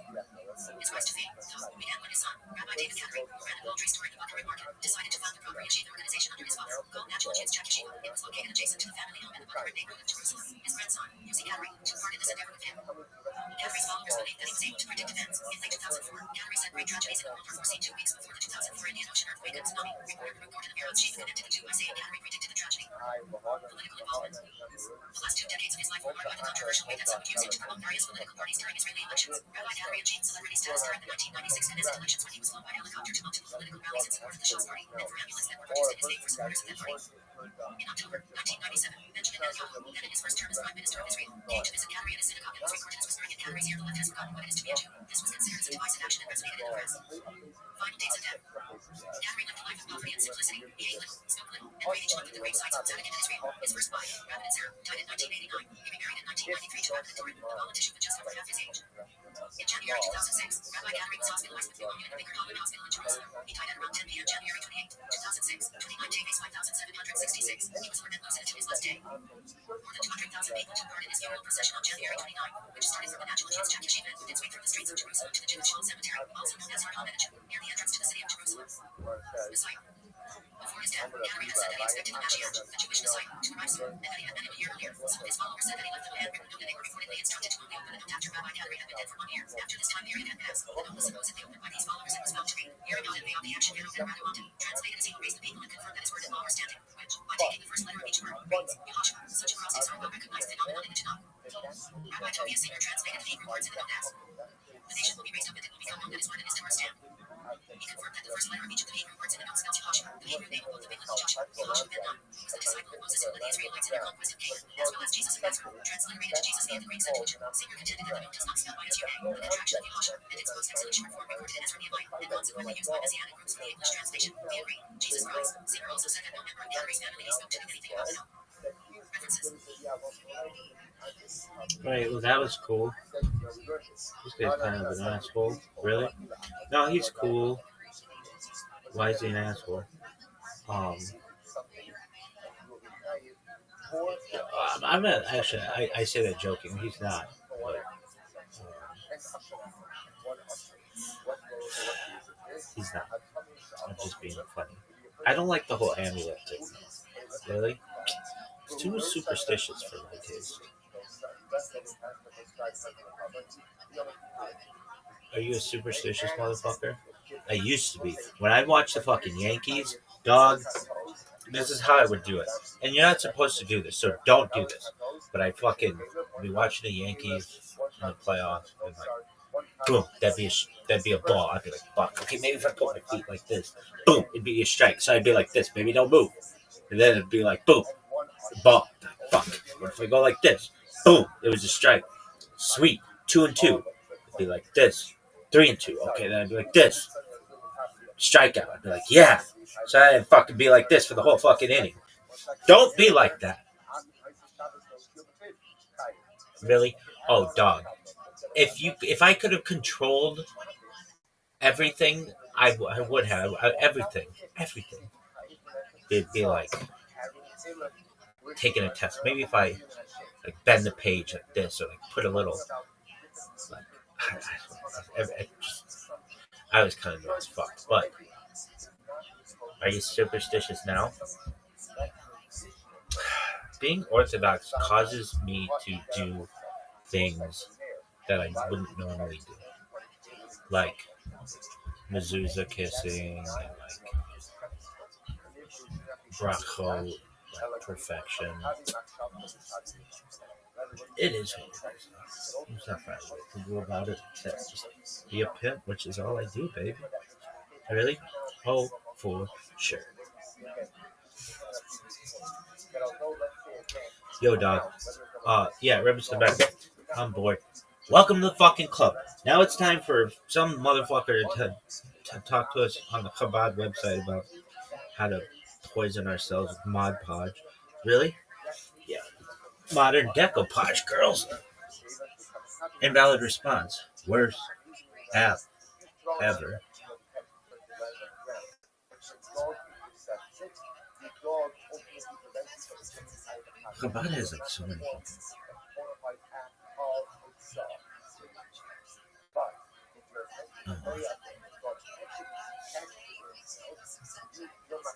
His rise to fame, though, began when his son, Rabbi David Gadari, who ran a poultry store in the Buckaroo Market, decided to found the Program Yeshiva organization under his father, called Natural Kids Jack Yeshiva. It was located adjacent to the family home in the Buckaroo neighborhood of Jerusalem. His grandson, Yossi Gadari, took part in this endeavor with him. Gadari's followers believed that he was able to predict events. In late 2004, Gadari said great tragedies in the world were foreseen 2 weeks before the 2004 Indian Ocean earthquake and tsunami. Reported the Bureau's chief connected the two by saying Gadari predicted the tragedy. Political involvement. The last 2 decades of his life were marked by the controversial way that some would use him to promote various political parties during Israeli elections. Rabbi Gadari achieved celebrity status during the 1996 Knesset elections when he was flown by helicopter to multiple political rallies in support of the Shul's party and for amulets that were purchased in his name for supporters of that party. In October 1997, Benjamin Netanyahu, then in his first term as Prime Minister of Israel, came to visit Gadari at his synagogue and was recorded as whispering in Gadari's ear, "The left has forgotten what it is to be a Jew." This was considered as a divisive action and resonated in the press. Final dates of death. Gadari lived a life of poverty and simplicity. He ate little, smoked little, and prayed each month at the grave sites of Tzaddik in Israel. His first wife, Rabbi Sarah, died in 1989. He remarried in 1993 to Rabbi Doran, a politician with just over half his age. In January 2006, Rabbi Gadari was hospitalized with pneumonia in the Bickert Hospital in Jerusalem. He died at around 10 p.m. January 28, 2006, 29 days, 5,766. He was ordered lucid to his last day. More than 200,000 people took part in his funeral procession on January 29, which started from the Natural Kids Jack Yeshiva and moved its way through the streets of Jerusalem to the Jewish Old Cemetery, also known as Har HaMenuchim, near the entrance to the city of Jerusalem. Messiah. Before his death, Henry had said that he expected the Mashiach, the Jewish Messiah, to arrive soon, and that he had been a year earlier. Some of his followers said that he left the handwritten note that they were reportedly instructed to only open the note after Rabbi Henry had been dead for 1 year. After this time period had passed, the note was supposedly opened by these followers and was found to be hearing out and they on the action and open rather wanted. Translated as he will raise the people and confirm that his word and law are standing, which, by taking the first letter of each word, reads Yehoshua. Such acrostics are not recognized and not one in the Tanakh. Rabbi Tobias Singer translated the Hebrew words in the note as the nation will be raised up and it will become known that his word and his Torah stand. He confirmed that the first letter of each of the Hebrew words in the note spells Yehoshua. The Hebrew name of both the biblical Joshua, Yehoshua ben Nun, who was the disciple of Moses who led the Israelites in their conquest of Canaan, as well as Jesus of Nazareth, transliterated to Jesus via the Greek Septuagint. Singer contended that the note does not spell by its Yod, but the contraction of Yehoshua, and its post-exilic short form recorded in Ezra Nehemiah, and consequently used by Messianic groups for the English translation. We agree. Jesus Christ. Singer also said that no member of the Henry's family spoke to him anything about the note. References. Right, well, that was cool. This guy's kind of an asshole. Really? No, he's cool. Why is he an asshole? I'm not actually. I say that joking. He's not. But, he's not. I'm just being funny. I don't like the whole amulet thing. Really? It's too superstitious for my taste. Are you a superstitious motherfucker? I used to be. When I watched the fucking Yankees, dog, this is how I would do it. And you're not supposed to do this, so don't do this. But I fucking be watching the Yankees in the playoffs, and like, boom, that'd be a ball. I'd be like, fuck, okay, maybe if I put my feet like this, boom, it'd be a strike. So I'd be like this, maybe don't move. And then it'd be like, boom, ball, fuck. What if I go like this? Boom, it was a strike. Sweet, 2-2. It'd be like this, 3-2. Okay, then I'd be like this. Strikeout. I'd be like, yeah. So I'd fucking be like this for the whole fucking inning. Don't be like that. Really? Oh, dog. If I could have controlled everything, I would have. Everything. It'd be like taking a test. Maybe if I like bend the page like this, or like put a little. Like, I was kind of as fuck. But are you superstitious now? Being Orthodox causes me to do things that I wouldn't normally do, like mezuzah kissing and like brachot, like perfection. It is what it is. There's not right way to go about it except just be a pimp, which is all I do, baby. Really? Oh, for sure. Yo, dog. Yeah, Rabbi's the back. I'm bored. Welcome to the fucking club. Now it's time for some motherfucker to talk to us on the Chabad website about how to poison ourselves with Mod Podge. Really? Yeah. Modern decoupage, girls. Invalid response. Worst app ever. Chabad has like so many things.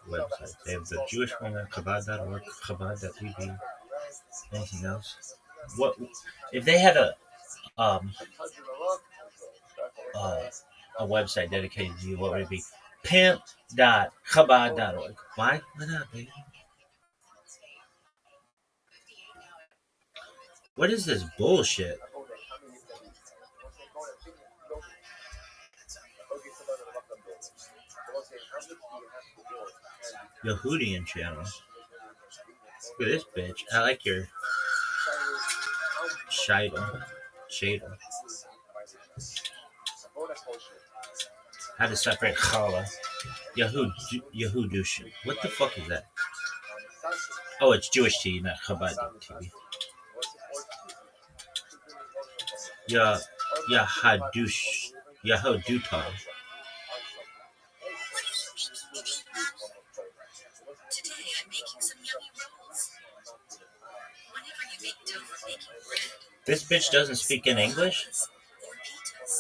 Website. They have the Jewish one at Chabad.org, Chabad.tv. Anything else? What if they had a website dedicated to you? What would it be? Pimp.chabad.org. Why? Why not, baby? What is this bullshit? Yehudian channel. Look at this bitch. I like your shadow. How to separate challah. Yehudushin. What the fuck is that? Oh, it's Jewish TV, not Chabad TV. Yehudutar. Today I'm making some yummy rolls. Whenever you make dough for making bread, This bitch doesn't speak in English? or pitas,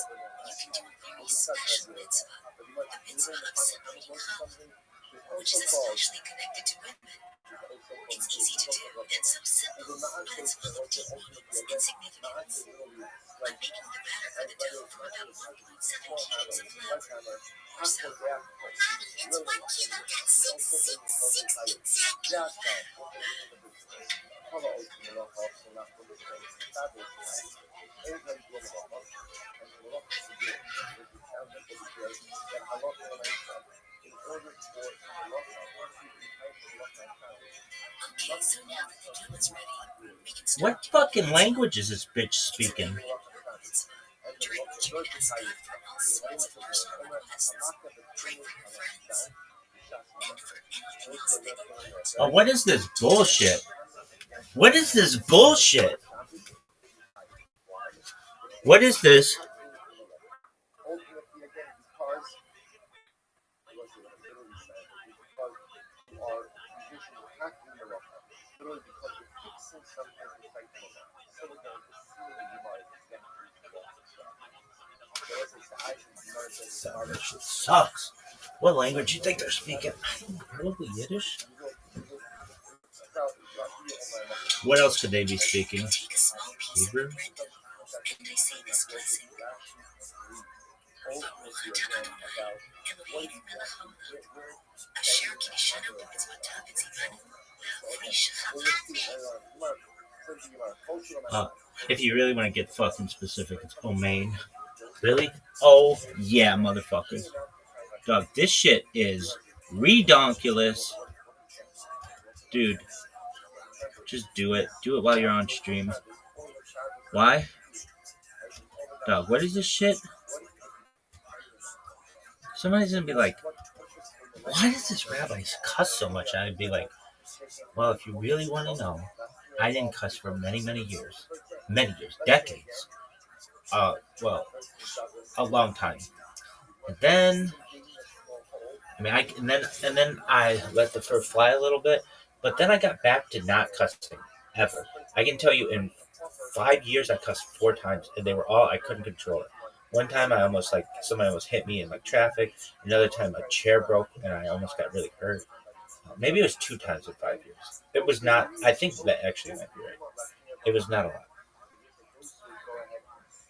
you can do a very special mitzvah, the mitzvah of separating challah. which is especially connected to women. It's easy to do and so simple, but it's full of deep meanings and significance. I'm making the batter for the dough from about 1.7 kilos of flour or so. Mommy, it's 1 kilo, that's 666 exactly. Okay, so now that the dough is ready, we can start. What fucking language is this bitch speaking? During which you can ask God for all sorts of personal requests. Pray for your friends. And for anything else that you want. Oh, what is this bullshit? What is this bullshit? What is this? That shit sucks. What language do you think they're speaking? Probably Yiddish. What else could they be speaking? Take a small piece Hebrew? of bread dough, and I say this blessing. If you really want to get fucking specific, it's Omain. Really? Oh, yeah, motherfucker. Dog, this shit is redonkulous. Dude, just do it. Do it while you're on stream. Why? Dog, what is this shit? Somebody's gonna be like, why does this rabbi cuss so much? And I'd be like, well, if you really want to know, I didn't cuss for many, many years. Many years. Decades. Well, a long time. And then, and then I let the fur fly a little bit, but then I got back to not cussing ever. I can tell you in 5 years I cussed 4 times, and they were all, I couldn't control it. One time I almost, like, somebody almost hit me in, like, traffic. Another time a chair broke and I almost got really hurt. Maybe it was 2 times in 5 years. It was not, I think that actually might be right. It was not a lot.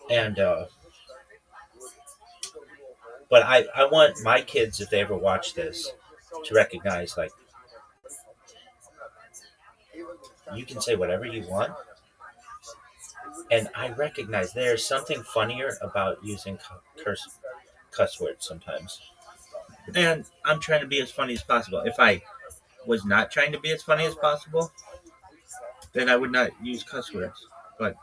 And, but I want my kids, if they ever watch this, to recognize, like, you can say whatever you want. And I recognize there's something funnier about using cuss words sometimes. And I'm trying to be as funny as possible. If I was not trying to be as funny as possible, then I would not use cuss words. But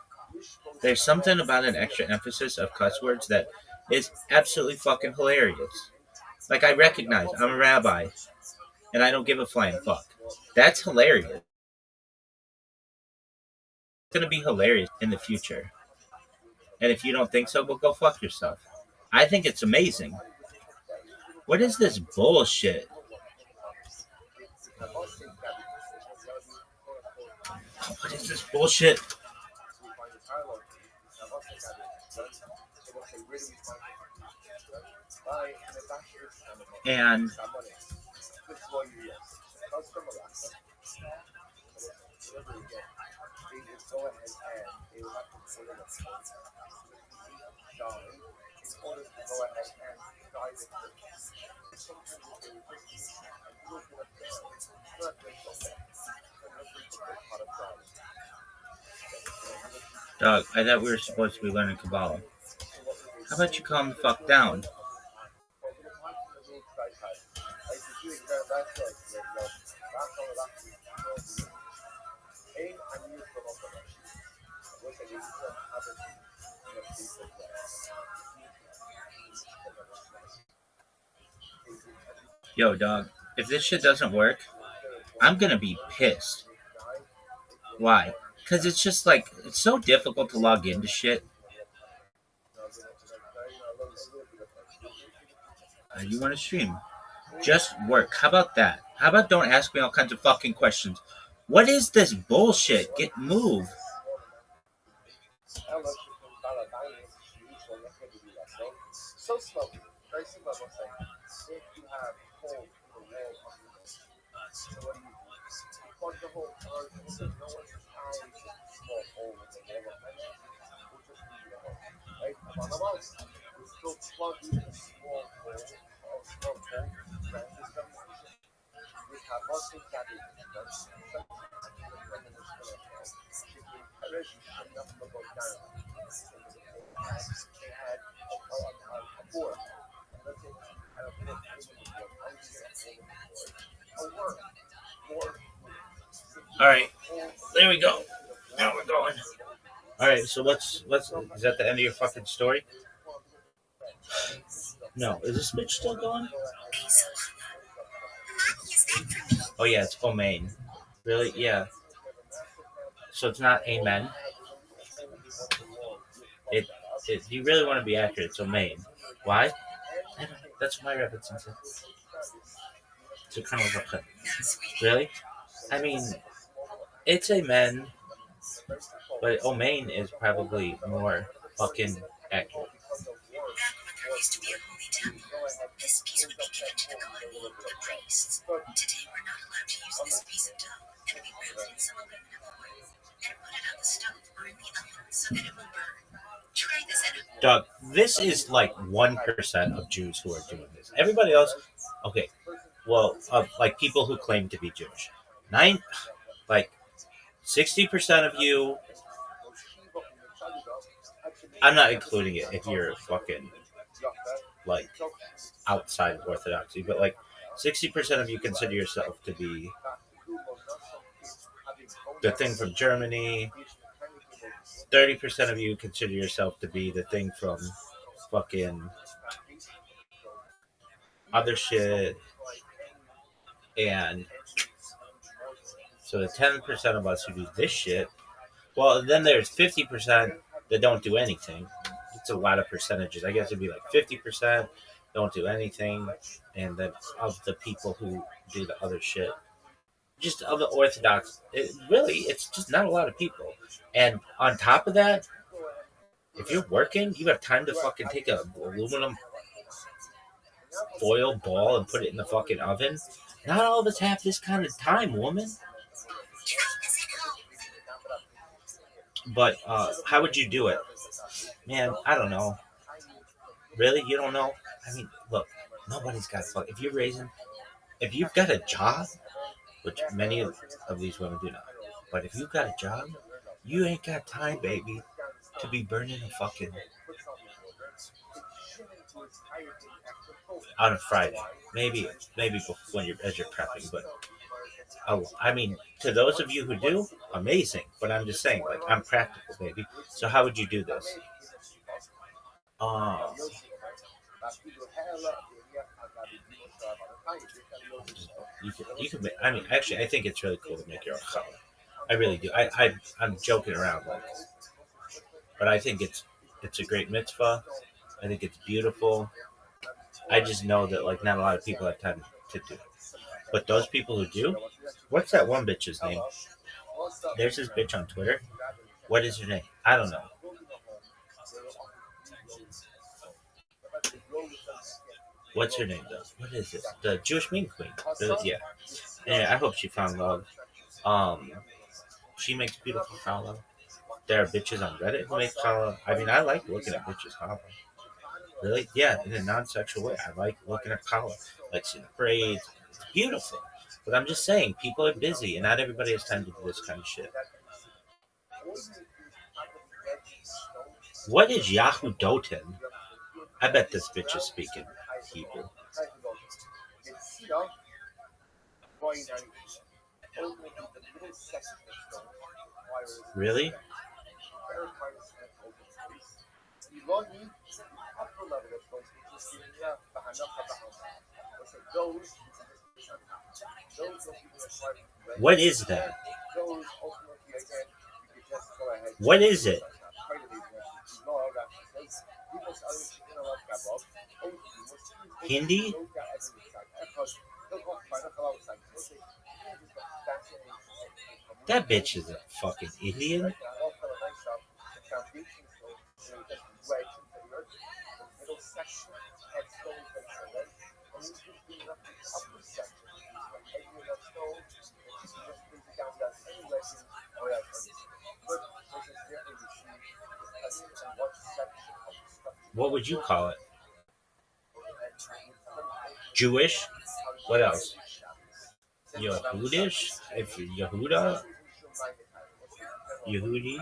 there's something about an extra emphasis of cuss words that is absolutely fucking hilarious. Like, I recognize I'm a rabbi, and I don't give a flying fuck. That's hilarious. It's gonna be hilarious in the future. And if you don't think so, well, go fuck yourself. I think it's amazing. What is this bullshit? What is this bullshit? And dog, I thought we were supposed to be learning Kabbalah. How about you calm the fuck down? Yo, dog, if this shit doesn't work, I'm gonna be pissed. Why? Because it's just like, it's so difficult to log into shit. You want to stream? Just work. How about that? How about don't ask me all kinds of fucking questions? What is this bullshit? Get move. All right, there we go. Now we're going. All right, so what's is that the end of your fucking story? No, is this bitch still going? Oh yeah, it's Omain. Really? Yeah. So it's not Amen. It. You really want to be accurate? It's Omain. Why? I don't know. That's what my Rabbi said. It's a kind of a really. I mean, it's Amen, but Omain is probably more fucking accurate. Back when there used to be a holy temple, this piece would be given to the Kohanim, the priests. Today we're not allowed to use this piece of dough. It'll be wrapped in some aluminum foil and put it on the stove or in the oven so that it will burn. Try this at home. Doug, this is like 1% of Jews who are doing this. Everybody else, okay. Well, like people who claim to be Jewish, 60% of you. I'm not including it if you're fucking like outside of Orthodoxy, but like 60% of you consider yourself to be the thing from Germany. 30% of you consider yourself to be the thing from fucking other shit. And so the 10% of us who do this shit, well, then there's 50% that don't do anything. It's a lot of percentages. I guess it'd be like 50% don't do anything, and then of the people who do the other shit, just of the Orthodox, it's just not a lot of people. And on top of that, if you're working, you have time to fucking take a aluminum foil ball and put it in the fucking oven. Not all of us have this kind of time, woman. But how would you do it? Man, I don't know. Really? You don't know? I mean, look, nobody's got fuck. If you've got a job, which many of these women do not, but if you've got a job, you ain't got time, baby, to be burning a fucking on a Friday. Maybe when as you're prepping, but I mean, to those of you who do, amazing. But I'm just saying, like, I'm practical, baby. So how would you do this? You can. I mean, actually, I think it's really cool to make your own challah. I really do. I'm joking around, like, but I think it's a great mitzvah. I think it's beautiful. I just know that like not a lot of people have time to do it. But those people who do, what's that one bitch's name? There's this bitch on Twitter. What is her name? I don't know. What's her name though? What is it? The Jewish meme queen. Yeah. Anyway, I hope she found love. She makes beautiful challah. There are bitches on Reddit who make challah. I mean, I like looking at bitches challah. Really? Yeah, in a non-sexual way. I like looking at challah. Like seeing the braids. It's beautiful. But I'm just saying, people are busy, and not everybody has time to do this kind of shit. What is Yahoo Doten? I bet this bitch is speaking Hebrew. Really? What is that? What is it? Hindi? That bitch is a fucking Indian. What would you call it? Jewish? What else? Yehudish? If Yehuda? Yehudi?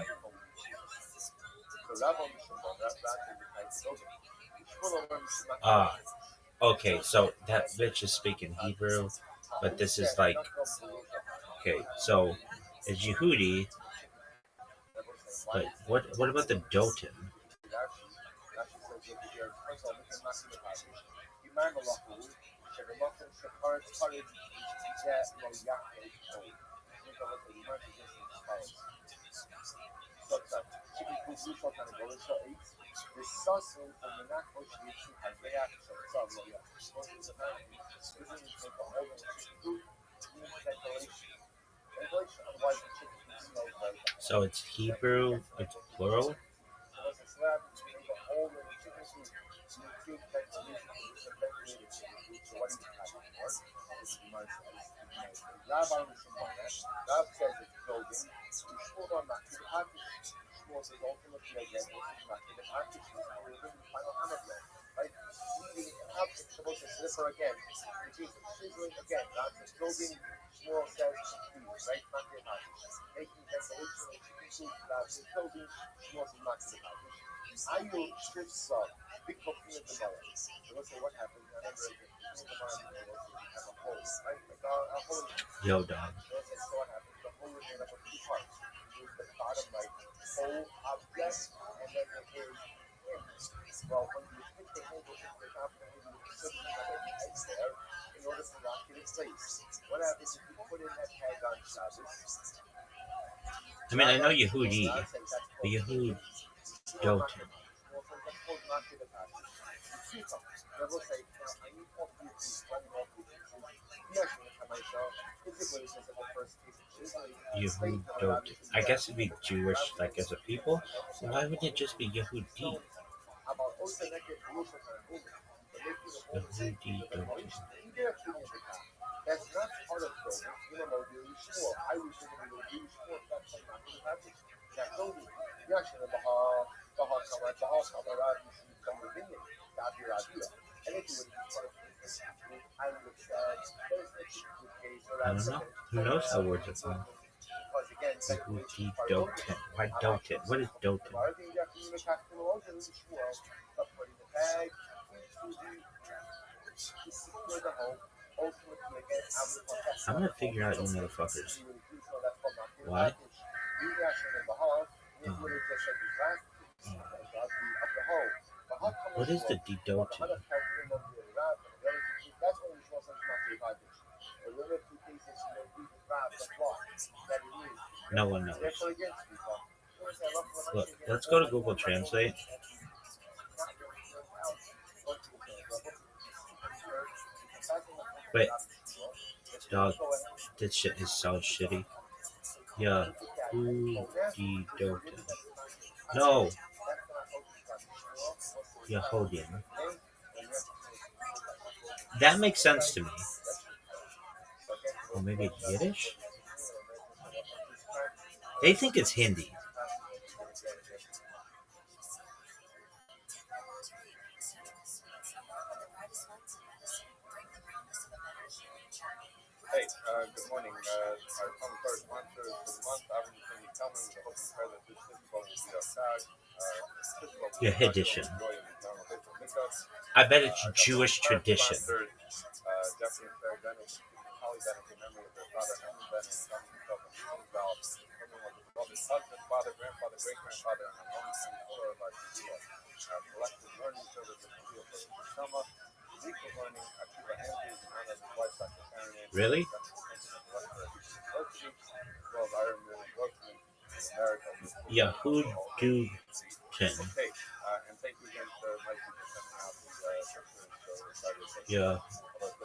Ah, okay, so that bitch is speaking Hebrew, but this is like, okay, so it's Yehudi, but what about the Dotan? So it's Hebrew, it's plural? Yo, dog. I mean, I know Yehudi, but Yehud Dotan. Yehud Dotan. I guess it'd be Jewish, like as a people. So why wouldn't it just be Yehudi? Yehudi Dotan. I don't know. Who knows how words are formed? Yehudi Dotan. Why Dotan? What is Dotan? I'm gonna figure out you motherfuckers. Why? What is the Dotan? No one knows. Look, let's go to Google Translate. Wait, dog, this shit is so shitty. Yehudi Dotan. No. Yehudim. That makes sense to me. Or maybe it's Yiddish? They think it's Hindi. Hey, good morning. Our commissar sponsor for the month, Avenue Kelman, with the hope and prayer that this festival will be our tag. Yeah, edition. I bet it's Jewish tradition. Jeffrey and Sarah Dennis, Holly Bennett, in memory of their father, Henry Bennett, son himself, and Susan Bell, everyone with brother's husband, father, grandfather, great-grandfather, and a long full of our collective learning service in the field for Selma. Weekly learning, Akiva Andrews, in honor of his wife, Dr. Karen Andrews. Really? Yehud Dotan. Okay, and thank you again to Mike for sending out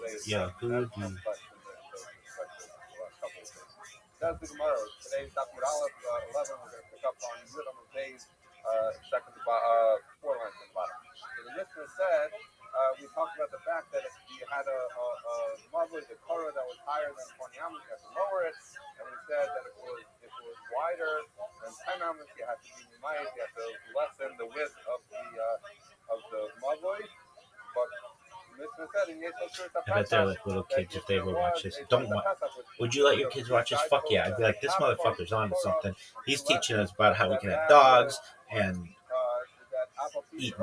these Yehudi. That's the tomorrow. Today's Dr. Aleph 11. We're going to pick up on Yud on days, second to 4 lines in the bottom. So the Mishnah said, we talked about the fact that if you had a lovely Torah that was higher than 20 amos, you had to lower it. And we said that if it was wider than 10 amos, you had to be might, you had to lessen the width of I bet they're like little kids if they ever watch this. Would you let your kids watch this? Fuck yeah. I'd be like, this motherfucker's on to something. He's teaching us about how we can have dogs and eat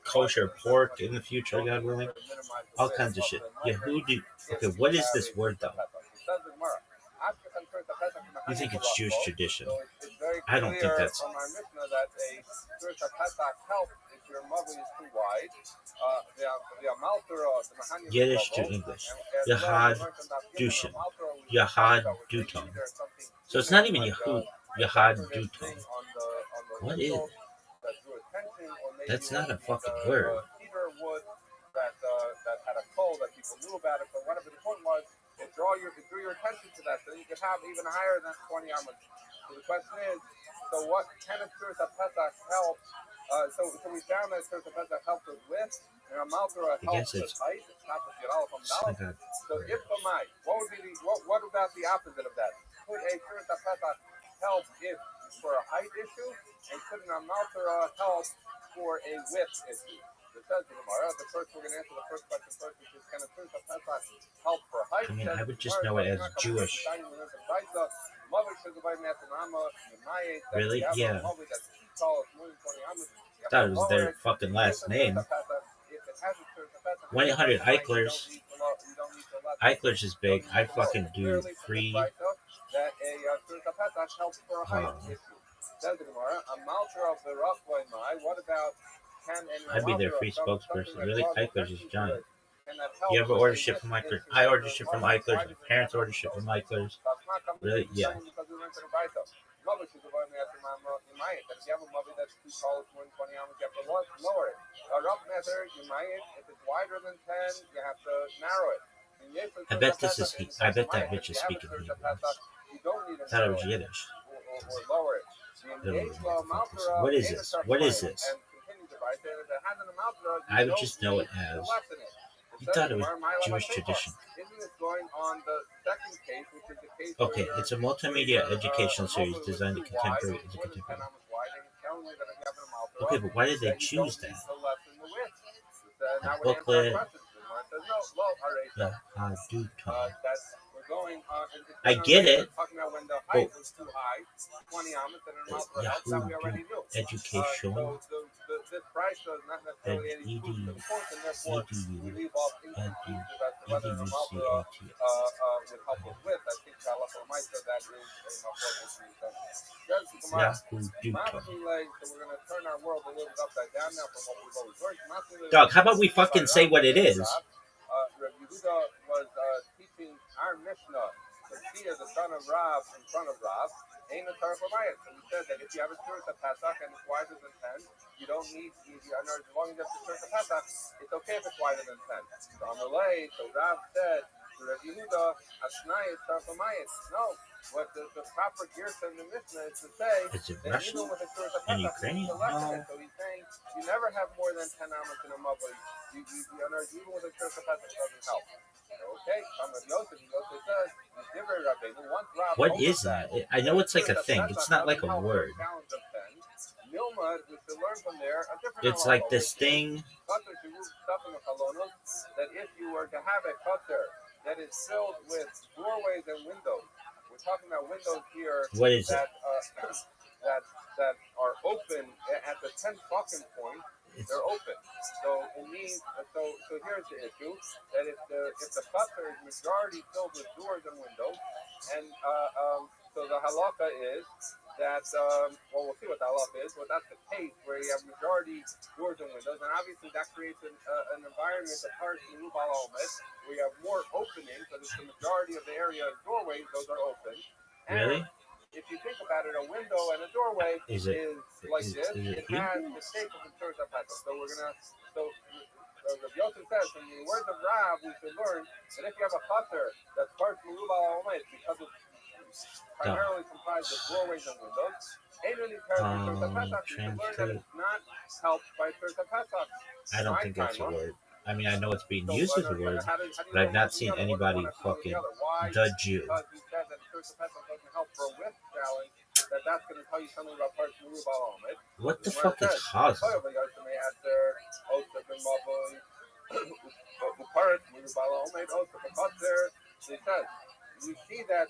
kosher pork in the future, God willing. All kinds of shit. Yehudi. Okay, what is this word though? You think it's Jewish tradition? I don't think that's. Yiddish to English. Yahad Dushin. Yahad Duton. So it's not even Yahad Duton. What is it? That's not a fucking word. That had a cold that people knew about it, but whatever the point was, it drew your attention to that, so you could have even higher than 20 amas. So the question is, so what can a Tzuras HaPesach help? So we found that Tzuras HaPesach helps us with, and a Maltura helps with height. It's not the Yadal from Dallas. So if the might, what about the opposite of that? Could a Tzuras HaPesach help if for a height issue, and could a Maltura help for a width issue? The first, we're going to answer the first question first, which is, can a Tzuras HaPesach help for height? I mean, I would just know it as Jewish. Really? Yeah. Thought it was their fucking last name. 1-800 Eichlers. Eichlers is big. I fucking do free. I'd be their free spokesperson. Really? Eichlers is giant. You ever order shit from Eichlers? I order shit from Eichlers. My parents order shit from Eichlers. Really? Yeah. I bet this is. I bet that bitch is speaking Hebrew. I thought it was Yiddish. What is this? What is this? I would just know it as. You thought it was Jewish tradition. Okay, it's a multimedia educational series designed to contemporary. Okay, but why did they choose that? A booklet. Yeah, I do talk. I get it. Oh. Yahoo education. Dog, how about we fucking say what it is? Rabbi was teaching our Mishnah, the son of Rab, in front of Rab. Ain't a Torah for Mayat. So we said that if you have a Tzuras HaPesach and it's wider than 10, you don't need, as long as you have the Tzuras HaPesach, it's okay if it's wider than 10. So Amalei, so Rab said to Rabbi Yehuda, Asnai is Torah for Mayat. No, what the proper Gersa in the Mishnah is to say that even with a Tzuras HaPesach, you need to lessen it. So he's saying you never have more than 10 amas in a Mavli. Even with a Tzuras HaPesach doesn't help. Okay, what is that? I know it's like a thing. It's not like a word. It's like this thing. That if you were to have a cutter that is filled with doorways and windows, we're talking about windows here. What is it? That are open at the 10 fucking point. They're open, so it means. So here's the issue: that if the cutter is majority filled with doors and windows, and so the halakha is that we'll see what the halakha is, but that's the case where you have majority doors and windows, and obviously that creates an environment apart from Rubal Omet, where you have more openings, because it's the majority of the area of doorways; those are open. Really? If you think about it, a window and a doorway is like this. It has the shape of the Tzuras HaPesach. So we're gonna. So Rabbi Yosef says, from the words of Rav, we should learn that if you have a chutter that's part of Merubah Omet, because it's primarily comprised of doorways and windows, ain't really part of the Tzuras HaPesach. You should learn that it's not helped by Tzuras HaPesach. I don't think that's a word. I mean, I know it's being used as a word, but I've not seen anybody fucking the Jew. What the fuck is Chazal? we see that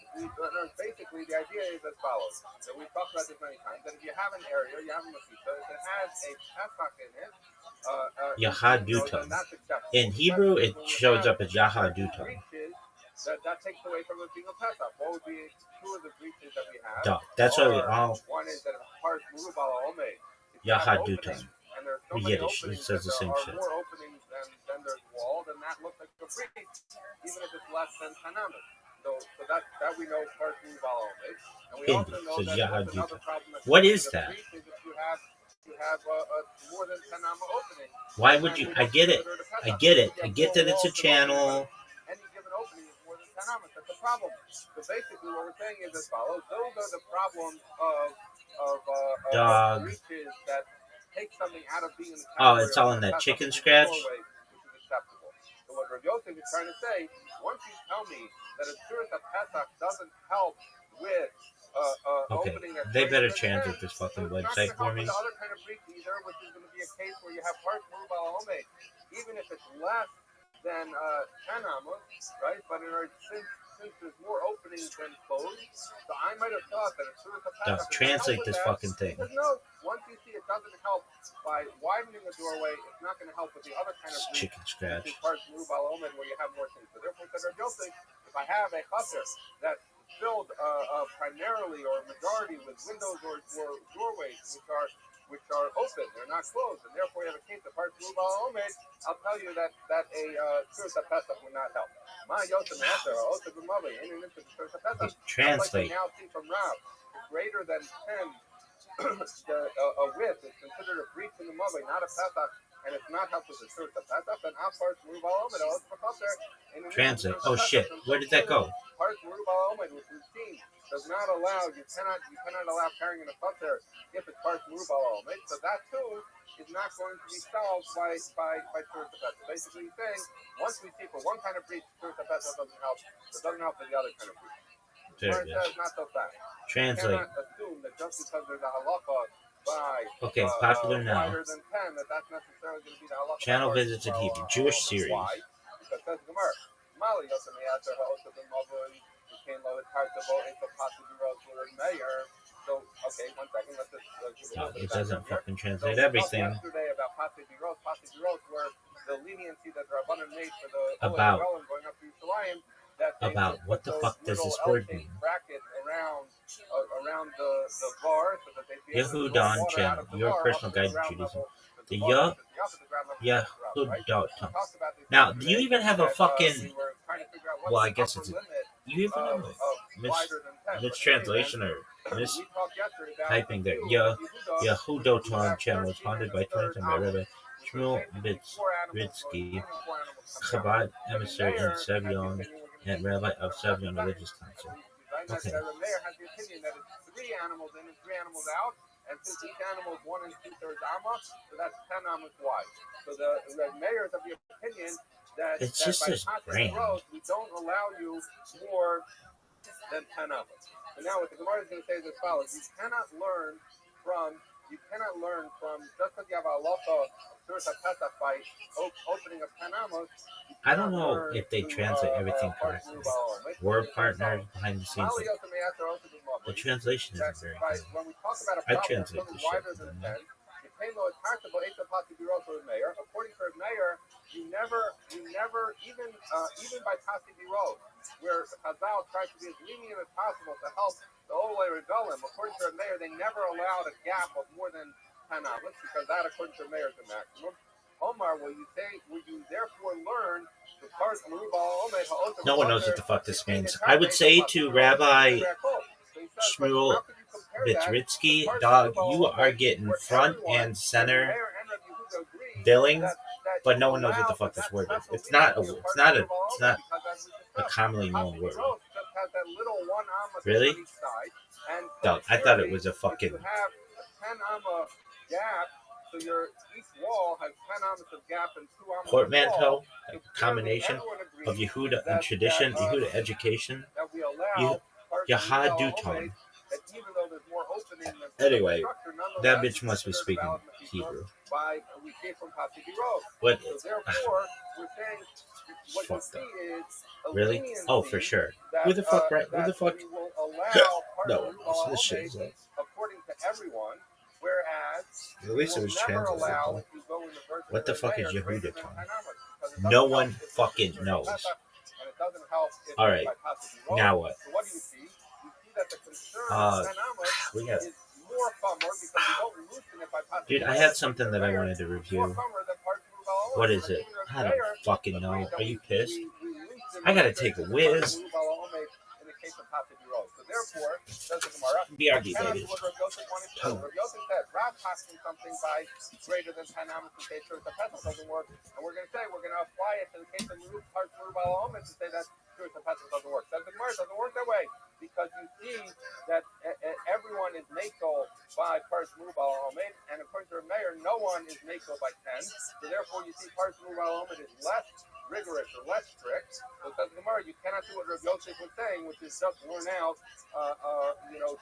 basically the idea is as follows. So we've talked about this many times, that if you have an area, you have a mosquito, if it has a pesach in it, Yahaduton. In Hebrew, it shows up as Yahaduton. That takes away from it being a pesach. What would be two of the breaches that we have? That's what we all. One is that part Murubal Ome. Yahaduton. And there's so many Yiddish, it openings says the that same there are shit. more openings than there's wall, then that looks like a breach, even if it's less than 10 amas. So that we know part Murubal Ome. And we also know that another problem. What is that? Is if you have more than 10 amma opening. Why would you? I get it. I get that it's a channel. Any given opening is more than 10 amas. That's the problem. So basically, what we're saying is as follows: those are the problems of breaches that take something out of being. It's all in that chicken scratch. Which is acceptable. So what Rabbi Yosef is trying to say: once you tell me that a Surat Pesach doesn't help with opening a they better translate this fucking website for me. The other kind of breach either, which is going to be a case where you have part Murubal Ome, even if it's less than 10 amas, right? But since there's more openings than closed, so I might have thought that a Surat Pesach translate this fucking thing. But no, once you see it doesn't help by widening the doorway, it's not going to help with the other kind of breach, chicken scratch. which is part Murubal Ome, where you have more things. So therefore, if I have a chaser that's filled primarily or majority with windows or doorways which are open, they're not closed, and therefore you have a case of part Murubal Ome, I'll tell you that a Surat Pesach would not help. Translate. Now see from Rav, greater than 10, a width is considered a breach in the Mavli, not a Pesach, and it's not helpful to Surat Pesach, then part Murubal Ome, translate. Oh shit, where did that go? Part Murubal Ome, which we've seen, does not allow, you cannot allow carrying in a chaser if it's part Murubal Ome. So that too is not going to be solved by Surat Pesach. Basically saying, once we see for one kind of breach, Surat Pesach doesn't help. It doesn't help for the other kind of breach. There it is. Not so fast. Translate. You cannot assume that just because there's a halacha by popular now. wider than 10, that's necessarily going to be the halacha. Channel visits in Hebrew. Jewish series. Why? Because that's Gemara. Mali Yosem Yaser Ha'osef and Mavoi became Lovet Hartabo Eto Pasibiros with Mayor. So, okay, 1 second. Let's just it doesn't fucking translate everything. Yesterday about Pasibiros were the leniency that the Rabbanan made for the about going up to Yerushalayim. About what the fuck does this word mean? Brackets around the bar so that they Yehudan channel, your personal guide to Judaism. The Yehudot. Now, do you even have a fucking? Well, I guess it's. You even have a mistranslation or mistyping there. Yehudoton channel was founded by 2010 by Rabbi Shmuel Bitzky, Chabad emissary in Sevyon, and Rabbi of Sevyon Religious Council. Okay. The mayor has the opinion that it's 3 animals in and 3 animals out, and since each animal is 1 2/3 amma, so that's 10 ammas wide. So the mayor is of the opinion that it's just this brand. We don't allow you more than 10 ammas. So now what the Gemara is going to say is as follows: you cannot learn from just because you have a halacha Surat Pesach by opening of 10 ammas. I don't know if they translate everything correctly. We're partners behind the scenes. The translation isn't very good. I translate this shit. According to Mayor, you never even by Tasi Birot, where Chazal tries to be as lenient as possible to help the Olei Regalim. According to Mayor, they never allowed a gap of more than 10 amas because that, according to Mayor, is the maximum. Omar, will you therefore learn the part Murubal Ome? No one knows what the fuck this means. I would say to Rabbi Shmuel Bitzky, dog, you are getting front and center billing, but no one knows what the fuck this word is. It's not a commonly known word. Really? Dog, I thought it was a fucking so each wall has 10 amas of gap and 2 amas portmanteau, a combination of Yehuda and tradition, Yehuda education, Yahaduton. that even though there's more opening than Anyway, structure, nonetheless, that bitch must be there's speaking development Hebrew. by we came from Pasig-Road. What? So therefore, we're saying what you Fucked see up. is a Really? leniency Oh, for sure. that, Who the fuck? Right? Who that the fuck? we will allow No one knows this shit is up. according to everyone, whereas At least it we was will never translated. allow Though. if you go in the version What the of fuck is Meir, greater Yehuda than talking? Dynamics, because it No doesn't one help if fucking it's knows. and it doesn't help if All it's right. by Pasig-Road. Now what? So what do you see? You see that the concern of Dynamics We got. is more chomer because we don't loosen it by Pasig-Road. Dude, I had something that I wanted to review. What is it? I don't fucking know. Are you pissed? I gotta take a whiz. BRD, baby. Yosef said, Rav passing something by greater than 10 amos to say sure the pesach doesn't work, and we're going to say we're going to apply it to the case of Merub Parts Merub Al to say that sure the pesach doesn't work. Says the Gemara, it doesn't work that way because you see that everyone is mako by Parts Merub Al and according to Meir, no one is mako by 10. So therefore, you see Parts Merub Al is less rigorous or less strict. So says the Gemara, you cannot do what Rav Yosef was saying, which is just worn out.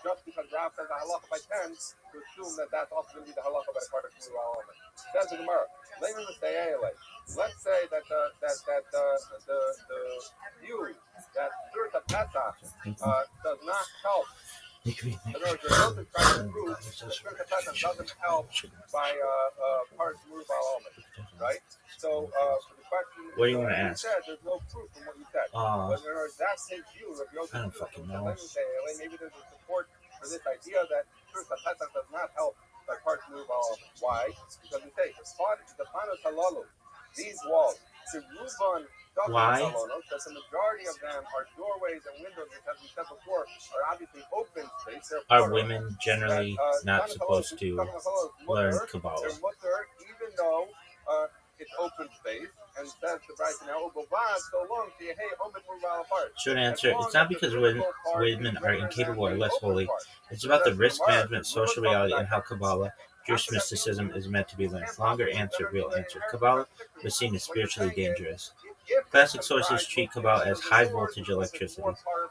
Just because Rav says the halacha by 10, to assume that that's also going to be the halacha by Parts Merub Al Says the Gemara, let's say that the view that Surah Pesach does not help. In other words, Rav Yosef tries to prove that Surah Pesach doesn't help by Parts Merub Al right? So the question what do you want to ask? Said, there's no proof from what you said. But in other words, that's his view. Rav Yosef, I don't fucking know. Maybe there's a support for this idea that Surah Pesach does not help by Parts Merub Al Why? Because we say the Panos Halalu, these walls, the Ruban. Why? That the majority of them are doorways and windows, which, as we said before, are obviously open space. Are women generally not supposed to learn Kabbalah? They're mutter, even though it's open space, and says the Rabbi now, so long, hey, apart. Short answer, it's not because women are incapable or less holy. It's about the risk management, social reality, and how Kabbalah, Jewish mysticism, is meant to be learned. Longer answer, real answer. Kabbalah was seen as spiritually dangerous. Classic sources treat Kabbalah as high-voltage electricity.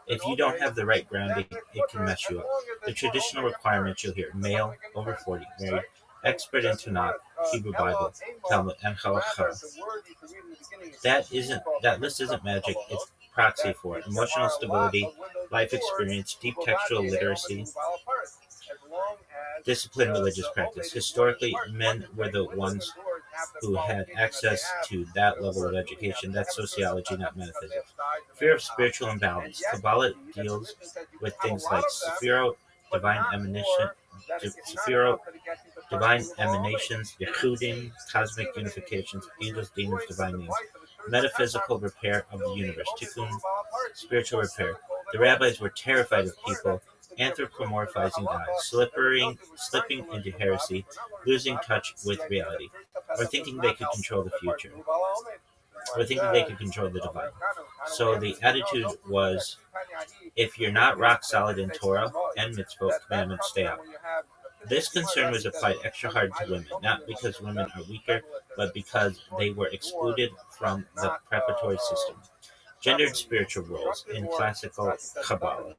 If you don't have the right grounding, it can mess you up. The traditional requirements you'll hear: male, over 40, married, expert in Tanakh, Hebrew Bible, Talmud, and Halakha. That list isn't magic, it's proxy for emotional stability, life experience, deep textual literacy, disciplined religious practice. Historically, men were the ones who had access to that level of education. That's sociology, not metaphysics. Fear of spiritual imbalance. Kabbalah deals with things like Sephirot, divine emanations, Yehudim, cosmic unifications, angels, demons, divine names, metaphysical repair of the universe, Tikkun, spiritual repair. The rabbis were terrified of people anthropomorphizing God, slipping into heresy, losing touch with reality, or thinking they could control the future, or thinking they could control the divine. So the attitude was, if you're not rock solid in Torah and mitzvot commandments, stay out. This concern was applied extra hard to women, not because women are weaker, but because they were excluded from the preparatory system. Gendered spiritual roles in classical Kabbalah.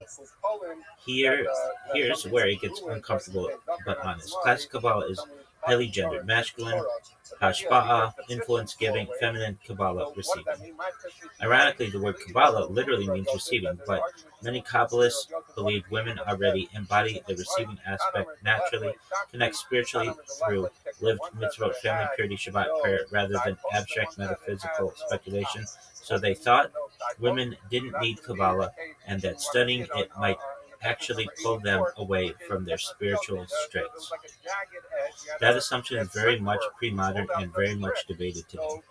Here's where it gets uncomfortable but honest. Classic Kabbalah is highly gendered: masculine, hashpa'ah, influence giving; feminine, Kabbalah, receiving. Ironically, the word Kabbalah literally means receiving, but many Kabbalists believe women already embody the receiving aspect naturally, connect spiritually through lived mitzvot, family purity, Shabbat prayer, rather than abstract metaphysical speculation. So they thought women didn't need Kabbalah, and that studying it might actually pull them away from their spiritual strengths. That assumption is very much pre-modern and very much debated today.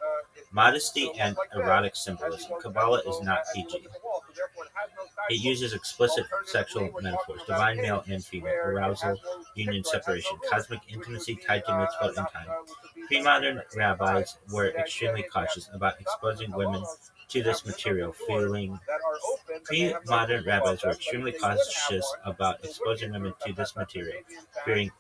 Modesty and erotic symbolism. Kabbalah is not PG. It uses explicit sexual metaphors: divine male and female, arousal, union, separation, cosmic intimacy tied to mitzvot and time. Pre-modern rabbis were extremely cautious about exposing women to this material, fearing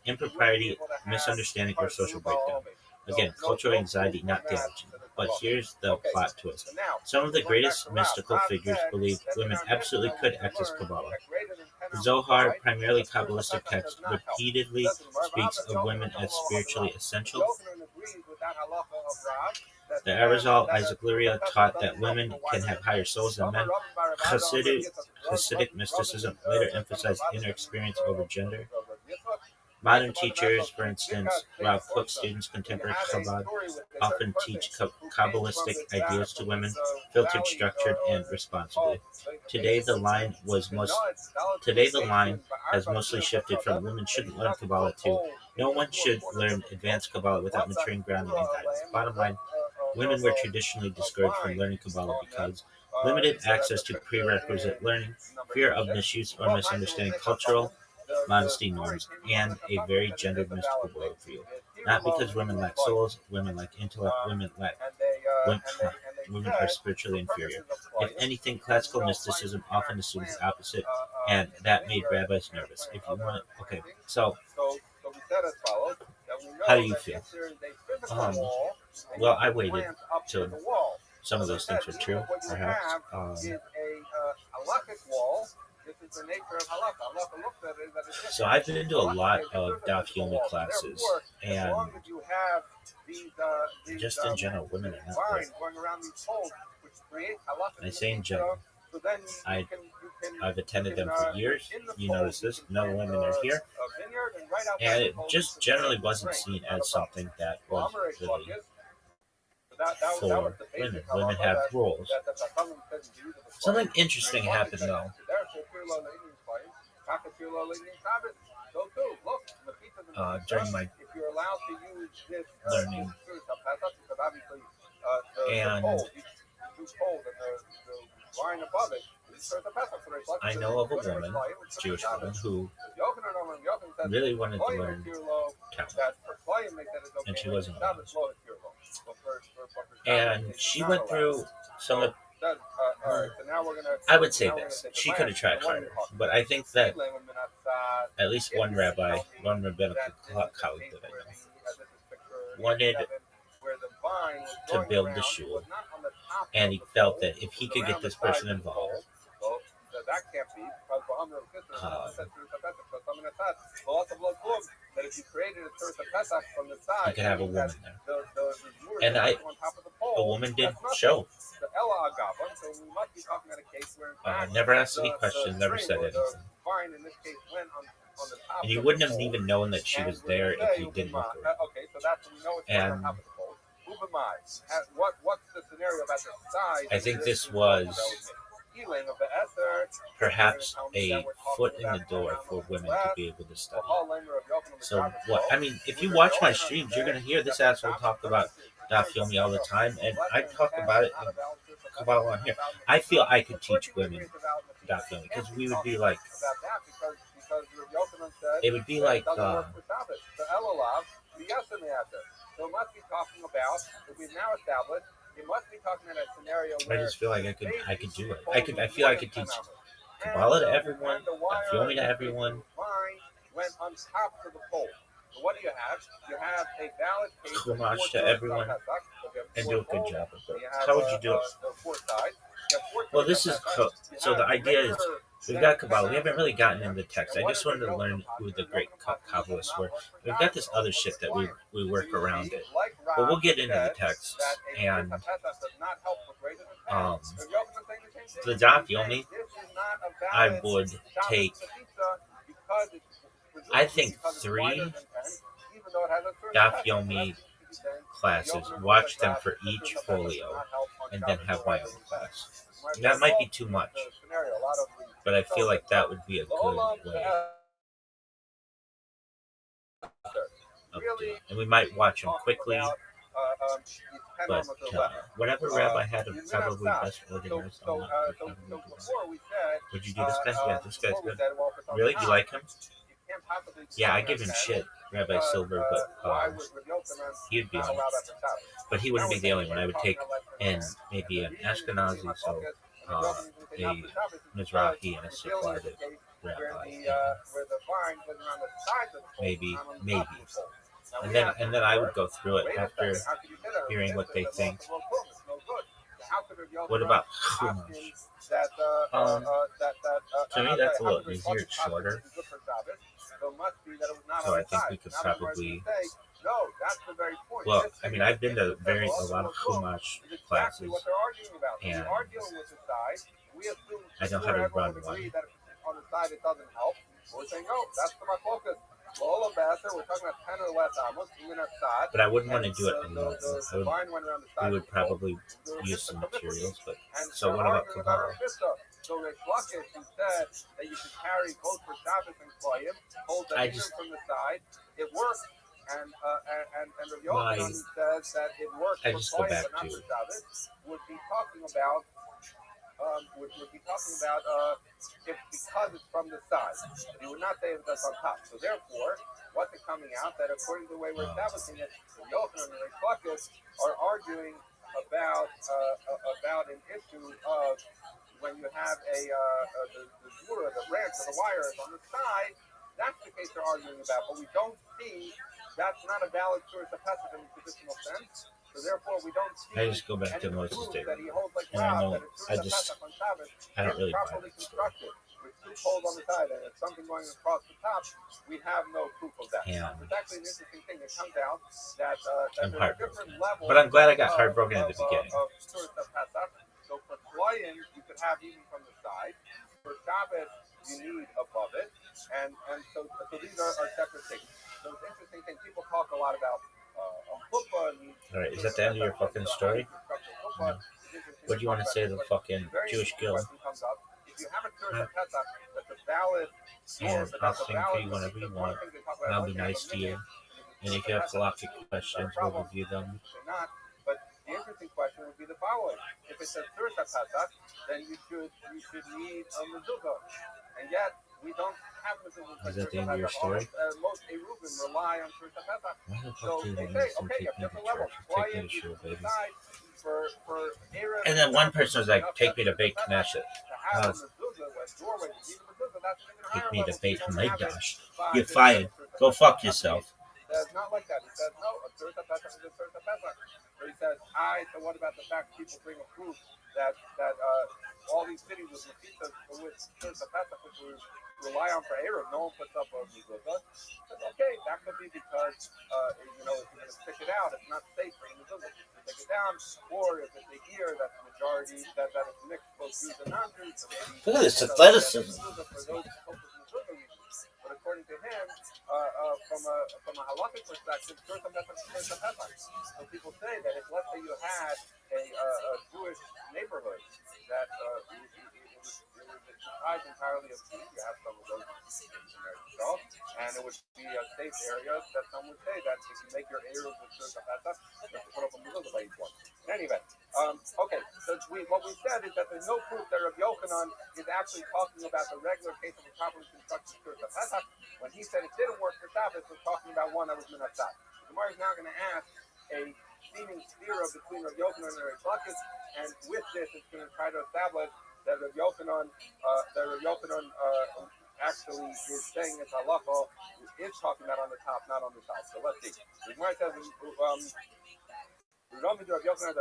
impropriety, misunderstanding, or social breakdown. Again, cultural anxiety, not theology. But here's the plot twist. Some of the greatest mystical figures believed women absolutely could access Kabbalah. The Zohar, primarily Kabbalistic text, repeatedly speaks of women as spiritually essential. The Arizal Isaac Luria taught that women can have higher souls than men. Hasidic mysticism later emphasized inner experience over gender. Modern teachers, for instance, Rav Kook students, contemporary Chabad, often teach Kabbalistic ideas to women, filtered, structured, and responsibly. Today, the line has mostly shifted from women shouldn't learn Kabbalah to no one should learn advanced Kabbalah without maturing grounding and guidance. Bottom line, women were traditionally discouraged from learning Kabbalah because limited access to prerequisite learning, fear of misuse or misunderstanding cultural modesty norms, and a very gendered mystical worldview. Not because women lack souls, women lack intellect, women are spiritually inferior. If anything, classical mysticism often assumes the opposite, and that made rabbis nervous. If you want, okay, so how do you feel? Well, I waited till some of those things were true, perhaps. So I've been to a lot of Daf Yomi classes, and just in general, women are not great. I say in general. I've attended them for years. You notice this, no women are here. And it just generally wasn't seen as something that was really for women. Women have roles. Something interesting happened though. During my learning, and I know of a woman, Jewish woman, who really wanted to learn Talmud, and she wasn't allowed. And she went through some of, I would say this, she could have tried harder, but I think that at least one rabbi, one rabbinical colleague that I know, wanted to build the shul, and he felt that if he could get this person involved, he could have a woman there. And a woman did show. Never asked any questions, never said anything. And you wouldn't have even known that she was there if you didn't look around. And I think this was perhaps a foot in the door for women to be able to study. So what? I mean, if you watch my streams, you're gonna hear this asshole talk about Daf Yomi all the time, and I talk about it in Kabbalah on here. I feel I could teach women Daf Yomi because we would be like, it would be like. I just feel like I could do it. I feel I could teach Kabbalah to everyone, Daf Yomi to everyone. Chumash to everyone, and do a good job of it. How would you do it? Well, this is so. The idea is we've got Kabbalah. We haven't really gotten into text. I just wanted to learn who the great Kabbalists were. We've got this other shit that we work around it, but we'll get into the text. And the Daf Yomi, I would take. I think 3 Daf Yomi classes, watch them for each folio, and then have my own class. That might be too much, but I feel like that would be a good way of doing it. And we might watch them quickly, but whatever rabbi had them probably best organized. Would you do this guy? Yeah, this guy's good. Really? You like him? Yeah, I give him shit, Rabbi Silver, but he'd be on it. But he wouldn't be the only one. I would take in maybe an Ashkenazi, so a Mizrahi and a Sephardic rabbi. Maybe. And then I would go through it after hearing what they think. What about Chumash? that To me, I'm that's sorry, a little having easier. Rishon It's shorter. is good for Shabbos. So it must be that it was not So on I the think side. we could Now the Gemara is probably. going to say, no, that's the very point. Well, This I mean, thing I've been to is a lot of book Chumash is exactly classes, what they're arguing about. So we and are dealing with the side. We assume I know how sure to everyone run would agree one. that if it's on the side it doesn't help. We're saying no, that's the maflokas. Lola Basser, we're talking about 10 or less amos, even at side. But I wouldn't want to do it The alone. vine went around the side. We would probably use some materials. But so what about Kabbalah? So Rish Lakish, who said that you should carry both for Shabbos and Koyim, holds that even from the side, it works. And Rabbi Yochanan says that it works for Koyim but not for Shabbos, would be talking about if because it's from the side. You would not say if that's on top. So therefore, what's it coming out? That according to the way we're establishing it, Rabbi Yochanan and Rish Lakish are arguing about an issue of when you have the zura, the branch or the wire is on the side. That's the case they're arguing about. But we don't see that's not a valid source of pesach in the traditional sense. So therefore, we don't see. I just go back to Moses' statement. That he holds like and I know, that I don't really buy that story. With two poles on the side and it's something going across the top, we have no proof of that. Yeah. It's actually an interesting thing. It comes out that I'm there's different levels. But I'm glad I got heartbroken at the beginning. So for Koyim, you could have even from the side. For Shabbos, you need above it. And so these are separate things. So it's interesting thing. People talk a lot about chuppah. All right, is that the end of your fucking story? No. What do you want to say to the fucking Jewish guild? If you have a church of Pesach that's a valid And I'll sing for you whenever you want, and I'll be nice to you. And if you have galactic questions, we'll review them. But the interesting question would be the following: if it's a church of Pesach, then you should need a mezuzah, and yet we don't have mezuzah. Is that the end of your story? Most Eruvim rely on church of Pesach. Why the So fuck do you they want say, to okay, you take me have to different levels. church? Take me to shul, baby. For And then one person was like, take me to Beit Knesset. Take me to Beit Hamikdash. You're fired. Go fuck yourself. It's not like that. He says, no, a Surta Pesach is a Surta Pesach. So he says, so what about the fact people bring a proof that all these cities with Mesitas with Surta Pesach, which we rely on for Erev, no one puts up a mezuzah. But okay, that could be because, if you're going to stick it out, it's not safe for the mezuzah. Take it down, or if it's a year that's the majority, that is mixed both Jews and non-Jews. Look at this athleticism. But according to him, from a halakhic perspective, Surta Pesach is Surta Pesach. So people say that if, let's say, you had a Jewish neighborhood that it was comprised entirely of Jews, you have some of those in there yourself, and it would be a safe area that some would say that if you make your Erev with Surta Pesach, you have to put up a mezuzah by each one. In any event, okay, so what we said is that there's no proof that Rabbi Yochanan is actually talking about the regular case of a properly constructed Surta Pesach. When he said it didn't work for Shabbos, we're talking about one that was Minatzah. The Gemara is now going to ask a seeming stira between Rabbi Yochanan and Rish Lakish, and with this, it's going to try to establish that Rabbi Yochanan actually is saying it's halacha, is talking about on the top, not on the side. So let's see. The Gemara says, Rabbi Yochanan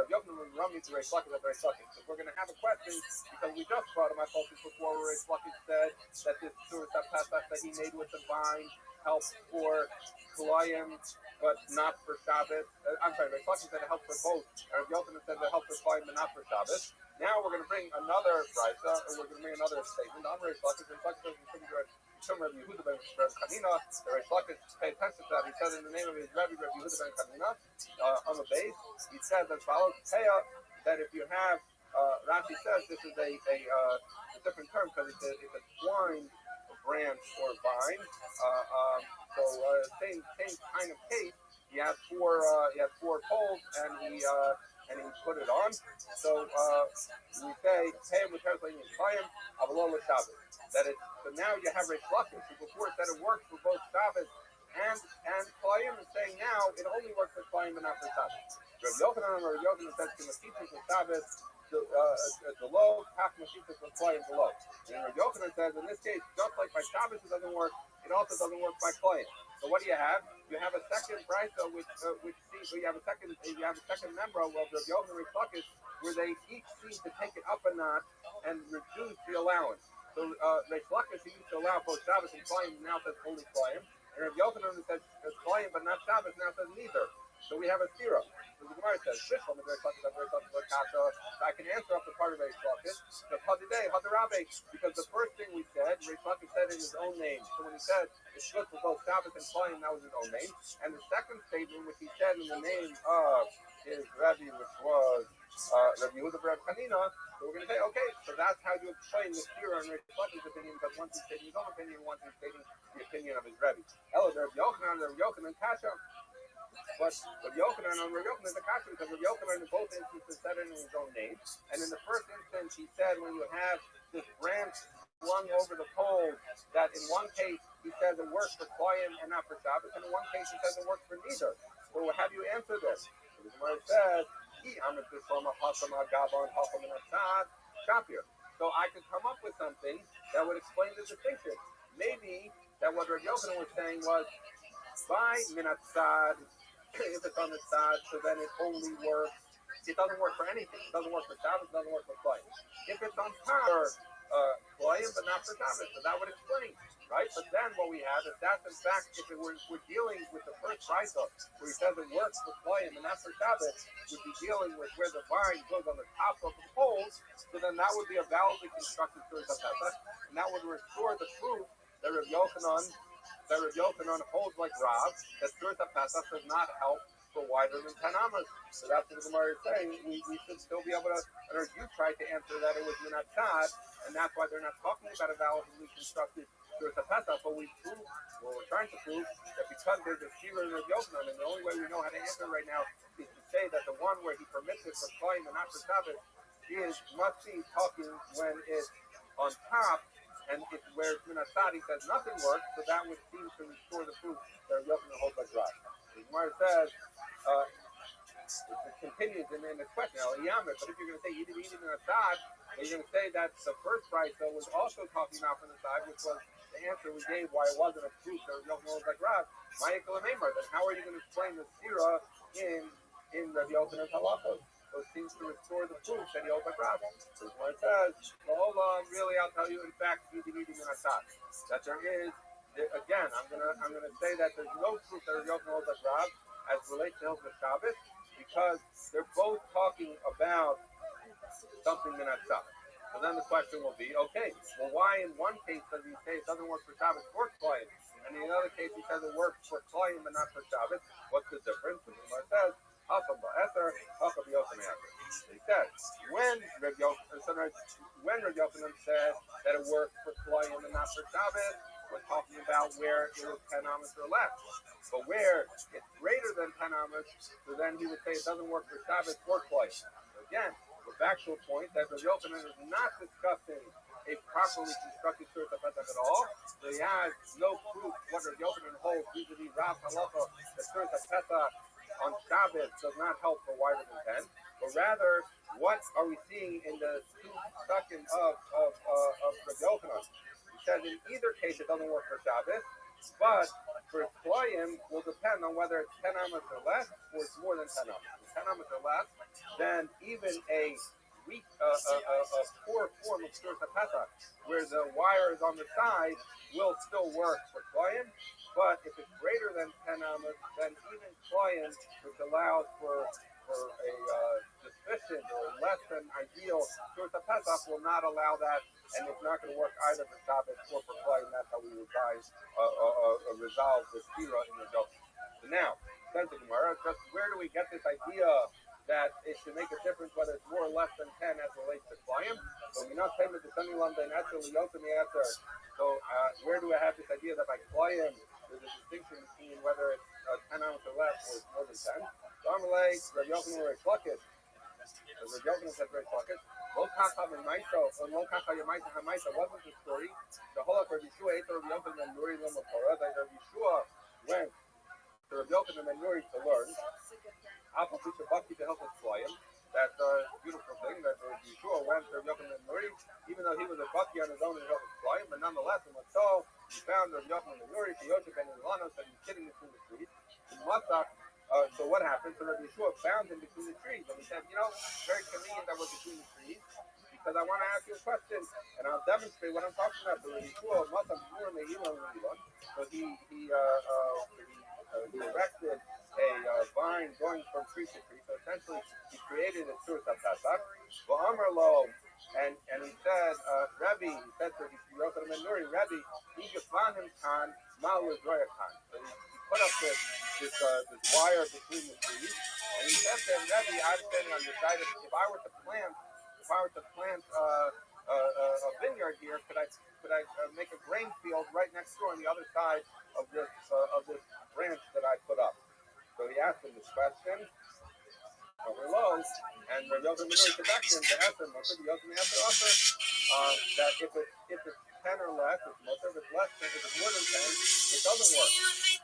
to Rish Lakish at Rish Lakish. So we're going to have a question because we just brought him. I told you before where Rish Lakish said that this Surta Pesach that he made with the vine helps for Koyim, but not for Shabbos. I'm sorry, Rish Lakish said it helps for both. Rabbi Yochanan said it helps for Koyim, but not for Shabbos. Now we're going to bring another brisa, and we're going to bring another statement on Rish Lakish. Rish Lakish says Rabbi Yehuda ben Chanina. Rish Lakish pay attention to that. He says in the name of his Rabbi Yehuda ben Chanina on the base. He says as follows: that if you have, Rashi says this is a different term because it's a twine branch or vine. So same kind of case. He had four poles, and he put it on. So we say, hey, we're translating in Chaim, Avalol Shabbos. So now you have Rish Lakish, who before said it works for both Shabbos and Chaim, is saying now it only works for Chaim and not for Shabbos. Rabbi Yochanan says to Mesitas for Shabbos, the low, half Mesitas for Chaim below. And Rabbi Yochanan says in this case, just like by Shabbos it doesn't work, it also doesn't work by Kohen. So what do you have? You have a second brisa which you have a second member of Rabbi Yochanan and Reish Lakish, where they each seem to take it up a notch and reduce the allowance. So Reish Lakish, who used to allow both Shabbos and Kohen, now says only Kohen, and Rabbi Yochanan, who says Kohen but not Shabbos, now says neither. So we have a zero. So the Gemara says, I can answer up the part of Reish Lakish, because the first thing we said, Reish Lakish said in his own name. So when he said it's good for both Shabbos and Kohen, that was his own name. And the second statement, which he said in the name of his Rabbi, which was Rabbi Yehuda Bar Chanina, so we're going to say, okay, so that's how you explain the Sira and Reish Lakish's opinion, because once he's stating his own opinion, once he's stating the opinion of his Rebbe. Elo, Rabbi Yochanan, Kasha. But Rabbi Yochanan on Rabbi Yochanan is a kasha, because Rabbi Yochanan in both instances said it in his own name. And in the first instance, he said when you have this branch slung over the pole, that in one case he says it works for Kohen and not for Shabbos, and in one case he says it works for neither. So how do you answer this? So the Gemara says, so I could come up with something that would explain the distinction. Maybe that what Rabbi Yochanan was saying was, by minat tzad, if it's on the side, so then it only works. It doesn't work for anything. It doesn't work for Shabbos. It doesn't work for Kohen. If it's on top for Kohen, but not for Shabbos, so that would explain, right? But then what we have is that's in fact, if it were, we're dealing with the first brisa where he says it works for Kohen and not for Shabbos, we'd be dealing with where the vine goes on the top of the poles. So then that would be a validly constructed Surim Pesach, and that would restore the proof that Rabbi Yochanan holds like Rav, that Surim Pesach does not help for wider than 10 amas. So that's what the Gemara is saying. We should still be able to, or you tried to answer that it was Minat Tzad, and that's why they're not talking about a validly constructed Surim Pesach, but we're trying to prove that because there's a Shira and Rabbi Yochanan, and the only way we know how to answer right now is to say that the one where he permits it for Kohen and not for Shabbos must be talking when it's on top. And if where it's Minat Tzad, he says nothing works, so that would seem to restore the proof that Yochanan holds like Rav. The Gemara says, it continues in the question, but if you're going to say Yidin Minat Tzad, you're going to say that the first brisa was also talking about from the side, which was the answer we gave why it wasn't a proof that Yochanan holds like Rav. Then how are you going to explain the Sira in Rabbi Yochanan's halachos? So it seems to restore the proof that he holds like Rav. So what it says, hold on, really, I'll tell you, in fact, Yidin Minat Tzad, that there is, again, I'm gonna say that there's no proof that Rabbi Yochanan holds like Rav as relates to Hilchos Shabbos, because they're both talking about something Minat Tzad. So then the question will be, okay, well, why in one case does he say it doesn't work for Shabbos or Kohen, and in another case he says it works for Kohen but not for Shabbos? What's the difference? The Gemara says, he said, when Rabbi Yochanan said that it works for Kohen and not for Shabbos, we're talking about where it was 10 amas or less. But where it's greater than 10 amas, so then he would say it doesn't work for Shabbos or Kohen. So again, the factual point that Rabbi Yochanan is not discussing a properly constructed Surim Pesach at all. So he has no proof what Rabbi Yochanan holds vis-a-vis Rav Halacha that Surim Pesach on Shabbos does not help for wider than 10. But rather, what are we seeing in the second of Rabbi Yochanan? He says in either case it doesn't work for Shabbos, but for Kohen will depend on whether it's 10 amas or less, or it's more than 10 amas. If 10 amas or less, then even a weak, poor form of Surim Pesach, where the wire is on the side, will still work for Kohen. But if it's greater than 10 amas, then even Kohen, which allows for a deficient or less than ideal Surim Pesach, will not allow that, and it's not going to work either for Shabbos or for Kohen. That's how we resolve the Sira in the Dose. So now, says the Gemara, just where do we get this idea that it should make a difference whether it's more or less than 10 as relates to Kohen? So we're not saying that the Sunny Lambda naturally open the answer. So where do I have this idea that by Kohen there's a distinction between whether it's 10 ounces or less or it's more than 10? So I'm like, Rabbi Yochanan or Reish Lakish. Rabbi Yochanan said Reish Lakish. Lo kacha v'maisa, or lo kacha yamaisa hamaisa wasn't the story. The whole of Rabbi Yeshua ate Rabbi Yochanan and Nuri Lomah Torah. That Rabbi Yeshua went to Rabbi Yochanan and Nuri to learn. That that beautiful thing that Yeshua went to Yochanan ben Nuri, even though he was a Baki on his own in Hilchos Klayim, but nonetheless, in Matzah, he found Yochanan ben Nuri, Yosef ben Ilanos, and he's sitting between the trees. In Matzah, so what happened? So Rabbi Yeshua found him between the trees, and he said, very convenient that we're between the trees, because I want to ask you a question, and I'll demonstrate what I'm talking about. So Rabbi Yeshua, so he erected a vine going from tree to tree. So essentially, he created a Tzur Pesach. And he said, Rabbi, he said to Yochanan ben Nuri, Rabbi, he gefanim kan mal l'zroya kan. So he put up this wire between the trees, and he said to him, Rabbi, I'm standing on your side. If I were to plant a vineyard here, could I make a grain field right next door on the other side of this branch that I put up? So he asked him this question. Below, and Rabbi Yochanan ben Nuri said back to him to ask him, that if it's 10 or less, it's mutter. If it's less than, if it's more than 10, it doesn't work.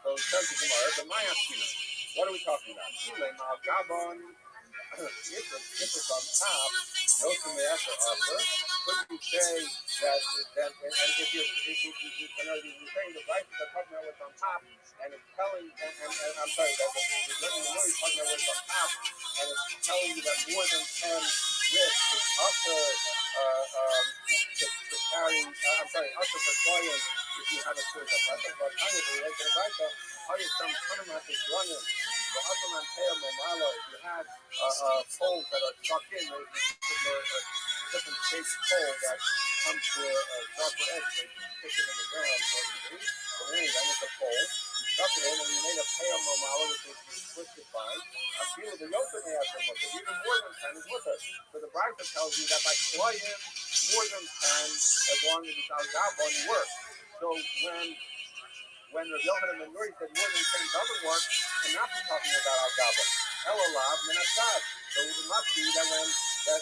So it says the Gemara, but my asking, what are we talking about? If it's on top, no semester offer. Could you say that and if you're saying the right is talking about what's on top, and it's telling, and I'm sorry, that the really talking about what's on top, and it's telling you that more than 10 risks is upper to carry. I'm sorry, upper for client if you have a series of lessons. But kind of related to the right, how you some tournament is running. The upper man pay a mamalo. If you had poles that are stuck in, there's different shaped pole that comes to a sharper edge, so you stick it in the ground. So anyway, then it's a pole. You stuck it in, and you made a pale mamalo, which was twisted fine. I feel the Yosef may have some mutter. Even more than 10 is mutter. So the Brisa tells you that by Klayim, more than 10, as long as it's al-gabon, works. So when Rabbi Yochanan ben Nuri said more than 10 doesn't work, cannot be talking about al-gabon. Elolav minasad. So it must be that when the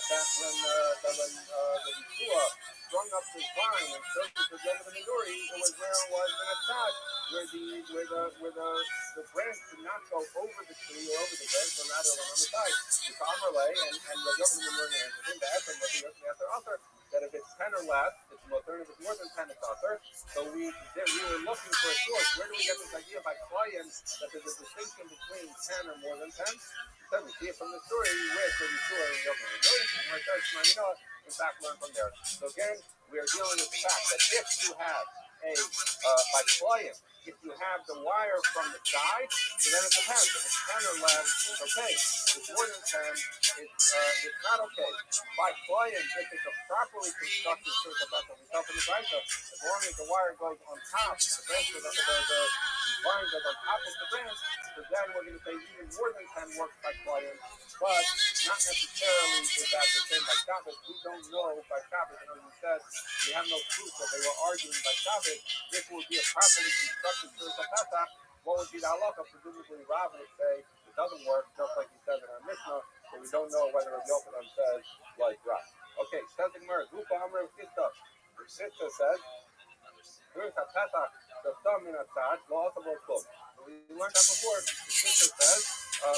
Yeshua strung up this vine and showed it to Rabbi Yochanan ben Nuri, it was where it was minasad, where the branch did not go over the tree or over the branch, but rather on the side. It's Amarle, and Rabbi Yochanan ben Nuri answered him to ask him what the Yosef author, that if it's 10 or less, it's mutter, and if it's more than 10, it's author. So we were looking for a source. Where do we get this idea by clients that there's a distinction between 10 or more than 10? So we see it from the story where it's Yeshua and Yochanan ben Nuri, and where it says, in fact, learn from there. So again, we are dealing with the fact that if you have by client, if you have the wire from the side, so then it depends. If it's 10 or less, it's okay. If it's more than 10, it's not okay. By client, if it's a properly constructed circle vessel, we tell from the Brisa, as long as the wire goes on top, the branch goes on the vine goes on top of the branch, so then we're going to say even more than 10 works by client, but not necessarily is that the same by Shabbos. We don't know by Shabbos, and as we said, we have no proof that they were arguing by Shabbos. If it would be a properly constructed circle Pesach, what would be the halacha? Presumably, Rabbi would say it doesn't work, just like he says in our Mishnah, but we don't know whether Rabbi Yochanan says like Rabbi. Okay, says the Gemara, Zupa Amr Sista. Sista says, Circle Pesach, the thumb in a tzad, lo asabo klum. We learned that before. The Sista says,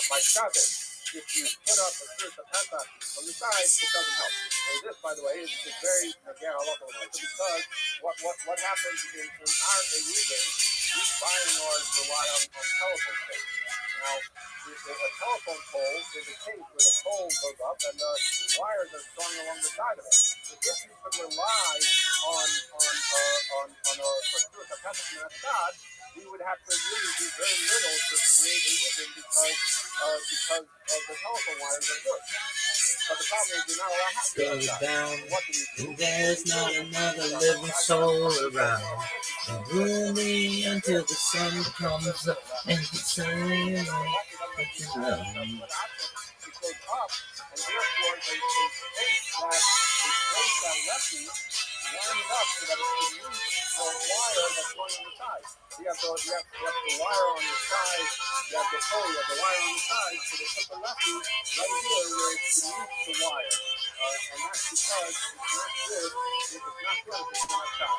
by Shabbos, if you put up a circle Pesach from the side, it doesn't help. So this, by the way, is very nageh halacha because what happens in our region, we by and large rely on telephone poles. Now, a telephone pole is a case where the pole goes up and the wires are strung along the side of it. So if you could rely on a circuit Pesach, we would have to really do very little to create a living because the telephone wires are good. But the problem is you're not allowed to have Go down, and there's not another living soul around. And really until the sun comes up and the sun what you love. It goes up, and therefore they place that lefty line it up so that it can use the wire that's going on the side. So you have the wire on the side, you have the pole, you have the wire on the side, so they put the lefty right here where it can use the wire. And that's because it's not good if it's not stop.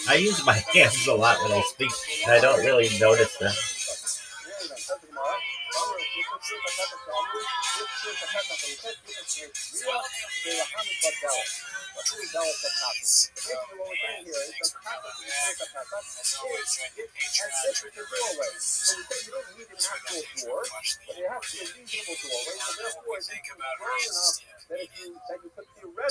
I use my hands a lot when I speak, and I don't really notice that.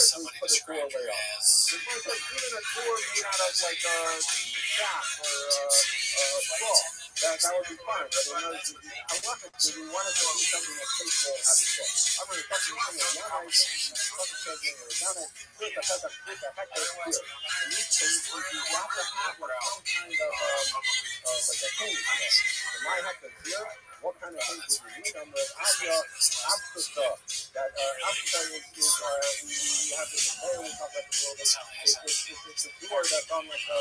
Somebody described her as even a door made out of like chaff or straw. That would be fine, but in order to we wanted to do something that's capable of having straw. I'm going to talk to you about you have to have like some kind of like a hinge. You might have to hear what kind of hinge would you need on the abstra that abstra is we have this compare we talk about this a little bit. It's a door that's on like a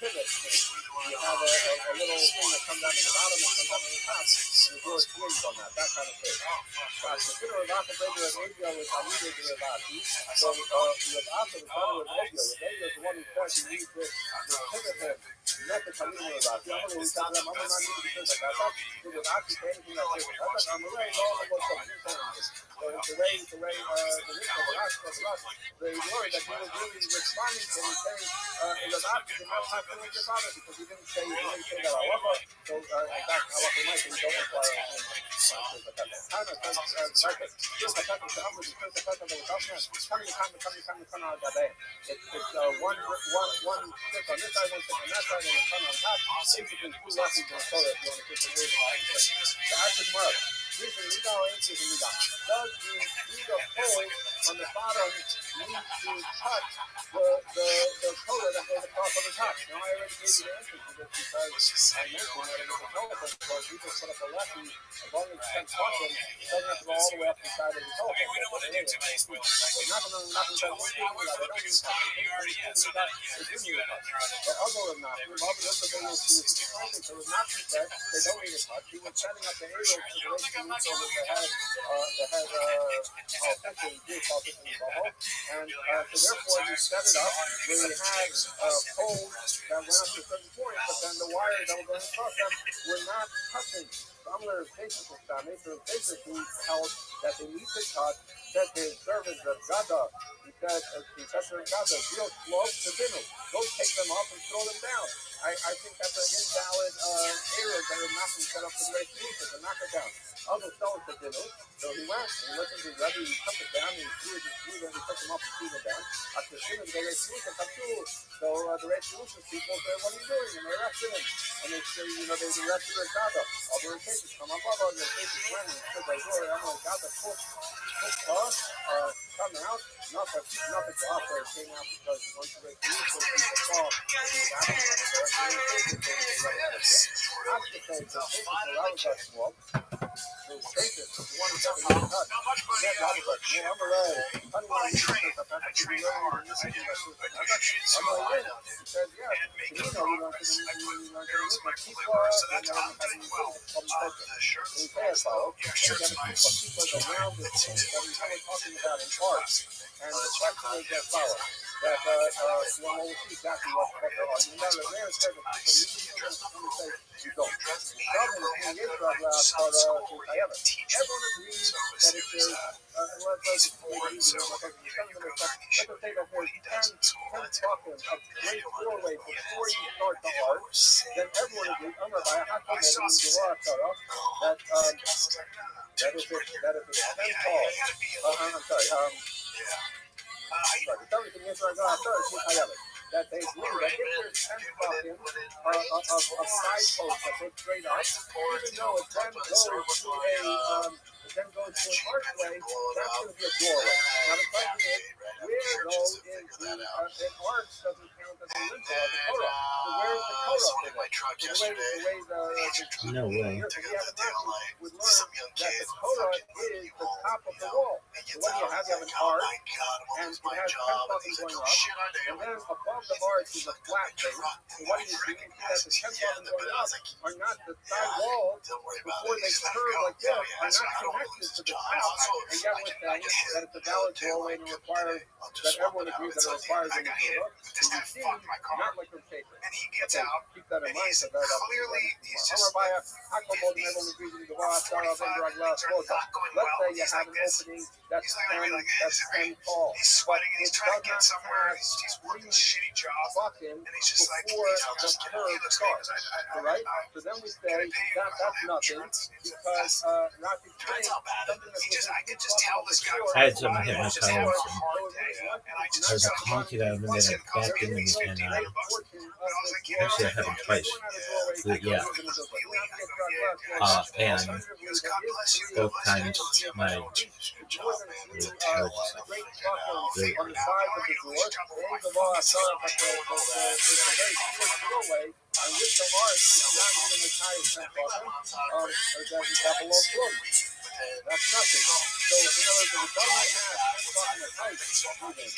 pivot thing. You have a little thing that comes out of the bottom and comes out of the top, and the door swings on that kind of thing. Consider about the bigger of Asia with Amida de Rabbi. So with after the brother of Asia is the one who said you need this pivot head. Not the Kamina Rabbi. I'm going to tell them I'm not need to do like that. It was actually anything like this. I'm already all about something. So it's the way the word that he was really responding to and saying in the last did not have to with your father because he didn't say that halacha. So in fact halacha might be don't require it's one stick on this side, one stick on that side, and a ton on top. Basically, two lefties in the Torah if you want to put the word on it. So ask the Gemara. Does the hole on the bottom need to touch the Torah that goes across on the top? Now I already gave you the answer to this because I mentioned that it was a telephone because you just put up a lefty as long as it's touching, it doesn't have to go all the way up the side of the telephone. We don't want to do too many spoilers. But other than that, the other thing is there was nothing said, they don't need a touch. He was setting up the arrows to the way to move over the head, and so therefore you set it up where you had poles that went up to a certain point, but then the wires that were going across them were not touching. Some of their basically held that they need to touch, that the servants of Gada, he said to Gada, deal slope the dinner. Go take them off and throw them down. I think that's an invalid error that is not been set up for the right solution to knock it down. Other sellers that did it, so he went and listened to Rabbi, he took it down, he threw them, he took them up and threw them down. After seeing the right solution come through, so the right solution people said, what are you doing? And they arrested him. And they say, they arrested their Gada. All the cases come up, all the cases went and said, I'm going to Gada, come out, not the job that came out because once the right solution people saw, and the question is that follows. That we'll see exactly what they're on. You know, the mayor said that you don't. Everyone agrees that if there's let's say that there's 10 talking of great four-way before you start the arch, then everyone agrees that if it's 10 tall, that they agree that if there's 10 talking of side posts that go straight up, even though it then goes to an archway, that's going to be a doorway. Now the question is, where though is an arch doesn't count as a lintel as a Torah? So where is the Torah in it? The way the would learn that the Torah is the top of the wall. So what do you have? You have an arch, and it has 10 buttons going up, and then above the arch is a flat thing. So what do you see? You see that the 10 buttons going up are not the side walls before they curve like this, are not connected to the top, and yet we're saying that it's a valid doorway and it requires that everyone agrees that it requires a door. So you see, not like a paper. And he gets out, Keep that in and mind. he's clearly, he's just like, Let's say you have an opening that's 10 tall. he's sweating and he's trying to get somewhere. He's working a shitty job, and he's just like, before the curve starts, right? So then we say that's nothing because not to train something that's I could just tell this guy. I had someone hit my car once, And I just I was honking at him and then I backed in and actually I had him twice. Yeah. And both times my intelligence really on the side of the door, and the law outside of the doorway, and with the arch, it's not even the highest button, that below float. That's nothing. So, in other words, if it does not have 10 buttons of height,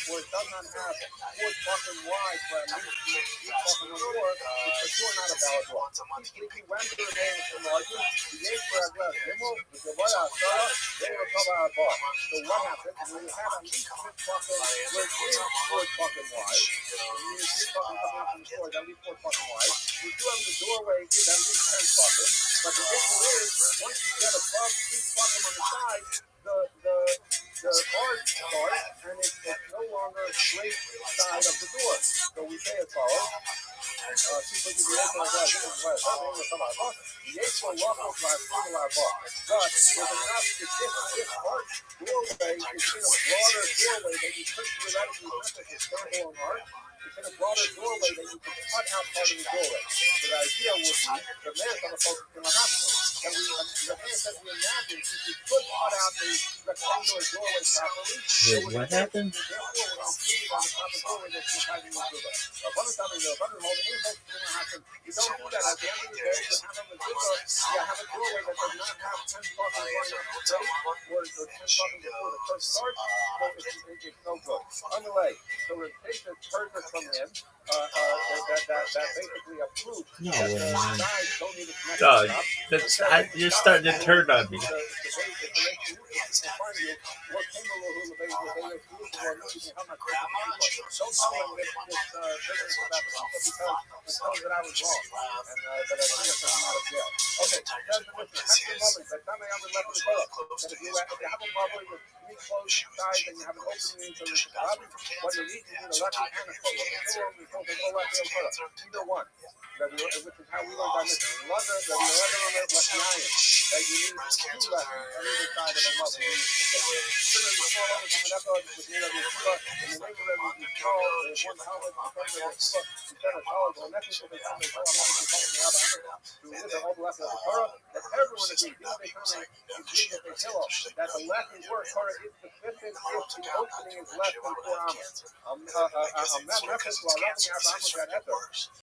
or it does not have 4 buttons wide for at least 8 buttons on the door, it's for sure not a valid door. If you went to the name of the margin, the eight for a glass limo, the Gavaya Asara, they will cover our bar. So what happens when you have at least 6 buttons where it is 4 buttons wide, and you need 3 buttons coming from the store, at least 4 buttons wide, you do have the doorway with at least 10 buttons, but the issue is, once you get above 6 buttons on the side, the arch starts, and it's no longer a straight side of the door. So we say as follows. But if this arch doorway is in a broader doorway that you could theoretically method is standalone arch, it's in a broader doorway that you can cut out part of the doorway. So the idea would be the man on the focus in the hospital. And the man said we imagine if you could cut out the rectangular doorway properly, Wait, what happened? You don't do that. At the end of the day, you have a doorway that does not have 10 buttons going up straight, or 10 buttons before the first start, so it's no good. Underlay. So it takes a person from him that basically approves No, that the man. sides don't need a connection Dog, stop. you're starting to turn on me. Either one. Which is how we learned our mission. That you need 2 lessons on either side of a mother. Everyone agrees, that the left word Torah is sufficient if the opening is less than 4 amas.